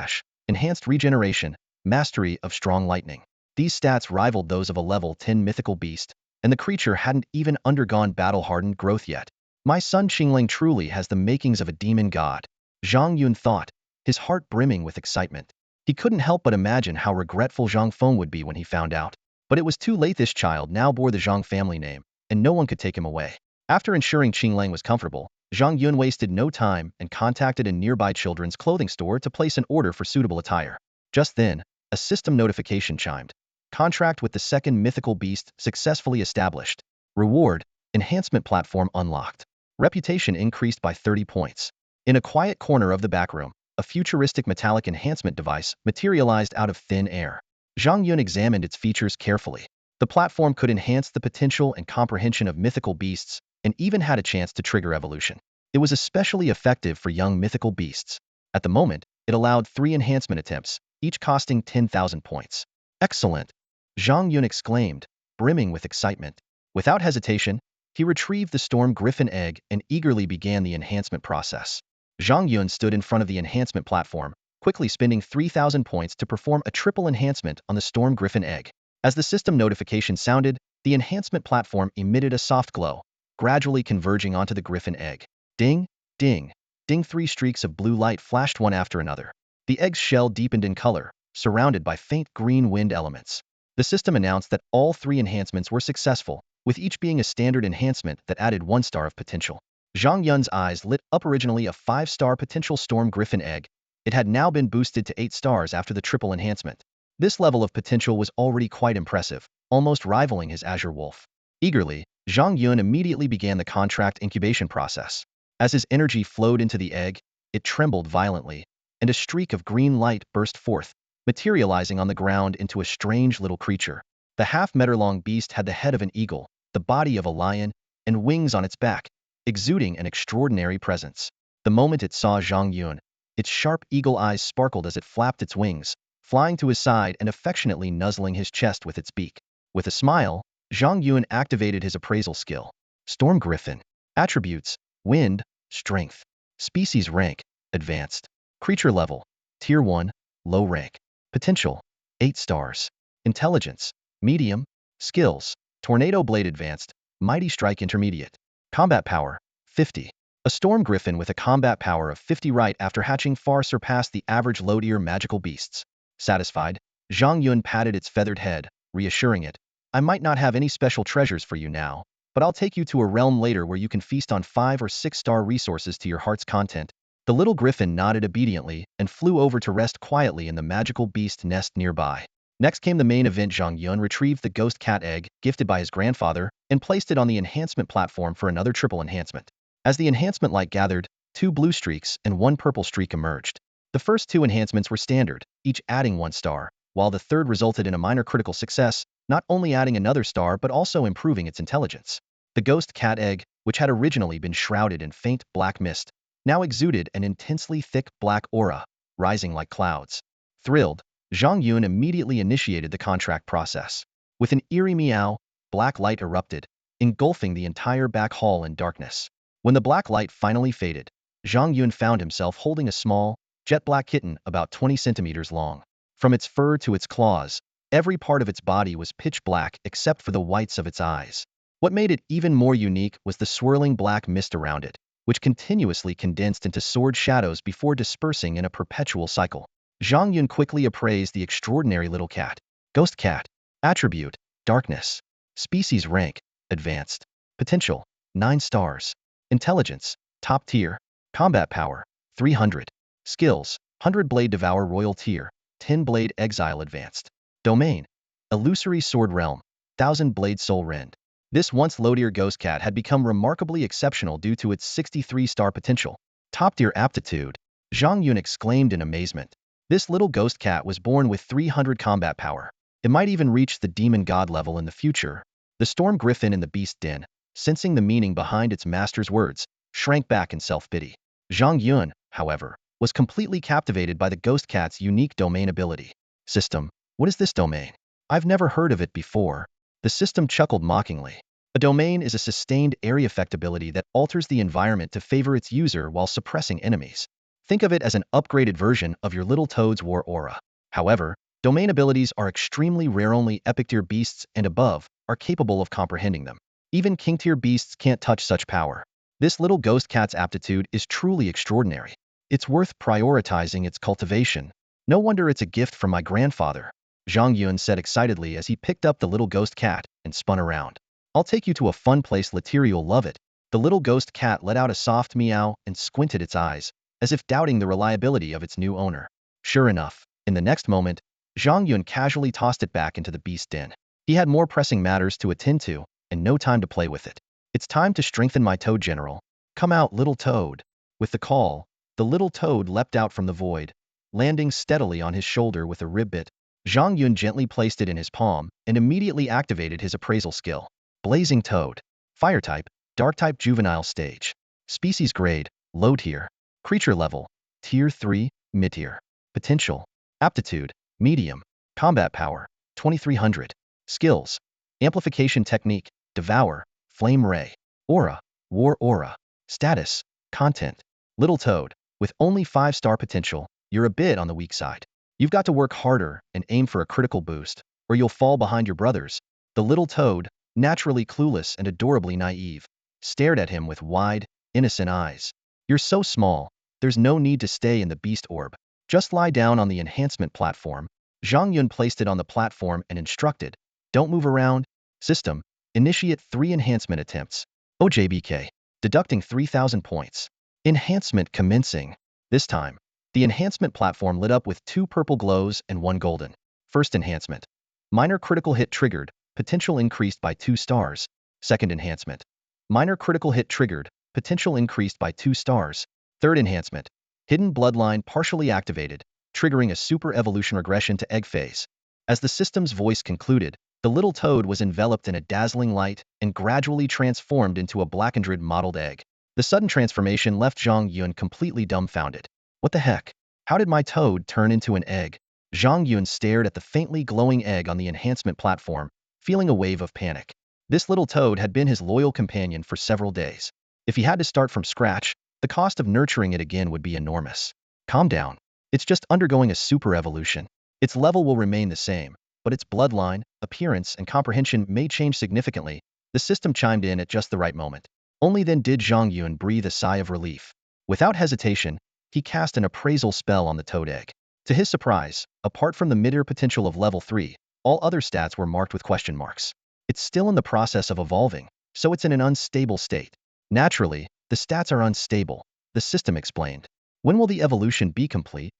/ Enhanced Regeneration, Mastery of Strong Lightning. These stats rivaled those of a level 10 mythical beast, and the creature hadn't even undergone battle-hardened growth yet. My son Qinglang truly has the makings of a demon god, Zhang Yun thought, his heart brimming with excitement. He couldn't help but imagine how regretful Zhang Feng would be when he found out. But it was too late. This child now bore the Zhang family name, and no one could take him away. After ensuring Qinglang was comfortable, Zhang Yun wasted no time and contacted a nearby children's clothing store to place an order for suitable attire. Just then, a system notification chimed. Contract with the second mythical beast successfully established. Reward: Enhancement Platform unlocked. Reputation increased by 30 points. In a quiet corner of the backroom, a futuristic metallic enhancement device materialized out of thin air. Zhang Yun examined its features carefully. The platform could enhance the potential and comprehension of mythical beasts and even had a chance to trigger evolution. It was especially effective for young mythical beasts. At the moment, it allowed 3 enhancement attempts, each costing 10,000 points. Excellent! Zhang Yun exclaimed, brimming with excitement. Without hesitation, he retrieved the storm griffin egg and eagerly began the enhancement process. Zhang Yun stood in front of the enhancement platform, quickly spending 3,000 points to perform a triple enhancement on the storm griffin egg. As the system notification sounded, the enhancement platform emitted a soft glow, gradually converging onto the griffin egg. Ding, ding, ding. 3 streaks of blue light flashed one after another. The egg's shell deepened in color, surrounded by faint green wind elements. The system announced that all 3 enhancements were successful, with each being a standard enhancement that added 1 star of potential. Zhang Yun's eyes lit up. Originally a 5-star potential storm griffin egg, it had now been boosted to 8 stars after the triple enhancement. This level of potential was already quite impressive, almost rivaling his Azure Wolf. Eagerly, Zhang Yun immediately began the contract incubation process. As his energy flowed into the egg, it trembled violently, and a streak of green light burst forth, materializing on the ground into a strange little creature. The half-meter-long beast had the head of an eagle, the body of a lion, and wings on its back, exuding an extraordinary presence. The moment it saw Zhang Yun, its sharp eagle eyes sparkled as it flapped its wings, flying to his side and affectionately nuzzling his chest with its beak. With a smile, Zhang Yun activated his appraisal skill. Storm Griffin. Attributes: Wind, Strength. Species rank: Advanced. Creature level: Tier 1, Low rank. Potential: 8 stars. Intelligence: Medium. Skills: Tornado Blade Advanced, Mighty Strike Intermediate. Combat Power: 50. A storm griffin with a combat power of 50 right after hatching far surpassed the average low-tier magical beasts. Satisfied, Zhang Yun patted its feathered head, reassuring it. I might not have any special treasures for you now, but I'll take you to a realm later where you can feast on 5 or 6-star resources to your heart's content. The little griffin nodded obediently and flew over to rest quietly in the magical beast nest nearby. Next came the main event. Zhang Yun retrieved the ghost cat egg, gifted by his grandfather, and placed it on the enhancement platform for another triple enhancement. As the enhancement light gathered, 2 blue streaks and 1 purple streak emerged. The first 2 enhancements were standard, each adding 1 star, while the third resulted in a minor critical success, not only adding another star but also improving its intelligence. The ghost cat egg, which had originally been shrouded in faint black mist, now exuded an intensely thick black aura, rising like clouds. Thrilled, Zhang Yun immediately initiated the contract process. With an eerie meow, black light erupted, engulfing the entire back hall in darkness. When the black light finally faded, Zhang Yun found himself holding a small, jet-black kitten about 20 centimeters long. From its fur to its claws, every part of its body was pitch black except for the whites of its eyes. What made it even more unique was the swirling black mist around it, which continuously condensed into sword shadows before dispersing in a perpetual cycle. Zhang Yun quickly appraised the extraordinary little cat. Ghost cat. Attribute: Darkness. Species rank: Advanced. Potential: 9 stars. Intelligence: Top tier. Combat power: 300. Skills: 100 Blade Devour Royal tier, 10 Blade Exile Advanced. Domain: Illusory Sword Realm, 1000 Blade Soul Rend. This once low-tier ghost cat had become remarkably exceptional due to its 63-star potential. Top-tier aptitude. Zhang Yun exclaimed in amazement. This little ghost cat was born with 300 combat power. It might even reach the demon god level in the future. The storm griffin in the beast den, sensing the meaning behind its master's words, shrank back in self-pity. Zhang Yun, however, was completely captivated by the ghost cat's unique domain ability. System: What is this domain? I've never heard of it before. The system chuckled mockingly. A domain is a sustained area effect ability that alters the environment to favor its user while suppressing enemies. Think of it as an upgraded version of your little toad's war aura. However, domain abilities are extremely rare. Only epic tier beasts and above are capable of comprehending them. Even king tier beasts can't touch such power. This little ghost cat's aptitude is truly extraordinary. It's worth prioritizing its cultivation. No wonder it's a gift from my grandfather, Zhang Yun said excitedly as he picked up the little ghost cat and spun around. I'll take you to a fun place later, you'll love it. The little ghost cat let out a soft meow and squinted its eyes, as if doubting the reliability of its new owner. Sure enough, in the next moment, Zhang Yun casually tossed it back into the beast den. He had more pressing matters to attend to, and no time to play with it. It's time to strengthen my toad general. Come out, little toad. With the call, the little toad leapt out from the void, landing steadily on his shoulder with a ribbit. Zhang Yun gently placed it in his palm and immediately activated his appraisal skill. Blazing Toad. Fire type, Dark type juvenile stage. Species grade, low tier. Creature level, tier 3, mid-tier. Potential. Aptitude, medium. Combat power, 2300. Skills. Amplification technique, devour, flame ray. Aura, war aura. Status, content. Little Toad. With only 5-star potential, you're a bit on the weak side. You've got to work harder and aim for a critical boost, or you'll fall behind your brothers. The little Toad, naturally clueless and adorably naive, stared at him with wide, innocent eyes. You're so small, there's no need to stay in the beast orb. Just lie down on the enhancement platform. Zhang Yun placed it on the platform and instructed, don't move around. System, initiate 3 enhancement attempts. OJBK, deducting 3,000 points. Enhancement commencing. This time, the enhancement platform lit up with 2 purple glows and 1 golden. First enhancement. Minor critical hit triggered, potential increased by 2 stars. Second enhancement. Minor critical hit triggered, potential increased by 2 stars. Third enhancement. Hidden bloodline partially activated, triggering a super evolution regression to egg phase. As the system's voice concluded, the little Toad was enveloped in a dazzling light and gradually transformed into a blackened mottled egg. The sudden transformation left Zhang Yun completely dumbfounded. What the heck? How did my Toad turn into an egg? Zhang Yun stared at the faintly glowing egg on the enhancement platform, feeling a wave of panic. This little Toad had been his loyal companion for several days. If he had to start from scratch, the cost of nurturing it again would be enormous. Calm down. It's just undergoing a super evolution. Its level will remain the same, but its bloodline, appearance, and comprehension may change significantly. The system chimed in at just the right moment. Only then did Zhang Yun breathe a sigh of relief. Without hesitation, he cast an appraisal spell on the Toad egg. To his surprise, apart from the mid-tier potential of level 3, all other stats were marked with question marks. It's still in the process of evolving, so it's in an unstable state. Naturally, the stats are unstable, the system explained. When will the evolution be complete?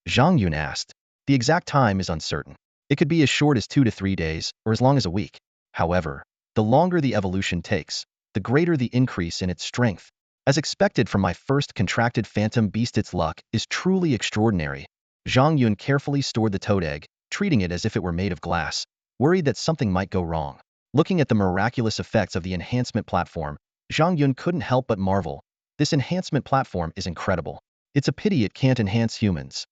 Zhang Yun asked. The exact time is uncertain. It could be as short as 2 to 3 days, or as long as a week. However, the longer the evolution takes, the greater the increase in its strength. As expected from my first contracted phantom beast, its luck is truly extraordinary. Zhang Yun carefully stored the Toad egg, treating it as if it were made of glass, worried that something might go wrong. Looking at the miraculous effects of the enhancement platform, Zhang Yun couldn't help but marvel. This enhancement platform is incredible. It's a pity it can't enhance humans.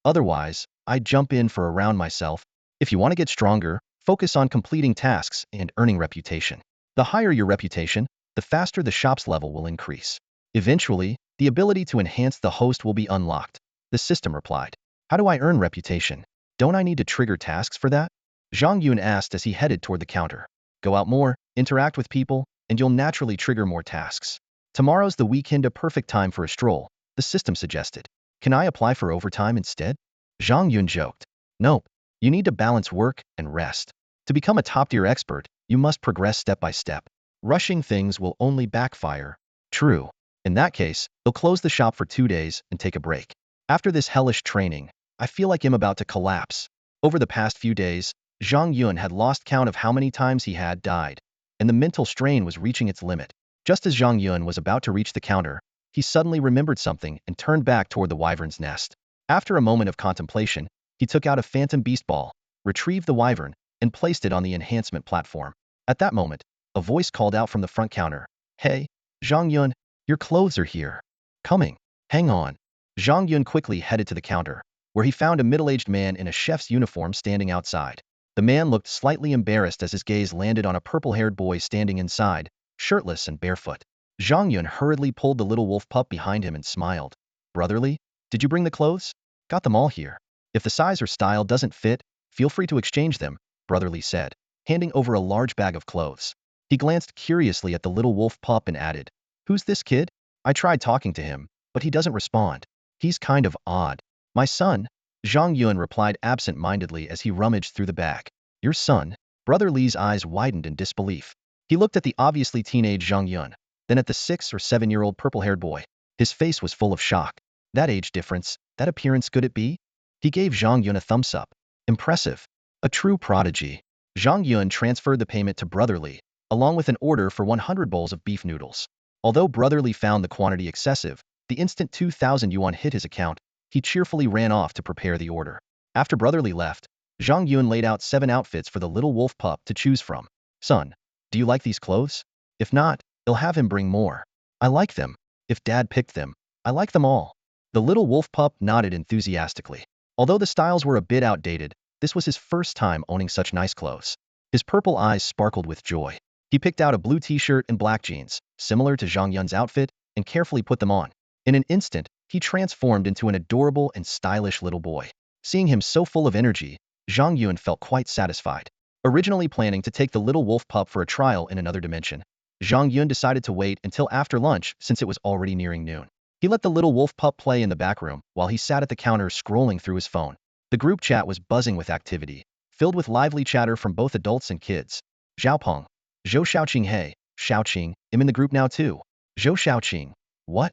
Otherwise, I'd jump in for a round myself. If you want to get stronger, focus on completing tasks and earning reputation. The higher your reputation, the faster the shop's level will increase. Eventually, the ability to enhance the host will be unlocked. The system replied. How do I earn reputation? Don't I need to trigger tasks for that? Zhang Yun asked as he headed toward the counter. Go out more, interact with people, and you'll naturally trigger more tasks. Tomorrow's the weekend, a perfect time for a stroll, the system suggested. Can I apply for overtime instead? Zhang Yun joked. Nope. You need to balance work and rest. To become a top-tier expert, you must progress step by step. Rushing things will only backfire. True. In that case, they'll close the shop for 2 days and take a break. After this hellish training, I feel like I'm about to collapse. Over the past few days, Zhang Yun had lost count of how many times he had died, and the mental strain was reaching its limit. Just as Zhang Yun was about to reach the counter, he suddenly remembered something and turned back toward the wyvern's nest. After a moment of contemplation, he took out a phantom beast ball, retrieved the wyvern, and placed it on the enhancement platform. At that moment, a voice called out from the front counter. Hey, Zhang Yun, your clothes are here. Coming. Hang on. Zhang Yun quickly headed to the counter, where he found a middle-aged man in a chef's uniform standing outside. The man looked slightly embarrassed as his gaze landed on a purple-haired boy standing inside, shirtless and barefoot. Zhang Yun hurriedly pulled the little wolf pup behind him and smiled. Brotherly, did you bring the clothes? Got them all here. If the size or style doesn't fit, feel free to exchange them, Brotherly said, handing over a large bag of clothes. He glanced curiously at the little wolf pup and added, Who's this kid? I tried talking to him, but he doesn't respond. He's kind of odd. My son, Zhang Yun replied absent-mindedly as he rummaged through the bag. Your son? Brother Li's eyes widened in disbelief. He looked at the obviously teenage Zhang Yun, then at the 6 or 7-year-old purple-haired boy. His face was full of shock. That age difference, that appearance, could it be? He gave Zhang Yun a thumbs up. Impressive. A true prodigy. Zhang Yun transferred the payment to Brother Li, along with an order for 100 bowls of beef noodles. Although Brother Li found the quantity excessive, the instant 2,000 yuan hit his account, he cheerfully ran off to prepare the order. After Brother Li left, Zhang Yun laid out 7 outfits for the little wolf pup to choose from. Son, do you like these clothes? If not, he'll have him bring more. I like them. If Dad picked them, I like them all. The little wolf pup nodded enthusiastically. Although the styles were a bit outdated, this was his first time owning such nice clothes. His purple eyes sparkled with joy. He picked out a blue t-shirt and black jeans, similar to Zhang Yun's outfit, and carefully put them on. In an instant, he transformed into an adorable and stylish little boy. Seeing him so full of energy, Zhang Yun felt quite satisfied. Originally planning to take the little wolf pup for a trial in another dimension, Zhang Yun decided to wait until after lunch since it was already nearing noon. He let the little wolf pup play in the back room while he sat at the counter scrolling through his phone. The group chat was buzzing with activity, filled with lively chatter from both adults and kids. Xiaopeng, Zhou Xiaoqing, hey, Xiaoqing, I'm in the group now too. Zhou Xiaoqing, what?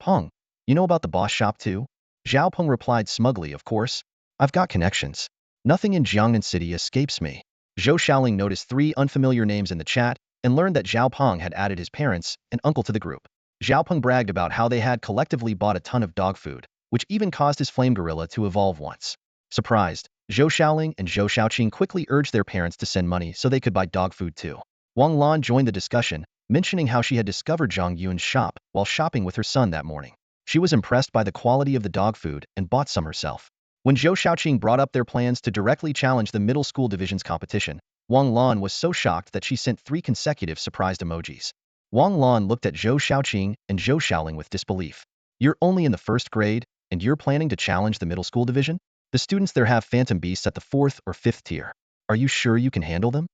Peng, you know about the boss shop too? Xiaopeng replied smugly, of course. I've got connections. Nothing in Jiangnan City escapes me. Zhou Xiaoling noticed 3 unfamiliar names in the chat and learned that Xiaopeng had added his parents and uncle to the group. Xiaopeng bragged about how they had collectively bought a ton of dog food, which even caused his flame gorilla to evolve once. Surprised, Zhou Xiaoling and Zhou Xiaoqing quickly urged their parents to send money so they could buy dog food too. Wang Lan joined the discussion, mentioning how she had discovered Zhang Yun's shop while shopping with her son that morning. She was impressed by the quality of the dog food and bought some herself. When Zhou Xiaoqing brought up their plans to directly challenge the middle school division's competition, Wang Lan was so shocked that she sent 3 consecutive surprised emojis. Wang Lan looked at Zhou Xiaoqing and Zhou Xiaoling with disbelief. You're only in the 1st grade, and you're planning to challenge the middle school division? The students there have phantom beasts at the 4th or 5th tier. Are you sure you can handle them?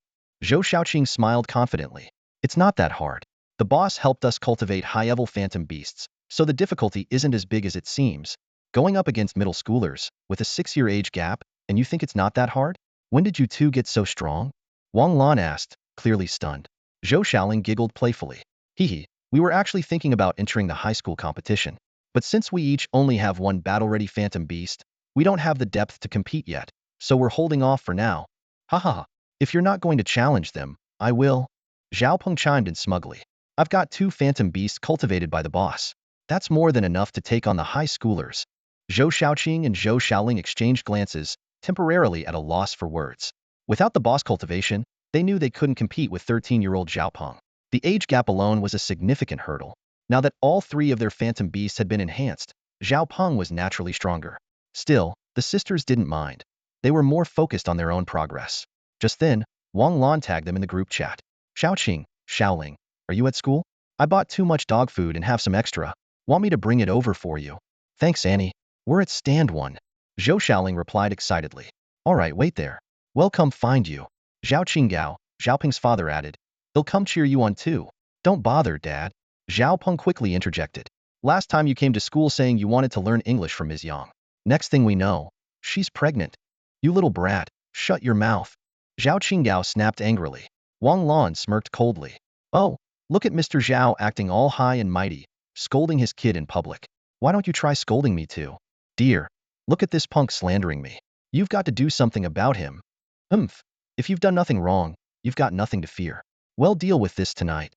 Zhou Xiaoqing smiled confidently. It's not that hard. The boss helped us cultivate high-level phantom beasts, so the difficulty isn't as big as it seems. Going up against middle schoolers, with a 6-year age gap, and you think it's not that hard? When did you two get so strong? Wang Lan asked, clearly stunned. Zhou Xiaoling giggled playfully. Hee, we were actually thinking about entering the high school competition. But since we each only have 1 battle-ready phantom beast, we don't have the depth to compete yet, so we're holding off for now. Ha ha ha. If you're not going to challenge them, I will. Xiaopeng chimed in smugly. I've got 2 phantom beasts cultivated by the boss. That's more than enough to take on the high schoolers. Zhou Xiaoqing and Zhou Xiaoling exchanged glances, temporarily at a loss for words. Without the boss cultivation, they knew they couldn't compete with 13-year-old Xiaopeng. The age gap alone was a significant hurdle. Now that all 3 of their phantom beasts had been enhanced, Xiaopeng was naturally stronger. Still, the sisters didn't mind. They were more focused on their own progress. Just then, Wang Lan tagged them in the group chat. Xiaoqing, Xiaoling, are you at school? I bought too much dog food and have some extra. Want me to bring it over for you? Thanks, Annie. We're at stand 1. Zhou Xiaoling replied excitedly. All right, wait there. We'll come find you. Zhao Qinggao, Xiaopeng's father added. He'll come cheer you on too. Don't bother, Dad. Xiaopeng quickly interjected. Last time you came to school saying you wanted to learn English from Ms. Yang. Next thing we know, she's pregnant. You little brat, shut your mouth. Zhao Qinggao snapped angrily. Wang Lan smirked coldly. Oh, look at Mr. Zhao acting all high and mighty, scolding his kid in public. Why don't you try scolding me too? Dear, look at this punk slandering me. You've got to do something about him. If you've done nothing wrong, you've got nothing to fear. We'll deal with this tonight.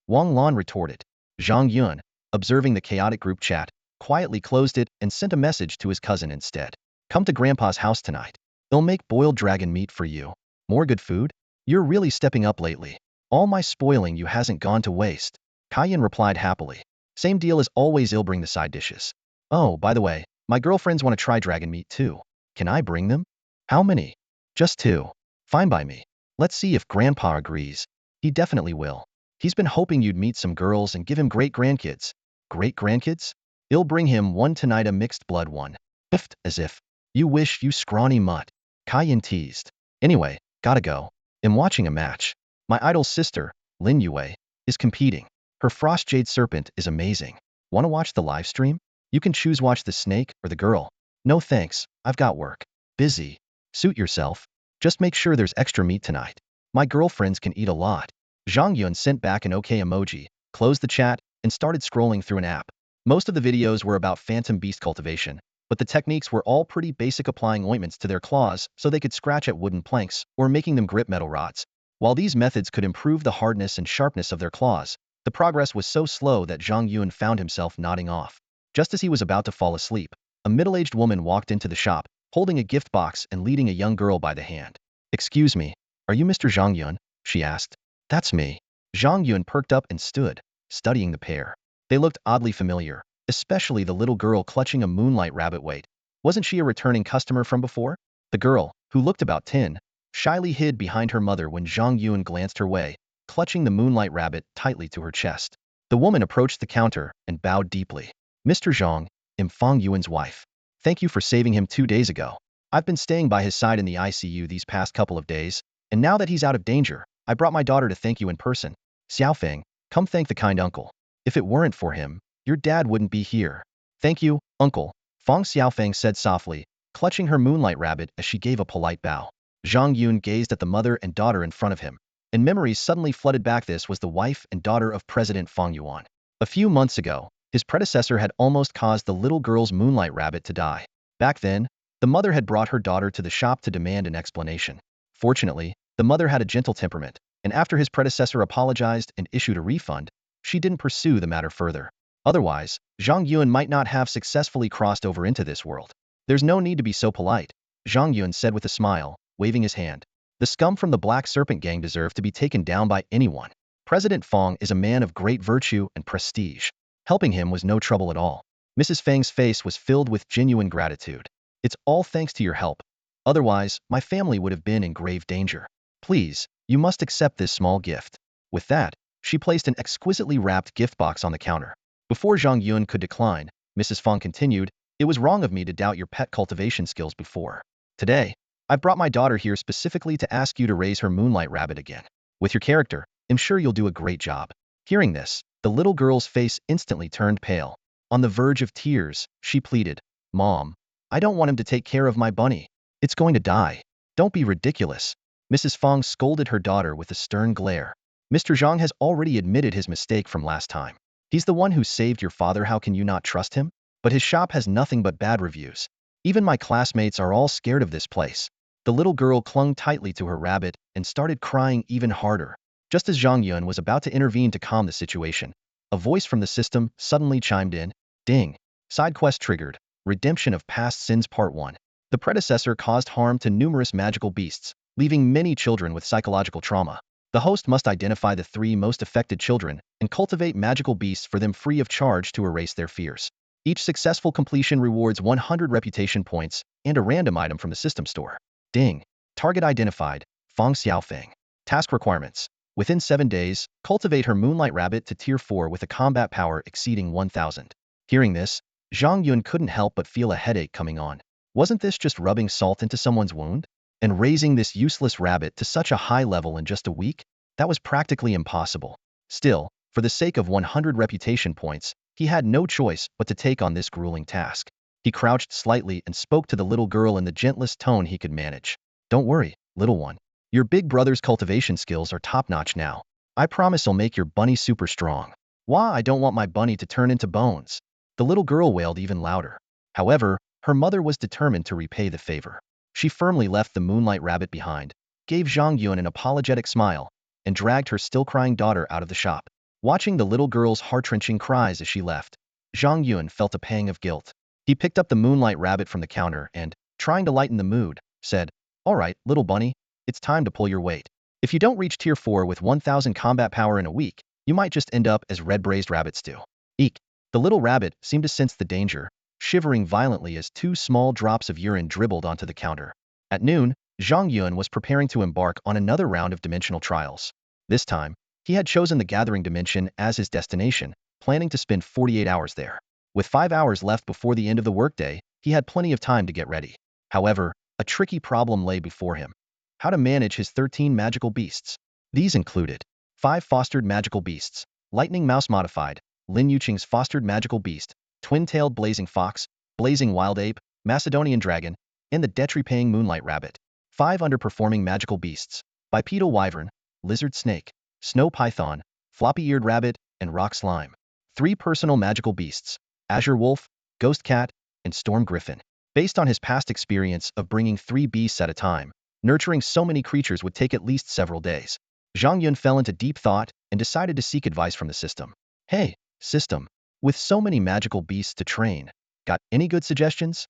Wang Lan retorted. Zhang Yun, observing the chaotic group chat, quietly closed it and sent a message to his cousin instead. Come to Grandpa's house tonight. They'll make boiled dragon meat for you. More good food? You're really stepping up lately. All my spoiling you hasn't gone to waste. Kaiyan replied happily. Same deal as always, I'll bring the side dishes. Oh, by the way, my girlfriends want to try dragon meat too. Can I bring them? How many? Just 2. Fine by me. Let's see if Grandpa agrees. He definitely will. He's been hoping you'd meet some girls and give him great-grandkids. Great-grandkids? I'll bring him one tonight, a mixed-blood one. Biffed, as if. You wish, you scrawny mutt. Kaiyan teased. Anyway, gotta go. I'm watching a match. My idol's sister, Lin Yue, is competing. Her frost jade serpent is amazing. Wanna watch the live stream? You can choose watch the snake or the girl. No thanks, I've got work. Busy. Suit yourself. Just make sure there's extra meat tonight. My girlfriends can eat a lot. Zhang Yun sent back an okay emoji, closed the chat, and started scrolling through an app. Most of the videos were about phantom beast cultivation, but the techniques were all pretty basic, applying ointments to their claws so they could scratch at wooden planks or making them grip metal rods. While these methods could improve the hardness and sharpness of their claws, the progress was so slow that Zhang Yun found himself nodding off. Just as he was about to fall asleep, a middle-aged woman walked into the shop, holding a gift box and leading a young girl by the hand. "Excuse me, are you Mr. Zhang Yun?" she asked. "That's me." Zhang Yun perked up and stood, studying the pair. They looked oddly familiar, especially the little girl clutching a moonlight rabbit. Wait, wasn't she a returning customer from before? The girl, who looked about 10, shyly hid behind her mother when Zhang Yun glanced her way, clutching the moonlight rabbit tightly to her chest. The woman approached the counter and bowed deeply. "Mr. Zhang, I'm Fang Yuan's wife. Thank you for saving him 2 days ago. I've been staying by his side in the ICU these past couple of days, and now that he's out of danger, I brought my daughter to thank you in person. Xiaofeng, come thank the kind uncle. If it weren't for him, your dad wouldn't be here." "Thank you, uncle," Fang Xiaofeng said softly, clutching her moonlight rabbit as she gave a polite bow. Zhang Yun gazed at the mother and daughter in front of him, and memories suddenly flooded back. This was the wife and daughter of President Fang Yuan. A few months ago, his predecessor had almost caused the little girl's moonlight rabbit to die. Back then, the mother had brought her daughter to the shop to demand an explanation. Fortunately, the mother had a gentle temperament, and after his predecessor apologized and issued a refund, she didn't pursue the matter further. Otherwise, Zhang Yun might not have successfully crossed over into this world. "There's no need to be so polite," Zhang Yun said with a smile, waving his hand. "The scum from the Black Serpent Gang deserve to be taken down by anyone. President Fang is a man of great virtue and prestige. Helping him was no trouble at all." Mrs. Fang's face was filled with genuine gratitude. "It's all thanks to your help. Otherwise, my family would have been in grave danger. Please, you must accept this small gift." With that, she placed an exquisitely wrapped gift box on the counter. Before Zhang Yun could decline, Mrs. Fang continued, "It was wrong of me to doubt your pet cultivation skills before. Today, I've brought my daughter here specifically to ask you to raise her moonlight rabbit again. With your character, I'm sure you'll do a great job." Hearing this, the little girl's face instantly turned pale. On the verge of tears, she pleaded, "Mom, I don't want him to take care of my bunny. It's going to die. Don't be ridiculous." Mrs. Fang scolded her daughter with a stern glare. "Mr. Zhang has already admitted his mistake from last time. He's the one who saved your father. How can you not trust him? But his shop has nothing but bad reviews. Even my classmates are all scared of this place." The little girl clung tightly to her rabbit and started crying even harder. Just as Zhang Yun was about to intervene to calm the situation, a voice from the system suddenly chimed in. "Ding. Side quest triggered. Redemption of Past Sins Part 1. The predecessor caused harm to numerous magical beasts, leaving many children with psychological trauma. The host must identify the 3 most affected children and cultivate magical beasts for them free of charge to erase their fears. Each successful completion rewards 100 reputation points and a random item from the system store." Ding. Target identified, Fang Xiaofeng. Task requirements. Within 7 days, cultivate her moonlight rabbit to tier 4 with a combat power exceeding 1000. Hearing this, Zhang Yun couldn't help but feel a headache coming on. Wasn't this just rubbing salt into someone's wound? And raising this useless rabbit to such a high level in just a week? That was practically impossible. Still, for the sake of 100 reputation points, he had no choice but to take on this grueling task. He crouched slightly and spoke to the little girl in the gentlest tone he could manage. "Don't worry, little one. Your big brother's cultivation skills are top-notch now. I promise I'll make your bunny super strong." "Why, I don't want my bunny to turn into bones." The little girl wailed even louder. However, her mother was determined to repay the favor. She firmly left the moonlight rabbit behind, gave Zhang Yun an apologetic smile, and dragged her still-crying daughter out of the shop. Watching the little girl's heart-wrenching cries as she left, Zhang Yun felt a pang of guilt. He picked up the moonlight rabbit from the counter and, trying to lighten the mood, said, "All right, little bunny, it's time to pull your weight. If you don't reach tier 4 with 1000 combat power in a week, you might just end up as red braised rabbit stew." Eek. The little rabbit seemed to sense the danger, shivering violently as 2 small drops of urine dribbled onto the counter. At noon, Zhang Yun was preparing to embark on another round of dimensional trials. This time, he had chosen the Gathering Dimension as his destination, planning to spend 48 hours there. With 5 hours left before the end of the workday, he had plenty of time to get ready. However, a tricky problem lay before him. How to manage his 13 magical beasts. These included 5 fostered magical beasts, Lightning Mouse modified, Lin Yuqing's fostered magical beast, twin-tailed blazing fox, blazing wild ape, Macedonian dragon, and the detrepaying moonlight rabbit. 5 underperforming magical beasts, bipedal wyvern, lizard snake, snow python, floppy-eared rabbit, and rock slime. 3 personal magical beasts, azure wolf, ghost cat, and storm griffin. Based on his past experience of bringing 3 beasts at a time, nurturing so many creatures would take at least several days. Zhang Yun fell into deep thought and decided to seek advice from the system. "Hey, system, with so many magical beasts to train, got any good suggestions?"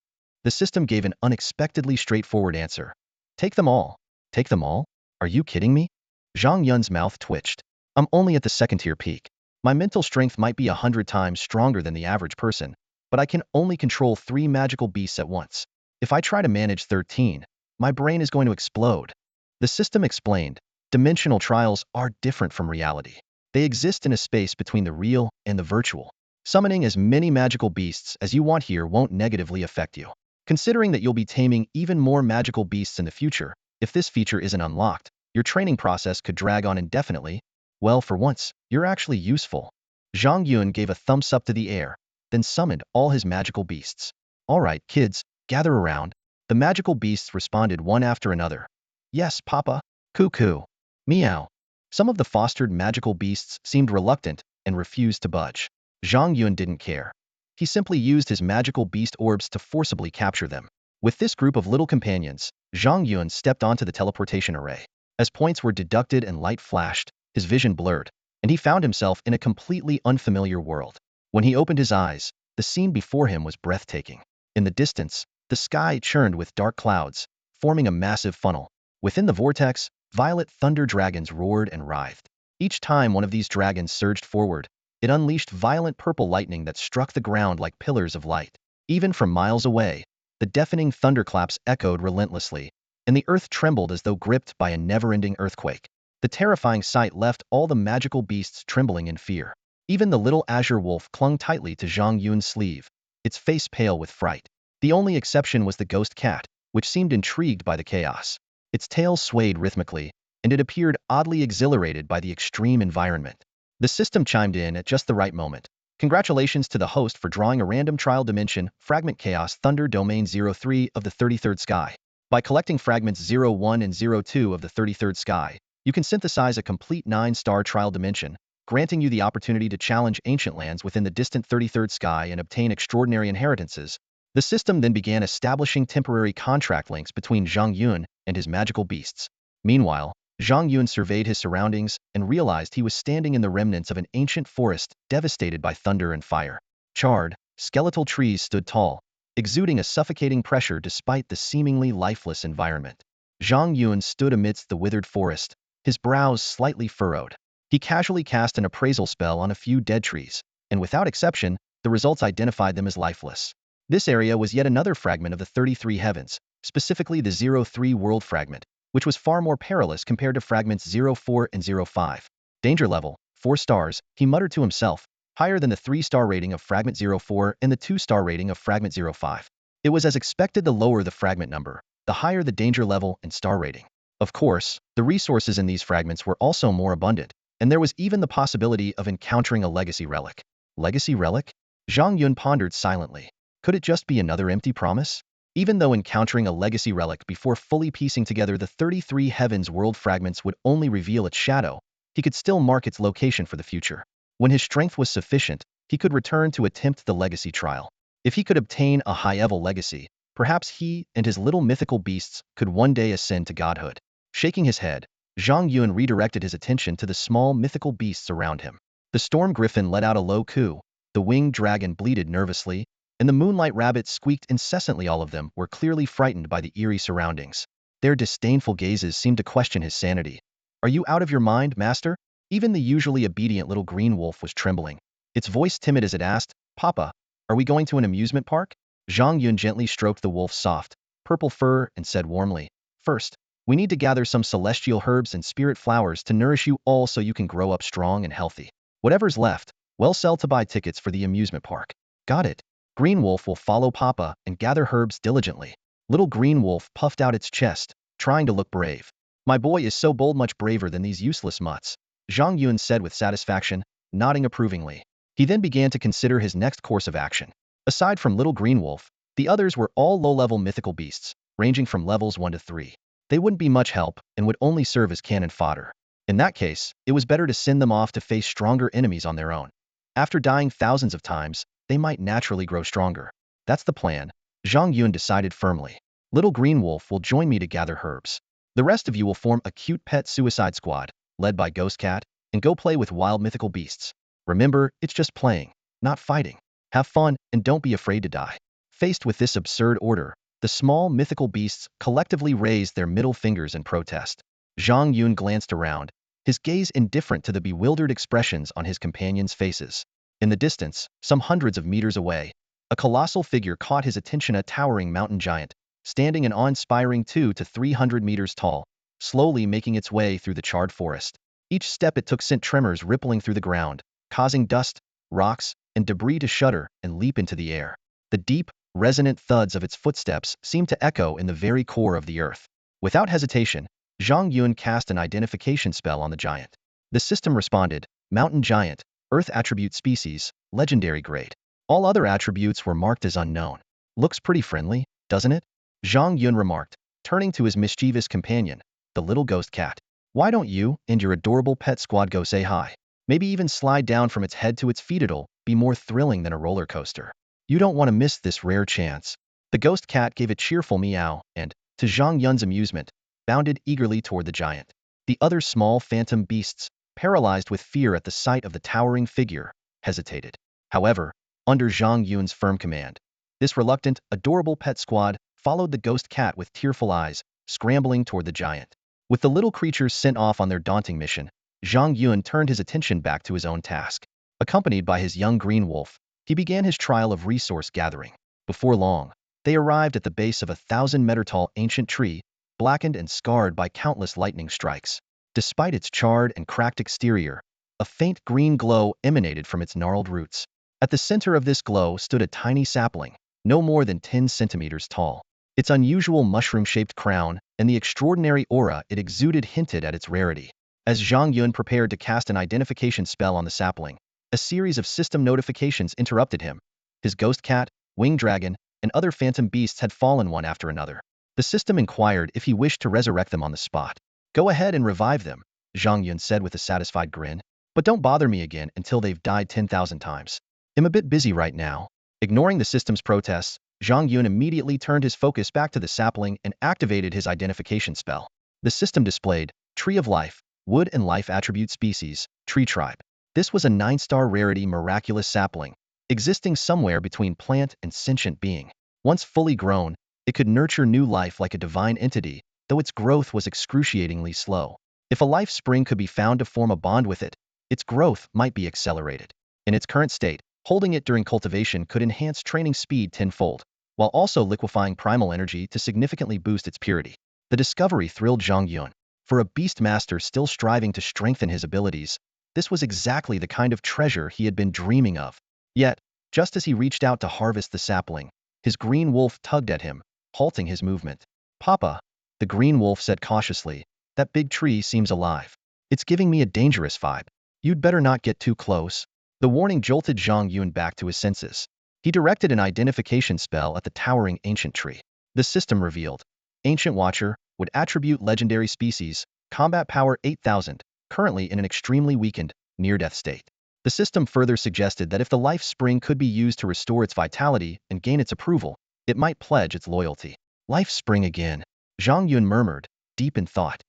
The system gave an unexpectedly straightforward answer. Take them all. Take them all? Are you kidding me? Zhang Yun's mouth twitched. I'm only at the second-tier peak. My mental strength might be 100 times stronger than the average person, but I can only control 3 magical beasts at once. If I try to manage 13, my brain is going to explode. The system explained, dimensional trials are different from reality. They exist in a space between the real and the virtual. Summoning as many magical beasts as you want here won't negatively affect you. Considering that you'll be taming even more magical beasts in the future, if this feature isn't unlocked, your training process could drag on indefinitely. Well, for once, you're actually useful. Zhang Yun gave a thumbs up to the air, then summoned all his magical beasts. All right, kids, gather around. The magical beasts responded one after another. Yes, Papa. Cuckoo. Meow. Some of the fostered magical beasts seemed reluctant and refused to budge. Zhang Yun didn't care. He simply used his magical beast orbs to forcibly capture them. With this group of little companions, Zhang Yun stepped onto the teleportation array. As points were deducted and light flashed, his vision blurred, and he found himself in a completely unfamiliar world. When he opened his eyes, the scene before him was breathtaking. In the distance, the sky churned with dark clouds, forming a massive funnel. Within the vortex, violet thunder dragons roared and writhed. Each time one of these dragons surged forward, it unleashed violent purple lightning that struck the ground like pillars of light. Even from miles away, the deafening thunderclaps echoed relentlessly, and the earth trembled as though gripped by a never-ending earthquake. The terrifying sight left all the magical beasts trembling in fear. Even the little azure wolf clung tightly to Zhang Yun's sleeve, its face pale with fright. The only exception was the ghost cat, which seemed intrigued by the chaos. Its tail swayed rhythmically, and it appeared oddly exhilarated by the extreme environment. The system chimed in at just the right moment. Congratulations to the host for drawing a random trial dimension, Fragment Chaos Thunder Domain 03 of the 33rd Sky. By collecting fragments 01 and 02 of the 33rd Sky, you can synthesize a complete 9-star trial dimension, granting you the opportunity to challenge ancient lands within the distant 33rd Sky and obtain extraordinary inheritances. The system then began establishing temporary contract links between Zhang Yun and his magical beasts. Meanwhile, Zhang Yun surveyed his surroundings and realized he was standing in the remnants of an ancient forest devastated by thunder and fire. Charred, skeletal trees stood tall, exuding a suffocating pressure despite the seemingly lifeless environment. Zhang Yun stood amidst the withered forest, his brows slightly furrowed. He casually cast an appraisal spell on a few dead trees, and without exception, the results identified them as lifeless. This area was yet another fragment of the 33 heavens, specifically the 03 world fragment, which was far more perilous compared to fragments 04 and 05. Danger level, 4 stars, he muttered to himself, higher than the 3-star rating of fragment 04 and the 2-star rating of fragment 05. It was as expected. The lower the fragment number, the higher the danger level and star rating. Of course, the resources in these fragments were also more abundant, and there was even the possibility of encountering a legacy relic. Legacy relic? Zhang Yun pondered silently. Could it just be another empty promise? Even though encountering a legacy relic before fully piecing together the 33 heavens world fragments would only reveal its shadow, he could still mark its location for the future. When his strength was sufficient, he could return to attempt the legacy trial. If he could obtain a high-level legacy, perhaps he and his little mythical beasts could one day ascend to godhood. Shaking his head, Zhang Yun redirected his attention to the small mythical beasts around him. The storm griffin let out a low coo, the winged dragon bleated nervously, and the moonlight rabbit squeaked incessantly. All of them were clearly frightened by the eerie surroundings. Their disdainful gazes seemed to question his sanity. Are you out of your mind, master? Even the usually obedient little green wolf was trembling. Its voice timid as it asked, Papa, are we going to an amusement park? Zhang Yun gently stroked the wolf's soft, purple fur and said warmly, First, we need to gather some celestial herbs and spirit flowers to nourish you all so you can grow up strong and healthy. Whatever's left, we'll sell to buy tickets for the amusement park. Got it. Green Wolf will follow Papa and gather herbs diligently. Little Green Wolf puffed out its chest, trying to look brave. My boy is so bold, much braver than these useless mutts, Zhang Yun said with satisfaction, nodding approvingly. He then began to consider his next course of action. Aside from Little Green Wolf, the others were all low-level mythical beasts, ranging from levels 1 to 3. They wouldn't be much help and would only serve as cannon fodder. In that case, it was better to send them off to face stronger enemies on their own. After dying thousands of times, they might naturally grow stronger. That's the plan, Zhang Yun decided firmly. Little Green Wolf will join me to gather herbs. The rest of you will form a cute pet suicide squad, led by Ghost Cat, and go play with wild mythical beasts. Remember, it's just playing, not fighting. Have fun, and don't be afraid to die. Faced with this absurd order, the small mythical beasts collectively raised their middle fingers in protest. Zhang Yun glanced around, his gaze indifferent to the bewildered expressions on his companions' faces. In the distance, some hundreds of meters away, a colossal figure caught his attention, a towering mountain giant, standing an awe-inspiring 200 to 300 meters tall, slowly making its way through the charred forest. Each step it took sent tremors rippling through the ground, causing dust, rocks, and debris to shudder and leap into the air. The deep, resonant thuds of its footsteps seemed to echo in the very core of the earth. Without hesitation, Zhang Yun cast an identification spell on the giant. The system responded, Mountain Giant, Earth Attribute Species, Legendary Grade. All other attributes were marked as unknown. Looks pretty friendly, doesn't it? Zhang Yun remarked, turning to his mischievous companion, the little ghost cat. Why don't you and your adorable pet squad go say hi? Maybe even slide down from its head to its feet. It'll be more thrilling than a roller coaster. You don't want to miss this rare chance. The ghost cat gave a cheerful meow and, to Zhang Yun's amusement, bounded eagerly toward the giant. The other small phantom beasts, paralyzed with fear at the sight of the towering figure, hesitated. However, under Zhang Yun's firm command, this reluctant, adorable pet squad followed the ghost cat with tearful eyes, scrambling toward the giant. With the little creatures sent off on their daunting mission, Zhang Yun turned his attention back to his own task. Accompanied by his young green wolf, he began his trial of resource gathering. Before long, they arrived at the base of a 1,000-meter-tall ancient tree, blackened and scarred by countless lightning strikes. Despite its charred and cracked exterior, a faint green glow emanated from its gnarled roots. At the center of this glow stood a tiny sapling, no more than 10 centimeters tall. Its unusual mushroom-shaped crown and the extraordinary aura it exuded hinted at its rarity. As Zhang Yun prepared to cast an identification spell on the sapling, a series of system notifications interrupted him. His ghost cat, winged dragon, and other phantom beasts had fallen one after another. The system inquired if he wished to resurrect them on the spot. Go ahead and revive them, Zhang Yun said with a satisfied grin. But don't bother me again until they've died 10,000 times. I'm a bit busy right now. Ignoring the system's protests, Zhang Yun immediately turned his focus back to the sapling and activated his identification spell. The system displayed, Tree of Life, Wood and Life Attribute Species, Tree Tribe. This was a 9-star rarity miraculous sapling, existing somewhere between plant and sentient being. Once fully grown, it could nurture new life like a divine entity, though its growth was excruciatingly slow. If a life spring could be found to form a bond with it, its growth might be accelerated. In its current state, holding it during cultivation could enhance training speed tenfold, while also liquefying primal energy to significantly boost its purity. The discovery thrilled Zhang Yun. For a beast master still striving to strengthen his abilities, this was exactly the kind of treasure he had been dreaming of. Yet, just as he reached out to harvest the sapling, his green wolf tugged at him, halting his movement. Papa, the green wolf said cautiously, that big tree seems alive. It's giving me a dangerous vibe. You'd better not get too close. The warning jolted Zhang Yun back to his senses. He directed an identification spell at the towering ancient tree. The system revealed, Ancient Watcher, would attribute legendary species, combat power 8,000, currently in an extremely weakened, near-death state. The system further suggested that if the life spring could be used to restore its vitality and gain its approval, it might pledge its loyalty. Life spring again, Zhang Yun murmured, deep in thought.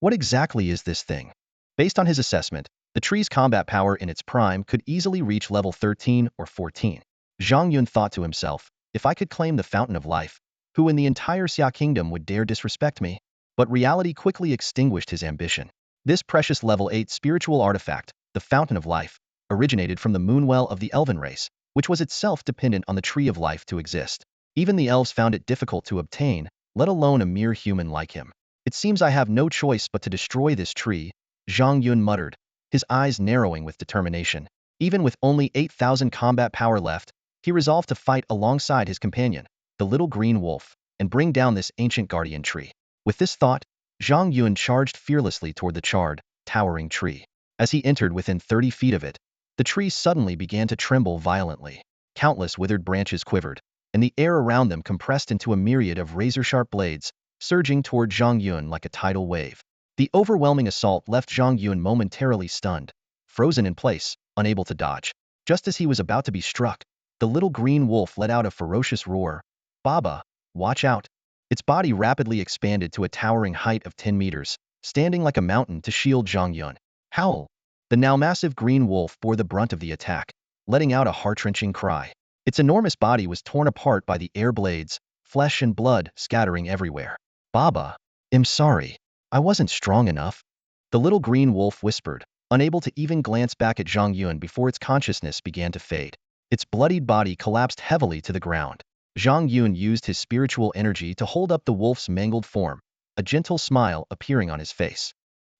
What exactly is this thing? Based on his assessment, the tree's combat power in its prime could easily reach level 13 or 14. Zhang Yun thought to himself, if I could claim the Fountain of Life, who in the entire Xia Kingdom would dare disrespect me? But reality quickly extinguished his ambition. This precious level 8 spiritual artifact, the Fountain of Life, originated from the moonwell of the elven race, which was itself dependent on the Tree of Life to exist. Even the elves found it difficult to obtain, let alone a mere human like him. It seems I have no choice but to destroy this tree, Zhang Yun muttered, his eyes narrowing with determination. Even with only 8,000 combat power left, he resolved to fight alongside his companion, the little green wolf, and bring down this ancient guardian tree. With this thought, Zhang Yun charged fearlessly toward the charred, towering tree. As he entered within 30 feet of it, the tree suddenly began to tremble violently. Countless withered branches quivered, and the air around them compressed into a myriad of razor-sharp blades, surging toward Zhang Yun like a tidal wave. The overwhelming assault left Zhang Yun momentarily stunned, frozen in place, unable to dodge. Just as he was about to be struck, the little green wolf let out a ferocious roar. Baba, watch out! Its body rapidly expanded to a towering height of 10 meters, standing like a mountain to shield Zhang Yun. Howl! The now massive green wolf bore the brunt of the attack, letting out a heart-wrenching cry. Its enormous body was torn apart by the air blades, flesh and blood scattering everywhere. Baba, I'm sorry. I wasn't strong enough. The little green wolf whispered, unable to even glance back at Zhang Yun before its consciousness began to fade. Its bloodied body collapsed heavily to the ground. Zhang Yun used his spiritual energy to hold up the wolf's mangled form, a gentle smile appearing on his face.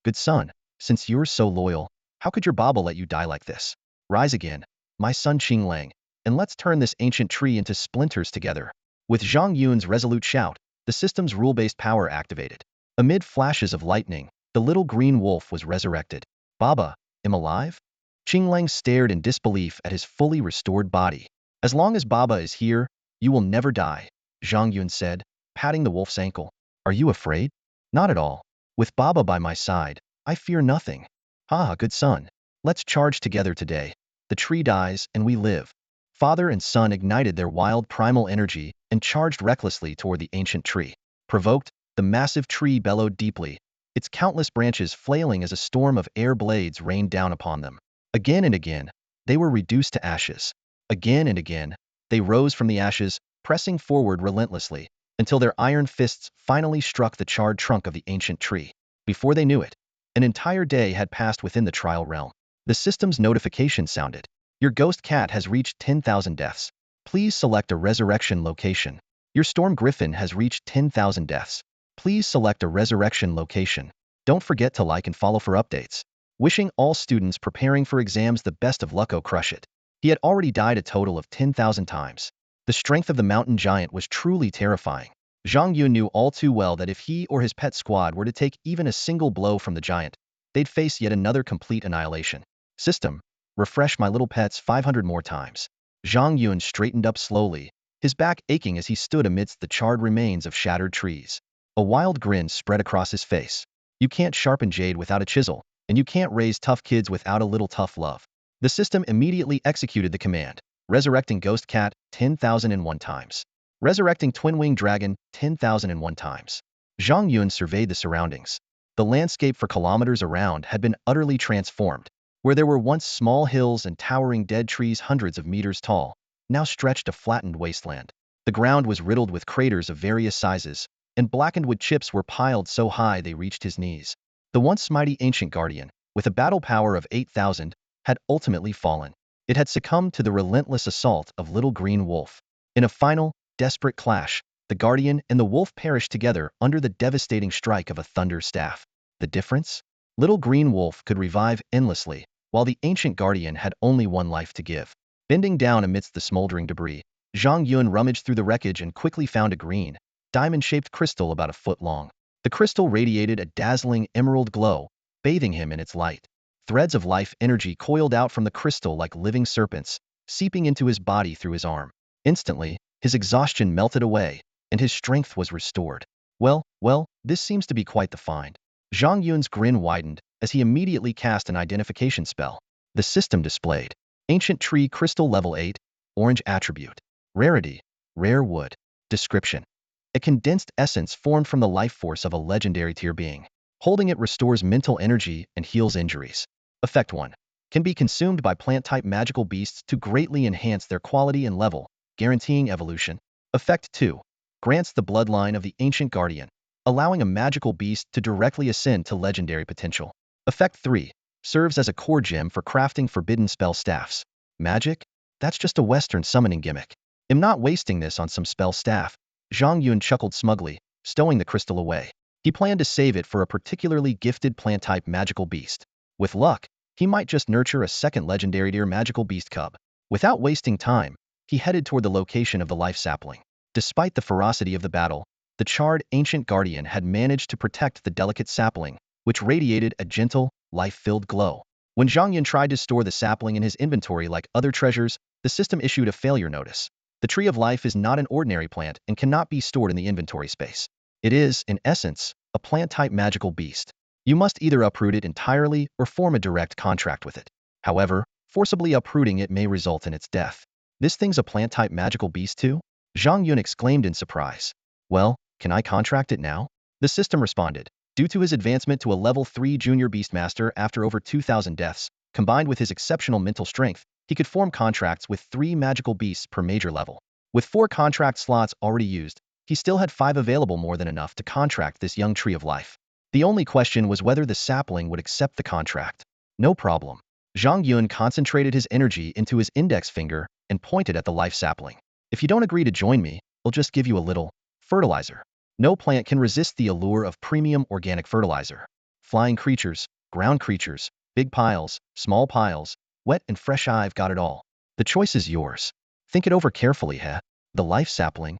Good son, since you're so loyal, how could your Baba let you die like this? Rise again, my son Qinglang, and let's turn this ancient tree into splinters together. With Zhang Yun's resolute shout, the system's rule-based power activated. Amid flashes of lightning, the little green wolf was resurrected. Baba, am alive? Qinglang stared in disbelief at his fully restored body. As long as Baba is here, you will never die, Zhang Yun said, patting the wolf's ankle. Are you afraid? Not at all. With Baba by my side, I fear nothing. Ah, good son. Let's charge together today. The tree dies and we live. Father and son ignited their wild primal energy and charged recklessly toward the ancient tree. Provoked, the massive tree bellowed deeply, its countless branches flailing as a storm of air blades rained down upon them. Again and again, they were reduced to ashes. Again and again, they rose from the ashes, pressing forward relentlessly, until their iron fists finally struck the charred trunk of the ancient tree. Before they knew it, an entire day had passed within the trial realm. The system's notification sounded. Your ghost cat has reached 10,000 deaths. Please select a resurrection location. Your storm griffin has reached 10,000 deaths. Please select a resurrection location. Don't forget to like and follow for updates. Wishing all students preparing for exams the best of luck. Oh, crush it. He had already died a total of 10,000 times. The strength of the mountain giant was truly terrifying. Zhang Yun knew all too well that if he or his pet squad were to take even a single blow from the giant, they'd face yet another complete annihilation. System, refresh my little pets 500 more times. Zhang Yun straightened up slowly, his back aching as he stood amidst the charred remains of shattered trees. A wild grin spread across his face. You can't sharpen jade without a chisel, and you can't raise tough kids without a little tough love. The system immediately executed the command, resurrecting Ghost Cat 10,001 times. Resurrecting Twin-Winged Dragon 10,001 times. Zhang Yun surveyed the surroundings. The landscape for kilometers around had been utterly transformed. Where there were once small hills and towering dead trees hundreds of meters tall, now stretched a flattened wasteland. The ground was riddled with craters of various sizes, and blackened wood chips were piled so high they reached his knees. The once mighty ancient guardian, with a battle power of 8,000, had ultimately fallen. It had succumbed to the relentless assault of Little Green Wolf. In a final, desperate clash, the guardian and the wolf perished together under the devastating strike of a thunder staff. The difference? Little Green Wolf could revive endlessly, while the ancient guardian had only one life to give. Bending down amidst the smoldering debris, Zhang Yun rummaged through the wreckage and quickly found a green, diamond-shaped crystal about a foot long. The crystal radiated a dazzling emerald glow, bathing him in its light. Threads of life energy coiled out from the crystal like living serpents, seeping into his body through his arm. Instantly, his exhaustion melted away, and his strength was restored. Well, this seems to be quite the find. Zhang Yun's grin widened as he immediately cast an identification spell. The system displayed. Ancient Tree Crystal Level 8, Orange Attribute. Rarity, Rare Wood. Description. A condensed essence formed from the life force of a legendary tier being. Holding it restores mental energy and heals injuries. Effect 1. Can be consumed by plant-type magical beasts to greatly enhance their quality and level, guaranteeing evolution. Effect 2. Grants the bloodline of the ancient guardian, allowing a magical beast to directly ascend to legendary potential. Effect 3. Serves as a core gem for crafting forbidden spell staffs. Magic? That's just a Western summoning gimmick. I'm not wasting this on some spell staff. Zhang Yun chuckled smugly, stowing the crystal away. He planned to save it for a particularly gifted plant-type magical beast. With luck, he might just nurture a second legendary tier magical beast cub. Without wasting time, he headed toward the location of the life sapling. Despite the ferocity of the battle, the charred ancient guardian had managed to protect the delicate sapling, which radiated a gentle, life-filled glow. When Zhang Yun tried to store the sapling in his inventory like other treasures, the system issued a failure notice. The Tree of Life is not an ordinary plant and cannot be stored in the inventory space. It is, in essence, a plant-type magical beast. You must either uproot it entirely or form a direct contract with it. However, forcibly uprooting it may result in its death. This thing's a plant-type magical beast too? Zhang Yun exclaimed in surprise. Well, can I contract it now? The system responded. Due to his advancement to a level 3 junior beastmaster after over 2,000 deaths, combined with his exceptional mental strength, he could form contracts with 3 magical beasts per major level. With 4 contract slots already used, he still had 5 available, more than enough to contract this young tree of life. The only question was whether the sapling would accept the contract. No problem. Zhang Yun concentrated his energy into his index finger and pointed at the life sapling. If you don't agree to join me, I'll just give you a little fertilizer. No plant can resist the allure of premium organic fertilizer. Flying creatures, ground creatures, big piles, small piles, wet and fresh, I've got it all. The choice is yours. Think it over carefully, heh? The life sapling.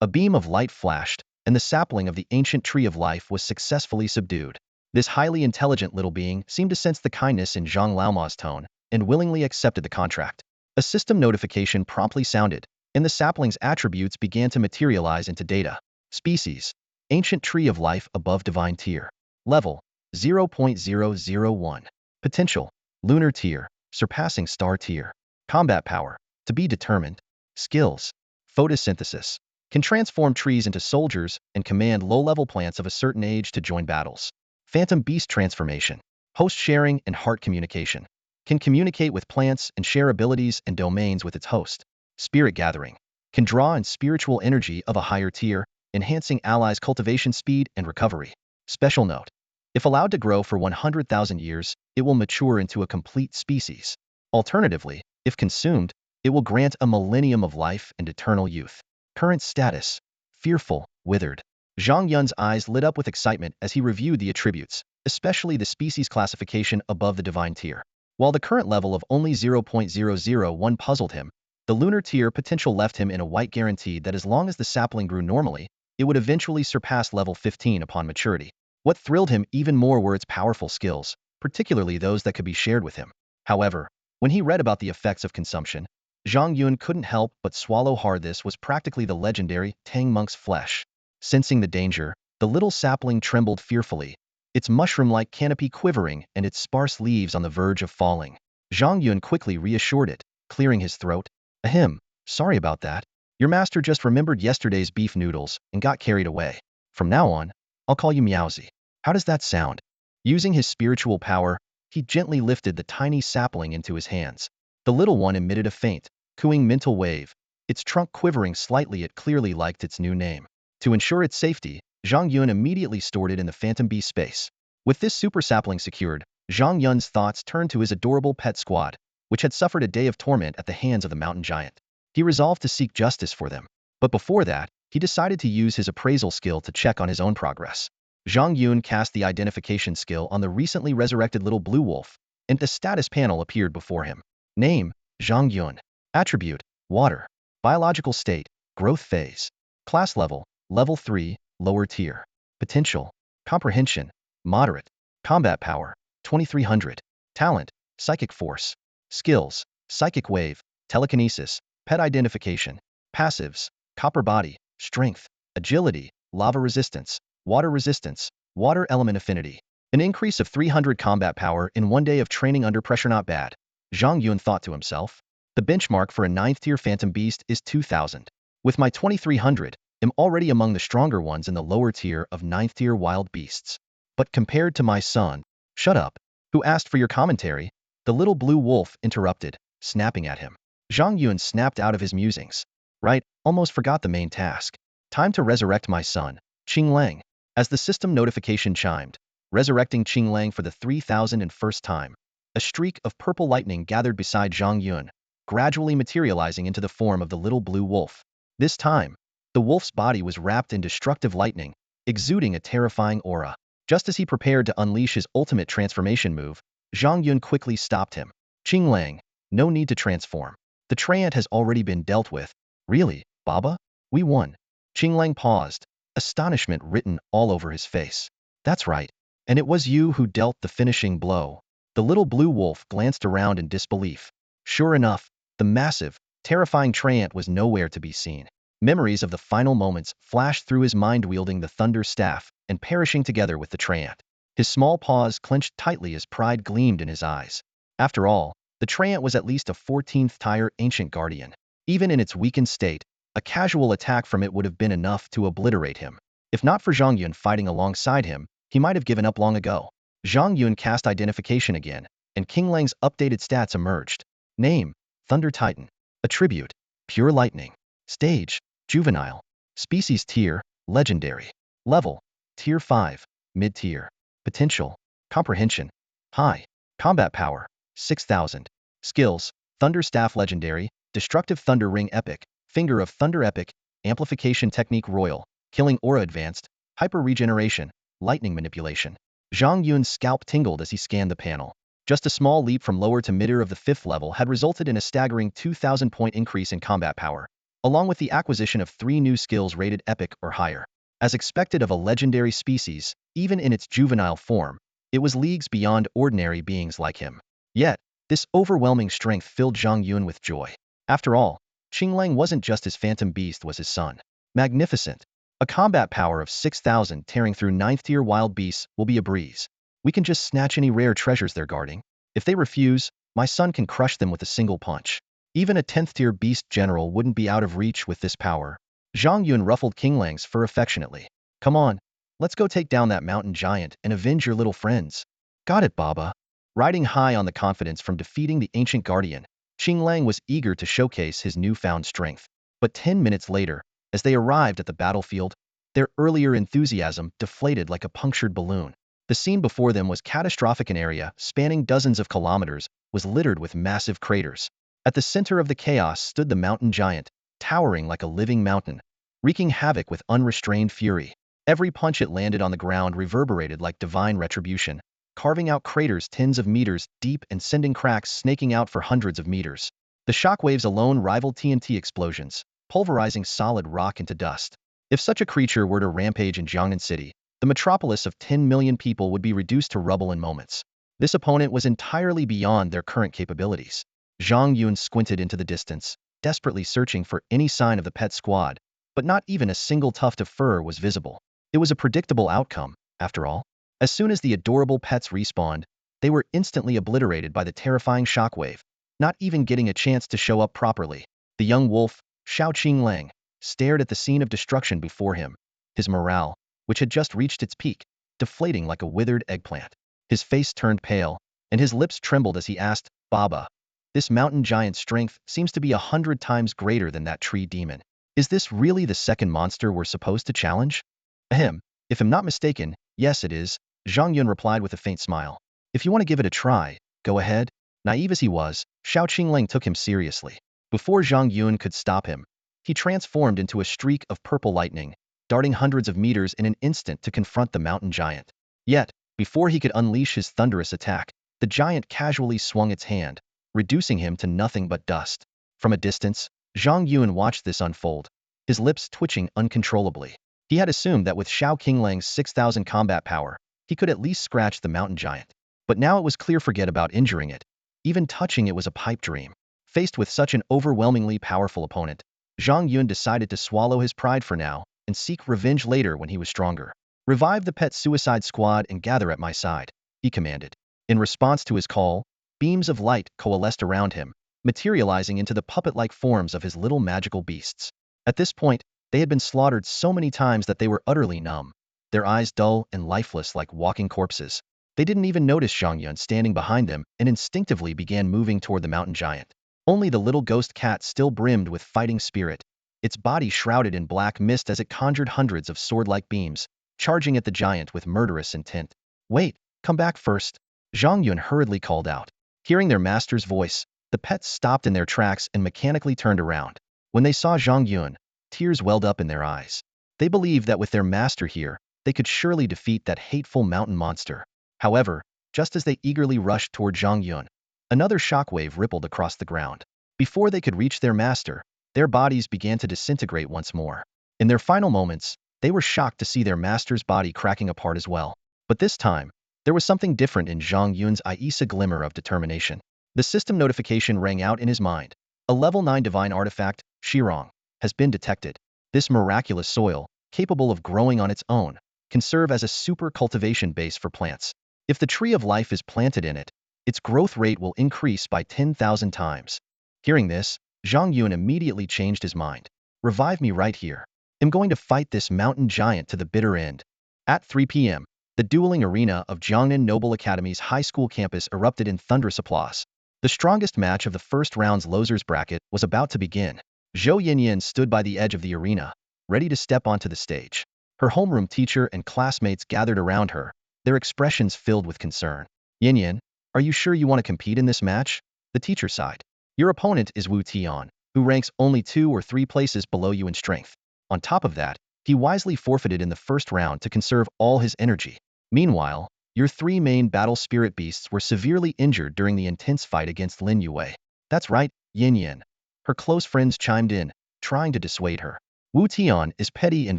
A beam of light flashed, and the sapling of the ancient tree of life was successfully subdued. This highly intelligent little being seemed to sense the kindness in Zhang Laoma's tone and willingly accepted the contract. A system notification promptly sounded, and the sapling's attributes began to materialize into data. Species: ancient tree of life above divine tier. Level: 0.001. Potential: lunar tier, surpassing star tier. Combat power: to be determined. Skills: photosynthesis. Can transform trees into soldiers and command low-level plants of a certain age to join battles. Phantom beast transformation. Host sharing and heart communication. Can communicate with plants and share abilities and domains with its host. Spirit gathering. Can draw in spiritual energy of a higher tier, enhancing allies' cultivation speed and recovery. Special note: if allowed to grow for 100,000 years, it will mature into a complete species. Alternatively, if consumed, it will grant a millennium of life and eternal youth. Current status: fearful, withered. Zhang Yun's eyes lit up with excitement as he reviewed the attributes, especially the species classification above the divine tier. While the current level of only 0.001 puzzled him, the lunar tier potential left him in a white guarantee that as long as the sapling grew normally, it would eventually surpass level 15 upon maturity. What thrilled him even more were its powerful skills, particularly those that could be shared with him. However, when he read about the effects of consumption, Zhang Yun couldn't help but swallow hard. This was practically the legendary Tang monk's flesh. Sensing the danger, the little sapling trembled fearfully, its mushroom-like canopy quivering and its sparse leaves on the verge of falling. Zhang Yun quickly reassured it, clearing his throat. Ahem, sorry about that. Your master just remembered yesterday's beef noodles and got carried away. From now on, I'll call you Meowsy. How does that sound? Using his spiritual power, he gently lifted the tiny sapling into his hands. The little one emitted a faint, cooing mental wave, its trunk quivering slightly. It clearly liked its new name. To ensure its safety, Zhang Yun immediately stored it in the Phantom Beast space. With this super sapling secured, Zhang Yun's thoughts turned to his adorable pet squad, which had suffered a day of torment at the hands of the mountain giant. He resolved to seek justice for them. But before that, he decided to use his appraisal skill to check on his own progress. Zhang Yun cast the identification skill on the recently resurrected little blue wolf, and the status panel appeared before him. Name: Zhang Yun. Attribute: water. Biological state: growth phase. Class level: level 3, lower tier. Potential: comprehension, moderate. Combat power: 2300. Talent: psychic force. Skills: psychic wave, telekinesis, pet identification. Passives: copper body, strength, agility, lava resistance, water element affinity. An increase of 300 combat power in 1 day of training under pressure. Not bad, Zhang Yun thought to himself. The benchmark for a 9th tier Phantom Beast is 2000. With my 2300, I'm already among the stronger ones in the lower tier of 9th tier wild beasts. But compared to my son— Shut up. Who asked for your commentary? The little blue wolf interrupted, snapping at him. Zhang Yun snapped out of his musings. Right, almost forgot the main task. Time to resurrect my son, Qing Lang. As the system notification chimed, resurrecting Qing Lang for the 3001st time, a streak of purple lightning gathered beside Zhang Yun, gradually materializing into the form of the little blue wolf. This time, the wolf's body was wrapped in destructive lightning, exuding a terrifying aura. Just as he prepared to unleash his ultimate transformation move, Zhang Yun quickly stopped him. Qing Lang, no need to transform. The treant has already been dealt with. Really, Baba? We won. Qing Lang paused, astonishment written all over his face. That's right. And it was you who dealt the finishing blow. The little blue wolf glanced around in disbelief. Sure enough, the massive, terrifying treant was nowhere to be seen. Memories of the final moments flashed through his mind, wielding the thunder staff and perishing together with the treant. His small paws clenched tightly as pride gleamed in his eyes. After all, the treant was at least a 14th tier ancient guardian. Even in its weakened state, a casual attack from it would have been enough to obliterate him. If not for Zhang Yun fighting alongside him, he might have given up long ago. Zhang Yun cast identification again, and Qing Lang's updated stats emerged. Name, Thunder Titan. Attribute, pure lightning. Stage, juvenile. Species tier, legendary. Level, tier 5, mid-tier. Potential, comprehension, high. Combat power, 6000. Skills, Thunder Staff legendary, destructive Thunder Ring epic, Finger of Thunder epic, amplification technique royal, killing aura advanced, hyper regeneration, lightning manipulation. Zhang Yun's scalp tingled as he scanned the panel. Just a small leap from lower to midder of the 5th level had resulted in a staggering 2,000-point increase in combat power, along with the acquisition of 3 new skills rated epic or higher. As expected of a legendary species, even in its juvenile form, it was leagues beyond ordinary beings like him. Yet, this overwhelming strength filled Zhang Yun with joy. After all, Qinglang wasn't just his phantom beast was his son. Magnificent. A combat power of 6,000 tearing through 9th tier wild beasts will be a breeze. We can just snatch any rare treasures they're guarding. If they refuse, my son can crush them with a single punch. Even a 10th tier beast general wouldn't be out of reach with this power. Zhang Yun ruffled Qinglang's fur affectionately. Come on, let's go take down that mountain giant and avenge your little friends. Got it, Baba. Riding high on the confidence from defeating the ancient guardian, Qinglang was eager to showcase his newfound strength. But 10 minutes later, as they arrived at the battlefield, their earlier enthusiasm deflated like a punctured balloon. The scene before them was catastrophic. An area, spanning dozens of kilometers, was littered with massive craters. At the center of the chaos stood the mountain giant, towering like a living mountain, wreaking havoc with unrestrained fury. Every punch it landed on the ground reverberated like divine retribution, carving out craters tens of meters deep and sending cracks snaking out for hundreds of meters. The shockwaves alone rivaled TNT explosions, pulverizing solid rock into dust. If such a creature were to rampage in Jiangnan City, the metropolis of 10 million people would be reduced to rubble in moments. This opponent was entirely beyond their current capabilities. Zhang Yun squinted into the distance, desperately searching for any sign of the pet squad, but not even a single tuft of fur was visible. It was a predictable outcome, after all. As soon as the adorable pets respawned, they were instantly obliterated by the terrifying shockwave, not even getting a chance to show up properly. The young wolf, Xiao Qinglang, stared at the scene of destruction before him, his morale, which had just reached its peak, deflating like a withered eggplant. His face turned pale, and his lips trembled as he asked, Baba, this mountain giant's strength seems to be 100 times greater than that tree demon. Is this really the second monster we're supposed to challenge? Ahem, if I'm not mistaken, yes it is, Zhang Yun replied with a faint smile. If you want to give it a try, go ahead. Naive as he was, Xiao Qinglang took him seriously. Before Zhang Yun could stop him, he transformed into a streak of purple lightning, darting hundreds of meters in an instant to confront the mountain giant. Yet, before he could unleash his thunderous attack, the giant casually swung its hand, reducing him to nothing but dust. From a distance, Zhang Yun watched this unfold, his lips twitching uncontrollably. He had assumed that with Xiao Qinglang's 6,000 combat power, he could at least scratch the mountain giant. But now it was clear forget about injuring it. Even touching it was a pipe dream. Faced with such an overwhelmingly powerful opponent, Zhang Yun decided to swallow his pride for now and seek revenge later when he was stronger. Revive the pet suicide squad and gather at my side, he commanded. In response to his call, beams of light coalesced around him, materializing into the puppet-like forms of his little magical beasts. At this point, they had been slaughtered so many times that they were utterly numb, their eyes dull and lifeless like walking corpses. They didn't even notice Zhang Yun standing behind them and instinctively began moving toward the mountain giant. Only the little ghost cat still brimmed with fighting spirit, its body shrouded in black mist as it conjured hundreds of sword-like beams, charging at the giant with murderous intent. Wait, come back first, Zhang Yun hurriedly called out. Hearing their master's voice, the pets stopped in their tracks and mechanically turned around. When they saw Zhang Yun, tears welled up in their eyes. They believed that with their master here, they could surely defeat that hateful mountain monster. However, just as they eagerly rushed toward Zhang Yun, another shockwave rippled across the ground. Before they could reach their master, their bodies began to disintegrate once more. In their final moments, they were shocked to see their master's body cracking apart as well. But this time, there was something different in Zhang Yun's eyes, a glimmer of determination. The system notification rang out in his mind. A level 9 divine artifact, Shirong, has been detected. This miraculous soil, capable of growing on its own, can serve as a super cultivation base for plants. If the tree of life is planted in it, its growth rate will increase by 10,000 times. Hearing this, Zhang Yun immediately changed his mind. Revive me right here. I'm going to fight this mountain giant to the bitter end. At 3 p.m., the dueling arena of Jiangnan Noble Academy's high school campus erupted in thunderous applause. The strongest match of the first round's losers bracket was about to begin. Zhou Yinyan stood by the edge of the arena, ready to step onto the stage. Her homeroom teacher and classmates gathered around her, their expressions filled with concern. Yinyan, are you sure you want to compete in this match? The teacher sighed. Your opponent is Wu Tian, who ranks only 2 or 3 places below you in strength. On top of that, he wisely forfeited in the first round to conserve all his energy. Meanwhile, your 3 main battle spirit beasts were severely injured during the intense fight against Lin Yue. That's right, Yin Yin. Her close friends chimed in, trying to dissuade her. Wu Tian is petty and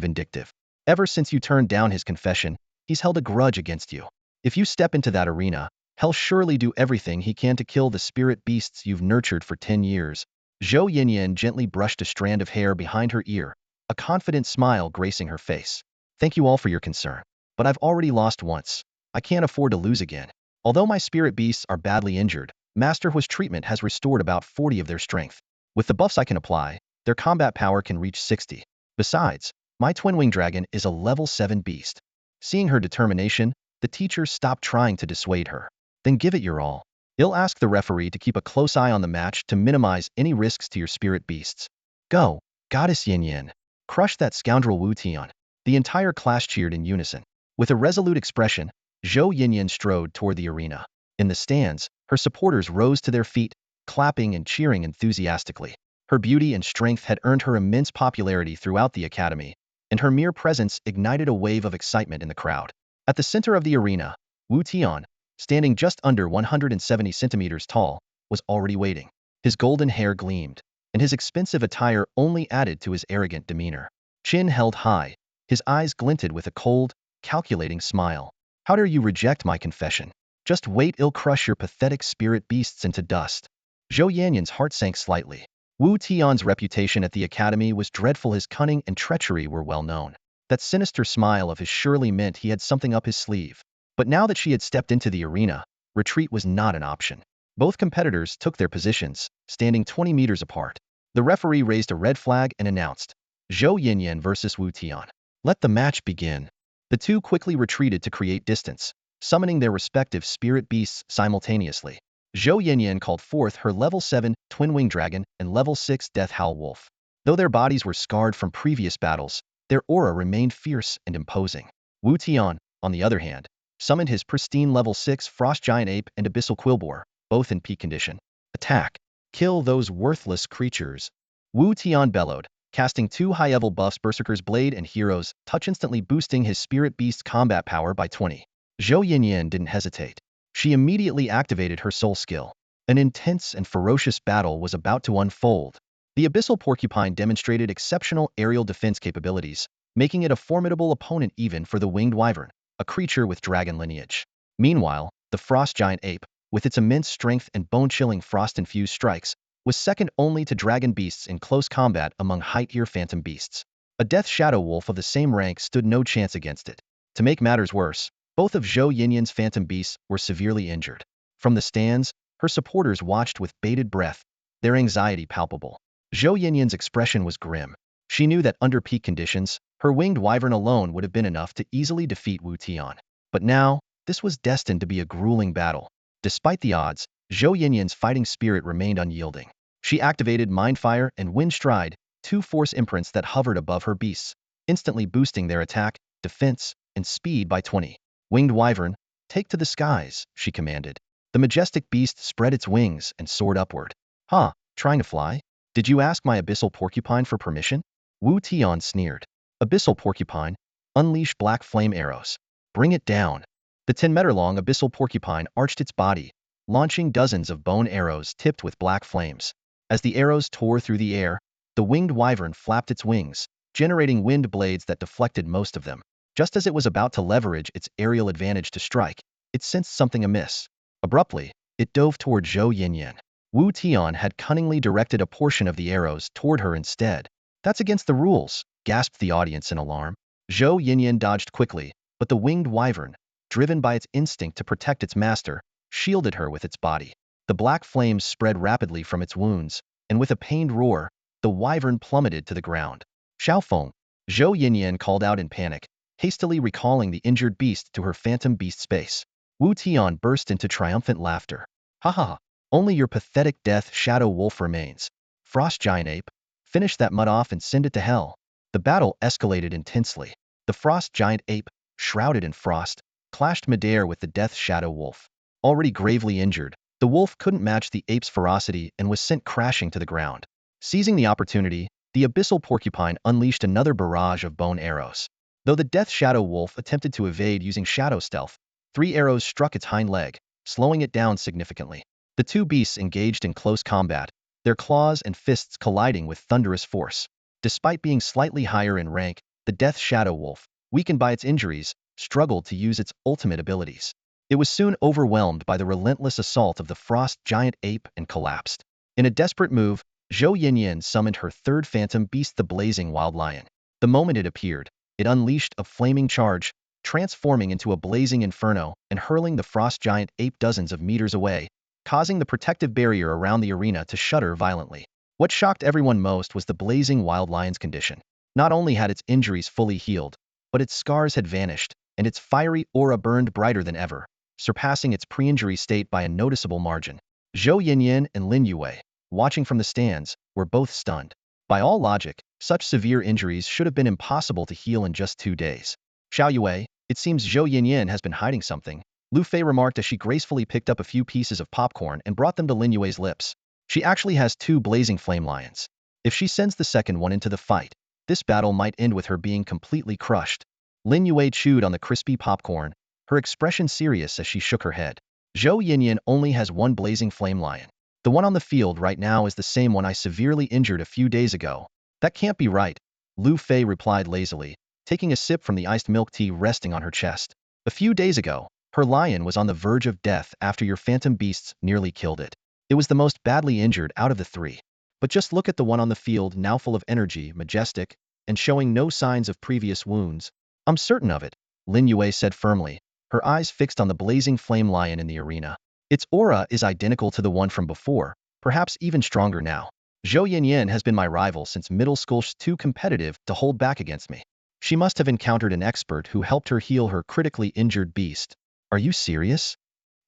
vindictive. Ever since you turned down his confession, he's held a grudge against you. If you step into that arena, he'll surely do everything he can to kill the spirit beasts you've nurtured for 10 years. Zhou Yinyan gently brushed a strand of hair behind her ear, a confident smile gracing her face. Thank you all for your concern. But I've already lost once. I can't afford to lose again. Although my spirit beasts are badly injured, Master Hui's treatment has restored about 40 of their strength. With the buffs I can apply, their combat power can reach 60. Besides, my twin-winged dragon is a level 7 beast. Seeing her determination, the teacher stopped trying to dissuade her. Then give it your all. He'll ask the referee to keep a close eye on the match to minimize any risks to your spirit beasts. Go, Goddess Yin Yin. Crush that scoundrel Wu Tian. The entire class cheered in unison. With a resolute expression, Zhou Yinyan strode toward the arena. In the stands, her supporters rose to their feet, clapping and cheering enthusiastically. Her beauty and strength had earned her immense popularity throughout the academy, and her mere presence ignited a wave of excitement in the crowd. At the center of the arena, Wu Tian, standing just under 170 centimeters tall, was already waiting. His golden hair gleamed, and his expensive attire only added to his arrogant demeanor. Chin held high, his eyes glinted with a cold, calculating smile. How dare you reject my confession? Just wait, I'll crush your pathetic spirit beasts into dust. Zhou Yanyan's heart sank slightly. Wu Tian's reputation at the academy was dreadful. His cunning and treachery were well known. That sinister smile of his surely meant he had something up his sleeve. But now that she had stepped into the arena, retreat was not an option. Both competitors took their positions, standing 20 meters apart. The referee raised a red flag and announced, Zhou Yinyan versus Wu Tian. Let the match begin. The two quickly retreated to create distance, summoning their respective spirit beasts simultaneously. Zhou Yinyan called forth her level 7 twin-winged dragon and level 6 death howl wolf. Though their bodies were scarred from previous battles, their aura remained fierce and imposing. Wu Tian, on the other hand, summoned his pristine level 6 frost giant ape and abyssal quillboar, both in peak condition. Attack! Kill those worthless creatures! Wu Tian bellowed, casting 2 high-level buffs Berserker's Blade and Hero's Touch, instantly boosting his spirit beast's combat power by 20. Zhou Yinyan didn't hesitate. She immediately activated her soul skill. An intense and ferocious battle was about to unfold. The abyssal porcupine demonstrated exceptional aerial defense capabilities, making it a formidable opponent even for the winged wyvern, a creature with dragon lineage. Meanwhile, the frost giant ape, with its immense strength and bone-chilling frost-infused strikes, was second only to dragon beasts in close combat among high-tier phantom beasts. A death shadow wolf of the same rank stood no chance against it. To make matters worse, both of Zhou Yinyan's phantom beasts were severely injured. From the stands, her supporters watched with bated breath, their anxiety palpable. Zhou Yinyan's expression was grim. She knew that under peak conditions, her winged wyvern alone would have been enough to easily defeat Wu Tian. But now, this was destined to be a grueling battle. Despite the odds, Zhou Yinyan's fighting spirit remained unyielding. She activated Mind Fire and Wind Stride, 2 force imprints that hovered above her beasts, instantly boosting their attack, defense, and speed by 20. Winged Wyvern, take to the skies, she commanded. The majestic beast spread its wings and soared upward. Huh, trying to fly? Did you ask my abyssal porcupine for permission? Wu Tian sneered. Abyssal porcupine, unleash black flame arrows. Bring it down. The 10-meter-long abyssal porcupine arched its body, launching dozens of bone arrows tipped with black flames. As the arrows tore through the air, the winged wyvern flapped its wings, generating wind blades that deflected most of them. Just as it was about to leverage its aerial advantage to strike, it sensed something amiss. Abruptly, it dove toward Zhou Yinyan. Wu Tian had cunningly directed a portion of the arrows toward her instead. That's against the rules, gasped the audience in alarm. Zhou Yinyan dodged quickly, but the winged wyvern, driven by its instinct to protect its master, shielded her with its body. The black flames spread rapidly from its wounds, and with a pained roar, the wyvern plummeted to the ground. Xiaofeng, Zhou Yinyan called out in panic, hastily recalling the injured beast to her phantom beast space. Wu Tian burst into triumphant laughter. Ha ha! Only your pathetic death shadow wolf remains. Frost giant ape, finish that mud off and send it to hell. The battle escalated intensely. The frost giant ape, shrouded in frost, clashed midair with the death shadow wolf. Already gravely injured, the wolf couldn't match the ape's ferocity and was sent crashing to the ground. Seizing the opportunity, the abyssal porcupine unleashed another barrage of bone arrows. Though the death shadow wolf attempted to evade using shadow stealth, 3 arrows struck its hind leg, slowing it down significantly. The two beasts engaged in close combat, their claws and fists colliding with thunderous force. Despite being slightly higher in rank, the death shadow wolf, weakened by its injuries, struggled to use its ultimate abilities. It was soon overwhelmed by the relentless assault of the frost giant ape and collapsed. In a desperate move, Zhou Yinyan summoned her third phantom beast, the blazing wild lion. The moment it appeared, it unleashed a flaming charge, transforming into a blazing inferno and hurling the frost giant ape dozens of meters away, causing the protective barrier around the arena to shudder violently. What shocked everyone most was the blazing wild lion's condition. Not only had its injuries fully healed, but its scars had vanished, and its fiery aura burned brighter than ever, surpassing its pre-injury state by a noticeable margin. Zhou Yinyan and Lin Yue, watching from the stands, were both stunned. By all logic, such severe injuries should have been impossible to heal in just 2 days. Xiao Yue, it seems Zhou Yinyan has been hiding something, Lu Fei remarked as she gracefully picked up a few pieces of popcorn and brought them to Lin Yue's lips. She actually has 2 blazing flame lions. If she sends the second one into the fight, this battle might end with her being completely crushed. Lin Yue chewed on the crispy popcorn, her expression serious as she shook her head. Zhou Yinyan only has 1 blazing flame lion. The one on the field right now is the same one I severely injured a few days ago. That can't be right, Lu Fei replied lazily, taking a sip from the iced milk tea resting on her chest. A few days ago, her lion was on the verge of death after your phantom beasts nearly killed it. It was the most badly injured out of the 3. But just look at the one on the field, now full of energy, majestic, and showing no signs of previous wounds. I'm certain of it, Lin Yue said firmly, her eyes fixed on the blazing flame lion in the arena. Its aura is identical to the one from before, perhaps even stronger now. Zhou Yinyan has been my rival since middle school. She's too competitive to hold back against me. She must have encountered an expert who helped her heal her critically injured beast. Are you serious?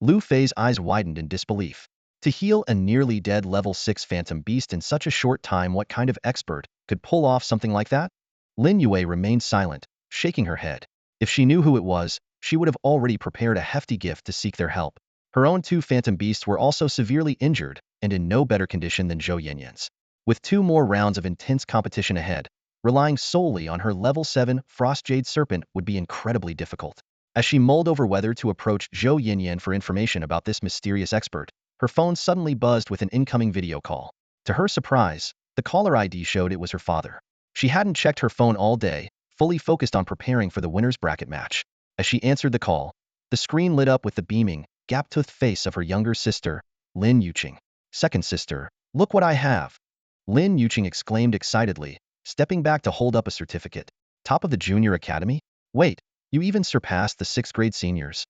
Lu Fei's eyes widened in disbelief. To heal a nearly dead level 6 phantom beast in such a short time, what kind of expert could pull off something like that? Lin Yue remained silent, shaking her head. If she knew who it was, she would have already prepared a hefty gift to seek their help. Her own 2 phantom beasts were also severely injured and in no better condition than Zhou Yinyan's. With 2 more rounds of intense competition ahead, relying solely on her level 7 Frost Jade Serpent would be incredibly difficult. As she mulled over whether to approach Zhou Yinyan for information about this mysterious expert, her phone suddenly buzzed with an incoming video call. To her surprise, the caller ID showed it was her father. She hadn't checked her phone all day, fully focused on preparing for the winner's bracket match. As she answered the call, the screen lit up with the beaming, gap-toothed face of her younger sister, Lin Yuqing. Second sister, look what I have! Lin Yuqing exclaimed excitedly, stepping back to hold up a certificate. Top of the junior academy? Wait, you even surpassed the 6th grade seniors?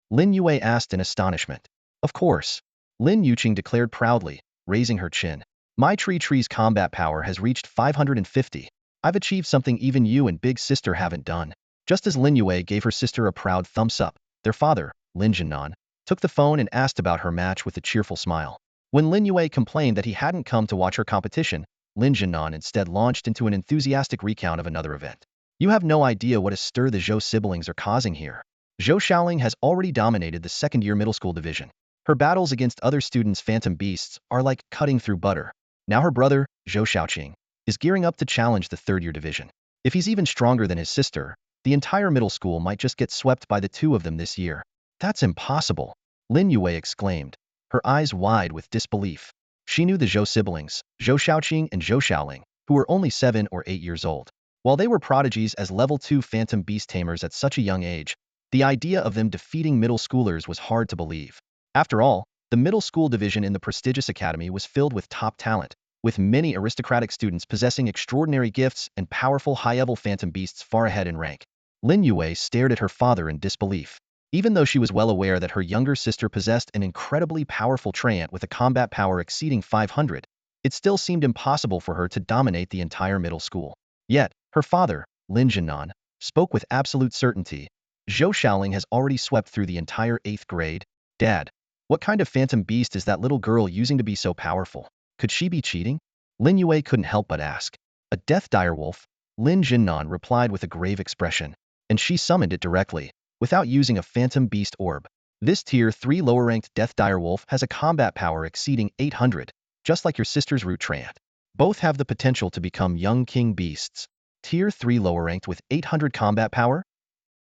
Lin Yue asked in astonishment. Of course. Lin Yuqing declared proudly, raising her chin. My tree's combat power has reached 550. I've achieved something even you and big sister haven't done. Just as Lin Yue gave her sister a proud thumbs up, their father, Lin Jinan, took the phone and asked about her match with a cheerful smile. When Lin Yue complained that he hadn't come to watch her competition, Lin Jinan instead launched into an enthusiastic recount of another event. You have no idea what a stir the Zhou siblings are causing here. Zhou Xiaoling has already dominated the second-year middle school division. Her battles against other students' phantom beasts are like cutting through butter. Now her brother, Zhou Xiaoqing, is gearing up to challenge the third-year division. If he's even stronger than his sister, the entire middle school might just get swept by the 2 of them this year. That's impossible, Lin Yue exclaimed, her eyes wide with disbelief. She knew the Zhou siblings, Zhou Xiaoqing and Zhou Xiaoling, who were only 7 or 8 years old. While they were prodigies as level 2 phantom beast tamers at such a young age, the idea of them defeating middle schoolers was hard to believe. After all, the middle school division in the prestigious academy was filled with top talent, with many aristocratic students possessing extraordinary gifts and powerful high-level phantom beasts far ahead in rank. Lin Yue stared at her father in disbelief. Even though she was well aware that her younger sister possessed an incredibly powerful treant with a combat power exceeding 500, it still seemed impossible for her to dominate the entire middle school. Yet, her father, Lin Jinan, spoke with absolute certainty. Zhou Xiaoling has already swept through the entire 8th grade. Dad, What kind of phantom beast is that little girl using to be so powerful? Could she be cheating? Lin Yue couldn't help but ask. A death direwolf? Lin Jinnan replied with a grave expression, and she summoned it directly, without using a phantom beast orb. This tier 3 lower-ranked death direwolf has a combat power exceeding 800, just like your sister's root treant. Both have the potential to become young king beasts. Tier 3 lower-ranked with 800 combat power?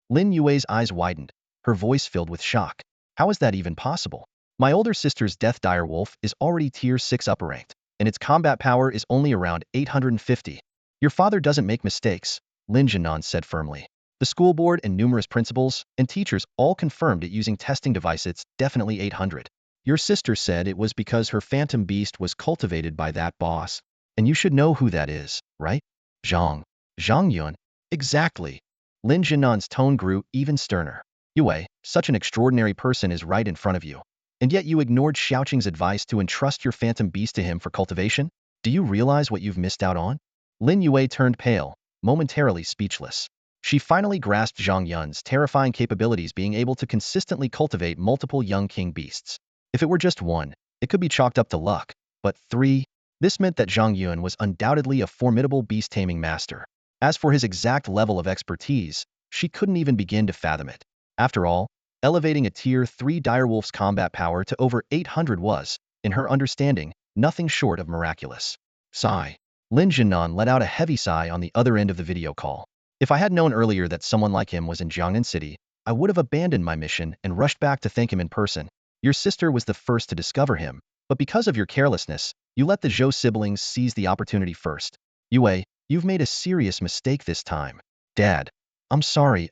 Lin Yue's eyes widened, her voice filled with shock. How is that even possible? My older sister's death direwolf is already tier 6 upper-ranked, and its combat power is only around 850. Your father doesn't make mistakes, Lin Jinan said firmly. The school board and numerous principals and teachers all confirmed it using testing devices. It's definitely 800. Your sister said it was because her phantom beast was cultivated by that boss. And you should know who that is, right? Zhang. Zhang Yun. Exactly. Lin Jinan's tone grew even sterner. Yue, such an extraordinary person is right in front of you. And yet you ignored Xiaoqing's advice to entrust your phantom beast to him for cultivation? Do you realize what you've missed out on? Lin Yue turned pale, momentarily speechless. She finally grasped Zhang Yun's terrifying capabilities, being able to consistently cultivate multiple young king beasts. If it were just one, it could be chalked up to luck, but 3? This meant that Zhang Yun was undoubtedly a formidable beast-taming master. As for his exact level of expertise, she couldn't even begin to fathom it. After all, elevating a tier 3 direwolf's combat power to over 800 was, in her understanding, nothing short of miraculous. Sigh. Lin Jinan let out a heavy sigh on the other end of the video call. If I had known earlier that someone like him was in Jiangnan City, I would have abandoned my mission and rushed back to thank him in person. Your sister was the first to discover him, but because of your carelessness, you let the Zhou siblings seize the opportunity first. Yue, you've made a serious mistake this time. Dad, I'm sorry,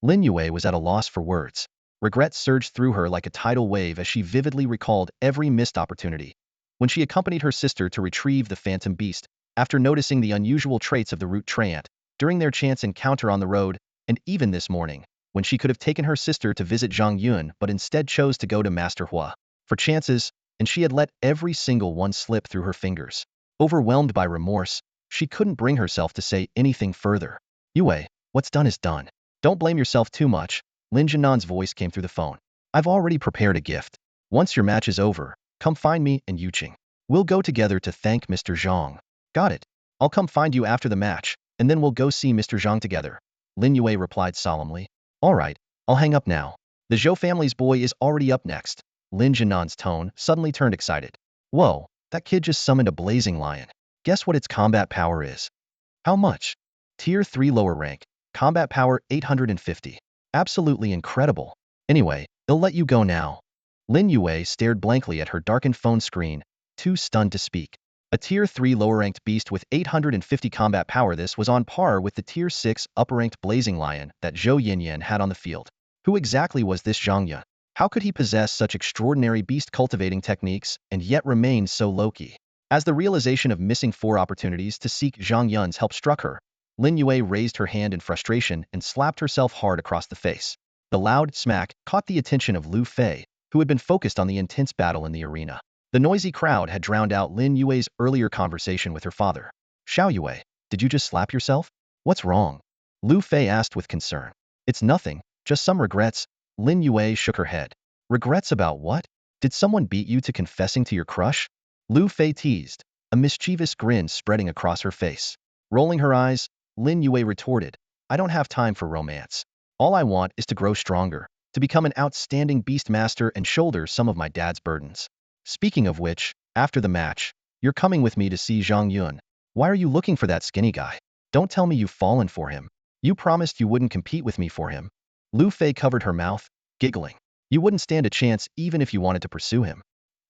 Lin Yue was at a loss for words. Regret surged through her like a tidal wave as she vividly recalled every missed opportunity. When she accompanied her sister to retrieve the phantom beast, after noticing the unusual traits of the root treant, during their chance encounter on the road, and even this morning, when she could have taken her sister to visit Zhang Yun but instead chose to go to Master Hua for chances, and she had let every single one slip through her fingers. Overwhelmed by remorse, she couldn't bring herself to say anything further. Yue, what's done is done. Don't blame yourself too much. Lin Jinan's voice came through the phone. I've already prepared a gift. Once your match is over, come find me and Yuqing. We'll go together to thank Mr. Zhang. Got it. I'll come find you after the match, and then we'll go see Mr. Zhang together. Lin Yue replied solemnly. All right, I'll hang up now. The Zhou family's boy is already up next. Lin Jinan's tone suddenly turned excited. Whoa, that kid just summoned a blazing lion. Guess what its combat power is? How much? Tier 3 lower rank. Combat power 850. Absolutely incredible. Anyway, I'll let you go now. Lin Yue stared blankly at her darkened phone screen, too stunned to speak. A tier 3 lower-ranked beast with 850 combat power. This was on par with the tier 6 upper-ranked blazing lion that Zhou Yinyan had on the field. Who exactly was this Zhang Yun? How could he possess such extraordinary beast-cultivating techniques and yet remain so low-key? As the realization of missing 4 opportunities to seek Zhang Yun's help struck her, Lin Yue raised her hand in frustration and slapped herself hard across the face. The loud smack caught the attention of Lu Fei, who had been focused on the intense battle in the arena. The noisy crowd had drowned out Lin Yue's earlier conversation with her father. Xiao Yue, did you just slap yourself? What's wrong? Lu Fei asked with concern. It's nothing, just some regrets. Lin Yue shook her head. Regrets about what? Did someone beat you to confessing to your crush? Lu Fei teased, a mischievous grin spreading across her face. Rolling her eyes, Lin Yue retorted, I don't have time for romance. All I want is to grow stronger, to become an outstanding beast master and shoulder some of my dad's burdens. Speaking of which, after the match, you're coming with me to see Zhang Yun. Why are you looking for that skinny guy? Don't tell me you've fallen for him. You promised you wouldn't compete with me for him. Lu Fei covered her mouth, giggling. You wouldn't stand a chance even if you wanted to pursue him.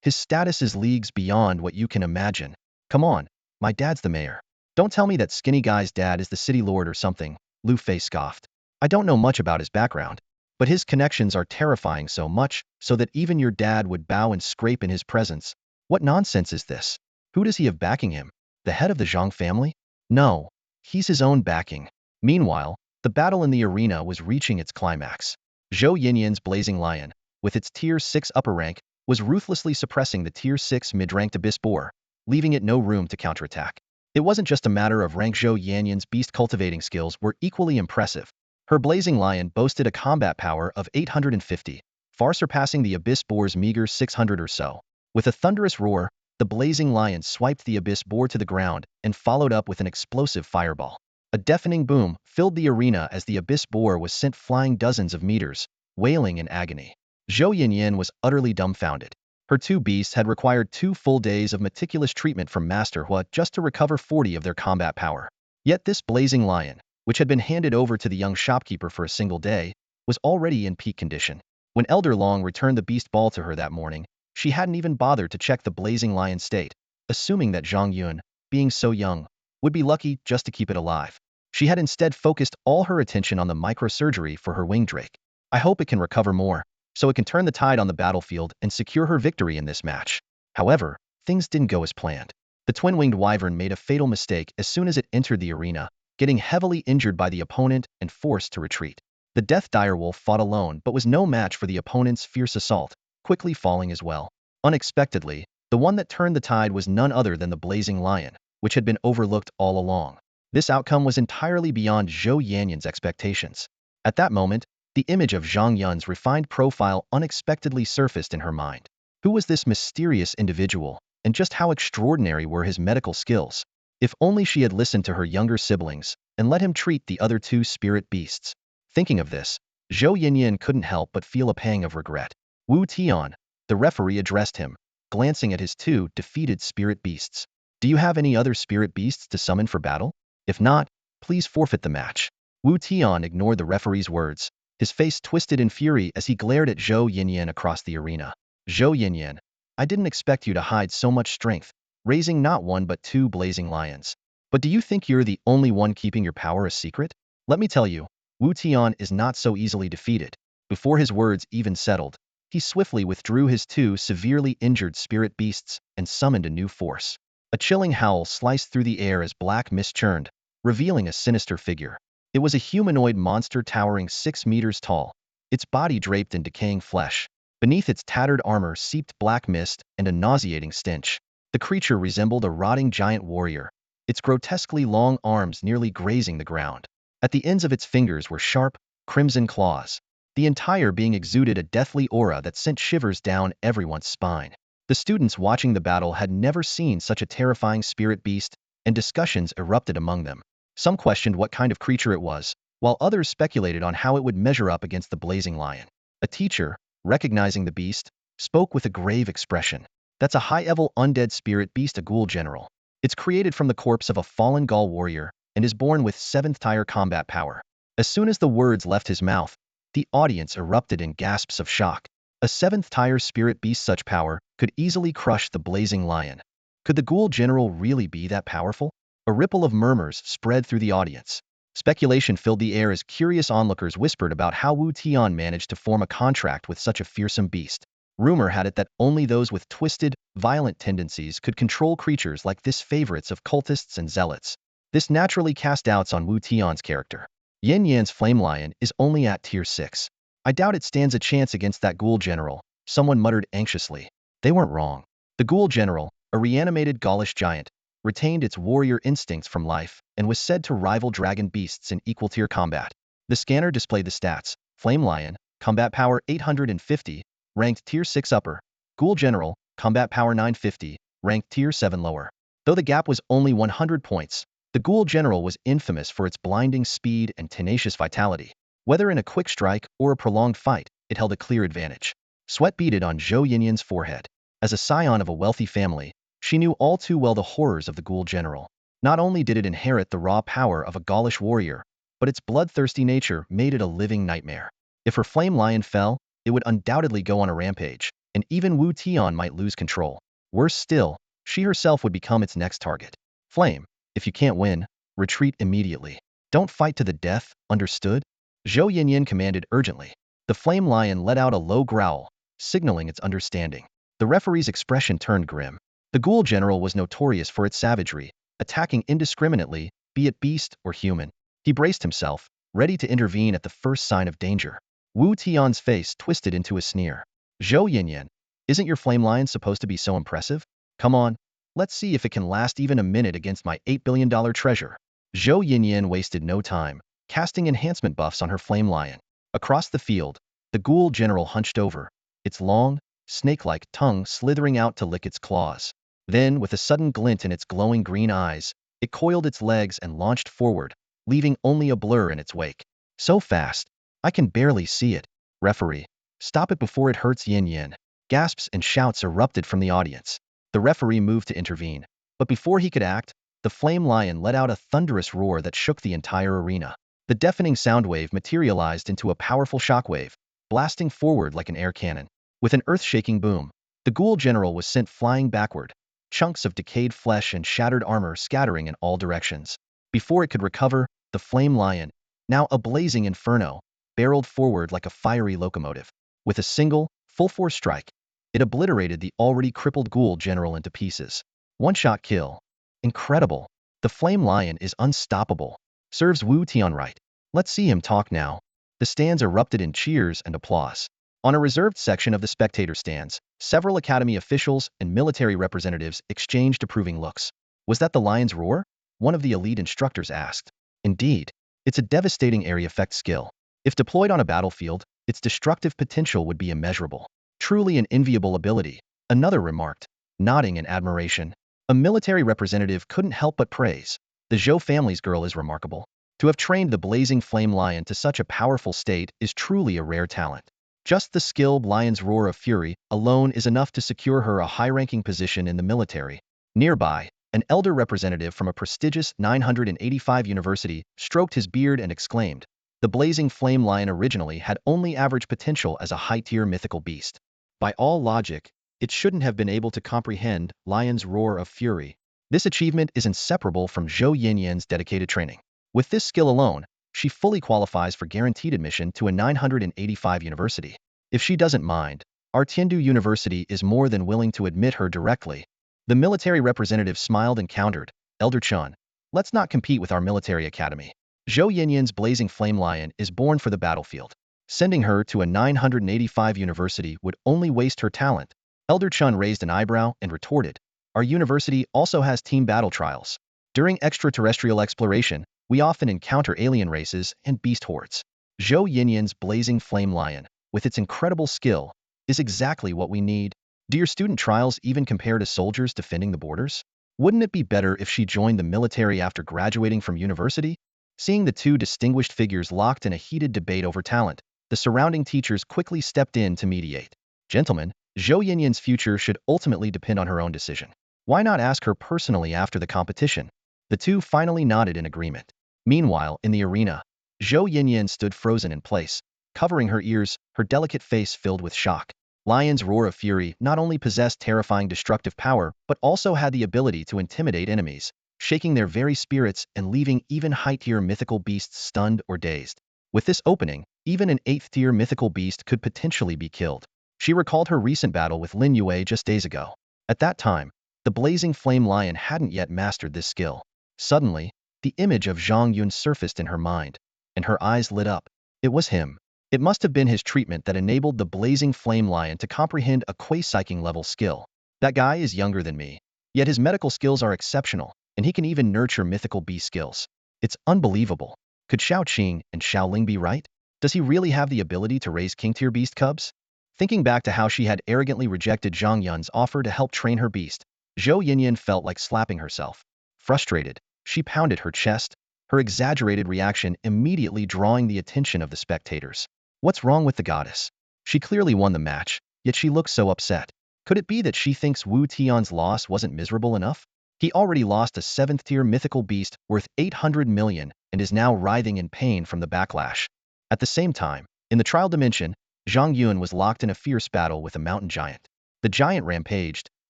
His status is leagues beyond what you can imagine. Come on, my dad's the mayor. Don't tell me that skinny guy's dad is the city lord or something, Lu Fei scoffed. I don't know much about his background, but his connections are terrifying so much so that even your dad would bow and scrape in his presence. What nonsense is this? Who does he have backing him? The head of the Zhang family? No, he's his own backing. Meanwhile, the battle in the arena was reaching its climax. Zhou Yinyan's blazing lion, with its tier 6 upper rank, was ruthlessly suppressing the tier 6 mid-ranked abyss boar, leaving it no room to counterattack. It wasn't just a matter of rank. Zhou Yanyan's beast cultivating skills were equally impressive. Her blazing lion boasted a combat power of 850, far surpassing the abyss boar's meager 600 or so. With a thunderous roar, the blazing lion swiped the abyss boar to the ground and followed up with an explosive fireball. A deafening boom filled the arena as the abyss boar was sent flying dozens of meters, wailing in agony. Zhou Yinyan was utterly dumbfounded. Her two beasts had required 2 full days of meticulous treatment from Master Hua just to recover 40 of their combat power. Yet this blazing lion, which had been handed over to the young shopkeeper for a single day, was already in peak condition. When Elder Long returned the beast ball to her that morning, she hadn't even bothered to check the blazing lion's state, assuming that Zhang Yun, being so young, would be lucky just to keep it alive. She had instead focused all her attention on the microsurgery for her winged drake. I hope it can recover more, so it can turn the tide on the battlefield and secure her victory in this match. However, things didn't go as planned. The twin-winged wyvern made a fatal mistake as soon as it entered the arena, getting heavily injured by the opponent and forced to retreat. The death direwolf fought alone but was no match for the opponent's fierce assault, quickly falling as well. Unexpectedly, the one that turned the tide was none other than the blazing lion, which had been overlooked all along. This outcome was entirely beyond Zhou Yanyan's expectations. At that moment, the image of Zhang Yun's refined profile unexpectedly surfaced in her mind. Who was this mysterious individual, and just how extraordinary were his medical skills? If only she had listened to her younger siblings and let him treat the other 2 spirit beasts. Thinking of this, Zhou Yinyan couldn't help but feel a pang of regret. Wu Tian, the referee addressed him, glancing at his 2 defeated spirit beasts. Do you have any other spirit beasts to summon for battle? If not, please forfeit the match. Wu Tian ignored the referee's words, his face twisted in fury as he glared at Zhou Yinyan across the arena. Zhou Yinyan, I didn't expect you to hide so much strength, raising not 1 but 2 blazing lions. But do you think you're the only one keeping your power a secret? Let me tell you, Wu Tian is not so easily defeated. Before his words even settled, he swiftly withdrew his 2 severely injured spirit beasts and summoned a new force. A chilling howl sliced through the air as black mist churned, revealing a sinister figure. It was a humanoid monster towering 6 meters tall, its body draped in decaying flesh. Beneath its tattered armor seeped black mist and a nauseating stench. The creature resembled a rotting giant warrior, its grotesquely long arms nearly grazing the ground. At the ends of its fingers were sharp, crimson claws. The entire being exuded a deathly aura that sent shivers down everyone's spine. The students watching the battle had never seen such a terrifying spirit beast, and discussions erupted among them. Some questioned what kind of creature it was, while others speculated on how it would measure up against the blazing lion. A teacher, recognizing the beast, spoke with a grave expression. That's a high-level undead spirit beast, a ghoul general. It's created from the corpse of a fallen Gaul warrior, and is born with 7th tier combat power. As soon as the words left his mouth, the audience erupted in gasps of shock. A 7th tier spirit beast such power could easily crush the blazing lion. Could the ghoul general really be that powerful? A ripple of murmurs spread through the audience. Speculation filled the air as curious onlookers whispered about how Wu Tian managed to form a contract with such a fearsome beast. Rumor had it that only those with twisted, violent tendencies could control creatures like this, favorites of cultists and zealots. This naturally cast doubts on Wu Tian's character. Yin Yan's flame lion is only at tier 6. I doubt it stands a chance against that ghoul general, someone muttered anxiously. They weren't wrong. The ghoul general, a reanimated Gaulish giant, retained its warrior instincts from life and was said to rival dragon beasts in equal tier combat. The scanner displayed the stats. Flame lion, combat power 850, ranked tier 6 upper. Ghoul general, combat power 950, ranked tier 7 lower. Though the gap was only 100 points, the ghoul general was infamous for its blinding speed and tenacious vitality. Whether in a quick strike or a prolonged fight, it held a clear advantage. Sweat beaded on Zhou Yinyan's forehead. As a scion of a wealthy family, she knew all too well the horrors of the ghoul general. Not only did it inherit the raw power of a Gaulish warrior, but its bloodthirsty nature made it a living nightmare. If her flame lion fell, it would undoubtedly go on a rampage, and even Wu Tian might lose control. Worse still, she herself would become its next target. Flame, if you can't win, retreat immediately. Don't fight to the death, understood? Zhou Yinyan commanded urgently. The flame lion let out a low growl, signaling its understanding. The referee's expression turned grim. The ghoul general was notorious for its savagery, attacking indiscriminately, be it beast or human. He braced himself, ready to intervene at the first sign of danger. Wu Tian's face twisted into a sneer. Zhou Yinyan, isn't your flame lion supposed to be so impressive? Come on, let's see if it can last even a minute against my $8 billion treasure. Zhou Yinyan wasted no time, casting enhancement buffs on her flame lion. Across the field, The ghoul general hunched over, its long, snake-like tongue slithering out to lick its claws. Then, with a sudden glint in its glowing green eyes, it coiled its legs and launched forward, leaving only a blur in its wake. So fast, I can barely see it. Referee, stop it before it hurts Yin Yin. Gasps and shouts erupted from the audience. The referee moved to intervene, but before he could act, the flame lion let out a thunderous roar that shook the entire arena. The deafening sound wave materialized into a powerful shockwave, blasting forward like an air cannon. With an earth-shaking boom, the ghoul general was sent flying backward, chunks of decayed flesh and shattered armor scattering in all directions. Before it could recover, the flame lion, now a blazing inferno, barreled forward like a fiery locomotive. With a single, full-force strike, it obliterated the already crippled ghoul general into pieces. One-shot kill. Incredible. The flame lion is unstoppable. Serves Wu Tian right. Let's see him talk now. The stands erupted in cheers and applause. On a reserved section of the spectator stands, several academy officials and military representatives exchanged approving looks. Was that the lion's roar? One of the elite instructors asked. Indeed, it's a devastating area effect skill. If deployed on a battlefield, its destructive potential would be immeasurable. Truly an enviable ability, another remarked, nodding in admiration. A military representative couldn't help but praise. The Zhou family's girl is remarkable. To have trained the blazing flame lion to such a powerful state is truly a rare talent. Just the skilled lion's roar of fury alone is enough to secure her a high-ranking position in the military. Nearby, an elder representative from a prestigious 985 university stroked his beard and exclaimed, the blazing flame lion originally had only average potential as a high-tier mythical beast. By all logic, it shouldn't have been able to comprehend lion's roar of fury. This achievement is inseparable from Zhou Yinyan's dedicated training. With this skill alone, she fully qualifies for guaranteed admission to a 985 university. If she doesn't mind, our Tiandu University is more than willing to admit her directly. The military representative smiled and countered, Elder Chun, let's not compete with our military academy. Zhou Yinyan's blazing flame lion is born for the battlefield. Sending her to a 985 university would only waste her talent. Elder Chun raised an eyebrow and retorted, our university also has team battle trials. During extraterrestrial exploration, we often encounter alien races and beast hordes. Zhou Yinyan's blazing flame lion, with its incredible skill, is exactly what we need. Do your student trials even compare to soldiers defending the borders? Wouldn't it be better if she joined the military after graduating from university? Seeing the two distinguished figures locked in a heated debate over talent, the surrounding teachers quickly stepped in to mediate. Gentlemen, Zhou Yinyan's future should ultimately depend on her own decision. Why not ask her personally after the competition? The two finally nodded in agreement. Meanwhile, in the arena, Zhou Yinyan stood frozen in place, covering her ears, her delicate face filled with shock. Lion's roar of fury not only possessed terrifying destructive power, but also had the ability to intimidate enemies, shaking their very spirits and leaving even high-tier mythical beasts stunned or dazed. With this opening, even an 8th-tier mythical beast could potentially be killed. She recalled her recent battle with Lin Yue just days ago. At that time, the blazing flame lion hadn't yet mastered this skill. Suddenly, the image of Zhang Yun surfaced in her mind, and her eyes lit up. It was him. It must have been his treatment that enabled the blazing flame lion to comprehend a Kuei-Psyking level skill. That guy is younger than me, yet his medical skills are exceptional, and he can even nurture mythical beast skills. It's unbelievable. Could Xiao Qing and Xiao Ling be right? Does he really have the ability to raise king-tier beast cubs? Thinking back to how she had arrogantly rejected Zhang Yun's offer to help train her beast, Zhou Yinyan felt like slapping herself. Frustrated, she pounded her chest, her exaggerated reaction immediately drawing the attention of the spectators. What's wrong with the goddess? She clearly won the match, yet she looks so upset. Could it be that she thinks Wu Tian's loss wasn't miserable enough? He already lost a 7th-tier mythical beast worth 800 million and is now writhing in pain from the backlash. At the same time, in the trial dimension, Zhang Yun was locked in a fierce battle with a mountain giant. The giant rampaged,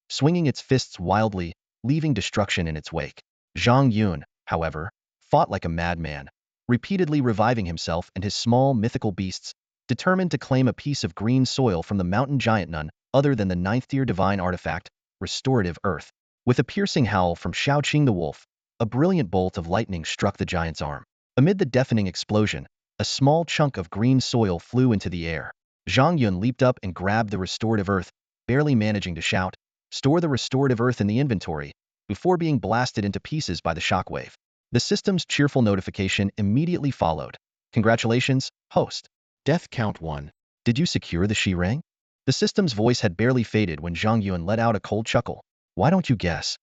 swinging its fists wildly, leaving destruction in its wake. Zhang Yun, however, fought like a madman, repeatedly reviving himself and his small mythical beasts, determined to claim a piece of green soil from the mountain giant, none other than the 9th-tier divine artifact, restorative earth. With a piercing howl from Xiao Qing the wolf, a brilliant bolt of lightning struck the giant's arm. Amid the deafening explosion, a small chunk of green soil flew into the air. Zhang Yun leaped up and grabbed the restorative earth, barely managing to shout, "Store the restorative earth in the inventory," before being blasted into pieces by the shockwave. The system's cheerful notification immediately followed. Congratulations, host. Death count 1. Did you secure the Shirang? The system's voice had barely faded when Zhang Yuan let out a cold chuckle. Why don't you guess?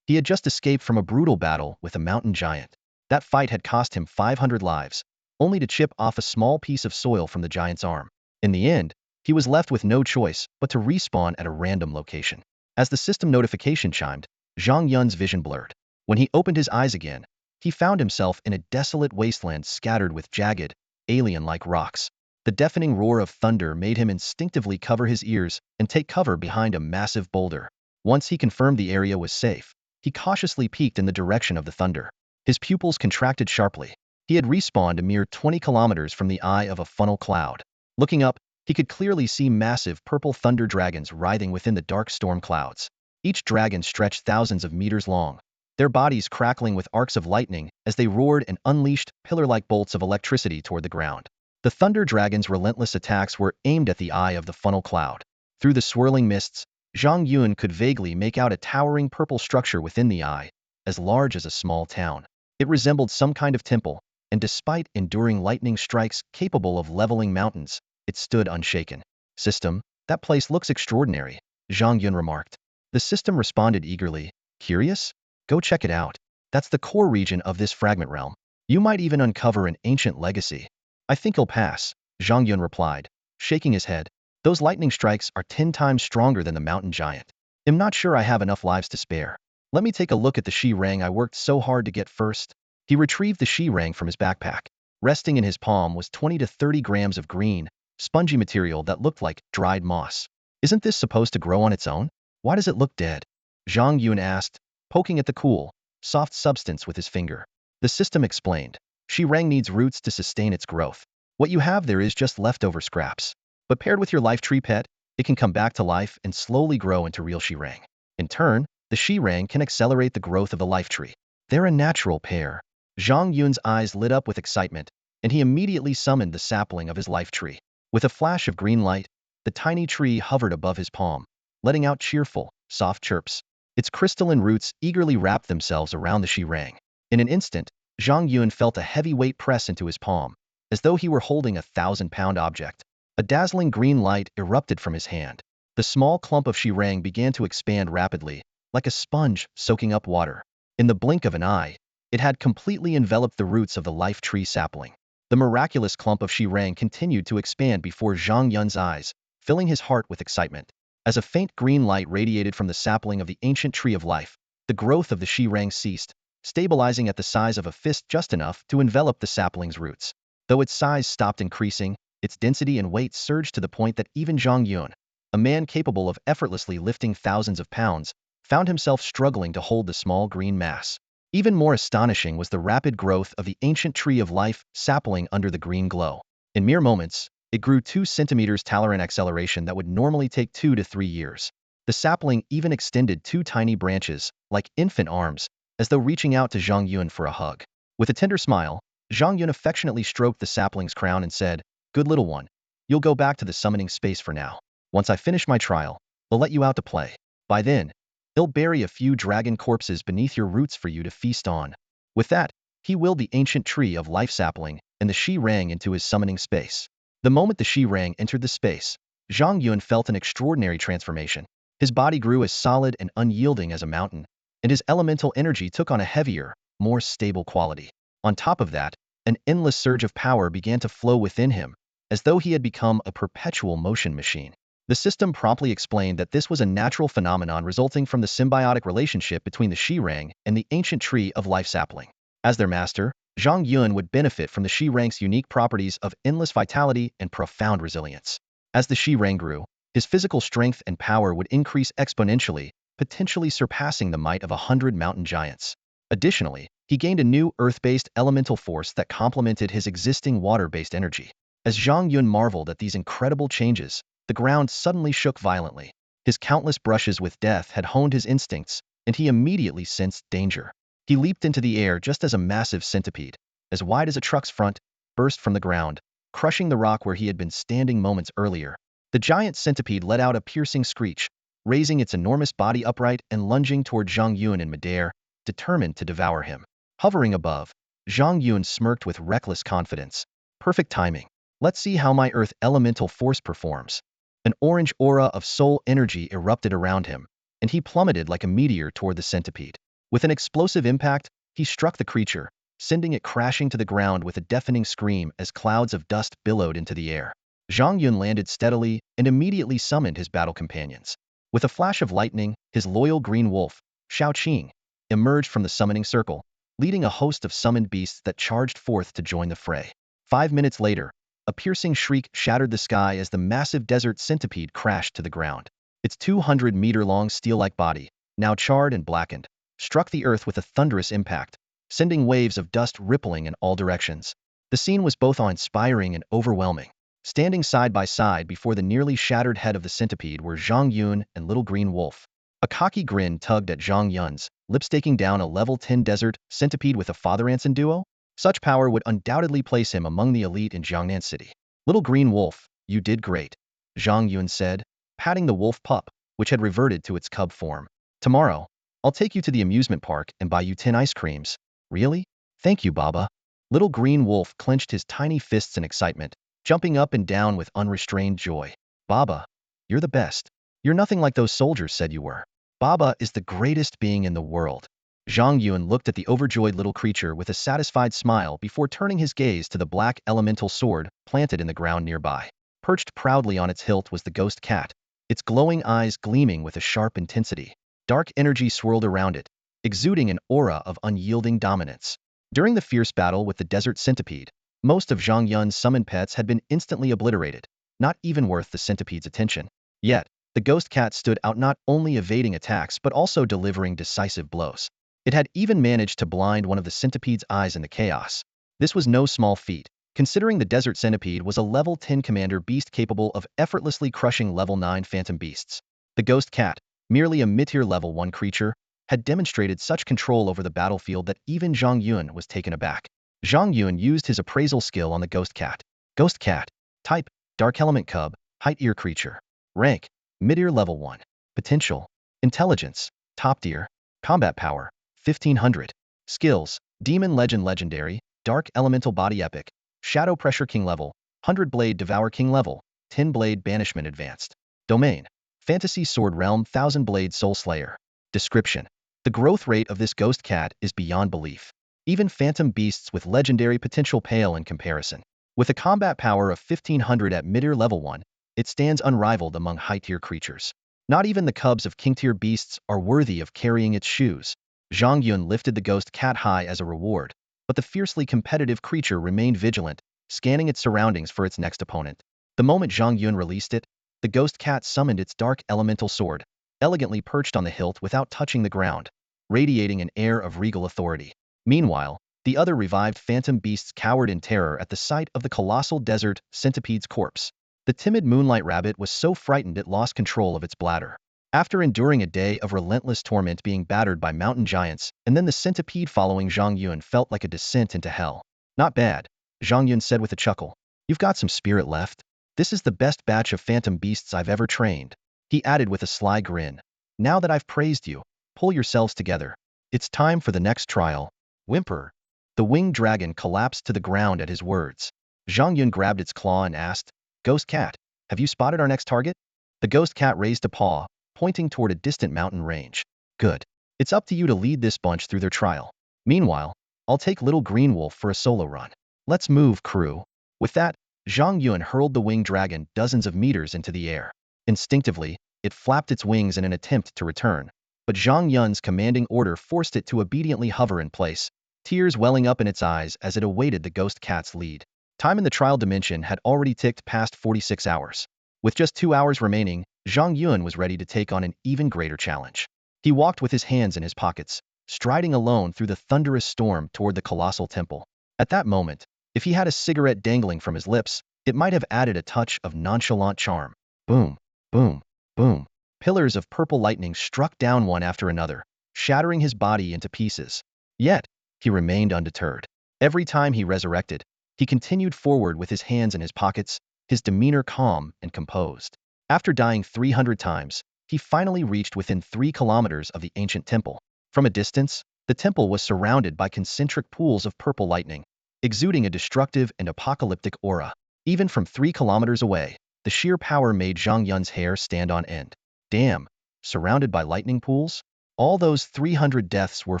He had just escaped from a brutal battle with a mountain giant. That fight had cost him 500 lives, only to chip off a small piece of soil from the giant's arm. In the end, he was left with no choice but to respawn at a random location. As the system notification chimed, Zhang Yun's vision blurred. When he opened his eyes again, he found himself in a desolate wasteland scattered with jagged, alien-like rocks. The deafening roar of thunder made him instinctively cover his ears and take cover behind a massive boulder. Once he confirmed the area was safe, he cautiously peeked in the direction of the thunder. His pupils contracted sharply. He had respawned a mere 20 kilometers from the eye of a funnel cloud. Looking up, he could clearly see massive purple thunder dragons writhing within the dark storm clouds. Each dragon stretched thousands of meters long, their bodies crackling with arcs of lightning as they roared and unleashed pillar-like bolts of electricity toward the ground. The thunder dragon's relentless attacks were aimed at the eye of the funnel cloud. Through the swirling mists, Zhang Yun could vaguely make out a towering purple structure within the eye, as large as a small town. It resembled some kind of temple, and despite enduring lightning strikes capable of leveling mountains, it stood unshaken. System, that place looks extraordinary, Zhang Yun remarked. The system responded eagerly. Curious? Go check it out. That's the core region of this fragment realm. You might even uncover an ancient legacy. I think you'll pass, Zhang Yun replied, shaking his head. Those lightning strikes are 10 times stronger than the mountain giant. I'm not sure I have enough lives to spare. Let me take a look at the Shirang I worked so hard to get first. He retrieved the Shirang from his backpack. Resting in his palm was 20 to 30 grams of green, spongy material that looked like dried moss. Isn't this supposed to grow on its own? Why does it look dead? Zhang Yun asked, poking at the cool, soft substance with his finger. The system explained. Shirang needs roots to sustain its growth. What you have there is just leftover scraps. But paired with your life tree pet, it can come back to life and slowly grow into real Shirang. In turn, the Shirang can accelerate the growth of the life tree. They're a natural pair. Zhang Yun's eyes lit up with excitement, and he immediately summoned the sapling of his life tree. With a flash of green light, the tiny tree hovered above his palm, letting out cheerful, soft chirps. Its crystalline roots eagerly wrapped themselves around the Shirang. In an instant, Zhang Yun felt a heavy weight press into his palm, as though he were holding a 1,000-pound object. A dazzling green light erupted from his hand. The small clump of Shirang began to expand rapidly, like a sponge soaking up water. In the blink of an eye, it had completely enveloped the roots of the life tree sapling. The miraculous clump of Shirang continued to expand before Zhang Yun's eyes, filling his heart with excitement. As a faint green light radiated from the sapling of the ancient tree of life, the growth of the Shirang ceased, stabilizing at the size of a fist just enough to envelop the sapling's roots. Though its size stopped increasing, its density and weight surged to the point that even Zhang Yun, a man capable of effortlessly lifting thousands of pounds, found himself struggling to hold the small green mass. Even more astonishing was the rapid growth of the ancient tree of life sapling under the green glow. In mere moments, it grew 2 centimeters taller in acceleration that would normally take 2 to 3 years. The sapling even extended 2 tiny branches, like infant arms, as though reaching out to Zhang Yun for a hug. With a tender smile, Zhang Yun affectionately stroked the sapling's crown and said, "Good little one, you'll go back to the summoning space for now. Once I finish my trial, I'll let you out to play. By then, they'll bury a few dragon corpses beneath your roots for you to feast on." With that, he willed the ancient tree of life sapling and the Shirang into his summoning space. The moment the Shirang entered the space, Zhang Yun felt an extraordinary transformation. His body grew as solid and unyielding as a mountain, and his elemental energy took on a heavier, more stable quality. On top of that, an endless surge of power began to flow within him, as though he had become a perpetual motion machine. The system promptly explained that this was a natural phenomenon resulting from the symbiotic relationship between the Shirang and the ancient tree of life sapling. As their master, Zhang Yun would benefit from the Shirang's unique properties of endless vitality and profound resilience. As the Shirang grew, his physical strength and power would increase exponentially, potentially surpassing the might of 100 mountain giants. Additionally, he gained a new earth-based elemental force that complemented his existing water-based energy. As Zhang Yun marveled at these incredible changes, the ground suddenly shook violently. His countless brushes with death had honed his instincts, and he immediately sensed danger. He leaped into the air just as a massive centipede, as wide as a truck's front, burst from the ground, crushing the rock where he had been standing moments earlier. The giant centipede let out a piercing screech, raising its enormous body upright and lunging toward Zhang Yun in midair, determined to devour him. Hovering above, Zhang Yun smirked with reckless confidence. Perfect timing. Let's see how my earth elemental force performs. An orange aura of soul energy erupted around him, and he plummeted like a meteor toward the centipede. With an explosive impact, he struck the creature, sending it crashing to the ground with a deafening scream as clouds of dust billowed into the air. Zhang Yun landed steadily and immediately summoned his battle companions. With a flash of lightning, his loyal green wolf, Shao Qing, emerged from the summoning circle, leading a host of summoned beasts that charged forth to join the fray. 5 minutes later, a piercing shriek shattered the sky as the massive desert centipede crashed to the ground. Its 200-meter-long steel-like body, now charred and blackened, struck the earth with a thunderous impact, sending waves of dust rippling in all directions. The scene was both awe-inspiring and overwhelming. Standing side by side before the nearly shattered head of the centipede were Zhang Yun and Little Green Wolf. A cocky grin tugged at Zhang Yun's, lip-staking down a level 10 desert centipede with a father-and-son duo? Such power would undoubtedly place him among the elite in Jiangnan City. Little Green Wolf, you did great, Zhang Yun said, patting the wolf pup, which had reverted to its cub form. Tomorrow, I'll take you to the amusement park and buy you 10 ice creams. Really? Thank you, Baba. Little Green Wolf clenched his tiny fists in excitement, jumping up and down with unrestrained joy. Baba, you're the best. You're nothing like those soldiers said you were. Baba is the greatest being in the world. Zhang Yun looked at the overjoyed little creature with a satisfied smile before turning his gaze to the black elemental sword planted in the ground nearby. Perched proudly on its hilt was the ghost cat, its glowing eyes gleaming with a sharp intensity. Dark energy swirled around it, exuding an aura of unyielding dominance. During the fierce battle with the desert centipede, most of Zhang Yun's summoned pets had been instantly obliterated, not even worth the centipede's attention. Yet, the ghost cat stood out, not only evading attacks but also delivering decisive blows. It had even managed to blind one of the centipede's eyes in the chaos. This was no small feat, considering the desert centipede was a level 10 commander beast capable of effortlessly crushing level 9 phantom beasts. The ghost cat, merely a mid-tier level 1 creature, had demonstrated such control over the battlefield that even Zhang Yun was taken aback. Zhang Yun used his appraisal skill on the ghost cat. Ghost cat. Type, dark element cub, height ear creature. Rank, mid-ear level 1. Potential, intelligence, top tier. Combat power, 1500. Skills, Demon Legend Legendary, Dark Elemental Body Epic, Shadow Pressure King level, 100 Blade Devour King level, 10 Blade Banishment Advanced. Domain, Fantasy Sword Realm 1000 Blade Soul Slayer. Description: the growth rate of this ghost cat is beyond belief. Even phantom beasts with legendary potential pale in comparison. With a combat power of 1500 at mid-tier level 1, it stands unrivaled among high-tier creatures. Not even the cubs of king-tier beasts are worthy of carrying its shoes. Zhang Yun lifted the ghost cat high as a reward, but the fiercely competitive creature remained vigilant, scanning its surroundings for its next opponent. The moment Zhang Yun released it, the ghost cat summoned its dark elemental sword, elegantly perched on the hilt without touching the ground, radiating an air of regal authority. Meanwhile, the other revived phantom beasts cowered in terror at the sight of the colossal desert centipede's corpse. The timid moonlight rabbit was so frightened it lost control of its bladder. After enduring a day of relentless torment being battered by mountain giants, and then the centipede following Zhang Yun felt like a descent into hell. Not bad, Zhang Yun said with a chuckle. You've got some spirit left. This is the best batch of phantom beasts I've ever trained. He added with a sly grin. Now that I've praised you, pull yourselves together. It's time for the next trial. Whimper. The winged dragon collapsed to the ground at his words. Zhang Yun grabbed its claw and asked, Ghost cat, have you spotted our next target? The ghost cat raised a paw, pointing toward a distant mountain range. Good. It's up to you to lead this bunch through their trial. Meanwhile, I'll take Little Green Wolf for a solo run. Let's move, crew. With that, Zhang Yun hurled the winged dragon dozens of meters into the air. Instinctively, it flapped its wings in an attempt to return, but Zhang Yun's commanding order forced it to obediently hover in place, tears welling up in its eyes as it awaited the ghost cat's lead. Time in the trial dimension had already ticked past 46 hours. With just 2 hours remaining, Zhang Yun was ready to take on an even greater challenge. He walked with his hands in his pockets, striding alone through the thunderous storm toward the colossal temple. At that moment, if he had a cigarette dangling from his lips, it might have added a touch of nonchalant charm. Boom, boom, boom. Pillars of purple lightning struck down one after another, shattering his body into pieces. Yet, he remained undeterred. Every time he resurrected, he continued forward with his hands in his pockets, his demeanor calm and composed. After dying 300 times, he finally reached within 3 kilometers of the ancient temple. From a distance, the temple was surrounded by concentric pools of purple lightning, exuding a destructive and apocalyptic aura. Even from 3 kilometers away, the sheer power made Zhang Yun's hair stand on end. Damn, surrounded by lightning pools? All those 300 deaths were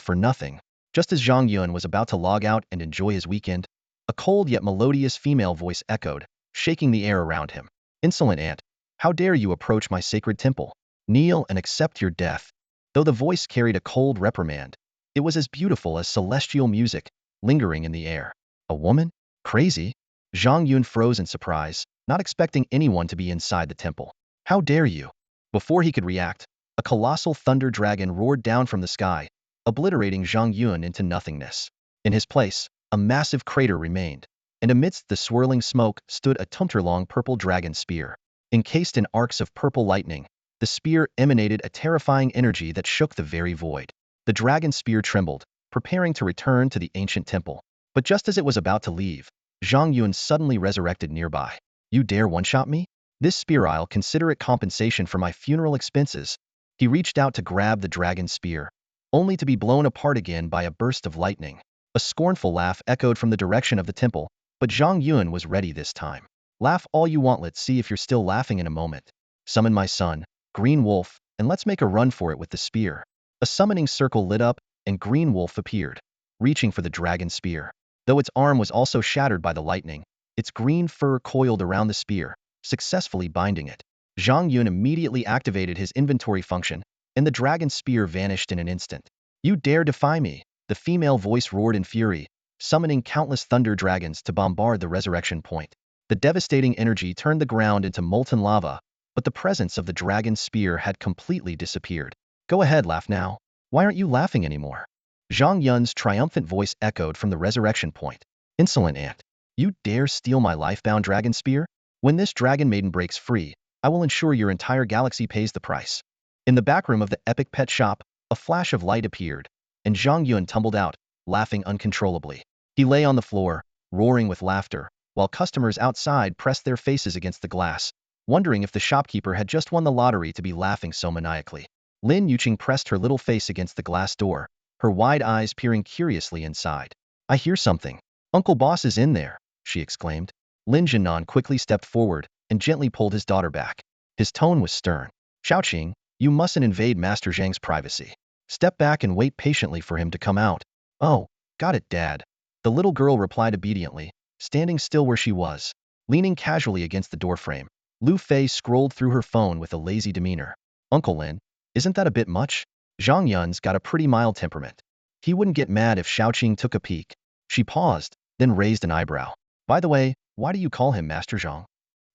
for nothing. Just as Zhang Yun was about to log out and enjoy his weekend, a cold yet melodious female voice echoed, shaking the air around him. Insolent ant, how dare you approach my sacred temple? Kneel and accept your death. Though the voice carried a cold reprimand, it was as beautiful as celestial music, lingering in the air. A woman? Crazy? Zhang Yun froze in surprise, not expecting anyone to be inside the temple. How dare you? Before he could react, a colossal thunder dragon roared down from the sky, obliterating Zhang Yun into nothingness. In his place, a massive crater remained, and amidst the swirling smoke stood a tumtor-long purple dragon spear. Encased in arcs of purple lightning, the spear emanated a terrifying energy that shook the very void. The dragon spear trembled, preparing to return to the ancient temple. But just as it was about to leave, Zhang Yun suddenly resurrected nearby. You dare one-shot me? This spear, I'll consider it compensation for my funeral expenses. He reached out to grab the dragon's spear, only to be blown apart again by a burst of lightning. A scornful laugh echoed from the direction of the temple, but Zhang Yun was ready this time. Laugh all you want, let's see if you're still laughing in a moment. Summon my son, Green Wolf, and let's make a run for it with the spear. A summoning circle lit up, and Green Wolf appeared, reaching for the dragon spear. Though its arm was also shattered by the lightning, its green fur coiled around the spear, successfully binding it. Zhang Yun immediately activated his inventory function, and the dragon spear vanished in an instant. You dare defy me? The female voice roared in fury, summoning countless thunder dragons to bombard the resurrection point. The devastating energy turned the ground into molten lava, but the presence of the dragon's spear had completely disappeared. Go ahead, laugh now. Why aren't you laughing anymore? Zhang Yun's triumphant voice echoed from the resurrection point. Insolent ant, you dare steal my life-bound dragon spear? When this dragon maiden breaks free, I will ensure your entire galaxy pays the price. In the back room of the epic pet shop, a flash of light appeared, and Zhang Yun tumbled out, laughing uncontrollably. He lay on the floor, roaring with laughter, while customers outside pressed their faces against the glass, wondering if the shopkeeper had just won the lottery to be laughing so maniacally. Lin Yuqing pressed her little face against the glass door, her wide eyes peering curiously inside. I hear something. Uncle Boss is in there, she exclaimed. Lin Jinan quickly stepped forward and gently pulled his daughter back. His tone was stern. Xiaoqing, you mustn't invade Master Zhang's privacy. Step back and wait patiently for him to come out. Oh, got it, Dad. The little girl replied obediently, standing still where she was, leaning casually against the doorframe. Lu Fei scrolled through her phone with a lazy demeanor. Uncle Lin, isn't that a bit much? Zhang Yun's got a pretty mild temperament. He wouldn't get mad if Xiaoqing took a peek. She paused, then raised an eyebrow. By the way, why do you call him Master Zhang?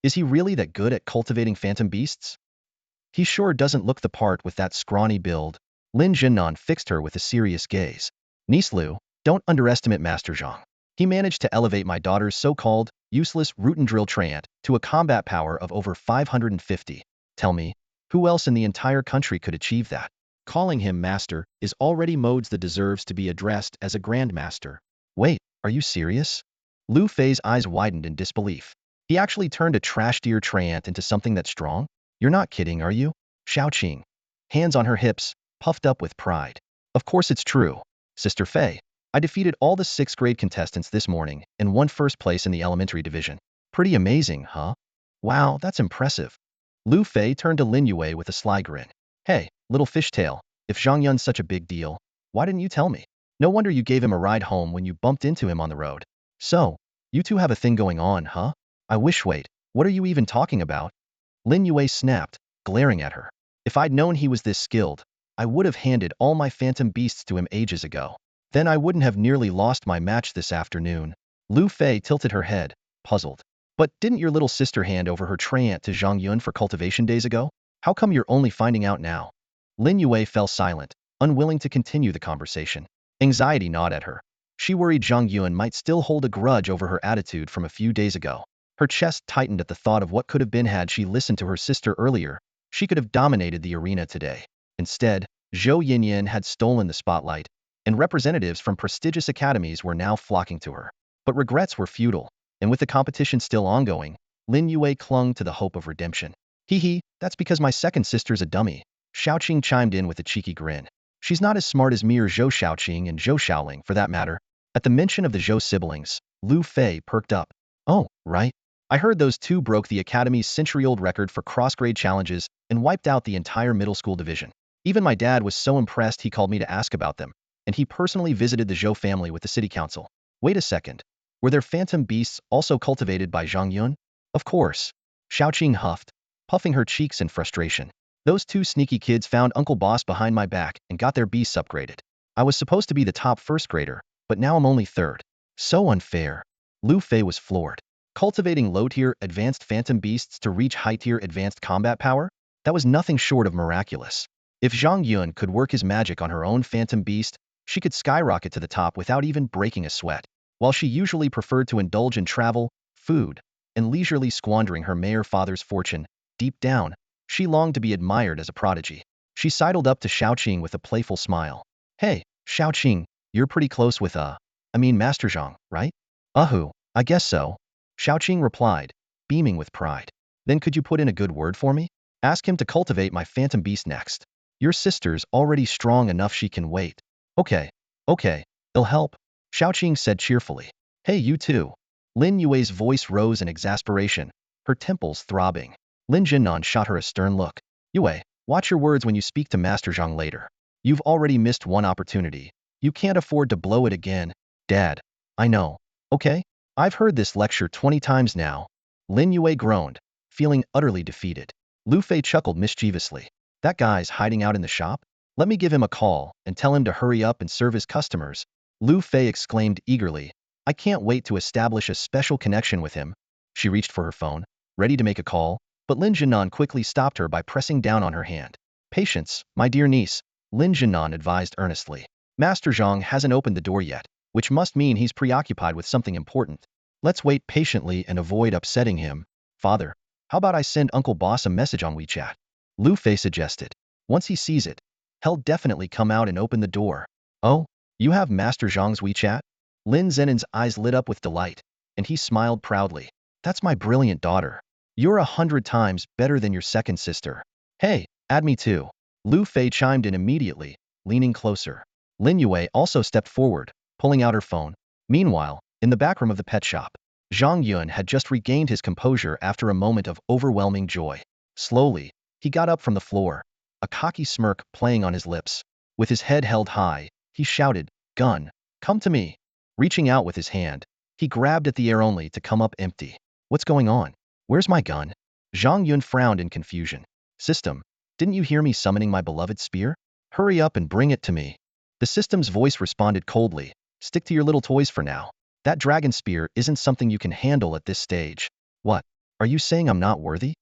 Is he really that good at cultivating phantom beasts? He sure doesn't look the part with that scrawny build. Lin Jinan fixed her with a serious gaze. Niece Lu, don't underestimate Master Zhang. He managed to elevate my daughter's so-called useless root and drill treant to a combat power of over 550. Tell me, who else in the entire country could achieve that? Calling him master is already modes that deserves to be addressed as a grandmaster. Wait, are you serious? Lu Fei's eyes widened in disbelief. He actually turned a trash deer treant into something that's strong? You're not kidding, are you? Xiaoqing, hands on her hips, puffed up with pride. Of course it's true, Sister Fei. I defeated all the 6th grade contestants this morning and won first place in the elementary division. Pretty amazing, huh? Wow, that's impressive. Lu Fei turned to Lin Yue with a sly grin. Hey, little fishtail, if Zhang Yun's such a big deal, why didn't you tell me? No wonder you gave him a ride home when you bumped into him on the road. So, you two have a thing going on, huh? I wish. Wait, what are you even talking about? Lin Yue snapped, glaring at her. If I'd known he was this skilled, I would have handed all my phantom beasts to him ages ago. Then I wouldn't have nearly lost my match this afternoon. Lu Fei tilted her head, puzzled. But didn't your little sister hand over her treant to Zhang Yun for cultivation days ago? How come you're only finding out now? Lin Yue fell silent, unwilling to continue the conversation. Anxiety gnawed at her. She worried Zhang Yun might still hold a grudge over her attitude from a few days ago. Her chest tightened at the thought of what could have been had she listened to her sister earlier. She could have dominated the arena today. Instead, Zhou Yinyan had stolen the spotlight, and representatives from prestigious academies were now flocking to her. But regrets were futile, and with the competition still ongoing, Lin Yue clung to the hope of redemption. Hee, that's because my second sister's a dummy. Xiaoqing chimed in with a cheeky grin. She's not as smart as me or Zhou Xiaoqing and Zhou Xiaoling, for that matter. At the mention of the Zhou siblings, Lu Fei perked up. Oh, right. I heard those two broke the Academy's century-old record for cross-grade challenges and wiped out the entire middle school division. Even my dad was so impressed he called me to ask about them, and he personally visited the Zhou family with the city council. Wait a second. Were there phantom beasts also cultivated by Zhang Yun? Of course. Xiaoqing huffed, puffing her cheeks in frustration. Those two sneaky kids found Uncle Boss behind my back and got their beasts upgraded. I was supposed to be the top first grader, but now I'm only third. So unfair. Lu Fei was floored. Cultivating low-tier advanced phantom beasts to reach high-tier advanced combat power? That was nothing short of miraculous. If Zhang Yun could work his magic on her own phantom beast, she could skyrocket to the top without even breaking a sweat. While she usually preferred to indulge in travel, food, and leisurely squandering her mayor father's fortune, deep down, she longed to be admired as a prodigy. She sidled up to Xiaoqing with a playful smile. Hey, Xiaoqing, you're pretty close with Master Zhang, right? I guess so. Xiaoqing replied, beaming with pride. Then could you put in a good word for me? Ask him to cultivate my phantom beast next. Your sister's already strong enough she can wait. Okay, it'll help, Xiaoqing said cheerfully. Hey, you too. Lin Yue's voice rose in exasperation, her temples throbbing. Lin Jinnan shot her a stern look. Yue, watch your words when you speak to Master Zhang later. You've already missed one opportunity. You can't afford to blow it again. Dad, I know. Okay? I've heard this lecture 20 times now. Lin Yue groaned, feeling utterly defeated. Lu Fei chuckled mischievously. That guy's hiding out in the shop? Let me give him a call and tell him to hurry up and serve his customers. Lu Fei exclaimed eagerly. I can't wait to establish a special connection with him. She reached for her phone, ready to make a call, but Lin Jinan quickly stopped her by pressing down on her hand. Patience, my dear niece, Lin Jinan advised earnestly. Master Zhang hasn't opened the door yet, which must mean he's preoccupied with something important. Let's wait patiently and avoid upsetting him. Father, how about I send Uncle Boss a message on WeChat? Lu Fei suggested. Once he sees it, he'll definitely come out and open the door. Oh, you have Master Zhang's WeChat? Lin Zenon's eyes lit up with delight, and he smiled proudly. That's my brilliant daughter. You're 100 times better than your second sister. Hey, add me too. Lu Fei chimed in immediately, leaning closer. Lin Yue also stepped forward, pulling out her phone. Meanwhile, in the back room of the pet shop, Zhang Yun had just regained his composure after a moment of overwhelming joy. Slowly, he got up from the floor, a cocky smirk playing on his lips. With his head held high, he shouted, Gun, come to me. Reaching out with his hand, he grabbed at the air only to come up empty. What's going on? Where's my gun? Zhang Yun frowned in confusion. System, didn't you hear me summoning my beloved spear? Hurry up and bring it to me. The system's voice responded coldly. Stick to your little toys for now. That dragon spear isn't something you can handle at this stage. What? Are you saying I'm not worthy?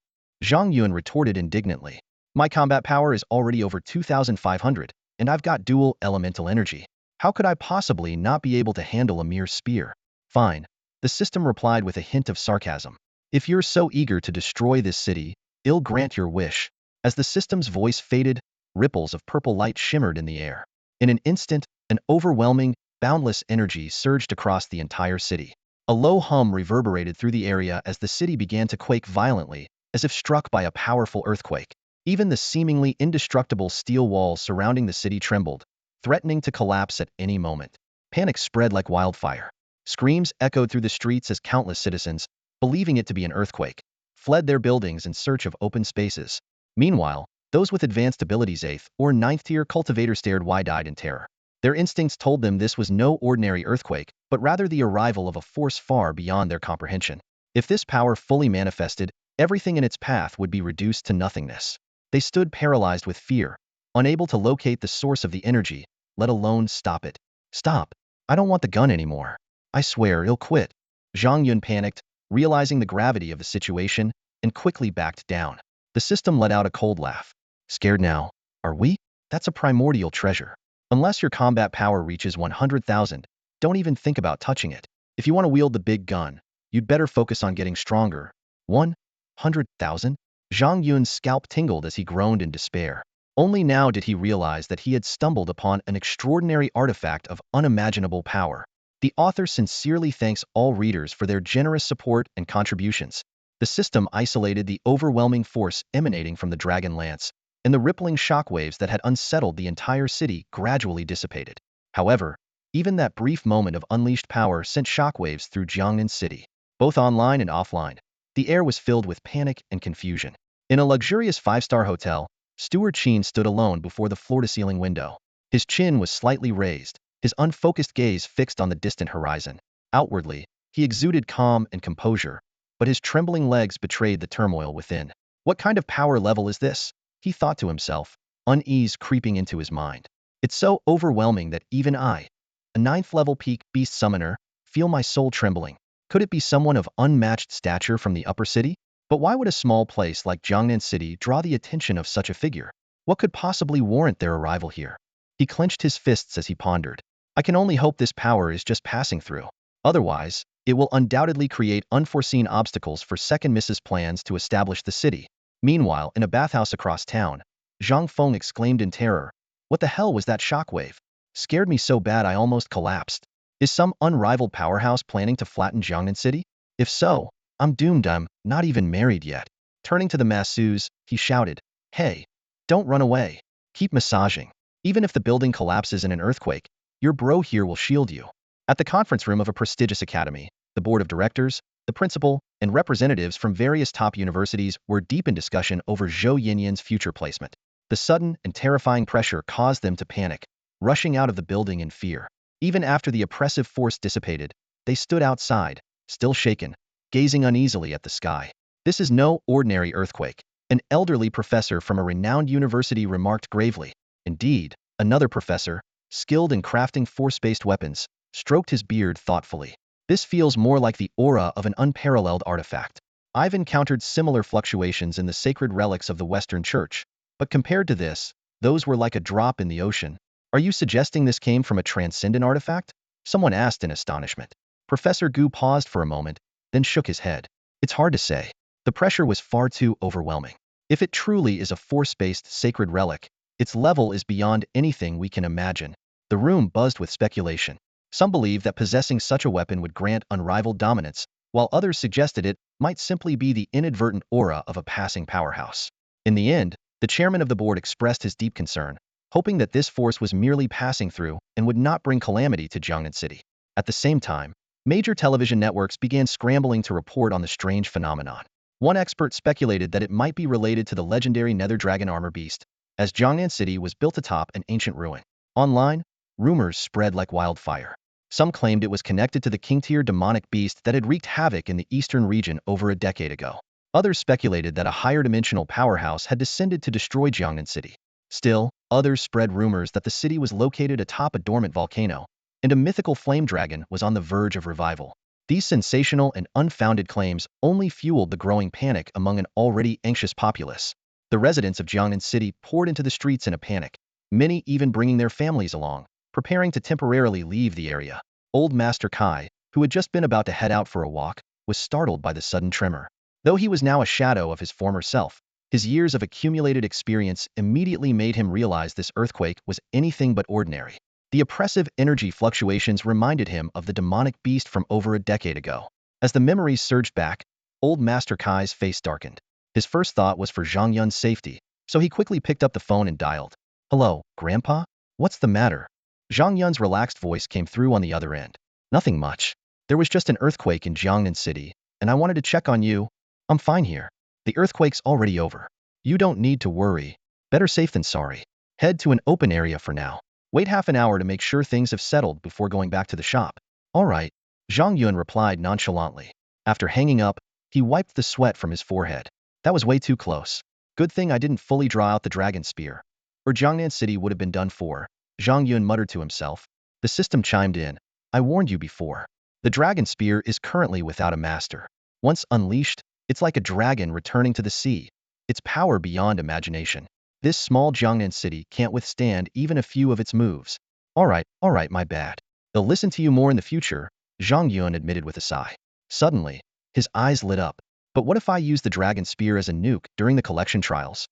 Zhang Yun retorted indignantly. My combat power is already over 2,500, and I've got dual elemental energy. How could I possibly not be able to handle a mere spear? Fine. The system replied with a hint of sarcasm. If you're so eager to destroy this city, I'll grant your wish. As the system's voice faded, ripples of purple light shimmered in the air. In an instant, an overwhelming, boundless energy surged across the entire city. A low hum reverberated through the area as the city began to quake violently, as if struck by a powerful earthquake. Even the seemingly indestructible steel walls surrounding the city trembled, threatening to collapse at any moment. Panic spread like wildfire. Screams echoed through the streets as countless citizens, believing it to be an earthquake, fled their buildings in search of open spaces. Meanwhile, those with advanced abilities 8th or 9th tier cultivators stared wide-eyed in terror. Their instincts told them this was no ordinary earthquake, but rather the arrival of a force far beyond their comprehension. If this power fully manifested, everything in its path would be reduced to nothingness. They stood paralyzed with fear, unable to locate the source of the energy, let alone stop it. Stop. I don't want the gun anymore. I swear I'll quit. Zhang Yun panicked, realizing the gravity of the situation, and quickly backed down. The system let out a cold laugh. Scared now, are we? That's a primordial treasure. Unless your combat power reaches 100,000, don't even think about touching it. If you want to wield the big gun, you'd better focus on getting stronger. 100,000? Zhang Yun's scalp tingled as he groaned in despair. Only now did he realize that he had stumbled upon an extraordinary artifact of unimaginable power. The author sincerely thanks all readers for their generous support and contributions. The system isolated the overwhelming force emanating from the dragon lance, and the rippling shockwaves that had unsettled the entire city gradually dissipated. However, even that brief moment of unleashed power sent shockwaves through Jiangnan City, both online and offline. The air was filled with panic and confusion. In a luxurious five-star hotel, Steward Sheen stood alone before the floor-to-ceiling window. His chin was slightly raised, his unfocused gaze fixed on the distant horizon. Outwardly, he exuded calm and composure, but his trembling legs betrayed the turmoil within. What kind of power level is this? He thought to himself, unease creeping into his mind. It's so overwhelming that even I, a ninth-level peak beast summoner, feel my soul trembling. Could it be someone of unmatched stature from the upper city? But why would a small place like Jiangnan City draw the attention of such a figure? What could possibly warrant their arrival here? He clenched his fists as he pondered. I can only hope this power is just passing through. Otherwise, it will undoubtedly create unforeseen obstacles for Second Mrs. plans to establish the city. Meanwhile, in a bathhouse across town, Zhang Feng exclaimed in terror. What the hell was that shockwave? Scared me so bad I almost collapsed. Is some unrivaled powerhouse planning to flatten Jiangnan City? If so, I'm doomed. I'm not even married yet. Turning to the masseuse, he shouted, Hey, don't run away. Keep massaging. Even if the building collapses in an earthquake, your bro here will shield you. At the conference room of a prestigious academy, the board of directors, the principal, and representatives from various top universities were deep in discussion over Zhou Yinyan's future placement. The sudden and terrifying pressure caused them to panic, rushing out of the building in fear. Even after the oppressive force dissipated, they stood outside, still shaken, gazing uneasily at the sky. This is no ordinary earthquake, an elderly professor from a renowned university remarked gravely. Indeed, another professor, skilled in crafting force-based weapons, stroked his beard thoughtfully. This feels more like the aura of an unparalleled artifact. I've encountered similar fluctuations in the sacred relics of the Western Church, but compared to this, those were like a drop in the ocean. Are you suggesting this came from a transcendent artifact? Someone asked in astonishment. Professor Gu paused for a moment, then shook his head. It's hard to say. The pressure was far too overwhelming. If it truly is a force-based sacred relic, its level is beyond anything we can imagine. The room buzzed with speculation. Some believed that possessing such a weapon would grant unrivaled dominance, while others suggested it might simply be the inadvertent aura of a passing powerhouse. In the end, the chairman of the board expressed his deep concern, hoping that this force was merely passing through and would not bring calamity to Jiangnan City. At the same time, major television networks began scrambling to report on the strange phenomenon. One expert speculated that it might be related to the legendary nether dragon armor beast, as Jiangnan City was built atop an ancient ruin. Online, rumors spread like wildfire. Some claimed it was connected to the king-tier demonic beast that had wreaked havoc in the eastern region over a decade ago. Others speculated that a higher-dimensional powerhouse had descended to destroy Jiangnan City. Still, others spread rumors that the city was located atop a dormant volcano, and a mythical flame dragon was on the verge of revival. These sensational and unfounded claims only fueled the growing panic among an already anxious populace. The residents of Jiangnan City poured into the streets in a panic, many even bringing their families along, preparing to temporarily leave the area. Old Master Kai, who had just been about to head out for a walk, was startled by the sudden tremor. Though he was now a shadow of his former self, his years of accumulated experience immediately made him realize this earthquake was anything but ordinary. The oppressive energy fluctuations reminded him of the demonic beast from over a decade ago. As the memories surged back, old Master Kai's face darkened. His first thought was for Zhang Yun's safety, so he quickly picked up the phone and dialed. Hello, Grandpa? What's the matter? Zhang Yun's relaxed voice came through on the other end. Nothing much. There was just an earthquake in Jiangnan City, and I wanted to check on you. I'm fine here. The earthquake's already over. You don't need to worry. Better safe than sorry. Head to an open area for now. Wait half an hour to make sure things have settled before going back to the shop. All right, Zhang Yun replied nonchalantly. After hanging up, he wiped the sweat from his forehead. That was way too close. Good thing I didn't fully draw out the dragon spear, or Jiangnan City would have been done for. Zhang Yun muttered to himself. The system chimed in. I warned you before. The dragon spear is currently without a master. Once unleashed, it's like a dragon returning to the sea. Its power beyond imagination. This small Jiangnan City can't withstand even a few of its moves. All right, my bad. They'll listen to you more in the future, Zhang Yun admitted with a sigh. Suddenly, his eyes lit up. But what if I use the dragon spear as a nuke during the collection trials?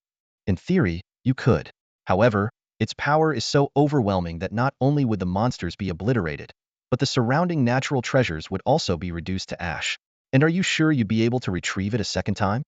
In theory, you could. However, its power is so overwhelming that not only would the monsters be obliterated, but the surrounding natural treasures would also be reduced to ash. And are you sure you'd be able to retrieve it a second time?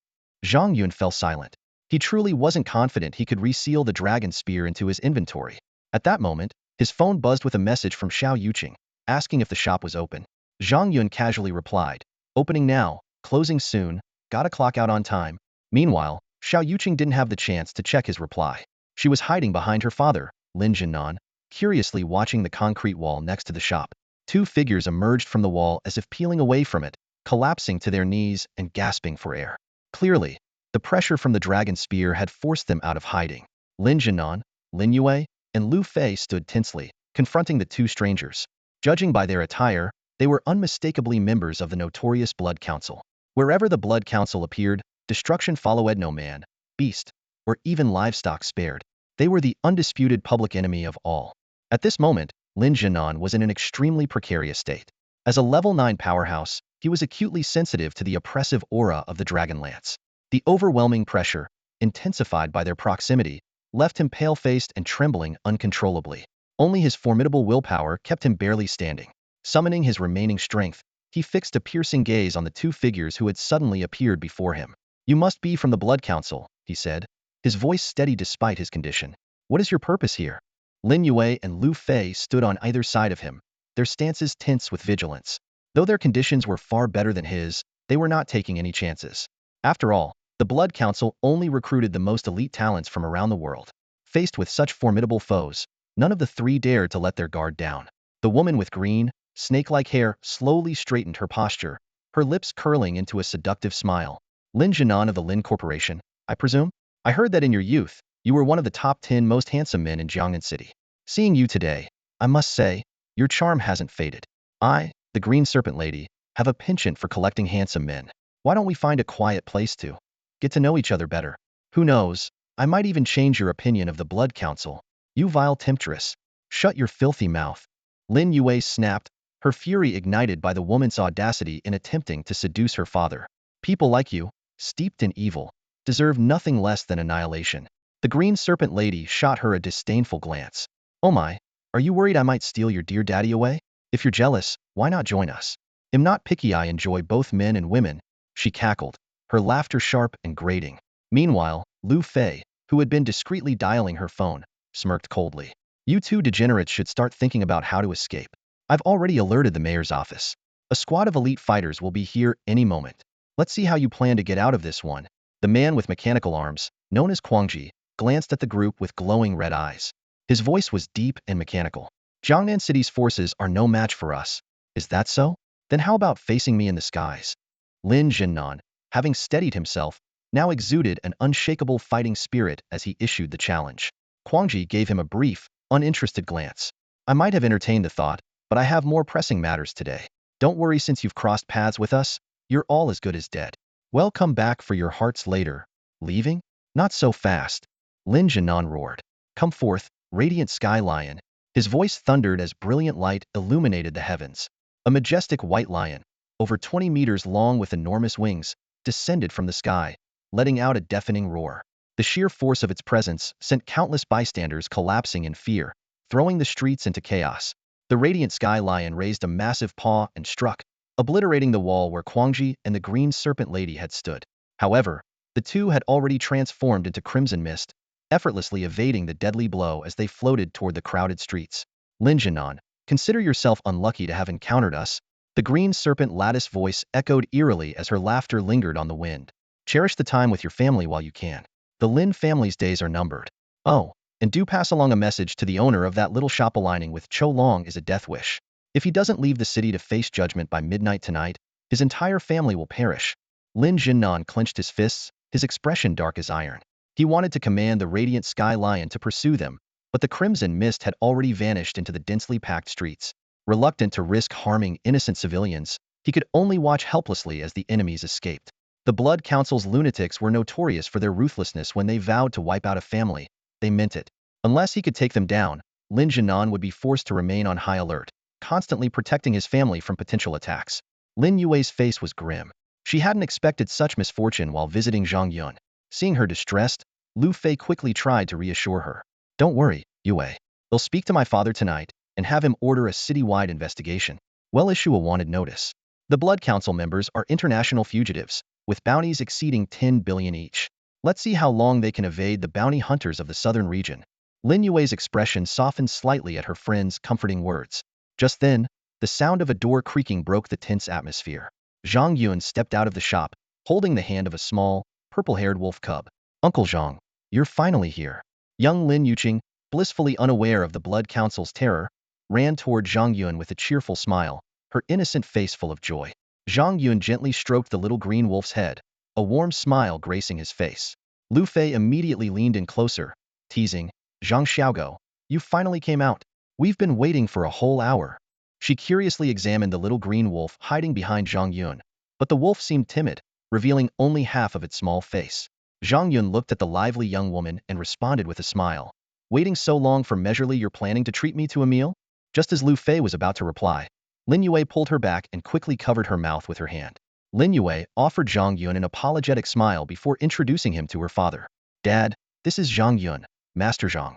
Zhang Yun fell silent. He truly wasn't confident he could reseal the dragon spear into his inventory. At that moment, his phone buzzed with a message from Xiao Yuqing, asking if the shop was open. Zhang Yun casually replied, opening now, closing soon, Gotta clock out on time. Meanwhile, Xiao Yuqing didn't have the chance to check his reply. She was hiding behind her father, Lin Jinnan, curiously watching the concrete wall next to the shop. Two figures emerged from the wall as if peeling away from it, collapsing to their knees and gasping for air. Clearly, the pressure from the dragon spear had forced them out of hiding. Lin Jinnan, Lin Yue, and Lu Fei stood tensely, confronting the two strangers. Judging by their attire, they were unmistakably members of the notorious Blood Council. Wherever the Blood Council appeared, destruction followed, no man, beast, or even livestock spared. They were the undisputed public enemy of all. At this moment, Lin Jinan was in an extremely precarious state. As a level 9 powerhouse, he was acutely sensitive to the oppressive aura of the Dragon Lance. The overwhelming pressure, intensified by their proximity, left him pale-faced and trembling uncontrollably. Only his formidable willpower kept him barely standing. Summoning his remaining strength, he fixed a piercing gaze on the two figures who had suddenly appeared before him. "You must be from the Blood Council," he said, his voice steady despite his condition. "What is your purpose here?" Lin Yue and Lu Fei stood on either side of him, their stances tense with vigilance. Though their conditions were far better than his, they were not taking any chances. After all, the Blood Council only recruited the most elite talents from around the world. Faced with such formidable foes, none of the three dared to let their guard down. The woman with green, snake-like hair slowly straightened her posture, her lips curling into a seductive smile. "Lin Jinan of the Lin Corporation, I presume? I heard that in your youth, you were one of the top 10 most handsome men in Jiangnan City. Seeing you today, I must say, your charm hasn't faded. I, the Green Serpent Lady, have a penchant for collecting handsome men. Why don't we find a quiet place to get to know each other better? Who knows, I might even change your opinion of the Blood Council. You vile temptress, shut your filthy mouth." Lin Yue snapped, her fury ignited by the woman's audacity in attempting to seduce her father. "People like you, steeped in evil, deserve nothing less than annihilation." The Green Serpent Lady shot her a disdainful glance. "Oh my, are you worried I might steal your dear daddy away? If you're jealous, why not join us? I'm not picky, I enjoy both men and women," she cackled, her laughter sharp and grating. Meanwhile, Lu Fei, who had been discreetly dialing her phone, smirked coldly. "You two degenerates should start thinking about how to escape. I've already alerted the mayor's office. A squad of elite fighters will be here any moment. Let's see how you plan to get out of this one." The man with mechanical arms, known as Guangji, glanced at the group with glowing red eyes. His voice was deep and mechanical. "Jiangnan City's forces are no match for us. Is that so? Then how about facing me in the skies?" Lin Jinnan, having steadied himself, now exuded an unshakable fighting spirit as he issued the challenge. Guangji gave him a brief, uninterested glance. "I might have entertained the thought, but I have more pressing matters today. Don't worry, since you've crossed paths with us, you're all as good as dead. Well, come back for your hearts later." "Leaving? Not so fast." Lin Jinan roared. "Come forth, radiant sky lion." His voice thundered as brilliant light illuminated the heavens. A majestic white lion, over 20 meters long with enormous wings, descended from the sky, letting out a deafening roar. The sheer force of its presence sent countless bystanders collapsing in fear, throwing the streets into chaos. The radiant sky lion raised a massive paw and struck, obliterating the wall where Guangji and the Green Serpent Lady had stood. However, the two had already transformed into crimson mist, effortlessly evading the deadly blow as they floated toward the crowded streets. "Lin Jinan, consider yourself unlucky to have encountered us." The Green Serpent lattice voice echoed eerily as her laughter lingered on the wind. "Cherish the time with your family while you can. The Lin family's days are numbered. Oh, and do pass along a message to the owner of that little shop aligning with Cho Long is a death wish. If he doesn't leave the city to face judgment by midnight tonight, his entire family will perish." Lin Jinnan clenched his fists, his expression dark as iron. He wanted to command the radiant sky lion to pursue them, but the crimson mist had already vanished into the densely packed streets. Reluctant to risk harming innocent civilians, he could only watch helplessly as the enemies escaped. The Blood Council's lunatics were notorious for their ruthlessness. When they vowed to wipe out a family, they meant it. Unless he could take them down, Lin Jinan would be forced to remain on high alert, constantly protecting his family from potential attacks. Lin Yue's face was grim. She hadn't expected such misfortune while visiting Zhang Yun. Seeing her distressed, Lu Fei quickly tried to reassure her. "Don't worry, Yue. They'll speak to my father tonight and have him order a city-wide investigation. We'll issue a wanted notice. The Blood Council members are international fugitives, with bounties exceeding 10 billion each. Let's see how long they can evade the bounty hunters of the southern region." Lin Yue's expression softened slightly at her friend's comforting words. Just then, the sound of a door creaking broke the tense atmosphere. Zhang Yun stepped out of the shop, holding the hand of a small, purple-haired wolf cub. Uncle Zhang, you're finally here. Young Lin Yuqing, blissfully unaware of the Blood Council's terror, ran toward Zhang Yun with a cheerful smile, her innocent face full of joy. Zhang Yun gently stroked the little green wolf's head, a warm smile gracing his face. Lu Fei immediately leaned in closer, teasing, Zhang Xiaogo, you finally came out. We've been waiting for a whole hour. She curiously examined the little green wolf hiding behind Zhang Yun, but the wolf seemed timid, revealing only half of its small face. Zhang Yun looked at the lively young woman and responded with a smile. Waiting so long for Measurely, you're planning to treat me to a meal? Just as Lu Fei was about to reply, Lin Yue pulled her back and quickly covered her mouth with her hand. Lin Yue offered Zhang Yun an apologetic smile before introducing him to her father. Dad, this is Zhang Yun, Master Zhang.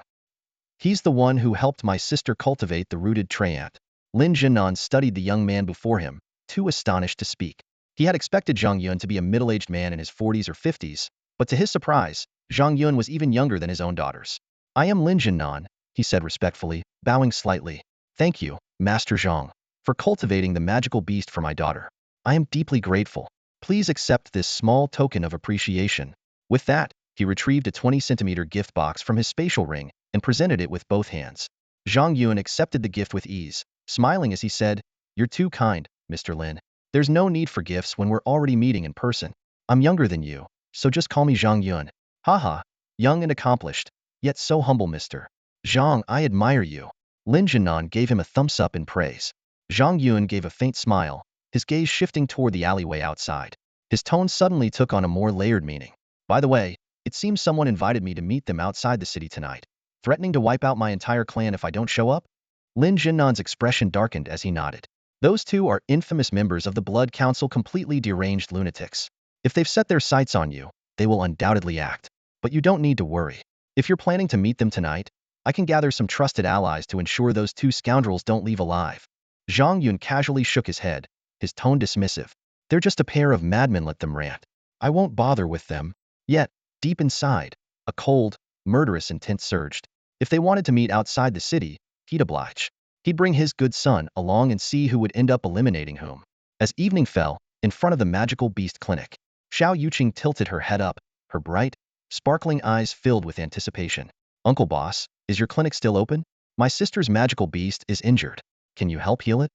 He's the one who helped my sister cultivate the rooted treant. Lin Jinan studied the young man before him, too astonished to speak. He had expected Zhang Yun to be a middle-aged man in his 40s or 50s, but to his surprise, Zhang Yun was even younger than his own daughters. I am Lin Jinan, he said respectfully, bowing slightly. Thank you, Master Zhang, for cultivating the magical beast for my daughter. I am deeply grateful. Please accept this small token of appreciation. With that, he retrieved a 20-centimeter gift box from his spatial ring and presented it with both hands. Zhang Yun accepted the gift with ease, smiling as he said, You're too kind, Mr. Lin. There's no need for gifts when we're already meeting in person. I'm younger than you, so just call me Zhang Yun. Haha, young and accomplished, yet so humble, Mr. Zhang, I admire you. Lin Jinan gave him a thumbs up in praise. Zhang Yun gave a faint smile, his gaze shifting toward the alleyway outside. His tone suddenly took on a more layered meaning. By the way, it seems someone invited me to meet them outside the city tonight, threatening to wipe out my entire clan if I don't show up? Lin Jinnan's expression darkened as he nodded. Those two are infamous members of the Blood Council, completely deranged lunatics. If they've set their sights on you, they will undoubtedly act. But you don't need to worry. If you're planning to meet them tonight, I can gather some trusted allies to ensure those two scoundrels don't leave alive. Zhang Yun casually shook his head, his tone dismissive. They're just a pair of madmen, let them rant. I won't bother with them. Yet, deep inside, a cold, murderous intent surged. If they wanted to meet outside the city, he'd oblige. He'd bring his good son along and see who would end up eliminating whom. As evening fell, in front of the magical beast clinic, Xiao Yuqing tilted her head up, her bright, sparkling eyes filled with anticipation. Uncle Boss, is your clinic still open? My sister's magical beast is injured. Can you help heal it?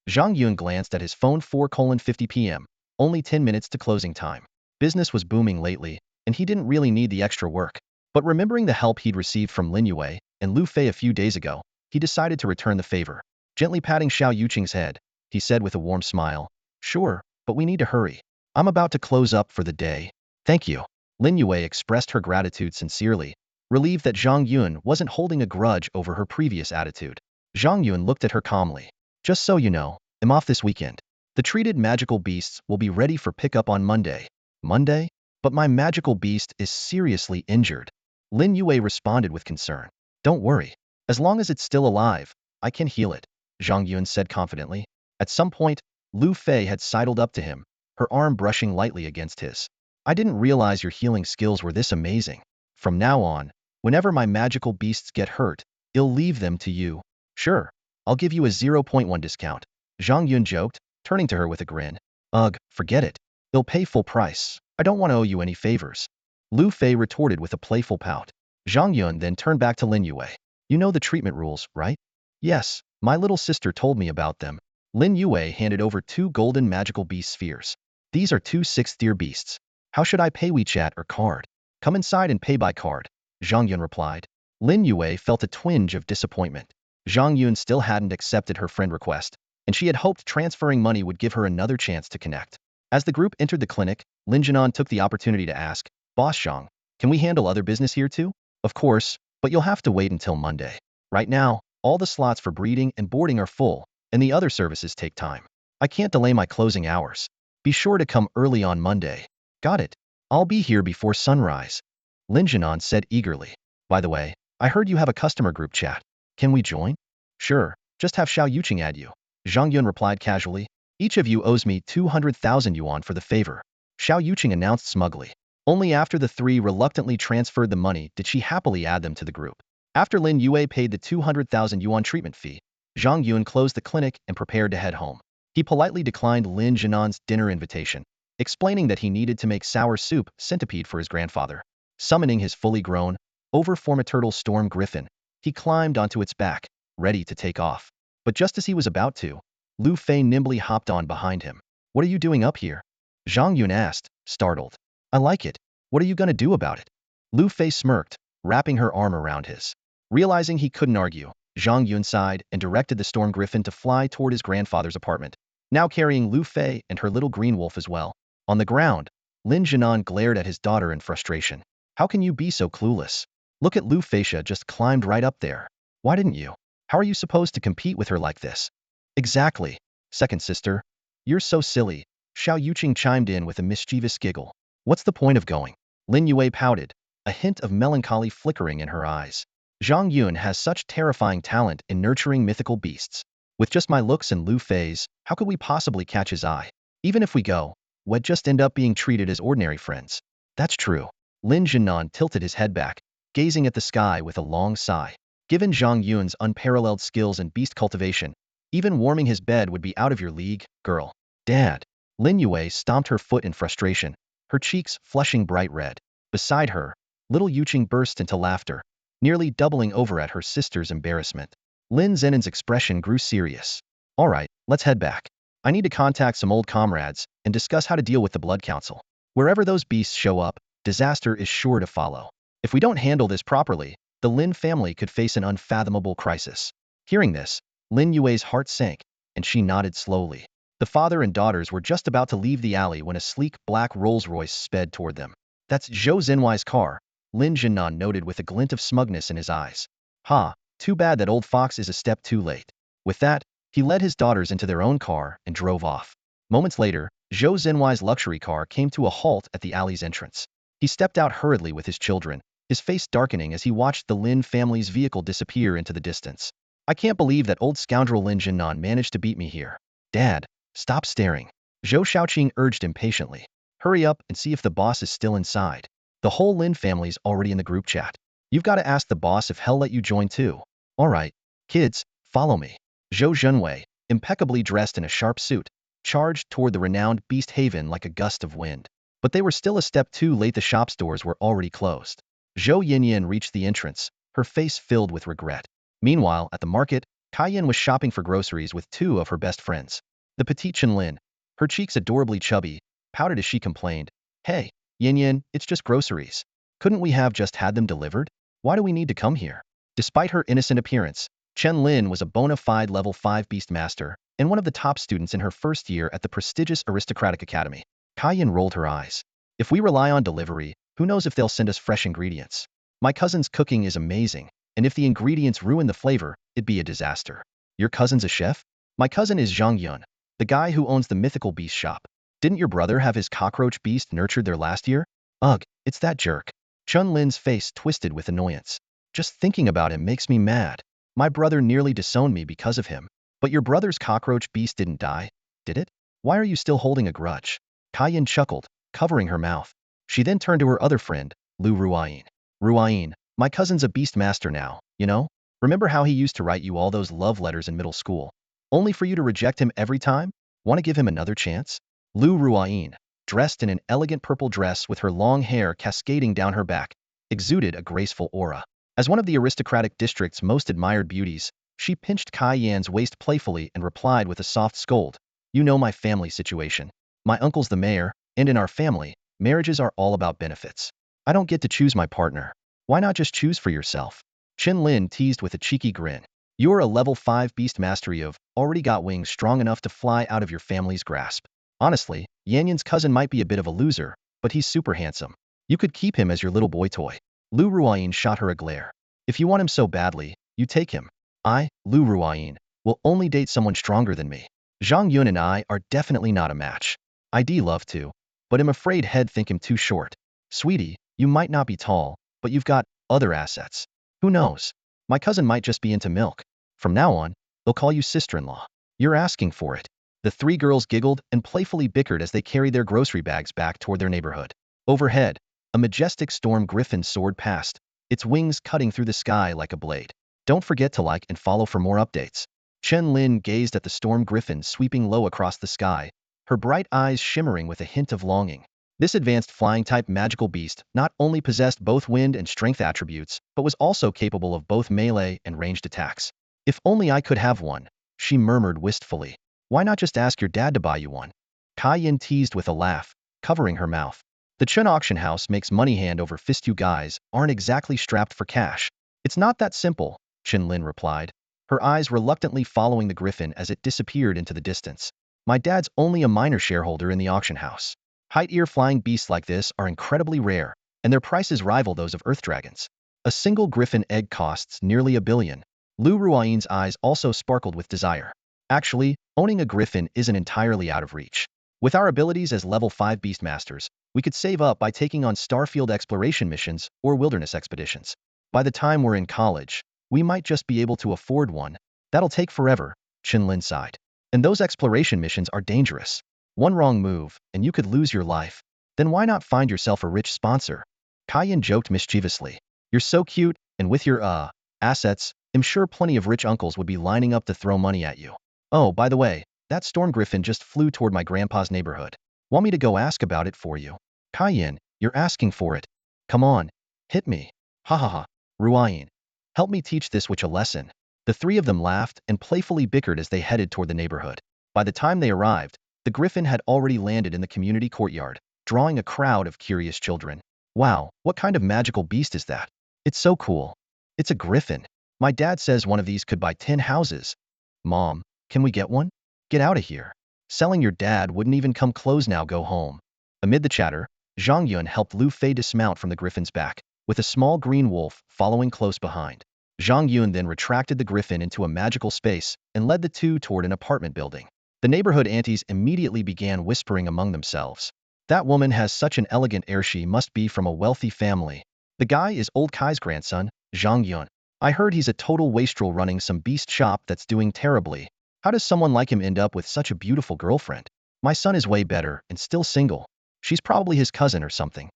Zhang Yun glanced at his phone. 4:50 p.m. Only 10 minutes to closing time. Business was booming lately, and he didn't really need the extra work. But remembering the help he'd received from Lin Yue and Lu Fei a few days ago, he decided to return the favor. Gently patting Xiao Yuqing's head, he said with a warm smile, Sure, but we need to hurry. I'm about to close up for the day. Thank you. Lin Yue expressed her gratitude sincerely, relieved that Zhang Yun wasn't holding a grudge over her previous attitude. Zhang Yun looked at her calmly. Just so you know, I'm off this weekend. The treated magical beasts will be ready for pickup on Monday. Monday? But my magical beast is seriously injured. Lin Yue responded with concern. Don't worry. As long as it's still alive, I can heal it, Zhang Yun said confidently. At some point, Lu Fei had sidled up to him, her arm brushing lightly against his. I didn't realize your healing skills were this amazing. From now on, whenever my magical beasts get hurt, I'll leave them to you. Sure, I'll give you a 0.1 discount, Zhang Yun joked, turning to her with a grin. Ugh, forget it. I'll pay full price. I don't want to owe you any favors. Lu Fei retorted with a playful pout. Zhang Yun then turned back to Lin Yue. You know the treatment rules, right? Yes, my little sister told me about them. Lin Yue handed over 2 golden magical beast spheres. These are 2 6th-tier beasts. How should I pay, WeChat or card? Come inside and pay by card, Zhang Yun replied. Lin Yue felt a twinge of disappointment. Zhang Yun still hadn't accepted her friend request, and she had hoped transferring money would give her another chance to connect. As the group entered the clinic, Lin Jinan took the opportunity to ask, Boss Zhang, can we handle other business here too? Of course, but you'll have to wait until Monday. Right now, all the slots for breeding and boarding are full, and the other services take time. I can't delay my closing hours. Be sure to come early on Monday. Got it. I'll be here before sunrise, Lin Jinan said eagerly. By the way, I heard you have a customer group chat. Can we join? Sure, just have Xiao Yuqing add you. Zhang Yun replied casually. Each of you owes me 200,000 yuan for the favor, Xiao Yuqing announced smugly. Only after the 3 reluctantly transferred the money did she happily add them to the group. After Lin Yue paid the 200,000 yuan treatment fee, Zhang Yun closed the clinic and prepared to head home. He politely declined Lin Jinan's dinner invitation, explaining that he needed to make sour soup centipede for his grandfather. Summoning his fully grown, over-form turtle storm griffin, he climbed onto its back, ready to take off. But just as he was about to, Lu Fei nimbly hopped on behind him. What are you doing up here? Zhang Yun asked, startled. I like it. What are you gonna do about it? Lu Fei smirked, wrapping her arm around his. Realizing he couldn't argue, Zhang Yun sighed and directed the storm griffin to fly toward his grandfather's apartment, now carrying Lu Fei and her little green wolf as well. On the ground, Lin Jinan glared at his daughter in frustration. How can you be so clueless? Look at Lu Feisha just climbed right up there. Why didn't you? How are you supposed to compete with her like this? Exactly. Second sister. You're so silly. Xiao Yuqing chimed in with a mischievous giggle. What's the point of going? Lin Yue pouted, a hint of melancholy flickering in her eyes. Zhang Yun has such terrifying talent in nurturing mythical beasts. With just my looks and Lu Fei's, how could we possibly catch his eye? Even if we go, we'd just end up being treated as ordinary friends. That's true. Lin Jinan tilted his head back, gazing at the sky with a long sigh. Given Zhang Yun's unparalleled skills in beast cultivation, even warming his bed would be out of your league, girl. Dad. Lin Yue stomped her foot in frustration, her cheeks flushing bright red. Beside her, little Yuqing burst into laughter, nearly doubling over at her sister's embarrassment. Lin Zenon's expression grew serious. All right, let's head back. I need to contact some old comrades and discuss how to deal with the Blood Council. Wherever those beasts show up, disaster is sure to follow. If we don't handle this properly, the Lin family could face an unfathomable crisis. Hearing this, Lin Yue's heart sank, and she nodded slowly. The father and daughters were just about to leave the alley when a sleek black Rolls-Royce sped toward them. That's Zhou Zenwai's car, Lin Jinan noted with a glint of smugness in his eyes. Ha, too bad that old fox is a step too late. With that, he led his daughters into their own car and drove off. Moments later, Zhou Zenwai's luxury car came to a halt at the alley's entrance. He stepped out hurriedly with his children, his face darkening as he watched the Lin family's vehicle disappear into the distance. I can't believe that old scoundrel Lin Jinan managed to beat me here. Dad, stop staring. Zhou Shaoqing urged impatiently. Hurry up and see if the boss is still inside. The whole Lin family's already in the group chat. You've got to ask the boss if he'll let you join too. All right, kids, follow me. Zhou Zhenwei, impeccably dressed in a sharp suit, charged toward the renowned Beast Haven like a gust of wind. But they were still a step too late. The shop's doors were already closed. Zhou Yinyan reached the entrance, her face filled with regret. Meanwhile, at the market, Kaiyan was shopping for groceries with two of her best friends. The petite Chenlin, her cheeks adorably chubby, pouted as she complained. Hey, Yinyan, it's just groceries. Couldn't we have just had them delivered? Why do we need to come here? Despite her innocent appearance, Chen Lin was a bona fide level 5 beast master and one of the top students in her first year at the prestigious aristocratic academy. Kaiyan rolled her eyes. If we rely on delivery, who knows if they'll send us fresh ingredients? My cousin's cooking is amazing, and if the ingredients ruin the flavor, it'd be a disaster. Your cousin's a chef? My cousin is Zhang Yun, the guy who owns the mythical beast shop. Didn't your brother have his cockroach beast nurtured there last year? Ugh, it's that jerk. Chun Lin's face twisted with annoyance. Just thinking about him makes me mad. My brother nearly disowned me because of him. But your brother's cockroach beast didn't die, did it? Why are you still holding a grudge? Kaiyan chuckled, covering her mouth. She then turned to her other friend, Lu Ruayin. Ruayin, my cousin's a beast master now, you know? Remember how he used to write you all those love letters in middle school? Only for you to reject him every time? Want to give him another chance? Lu Ruayin, dressed in an elegant purple dress with her long hair cascading down her back, exuded a graceful aura. As one of the aristocratic district's most admired beauties, she pinched Kai Yan's waist playfully and replied with a soft scold. You know my family situation. My uncle's the mayor, and in our family, marriages are all about benefits. I don't get to choose my partner. Why not just choose for yourself? Chen Lin teased with a cheeky grin. You're a level 5 beast mastery of, already got wings strong enough to fly out of your family's grasp. Honestly, Yanyan's cousin might be a bit of a loser, but he's super handsome. You could keep him as your little boy toy. Lu Ruayin shot her a glare. If you want him so badly, you take him. I, Lu Ruayin, will only date someone stronger than me. Zhang Yun and I are definitely not a match. I'd love to, but I'm afraid he'd think him too short. Sweetie, you might not be tall, but you've got other assets. Who knows? My cousin might just be into milk. From now on, they'll call you sister-in-law. You're asking for it. The three girls giggled and playfully bickered as they carried their grocery bags back toward their neighborhood. Overhead, a majestic storm griffin soared past, its wings cutting through the sky like a blade. Don't forget to like and follow for more updates. Chen Lin gazed at the storm griffin sweeping low across the sky, her bright eyes shimmering with a hint of longing. This advanced flying-type magical beast not only possessed both wind and strength attributes, but was also capable of both melee and ranged attacks. If only I could have one, she murmured wistfully. Why not just ask your dad to buy you one? Kai Yin teased with a laugh, covering her mouth. The Chun auction house makes money hand over fist. You guys aren't exactly strapped for cash. It's not that simple, Chin Lin replied, her eyes reluctantly following the griffin as it disappeared into the distance. My dad's only a minor shareholder in the auction house. Height-ear flying beasts like this are incredibly rare, and their prices rival those of earth dragons. A single griffin egg costs nearly $1 billion. Lu Ruain's eyes also sparkled with desire. Actually, owning a griffin isn't entirely out of reach. With our abilities as level 5 Beastmasters, we could save up by taking on starfield exploration missions or wilderness expeditions. By the time we're in college, we might just be able to afford one. That'll take forever, Chin Lin sighed. And those exploration missions are dangerous. One wrong move, and you could lose your life. Then why not find yourself a rich sponsor? Kaiyan joked mischievously. You're so cute, and with your, assets, I'm sure plenty of rich uncles would be lining up to throw money at you. Oh, by the way, that storm griffin just flew toward my grandpa's neighborhood. Want me to go ask about it for you? Kaiyan, you're asking for it. Come on, hit me. Ha ha ha. Ruain, help me teach this witch a lesson. The three of them laughed and playfully bickered as they headed toward the neighborhood. By the time they arrived, the griffin had already landed in the community courtyard, drawing a crowd of curious children. Wow, what kind of magical beast is that? It's so cool. It's a griffin. My dad says one of these could buy 10 houses. Mom, can we get one? Get out of here. Selling your dad wouldn't even come close. Now go home. Amid the chatter, Zhang Yun helped Lu Fei dismount from the griffin's back, with a small green wolf following close behind. Zhang Yun then retracted the griffin into a magical space and led the two toward an apartment building. The neighborhood aunties immediately began whispering among themselves. That woman has such an elegant air. She must be from a wealthy family. The guy is old Kai's grandson, Zhang Yun. I heard he's a total wastrel running some beast shop that's doing terribly. How does someone like him end up with such a beautiful girlfriend? My son is way better and still single. She's probably his cousin or something.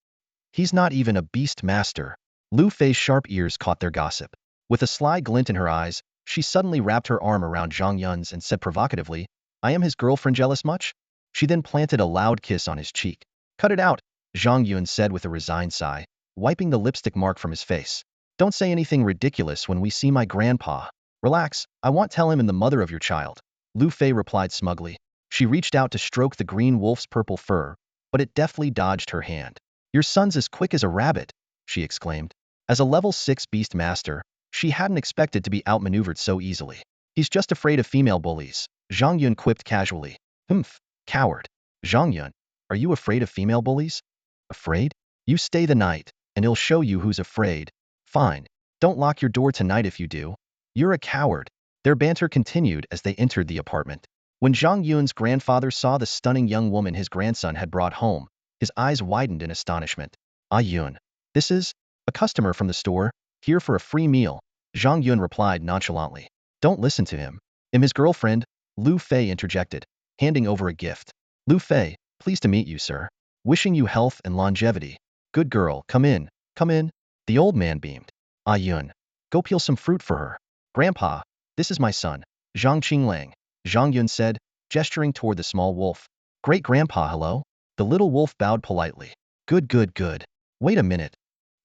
He's not even a beast master. Lu Fei's sharp ears caught their gossip. With a sly glint in her eyes, she suddenly wrapped her arm around Zhang Yun's and said provocatively, I am his girlfriend. Jealous much? She then planted a loud kiss on his cheek. Cut it out, Zhang Yun said with a resigned sigh, wiping the lipstick mark from his face. Don't say anything ridiculous when we see my grandpa. Relax, I won't tell him. And the mother of your child, Lu Fei replied smugly. She reached out to stroke the green wolf's purple fur, but it deftly dodged her hand. Your son's as quick as a rabbit, she exclaimed. As a level 6 beast master, she hadn't expected to be outmaneuvered so easily. He's just afraid of female bullies, Zhang Yun quipped casually. Humph, coward. Zhang Yun, are you afraid of female bullies? Afraid? You stay the night, and he'll show you who's afraid. Fine. Don't lock your door tonight if you do. You're a coward. Their banter continued as they entered the apartment. When Zhang Yun's grandfather saw the stunning young woman his grandson had brought home, his eyes widened in astonishment. Ah Yun. This is a customer from the store, here for a free meal, Zhang Yun replied nonchalantly. Don't listen to him. I'm his girlfriend, Lu Fei interjected, handing over a gift. Lu Fei, pleased to meet you, sir. Wishing you health and longevity. Good girl, come in, come in. The old man beamed. Ah Yun, go peel some fruit for her. Grandpa, this is my son, Zhang Qinglang, Zhang Yun said, gesturing toward the small wolf. Great-grandpa, hello? The little wolf bowed politely. Good, good, good. Wait a minute.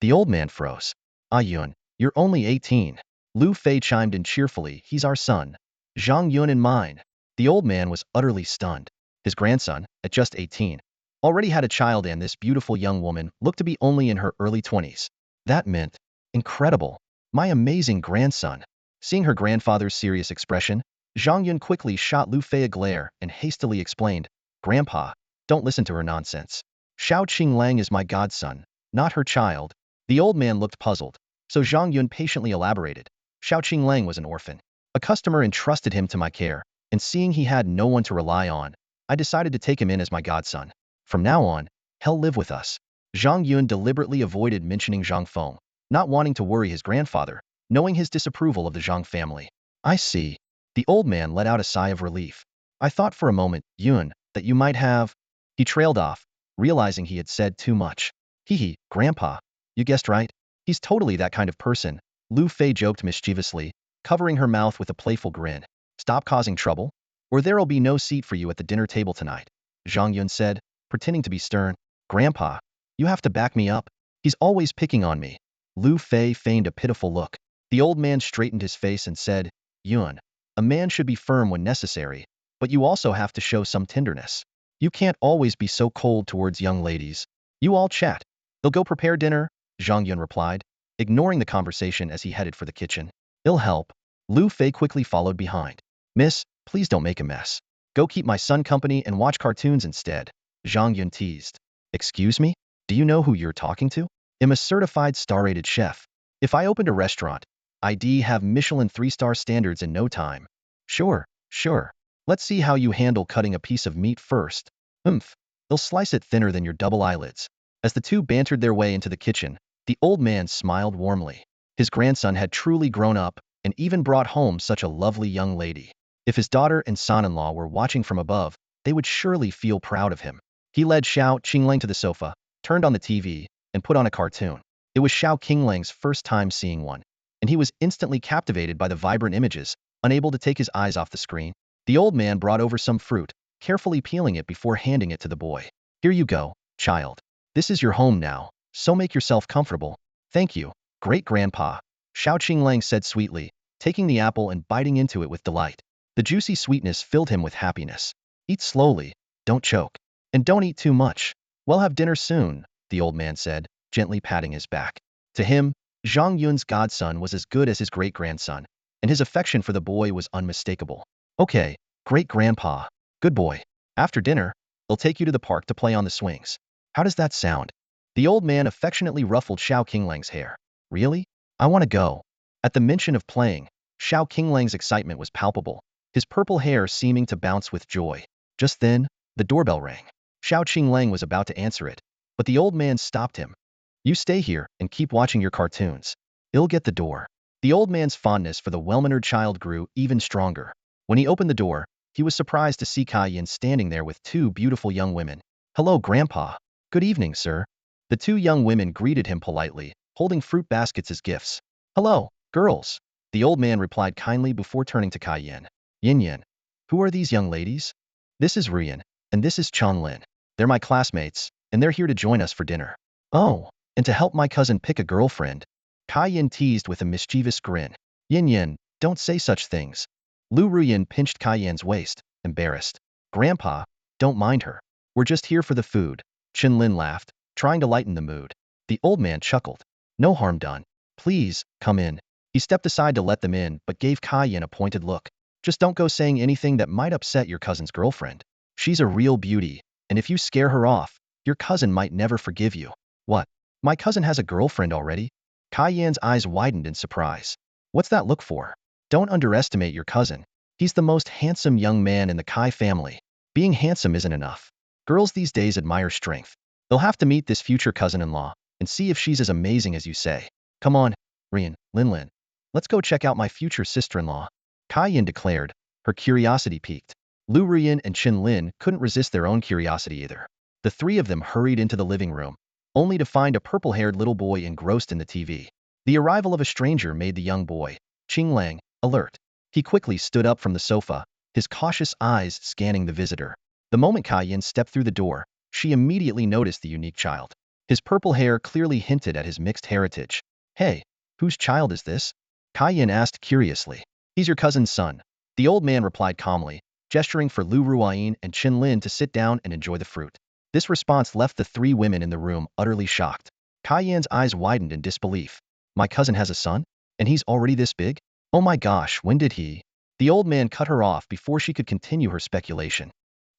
The old man froze. Ah Yun, you're only 18. Lu Fei chimed in cheerfully, he's our son. Zhang Yun and mine. The old man was utterly stunned. His grandson, at just 18, already had a child, and this beautiful young woman looked to be only in her early 20s. That meant, incredible. My amazing grandson. Seeing her grandfather's serious expression, Zhang Yun quickly shot Lu Fei a glare and hastily explained, Grandpa, don't listen to her nonsense. Xiao Qinglang is my godson, not her child. The old man looked puzzled, so Zhang Yun patiently elaborated. Xiao Qinglang was an orphan. A customer entrusted him to my care, and seeing he had no one to rely on, I decided to take him in as my godson. From now on, he'll live with us. Zhang Yun deliberately avoided mentioning Zhang Feng, not wanting to worry his grandfather, knowing his disapproval of the Zhang family. I see. The old man let out a sigh of relief. I thought for a moment, Yun, that you might have... He trailed off, realizing he had said too much. Hee, Grandpa. You guessed right. He's totally that kind of person, Lu Fei joked mischievously, covering her mouth with a playful grin. Stop causing trouble, or there'll be no seat for you at the dinner table tonight. Zhang Yun said, pretending to be stern. Grandpa, you have to back me up. He's always picking on me. Lu Fei feigned a pitiful look. The old man straightened his face and said, Yun, a man should be firm when necessary, but you also have to show some tenderness. You can't always be so cold towards young ladies. You all chat. They'll go prepare dinner, Zhang Yun replied, ignoring the conversation as he headed for the kitchen. It'll help. Lu Fei quickly followed behind. Miss, please don't make a mess. Go keep my son company and watch cartoons instead, Zhang Yun teased. Excuse me? Do you know who you're talking to? I'm a certified star-rated chef. If I opened a restaurant, I'd have Michelin 3-star standards in no time. Sure. Let's see how you handle cutting a piece of meat first. They'll slice it thinner than your double eyelids. As the two bantered their way into the kitchen, the old man smiled warmly. His grandson had truly grown up and even brought home such a lovely young lady. If his daughter and son-in-law were watching from above, they would surely feel proud of him. He led Xiao Qinglang to the sofa, turned on the TV, and put on a cartoon. It was Xiao Qinglang's first time seeing one, and he was instantly captivated by the vibrant images, unable to take his eyes off the screen. The old man brought over some fruit, carefully peeling it before handing it to the boy. Here you go, child. This is your home now, so make yourself comfortable. Thank you, great-grandpa, Xiao Qinglang said sweetly, taking the apple and biting into it with delight. The juicy sweetness filled him with happiness. Eat slowly, don't choke, and don't eat too much. We'll have dinner soon, the old man said, gently patting his back. To him, Zhang Yun's godson was as good as his great-grandson, and his affection for the boy was unmistakable. Okay, great-grandpa, good boy. After dinner, they'll take you to the park to play on the swings. How does that sound? The old man affectionately ruffled Xiao Qinglang's hair. Really? I want to go. At the mention of playing, Xiao Qinglang's excitement was palpable, his purple hair seeming to bounce with joy. Just then, the doorbell rang. Xiao Qinglang was about to answer it, but the old man stopped him. You stay here and keep watching your cartoons. I'll get the door. The old man's fondness for the well-mannered child grew even stronger. When he opened the door, he was surprised to see Kaiyan standing there with two beautiful young women. Hello, Grandpa. Good evening, sir. The two young women greeted him politely, holding fruit baskets as gifts. Hello, girls. The old man replied kindly before turning to Kaiyan. Yin. Who are these young ladies? This is Rian, and this is Lin. They're my classmates, and they're here to join us for dinner. Oh, and to help my cousin pick a girlfriend. Kaiyan teased with a mischievous grin. Yin, don't say such things. Lu Ruyan pinched Kaiyan's waist, embarrassed. Grandpa, don't mind her. We're just here for the food. Lin laughed, trying to lighten the mood. The old man chuckled. No harm done. Please, come in. He stepped aside to let them in, but gave Kaiyan a pointed look. Just don't go saying anything that might upset your cousin's girlfriend. She's a real beauty, and if you scare her off, your cousin might never forgive you. What? My cousin has a girlfriend already? Kaiyan's eyes widened in surprise. What's that look for? Don't underestimate your cousin. He's the most handsome young man in the Kai family. Being handsome isn't enough. Girls these days admire strength. They'll have to meet this future cousin-in-law and see if she's as amazing as you say. Come on, Rian, Lin. Let's go check out my future sister-in-law. Kaiyan declared, her curiosity piqued. Lu Rian and Lin couldn't resist their own curiosity either. The three of them hurried into the living room, only to find a purple-haired little boy engrossed in the TV. The arrival of a stranger made the young boy, Qinglang, alert. He quickly stood up from the sofa, his cautious eyes scanning the visitor. The moment Kaiyan stepped through the door, she immediately noticed the unique child. His purple hair clearly hinted at his mixed heritage. Hey, whose child is this? Kaiyan asked curiously. He's your cousin's son. The old man replied calmly, gesturing for Lu Ruyan and Lin to sit down and enjoy the fruit. This response left the three women in the room utterly shocked. Kaiyan's eyes widened in disbelief. My cousin has a son? And he's already this big? Oh my gosh, when did he? The old man cut her off before she could continue her speculation.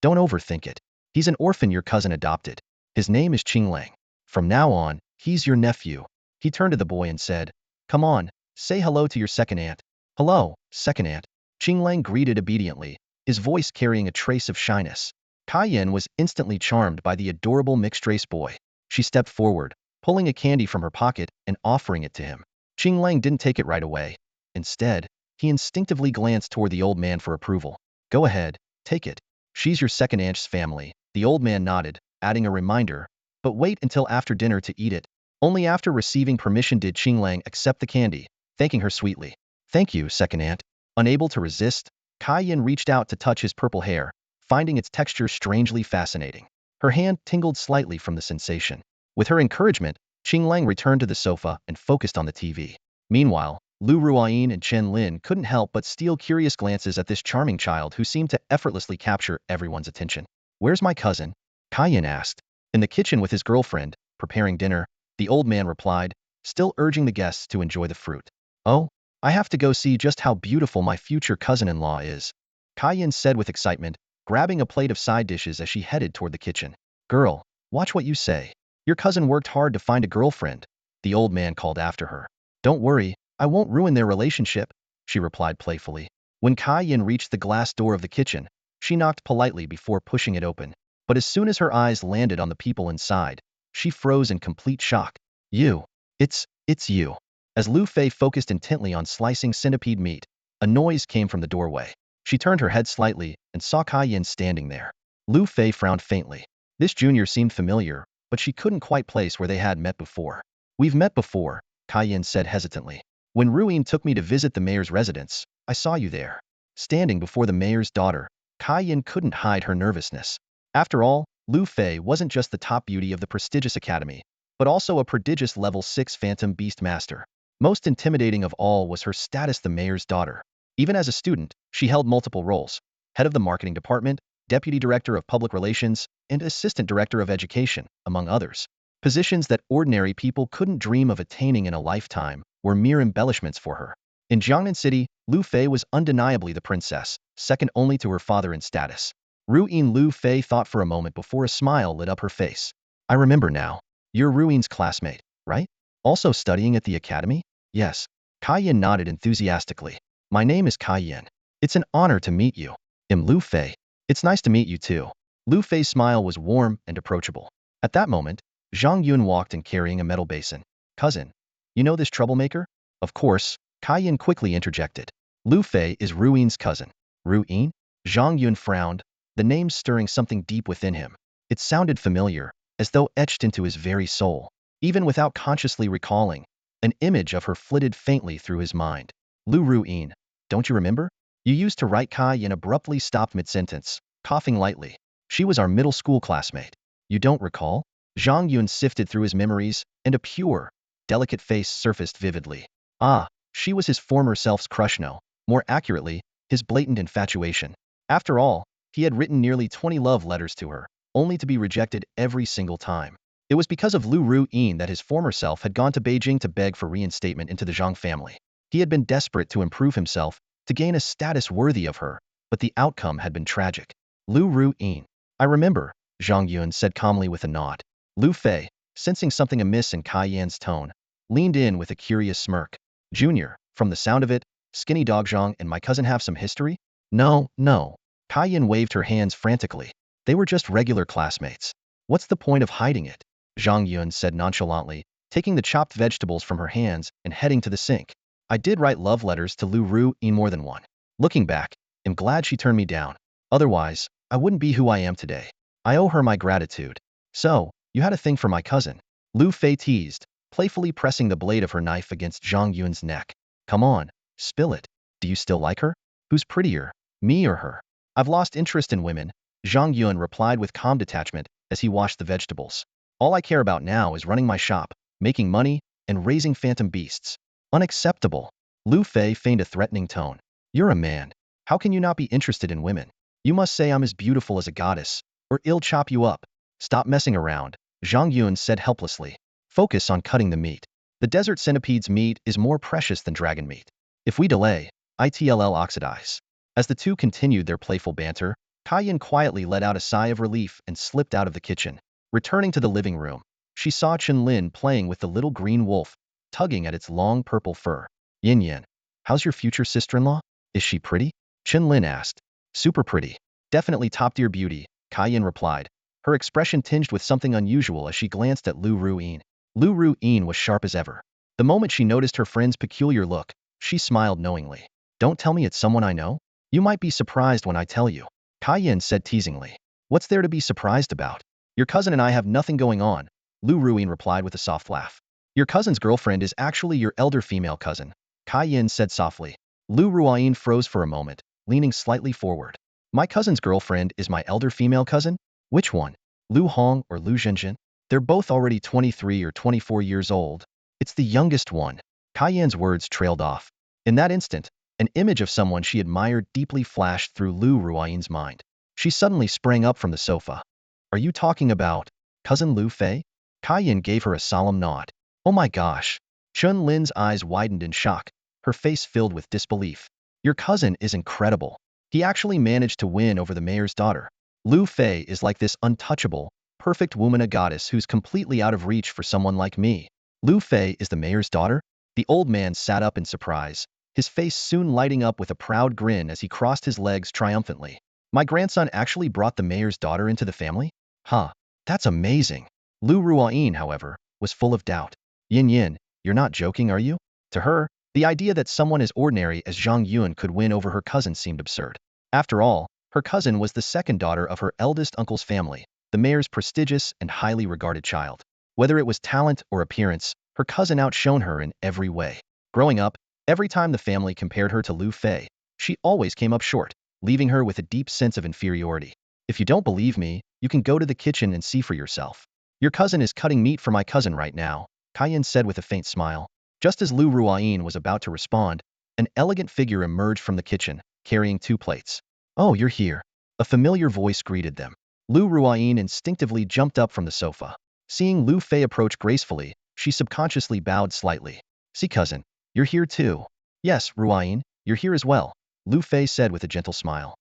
Don't overthink it. He's an orphan your cousin adopted. His name is Qinglang. From now on, he's your nephew. He turned to the boy and said, Come on, say hello to your second aunt. Hello, second aunt. Qinglang greeted obediently, his voice carrying a trace of shyness. Kaiyan was instantly charmed by the adorable mixed-race boy. She stepped forward, pulling a candy from her pocket and offering it to him. Qinglang didn't take it right away. Instead, he instinctively glanced toward the old man for approval. Go ahead, take it. She's your second aunt's family. The old man nodded, adding a reminder, but wait until after dinner to eat it. Only after receiving permission did Qinglang accept the candy, thanking her sweetly. Thank you, second aunt. Unable to resist, Kaiyan reached out to touch his purple hair, finding its texture strangely fascinating. Her hand tingled slightly from the sensation. With her encouragement, Qinglang returned to the sofa and focused on the TV. Meanwhile, Lu Ruoyin and Chen Lin couldn't help but steal curious glances at this charming child who seemed to effortlessly capture everyone's attention. "Where's my cousin?" Kai Yin asked. "In the kitchen with his girlfriend, preparing dinner," the old man replied, still urging the guests to enjoy the fruit. "Oh, I have to go see just how beautiful my future cousin-in-law is," Kai Yin said with excitement, grabbing a plate of side dishes as she headed toward the kitchen. "Girl, watch what you say. Your cousin worked hard to find a girlfriend," the old man called after her. "Don't worry, I won't ruin their relationship," she replied playfully. When Kai Yin reached the glass door of the kitchen, she knocked politely before pushing it open. But as soon as her eyes landed on the people inside, she froze in complete shock. "You. It's you." As Lu Fei focused intently on slicing centipede meat, a noise came from the doorway. She turned her head slightly and saw Kai Yin standing there. Lu Fei frowned faintly. This junior seemed familiar, but she couldn't quite place where they had met before. "We've met before," Kai Yin said hesitantly. "When Ruin took me to visit the mayor's residence, I saw you there." Standing before the mayor's daughter, Kai Yin couldn't hide her nervousness. After all, Lu Fei wasn't just the top beauty of the prestigious academy, but also a prodigious level 6 phantom beast master. Most intimidating of all was her status, the mayor's daughter. Even as a student, she held multiple roles: head of the marketing department, deputy director of public relations, and assistant director of education, among others. Positions that ordinary people couldn't dream of attaining in a lifetime were mere embellishments for her. In Jiangnan City, Lu Fei was undeniably the princess, second only to her father in status. Ruin. Lu Fei thought for a moment before a smile lit up her face. "I remember now. You're Ruin's classmate, right? Also studying at the academy?" "Yes." Kai Yin nodded enthusiastically. "My name is Kai Yin. It's an honor to meet you." Lu Fei." "It's nice to meet you too." Lu Fei's smile was warm and approachable. At that moment, Zhang Yun walked in carrying a metal basin. "Cousin, you know this troublemaker?" "Of course," Kai Yin quickly interjected. "Lu Fei is Ruin's cousin." "Ruin?" Zhang Yun frowned, the name stirring something deep within him. It sounded familiar, as though etched into his very soul. Even without consciously recalling, an image of her flitted faintly through his mind. "Lu Ruin, don't you remember? You used to write." Kai Yin abruptly stopped mid-sentence, coughing lightly. "She was our middle school classmate." "You don't recall?" Zhang Yun sifted through his memories, and a pure, delicate face surfaced vividly. Ah, she was his former self's crush, no, more accurately, his blatant infatuation. After all, he had written nearly 20 love letters to her, only to be rejected every single time. It was because of Lu Ruin that his former self had gone to Beijing to beg for reinstatement into the Zhang family. He had been desperate to improve himself, to gain a status worthy of her, but the outcome had been tragic. "Lu Ruin. I remember," Zhang Yun said calmly with a nod. Lu Fei, sensing something amiss in Kai Yan's tone, leaned in with a curious smirk. "Junior, from the sound of it, Skinny Dog Zhang and my cousin have some history?" No. Kai Yan waved her hands frantically. "They were just regular classmates. What's the point of hiding it?" Zhang Yun said nonchalantly, taking the chopped vegetables from her hands and heading to the sink. "I did write love letters to Lu Ruin more than one. Looking back, I'm glad she turned me down. Otherwise, I wouldn't be who I am today. I owe her my gratitude." "So, you had a thing for my cousin?" Lu Fei teased, playfully pressing the blade of her knife against Zhang Yun's neck. "Come on, spill it. Do you still like her? Who's prettier, me or her?" "I've lost interest in women," Zhang Yun replied with calm detachment as he washed the vegetables. "All I care about now is running my shop, making money, and raising phantom beasts." "Unacceptable." Lu Fei feigned a threatening tone. "You're a man. How can you not be interested in women? You must say I'm as beautiful as a goddess, or I'll chop you up." "Stop messing around," Zhang Yun said helplessly. "Focus on cutting the meat. The desert centipede's meat is more precious than dragon meat. If we delay, it'll oxidize." As the two continued their playful banter, Kai Yin quietly let out a sigh of relief and slipped out of the kitchen. Returning to the living room, she saw Chen Lin playing with the little green wolf, tugging at its long purple fur. "Yin Yin, how's your future sister-in-law? Is she pretty?" Chen Lin asked. "Super pretty. Definitely top-tier beauty," Kai Yin replied, her expression tinged with something unusual as she glanced at Lu Ruin. Lu Ruin was sharp as ever. The moment she noticed her friend's peculiar look, she smiled knowingly. "Don't tell me it's someone I know? You might be surprised when I tell you," Kai Yin said teasingly. "What's there to be surprised about? Your cousin and I have nothing going on," Lu Ruin replied with a soft laugh. "Your cousin's girlfriend is actually your elder female cousin," Kai Yin said softly. Lu Ruin froze for a moment, leaning slightly forward. My cousin's girlfriend is my elder female cousin? Which one? Lu Hong or Lu Zhenjin? They're both already 23 or 24 years old. It's the youngest one. Kaiyan's words trailed off. In that instant, an image of someone she admired deeply flashed through Lu Ruoyin's mind. She suddenly sprang up from the sofa. Are you talking about cousin Lu Fei? Kaiyan gave her a solemn nod. Oh my gosh. Chun Lin's eyes widened in shock, her face filled with disbelief. Your cousin is incredible. He actually managed to win over the mayor's daughter. Lu Fei is like this untouchable, perfect woman, a goddess who's completely out of reach for someone like me. Lu Fei is the mayor's daughter? The old man sat up in surprise, his face soon lighting up with a proud grin as he crossed his legs triumphantly. My grandson actually brought the mayor's daughter into the family? Huh, that's amazing. Lu Ruoyin, however, was full of doubt. Yin Yin, you're not joking, are you? To her, the idea that someone as ordinary as Zhang Yun could win over her cousin seemed absurd. After all, her cousin was the second daughter of her eldest uncle's family, the mayor's prestigious and highly regarded child. Whether it was talent or appearance, her cousin outshone her in every way. Growing up, every time the family compared her to Lu Fei, she always came up short, leaving her with a deep sense of inferiority. If you don't believe me, you can go to the kitchen and see for yourself. Your cousin is cutting meat for my cousin right now, Kaiyan said with a faint smile. Just as Lu Ruoyin was about to respond, an elegant figure emerged from the kitchen, carrying 2 plates. Oh, you're here. A familiar voice greeted them. Lu Ruoyin instinctively jumped up from the sofa. Seeing Lu Fei approach gracefully, she subconsciously bowed slightly. See, cousin, you're here too. Yes, Ruoyin, you're here as well, Lu Fei said with a gentle smile.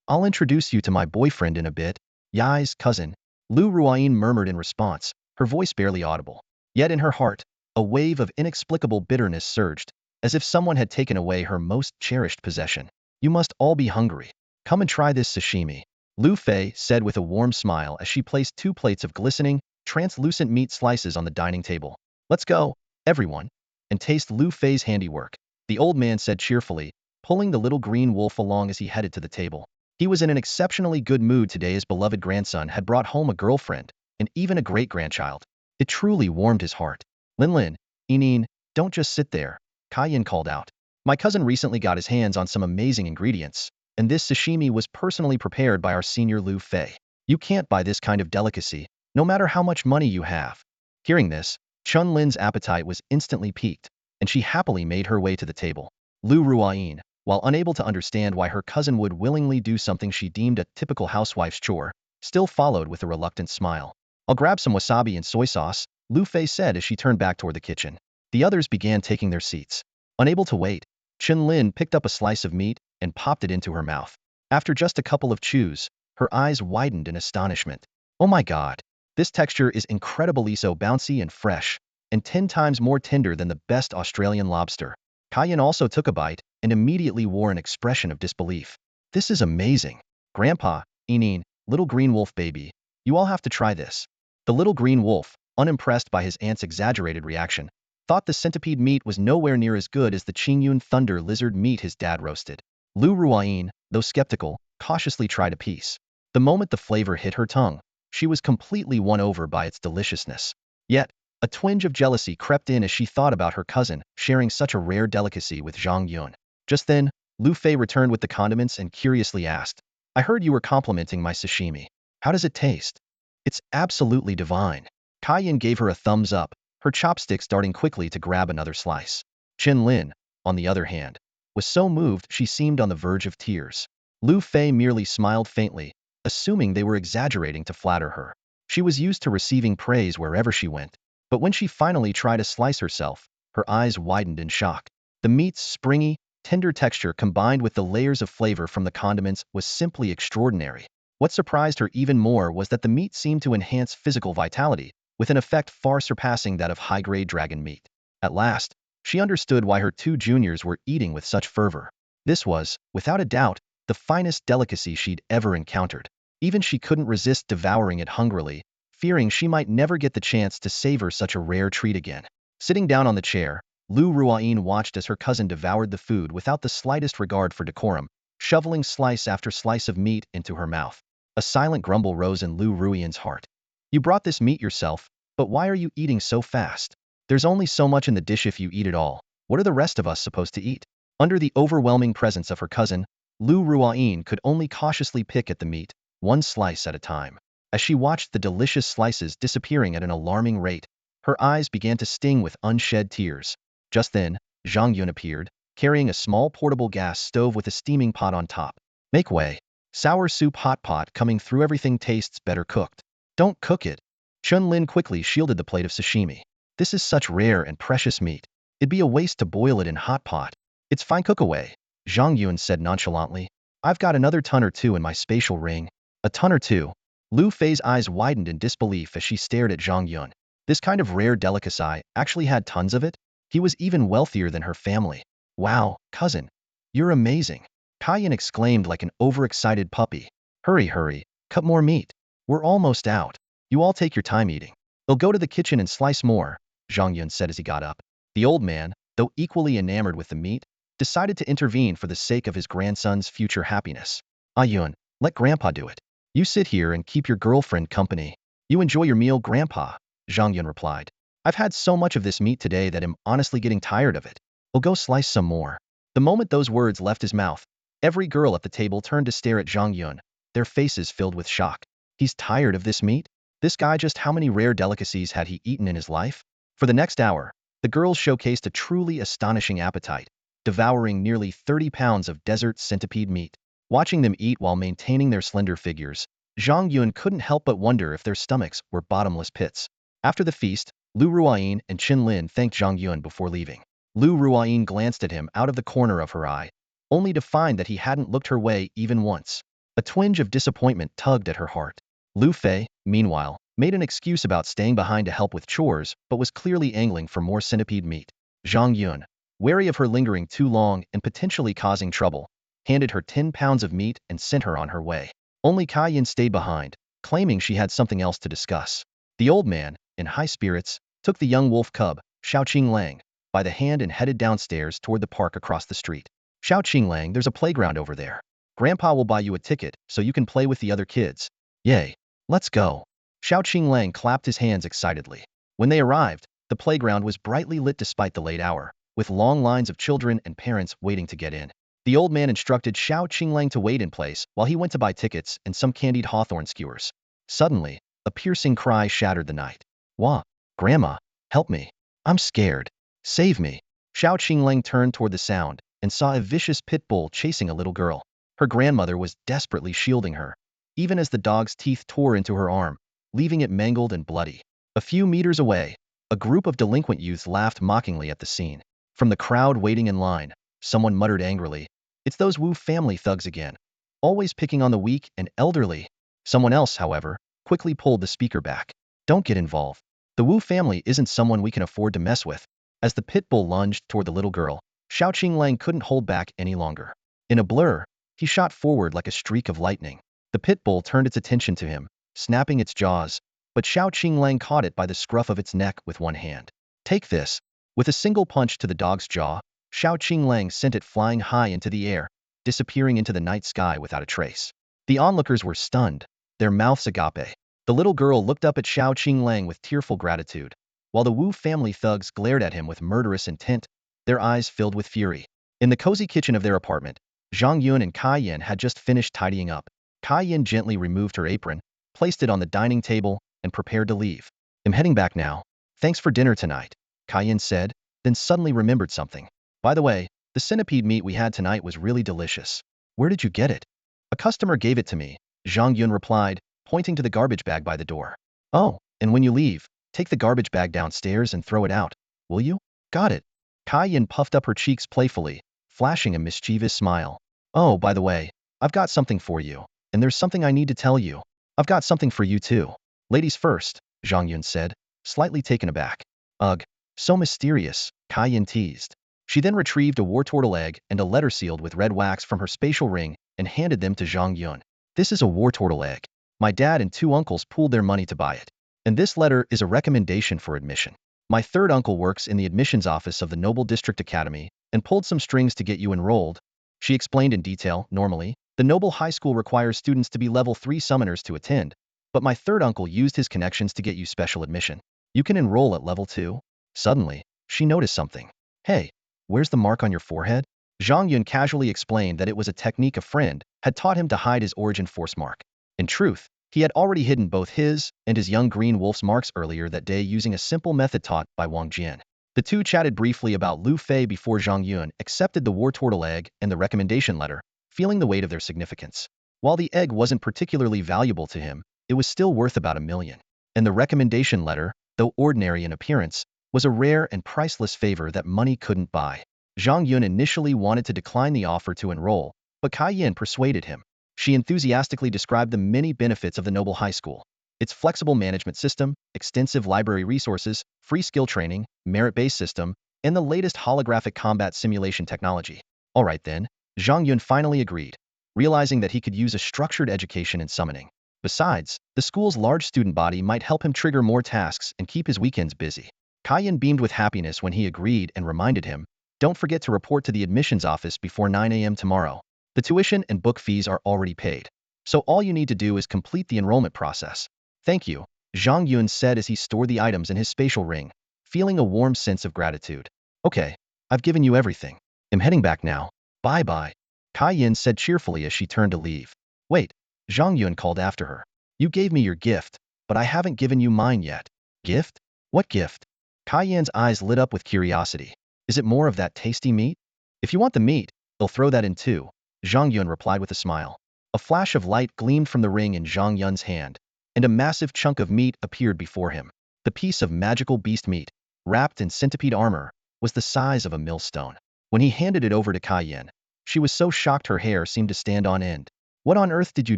I'll introduce you to my boyfriend in a bit. Yai's cousin, Lu Ruoyin murmured in response, her voice barely audible. Yet in her heart, a wave of inexplicable bitterness surged, as if someone had taken away her most cherished possession. You must all be hungry. Come and try this sashimi, Lu Fei said with a warm smile as she placed 2 plates of glistening, translucent meat slices on the dining table. Let's go, everyone, and taste Lu Fei's handiwork, the old man said cheerfully, pulling the little green wolf along as he headed to the table. He was in an exceptionally good mood today. His beloved grandson had brought home a girlfriend, and even a great-grandchild. It truly warmed his heart. Lin, Inin, don't just sit there, Kaiyan called out. My cousin recently got his hands on some amazing ingredients, and this sashimi was personally prepared by our senior Lu Fei. You can't buy this kind of delicacy, no matter how much money you have. Hearing this, Chun Lin's appetite was instantly piqued, and she happily made her way to the table. Lu Ruoyin, while unable to understand why her cousin would willingly do something she deemed a typical housewife's chore, still followed with a reluctant smile. I'll grab some wasabi and soy sauce, Lu Fei said as she turned back toward the kitchen. The others began taking their seats. Unable to wait, Chun Lin picked up a slice of meat and popped it into her mouth. After just a couple of chews, her eyes widened in astonishment. Oh my god, this texture is incredibly so bouncy and fresh, and 10 times more tender than the best Australian lobster. Kaiyan also took a bite and immediately wore an expression of disbelief. This is amazing. Grandpa, Inin, little green wolf baby, you all have to try this. The little green wolf, unimpressed by his aunt's exaggerated reaction, thought the centipede meat was nowhere near as good as the Qingyun thunder lizard meat his dad roasted. Lu Ruoyin, though skeptical, cautiously tried a piece. The moment the flavor hit her tongue, she was completely won over by its deliciousness. Yet, a twinge of jealousy crept in as she thought about her cousin sharing such a rare delicacy with Zhang Yun. Just then, Lu Fei returned with the condiments and curiously asked, I heard you were complimenting my sashimi. How does it taste? It's absolutely divine. Kaiyan gave her a thumbs up, her chopsticks darting quickly to grab another slice. Chin Lin, on the other hand, was so moved she seemed on the verge of tears. Lu Fei merely smiled faintly, assuming they were exaggerating to flatter her. She was used to receiving praise wherever she went, but when she finally tried a slice herself, her eyes widened in shock. The meat's springy, tender texture combined with the layers of flavor from the condiments was simply extraordinary. What surprised her even more was that the meat seemed to enhance physical vitality, with an effect far surpassing that of high-grade dragon meat. At last, she understood why her 2 juniors were eating with such fervor. This was, without a doubt, the finest delicacy she'd ever encountered. Even she couldn't resist devouring it hungrily, fearing she might never get the chance to savor such a rare treat again. Sitting down on the chair, Lu Ruoyin watched as her cousin devoured the food without the slightest regard for decorum, shoveling slice after slice of meat into her mouth. A silent grumble rose in Lu Ruoyin's heart. You brought this meat yourself, but why are you eating so fast? There's only so much in the dish if you eat it all. What are the rest of us supposed to eat? Under the overwhelming presence of her cousin, Lu Ruayin could only cautiously pick at the meat, one slice at a time. As she watched the delicious slices disappearing at an alarming rate, her eyes began to sting with unshed tears. Just then, Zhang Yun appeared, carrying a small portable gas stove with a steaming pot on top. Make way. Sour soup hot pot coming through, everything tastes better cooked. Don't cook it. Chun Lin quickly shielded the plate of sashimi. This is such rare and precious meat. It'd be a waste to boil it in hot pot. It's fine, cook away. Zhang Yun said nonchalantly. I've got another ton or two in my spatial ring. A ton or two. Lu Fei's eyes widened in disbelief as she stared at Zhang Yun. This kind of rare delicacy actually had tons of it? He was even wealthier than her family. Wow, cousin. You're amazing. Kaiyan exclaimed like an overexcited puppy. Hurry, hurry. Cut more meat. We're almost out. You all take your time eating. We'll go to the kitchen and slice more, Zhang Yun said as he got up. The old man, though equally enamored with the meat, decided to intervene for the sake of his grandson's future happiness. Ah Yun, let Grandpa do it. You sit here and keep your girlfriend company. You enjoy your meal, Grandpa, Zhang Yun replied. I've had so much of this meat today that I'm honestly getting tired of it. We'll go slice some more. The moment those words left his mouth, every girl at the table turned to stare at Zhang Yun, their faces filled with shock. He's tired of this meat? This guy, just how many rare delicacies had he eaten in his life? For the next hour, the girls showcased a truly astonishing appetite, devouring nearly 30 pounds of desert centipede meat. Watching them eat while maintaining their slender figures, Zhang Yun couldn't help but wonder if their stomachs were bottomless pits. After the feast, Lu Ruayin and Qin Lin thanked Zhang Yun before leaving. Lu Ruayin glanced at him out of the corner of her eye, only to find that he hadn't looked her way even once. A twinge of disappointment tugged at her heart. Lu Fei, meanwhile, made an excuse about staying behind to help with chores, but was clearly angling for more centipede meat. Zhang Yun, wary of her lingering too long and potentially causing trouble, handed her 10 pounds of meat and sent her on her way. Only Kaiyan stayed behind, claiming she had something else to discuss. The old man, in high spirits, took the young wolf cub, Xiao Qinglang, by the hand and headed downstairs toward the park across the street. Xiao Qinglang, there's a playground over there. Grandpa will buy you a ticket so you can play with the other kids. Yay, let's go. Xiao Qinglang clapped his hands excitedly. When they arrived, the playground was brightly lit despite the late hour, with long lines of children and parents waiting to get in. The old man instructed Xiao Qinglang to wait in place while he went to buy tickets and some candied hawthorn skewers. Suddenly, a piercing cry shattered the night. Wah! Grandma, help me. I'm scared. Save me. Xiao Qinglang turned toward the sound and saw a vicious pit bull chasing a little girl. Her grandmother was desperately shielding her, even as the dog's teeth tore into her arm, leaving it mangled and bloody. A few meters away, a group of delinquent youths laughed mockingly at the scene. From the crowd waiting in line, someone muttered angrily, "It's those Wu family thugs again, always picking on the weak and elderly." Someone else, however, quickly pulled the speaker back. "Don't get involved. The Wu family isn't someone we can afford to mess with." As the pit bull lunged toward the little girl, Xiao Qinglang couldn't hold back any longer. In a blur, he shot forward like a streak of lightning. The pit bull turned its attention to him, snapping its jaws, but Xiao Qinglang caught it by the scruff of its neck with one hand. "Take this." With a single punch to the dog's jaw, Xiao Qinglang sent it flying high into the air, disappearing into the night sky without a trace. The onlookers were stunned, their mouths agape. The little girl looked up at Xiao Qinglang with tearful gratitude, while the Wu family thugs glared at him with murderous intent, their eyes filled with fury. In the cozy kitchen of their apartment, Zhang Yun and Kaiyan had just finished tidying up. Kaiyan gently removed her apron, placed it on the dining table, and prepared to leave. "I'm heading back now. Thanks for dinner tonight," Kaiyan said, then suddenly remembered something. "By the way, the centipede meat we had tonight was really delicious. Where did you get it?" "A customer gave it to me," Zhang Yun replied, pointing to the garbage bag by the door. "Oh, and when you leave, take the garbage bag downstairs and throw it out, will you?" "Got it." Kaiyan puffed up her cheeks playfully, flashing a mischievous smile. "Oh, by the way, I've got something for you, and there's something I need to tell you." "I've got something for you too. Ladies first," Zhang Yun said, slightly taken aback. "Ugh, so mysterious," Kaiyan teased. She then retrieved a war turtle egg and a letter sealed with red wax from her spatial ring and handed them to Zhang Yun. "This is a war turtle egg. My dad and 2 uncles pooled their money to buy it. And this letter is a recommendation for admission. My 3rd uncle works in the admissions office of the Noble District Academy and pulled some strings to get you enrolled." She explained in detail. "Normally, the Noble High School requires students to be level 3 summoners to attend, but my 3rd uncle used his connections to get you special admission. You can enroll at level 2. Suddenly, she noticed something. "Hey, where's the mark on your forehead?" Zhang Yun casually explained that it was a technique a friend had taught him to hide his origin force mark. In truth, he had already hidden both his and his young green wolf's marks earlier that day using a simple method taught by Wang Jian. The two chatted briefly about Lu Fei before Zhang Yun accepted the war turtle egg and the recommendation letter, feeling the weight of their significance. While the egg wasn't particularly valuable to him, it was still worth about $1 million. And the recommendation letter, though ordinary in appearance, was a rare and priceless favor that money couldn't buy. Zhang Yun initially wanted to decline the offer to enroll, but Kai Yin persuaded him. She enthusiastically described the many benefits of the Noble High School. Its flexible management system, extensive library resources, free skill training, merit-based system, and the latest holographic combat simulation technology. All right then, Zhang Yun finally agreed, realizing that he could use a structured education in summoning. Besides, the school's large student body might help him trigger more tasks and keep his weekends busy. Kai Yin beamed with happiness when he agreed and reminded him, "Don't forget to report to the admissions office before 9 a.m. tomorrow. The tuition and book fees are already paid, so all you need to do is complete the enrollment process." "Thank you," Zhang Yun said as he stored the items in his spatial ring, feeling a warm sense of gratitude. "Okay, I've given you everything. I'm heading back now. Bye-bye," Kai Yin said cheerfully as she turned to leave. "Wait," Zhang Yun called after her. "You gave me your gift, but I haven't given you mine yet." "Gift? What gift?" Kai Yin's eyes lit up with curiosity. "Is it more of that tasty meat?" "If you want the meat, they'll throw that in too," Zhang Yun replied with a smile. A flash of light gleamed from the ring in Zhang Yun's hand, and a massive chunk of meat appeared before him. The piece of magical beast meat, wrapped in centipede armor, was the size of a millstone. When he handed it over to Kai Yin, she was so shocked her hair seemed to stand on end. "What on earth did you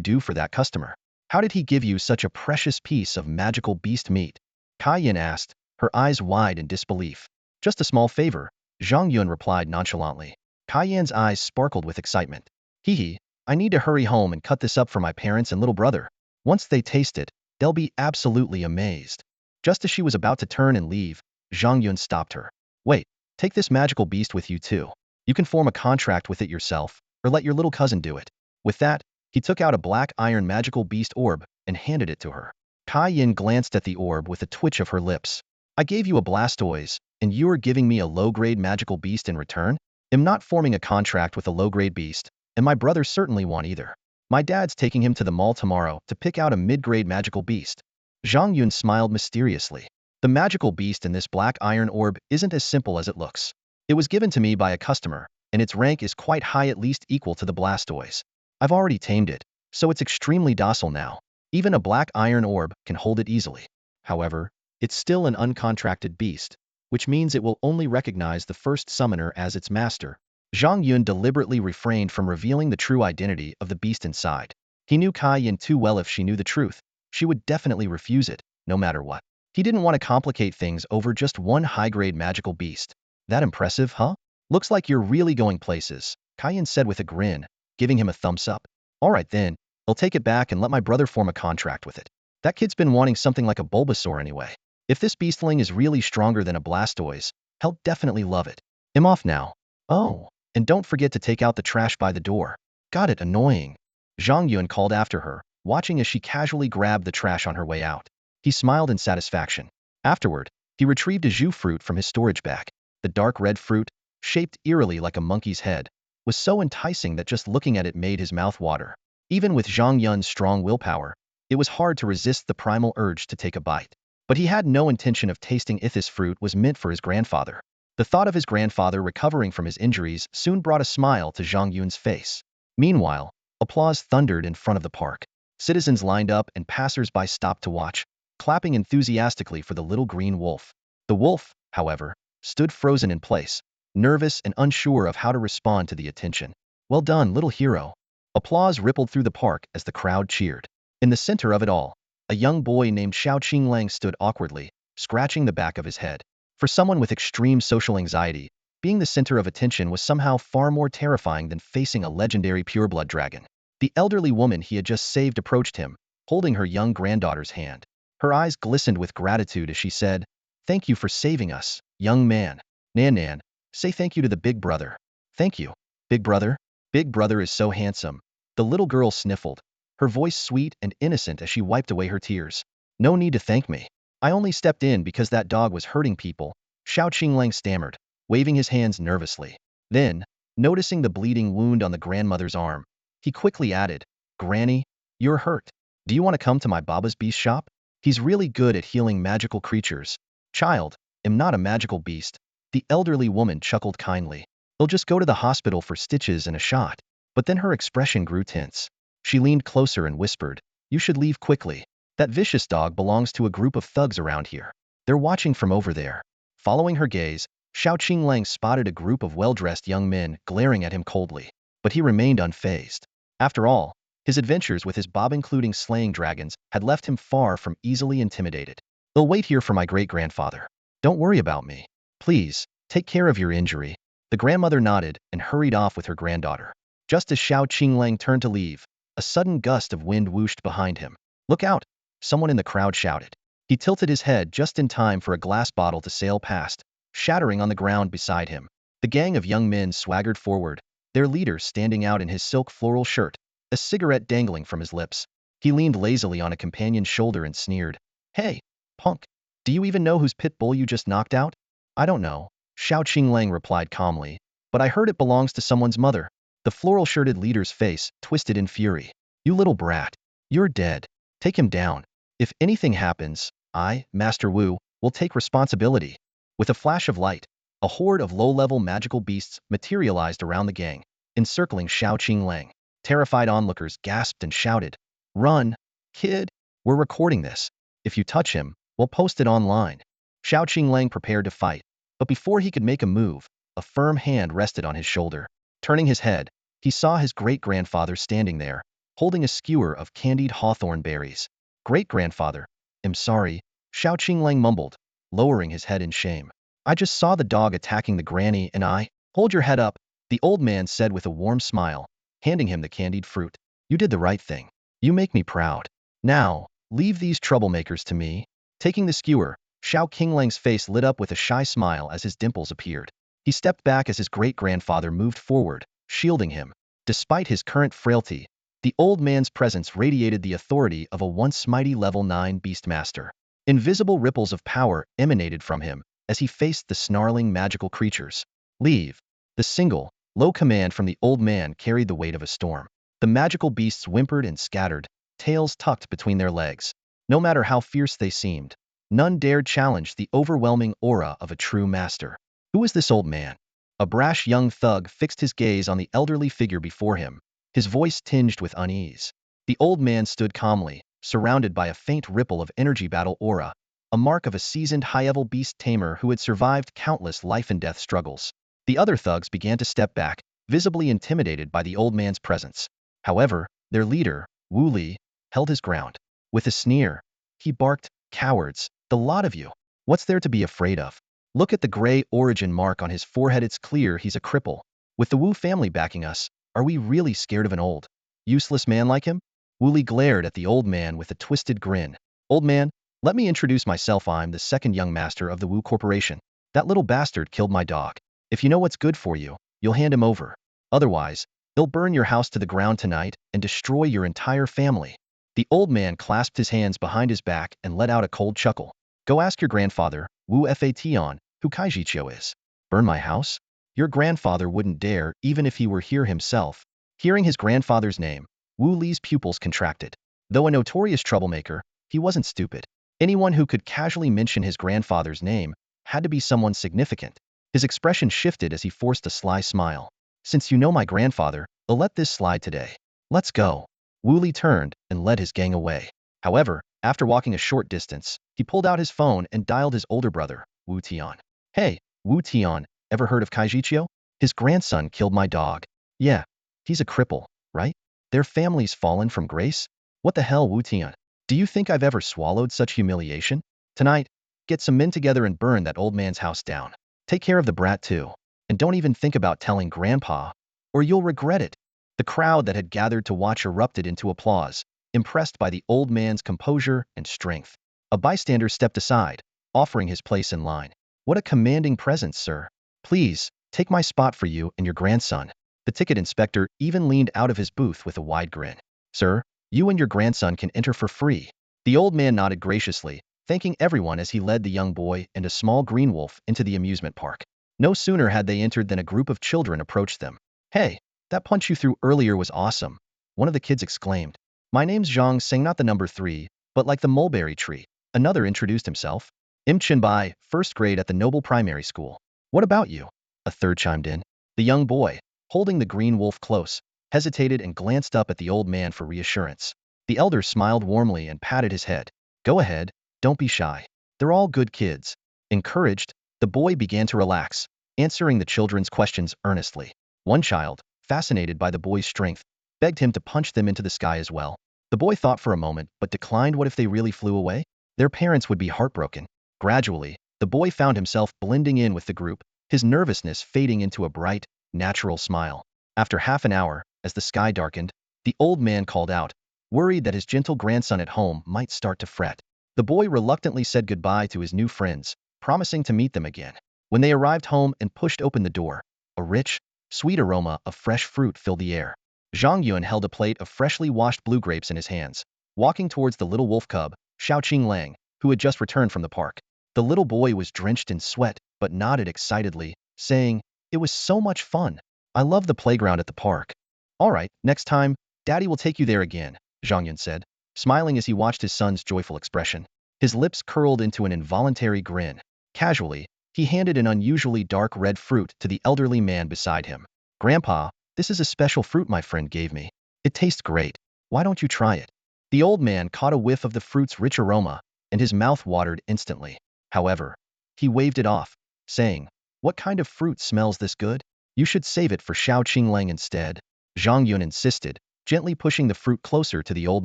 do for that customer? How did he give you such a precious piece of magical beast meat?" Kai Yin asked, her eyes wide in disbelief. "Just a small favor," Zhang Yun replied nonchalantly. Kai Yin's eyes sparkled with excitement. "Hee, I need to hurry home and cut this up for my parents and little brother. Once they taste it, they'll be absolutely amazed." Just as she was about to turn and leave, Zhang Yun stopped her. "Wait, take this magical beast with you too. You can form a contract with it yourself, or let your little cousin do it." With that, he took out a black iron magical beast orb and handed it to her. Kai Yin glanced at the orb with a twitch of her lips. "I gave you a Blastoise, and you're giving me a low-grade magical beast in return? I'm not forming a contract with a low-grade beast, and my brother certainly won't either. My dad's taking him to the mall tomorrow to pick out a mid-grade magical beast." Zhang Yun smiled mysteriously. "The magical beast in this black iron orb isn't as simple as it looks. It was given to me by a customer, and its rank is quite high, at least equal to the Blastoise. I've already tamed it, so it's extremely docile now. Even a black iron orb can hold it easily. However, it's still an uncontracted beast, which means it will only recognize the first summoner as its master." Zhang Yun deliberately refrained from revealing the true identity of the beast inside. He knew Kai Yin too well. If she knew the truth, she would definitely refuse it, no matter what. He didn't want to complicate things over just one high-grade magical beast. "That impressive, huh? Looks like you're really going places," Kai Yin said with a grin, giving him a thumbs up. "All right then, I'll take it back and let my brother form a contract with it. That kid's been wanting something like a Bulbasaur anyway. If this beastling is really stronger than a Blastoise, he'll definitely love it. I'm off now. Oh, and don't forget to take out the trash by the door." "Got it, annoying," Zhang Yun called after her, watching as she casually grabbed the trash on her way out. He smiled in satisfaction. Afterward, he retrieved a jus fruit from his storage bag. The dark red fruit, shaped eerily like a monkey's head, was so enticing that just looking at it made his mouth water. Even with Zhang Yun's strong willpower, it was hard to resist the primal urge to take a bite. But he had no intention of tasting it. This fruit was meant for his grandfather. The thought of his grandfather recovering from his injuries soon brought a smile to Zhang Yun's face. Meanwhile, applause thundered in front of the park. Citizens lined up and passers-by stopped to watch, clapping enthusiastically for the little green wolf. The wolf, however, stood frozen in place, nervous and unsure of how to respond to the attention. "Well done, little hero." Applause rippled through the park as the crowd cheered. In the center of it all, a young boy named Xiao Qinglang stood awkwardly, scratching the back of his head. For someone with extreme social anxiety, being the center of attention was somehow far more terrifying than facing a legendary pureblood dragon. The elderly woman he had just saved approached him, holding her young granddaughter's hand. Her eyes glistened with gratitude as she said, "Thank you for saving us, young man. Nan, say thank you to the big brother." "Thank you, big brother? Big brother is so handsome." The little girl sniffled, her voice sweet and innocent as she wiped away her tears. "No need to thank me. I only stepped in because that dog was hurting people," Xiao Qinglang stammered, waving his hands nervously. Then, Noticing the bleeding wound on the grandmother's arm, he quickly added, "Granny, you're hurt. Do you want to come to my Baba's beast shop? He's really good at healing magical creatures." "Child, am not a magical beast." The elderly woman chuckled kindly. "He'll just go to the hospital for stitches and a shot." But then her expression grew tense. She leaned closer and whispered, "You should leave quickly. That vicious dog belongs to a group of thugs around here. They're watching from over there." Following her gaze, Xiao Qinglang spotted a group of well-dressed young men glaring at him coldly. But he remained unfazed. After all, his adventures with his Baba, including slaying dragons, had left him far from easily intimidated. "They'll wait here for my great-grandfather. Don't worry about me. Please, take care of your injury." The grandmother nodded and hurried off with her granddaughter. Just as Xiao Qinglang turned to leave, a sudden gust of wind whooshed behind him. "Look out!" someone in the crowd shouted. He tilted his head just in time for a glass bottle to sail past, shattering on the ground beside him. The gang of young men swaggered forward, their leader standing out in his silk floral shirt, a cigarette dangling from his lips. He leaned lazily on a companion's shoulder and sneered, "Hey, punk, do you even know whose pit bull you just knocked out?" "I don't know," Xiao Qinglang replied calmly, "but I heard it belongs to someone's mother." The floral-shirted leader's face twisted in fury. "You little brat. You're dead. Take him down. If anything happens, I, Master Wu, will take responsibility." With a flash of light, a horde of low-level magical beasts materialized around the gang, encircling Xiao Qinglang. Terrified onlookers gasped and shouted, "Run, kid! We're recording this. If you touch him, we'll post it online." Xiao Qinglang prepared to fight, but before he could make a move, a firm hand rested on his shoulder. Turning his head, he saw his great-grandfather standing there, holding a skewer of candied hawthorn berries. "Great-grandfather, I'm sorry," Xiao Qinglang mumbled, lowering his head in shame. "I just saw the dog attacking the granny and I—" "Hold your head up," the old man said with a warm smile, handing him the candied fruit. "You did the right thing. You make me proud. Now, leave these troublemakers to me." Taking the skewer, Xiao Qinglang's face lit up with a shy smile as his dimples appeared. He stepped back as his great-grandfather moved forward, shielding him. Despite his current frailty, the old man's presence radiated the authority of a once mighty level 9 beastmaster. Invisible ripples of power emanated from him as he faced the snarling magical creatures. "Leave." The single, low command from the old man carried the weight of a storm. The magical beasts whimpered and scattered, tails tucked between their legs. No matter how fierce they seemed, none dared challenge the overwhelming aura of a true master. Who was this old man? A brash young thug fixed his gaze on the elderly figure before him, his voice tinged with unease. The old man stood calmly, surrounded by a faint ripple of energy battle aura, a mark of a seasoned high-level beast tamer who had survived countless life-and-death struggles. The other thugs began to step back, visibly intimidated by the old man's presence. However, their leader, Wu Li, held his ground. With a sneer, he barked, "Cowards, the lot of you. What's there to be afraid of? Look at the gray origin mark on his forehead. It's clear he's a cripple. With the Wu family backing us, are we really scared of an old, useless man like him?" Wu Li glared at the old man with a twisted grin. "Old man, let me introduce myself. I'm the second young master of the Wu Corporation. That little bastard killed my dog. If you know what's good for you, you'll hand him over. Otherwise, they'll burn your house to the ground tonight and destroy your entire family." The old man clasped his hands behind his back and let out a cold chuckle. "Go ask your grandfather, Wu Fation, who Kaijiqiu is." "Burn my house?" "Your grandfather wouldn't dare, even if he were here himself." Hearing his grandfather's name, Wu Li's pupils contracted. Though a notorious troublemaker, he wasn't stupid. Anyone who could casually mention his grandfather's name had to be someone significant. His expression shifted as he forced a sly smile. "Since you know my grandfather, I'll let this slide today. Let's go." Wu Li turned and led his gang away. However, after walking a short distance, he pulled out his phone and dialed his older brother, Wu Tian. "Hey, Wu Tian, ever heard of Kaijiqiu? His grandson killed my dog." "Yeah, he's a cripple, right? Their family's fallen from grace?" "What the hell, Wu Tian? Do you think I've ever swallowed such humiliation? Tonight, get some men together and burn that old man's house down. Take care of the brat too. And don't even think about telling Grandpa, or you'll regret it." The crowd that had gathered to watch erupted into applause, impressed by the old man's composure and strength. A bystander stepped aside, offering his place in line. "What a commanding presence, sir. Please, take my spot for you and your grandson." The ticket inspector even leaned out of his booth with a wide grin. "Sir, you and your grandson can enter for free." The old man nodded graciously, thanking everyone as he led the young boy and a small green wolf into the amusement park. No sooner had they entered than a group of children approached them. Hey, that punch you threw earlier was awesome, one of the kids exclaimed. My name's Zhang Sing, not the number 3, but like the mulberry tree. Another introduced himself. Im Chinbai, first grade at the Noble Primary School. What about you? A third chimed in. The young boy, holding the green wolf close, hesitated and glanced up at the old man for reassurance. The elder smiled warmly and patted his head. Go ahead, don't be shy. They're all good kids. Encouraged, the boy began to relax, answering the children's questions earnestly. One child, fascinated by the boy's strength, begged him to punch them into the sky as well. The boy thought for a moment, but declined. What if they really flew away? Their parents would be heartbroken. Gradually, the boy found himself blending in with the group, his nervousness fading into a bright, natural smile. After half an hour, as the sky darkened, the old man called out, worried that his gentle grandson at home might start to fret. The boy reluctantly said goodbye to his new friends, promising to meet them again. When they arrived home and pushed open the door, a rich, sweet aroma of fresh fruit filled the air. Zhang Yun held a plate of freshly washed blue grapes in his hands, walking towards the little wolf cub, Xiao Lang, who had just returned from the park. The little boy was drenched in sweat, but nodded excitedly, saying, it was so much fun. I love the playground at the park. All right, next time, Daddy will take you there again, Zhang Yun said, smiling as he watched his son's joyful expression. His lips curled into an involuntary grin. Casually, he handed an unusually dark red fruit to the elderly man beside him. Grandpa, this is a special fruit my friend gave me. It tastes great. Why don't you try it? The old man caught a whiff of the fruit's rich aroma, and his mouth watered instantly. However, he waved it off, saying, what kind of fruit smells this good? You should save it for Xiao Lang instead. Zhang Yun insisted, gently pushing the fruit closer to the old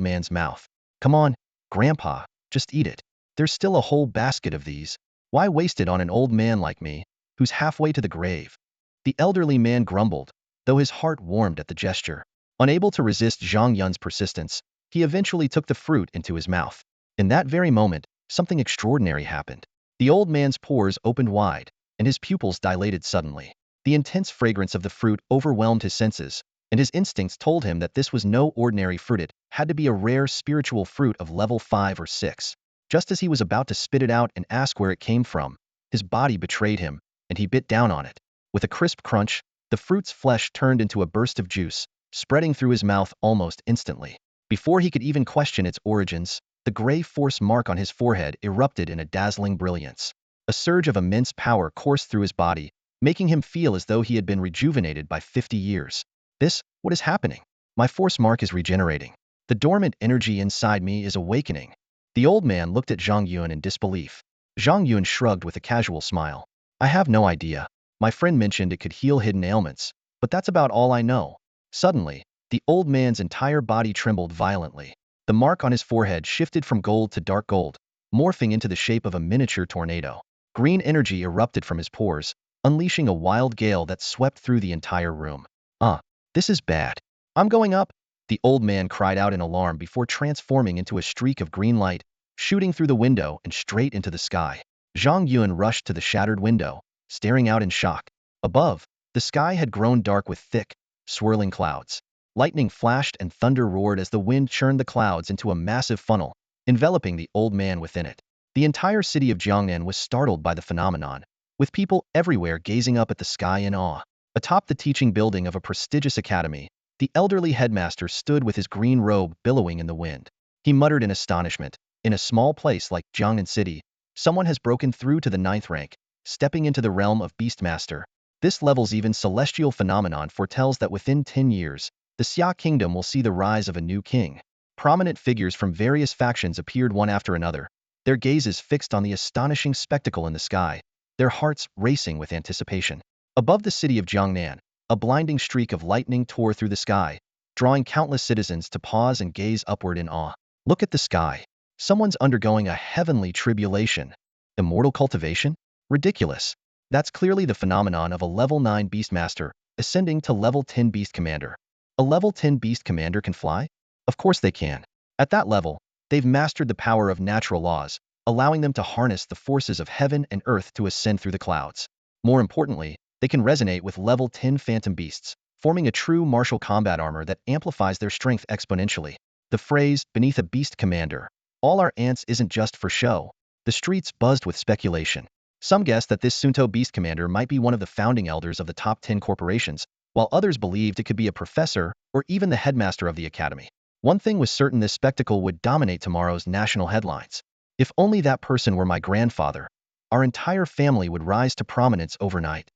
man's mouth. Come on, Grandpa, just eat it. There's still a whole basket of these. Why waste it on an old man like me, who's halfway to the grave? The elderly man grumbled, though his heart warmed at the gesture. Unable to resist Zhang Yun's persistence, he eventually took the fruit into his mouth. In that very moment, something extraordinary happened. The old man's pores opened wide, and his pupils dilated suddenly. The intense fragrance of the fruit overwhelmed his senses, and his instincts told him that this was no ordinary fruit. It had to be a rare spiritual fruit of level 5 or 6. Just as he was about to spit it out and ask where it came from, his body betrayed him, and he bit down on it. With a crisp crunch, the fruit's flesh turned into a burst of juice, spreading through his mouth almost instantly. Before he could even question its origins, the gray force mark on his forehead erupted in a dazzling brilliance. A surge of immense power coursed through his body, making him feel as though he had been rejuvenated by 50 years. What is happening? My force mark is regenerating. The dormant energy inside me is awakening. The old man looked at Zhang Yun in disbelief. Zhang Yun shrugged with a casual smile. I have no idea. My friend mentioned it could heal hidden ailments, but that's about all I know. Suddenly, the old man's entire body trembled violently. The mark on his forehead shifted from gold to dark gold, morphing into the shape of a miniature tornado. Green energy erupted from his pores, unleashing a wild gale that swept through the entire room. This is bad. I'm going up, the old man cried out in alarm before transforming into a streak of green light, shooting through the window and straight into the sky. Zhang Yun rushed to the shattered window, staring out in shock. Above, the sky had grown dark with thick, swirling clouds. Lightning flashed and thunder roared as the wind churned the clouds into a massive funnel, enveloping the old man within it. The entire city of Jiangnan was startled by the phenomenon, with people everywhere gazing up at the sky in awe. Atop the teaching building of a prestigious academy, the elderly headmaster stood with his green robe billowing in the wind. He muttered in astonishment, in a small place like Jiangnan City, someone has broken through to the 9th rank, stepping into the realm of Beastmaster. This level's even celestial phenomenon foretells that within 10 years, the Xia kingdom will see the rise of a new king. Prominent figures from various factions appeared one after another, their gazes fixed on the astonishing spectacle in the sky, their hearts racing with anticipation. Above the city of Jiangnan, a blinding streak of lightning tore through the sky, drawing countless citizens to pause and gaze upward in awe. Look at the sky. Someone's undergoing a heavenly tribulation. Immortal cultivation? Ridiculous. That's clearly the phenomenon of a level 9 Beastmaster ascending to level 10 Beast Commander. A level 10 Beast Commander can fly? Of course they can. At that level, they've mastered the power of natural laws, allowing them to harness the forces of heaven and earth to ascend through the clouds. More importantly, they can resonate with level 10 phantom beasts, forming a true martial combat armor that amplifies their strength exponentially. The phrase, beneath a beast commander, all our ants isn't just for show. The streets buzzed with speculation. Some guessed that this Sunto beast commander might be one of the founding elders of the top 10 corporations, while others believed it could be a professor or even the headmaster of the academy. One thing was certain: this spectacle would dominate tomorrow's national headlines. If only that person were my grandfather, our entire family would rise to prominence overnight.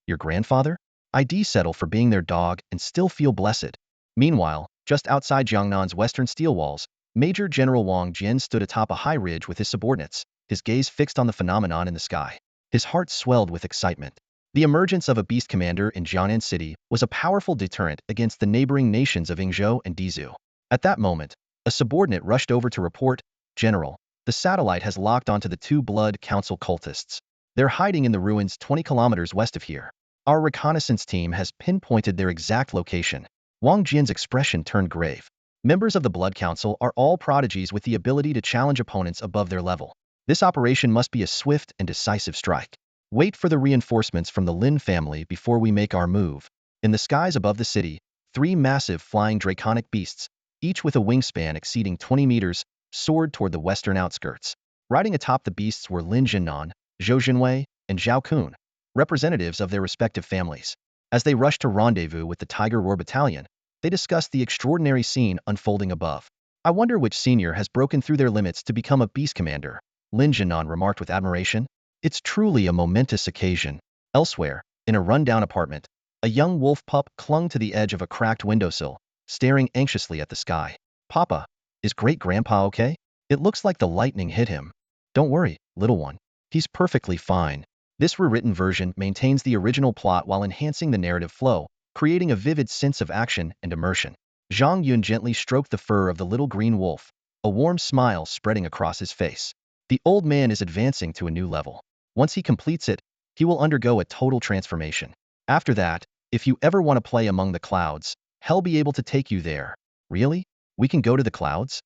Your grandfather? I'd settle for being their dog and still feel blessed. Meanwhile, just outside Jiangnan's western steel walls, Major General Wang Jian stood atop a high ridge with his subordinates, his gaze fixed on the phenomenon in the sky. His heart swelled with excitement. The emergence of a beast commander in Jiangnan City was a powerful deterrent against the neighboring nations of Yingzhou and Dizhou. At that moment, a subordinate rushed over to report, "General, the satellite has locked onto the two Blood Council cultists. They're hiding in the ruins 20 kilometers west of here. Our reconnaissance team has pinpointed their exact location." Wang Jian's expression turned grave. Members of the Blood Council are all prodigies with the ability to challenge opponents above their level. This operation must be a swift and decisive strike. Wait for the reinforcements from the Lin family before we make our move. In the skies above the city, three massive flying draconic beasts, each with a wingspan exceeding 20 meters, soared toward the western outskirts. Riding atop the beasts were Lin Jinnan, Zhou Jinwei, and Zhao Kun, representatives of their respective families. As they rushed to rendezvous with the Tiger Roar Battalion, they discussed the extraordinary scene unfolding above. "I wonder which senior has broken through their limits to become a beast commander," Lin Jinnan remarked with admiration. "It's truly a momentous occasion." Elsewhere, in a rundown apartment, a young wolf pup clung to the edge of a cracked windowsill, staring anxiously at the sky. "Papa, is great-grandpa okay? It looks like the lightning hit him." "Don't worry, little one. He's perfectly fine." This rewritten version maintains the original plot while enhancing the narrative flow, creating a vivid sense of action and immersion. Zhang Yun gently stroked the fur of the little green wolf, a warm smile spreading across his face. The old man is advancing to a new level. Once he completes it, he will undergo a total transformation. After that, if you ever want to play among the clouds, he'll be able to take you there. "Really? We can go to the clouds?"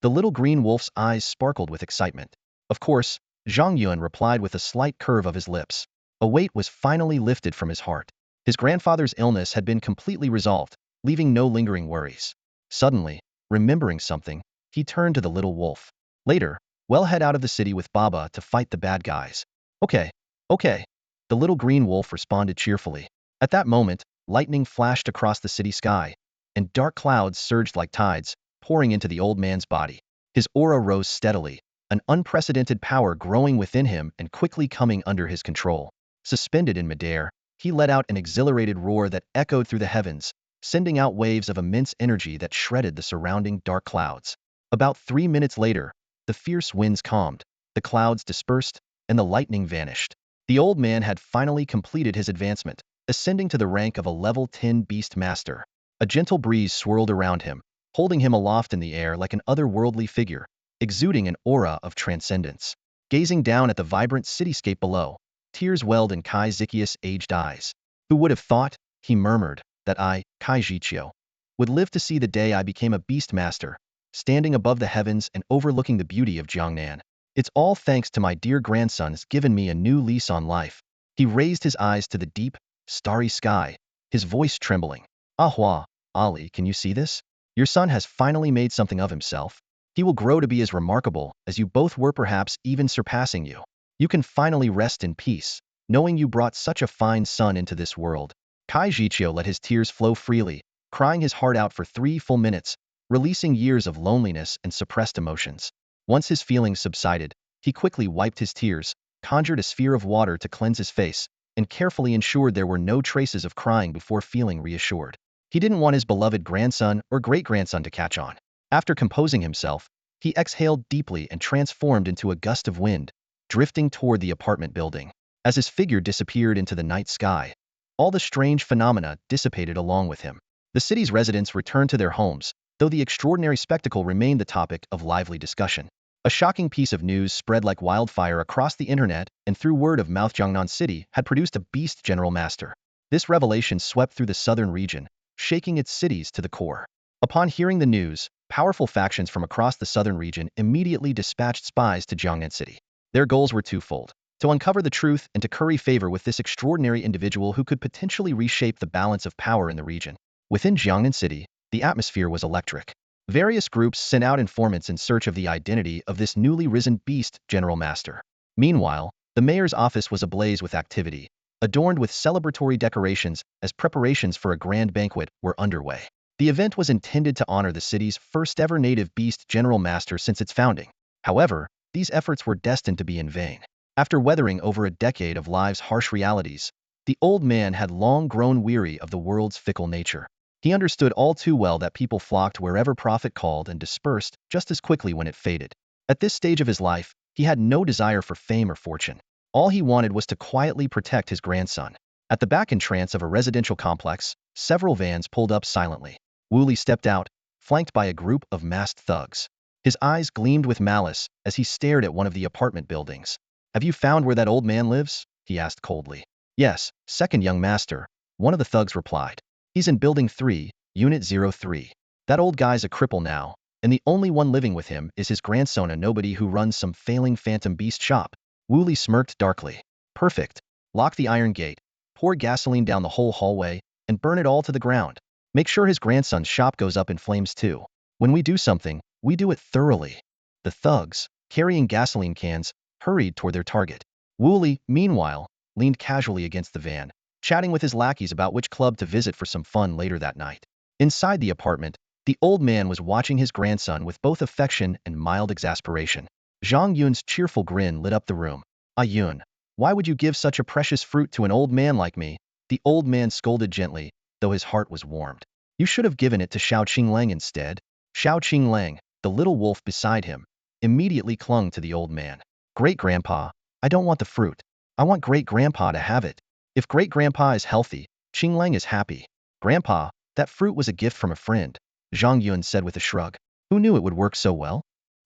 The little green wolf's eyes sparkled with excitement. "Of course," Zhang Yun replied with a slight curve of his lips. A weight was finally lifted from his heart. His grandfather's illness had been completely resolved, leaving no lingering worries. Suddenly, remembering something, he turned to the little wolf. "Later, we'll head out of the city with Baba to fight the bad guys." "Okay, okay," the little green wolf responded cheerfully. At that moment, lightning flashed across the city sky, and dark clouds surged like tides, pouring into the old man's body. His aura rose steadily, an unprecedented power growing within him and quickly coming under his control. Suspended in midair, he let out an exhilarated roar that echoed through the heavens, sending out waves of immense energy that shredded the surrounding dark clouds. About 3 minutes later, the fierce winds calmed, the clouds dispersed, and the lightning vanished. The old man had finally completed his advancement, ascending to the rank of a level 10 beast master. A gentle breeze swirled around him, holding him aloft in the air like an otherworldly figure, exuding an aura of transcendence. Gazing down at the vibrant cityscape below, tears welled in Kai Zikius' aged eyes. "Who would have thought," he murmured, "that I, Kai Ziqiu, would live to see the day I became a beast master, standing above the heavens and overlooking the beauty of Jiangnan. It's all thanks to my dear grandson's given me a new lease on life." He raised his eyes to the deep, starry sky, his voice trembling. "Ahua, Ali, can you see this? Your son has finally made something of himself. He will grow to be as remarkable as you both were, perhaps even surpassing you. You can finally rest in peace, knowing you brought such a fine son into this world." Kai Ziqiu let his tears flow freely, crying his heart out for 3 full minutes, releasing years of loneliness and suppressed emotions. Once his feelings subsided, he quickly wiped his tears, conjured a sphere of water to cleanse his face, and carefully ensured there were no traces of crying before feeling reassured. He didn't want his beloved grandson or great-grandson to catch on. After composing himself, he exhaled deeply and transformed into a gust of wind, drifting toward the apartment building. As his figure disappeared into the night sky, all the strange phenomena dissipated along with him. The city's residents returned to their homes, though the extraordinary spectacle remained the topic of lively discussion. A shocking piece of news spread like wildfire across the internet, and through word of mouth, Jiangnan City had produced a beast general master. This revelation swept through the southern region, shaking its cities to the core. Upon hearing the news, powerful factions from across the southern region immediately dispatched spies to Jiangnan City. Their goals were twofold: to uncover the truth and to curry favor with this extraordinary individual who could potentially reshape the balance of power in the region. Within Jiangnan City, the atmosphere was electric. Various groups sent out informants in search of the identity of this newly risen beast general master. Meanwhile, the mayor's office was ablaze with activity. adorned with celebratory decorations as preparations for a grand banquet were underway. The event was intended to honor the city's first-ever native beast general master since its founding. However, these efforts were destined to be in vain. After weathering over a decade of life's harsh realities, the old man had long grown weary of the world's fickle nature. He understood all too well that people flocked wherever profit called and dispersed just as quickly when it faded. At this stage of his life, he had no desire for fame or fortune. All he wanted was to quietly protect his grandson. At the back entrance of a residential complex, several vans pulled up silently. Wooly stepped out, flanked by a group of masked thugs. His eyes gleamed with malice as he stared at one of the apartment buildings. "Have you found where that old man lives?" he asked coldly. "Yes, second young master," one of the thugs replied. "He's in Building 3, Unit 03. That old guy's a cripple now, and the only one living with him is his grandson, a nobody who runs some failing phantom beast shop." Wooly smirked darkly. "Perfect. Lock the iron gate, pour gasoline down the whole hallway, and burn it all to the ground. Make sure his grandson's shop goes up in flames too. When we do something, we do it thoroughly." The thugs, carrying gasoline cans, hurried toward their target. Wooly, meanwhile, leaned casually against the van, chatting with his lackeys about which club to visit for some fun later that night. Inside the apartment, the old man was watching his grandson with both affection and mild exasperation. Zhang Yun's cheerful grin lit up the room. "Ah Yun, why would you give such a precious fruit to an old man like me?" The old man scolded gently, though his heart was warmed. "You should have given it to Xiao Qinglang instead." Xiao Qinglang, the little wolf beside him, immediately clung to the old man. "Great-grandpa, I don't want the fruit. I want great-grandpa to have it. If great-grandpa is healthy, Qinglang is happy." "Grandpa, that fruit was a gift from a friend," Zhang Yun said with a shrug. "Who knew it would work so well?"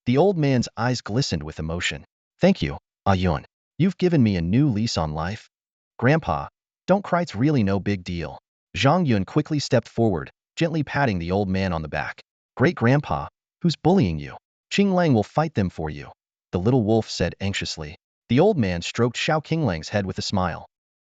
The old man's eyes glistened with emotion. "Thank you, Ah Yun. You've given me a new lease on life." "Grandpa, don't cry, it's really no big deal." Zhang Yun quickly stepped forward, gently patting the old man on the back. "Great-grandpa, who's bullying you? Qinglang will fight them for you," the little wolf said anxiously. The old man stroked Xiao Qinglang's head with a smile.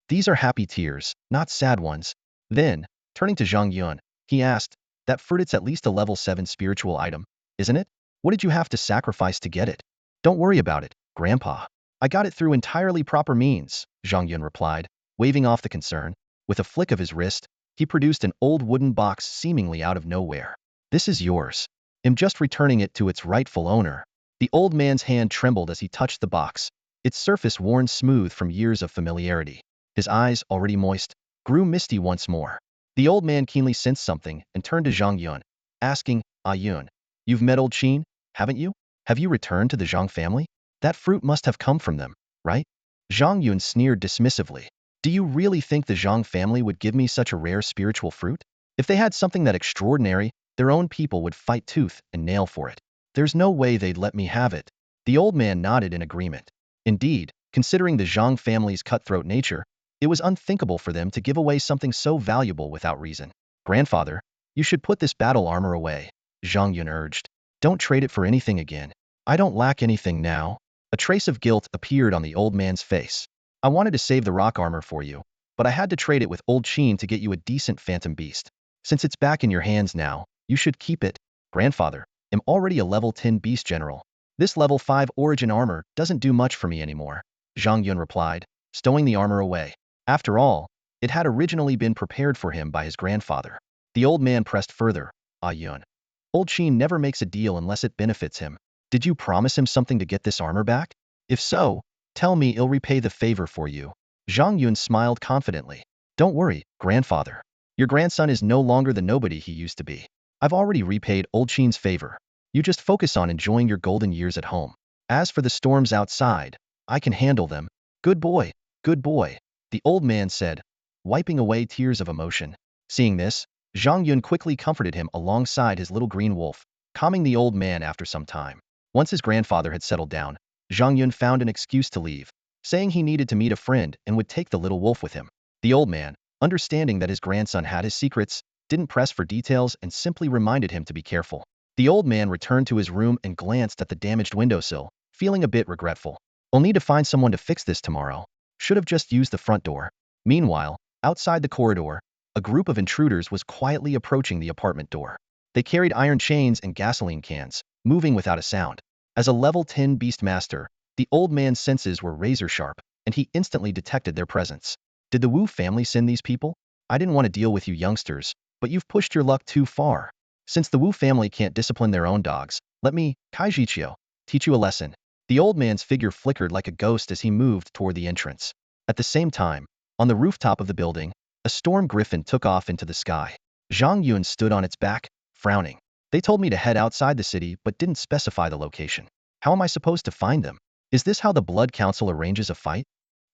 "These are happy tears, not sad ones." Then, turning to Zhang Yun, he asked, "That fruit, it's at least a level 7 spiritual item, isn't it? What did you have to sacrifice to get it?" "Don't worry about it, Grandpa. I got it through entirely proper means," Zhang Yun replied, waving off the concern. With a flick of his wrist, he produced an old wooden box seemingly out of nowhere. "This is yours. I'm just returning it to its rightful owner." The old man's hand trembled as he touched the box, its surface worn smooth from years of familiarity. His eyes, already moist, grew misty once more. The old man keenly sensed something and turned to Zhang Yun, asking, "Ah Yun, you've met old Qin, haven't you? Have you returned to the Zhang family? That fruit must have come from them, right?" Zhang Yun sneered dismissively. "Do you really think the Zhang family would give me such a rare spiritual fruit? If they had something that extraordinary, their own people would fight tooth and nail for it. There's no way they'd let me have it." The old man nodded in agreement. Indeed, considering the Zhang family's cutthroat nature, it was unthinkable for them to give away something so valuable without reason. "Grandfather, you should put this battle armor away," Zhang Yun urged. "Don't trade it for anything again." "I don't lack anything now." A trace of guilt appeared on the old man's face. "I wanted to save the rock armor for you, but I had to trade it with old Qin to get you a decent phantom beast. Since it's back in your hands now, you should keep it." "Grandfather, I'm already a level 10 beast general. This level 5 origin armor doesn't do much for me anymore," Zhang Yun replied, stowing the armor away. After all, it had originally been prepared for him by his grandfather. The old man pressed further. "Ah Yun, old Qin never makes a deal unless it benefits him. Did you promise him something to get this armor back? If so, tell me, I'll repay the favor for you." Zhang Yun smiled confidently. "Don't worry, grandfather. Your grandson is no longer the nobody he used to be. I've already repaid old Qin's favor. You just focus on enjoying your golden years at home. As for the storms outside, I can handle them." "Good boy, good boy," the old man said, wiping away tears of emotion. Seeing this, Zhang Yun quickly comforted him alongside his little green wolf, calming the old man after some time. Once his grandfather had settled down, Zhang Yun found an excuse to leave, saying he needed to meet a friend and would take the little wolf with him. The old man, understanding that his grandson had his secrets, didn't press for details and simply reminded him to be careful. The old man returned to his room and glanced at the damaged windowsill, feeling a bit regretful. "I'll need to find someone to fix this tomorrow. Should have just used the front door." Meanwhile, outside the corridor, a group of intruders was quietly approaching the apartment door. They carried iron chains and gasoline cans, moving without a sound. As a level 10 beast master, the old man's senses were razor sharp, and he instantly detected their presence. Did the Wu family send these people? I didn't want to deal with you youngsters, but you've pushed your luck too far. Since the Wu family can't discipline their own dogs, let me, Kaijichio, teach you a lesson. The old man's figure flickered like a ghost as he moved toward the entrance. At the same time, on the rooftop of the building, a storm griffin took off into the sky. Zhang Yun stood on its back, frowning. They told me to head outside the city but didn't specify the location. How am I supposed to find them? Is this how the Blood Council arranges a fight?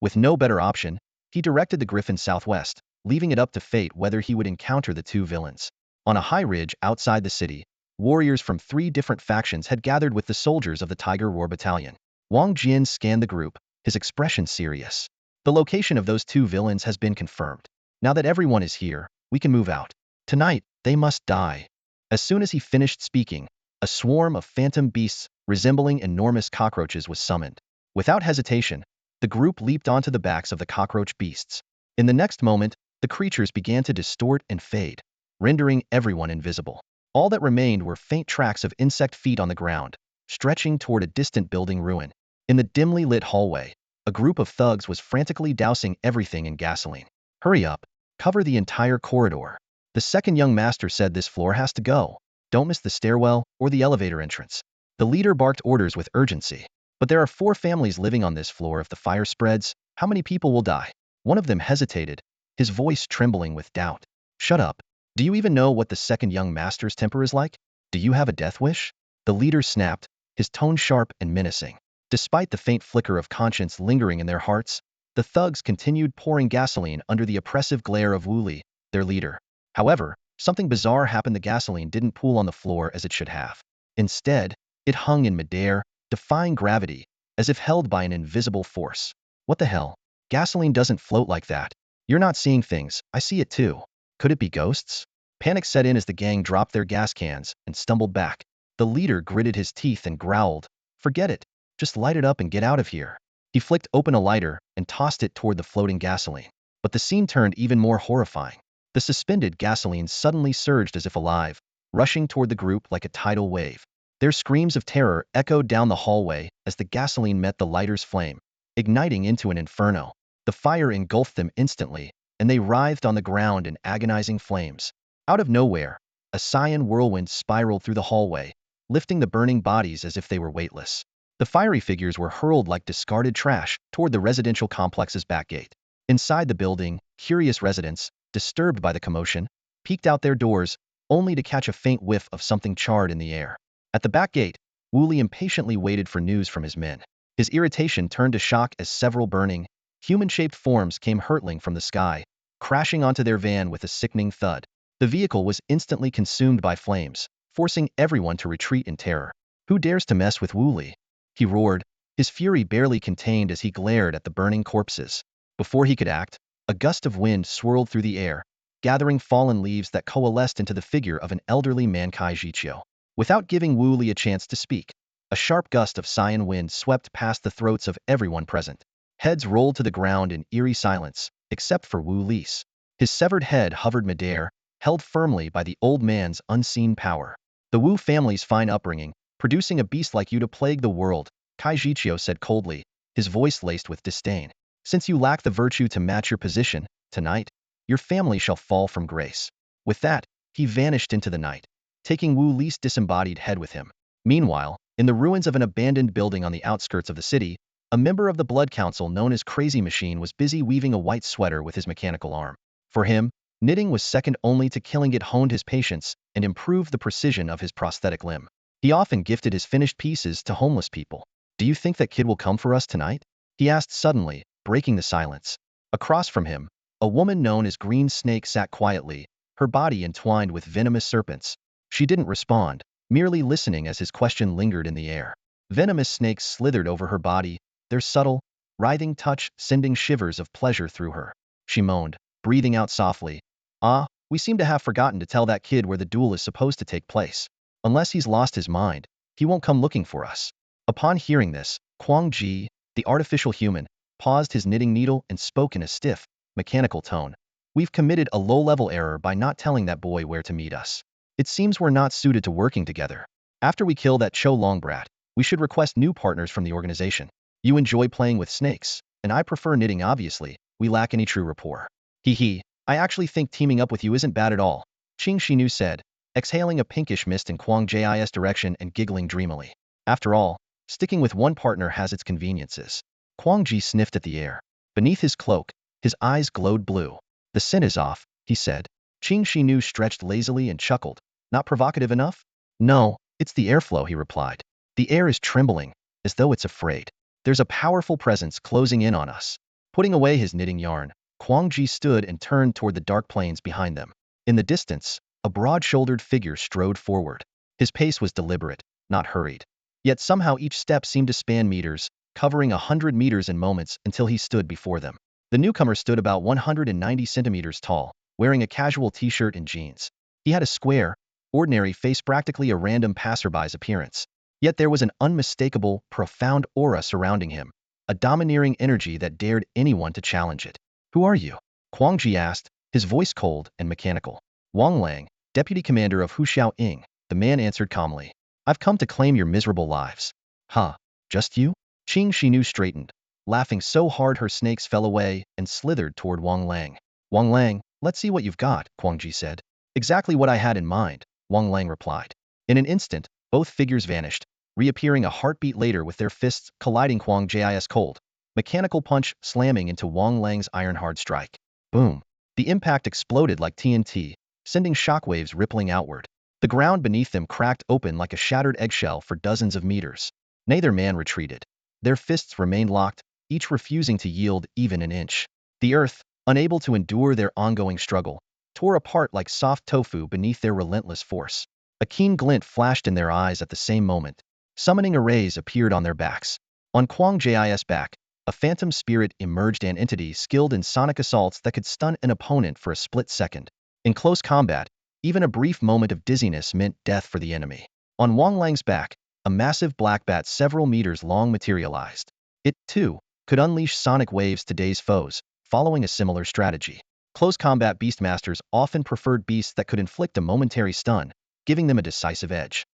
With no better option, he directed the griffin southwest, leaving it up to fate whether he would encounter the two villains. On a high ridge outside the city, warriors from 3 different factions had gathered with the soldiers of the Tiger Roar Battalion. Wang Jian scanned the group, his expression serious. The location of those 2 villains has been confirmed. Now that everyone is here, we can move out. Tonight, they must die. As soon as he finished speaking, a swarm of phantom beasts resembling enormous cockroaches was summoned. Without hesitation, the group leaped onto the backs of the cockroach beasts. In the next moment, the creatures began to distort and fade, rendering everyone invisible. All that remained were faint tracks of insect feet on the ground, stretching toward a distant building ruin. In the dimly lit hallway, a group of thugs was frantically dousing everything in gasoline. Hurry up, cover the entire corridor. The second young master said this floor has to go. Don't miss the stairwell or the elevator entrance. The leader barked orders with urgency. But there are 4 families living on this floor. If the fire spreads, how many people will die? One of them hesitated, his voice trembling with doubt. Shut up. Do you even know what the second young master's temper is like? Do you have a death wish? The leader snapped, his tone sharp and menacing. Despite the faint flicker of conscience lingering in their hearts, the thugs continued pouring gasoline under the oppressive glare of Wu Li, their leader. However, something bizarre happened. The gasoline didn't pool on the floor as it should have. Instead, it hung in midair, defying gravity, as if held by an invisible force. What the hell? Gasoline doesn't float like that. You're not seeing things, I see it too. Could it be ghosts? Panic set in as the gang dropped their gas cans and stumbled back. The leader gritted his teeth and growled, "Forget it. Just light it up and get out of here." He flicked open a lighter and tossed it toward the floating gasoline. But the scene turned even more horrifying. The suspended gasoline suddenly surged as if alive, rushing toward the group like a tidal wave. Their screams of terror echoed down the hallway as the gasoline met the lighter's flame, igniting into an inferno. The fire engulfed them instantly, and they writhed on the ground in agonizing flames. Out of nowhere, a cyan whirlwind spiraled through the hallway, lifting the burning bodies as if they were weightless. The fiery figures were hurled like discarded trash toward the residential complex's back gate. Inside the building, curious residents, disturbed by the commotion, peeked out their doors, only to catch a faint whiff of something charred in the air. At the back gate, Wu Li impatiently waited for news from his men. His irritation turned to shock as several burning, human-shaped forms came hurtling from the sky, crashing onto their van with a sickening thud. The vehicle was instantly consumed by flames, forcing everyone to retreat in terror. Who dares to mess with Wu Li? He roared, his fury barely contained as he glared at the burning corpses. Before he could act, a gust of wind swirled through the air, gathering fallen leaves that coalesced into the figure of an elderly man Kaijichio. Without giving Wu Li a chance to speak, a sharp gust of cyan wind swept past the throats of everyone present. Heads rolled to the ground in eerie silence, except for Wu Li's. His severed head hovered midair, held firmly by the old man's unseen power. The Wu family's fine upbringing, producing a beast like you to plague the world, Kaijichio said coldly, his voice laced with disdain. Since you lack the virtue to match your position, tonight, your family shall fall from grace. With that, he vanished into the night, taking Wu Li's disembodied head with him. Meanwhile, in the ruins of an abandoned building on the outskirts of the city, a member of the Blood Council known as Crazy Machine was busy weaving a white sweater with his mechanical arm. For him, knitting was second only to killing. It honed his patience and improved the precision of his prosthetic limb. He often gifted his finished pieces to homeless people. "Do you think that kid will come for us tonight?" he asked suddenly, breaking the silence. Across from him, a woman known as Green Snake sat quietly, her body entwined with venomous serpents. She didn't respond, merely listening as his question lingered in the air. Venomous snakes slithered over her body, their subtle, writhing touch sending shivers of pleasure through her. She moaned, breathing out softly. "Ah, we seem to have forgotten to tell that kid where the duel is supposed to take place. Unless he's lost his mind, he won't come looking for us." Upon hearing this, Kwang Ji, the artificial human, paused his knitting needle and spoke in a stiff, mechanical tone. "We've committed a low-level error by not telling that boy where to meet us. It seems we're not suited to working together. After we kill that Cho Long brat, we should request new partners from the organization. You enjoy playing with snakes, and I prefer knitting obviously, we lack any true rapport. Hee, I actually think teaming up with you isn't bad at all, Qing Shinu said, exhaling a pinkish mist in Kwang Ji's direction and giggling dreamily. After all, sticking with one partner has its conveniences. Kwang Ji sniffed at the air. Beneath his cloak, his eyes glowed blue. The scent is off, he said. Qing Shinu stretched lazily and chuckled. Not provocative enough? No, it's the airflow, he replied. The air is trembling, as though it's afraid. There's a powerful presence closing in on us. Putting away his knitting yarn, Kwang Ji stood and turned toward the dark plains behind them. In the distance, a broad-shouldered figure strode forward. His pace was deliberate, not hurried. Yet somehow each step seemed to span meters, covering 100 meters in moments until he stood before them. The newcomer stood about 190 centimeters tall, wearing a casual t-shirt and jeans. He had a square, ordinary face, practically a random passerby's appearance. Yet there was an unmistakable, profound aura surrounding him, a domineering energy that dared anyone to challenge it. Who are you? Kwang Ji asked, his voice cold and mechanical. Wang Lang, deputy commander of Huxiao Ying, the man answered calmly. I've come to claim your miserable lives. Huh, just you? Qing Shinu straightened, laughing so hard her snakes fell away and slithered toward Wang Lang. Wang Lang, let's see what you've got, Kwang Ji said. Exactly what I had in mind, Wang Lang replied. In an instant, both figures vanished, reappearing a heartbeat later with their fists colliding. Kwang Ji's cold, mechanical punch slamming into Wang Lang's iron-hard strike. Boom. The impact exploded like TNT, sending shockwaves rippling outward. The ground beneath them cracked open like a shattered eggshell for dozens of meters. Neither man retreated. Their fists remained locked, each refusing to yield even an inch. The earth, unable to endure their ongoing struggle, tore apart like soft tofu beneath their relentless force. A keen glint flashed in their eyes at the same moment. Summoning arrays appeared on their backs. On Kwang Ji's back, a phantom spirit emerged, an entity skilled in sonic assaults that could stun an opponent for a split second. In close combat, even a brief moment of dizziness meant death for the enemy. On Wang Lang's back, a massive black bat several meters long materialized. It, too, could unleash sonic waves to daze foes, following a similar strategy. Close combat beastmasters often preferred beasts that could inflict a momentary stun, giving them a decisive edge.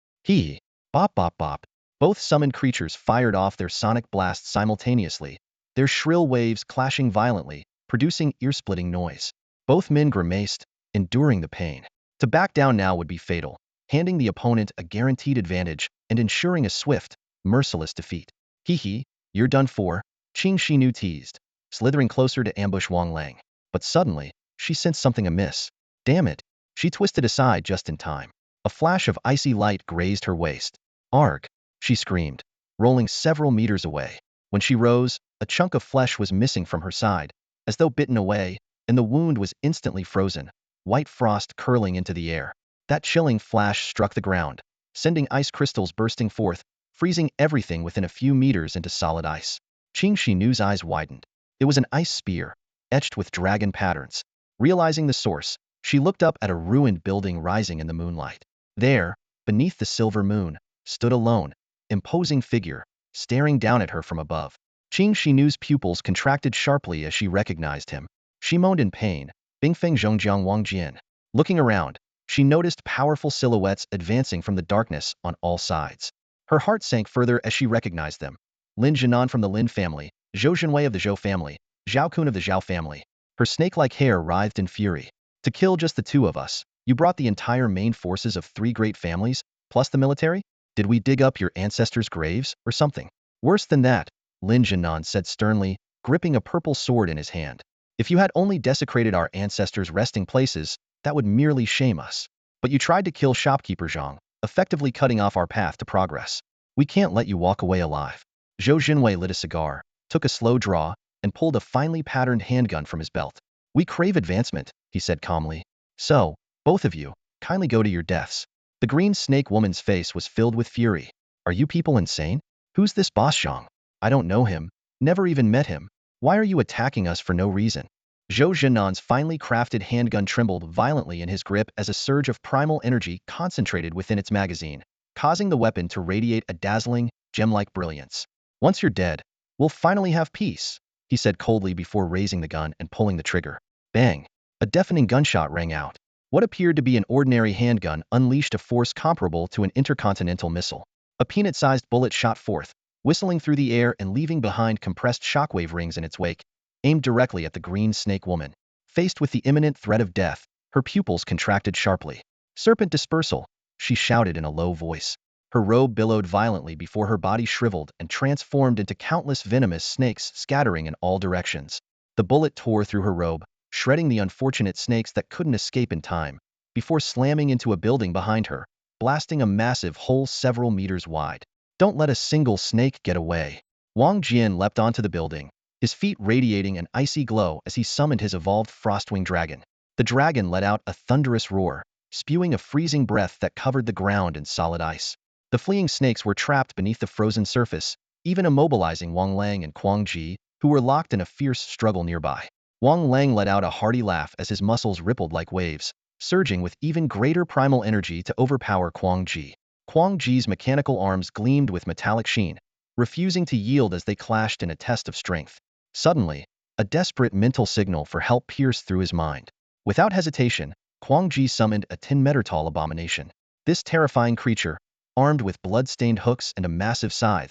Bop bop bop. Both summoned creatures fired off their sonic blasts simultaneously, their shrill waves clashing violently, producing ear-splitting noise. Both men grimaced, enduring the pain. To back down now would be fatal, handing the opponent a guaranteed advantage and ensuring a swift, merciless defeat. You're done for, Qing Shinu teased, slithering closer to ambush Wang Lang. But suddenly, she sensed something amiss. Damn it! She twisted aside just in time. A flash of icy light grazed her waist. Arg! She screamed, rolling several meters away. When she rose, a chunk of flesh was missing from her side, as though bitten away, and the wound was instantly frozen, white frost curling into the air. That chilling flash struck the ground, sending ice crystals bursting forth, freezing everything within a few meters into solid ice. Qing Shinu's eyes widened. It was an ice spear, etched with dragon patterns. Realizing the source, she looked up at a ruined building rising in the moonlight. There, beneath the silver moon, stood a lone, imposing figure, staring down at her from above. Qing Shinu's pupils contracted sharply as she recognized him. She moaned in pain, Bingfeng Zhongjiang Wangjian. Looking around, she noticed powerful silhouettes advancing from the darkness on all sides. Her heart sank further as she recognized them. Lin Jinan from the Lin family, Zhou Zhenwei of the Zhou family, Zhao Kun of the Zhao family. Her snake-like hair writhed in fury. To kill just the two of us, you brought the entire main forces of 3 great families, plus the military? Did we dig up your ancestors' graves, or something? Worse than that, Lin Jinan said sternly, gripping a purple sword in his hand. If you had only desecrated our ancestors' resting places, that would merely shame us. But you tried to kill shopkeeper Zhang, effectively cutting off our path to progress. We can't let you walk away alive. Zhou Zhenwei lit a cigar, took a slow draw, and pulled a finely patterned handgun from his belt. We crave advancement, he said calmly. So, both of you, kindly go to your deaths. The green snake woman's face was filled with fury. Are you people insane? Who's this boss Zhang? I don't know him, never even met him. Why are you attacking us for no reason? Zhou Zhenan's finely crafted handgun trembled violently in his grip as a surge of primal energy concentrated within its magazine, causing the weapon to radiate a dazzling, gem-like brilliance. Once you're dead, we'll finally have peace, he said coldly before raising the gun and pulling the trigger. Bang! A deafening gunshot rang out. What appeared to be an ordinary handgun unleashed a force comparable to an intercontinental missile. A peanut-sized bullet shot forth, whistling through the air and leaving behind compressed shockwave rings in its wake. aimed directly at the green snake woman. Faced with the imminent threat of death, her pupils contracted sharply. Serpent dispersal, she shouted in a low voice. Her robe billowed violently before her body shriveled and transformed into countless venomous snakes scattering in all directions. The bullet tore through her robe, shredding the unfortunate snakes that couldn't escape in time, before slamming into a building behind her, blasting a massive hole several meters wide. Don't let a single snake get away. Wang Jian leapt onto the building, his feet radiating an icy glow as he summoned his evolved frostwing dragon. The dragon let out a thunderous roar, spewing a freezing breath that covered the ground in solid ice. The fleeing snakes were trapped beneath the frozen surface, even immobilizing Wang Lang and Quang Ji, who were locked in a fierce struggle nearby. Wang Lang let out a hearty laugh as his muscles rippled like waves, surging with even greater primal energy to overpower Quang Ji. Quang Ji's mechanical arms gleamed with metallic sheen, refusing to yield as they clashed in a test of strength. Suddenly, a desperate mental signal for help pierced through his mind. Without hesitation, Quang Ji summoned a 10-meter-tall abomination. This terrifying creature, armed with blood-stained hooks and a massive scythe,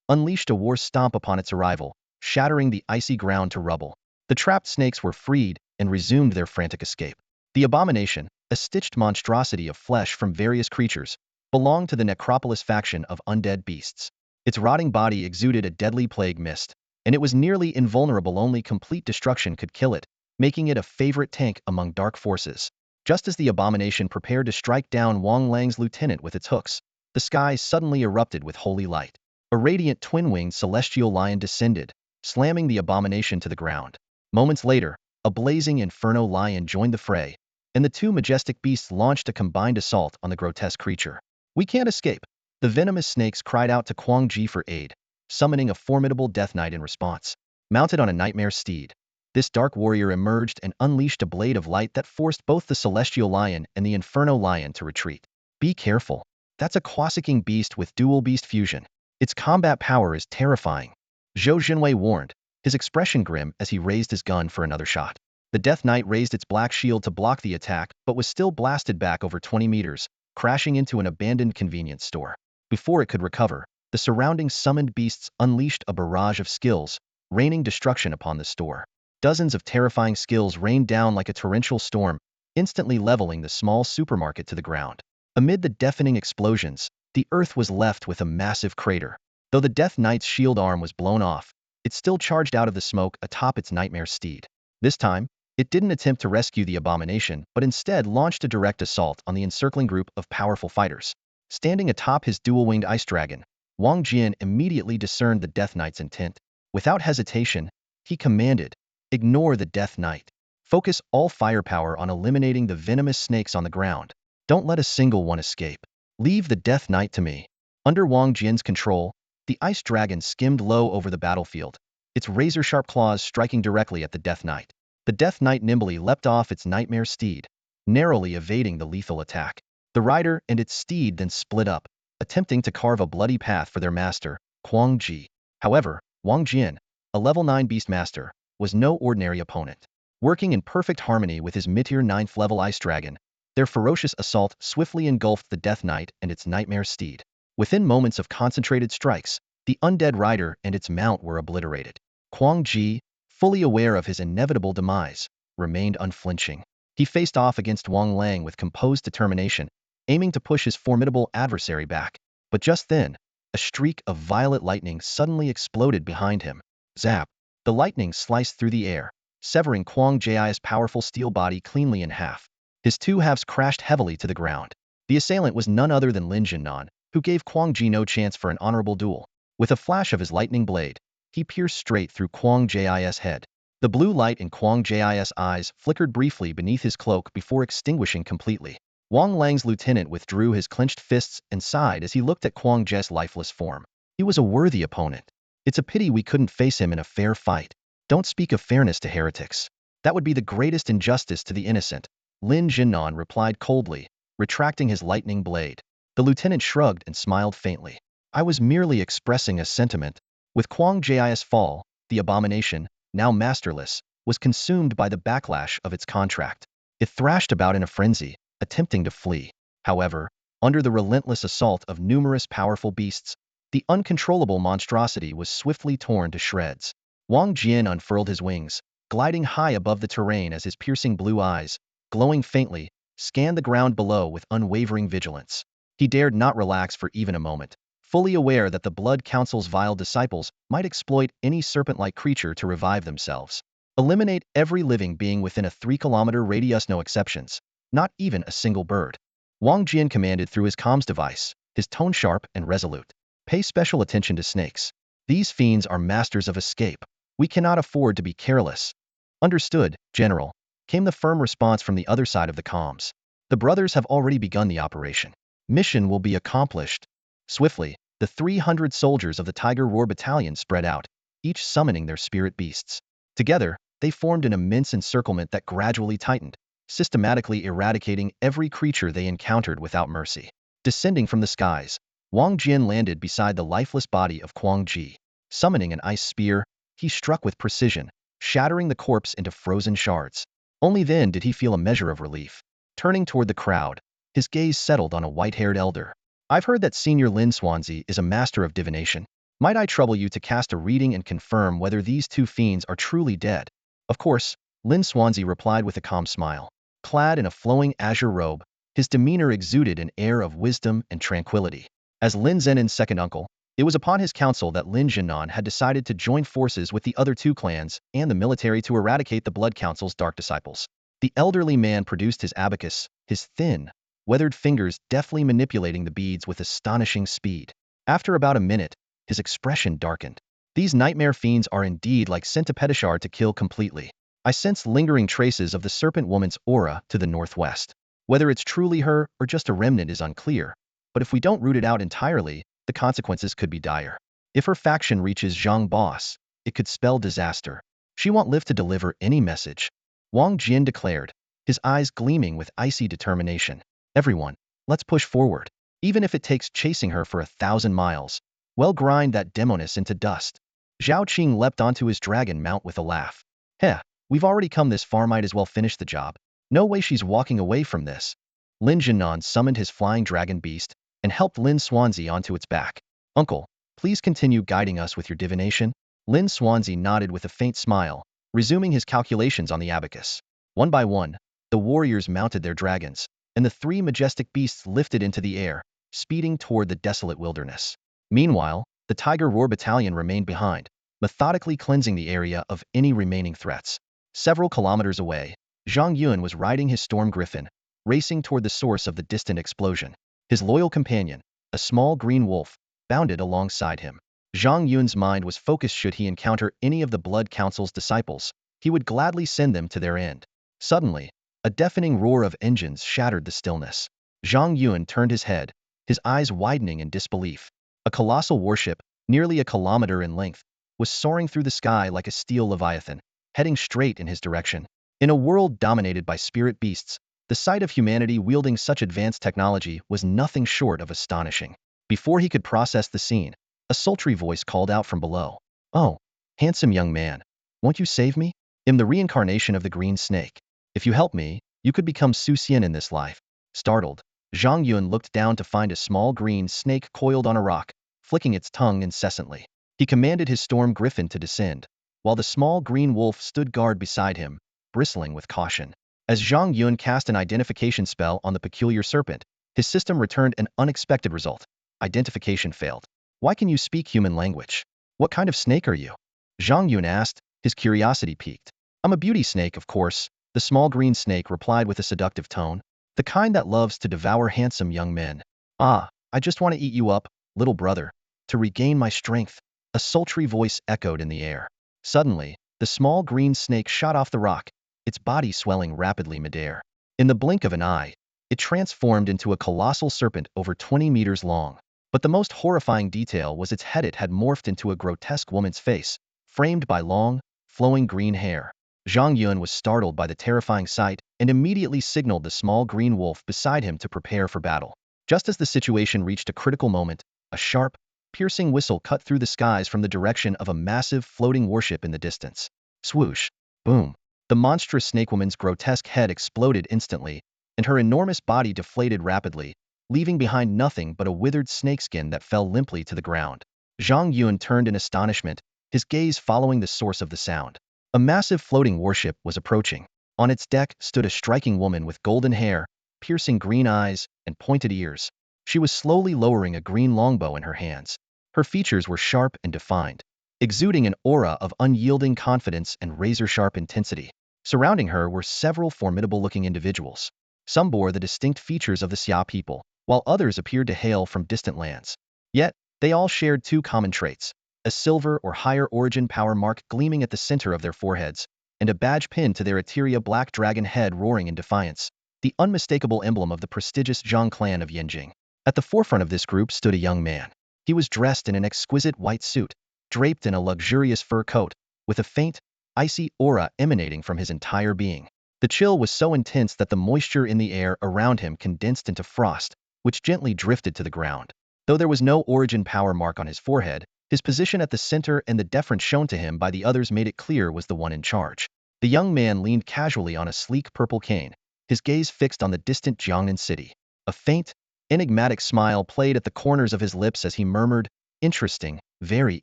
unleashed a war stomp upon its arrival, shattering the icy ground to rubble. The trapped snakes were freed and resumed their frantic escape. The abomination, a stitched monstrosity of flesh from various creatures, belonged to the necropolis faction of undead beasts. Its rotting body exuded a deadly plague mist, and it was nearly invulnerable. Only complete destruction could kill it, making it a favorite tank among dark forces. Just as the abomination prepared to strike down Wang Lang's lieutenant with its hooks, the sky suddenly erupted with holy light. A radiant twin-winged celestial lion descended, slamming the abomination to the ground. Moments later, a blazing inferno lion joined the fray, and the two majestic beasts launched a combined assault on the grotesque creature. We can't escape. The venomous snakes cried out to Quang Ji for aid, summoning a formidable death knight in response. Mounted on a nightmare steed, this dark warrior emerged and unleashed a blade of light that forced both the celestial lion and the inferno lion to retreat. Be careful. That's a Quasiking beast with dual beast fusion. Its combat power is terrifying, Zhou Jinwei warned, his expression grim as he raised his gun for another shot. The Death Knight raised its black shield to block the attack, but was still blasted back over 20 meters, crashing into an abandoned convenience store. Before it could recover, the surrounding summoned beasts unleashed a barrage of skills, raining destruction upon the store. Dozens of terrifying skills rained down like a torrential storm, instantly leveling the small supermarket to the ground. Amid the deafening explosions, the earth was left with a massive crater. Though the Death Knight's shield arm was blown off, it still charged out of the smoke atop its nightmare steed. This time, it didn't attempt to rescue the abomination, but instead launched a direct assault on the encircling group of powerful fighters. Standing atop his dual-winged ice dragon, Wang Jian immediately discerned the Death Knight's intent. Without hesitation, he commanded, "Ignore the Death Knight. Focus all firepower on eliminating the venomous snakes on the ground. Don't let a single one escape. Leave the Death Knight to me." Under Wang Jian's control, the ice dragon skimmed low over the battlefield, its razor-sharp claws striking directly at the Death Knight. The Death Knight nimbly leapt off its nightmare steed, narrowly evading the lethal attack. The rider and its steed then split up, attempting to carve a bloody path for their master, Quang Ji. However, Wang Jian, a level 9 beast master, was no ordinary opponent. Working in perfect harmony with his mid-tier 9th level ice dragon, their ferocious assault swiftly engulfed the Death Knight and its nightmare steed. Within moments of concentrated strikes, the undead rider and its mount were obliterated. Quang Ji, fully aware of his inevitable demise, remained unflinching. He faced off against Wang Lang with composed determination, aiming to push his formidable adversary back. But just then, a streak of violet lightning suddenly exploded behind him. Zap! The lightning sliced through the air, severing Quang Ji's powerful steel body cleanly in half. His two halves crashed heavily to the ground. The assailant was none other than Lin Jinnan, who gave Quang Ji no chance for an honorable duel. With a flash of his lightning blade, he pierced straight through Quang Ji's head. The blue light in Quang Ji's eyes flickered briefly beneath his cloak before extinguishing completely. Wang Lang's lieutenant withdrew his clenched fists and sighed as he looked at Quang Ji's lifeless form. He was a worthy opponent. It's a pity we couldn't face him in a fair fight. Don't speak of fairness to heretics. That would be the greatest injustice to the innocent, Lin Jinnan replied coldly, retracting his lightning blade. The lieutenant shrugged and smiled faintly. I was merely expressing a sentiment. With Quang Ji's fall, the abomination, now masterless, was consumed by the backlash of its contract. It thrashed about in a frenzy, attempting to flee. However, under the relentless assault of numerous powerful beasts, the uncontrollable monstrosity was swiftly torn to shreds. Wang Jian unfurled his wings, gliding high above the terrain as his piercing blue eyes, glowing faintly, scanned the ground below with unwavering vigilance. He dared not relax for even a moment, fully aware that the Blood Council's vile disciples might exploit any serpent-like creature to revive themselves. Eliminate every living being within a 3-kilometer radius, no exceptions, not even a single bird. Wang Jian commanded through his comms device, his tone sharp and resolute. Pay special attention to snakes. These fiends are masters of escape. We cannot afford to be careless. Understood, General, came the firm response from the other side of the comms. The brothers have already begun the operation. Mission will be accomplished. Swiftly, the 300 soldiers of the Tiger Roar Battalion spread out, each summoning their spirit beasts. Together, they formed an immense encirclement that gradually tightened, systematically eradicating every creature they encountered without mercy. Descending from the skies, Wang Jian landed beside the lifeless body of Quang Ji. Summoning an ice spear, he struck with precision, shattering the corpse into frozen shards. Only then did he feel a measure of relief. Turning toward the crowd, his gaze settled on a white-haired elder. I've heard that Senior Lin Swansea is a master of divination. Might I trouble you to cast a reading and confirm whether these two fiends are truly dead? Of course, Lin Swansea replied with a calm smile. Clad in a flowing azure robe, his demeanor exuded an air of wisdom and tranquility. As Lin Zenin's second uncle, it was upon his counsel that Lin Jinan had decided to join forces with the other two clans and the military to eradicate the Blood Council's dark disciples. The elderly man produced his abacus, his thin, weathered fingers deftly manipulating the beads with astonishing speed. After about a minute, his expression darkened. These nightmare fiends are indeed like Centipedishar to kill completely. I sense lingering traces of the serpent woman's aura to the northwest. Whether it's truly her or just a remnant is unclear, but if we don't root it out entirely, the consequences could be dire. If her faction reaches Zhang Boss, it could spell disaster. She won't live to deliver any message, Wang Jian declared, his eyes gleaming with icy determination. Everyone, let's push forward. Even if it takes chasing her for 1,000 miles, we'll grind that demoness into dust. Zhao Qing leapt onto his dragon mount with a laugh. Heh, we've already come this far, might as well finish the job. No way she's walking away from this. Lin Jinan summoned his flying dragon beast and helped Lin Swansea onto its back. Uncle, please continue guiding us with your divination. Lin Swansea nodded with a faint smile, resuming his calculations on the abacus. One by one, the warriors mounted their dragons, and the three majestic beasts lifted into the air, speeding toward the desolate wilderness. Meanwhile, the Tiger Roar Battalion remained behind, methodically cleansing the area of any remaining threats. Several kilometers away, Zhang Yuan was riding his storm griffin, racing toward the source of the distant explosion. His loyal companion, a small green wolf, bounded alongside him. Zhang Yuan's mind was focused. Should he encounter any of the Blood Council's disciples, he would gladly send them to their end. Suddenly, a deafening roar of engines shattered the stillness. Zhang Yuan turned his head, his eyes widening in disbelief. A colossal warship, nearly a kilometer in length, was soaring through the sky like a steel leviathan, heading straight in his direction. In a world dominated by spirit beasts, the sight of humanity wielding such advanced technology was nothing short of astonishing. Before he could process the scene, a sultry voice called out from below. Oh, handsome young man, won't you save me? I'm the reincarnation of the green snake. If you help me, you could become Su Xian in this life. Startled, Zhang Yuan looked down to find a small green snake coiled on a rock, flicking its tongue incessantly. He commanded his storm griffin to descend, while the small green wolf stood guard beside him, bristling with caution. As Zhang Yuan cast an identification spell on the peculiar serpent, his system returned an unexpected result. Identification failed. Why can you speak human language? What kind of snake are you? Zhang Yuan asked, his curiosity piqued. I'm a beauty snake, of course, the small green snake replied with a seductive tone. The kind that loves to devour handsome young men. Ah, I just want to eat you up, little brother, to regain my strength. A sultry voice echoed in the air. Suddenly, the small green snake shot off the rock, its body swelling rapidly midair. In the blink of an eye, it transformed into a colossal serpent over 20 meters long. But the most horrifying detail was its head. It had morphed into a grotesque woman's face, framed by long, flowing green hair. Zhang Yuan was startled by the terrifying sight and immediately signaled the small green wolf beside him to prepare for battle. Just as the situation reached a critical moment, a sharp, piercing whistle cut through the skies from the direction of a massive floating warship in the distance. Swoosh! Boom! The monstrous snakewoman's grotesque head exploded instantly, and her enormous body deflated rapidly, leaving behind nothing but a withered snakeskin that fell limply to the ground. Zhang Yuan turned in astonishment, his gaze following the source of the sound. A massive floating warship was approaching. On its deck stood a striking woman with golden hair, piercing green eyes, and pointed ears. She was slowly lowering a green longbow in her hands. Her features were sharp and defined, exuding an aura of unyielding confidence and razor-sharp intensity. Surrounding her were several formidable-looking individuals. Some bore the distinct features of the Xia people, while others appeared to hail from distant lands. Yet, they all shared two common traits: a silver or higher origin power mark gleaming at the center of their foreheads, and a badge pinned to their Eteria black dragon head roaring in defiance, the unmistakable emblem of the prestigious Zhang clan of Yinjing. At the forefront of this group stood a young man. He was dressed in an exquisite white suit, draped in a luxurious fur coat, with a faint, icy aura emanating from his entire being. The chill was so intense that the moisture in the air around him condensed into frost, which gently drifted to the ground. Though there was no origin power mark on his forehead, his position at the center and the deference shown to him by the others made it clear was the one in charge. The young man leaned casually on a sleek purple cane, his gaze fixed on the distant Jiangnan city. A faint, enigmatic smile played at the corners of his lips as he murmured, "Interesting, very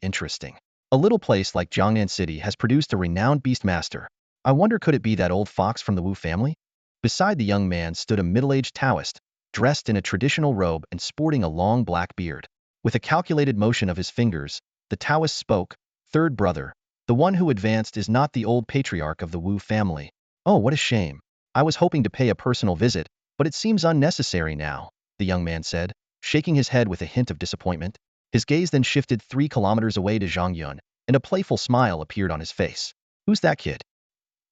interesting. A little place like Jiangnan City has produced a renowned beastmaster. I wonder, could it be that old fox from the Wu family?" Beside the young man stood a middle-aged Taoist, dressed in a traditional robe and sporting a long black beard. With a calculated motion of his fingers, the Taoist spoke, "Third brother, the one who advanced is not the old patriarch of the Wu family. Oh, what a shame. I was hoping to pay a personal visit, but it seems unnecessary now," the young man said, shaking his head with a hint of disappointment. His gaze then shifted 3 kilometers away to Zhang Yun, and a playful smile appeared on his face. "Who's that kid?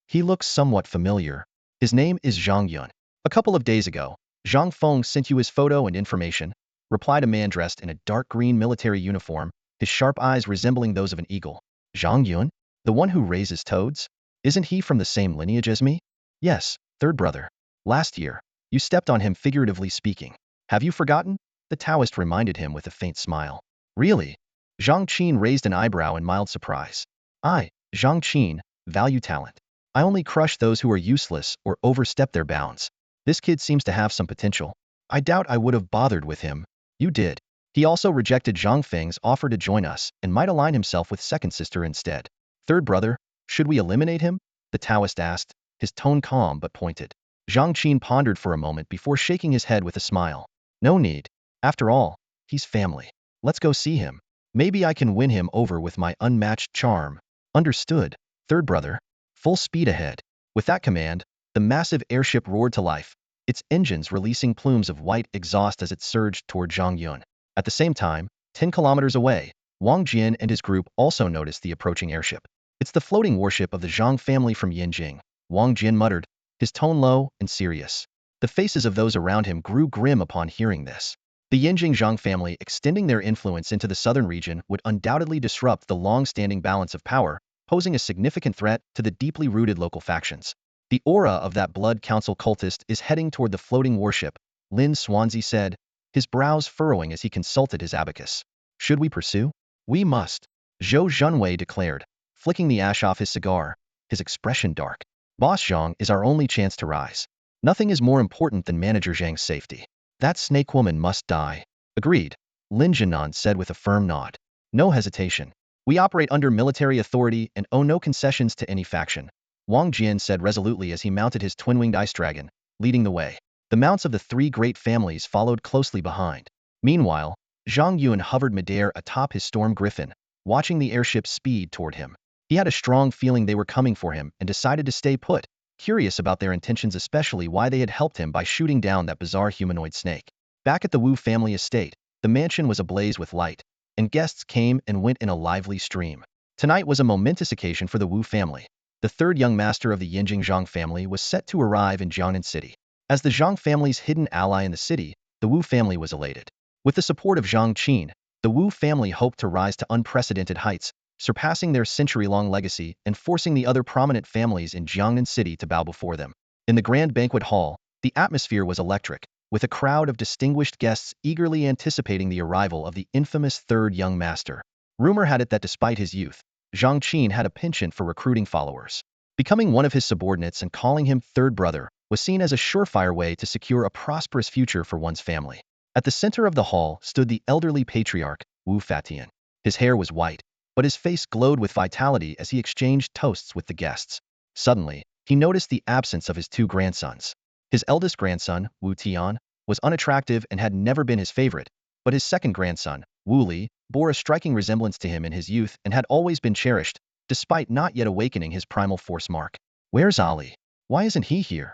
He looks somewhat familiar. His name is Zhang Yun. A couple of days ago, Zhang Feng sent you his photo and information," replied a man dressed in a dark green military uniform, his sharp eyes resembling those of an eagle. "Zhang Yun? The one who raises toads? Isn't he from the same lineage as me?" "Yes, third brother. Last year, you stepped on him, figuratively speaking. Have you forgotten?" the Taoist reminded him with a faint smile. "Really?" Zhang Qin raised an eyebrow in mild surprise. "I, Zhang Qin, value talent. I only crush those who are useless or overstep their bounds. This kid seems to have some potential. I doubt I would have bothered with him." "You did." He also rejected Zhang Feng's offer to join us and might align himself with second sister instead. "Third brother, should we eliminate him?" the Taoist asked, his tone calm but pointed. Zhang Qin pondered for a moment before shaking his head with a smile. "No need. After all, he's family. Let's go see him. Maybe I can win him over with my unmatched charm." "Understood, third brother." Full speed ahead. With that command, the massive airship roared to life, its engines releasing plumes of white exhaust as it surged toward Zhang Yun. At the same time, 10 kilometers away, Wang Jian and his group also noticed the approaching airship. "It's the floating warship of the Zhang family from Yinjing," Wang Jian muttered, his tone low and serious. The faces of those around him grew grim upon hearing this. The Yinjing Zhang family extending their influence into the southern region would undoubtedly disrupt the long-standing balance of power, posing a significant threat to the deeply rooted local factions. "The aura of that Blood Council cultist is heading toward the floating warship," Lin Swansea said, his brows furrowing as he consulted his abacus. "Should we pursue?" "We must," Zhou Zhenwei declared, flicking the ash off his cigar, his expression dark. "Boss Zhang is our only chance to rise. Nothing is more important than Manager Zhang's safety. That snake woman must die." "Agreed," Lin Jinan said with a firm nod. "No hesitation. We operate under military authority and owe no concessions to any faction," Wang Jian said resolutely as he mounted his twin-winged ice dragon, leading the way. The mounts of the 3 great families followed closely behind. Meanwhile, Zhang Yun hovered midair atop his storm griffin, watching the airship speed toward him. He had a strong feeling they were coming for him and decided to stay put, curious about their intentions, especially why they had helped him by shooting down that bizarre humanoid snake. Back at the Wu family estate, the mansion was ablaze with light, and guests came and went in a lively stream. Tonight was a momentous occasion for the Wu family. The third young master of the Yinjing Zhang family was set to arrive in Jiangnan City. As the Zhang family's hidden ally in the city, the Wu family was elated. With the support of Zhang Qin, the Wu family hoped to rise to unprecedented heights, surpassing their century-long legacy and forcing the other prominent families in Jiangnan City to bow before them. In the grand banquet hall, the atmosphere was electric, with a crowd of distinguished guests eagerly anticipating the arrival of the infamous third young master. Rumor had it that despite his youth, Zhang Qin had a penchant for recruiting followers. Becoming one of his subordinates and calling him third brother was seen as a surefire way to secure a prosperous future for one's family. At the center of the hall stood the elderly patriarch, Wu Fatian. His hair was white, but his face glowed with vitality as he exchanged toasts with the guests. Suddenly, he noticed the absence of his two grandsons. His eldest grandson, Wu Tian, was unattractive and had never been his favorite, but his second grandson, Wu Li, bore a striking resemblance to him in his youth and had always been cherished, despite not yet awakening his primal force mark. Where's Ali? Why isn't he here?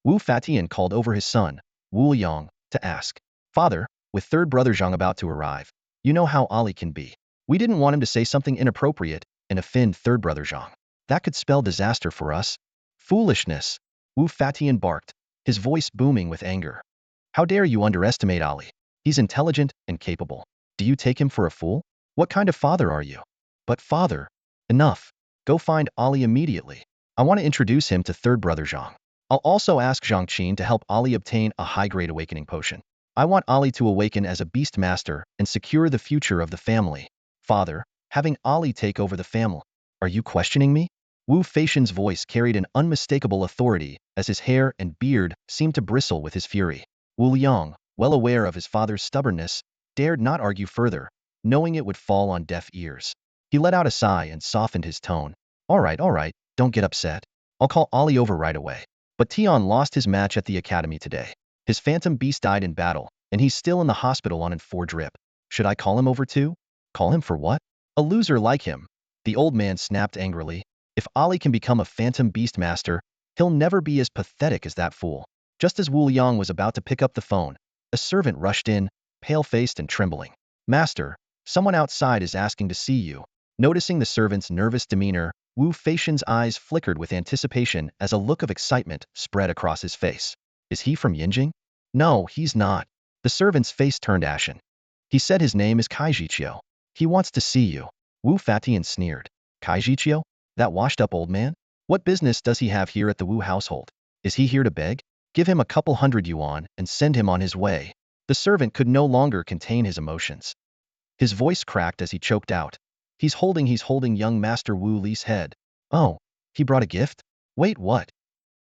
Wu Fatian called over his son, Wu Yang, to ask. Father, with third brother Zhang about to arrive, you know how Ali can be. We didn't want him to say something inappropriate and offend third brother Zhang. That could spell disaster for us. Foolishness, Wu Fatian barked, his voice booming with anger. How dare you underestimate Ali? He's intelligent and capable. Do you take him for a fool? What kind of father are you? But father, enough. Go find Ali immediately. I want to introduce him to third brother Zhang. I'll also ask Zhang Qin to help Ali obtain a high-grade awakening potion. I want Ali to awaken as a beast master and secure the future of the family. Father, having Ali take over the family. Are you questioning me? Wu Feixian's voice carried an unmistakable authority as his hair and beard seemed to bristle with his fury. Wu Liang, well aware of his father's stubbornness, dared not argue further, knowing it would fall on deaf ears. He let out a sigh and softened his tone. All right, don't get upset. I'll call Ali over right away. But Tian lost his match at the academy today. His phantom beast died in battle, and he's still in the hospital on an 4 drip. Should I call him over too? Call him for what? A loser like him. The old man snapped angrily. If Ali can become a phantom beast master, he'll never be as pathetic as that fool. Just as Wu Liang was about to pick up the phone, a servant rushed in, pale-faced and trembling. Master, someone outside is asking to see you. Noticing the servant's nervous demeanor, Wu Feixian's eyes flickered with anticipation as a look of excitement spread across his face. Is he from Yinjing? No, he's not. The servant's face turned ashen. He said his name is Kaijiqiu. He wants to see you. Wu Fatian sneered. Kaijiqiu? That washed-up old man? What business does he have here at the Wu household? Is he here to beg? Give him a couple hundred yuan and send him on his way. The servant could no longer contain his emotions. His voice cracked as he choked out. He's holding young Master Wu Li's head. Oh, he brought a gift? Wait, what?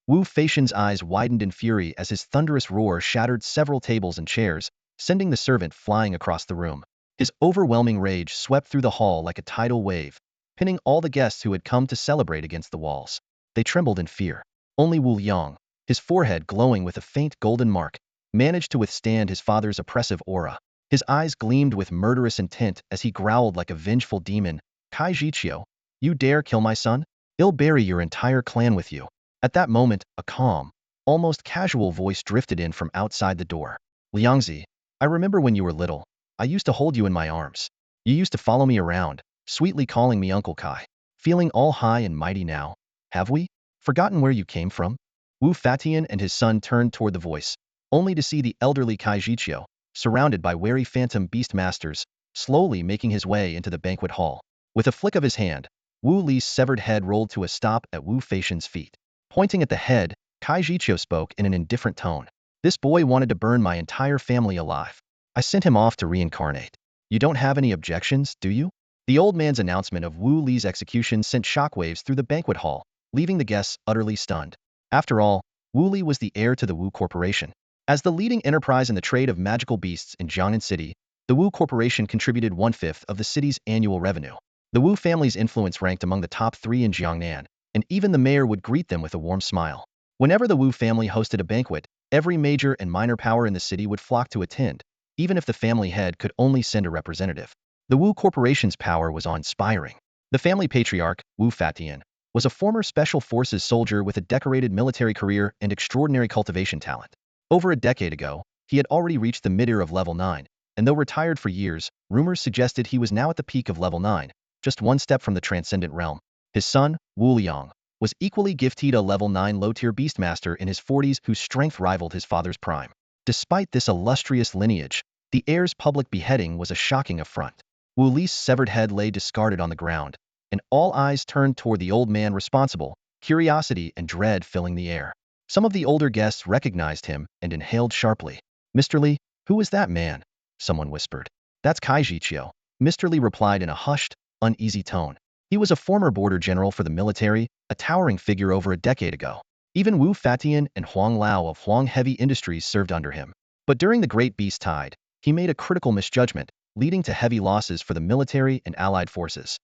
Wu Feixian's eyes widened in fury as his thunderous roar shattered several tables and chairs, sending the servant flying across the room. His overwhelming rage swept through the hall like a tidal wave, pinning all the guests who had come to celebrate against the walls. They trembled in fear. Only Wu Liang, his forehead glowing with a faint golden mark, managed to withstand his father's oppressive aura. His eyes gleamed with murderous intent as he growled like a vengeful demon. Kaijiqiu, you dare kill my son? I'll bury your entire clan with you. At that moment, a calm, almost casual voice drifted in from outside the door. Liangzi, I remember when you were little. I used to hold you in my arms. You used to follow me around, sweetly calling me Uncle Kai. Feeling all high and mighty now? Have we? Forgotten where you came from? Wu Fatian and his son turned toward the voice, only to see the elderly Kaijiqiu, surrounded by wary phantom beast masters, slowly making his way into the banquet hall. With a flick of his hand, Wu Li's severed head rolled to a stop at Wu Feixian's feet. Pointing at the head, Kaijiqiu spoke in an indifferent tone. This boy wanted to burn my entire family alive. I sent him off to reincarnate. You don't have any objections, do you? The old man's announcement of Wu Li's execution sent shockwaves through the banquet hall, leaving the guests utterly stunned. After all, Wu Li was the heir to the Wu Corporation. As the leading enterprise in the trade of magical beasts in Jiangnan City, the Wu Corporation contributed 1/5 of the city's annual revenue. The Wu family's influence ranked among the top 3 in Jiangnan, and even the mayor would greet them with a warm smile. Whenever the Wu family hosted a banquet, every major and minor power in the city would flock to attend, even if the family head could only send a representative. The Wu Corporation's power was awe-inspiring. The family patriarch, Wu Fatian, was a former special forces soldier with a decorated military career and extraordinary cultivation talent. Over a decade ago, he had already reached the mid-ear of level 9, and though retired for years, rumors suggested he was now at the peak of level 9, just one step from the transcendent realm. His son, Wu Liang, was equally gifted a level 9 low-tier beastmaster in his 40s whose strength rivaled his father's prime. Despite this illustrious lineage, the heir's public beheading was a shocking affront. Wu Li's severed head lay discarded on the ground, and all eyes turned toward the old man responsible, curiosity and dread filling the air. Some of the older guests recognized him and inhaled sharply. Mr. Li, who is that man? Someone whispered. That's Kaijiqiu, Mr. Li replied in a hushed, uneasy tone. He was a former border general for the military, a towering figure over a decade ago. Even Wu Fatian and Huang Lao of Huang Heavy Industries served under him. But during the Great Beast Tide, he made a critical misjudgment, leading to heavy losses for the military and allied forces.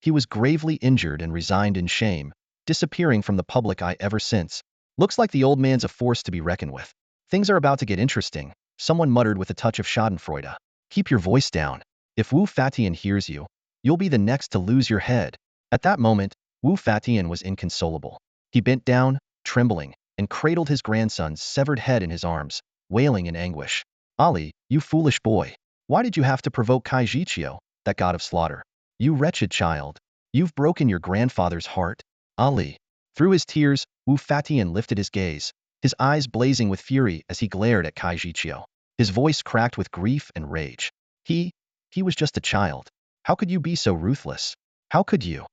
He was gravely injured and resigned in shame, disappearing from the public eye ever since. Looks like the old man's a force to be reckoned with. Things are about to get interesting, someone muttered with a touch of schadenfreude. Keep your voice down. If Wu Fatian hears you, you'll be the next to lose your head. At that moment, Wu Fatian was inconsolable. He bent down, trembling, and cradled his grandson's severed head in his arms, wailing in anguish. Ali, you foolish boy. Why did you have to provoke Kai Jiqiu, that god of slaughter? You wretched child. You've broken your grandfather's heart. Ali. Through his tears, Wu Fatian lifted his gaze, his eyes blazing with fury as he glared at Kai Jiqiu. His voice cracked with grief and rage. He was just a child. How could you be so ruthless? How could you?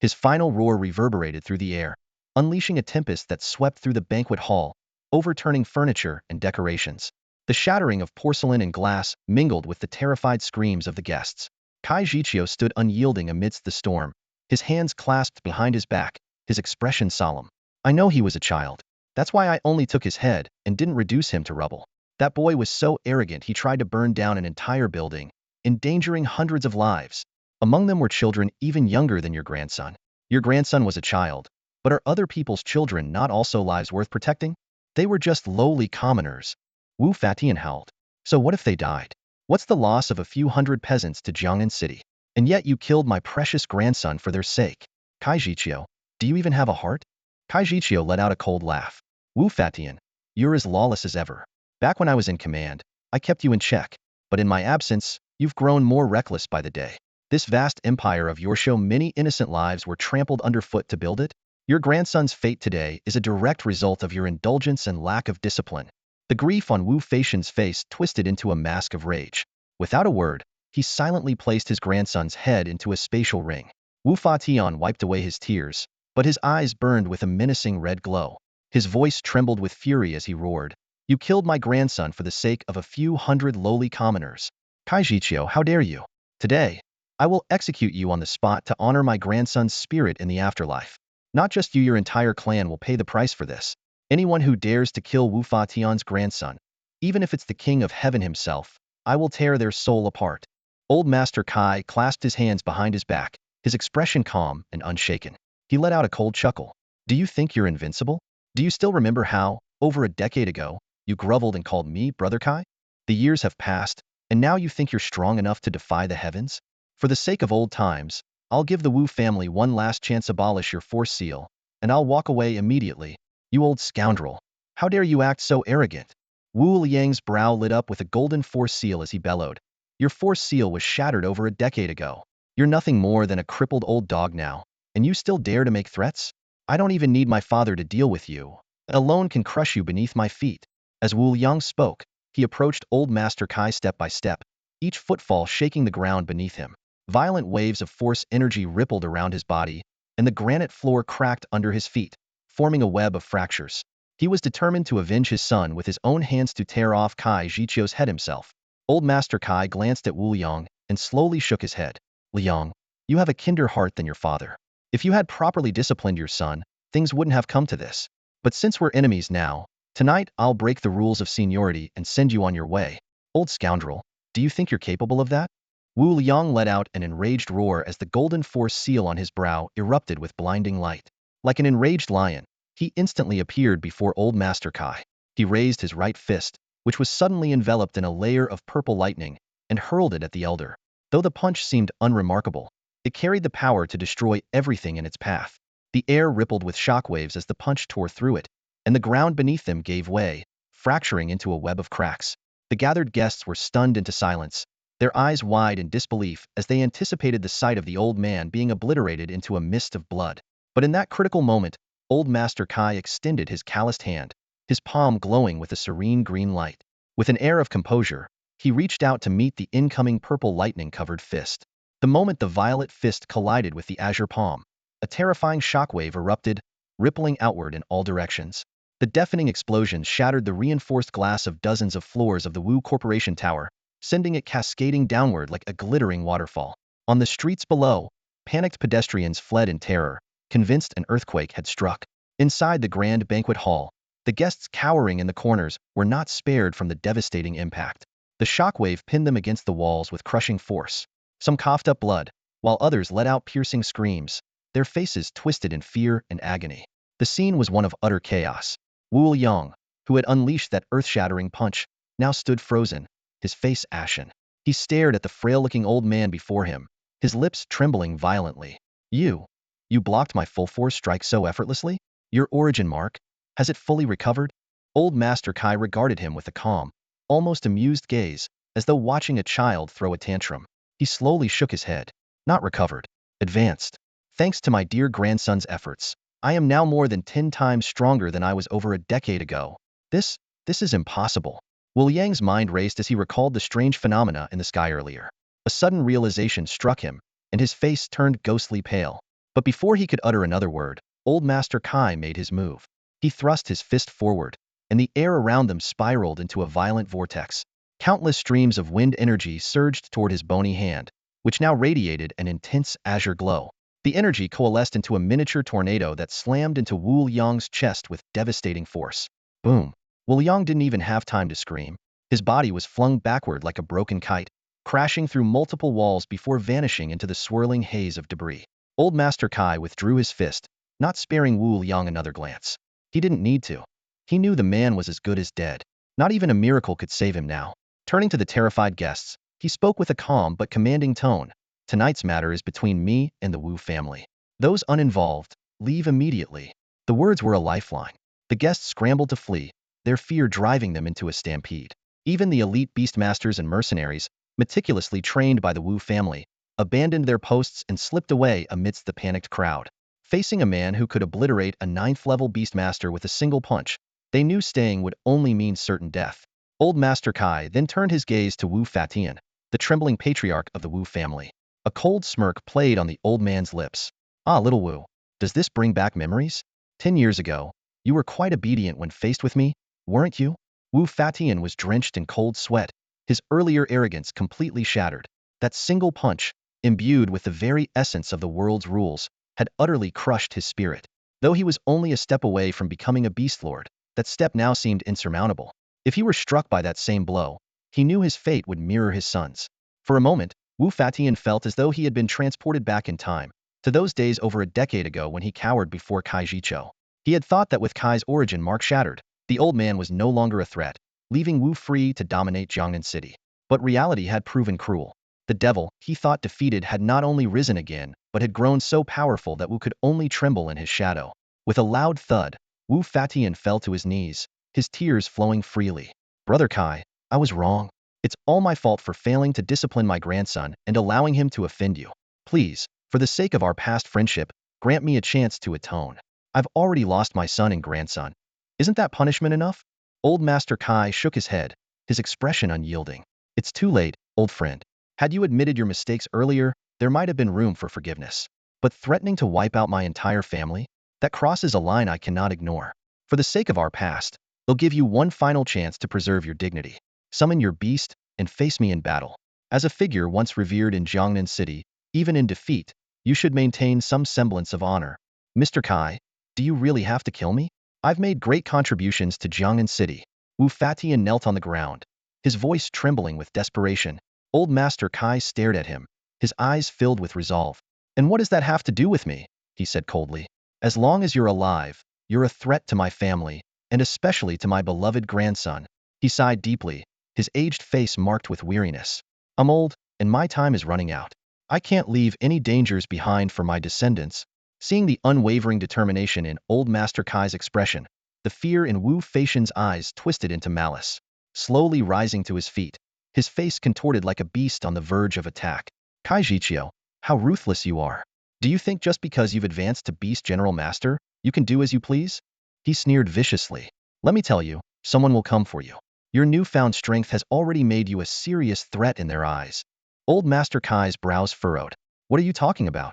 His final roar reverberated through the air, unleashing a tempest that swept through the banquet hall, overturning furniture and decorations. The shattering of porcelain and glass mingled with the terrified screams of the guests. Kai Jiqiu stood unyielding amidst the storm, his hands clasped behind his back, his expression solemn. I know he was a child. That's why I only took his head and didn't reduce him to rubble. That boy was so arrogant he tried to burn down an entire building, endangering hundreds of lives. Among them were children even younger than your grandson. Your grandson was a child, but are other people's children not also lives worth protecting? They were just lowly commoners. Wu Fatian howled. So what if they died? What's the loss of a few hundred peasants to Jiang'an City? And yet you killed my precious grandson for their sake. Kai Jiqiu, do you even have a heart? Kai Jiqiu let out a cold laugh. Wu Fatian, you're as lawless as ever. Back when I was in command, I kept you in check, but in my absence, you've grown more reckless by the day. This vast empire of yours, so many innocent lives were trampled underfoot to build it. Your grandson's fate today is a direct result of your indulgence and lack of discipline. The grief on Wu Fatian's face twisted into a mask of rage. Without a word, he silently placed his grandson's head into a spatial ring. Wu Fatian wiped away his tears, but his eyes burned with a menacing red glow. His voice trembled with fury as he roared. You killed my grandson for the sake of a few hundred lowly commoners. Kai Jiqiu, how dare you? Today, I will execute you on the spot to honor my grandson's spirit in the afterlife. Not just you, your entire clan will pay the price for this. Anyone who dares to kill Wu Fatian's grandson, even if it's the king of heaven himself, I will tear their soul apart. Old Master Kai clasped his hands behind his back, his expression calm and unshaken. He let out a cold chuckle. Do you think you're invincible? Do you still remember how, over a decade ago, you groveled and called me Brother Kai? The years have passed, and now you think you're strong enough to defy the heavens? For the sake of old times, I'll give the Wu family one last chance. Abolish your force seal, and I'll walk away immediately. You old scoundrel. How dare you act so arrogant? Wu Liang's brow lit up with a golden force seal as he bellowed. Your force seal was shattered over a decade ago. You're nothing more than a crippled old dog now, and you still dare to make threats? I don't even need my father to deal with you. Alone can crush you beneath my feet. As Wu Liang spoke, he approached Old Master Kai step by step, each footfall shaking the ground beneath him. Violent waves of force energy rippled around his body, and the granite floor cracked under his feet, forming a web of fractures. He was determined to avenge his son with his own hands, to tear off Kai Jiqiu's head himself. Old Master Kai glanced at Wu Liang and slowly shook his head. Liang, you have a kinder heart than your father. If you had properly disciplined your son, things wouldn't have come to this. But since we're enemies now, tonight I'll break the rules of seniority and send you on your way. Old scoundrel, do you think you're capable of that? Wu Liang let out an enraged roar as the golden force seal on his brow erupted with blinding light. Like an enraged lion, he instantly appeared before Old Master Kai. He raised his right fist, which was suddenly enveloped in a layer of purple lightning, and hurled it at the elder. Though the punch seemed unremarkable, it carried the power to destroy everything in its path. The air rippled with shockwaves as the punch tore through it, and the ground beneath them gave way, fracturing into a web of cracks. The gathered guests were stunned into silence, their eyes wide in disbelief as they anticipated the sight of the old man being obliterated into a mist of blood. But in that critical moment, Old Master Kai extended his calloused hand, his palm glowing with a serene green light. With an air of composure, he reached out to meet the incoming purple lightning-covered fist. The moment the violet fist collided with the azure palm, a terrifying shockwave erupted, rippling outward in all directions. The deafening explosion shattered the reinforced glass of dozens of floors of the Wu Corporation Tower, sending it cascading downward like a glittering waterfall. On the streets below, panicked pedestrians fled in terror, convinced an earthquake had struck. Inside the grand banquet hall, the guests cowering in the corners were not spared from the devastating impact. The shockwave pinned them against the walls with crushing force. Some coughed up blood, while others let out piercing screams, their faces twisted in fear and agony. The scene was one of utter chaos. Wu Liang, who had unleashed that earth-shattering punch, now stood frozen, his face ashen. He stared at the frail-looking old man before him, his lips trembling violently. You blocked my full force strike so effortlessly? Your origin mark? Has it fully recovered? Old Master Kai regarded him with a calm, almost amused gaze, as though watching a child throw a tantrum. He slowly shook his head. Not recovered. Advanced. Thanks to my dear grandson's efforts, I am now more than 10 times stronger than I was over a decade ago. This is impossible. Wu Yang's mind raced as he recalled the strange phenomena in the sky earlier. A sudden realization struck him, and his face turned ghostly pale. But before he could utter another word, Old Master Kai made his move. He thrust his fist forward, and the air around them spiraled into a violent vortex. Countless streams of wind energy surged toward his bony hand, which now radiated an intense azure glow. The energy coalesced into a miniature tornado that slammed into Wu Liang's chest with devastating force. Boom! Wu Liang didn't even have time to scream. His body was flung backward like a broken kite, crashing through multiple walls before vanishing into the swirling haze of debris. Old Master Kai withdrew his fist, not sparing Wu Liang another glance. He didn't need to. He knew the man was as good as dead. Not even a miracle could save him now. Turning to the terrified guests, he spoke with a calm but commanding tone. Tonight's matter is between me and the Wu family. Those uninvolved, leave immediately. The words were a lifeline. The guests scrambled to flee, their fear driving them into a stampede. Even the elite beastmasters and mercenaries, meticulously trained by the Wu family, abandoned their posts and slipped away amidst the panicked crowd. Facing a man who could obliterate a 9th-level beastmaster with a single punch, they knew staying would only mean certain death. Old Master Kai then turned his gaze to Wu Fatian, the trembling patriarch of the Wu family. A cold smirk played on the old man's lips. Ah, little Wu, does this bring back memories? 10 years ago, you were quite obedient when faced with me, weren't you? Wu Fatian was drenched in cold sweat, his earlier arrogance completely shattered. That single punch, imbued with the very essence of the world's rules, had utterly crushed his spirit. Though he was only a step away from becoming a beast lord, that step now seemed insurmountable. If he were struck by that same blow, he knew his fate would mirror his son's. For a moment, Wu Fatian felt as though he had been transported back in time, to those days over a decade ago when he cowered before Kai Jiqiu. He had thought that with Kai's origin mark shattered, the old man was no longer a threat, leaving Wu free to dominate Jiangnan City. But reality had proven cruel. The devil, he thought defeated, had not only risen again, but had grown so powerful that Wu could only tremble in his shadow. With a loud thud, Wu Fatian fell to his knees, his tears flowing freely. Brother Kai, I was wrong. It's all my fault for failing to discipline my grandson and allowing him to offend you. Please, for the sake of our past friendship, grant me a chance to atone. I've already lost my son and grandson. Isn't that punishment enough? Old Master Kai shook his head, his expression unyielding. It's too late, old friend. Had you admitted your mistakes earlier, there might have been room for forgiveness. But threatening to wipe out my entire family? That crosses a line I cannot ignore. For the sake of our past, they'll give you one final chance to preserve your dignity. Summon your beast and face me in battle. As a figure once revered in Jiangnan City, even in defeat, you should maintain some semblance of honor. Mr. Kai, do you really have to kill me? I've made great contributions to Jiangnan City. Wu Fatian knelt on the ground, his voice trembling with desperation. Old Master Kai stared at him, his eyes filled with resolve. And what does that have to do with me? He said coldly. As long as you're alive, you're a threat to my family, and especially to my beloved grandson. He sighed deeply, his aged face marked with weariness. I'm old, and my time is running out. I can't leave any dangers behind for my descendants. Seeing the unwavering determination in Old Master Kai's expression, the fear in Wu Fatian's eyes twisted into malice. Slowly rising to his feet, his face contorted like a beast on the verge of attack. Kai Jiqiu, how ruthless you are. Do you think just because you've advanced to Beast General Master, you can do as you please? He sneered viciously. Let me tell you, someone will come for you. Your newfound strength has already made you a serious threat in their eyes. Old Master Kai's brows furrowed. What are you talking about?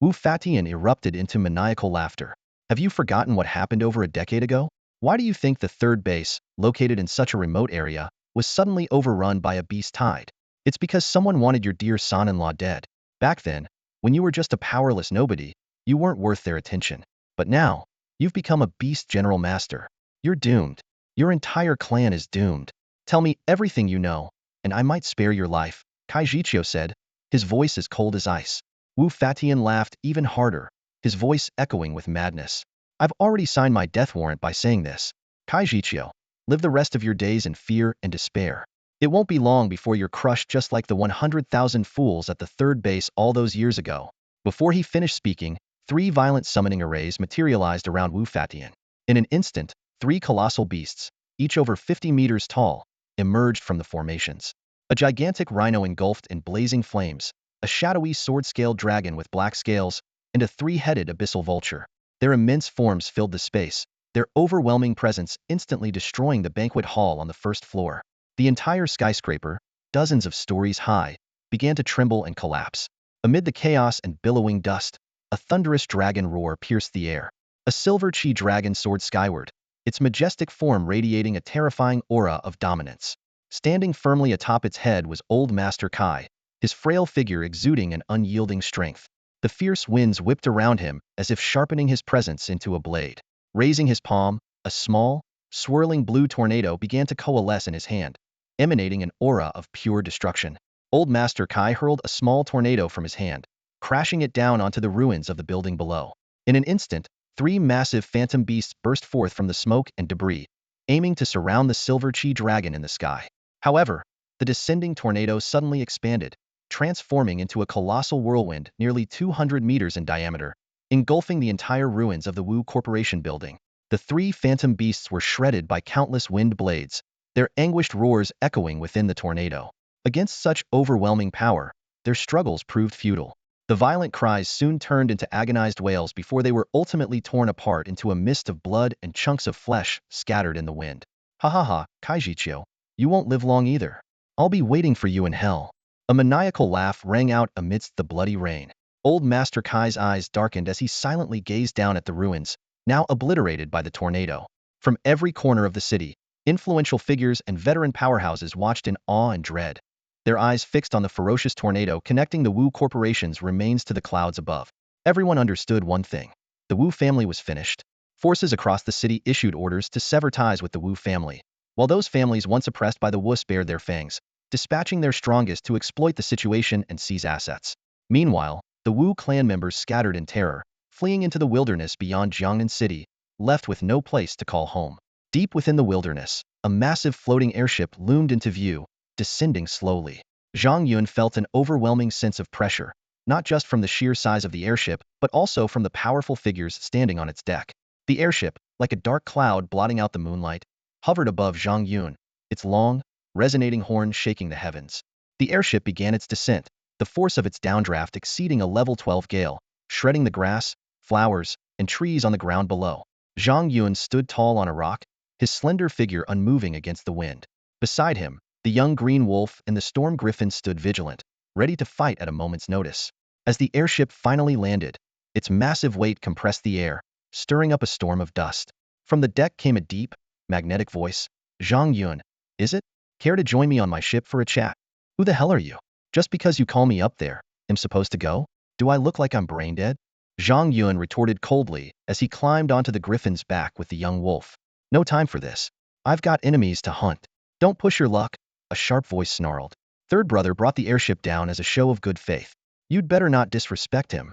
Wu Fatian erupted into maniacal laughter. Have you forgotten what happened over a decade ago? Why do you think the third base, located in such a remote area, was suddenly overrun by a beast tide? It's because someone wanted your dear son-in-law dead. Back then, when you were just a powerless nobody, you weren't worth their attention. But now, you've become a beast general master. You're doomed. Your entire clan is doomed. Tell me everything you know, and I might spare your life, Kai Jiqiu said, his voice as cold as ice. Wu Fatian laughed even harder, his voice echoing with madness. I've already signed my death warrant by saying this. Kai Jiqiu, live the rest of your days in fear and despair. It won't be long before you're crushed just like the 100,000 fools at the third base all those years ago. Before he finished speaking, 3 violent summoning arrays materialized around Wu Fatian. In an instant, 3 colossal beasts, each over 50 meters tall, emerged from the formations. A gigantic rhino engulfed in blazing flames, a shadowy sword-scaled dragon with black scales, and a 3-headed abyssal vulture. Their immense forms filled the space, their overwhelming presence instantly destroying the banquet hall on the first floor. The entire skyscraper, dozens of stories high, began to tremble and collapse. Amid the chaos and billowing dust, a thunderous dragon roar pierced the air. A silver chi dragon soared skyward, its majestic form radiating a terrifying aura of dominance. Standing firmly atop its head was Old Master Kai, his frail figure exuding an unyielding strength. The fierce winds whipped around him as if sharpening his presence into a blade. Raising his palm, a small, swirling blue tornado began to coalesce in his hand, emanating an aura of pure destruction. Old Master Kai hurled a small tornado from his hand, crashing it down onto the ruins of the building below. In an instant, 3 massive phantom beasts burst forth from the smoke and debris, aiming to surround the silver chi dragon in the sky. However, the descending tornado suddenly expanded, transforming into a colossal whirlwind nearly 200 meters in diameter, engulfing the entire ruins of the Wu Corporation building. The 3 phantom beasts were shredded by countless wind blades, their anguished roars echoing within the tornado. Against such overwhelming power, their struggles proved futile. The violent cries soon turned into agonized wails before they were ultimately torn apart into a mist of blood and chunks of flesh scattered in the wind. Ha ha ha, Kai Jiqiu, you won't live long either. I'll be waiting for you in hell. A maniacal laugh rang out amidst the bloody rain. Old Master Kai's eyes darkened as he silently gazed down at the ruins, now obliterated by the tornado. From every corner of the city, influential figures and veteran powerhouses watched in awe and dread, their eyes fixed on the ferocious tornado connecting the Wu Corporation's remains to the clouds above. Everyone understood one thing. The Wu family was finished. Forces across the city issued orders to sever ties with the Wu family, while those families once oppressed by the Wus bared their fangs, dispatching their strongest to exploit the situation and seize assets. Meanwhile, the Wu clan members scattered in terror, fleeing into the wilderness beyond Jiangnan City, left with no place to call home. Deep within the wilderness, a massive floating airship loomed into view, descending slowly. Zhang Yun felt an overwhelming sense of pressure, not just from the sheer size of the airship, but also from the powerful figures standing on its deck. The airship, like a dark cloud blotting out the moonlight, hovered above Zhang Yun, its long, resonating horn shaking the heavens. The airship began its descent, the force of its downdraft exceeding a level 12 gale, shredding the grass, flowers, and trees on the ground below. Zhang Yun stood tall on a rock, his slender figure unmoving against the wind. Beside him, the young green wolf and the storm griffin stood vigilant, ready to fight at a moment's notice. As the airship finally landed, its massive weight compressed the air, stirring up a storm of dust. From the deck came a deep, magnetic voice. Zhang Yun, is it? Care to join me on my ship for a chat? Who the hell are you? Just because you call me up there, am supposed to go? Do I look like I'm brain dead? Zhang Yun retorted coldly as he climbed onto the griffin's back with the young wolf. No time for this. I've got enemies to hunt. Don't push your luck, a sharp voice snarled. Third brother brought the airship down as a show of good faith. You'd better not disrespect him.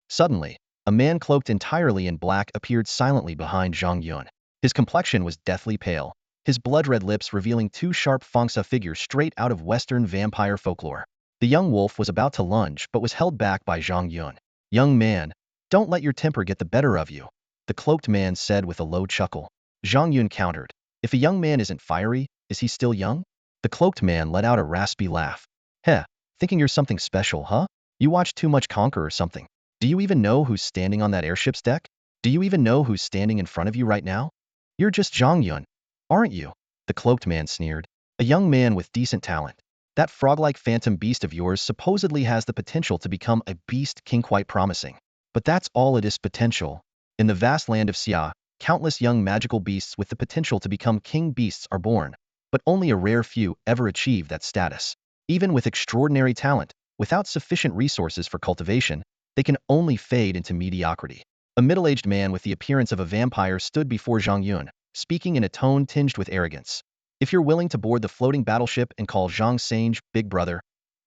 Suddenly, a man cloaked entirely in black appeared silently behind Zhang Yun. His complexion was deathly pale, his blood-red lips revealing 2 sharp Fangsa figures straight out of Western vampire folklore. The young wolf was about to lunge but was held back by Zhang Yun. Young man, don't let your temper get the better of you, the cloaked man said with a low chuckle. Zhang Yun countered. If a young man isn't fiery, is he still young? The cloaked man let out a raspy laugh. Heh, thinking you're something special, huh? You watch too much Conquer or something. Do you even know who's standing on that airship's deck? Do you even know who's standing in front of you right now? You're just Zhang Yun, aren't you? The cloaked man sneered. A young man with decent talent. That frog-like phantom beast of yours supposedly has the potential to become a beast king, quite promising. But that's all it is, potential. In the vast land of Xia, countless young magical beasts with the potential to become king beasts are born, but only a rare few ever achieve that status. Even with extraordinary talent, without sufficient resources for cultivation, they can only fade into mediocrity. A middle-aged man with the appearance of a vampire stood before Zhang Yun, speaking in a tone tinged with arrogance. If you're willing to board the floating battleship and call Zhang Sange Big Brother,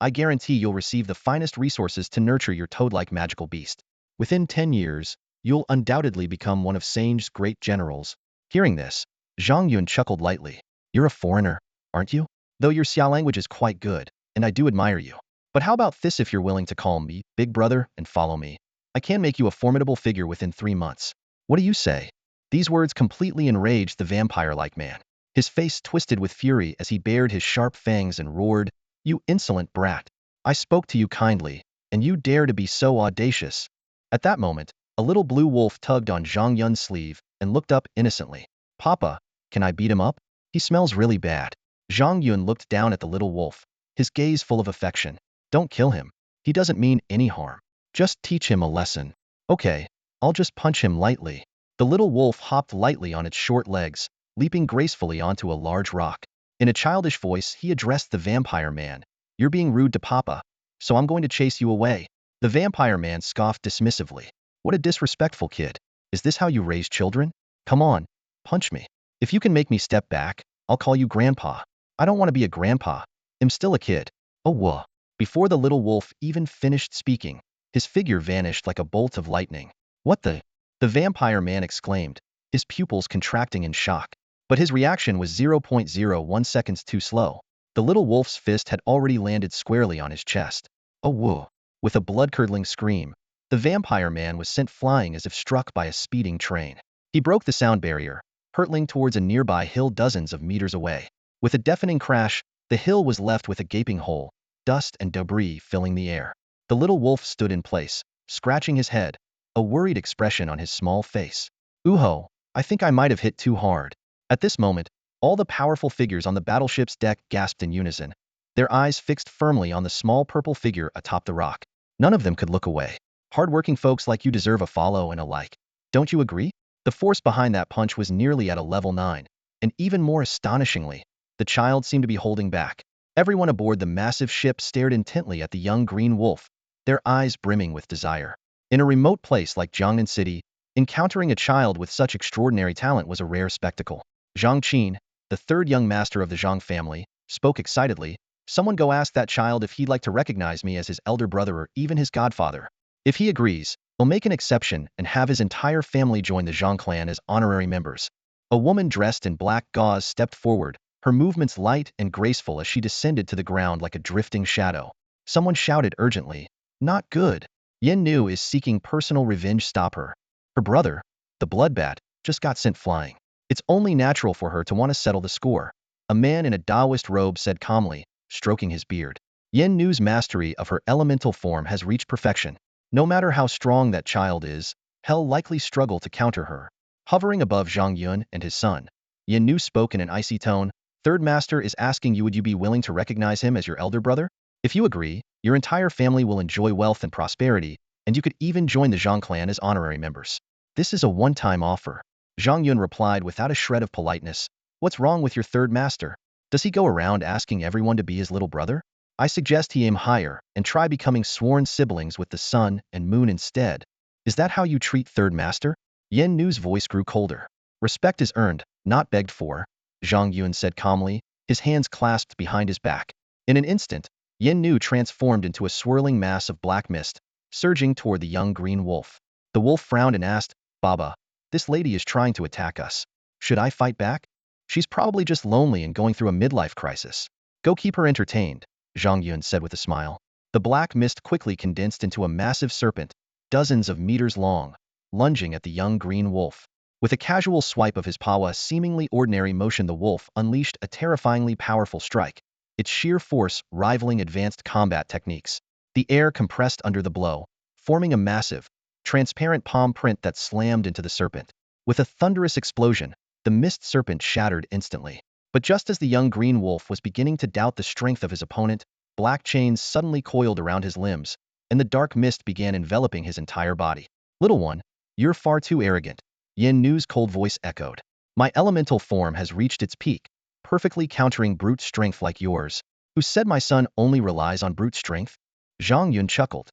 I guarantee you'll receive the finest resources to nurture your toad-like magical beast. Within 10 years, you'll undoubtedly become one of Sange's great generals. Hearing this, Zhang Yun chuckled lightly. You're a foreigner, aren't you? Though your Xia language is quite good, and I do admire you. But how about this if you're willing to call me Big Brother and follow me? I can make you a formidable figure within 3 months. What do you say? These words completely enraged the vampire-like man. His face twisted with fury as he bared his sharp fangs and roared, You insolent brat! I spoke to you kindly, and you dare to be so audacious. At that moment, a little blue wolf tugged on Zhang Yun's sleeve and looked up innocently. Papa, can I beat him up? He smells really bad. Zhang Yun looked down at the little wolf, his gaze full of affection. Don't kill him. He doesn't mean any harm. Just teach him a lesson. Okay, I'll just punch him lightly. The little wolf hopped lightly on its short legs, leaping gracefully onto a large rock. In a childish voice, he addressed the vampire man. You're being rude to Papa, so I'm going to chase you away. The vampire man scoffed dismissively. What a disrespectful kid. Is this how you raise children? Come on, punch me. If you can make me step back, I'll call you Grandpa. I don't want to be a grandpa. I'm still a kid. Oh, whoa. Before the little wolf even finished speaking, his figure vanished like a bolt of lightning. What the? The vampire man exclaimed, his pupils contracting in shock. But his reaction was 0.01 seconds too slow. The little wolf's fist had already landed squarely on his chest. Oh, whoa. With a blood-curdling scream, the vampire man was sent flying as if struck by a speeding train. He broke the sound barrier, hurtling towards a nearby hill dozens of meters away. With a deafening crash, the hill was left with a gaping hole, dust and debris filling the air. The little wolf stood in place, scratching his head, a worried expression on his small face. Ooh-ho, I think I might have hit too hard. At this moment, all the powerful figures on the battleship's deck gasped in unison, their eyes fixed firmly on the small purple figure atop the rock. None of them could look away. Hard-working folks like you deserve a follow and a like. Don't you agree? The force behind that punch was nearly at a level 9, and even more astonishingly, the child seemed to be holding back. Everyone aboard the massive ship stared intently at the young green wolf, their eyes brimming with desire. In a remote place like Jiangnan City, encountering a child with such extraordinary talent was a rare spectacle. Zhang Qin, the third young master of the Zhang family, spoke excitedly. Someone go ask that child if he'd like to recognize me as his elder brother or even his godfather. If he agrees, we'll make an exception and have his entire family join the Zhang clan as honorary members. A woman dressed in black gauze stepped forward, her movements light and graceful as she descended to the ground like a drifting shadow. Someone shouted urgently, Not good. Yen Nu is seeking personal revenge. Stop her. Her brother, the bloodbat, just got sent flying. It's only natural for her to want to settle the score. A man in a Taoist robe said calmly, stroking his beard. Yen Nu's mastery of her elemental form has reached perfection. No matter how strong that child is, he'll likely struggle to counter her. Hovering above Zhang Yun and his son, Yen Nu spoke in an icy tone. Third Master is asking you, would you be willing to recognize him as your elder brother? If you agree, your entire family will enjoy wealth and prosperity, and you could even join the Zhang clan as honorary members. This is a one-time offer. Zhang Yun replied without a shred of politeness. What's wrong with your third master? Does he go around asking everyone to be his little brother? I suggest he aim higher and try becoming sworn siblings with the sun and moon instead. Is that how you treat third master? Yen Nu's voice grew colder. Respect is earned, not begged for, Zhang Yun said calmly, his hands clasped behind his back. In an instant, Yen Nu transformed into a swirling mass of black mist, surging toward the young green wolf. The wolf frowned and asked, Baba, this lady is trying to attack us. Should I fight back? She's probably just lonely and going through a midlife crisis. Go keep her entertained, Zhang Yun said with a smile. The black mist quickly condensed into a massive serpent, dozens of meters long, lunging at the young green wolf. With a casual swipe of his pawa seemingly ordinary motion, the wolf unleashed a terrifyingly powerful strike, its sheer force rivaling advanced combat techniques. The air compressed under the blow, forming a massive, transparent palm print that slammed into the serpent. With a thunderous explosion, the mist serpent shattered instantly. But just as the young green wolf was beginning to doubt the strength of his opponent, black chains suddenly coiled around his limbs, and the dark mist began enveloping his entire body. Little one, you're far too arrogant, Yen Nu's cold voice echoed. My elemental form has reached its peak, perfectly countering brute strength like yours. Who said my son only relies on brute strength? Zhang Yun chuckled.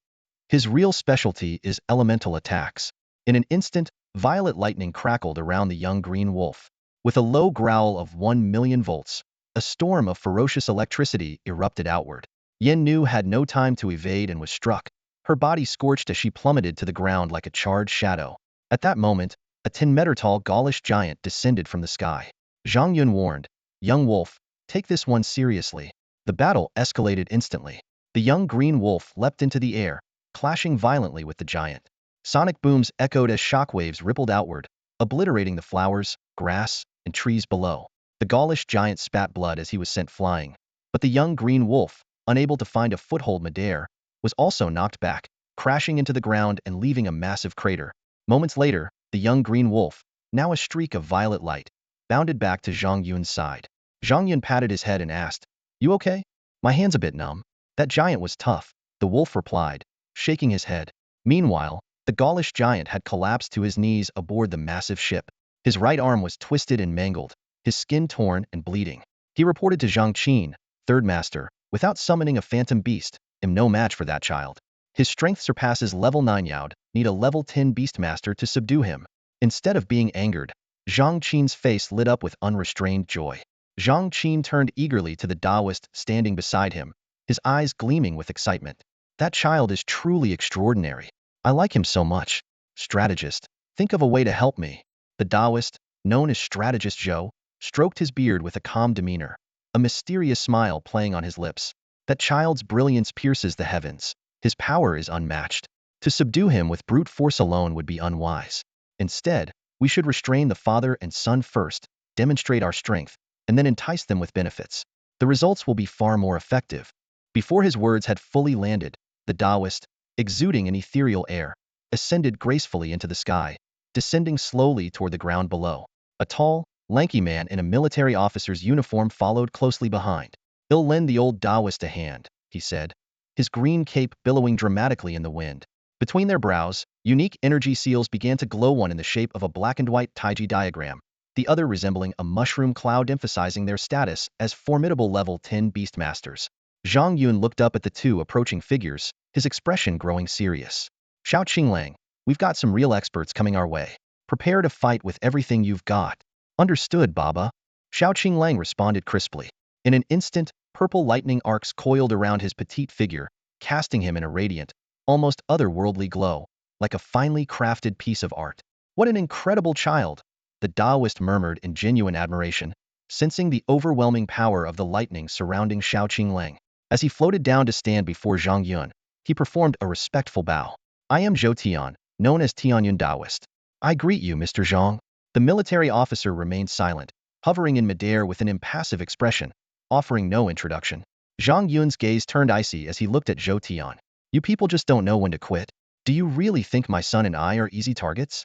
His real specialty is elemental attacks. In an instant, violet lightning crackled around the young green wolf. With a low growl of 1,000,000 volts, a storm of ferocious electricity erupted outward. Yen Nu had no time to evade and was struck. Her body scorched as she plummeted to the ground like a charred shadow. At that moment, a 10-meter-tall Gaulish giant descended from the sky. Zhang Yun warned, "Young wolf, take this one seriously." The battle escalated instantly. The young green wolf leapt into the air, clashing violently with the giant. Sonic booms echoed as shockwaves rippled outward, obliterating the flowers, grass, and trees below. The Gaulish giant spat blood as he was sent flying. But the young green wolf, unable to find a foothold midair, was also knocked back, crashing into the ground and leaving a massive crater. Moments later, the young green wolf, now a streak of violet light, bounded back to Zhang Yun's side. Zhang Yun patted his head and asked, "You okay?" "My hand's a bit numb." "That giant was tough," the wolf replied, shaking his head. Meanwhile, the Gaulish giant had collapsed to his knees aboard the massive ship. His right arm was twisted and mangled, his skin torn and bleeding. He reported to Zhang Qin, third master, "Without summoning a phantom beast, am no match for that child. His strength surpasses level 9 Yaod, need a level 10 beastmaster to subdue him." Instead of being angered, Zhang Qin's face lit up with unrestrained joy. Zhang Qin turned eagerly to the Taoist standing beside him, his eyes gleaming with excitement. "That child is truly extraordinary. I like him so much. Strategist, think of a way to help me." The Taoist, known as Strategist Zhou, stroked his beard with a calm demeanor, a mysterious smile playing on his lips. "That child's brilliance pierces the heavens. His power is unmatched. To subdue him with brute force alone would be unwise. Instead, we should restrain the father and son first, demonstrate our strength, and then entice them with benefits. The results will be far more effective." Before his words had fully landed, the Taoist, exuding an ethereal air, ascended gracefully into the sky, descending slowly toward the ground below. A tall, lanky man in a military officer's uniform followed closely behind. "I'll lend the old Taoist a hand," he said, his green cape billowing dramatically in the wind. Between their brows, unique energy seals began to glow, one in the shape of a black and white Taiji diagram, the other resembling a mushroom cloud, emphasizing their status as formidable level 10 beastmasters. Zhang Yun looked up at the two approaching figures, his expression growing serious. "Xiao Qinglang, we've got some real experts coming our way. Prepare to fight with everything you've got." "Understood, Baba." Xiao Qinglang responded crisply. In an instant, purple lightning arcs coiled around his petite figure, casting him in a radiant, almost otherworldly glow, like a finely crafted piece of art. "What an incredible child!" the Taoist murmured in genuine admiration, sensing the overwhelming power of the lightning surrounding Xiao Qinglang. As he floated down to stand before Zhang Yun, he performed a respectful bow. "I am Zhou Tian, known as Tianyun Taoist." "I greet you, Mr. Zhang." The military officer remained silent, hovering in midair with an impassive expression, offering no introduction. Zhang Yun's gaze turned icy as he looked at Zhou Tian. "You people just don't know when to quit. Do you really think my son and I are easy targets?"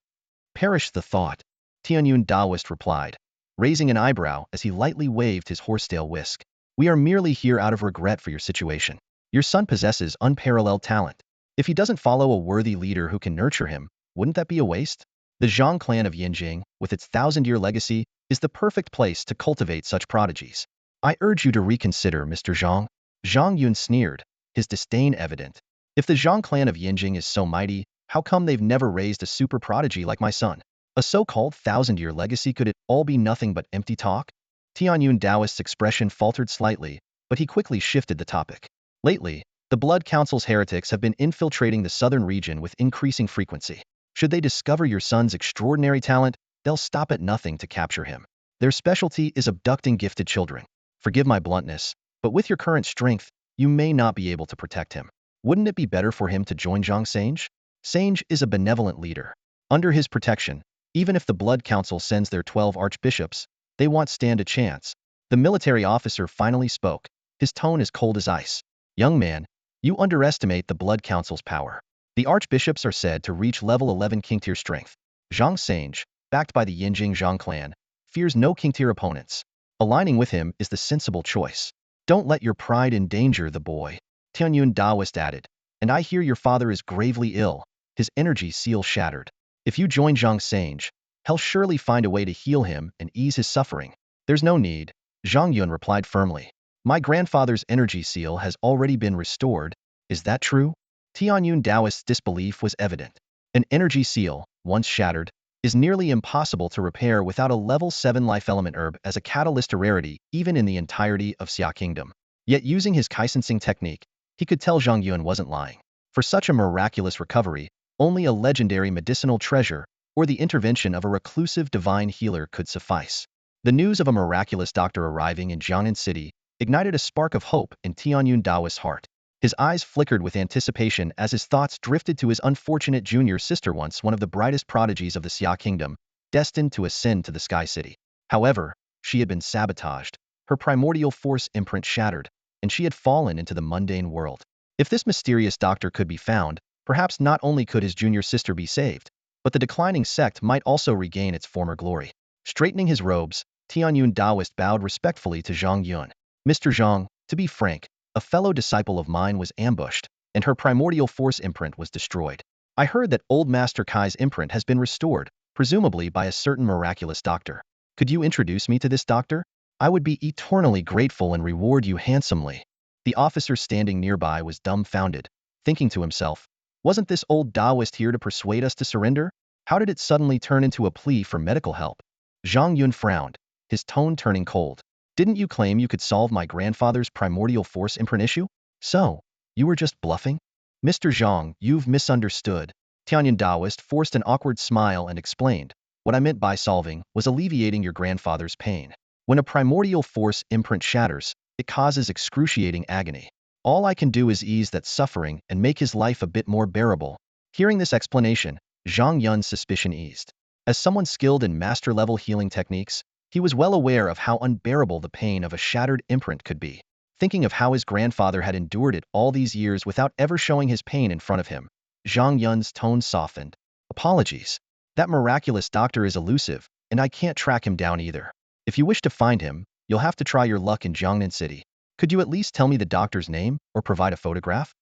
"Perish the thought," Tianyun Taoist replied, raising an eyebrow as he lightly waved his horsetail whisk. "We are merely here out of regret for your situation. Your son possesses unparalleled talent. If he doesn't follow a worthy leader who can nurture him, wouldn't that be a waste? The Zhang clan of Yinjing, with its thousand-year legacy, is the perfect place to cultivate such prodigies. I urge you to reconsider, Mr. Zhang." Zhang Yun sneered, his disdain evident. "If the Zhang clan of Yinjing is so mighty, how come they've never raised a super prodigy like my son? A so-called thousand-year legacy, could it all be nothing but empty talk?" Tianyun Taoist's expression faltered slightly, but he quickly shifted the topic. "Lately, the Blood Council's heretics have been infiltrating the southern region with increasing frequency. Should they discover your son's extraordinary talent, they'll stop at nothing to capture him. Their specialty is abducting gifted children. Forgive my bluntness, but with your current strength, you may not be able to protect him. Wouldn't it be better for him to join Zhang Sange? Sange is a benevolent leader. Under his protection, even if the Blood Council sends their 12 archbishops, they won't stand a chance." The military officer finally spoke, his tone as cold as ice. "Young man, you underestimate the Blood Council's power. The archbishops are said to reach level 11 king-tier strength. Zhang Sange, backed by the Yinjing Zhang clan, fears no king-tier opponents. Aligning with him is the sensible choice. Don't let your pride endanger the boy." Tianyun Taoist added, "And I hear your father is gravely ill, his energy seal shattered. If you join Zhang Sange, he'll surely find a way to heal him and ease his suffering." "There's no need," Zhang Yun replied firmly. "My grandfather's energy seal has already been restored." "Is that true?" Tianyun Taoist's disbelief was evident. An energy seal, once shattered, is nearly impossible to repair without a level 7 life element herb as a catalyst, a rarity even in the entirety of Xia Kingdom. Yet using his kaisensing technique, he could tell Zhang Yun wasn't lying. For such a miraculous recovery, only a legendary medicinal treasure or the intervention of a reclusive divine healer could suffice. The news of a miraculous doctor arriving in Jiangnan City ignited a spark of hope in Tianyun Daoist's heart. His eyes flickered with anticipation as his thoughts drifted to his unfortunate junior sister, once one of the brightest prodigies of the Xia Kingdom, destined to ascend to the Sky City. However, she had been sabotaged, her primordial force imprint shattered, and she had fallen into the mundane world. If this mysterious doctor could be found, perhaps not only could his junior sister be saved, but the declining sect might also regain its former glory. Straightening his robes, Tianyun Daoist bowed respectfully to Zhang Yun. Mr. Zhang, to be frank, a fellow disciple of mine was ambushed, and her primordial force imprint was destroyed. I heard that old Master Kai's imprint has been restored, presumably by a certain miraculous doctor. Could you introduce me to this doctor? I would be eternally grateful and reward you handsomely. The officer standing nearby was dumbfounded, thinking to himself, wasn't this old Taoist here to persuade us to surrender? How did it suddenly turn into a plea for medical help? Zhang Yun frowned, his tone turning cold. Didn't you claim you could solve my grandfather's primordial force imprint issue? So, you were just bluffing? Mr. Zhang, you've misunderstood. Tianyun Daoist forced an awkward smile and explained, what I meant by solving was alleviating your grandfather's pain. When a primordial force imprint shatters, it causes excruciating agony. All I can do is ease that suffering and make his life a bit more bearable. Hearing this explanation, Zhang Yun's suspicion eased. As someone skilled in master-level healing techniques, he was well aware of how unbearable the pain of a shattered imprint could be. Thinking of how his grandfather had endured it all these years without ever showing his pain in front of him, Zhang Yun's tone softened. Apologies. That miraculous doctor is elusive, and I can't track him down either. If you wish to find him, you'll have to try your luck in Jiangnan City. Could you at least tell me the doctor's name, or provide a photograph?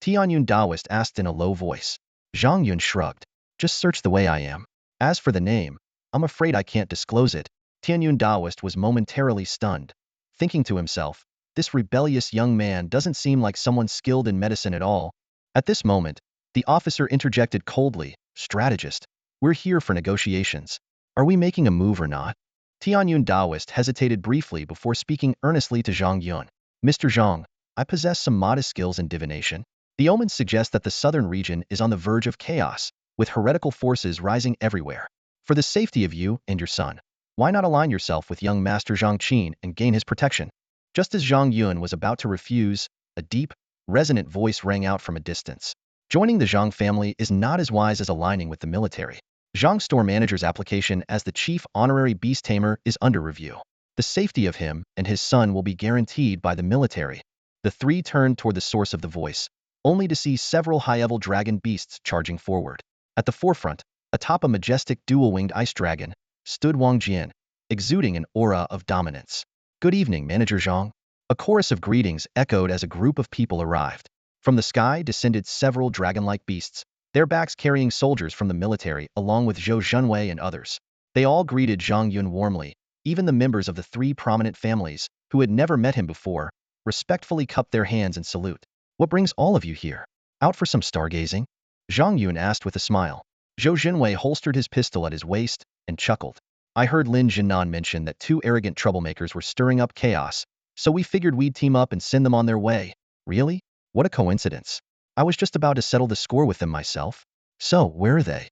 Tianyun Daoist asked in a low voice. Zhang Yun shrugged. Just search the way I am. As for the name, I'm afraid I can't disclose it. Tianyun Daoist was momentarily stunned, thinking to himself, this rebellious young man doesn't seem like someone skilled in medicine at all. At this moment, the officer interjected coldly, strategist, we're here for negotiations. Are we making a move or not? Tianyun Daoist hesitated briefly before speaking earnestly to Zhang Yun. Mr. Zhang, I possess some modest skills in divination. The omens suggest that the southern region is on the verge of chaos, with heretical forces rising everywhere. For the safety of you and your son, why not align yourself with young Master Zhang Qin and gain his protection? Just as Zhang Yun was about to refuse, a deep, resonant voice rang out from a distance. Joining the Zhang family is not as wise as aligning with the military. Zhang's store manager's application as the chief honorary Beast Tamer is under review. The safety of him and his son will be guaranteed by the military. The three turned toward the source of the voice, only to see several high-level dragon beasts charging forward. At the forefront, atop a majestic dual-winged ice dragon, stood Wang Jian, exuding an aura of dominance. Good evening, Manager Zhang. A chorus of greetings echoed as a group of people arrived. From the sky descended several dragon-like beasts, their backs carrying soldiers from the military along with Zhou Zhenwei and others. They all greeted Zhang Yun warmly. Even the members of the three prominent families, who had never met him before, respectfully cupped their hands in salute. What brings all of you here? Out for some stargazing? Zhang Yun asked with a smile. Zhou Zhenwei holstered his pistol at his waist and chuckled. I heard Lin Jinnan mention that two arrogant troublemakers were stirring up chaos, so we figured we'd team up and send them on their way. Really? What a coincidence. I was just about to settle the score with them myself. So, where are they?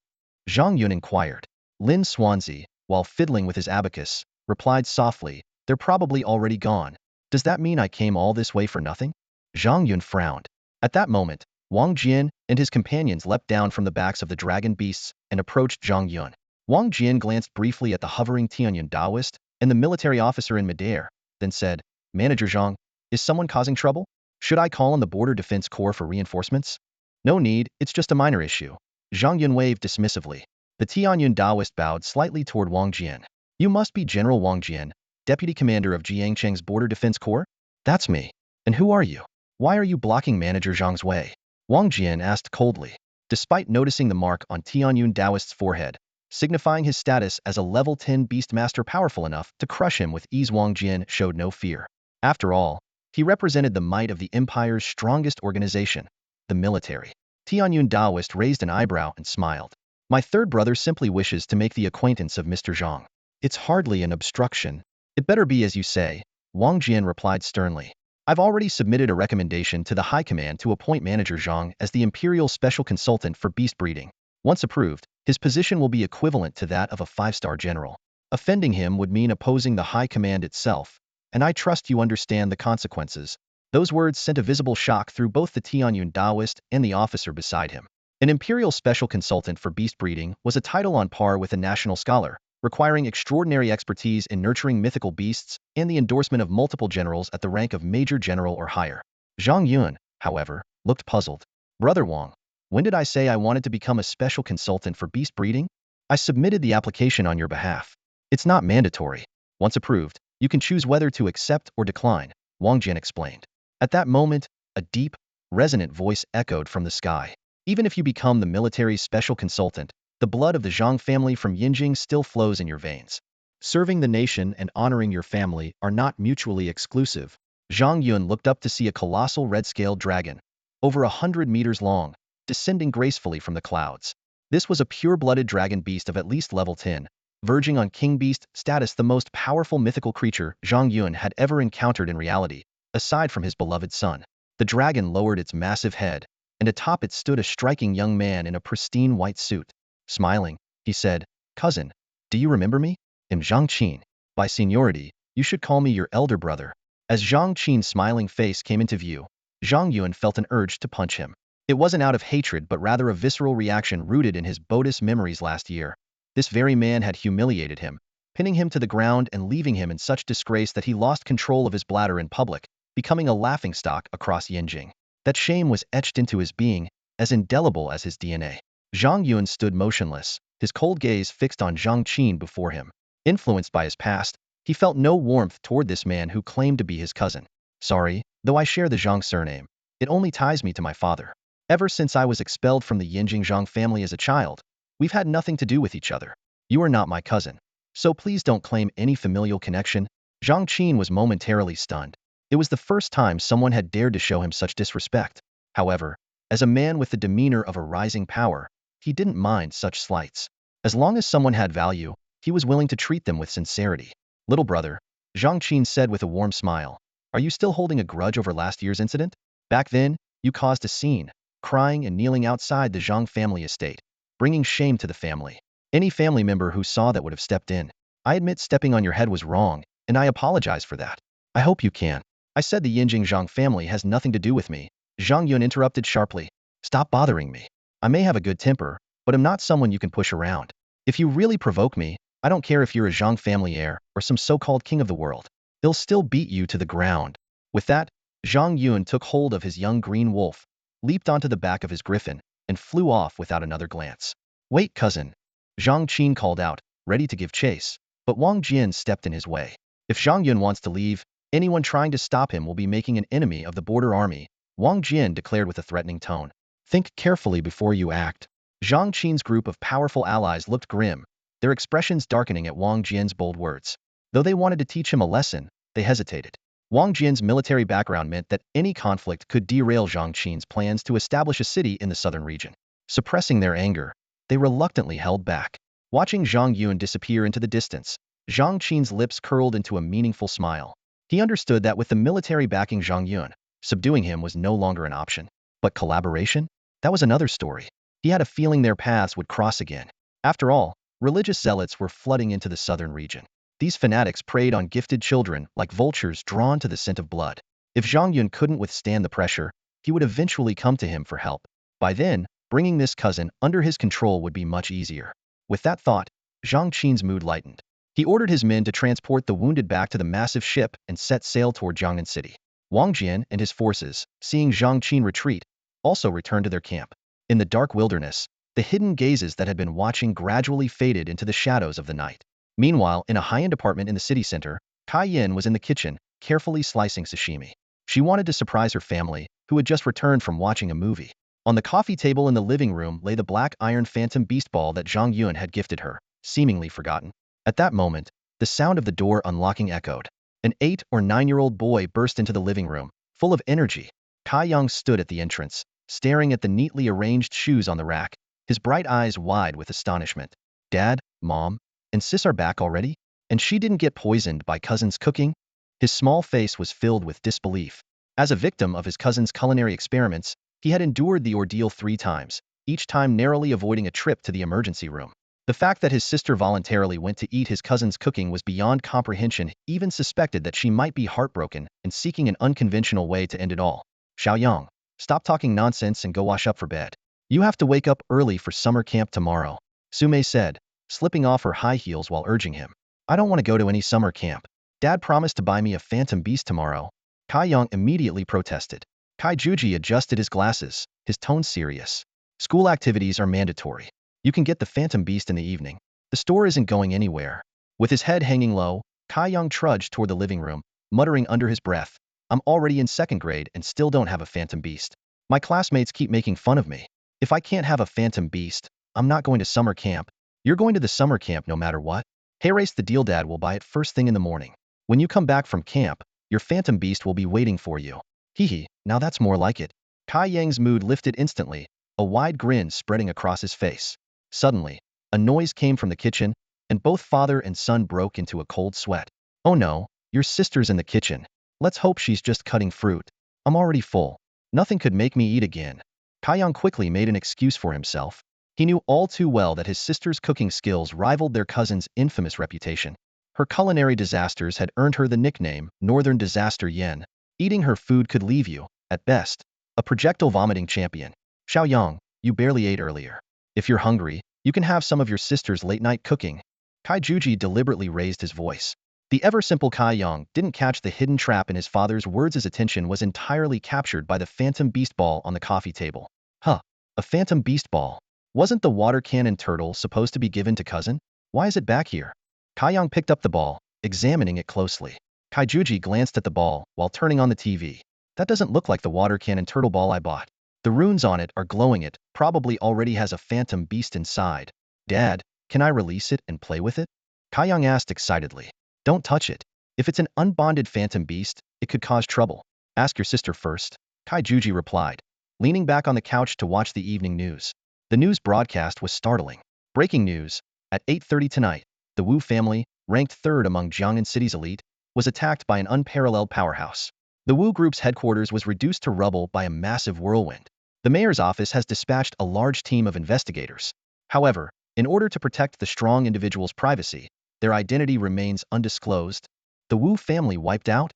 Zhang Yun inquired. Lin Swansea, while fiddling with his abacus, replied softly, they're probably already gone. Does that mean I came all this way for nothing? Zhang Yun frowned. At that moment, Wang Jian and his companions leapt down from the backs of the dragon beasts and approached Zhang Yun. Wang Jian glanced briefly at the hovering Tianyun Daoist and the military officer in midair, then said, Manager Zhang, is someone causing trouble? Should I call on the Border Defense Corps for reinforcements? No need, it's just a minor issue. Zhang Yun waved dismissively. The Tianyun Daoist bowed slightly toward Wang Jian. You must be General Wang Jian, Deputy Commander of Jiangcheng's Border Defense Corps? That's me. And who are you? Why are you blocking Manager Zhang's way? Wang Jian asked coldly. Despite noticing the mark on Tianyun Daoist's forehead, signifying his status as a level 10 beastmaster powerful enough to crush him with ease, Wang Jian showed no fear. After all, he represented the might of the Empire's strongest organization, the military. Tianyun Daoist raised an eyebrow and smiled. My third brother simply wishes to make the acquaintance of Mr. Zhang. It's hardly an obstruction. It better be as you say, Wang Jian replied sternly. I've already submitted a recommendation to the High Command to appoint Manager Zhang as the Imperial Special Consultant for Beast Breeding. Once approved, his position will be equivalent to that of a 5-star general. Offending him would mean opposing the High Command itself, and I trust you understand the consequences. Those words sent a visible shock through both the Tianyun Taoist and the officer beside him. An Imperial Special Consultant for Beast Breeding was a title on par with a national scholar, requiring extraordinary expertise in nurturing mythical beasts and the endorsement of multiple generals at the rank of Major General or higher. Zhang Yun, however, looked puzzled. Brother Wang, when did I say I wanted to become a special consultant for beast breeding? I submitted the application on your behalf. It's not mandatory. Once approved, you can choose whether to accept or decline, Wang Jian explained. At that moment, a deep, resonant voice echoed from the sky. Even if you become the military's special consultant, the blood of the Zhang family from Yinjing still flows in your veins. Serving the nation and honoring your family are not mutually exclusive. Zhang Yun looked up to see a colossal red-scaled dragon, over 100 meters long, descending gracefully from the clouds. This was a pure-blooded dragon beast of at least level 10, verging on king beast status, the most powerful mythical creature Zhang Yun had ever encountered in reality, aside from his beloved son. The dragon lowered its massive head, and atop it stood a striking young man in a pristine white suit. Smiling, he said, "Cousin, do you remember me? I'm Zhang Qin. By seniority, you should call me your elder brother." As Zhang Qin's smiling face came into view, Zhang Yun felt an urge to punch him. It wasn't out of hatred but rather a visceral reaction rooted in his Buddhist memories last year. This very man had humiliated him, pinning him to the ground and leaving him in such disgrace that he lost control of his bladder in public, becoming a laughingstock across Yinjing. That shame was etched into his being, as indelible as his DNA. Zhang Yun stood motionless, his cold gaze fixed on Zhang Qin before him. Influenced by his past, he felt no warmth toward this man who claimed to be his cousin. Sorry, though I share the Zhang surname, it only ties me to my father. Ever since I was expelled from the Yinjing Zhang family as a child, we've had nothing to do with each other. You are not my cousin. So please don't claim any familial connection. Zhang Qin was momentarily stunned. It was the first time someone had dared to show him such disrespect. However, as a man with the demeanor of a rising power, he didn't mind such slights. As long as someone had value, he was willing to treat them with sincerity. Little brother, Zhang Qin said with a warm smile, are you still holding a grudge over last year's incident? Back then, you caused a scene, crying and kneeling outside the Zhang family estate, bringing shame to the family. Any family member who saw that would have stepped in. I admit stepping on your head was wrong, and I apologize for that. I hope you can. I said the Yinjing Zhang family has nothing to do with me. Zhang Yun interrupted sharply. Stop bothering me. I may have a good temper, but I'm not someone you can push around. If you really provoke me, I don't care if you're a Zhang family heir or some so-called king of the world. They'll still beat you to the ground. With that, Zhang Yun took hold of his young green wolf, leaped onto the back of his griffin, and flew off without another glance. Wait, cousin. Zhang Qin called out, ready to give chase, but Wang Jian stepped in his way. If Zhang Yun wants to leave, anyone trying to stop him will be making an enemy of the border army, Wang Jian declared with a threatening tone. Think carefully before you act. Zhang Qin's group of powerful allies looked grim, their expressions darkening at Wang Jian's bold words. Though they wanted to teach him a lesson, they hesitated. Wang Jian's military background meant that any conflict could derail Zhang Qin's plans to establish a city in the southern region. Suppressing their anger, they reluctantly held back. Watching Zhang Yun disappear into the distance, Zhang Qin's lips curled into a meaningful smile. He understood that with the military backing Zhang Yun, subduing him was no longer an option. But collaboration? That was another story. He had a feeling their paths would cross again. After all, religious zealots were flooding into the southern region. These fanatics preyed on gifted children like vultures drawn to the scent of blood. If Zhang Yun couldn't withstand the pressure, he would eventually come to him for help. By then, bringing this cousin under his control would be much easier. With that thought, Zhang Qin's mood lightened. He ordered his men to transport the wounded back to the massive ship and set sail toward Jiangnan City. Wang Jian and his forces, seeing Zhang Qin retreat, also returned to their camp. In the dark wilderness, the hidden gazes that had been watching gradually faded into the shadows of the night. Meanwhile, in a high-end apartment in the city center, Kai Yin was in the kitchen, carefully slicing sashimi. She wanted to surprise her family, who had just returned from watching a movie. On the coffee table in the living room lay the black iron phantom beast ball that Zhang Yun had gifted her, seemingly forgotten. At that moment, the sound of the door unlocking echoed. An 8- or 9-year-old boy burst into the living room, full of energy. Kai Yang stood at the entrance, staring at the neatly arranged shoes on the rack, his bright eyes wide with astonishment. Dad, Mom, and Sis are back already? And she didn't get poisoned by cousin's cooking? His small face was filled with disbelief. As a victim of his cousin's culinary experiments, he had endured the ordeal 3 times, each time narrowly avoiding a trip to the emergency room. The fact that his sister voluntarily went to eat his cousin's cooking was beyond comprehension. He even suspected that she might be heartbroken and seeking an unconventional way to end it all. Xiaoyang, stop talking nonsense and go wash up for bed. You have to wake up early for summer camp tomorrow, Sume said, slipping off her high heels while urging him. I don't want to go to any summer camp. Dad promised to buy me a phantom beast tomorrow. Kai Yang immediately protested. Kai Juji adjusted his glasses, his tone serious. School activities are mandatory. You can get the phantom beast in the evening. The store isn't going anywhere. With his head hanging low, Kai Yang trudged toward the living room, muttering under his breath, I'm already in 2nd grade and still don't have a phantom beast. My classmates keep making fun of me. If I can't have a phantom beast, I'm not going to summer camp. You're going to the summer camp no matter what. Hey, race the deal, Dad will buy it first thing in the morning. When you come back from camp, your phantom beast will be waiting for you. Hee, now that's more like it. Kai Yang's mood lifted instantly, a wide grin spreading across his face. Suddenly, a noise came from the kitchen, and both father and son broke into a cold sweat. Oh no, your sister's in the kitchen. Let's hope she's just cutting fruit. I'm already full. Nothing could make me eat again. Kai Yang quickly made an excuse for himself. He knew all too well that his sister's cooking skills rivaled their cousin's infamous reputation. Her culinary disasters had earned her the nickname Northern Disaster Yen. Eating her food could leave you, at best, a projectile vomiting champion. Xiaoyang, you barely ate earlier. If you're hungry, you can have some of your sister's late-night cooking. Kai Juji deliberately raised his voice. The ever-simple Kai Yang didn't catch the hidden trap in his father's words. His attention was entirely captured by the phantom beast ball on the coffee table. Huh, a phantom beast ball. Wasn't the water cannon turtle supposed to be given to cousin? Why is it back here? Kai Yang picked up the ball, examining it closely. Kai Juji glanced at the ball while turning on the TV. That doesn't look like the water cannon turtle ball I bought. The runes on it are glowing. It probably already has a phantom beast inside. Dad, can I release it and play with it? Kai Yang asked excitedly. Don't touch it. If it's an unbonded phantom beast, it could cause trouble. Ask your sister first, Kai Juji replied, leaning back on the couch to watch the evening news. The news broadcast was startling. Breaking news, at 8:30 tonight, the Wu family, ranked 3rd among Jiangnan City's elite, was attacked by an unparalleled powerhouse. The Wu Group's headquarters was reduced to rubble by a massive whirlwind. The mayor's office has dispatched a large team of investigators. However, in order to protect the strong individual's privacy, their identity remains undisclosed. The Wu family wiped out?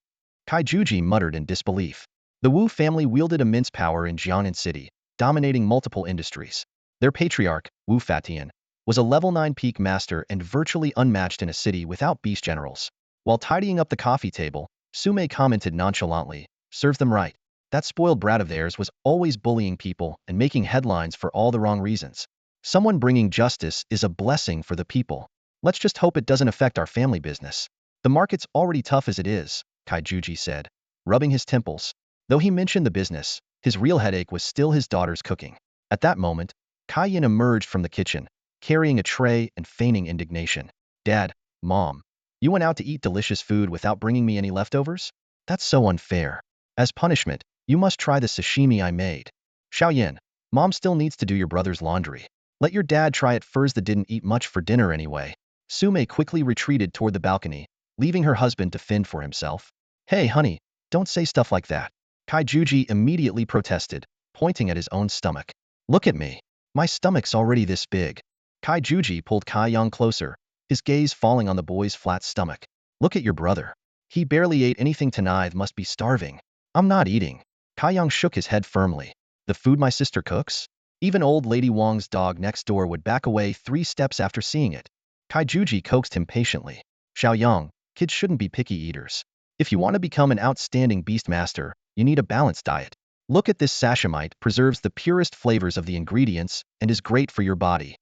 Kai Juji muttered in disbelief. The Wu family wielded immense power in Jiangnan City, dominating multiple industries. Their patriarch, Wu Fatian, was a level 9 peak master and virtually unmatched in a city without beast generals. While tidying up the coffee table, Sume commented nonchalantly, serves them right. That spoiled brat of theirs was always bullying people and making headlines for all the wrong reasons. Someone bringing justice is a blessing for the people. Let's just hope it doesn't affect our family business. The market's already tough as it is, Kai Juji said, rubbing his temples. Though he mentioned the business, his real headache was still his daughter's cooking. At that moment, Kai Yin emerged from the kitchen, carrying a tray and feigning indignation. Dad, Mom, you went out to eat delicious food without bringing me any leftovers? That's so unfair. As punishment, you must try the sashimi I made. Xiaoyan, Mom still needs to do your brother's laundry. Let your dad try it first. They didn't eat much for dinner anyway. Sume quickly retreated toward the balcony, leaving her husband to fend for himself. Hey, honey, don't say stuff like that. Kai Juji immediately protested, pointing at his own stomach. Look at me. My stomach's already this big. Kai Juji pulled Kai Yang closer, his gaze falling on the boy's flat stomach. Look at your brother. He barely ate anything tonight. Must be starving. I'm not eating. Kai Yang shook his head firmly. The food my sister cooks? Even old Lady Wang's dog next door would back away 3 steps after seeing it. Kai Juji coaxed him patiently. Xiaoyang, kids shouldn't be picky eaters. If you want to become an outstanding beast master, you need a balanced diet. Look at this sashimite, preserves the purest flavors of the ingredients and is great for your body.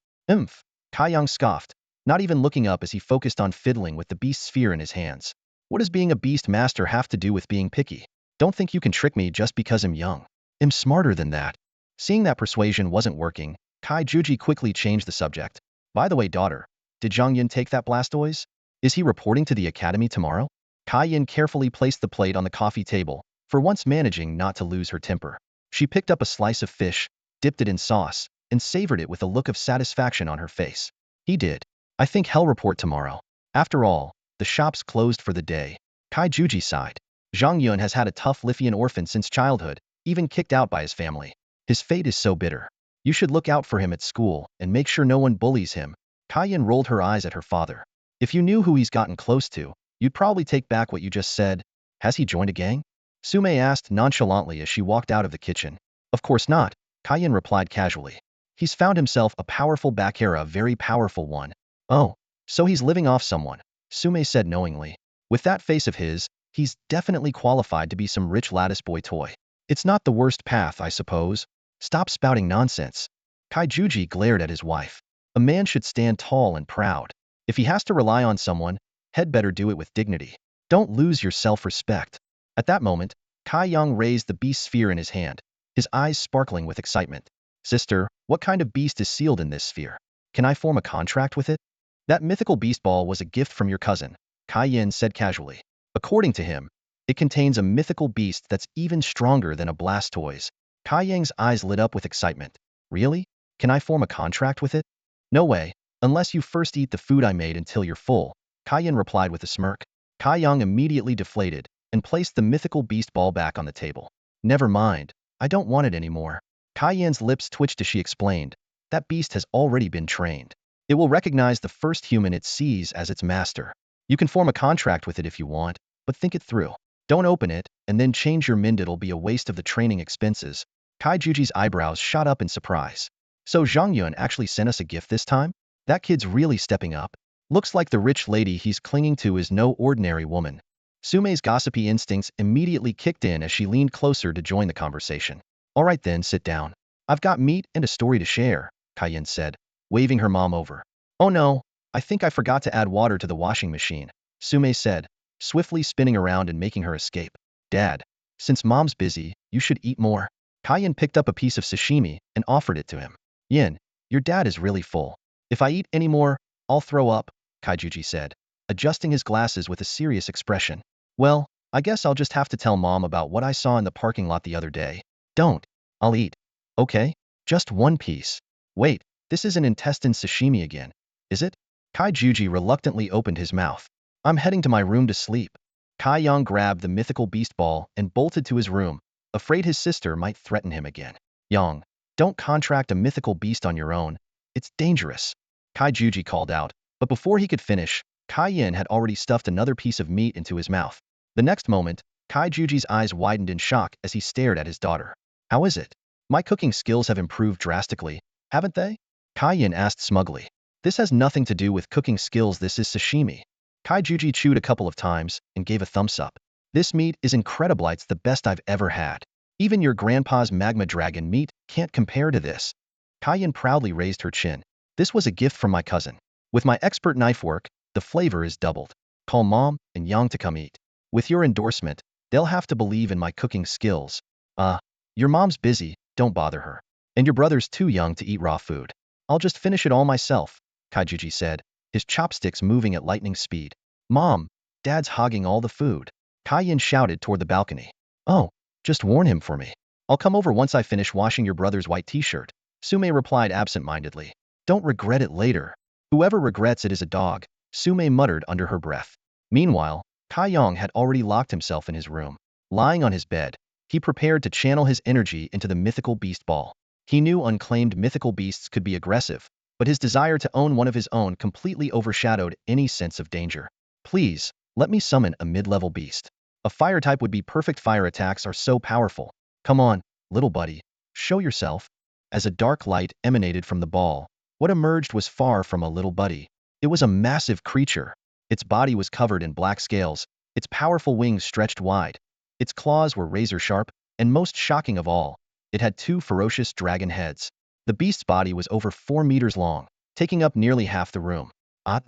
Kai Yang scoffed, not even looking up as he focused on fiddling with the beast sphere in his hands. What does being a beast master have to do with being picky? Don't think you can trick me just because I'm young. I'm smarter than that. Seeing that persuasion wasn't working, Kai Juji quickly changed the subject. By the way, daughter, did Zhang Yin take that Blastoise? Is he reporting to the academy tomorrow? Kai Yin carefully placed the plate on the coffee table, for once managing not to lose her temper. She picked up a slice of fish, dipped it in sauce, and savored it with a look of satisfaction on her face. He did. I think he'll report tomorrow. After all, the shop's closed for the day. Kai Juji sighed. Zhang Yun has had a tough Lithian orphan since childhood, even kicked out by his family. His fate is so bitter. You should look out for him at school and make sure no one bullies him. Kaiyan rolled her eyes at her father. If you knew who he's gotten close to, you'd probably take back what you just said. Has he joined a gang? Sume asked nonchalantly as she walked out of the kitchen. Of course not, Kaiyan replied casually. He's found himself a powerful backera, a very powerful one. Oh, so he's living off someone, Sume said knowingly. With that face of his, he's definitely qualified to be some rich lattice boy toy. It's not the worst path, I suppose. Stop spouting nonsense. Kaijuji glared at his wife. A man should stand tall and proud. If he has to rely on someone, he'd better do it with dignity. Don't lose your self-respect. At that moment, Kai Yang raised the beast sphere in his hand, his eyes sparkling with excitement. Sister, what kind of beast is sealed in this sphere? Can I form a contract with it? That mythical beast ball was a gift from your cousin, Kai Yin said casually. According to him, it contains a mythical beast that's even stronger than a Blastoise. Kai Yang's eyes lit up with excitement. Really? Can I form a contract with it? No way, unless you first eat the food I made until you're full, Kai Yan replied with a smirk. Kai Yang immediately deflated and placed the mythical beast ball back on the table. Never mind, I don't want it anymore. Kai Yan's lips twitched as she explained. That beast has already been trained. It will recognize the first human it sees as its master. You can form a contract with it if you want, but think it through. Don't open it, and then change your mind. It'll be a waste of the training expenses. Kai Juji's eyebrows shot up in surprise. So Zhang Yun actually sent us a gift this time? That kid's really stepping up. Looks like the rich lady he's clinging to is no ordinary woman. Sume's gossipy instincts immediately kicked in as she leaned closer to join the conversation. All right then, sit down. I've got meat and a story to share, Kaiyan said, waving her mom over. Oh no, I think I forgot to add water to the washing machine, Sume said, swiftly spinning around and making her escape. Dad, since mom's busy, you should eat more. Kaiyan picked up a piece of sashimi and offered it to him. Yin, your dad is really full. If I eat any more, I'll throw up, Kaijuji said, adjusting his glasses with a serious expression. Well, I guess I'll just have to tell mom about what I saw in the parking lot the other day. Don't. I'll eat. Okay? Just one piece. Wait, this is an intestine sashimi again, is it? Kaijuji reluctantly opened his mouth. I'm heading to my room to sleep. Kai Yang grabbed the mythical beast ball and bolted to his room, afraid his sister might threaten him again. Yang, don't contract a mythical beast on your own. It's dangerous. Kaijuji called out, but before he could finish, Kai Yin had already stuffed another piece of meat into his mouth. The next moment, Kaijuji's eyes widened in shock as he stared at his daughter. How is it? My cooking skills have improved drastically, haven't they? Kai Yin asked smugly. This has nothing to do with cooking skills, this is sashimi. Kaijuji chewed a couple of times and gave a thumbs up. This meat is incredible, it's the best I've ever had. Even your grandpa's magma dragon meat can't compare to this. Kaiyan proudly raised her chin. This was a gift from my cousin. With my expert knife work, the flavor is doubled. Call mom and Yang to come eat. With your endorsement, they'll have to believe in my cooking skills. Your mom's busy, don't bother her. And your brother's too young to eat raw food. I'll just finish it all myself, Kaijuji said, his chopsticks moving at lightning speed. Mom, Dad's hogging all the food. Kaiyan shouted toward the balcony. Oh, just warn him for me. I'll come over once I finish washing your brother's white t-shirt, Sume replied absent-mindedly. Don't regret it later. Whoever regrets it is a dog, Sume muttered under her breath. Meanwhile, Kai Yang had already locked himself in his room. Lying on his bed, he prepared to channel his energy into the mythical beast ball. He knew unclaimed mythical beasts could be aggressive, but his desire to own one of his own completely overshadowed any sense of danger. Please, let me summon a mid-level beast. A fire type would be perfect. Fire attacks are so powerful. Come on, little buddy, show yourself. As a dark light emanated from the ball, what emerged was far from a little buddy. It was a massive creature. Its body was covered in black scales, its powerful wings stretched wide. Its claws were razor-sharp, and most shocking of all, it had two ferocious dragon heads. The beast's body was over 4 meters long, taking up nearly half the room.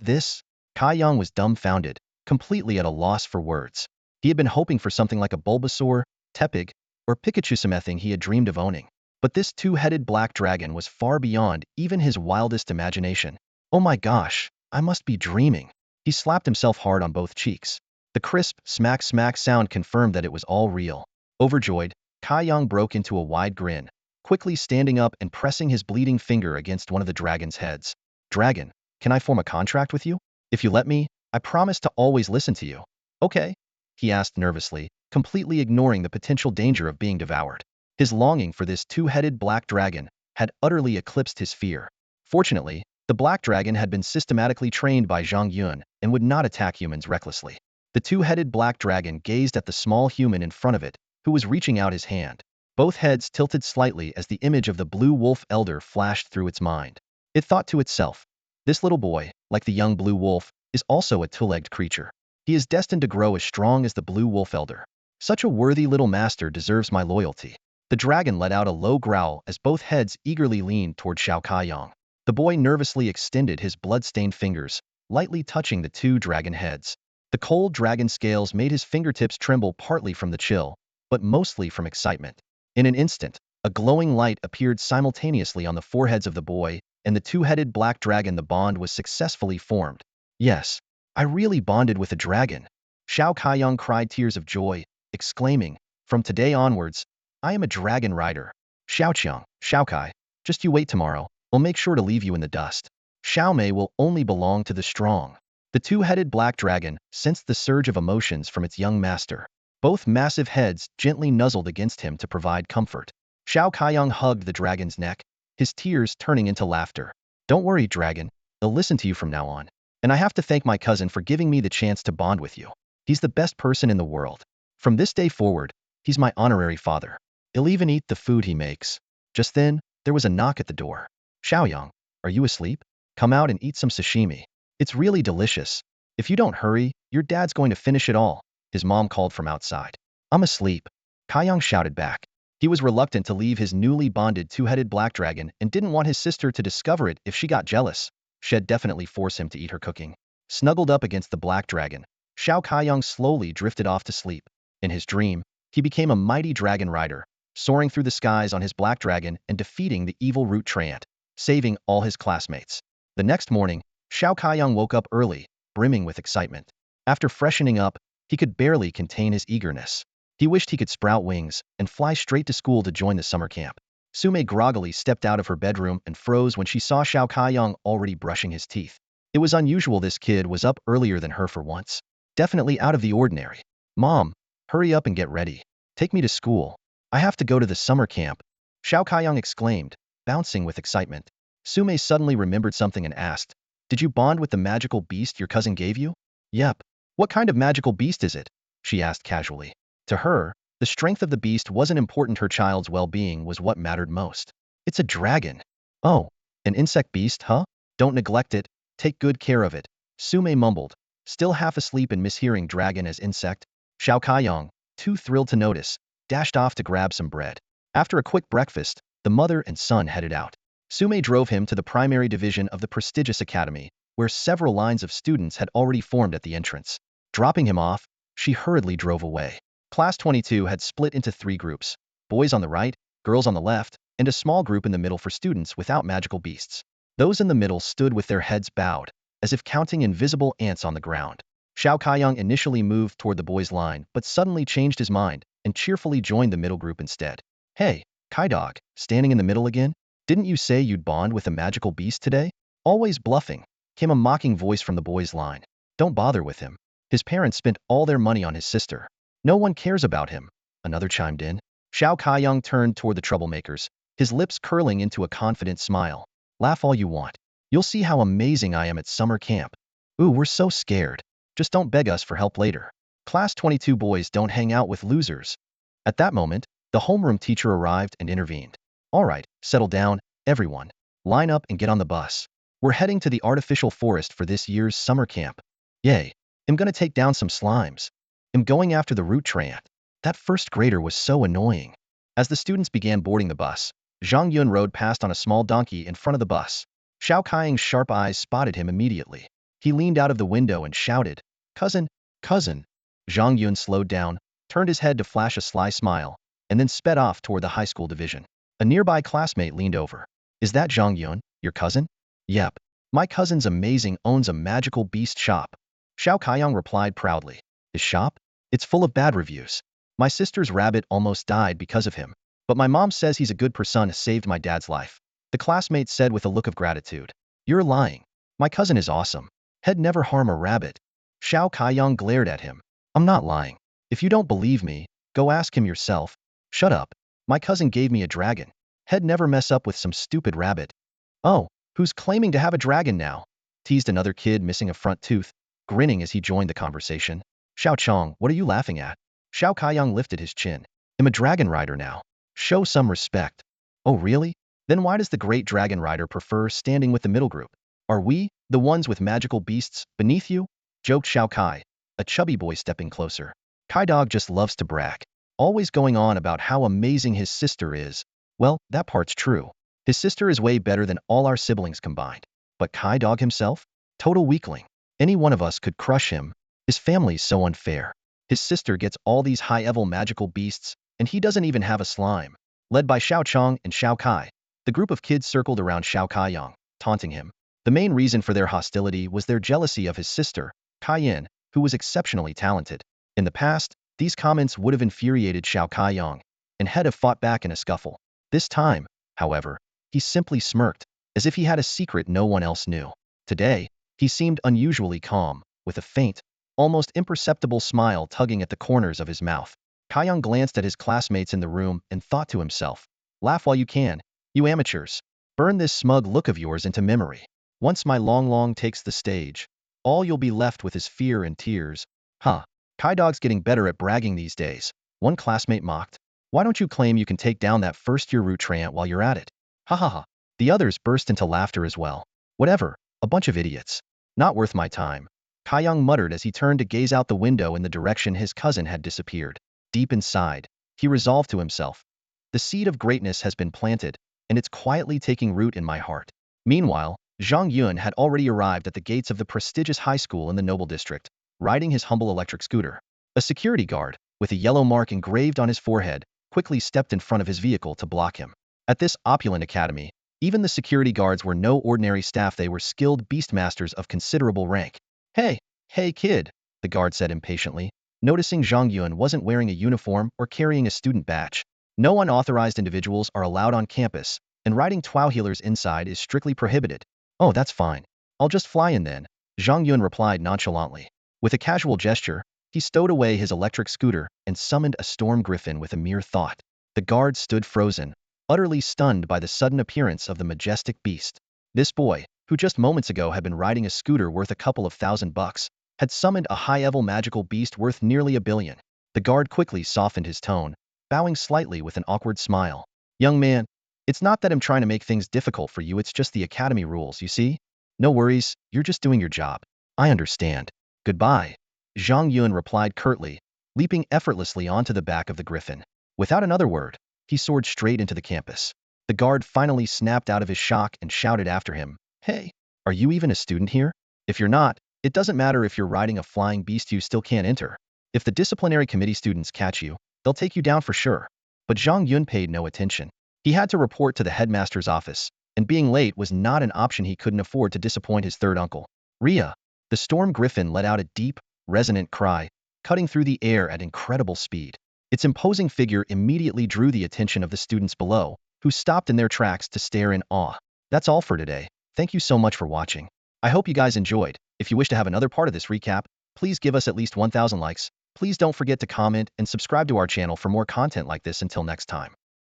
This? Kai Yang was dumbfounded, completely at a loss for words. He had been hoping for something like a Bulbasaur, Tepig, or Pikachu, something he had dreamed of owning. But this two-headed black dragon was far beyond even his wildest imagination. Oh my gosh, I must be dreaming. He slapped himself hard on both cheeks. The crisp, smack-smack sound confirmed that it was all real. Overjoyed, Kai Yang broke into a wide grin, quickly standing up and pressing his bleeding finger against one of the dragon's heads. Dragon, can I form a contract with you? If you let me, I promise to always listen to you. Okay. he asked nervously, completely ignoring the potential danger of being devoured. His longing for this two-headed black dragon had utterly eclipsed his fear. Fortunately, the black dragon had been systematically trained by Zhang Yun and would not attack humans recklessly. The two-headed black dragon gazed at the small human in front of it, who was reaching out his hand. Both heads tilted slightly as the image of the blue wolf elder flashed through its mind. It thought to itself, this little boy, like the young blue wolf, is also a two-legged creature. He is destined to grow as strong as the blue wolf elder. Such a worthy little master deserves my loyalty. The dragon let out a low growl as both heads eagerly leaned toward Xiao Kaiyang. The boy nervously extended his blood-stained fingers, lightly touching the two dragon heads. The cold dragon scales made his fingertips tremble partly from the chill, but mostly from excitement. In an instant, a glowing light appeared simultaneously on the foreheads of the boy and the two-headed black dragon. The bond was successfully formed. Yes, I really bonded with a dragon. Xiao Kaiyang cried tears of joy, exclaiming, from today onwards, I am a dragon rider. Xiaoqiang, Xiaokai, just you wait tomorrow, I'll make sure to leave you in the dust. Xiaomei will only belong to the strong. The two-headed black dragon sensed the surge of emotions from its young master. Both massive heads gently nuzzled against him to provide comfort. Xiao Kaiyang hugged the dragon's neck, his tears turning into laughter. Don't worry, dragon, I'll listen to you from now on. And I have to thank my cousin for giving me the chance to bond with you. He's the best person in the world. From this day forward, he's my honorary father. He'll even eat the food he makes. Just then, there was a knock at the door. Xiaoyang, are you asleep? Come out and eat some sashimi. It's really delicious. If you don't hurry, your dad's going to finish it all, his mom called from outside. I'm asleep, Kaiyang shouted back. He was reluctant to leave his newly bonded two-headed black dragon and didn't want his sister to discover it if she got jealous. She'd definitely force him to eat her cooking. Snuggled up against the black dragon, Xiao Kaiyang slowly drifted off to sleep. In his dream, he became a mighty dragon rider, soaring through the skies on his black dragon and defeating the evil root treant, saving all his classmates. The next morning, Xiao Kaiyang woke up early, brimming with excitement. After freshening up, he could barely contain his eagerness. He wished he could sprout wings and fly straight to school to join the summer camp. Sume groggily stepped out of her bedroom and froze when she saw Xiao Kaiyang already brushing his teeth. It was unusual this kid was up earlier than her for once. Definitely out of the ordinary. Mom, hurry up and get ready. Take me to school. I have to go to the summer camp, Xiao Kaiyang exclaimed, bouncing with excitement. Sume suddenly remembered something and asked, did you bond with the magical beast your cousin gave you? Yep. What kind of magical beast is it? She asked casually. To her, the strength of the beast wasn't important. Her child's well-being was what mattered most. It's a dragon. Oh, an insect beast, huh? Don't neglect it. Take good care of it, Sume mumbled, still half asleep and mishearing dragon as insect. Xiao Kaiyang, too thrilled to notice, dashed off to grab some bread. After a quick breakfast, the mother and son headed out. Sume drove him to the primary division of the prestigious academy, where several lines of students had already formed at the entrance. Dropping him off, she hurriedly drove away. Class 22 had split into 3 groups, boys on the right, girls on the left, and a small group in the middle for students without magical beasts. Those in the middle stood with their heads bowed, as if counting invisible ants on the ground. Xiao Kaiyang initially moved toward the boys' line but suddenly changed his mind and cheerfully joined the middle group instead. Hey, Kaidog, standing in the middle again? Didn't you say you'd bond with a magical beast today? Always bluffing, came a mocking voice from the boys' line. Don't bother with him. His parents spent all their money on his sister. No one cares about him, another chimed in. Xiao Kaiyang turned toward the troublemakers, his lips curling into a confident smile. Laugh all you want. You'll see how amazing I am at summer camp. Ooh, we're so scared. Just don't beg us for help later. Class 22 boys don't hang out with losers. At that moment, the homeroom teacher arrived and intervened. All right, settle down, everyone. Line up and get on the bus. We're heading to the artificial forest for this year's summer camp. Yay, I'm gonna take down some slimes. I'm going after the root treant. That first grader was so annoying. As the students began boarding the bus, Zhang Yun rode past on a small donkey in front of the bus. Xiao Kaiyang's sharp eyes spotted him immediately. He leaned out of the window and shouted, Cousin, cousin. Zhang Yun slowed down, turned his head to flash a sly smile, and then sped off toward the high school division. A nearby classmate leaned over. Is that Zhang Yun, your cousin? Yep. My cousin's amazing, owns a magical beast shop. Xiao Kaiyang replied proudly. His shop? It's full of bad reviews. My sister's rabbit almost died because of him. But my mom says he's a good person, saved my dad's life. The classmate said with a look of gratitude. You're lying. My cousin is awesome. He'd never harm a rabbit. Xiao Kaiyang glared at him. I'm not lying. If you don't believe me, go ask him yourself. Shut up. My cousin gave me a dragon. He'd never mess up with some stupid rabbit. Oh, who's claiming to have a dragon now? Teased another kid missing a front tooth, grinning as he joined the conversation. Xiao Chong, what are you laughing at? Xiao Kaiyang lifted his chin. I'm a dragon rider now. Show some respect. Oh really? Then why does the great dragon rider prefer standing with the middle group? Are we, the ones with magical beasts, beneath you? Joked Xiao Kai, a chubby boy stepping closer. Kai Dog just loves to brag, always going on about how amazing his sister is. Well, that part's true. His sister is way better than all our siblings combined. But Kai Dog himself? Total weakling. Any one of us could crush him. His family's so unfair. His sister gets all these high-level magical beasts, and he doesn't even have a slime. Led by Xiao Chong and Xiao Kai, the group of kids circled around Xiao Kaiyang, taunting him. The main reason for their hostility was their jealousy of his sister, Kai Yin, who was exceptionally talented. In the past, these comments would have infuriated Xiao Kaiyang, and had have fought back in a scuffle. This time, however, he simply smirked, as if he had a secret no one else knew. Today, he seemed unusually calm, with a faint, almost imperceptible smile tugging at the corners of his mouth. Kaiyang glanced at his classmates in the room and thought to himself, laugh while you can, you amateurs. Burn this smug look of yours into memory. Once my Long takes the stage, all you'll be left with is fear and tears. Huh. Kai Dog's getting better at bragging these days. One classmate mocked. Why don't you claim you can take down that first-year treant while you're at it? Ha ha ha. The others burst into laughter as well. Whatever, a bunch of idiots. Not worth my time. Kaiyang muttered as he turned to gaze out the window in the direction his cousin had disappeared. Deep inside, he resolved to himself. The seed of greatness has been planted, and it's quietly taking root in my heart. Meanwhile, Zhang Yun had already arrived at the gates of the prestigious high school in the noble district, riding his humble electric scooter. A security guard, with a yellow mark engraved on his forehead, quickly stepped in front of his vehicle to block him. At this opulent academy, even the security guards were no ordinary staff, they were skilled beastmasters of considerable rank. Hey kid, the guard said impatiently, noticing Zhang Yun wasn't wearing a uniform or carrying a student badge. No unauthorized individuals are allowed on campus, and riding Twao healers inside is strictly prohibited. Oh, that's fine. I'll just fly in then, Zhang Yun replied nonchalantly. With a casual gesture, he stowed away his electric scooter and summoned a storm griffin with a mere thought. The guard stood frozen, utterly stunned by the sudden appearance of the majestic beast. This boy, who just moments ago had been riding a scooter worth a couple of $1,000, had summoned a high-level magical beast worth nearly $1 billion. The guard quickly softened his tone, bowing slightly with an awkward smile. Young man, it's not that I'm trying to make things difficult for you, it's just the academy rules, you see? No worries, you're just doing your job. I understand. Goodbye. Zhang Yun replied curtly, leaping effortlessly onto the back of the griffin. Without another word, he soared straight into the campus. The guard finally snapped out of his shock and shouted after him, Hey, are you even a student here? If you're not, it doesn't matter if you're riding a flying beast, you still can't enter. If the disciplinary committee students catch you, they'll take you down for sure. But Zhang Yun paid no attention. He had to report to the headmaster's office, and being late was not an option. He couldn't afford to disappoint his third uncle. Rhea. The storm griffin let out a deep, resonant cry, cutting through the air at incredible speed. Its imposing figure immediately drew the attention of the students below, who stopped in their tracks to stare in awe. That's all for today. Thank you so much for watching. I hope you guys enjoyed. If you wish to have another part of this recap, please give us at least 1,000 likes. Please don't forget to comment and subscribe to our channel for more content like this. Until next time.